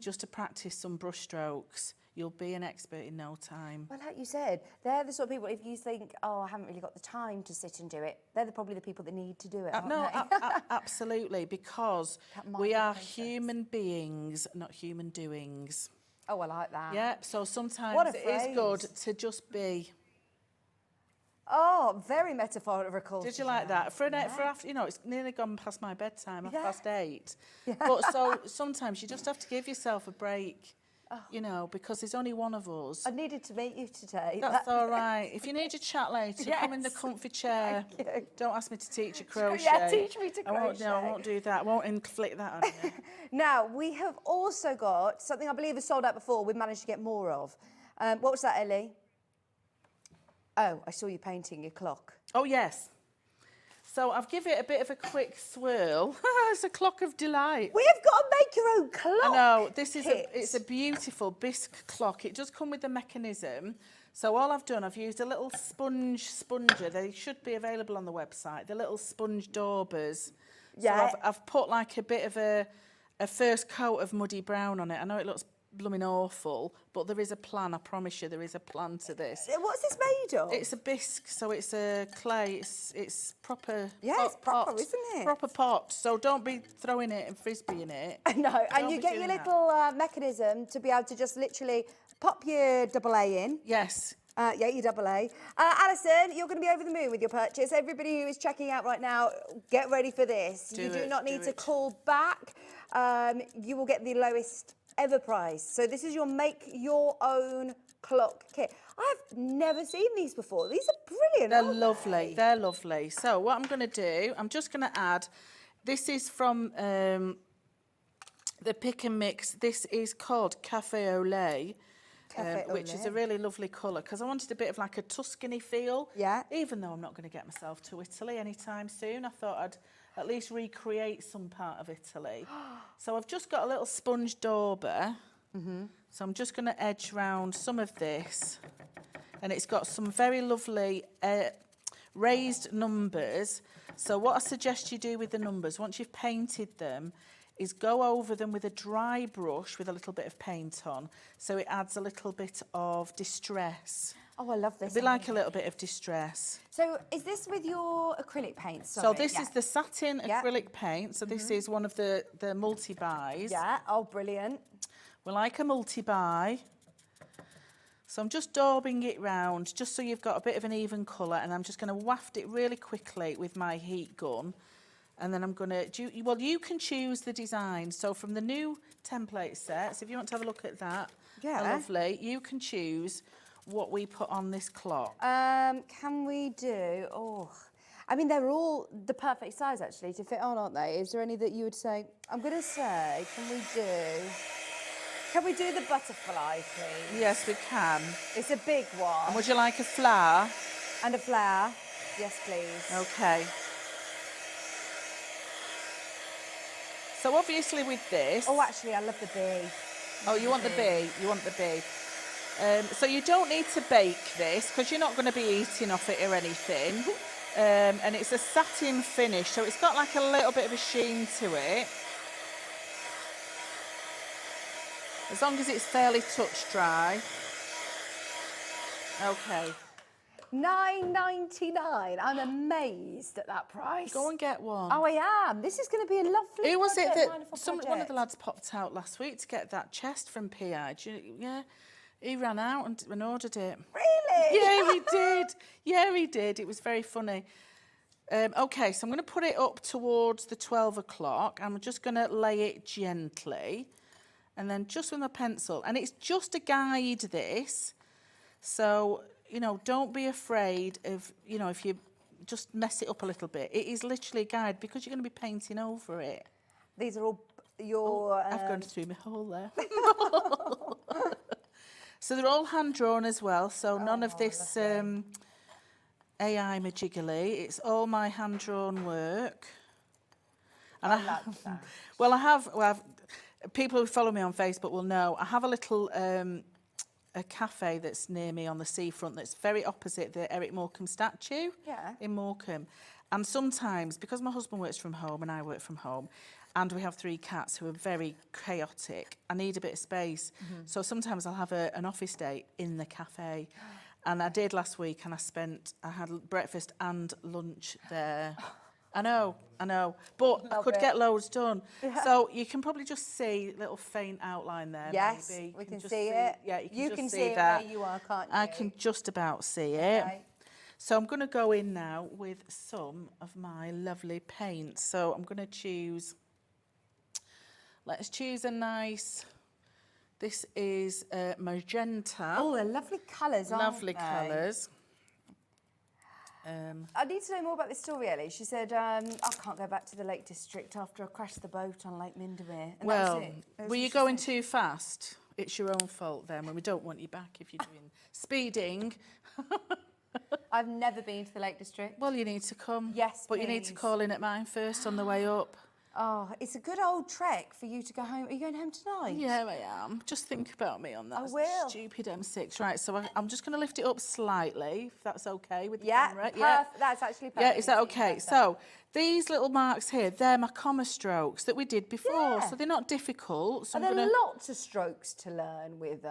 just to practice some brush strokes, you'll be an expert in no time. Well, like you said, they're the sort of people, if you think, oh, I haven't really got the time to sit and do it, they're probably the people that need to do it, Absolutely, because we are human beings, not human doings. Oh, I like that. Yeah, so sometimes What a it is good phrase. to just be. Oh, very metaphorical. Did you like that? For after, you know, it's nearly gone past my bedtime, Yeah. 8:30. But so sometimes you just have to give yourself a break, you know, because there's only one of us. I needed to meet you today. That's all right. If you need a chat later, come in the Yes. comfy chair. Thank you. Don't ask me to teach you crochet. Yeah, teach me to I won't, no, I crochet. won't do that. I won't inflict that on you. Now, we have also got something I believe is sold out before. We've managed to get more of. What was that, Ellie? Oh, I saw you painting your clock. Oh, yes. So I've given it a bit of a quick swirl. It's a clock of delight. We have got to make your own clock. I know, this is kit. it's a beautiful bisque clock. It does come with the mechanism. So all I've done, I've used a little sponger. They should be available on the website. The little sponge daubers. Yeah. So I've put like a bit of a first coat of muddy brown on it. I know it looks blooming awful, but there is a plan. I promise you, there is a plan to this. What's this made of? It's a bisque, so it's a clay. It's proper. Yeah, it's proper, pot. isn't it? Proper pot. So don't be throwing it and frisbeeing it. No, and Don't you be get your doing that. little mechanism to be able to just literally pop your AA in. Yes. Yeah, your AA. Alison, you're going to be over the moon with your purchase. Everybody who is checking out right now, get ready for this. You do not need to call back. You will get the lowest ever price. So this is your make your own clock kit. I've never seen these before. These are brilliant. They're aren't lovely. they? They're lovely. So what I'm going to do, I'm just going to add. This is from the Pick and Mix. This is called Cafe au Lait. Which is a really lovely colour because I wanted a bit of like a Tuscany feel. Yeah. Even though I'm not going to get myself to Italy anytime soon, I thought I'd at least recreate some part of Italy. So I've just got a little sponge dauber. So I'm just going to edge round some of this. And it's got some very lovely raised numbers. So what I suggest you do with the numbers, once you've painted them, is go over them with a dry brush with a little bit of paint on, so it adds a little bit of distress. Oh, I love this. It'd be like a little bit of distress. So is this with your acrylic paint? So this is the satin acrylic paint. So this is one of the multi-buys. Yeah, oh, brilliant. We like a multi-buy. So I'm just daubing it round, just so you've got a bit of an even colour, and I'm just going to waft it really quickly with my heat gun. And then I'm going to, well, you can choose the design. So from the new template sets, if you want to have a look at that, lovely, you can choose what we put on this clock. Can we do, I mean, they're all the perfect size, actually, to fit on, aren't they? Is there any that you would say, I'm going to say, can we do the butterfly, please? Yes, we can. It's a big one. And would you like a flower? And a flower. Yes, please. Okay. So obviously with this... Oh, actually, I love the bee. Oh, you want the bee? You want the bee. So you don't need to bake this because you're not going to be eating off it or anything. And it's a satin finish, so it's got like a little bit of a sheen to it. As long as it's fairly touch dry. Okay. $9.99. I'm amazed at that price. Go and get one. Oh, I am. This is going to be a lovely Who was it project, that wonderful one of project. the lads popped out last week to get that chest from PI? Yeah, he ran out and ordered it. Really? Yeah, he did. Yeah, he did. It was very funny. Okay, so I'm going to put it up towards the 12 o'clock. I'm just going to lay it gently. And then just with my pencil. And it's just a guide, this. So, you know, don't be afraid of, you know, if you just mess it up a little bit. It is literally a guide because you're going to be painting over it. These are all your... I've gone through my hole there. So they're all hand-drawn as well, so none of this AI majiggly. It's all my hand-drawn work. And I love that. Well, people who follow me on Facebook will know I have a little a cafe that's near me on the seafront that's very opposite the Eric Morecambe statue in Morecambe. And sometimes, because my husband works from home and I work from home, and we have 3 cats who are very chaotic, I need a bit of space. So sometimes I'll have an office day in the cafe. And I did last week, and I had breakfast and lunch there. I know. But I could get loads done. Yeah. So you can probably just see a little faint outline there. Yes, maybe. we can just see it. Yeah, You just can see see it that. where you are, can't you? I can just about see it. Okay. So I'm going to go in now with some of my lovely paints. So I'm going to choose, let's choose a nice, this is magenta. Oh, they're lovely colours, aren't Lovely they? colours. I need to know more about this story, Ellie. She said, I can't go back to the Lake District after I crashed the boat on Lake Windermere. And Well, that was it. That was were what you she going said. too fast? It's your own fault then, and we don't want you back if you're doing speeding. I've never been to the Lake District. Well, you need to come. Yes, But you need to please. call in at mine first on the way up. Oh, it's a good old trek for you to go home. Are you going home tonight? Yeah, I am. Just think about me on that I will. stupid M6. Right, so I'm just going to lift it up slightly, if that's okay with the Yeah, camera. that's actually perfect. Yeah, is that okay? So these little marks here, they're my comma strokes that we did before, Yeah. so they're not difficult. So Are I'm there gonna... lots of strokes to learn with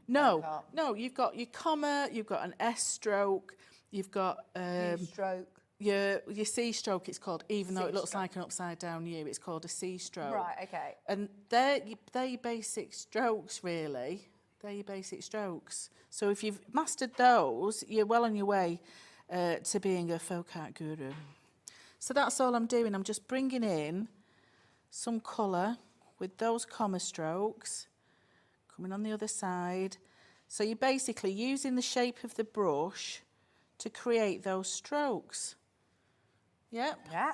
No, you've got your comma, you've got an S stroke, you've got stroke. your C stroke, it's called, even though it looks C-stroke. like an upside down U, it's called a C stroke. Right, okay. And they're your basic strokes, really. They're your basic strokes. So if you've mastered those, you're well on your way to being a folk art guru. So that's all I'm doing. I'm just bringing in some colour with those comma strokes, coming on the other side. So you're basically using the shape of the brush to create those strokes. Yep. Yeah.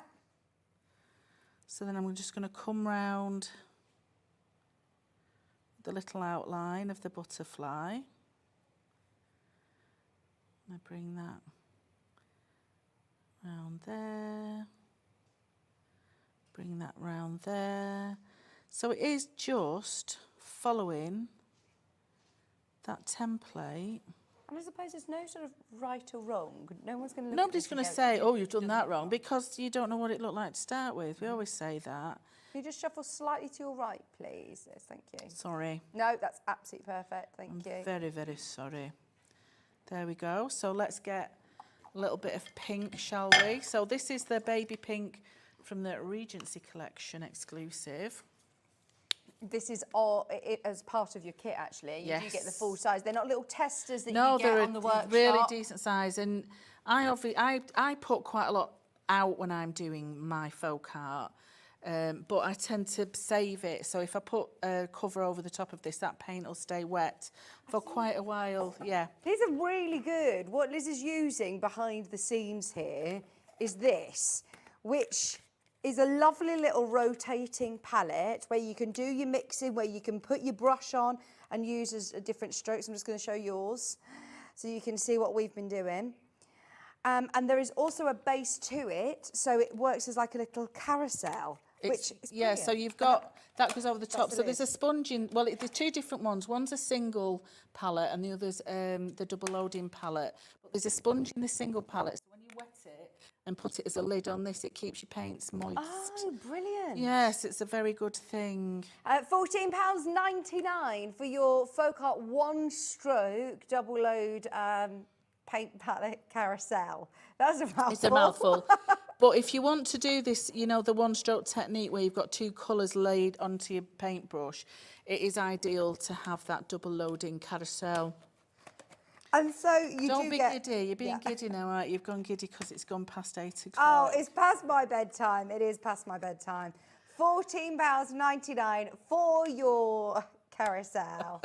So then I'm just going to come round the little outline of the butterfly. And I bring that round there. Bring that round there. So it is just following that template. And I suppose there's no sort of right or wrong. No one's going to. Nobody's going to say, oh, you've done that wrong, because you don't know what it looked like to start with. We always say that. Can you just shuffle slightly to your right, please? Yes, thank you. Sorry. No, that's absolutely perfect. Thank you. Very, very sorry. There we go. So let's get a little bit of pink, shall we? So this is the baby pink from the Regency Collection exclusive. This is all as part of your kit, actually. You do get the full size. They're not little testers that you get on the workshop. They're really decent size. And I put quite a lot out when I'm doing my folk art, but I tend to save it. So if I put a cover over the top of this, that paint will stay wet for quite a while. Yeah. These are really good. What Liz is using behind the scenes here is this, which is a lovely little rotating palette where you can do your mixing, where you can put your brush on and use as different strokes. I'm just going to show yours so you can see what we've been doing. And there is also a base to it, so it works as like a little carousel. Which is yeah, so you've got, that goes over the top. the So there's a lid. sponge in, well, there's two different ones. One's a single palette and the other's the double loading palette. But there's a sponge in the single palette, so when you wet it and put it as a lid on this, it keeps your paints moist. Oh, brilliant. Yes, it's a very good thing. £14.99 for your FolkArt one-stroke double load paint palette carousel. That's a mouthful. It's a mouthful. But if you want to do this, you know, the one-stroke technique where you've got two colours laid onto your paintbrush, it is ideal to have that double loading carousel. And so you Don't do be get... giddy. You're being Yeah. giddy now, right? You've gone giddy because it's gone past 8 Oh, o'clock. it's past my bedtime. It is past my bedtime. £14.99 for your carousel,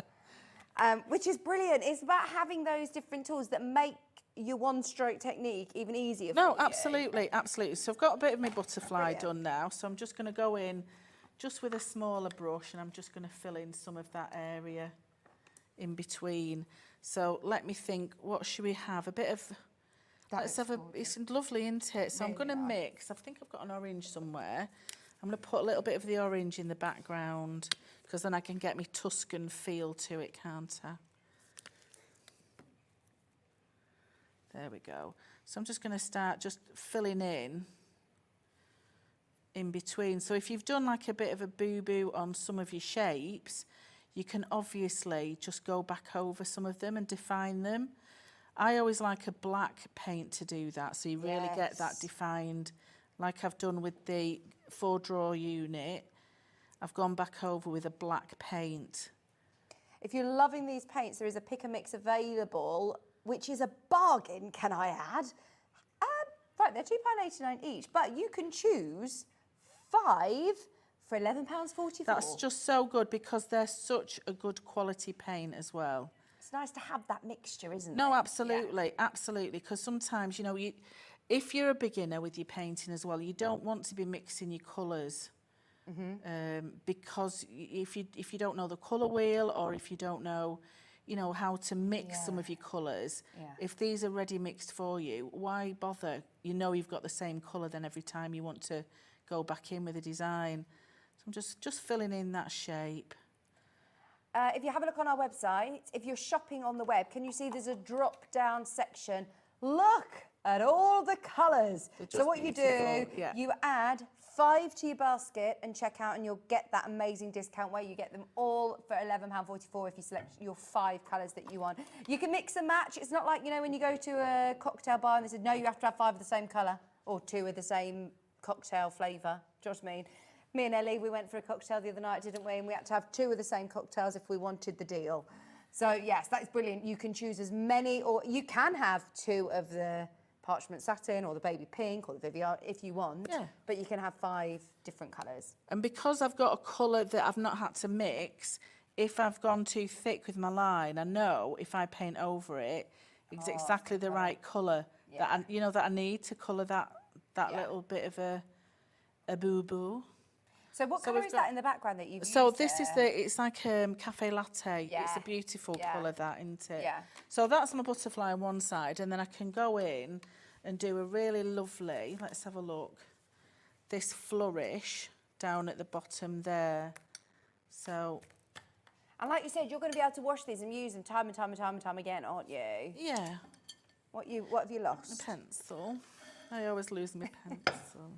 which is brilliant. It's about having those different tools that make your one-stroke technique even easier for you. No, absolutely, absolutely. So I've got a bit of my butterfly done now, so I'm just going to go in just with a smaller brush and I'm just going to fill in some of that area in between. So let me think, what should we have? A bit of, let's have a, it's lovely, isn't it? So I'm going to mix, I think I've got an orange somewhere. I'm going to put a little bit of the orange in the background because then I can get my Tuscan feel to it, can't I? There we go. So I'm just going to start just filling in between. So if you've done like a bit of a boo-boo on some of your shapes, you can obviously just go back over some of them and define them. I always like a black paint to do that, so you really get that defined like I've done with the 4-drawer unit, I've gone back over with a black paint. If you're loving these paints, there is a pick and mix available, which is a bargain, can I add? Right, they're £2.89 each, but you can choose 5 for £11.44. That's just so good because they're such a good quality paint as well. It's nice to have that mixture, isn't it? No, absolutely, absolutely. Because sometimes, you know, if you're a beginner with your painting as well, you don't want to be mixing your colours. Because if you don't know the colour wheel, or if you don't know, you know, how to mix some of your colours, if these are ready mixed for you, why bother? You know you've got the same colour then every time you want to go back in with a design. So I'm just filling in that shape. If you have a look on our website, if you're shopping on the web, can you see there's a drop-down section? Look at all the colours. So what you do, you add 5 to your basket and check out, and you'll get that amazing discount where you get them all for £11.44 if you select your 5 colours that you want. You can mix and match. It's not like, you know, when you go to a cocktail bar and they said, no, you have to have 5 of the same colour or 2 of the same cocktail flavour. Do you know what I mean? Me and Ellie, we went for a cocktail the other night, didn't we? And we had to have 2 of the same cocktails if we wanted the deal. So, yes, that's brilliant. You can choose as many, or you can have 2 of the parchment satin or the baby pink or the Vivian if you want, but you can have 5 different colours. And because I've got a colour that I've not had to mix, if I've gone too thick with my line, I know if I paint over it, it's exactly the right colour that I need to colour that little bit of a boo-boo. So what colour is that in the background that you've used? So this is it's like cafe latte. Yeah. It's a beautiful colour, that, isn't it? Yeah. So that's my butterfly on one side, and then I can go in and do a really lovely, let's have a look, this flourish down at the bottom there. So. And like you said, you're going to be able to wash these and use them time and time and time and time again, aren't you? Yeah. What have you lost? A pencil. I always lose my pencil.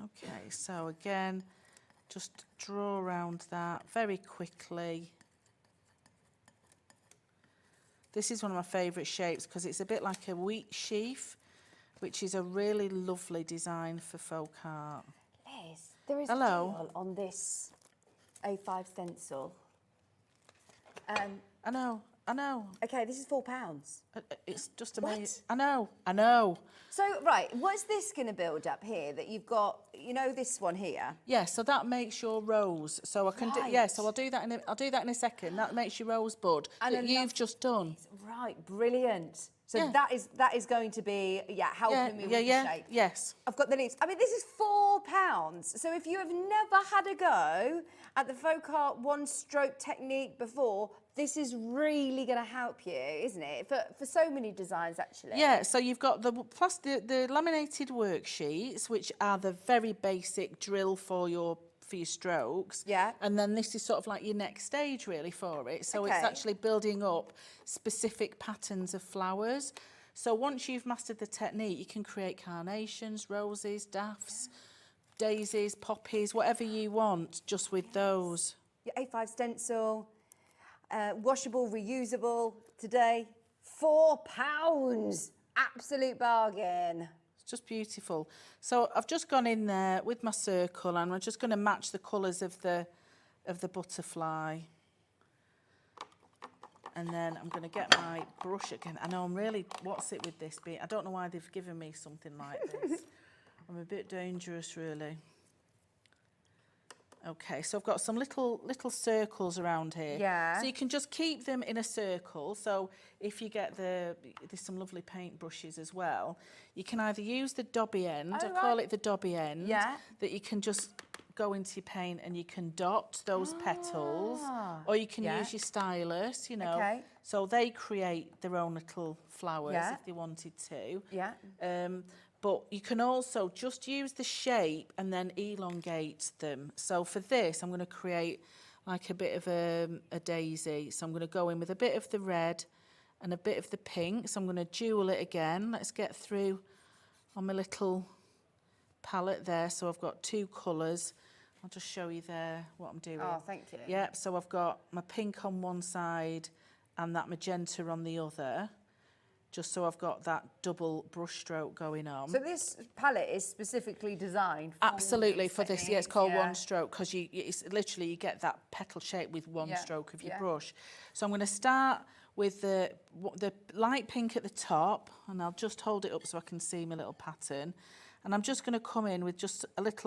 Okay, so again, just draw around that very quickly. This is one of my favourite shapes because it's a bit like a wheat sheaf, which is a really lovely design for FolkArt. Liz, there is a deal on this A5 stencil. I know. Okay, this is £4. It's just amazing. I know. So, right, what's this going to build up here that you've got, you know, this one here? Yeah, so that makes your rose. So I can so I'll do that in a second. That makes your rosebud that you've just done. Right, brilliant. So that is going to be helping me with the shape. Yes. I've got the leaves. I mean, this is £4. So if you have never had a go at the FolkArt 1-stroke technique before, this is really going to help you, isn't it? For so many designs, actually. Yeah, so you've got the laminated worksheets, which are the very basic drill for your strokes. Yeah. And then this is sort of like your next stage, really, for it. So it's actually building up specific patterns of flowers. So once you've mastered the technique, you can create carnations, roses, daffs, daisies, poppies, whatever you want, just with those. Your A5 stencil. Washable, reusable today, £4, absolute bargain. It's just beautiful. So I've just gone in there with my circle, and I'm just going to match the colours of the butterfly. And then I'm going to get my brush again. I know I'm really, what's it with this bit? I don't know why they've given me something like this. I'm a bit dangerous, really. Okay, so I've got some little circles around here. Yeah. So you can just keep them in a circle. So if you get there's some lovely paint brushes as well. You can either use the dobby end, I call it the dobby end, that you can just go into your paint and you can dot those petals, or you can use your stylus, you know. Okay. So they create their own little flowers if they wanted to. Yeah. But you can also just use the shape and then elongate them. So for this, I'm going to create like a bit of a daisy. So I'm going to go in with a bit of the red and a bit of the pink. So I'm going to jewel it again. Let's get through on my little palette there. So I've got 2 colours. I'll just show you there what I'm doing. Oh, thank you. Yeah, so I've got my pink on one side and that magenta on the other. just so I've got that double brush stroke going on. So this palette is specifically designed for Absolutely for this, yeah, it's called techniques, one stroke because it's literally you get that petal shape with one stroke of your brush. So I'm going to start with the light pink at the top, and I'll just hold it up so I can see my little pattern. And I'm just going to come in with just a little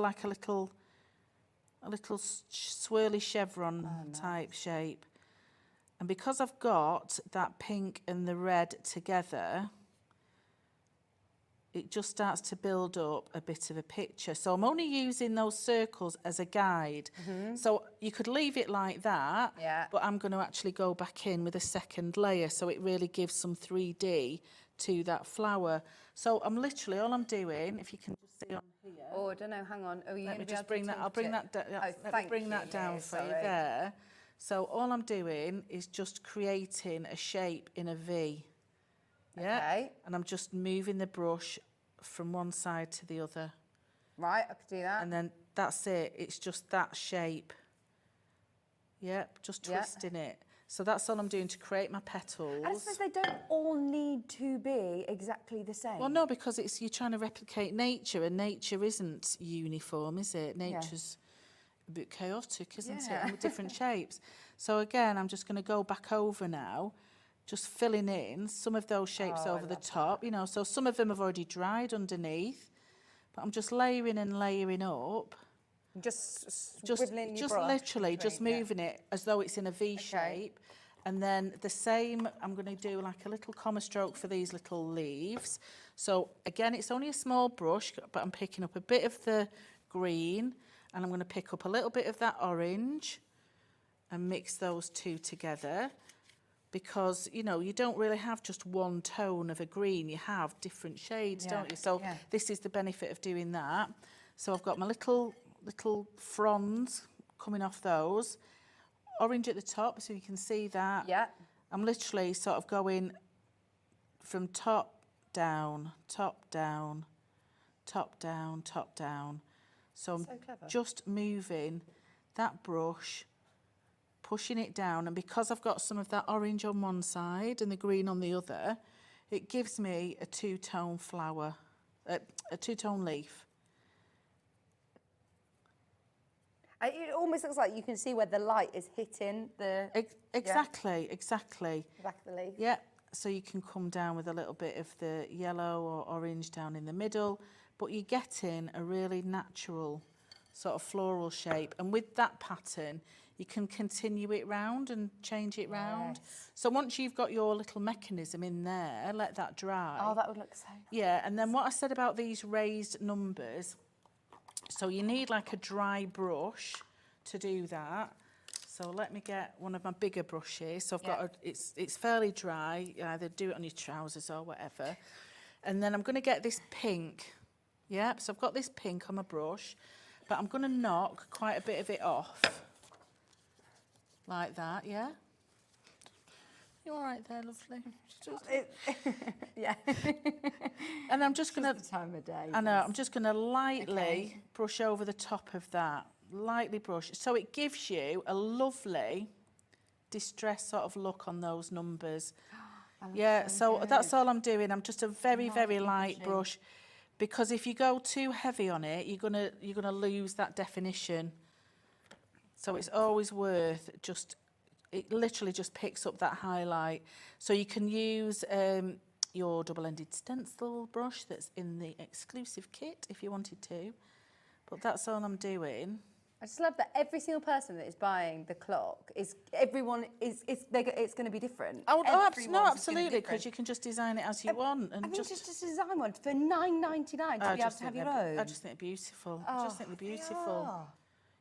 swirly chevron type shape. And because I've got that pink and the red together, it just starts to build up a bit of a picture. So I'm only using those circles as a guide. So you could leave it like that, but I'm going to actually go back in with a second layer so it really gives some 3D to that flower. So I'm literally, all I'm doing, if you can just see on here. Oh, I don't know, hang on. Oh, you Let me just bring that, I'll bring that down. Let me bring that down for you there. So all I'm doing is just creating a shape in a V. Yeah. Okay. And I'm just moving the brush from one side to the other. Right, I could do that. And then that's it. It's just that shape. Yep, just twisting it. So that's all I'm doing to create my petals. And I suppose they don't all need to be exactly the same. Well, no, because you're trying to replicate nature, and nature isn't uniform, is it? Nature's a bit chaotic, isn't it? And with different shapes. So again, I'm just going to go back over now, just filling in some of those shapes over the top. You know, so some of them have already dried underneath, but I'm just layering and layering up. Just literally just moving it as though it's in a V shape. And then the same, I'm going to do like a little comma stroke for these little leaves. So again, it's only a small brush, but I'm picking up a bit of the green, and I'm going to pick up a little bit of that orange and mix those two together, because, you know, you don't really have just one tone of a green. You have different shades, don't you? So this is the benefit of doing that. So I've got my little fronds coming off those. Orange at the top, so you can see that. Yeah. I'm literally sort of going from top down, top down, top down, top down. So I'm just moving that brush, pushing it down, and because I've got some of that orange on one side and the green on the other, it gives me a two-tone flower, a two-tone leaf. It almost looks like you can see where the light is hitting the... Exactly. The back of the leaf. Yeah, so you can come down with a little bit of the yellow or orange down in the middle, but you're getting a really natural sort of floral shape. And with that pattern, you can continue it round and change it round. So once you've got your little mechanism in there, let that dry. Oh, that would look so nice. Yeah, and then what I said about these raised numbers, so you need like a dry brush to do that. So let me get one of my bigger brushes. So I've got it's fairly dry. You either do it on your trousers or whatever. And then I'm going to get this pink. Yep, so I've got this pink on my brush, but I'm going to knock quite a bit of it off. Like that, yeah? You all right there, lovely? Yeah. And I'm just going to... the time of day. I know, I'm just going to lightly brush over the top of that. Lightly brush. So it gives you a lovely distressed sort of look on those numbers. Yeah, so that's all I'm doing. I'm just a very, very light brush, because if you go too heavy on it, you're gonna lose that definition. So it's always worth it literally just picks up that highlight. So you can use your double-ended stencil brush that's in the exclusive kit if you wanted to. But that's all I'm doing. I just love that every single person that is buying the clock it's going to be different. No, absolutely, because you can just design it as you want. And just design one for $9.99 to be able to have your own. I just think they're beautiful. I just think they're beautiful.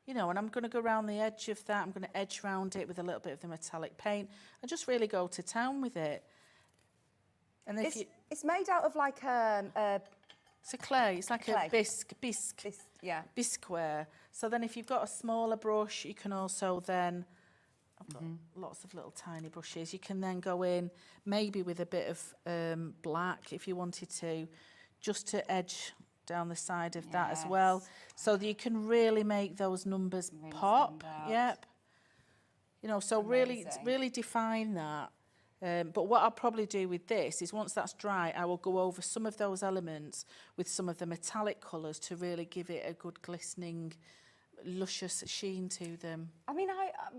You know, and I'm going to go around the edge of that. I'm going to edge round it with a little bit of the metallic paint and just really go to town with it. And it's made out of like it's a clay. It's like a bisque. Bisqueware. So then if you've got a smaller brush, you can also then, I've got lots of little tiny brushes, you can then go in maybe with a bit of black if you wanted to, just to edge down the side of that as well, so that you can really make those numbers pop. Yep. You know, so really define that. But what I'll probably do with this is once that's dry, I will go over some of those elements with some of the metallic colours to really give it a good glistening, luscious sheen to them. I mean,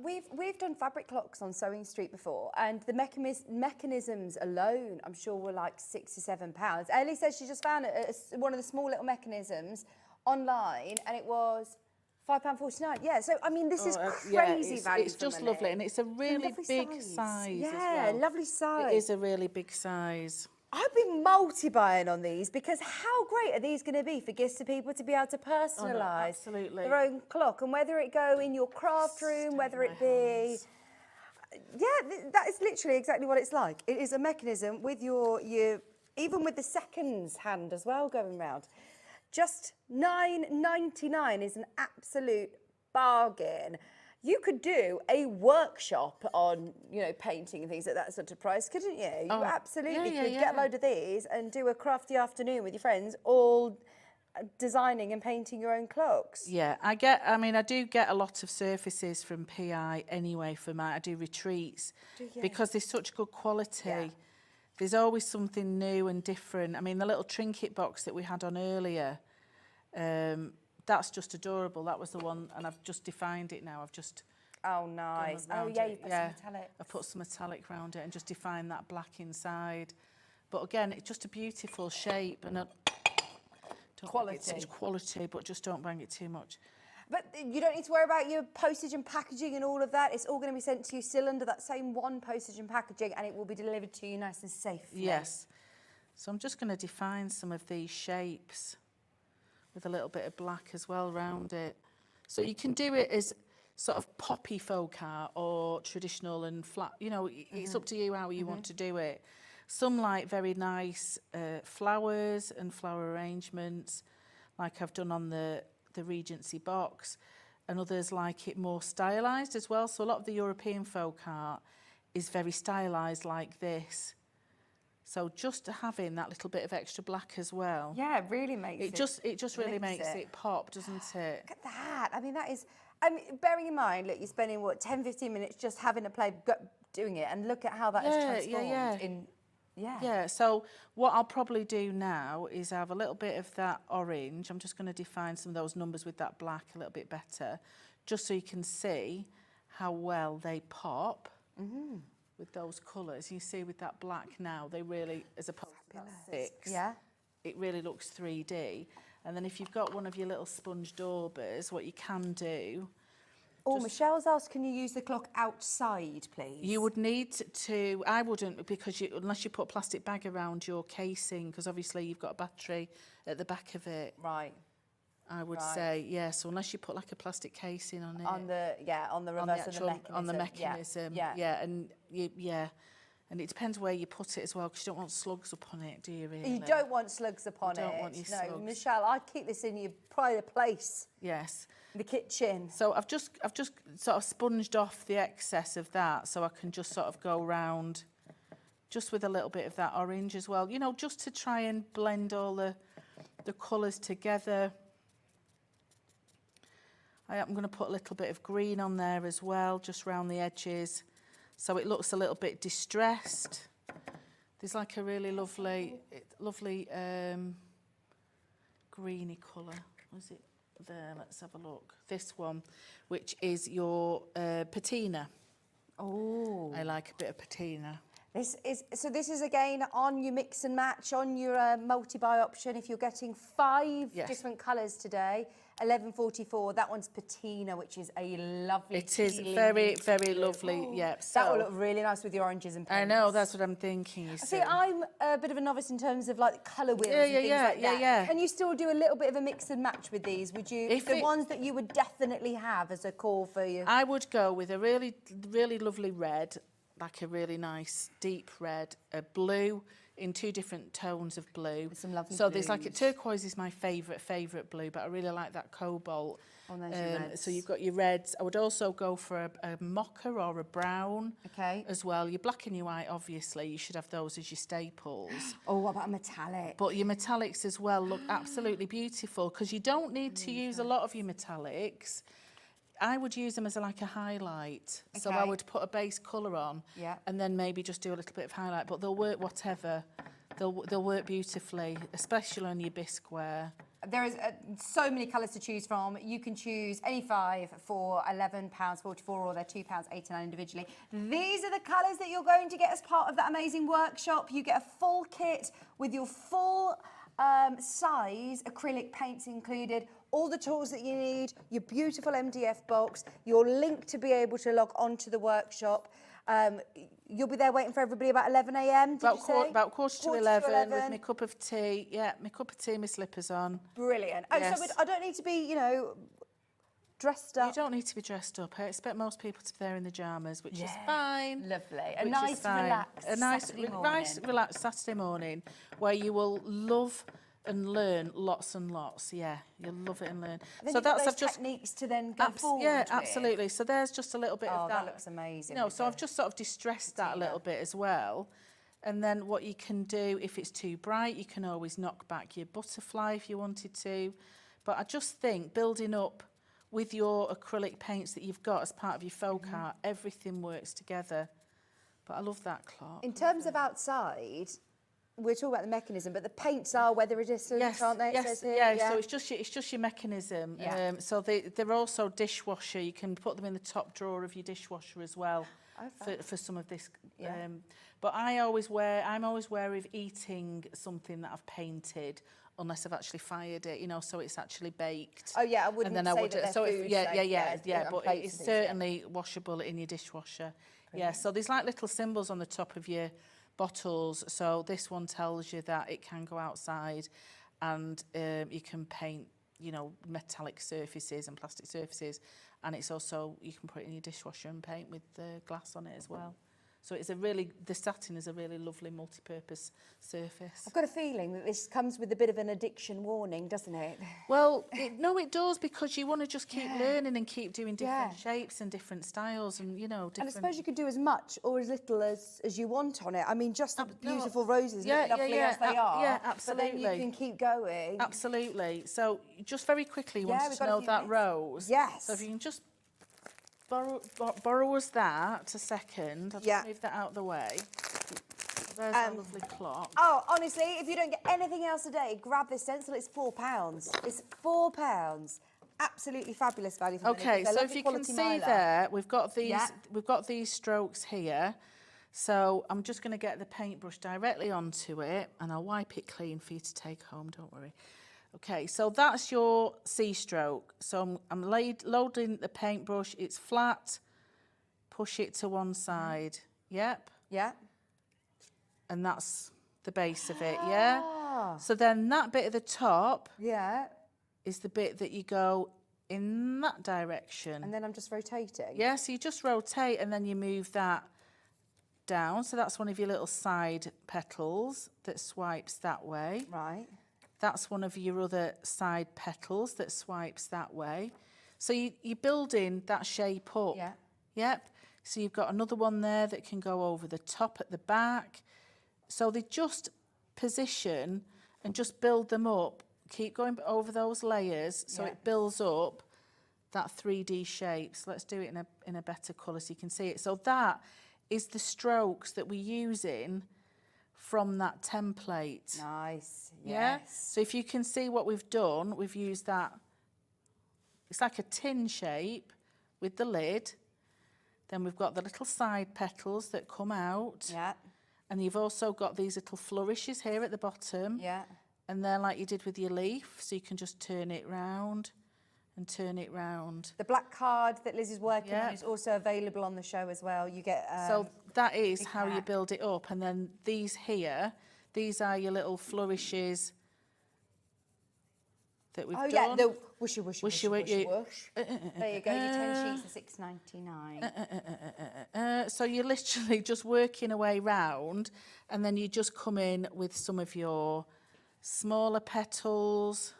we've done fabric clocks on Sewing Street before, and the mechanisms alone, I'm sure, were like £6 to £7. Ellie says she just found one of the small little mechanisms online, and it was £5.49. Yeah, so I mean, this is crazy value. It's for just money. lovely, and it's a really big size. Yeah, as well. lovely size. It is a really big size. I've been multi-buying on these because how great are these going to be for gifts to people to be able to personalise absolutely. their own clock, and whether it go in your craft room, whether it be... Yeah, that is literally exactly what it's like. It is a mechanism with your even with the seconds hand as well going round. Just £9.99 is an absolute bargain. You could do a workshop on, you know, painting and things at that sort of price, couldn't you? You absolutely could get a load of these and do a crafty afternoon with your friends, all designing and painting your own clocks. Yeah, I do get a lot of surfaces from PI anyway for I do retreats because they're such good quality. Yeah. There's always something new and different. I mean, the little trinket box that we had on earlier, that's just adorable. That was the one, and I've just defined it now. I've just... Oh, nice. Oh, yeah, you put some metallic. I put some metallic around it and just defined that black inside. But again, it's just a beautiful shape. And it's quality, but just don't bang it too much. But you don't need to worry about your postage and packaging and all of that. It's all going to be sent to you still under that same one postage and packaging, and it will be delivered to you nice and safely. Yes. So I'm just going to define some of these shapes with a little bit of black as well around it. So you can do it as sort of poppy folk art or traditional and flat. You know, it's up to you how you want to do it. Some like very nice flowers and flower arrangements, like I've done on the Regency box, and others like it more stylised as well. So a lot of the European folk art is very stylised like this. So just having that little bit of extra black as well. Yeah, it really makes it. It just really makes it pop, doesn't it? Look at that. I mean, that is... bearing in mind, look, you're spending, 10, 15 minutes just having a play, doing it, and look at how that is transformed. Yeah, so what I'll probably do now is have a little bit of that orange. I'm just going to define some of those numbers with that black a little bit better, just so you can see how well they pop. With those colours. You see with that black now, they really, as opposed to that 6, it really looks 3D. And then if you've got one of your little sponge daubers, what you can do... Oh, Michelle's asked, can you use the clock outside, please? You would need to, I wouldn't, because unless you put a plastic bag around your casing, because obviously you've got a battery at the back of it. Right. I would say, so unless you put like a plastic casing on it. On the reverse of the mechanism. On the mechanism, and it depends where you put it as well, because you don't want slugs upon it, do you really? You don't want slugs upon it. You don't want your slugs. No, Michelle, I'd keep this in your private place. Yes. The kitchen. So I've just sort of sponged off the excess of that, so I can just sort of go round just with a little bit of that orange as well, you know, just to try and blend all the colours together. I'm going to put a little bit of green on there as well, just round the edges, so it looks a little bit distressed. There's like a really lovely greeny colour. Was it there? Let's have a look. This one, which is your patina. Oh, I like a bit of patina. This is again on your mix and match, on your multi-buy option. If you're getting 5 different colours today, £11.44. That one's patina, which is a lovely. It is very, very lovely. Yeah, so that will look really nice with your oranges and pinks. I know, that's what I'm thinking. You see, I'm a bit of a novice in terms of like colour wheels and things like that. Yeah. Can you still do a little bit of a mix and match with these? Would you? The ones that you would definitely have as a core for you. I would go with a really, really lovely red. Like a really nice deep red, a blue in 2 different tones of blue. With some lovely So there's like a turquoise is my favourite blue, but I really like that cobalt. Oh, there's your reds. So you've got your reds. I would also go for a mocha or a brown as well. Your black and your white, obviously, you should have those as your staples. Oh, what about a metallic? But your metallics as well look absolutely beautiful, because you don't need to use a lot of your metallics. I would use them as like a highlight. So I Okay. would put a base colour on Yeah. and then maybe just do a little bit of highlight, but they'll work whatever. They'll work beautifully, especially on your bisque wear. There is so many colours to choose from. You can choose any 5 for £11.44 or they're £2.89 individually. These are the colours that you're going to get as part of that amazing workshop. You get a full kit with your full size acrylic paints included, all the tools that you need, your beautiful MDF box, your link to be able to log on to the workshop. You'll be there waiting for everybody about 11 a.m. About quarter to 11 with my cup of tea. Yeah, my cup of tea, my slippers on. Brilliant. Oh, Yes. so I don't need to be, you know, dressed up. You don't need to be dressed up. I expect most people to be there in the pyjamas, which is fine. Lovely. A which nice, is fine. relaxed A nice, Saturday morning. nice, relaxed Saturday morning where you will love and learn lots and lots. Yeah, you'll love it and learn. Then So you've got that's those I've just techniques to then go forward yeah, with. absolutely. So there's just a little bit Oh, of that. that looks amazing. You know, with so the I've just sort of distressed that a little bit as well. And then what you can do, if it's too bright, you can always knock back your butterfly if you wanted to. But I just think building up with your acrylic paints that you've got as part of your folk art, everything works together. But I love that clock. In terms of outside, we're talking about the mechanism, but the paints are weather resistant, aren't they? It Yes, says here, yeah, so it's just your mechanism. Yeah. So they're also dishwasher. You can put them in the top drawer of your dishwasher as well for some of this. Yeah. But I'm always wary of eating something that I've painted unless I've actually fired it, you know, so it's actually baked. Oh yeah, I wouldn't And then say I would, that they're so food if, yeah, safe, but plates it's and things, yeah. certainly washable in your dishwasher. Yeah, so there's like little symbols on the top of your bottles. So this one tells you that it can go outside and you can paint, you know, metallic surfaces and plastic surfaces. And it's also, you can put it in your dishwasher and paint with the glass on it as well. So it's the satin is a really lovely multi-purpose surface. I've got a feeling that this comes with a bit of an addiction warning, doesn't it? Well, it does, because you want to just keep learning and keep doing different shapes and different styles and, you know, different... And I suppose you could do as much or as little as you want on it. I mean, just the beautiful roses, look lovely as they are. Yeah, absolutely. But then you can keep going. Absolutely. So just very quickly, you want we've to got a know few that minutes. rose. Yes. So if you can just borrow us that a second. I'll just move that out of the way. There's our lovely clock. Oh, honestly, if you don't get anything else today, grab this stencil. It's £4. It's £4. Absolutely fabulous value for money. Okay, They're so if lovely you can quality see mylar. there, we've got these strokes here. So I'm just going to get the paintbrush directly onto it, and I'll wipe it clean for you to take home. Don't worry. Okay, so that's your C stroke. So I'm loading the paintbrush. It's flat. Push it to one side. Yep. Yeah. And that's the base of it, yeah? So then that bit at the top is the bit that you go in that direction. And then I'm just rotating? Yeah, so you just rotate and then you move that down. So that's one of your little side petals that swipes that way. Right. That's one of your other side petals that swipes that way. So you're building that shape up. Yeah. Yep. So you've got another one there that can go over the top at the back. So they just position and just build them up. Keep going over those layers so it builds up that 3D shape. So let's do it in a better colour so you can see it. So that is the strokes that we're using from that template. Nice. Yeah? Yes. So if you can see what we've done, we've used that. It's like a tin shape with the lid. Then we've got the little side petals that come out. Yeah. And you've also got these little flourishes here at the bottom. Yeah. And they're like you did with your leaf, so you can just turn it round and turn it round. The black card that Liz is working on is also available on the show as well. You get so that is how you build it up. And then these here, these are your little flourishes that we've done. Oh yeah, the whooshy whoosh. There you go, your 10 sheets are £6.99. So you're literally just working away round, and then you just come in with some of your smaller petals.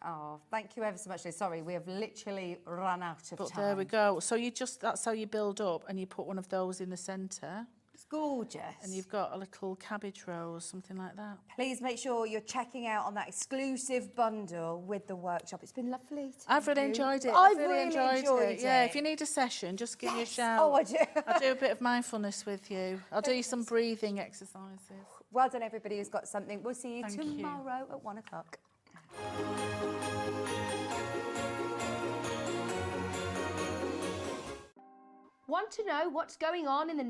Oh, thank you ever so much, Liz. Sorry, we have literally run out of time. But there we go. So that's how you build up, and you put one of those in the centre. Just Gorgeous. And you've got a little cabbage row or something like that. Please make sure you're checking out on that exclusive bundle with the workshop. It's been lovely. I've really enjoyed it. I've really enjoyed it. Yeah, if you need a session, just give me a shout. Oh, I do. I'll do a bit of mindfulness with you. I'll do some breathing exercises. Well done, everybody who's got something. We'll see you Thank you. tomorrow at 1 o'clock. Want to know what's going on in the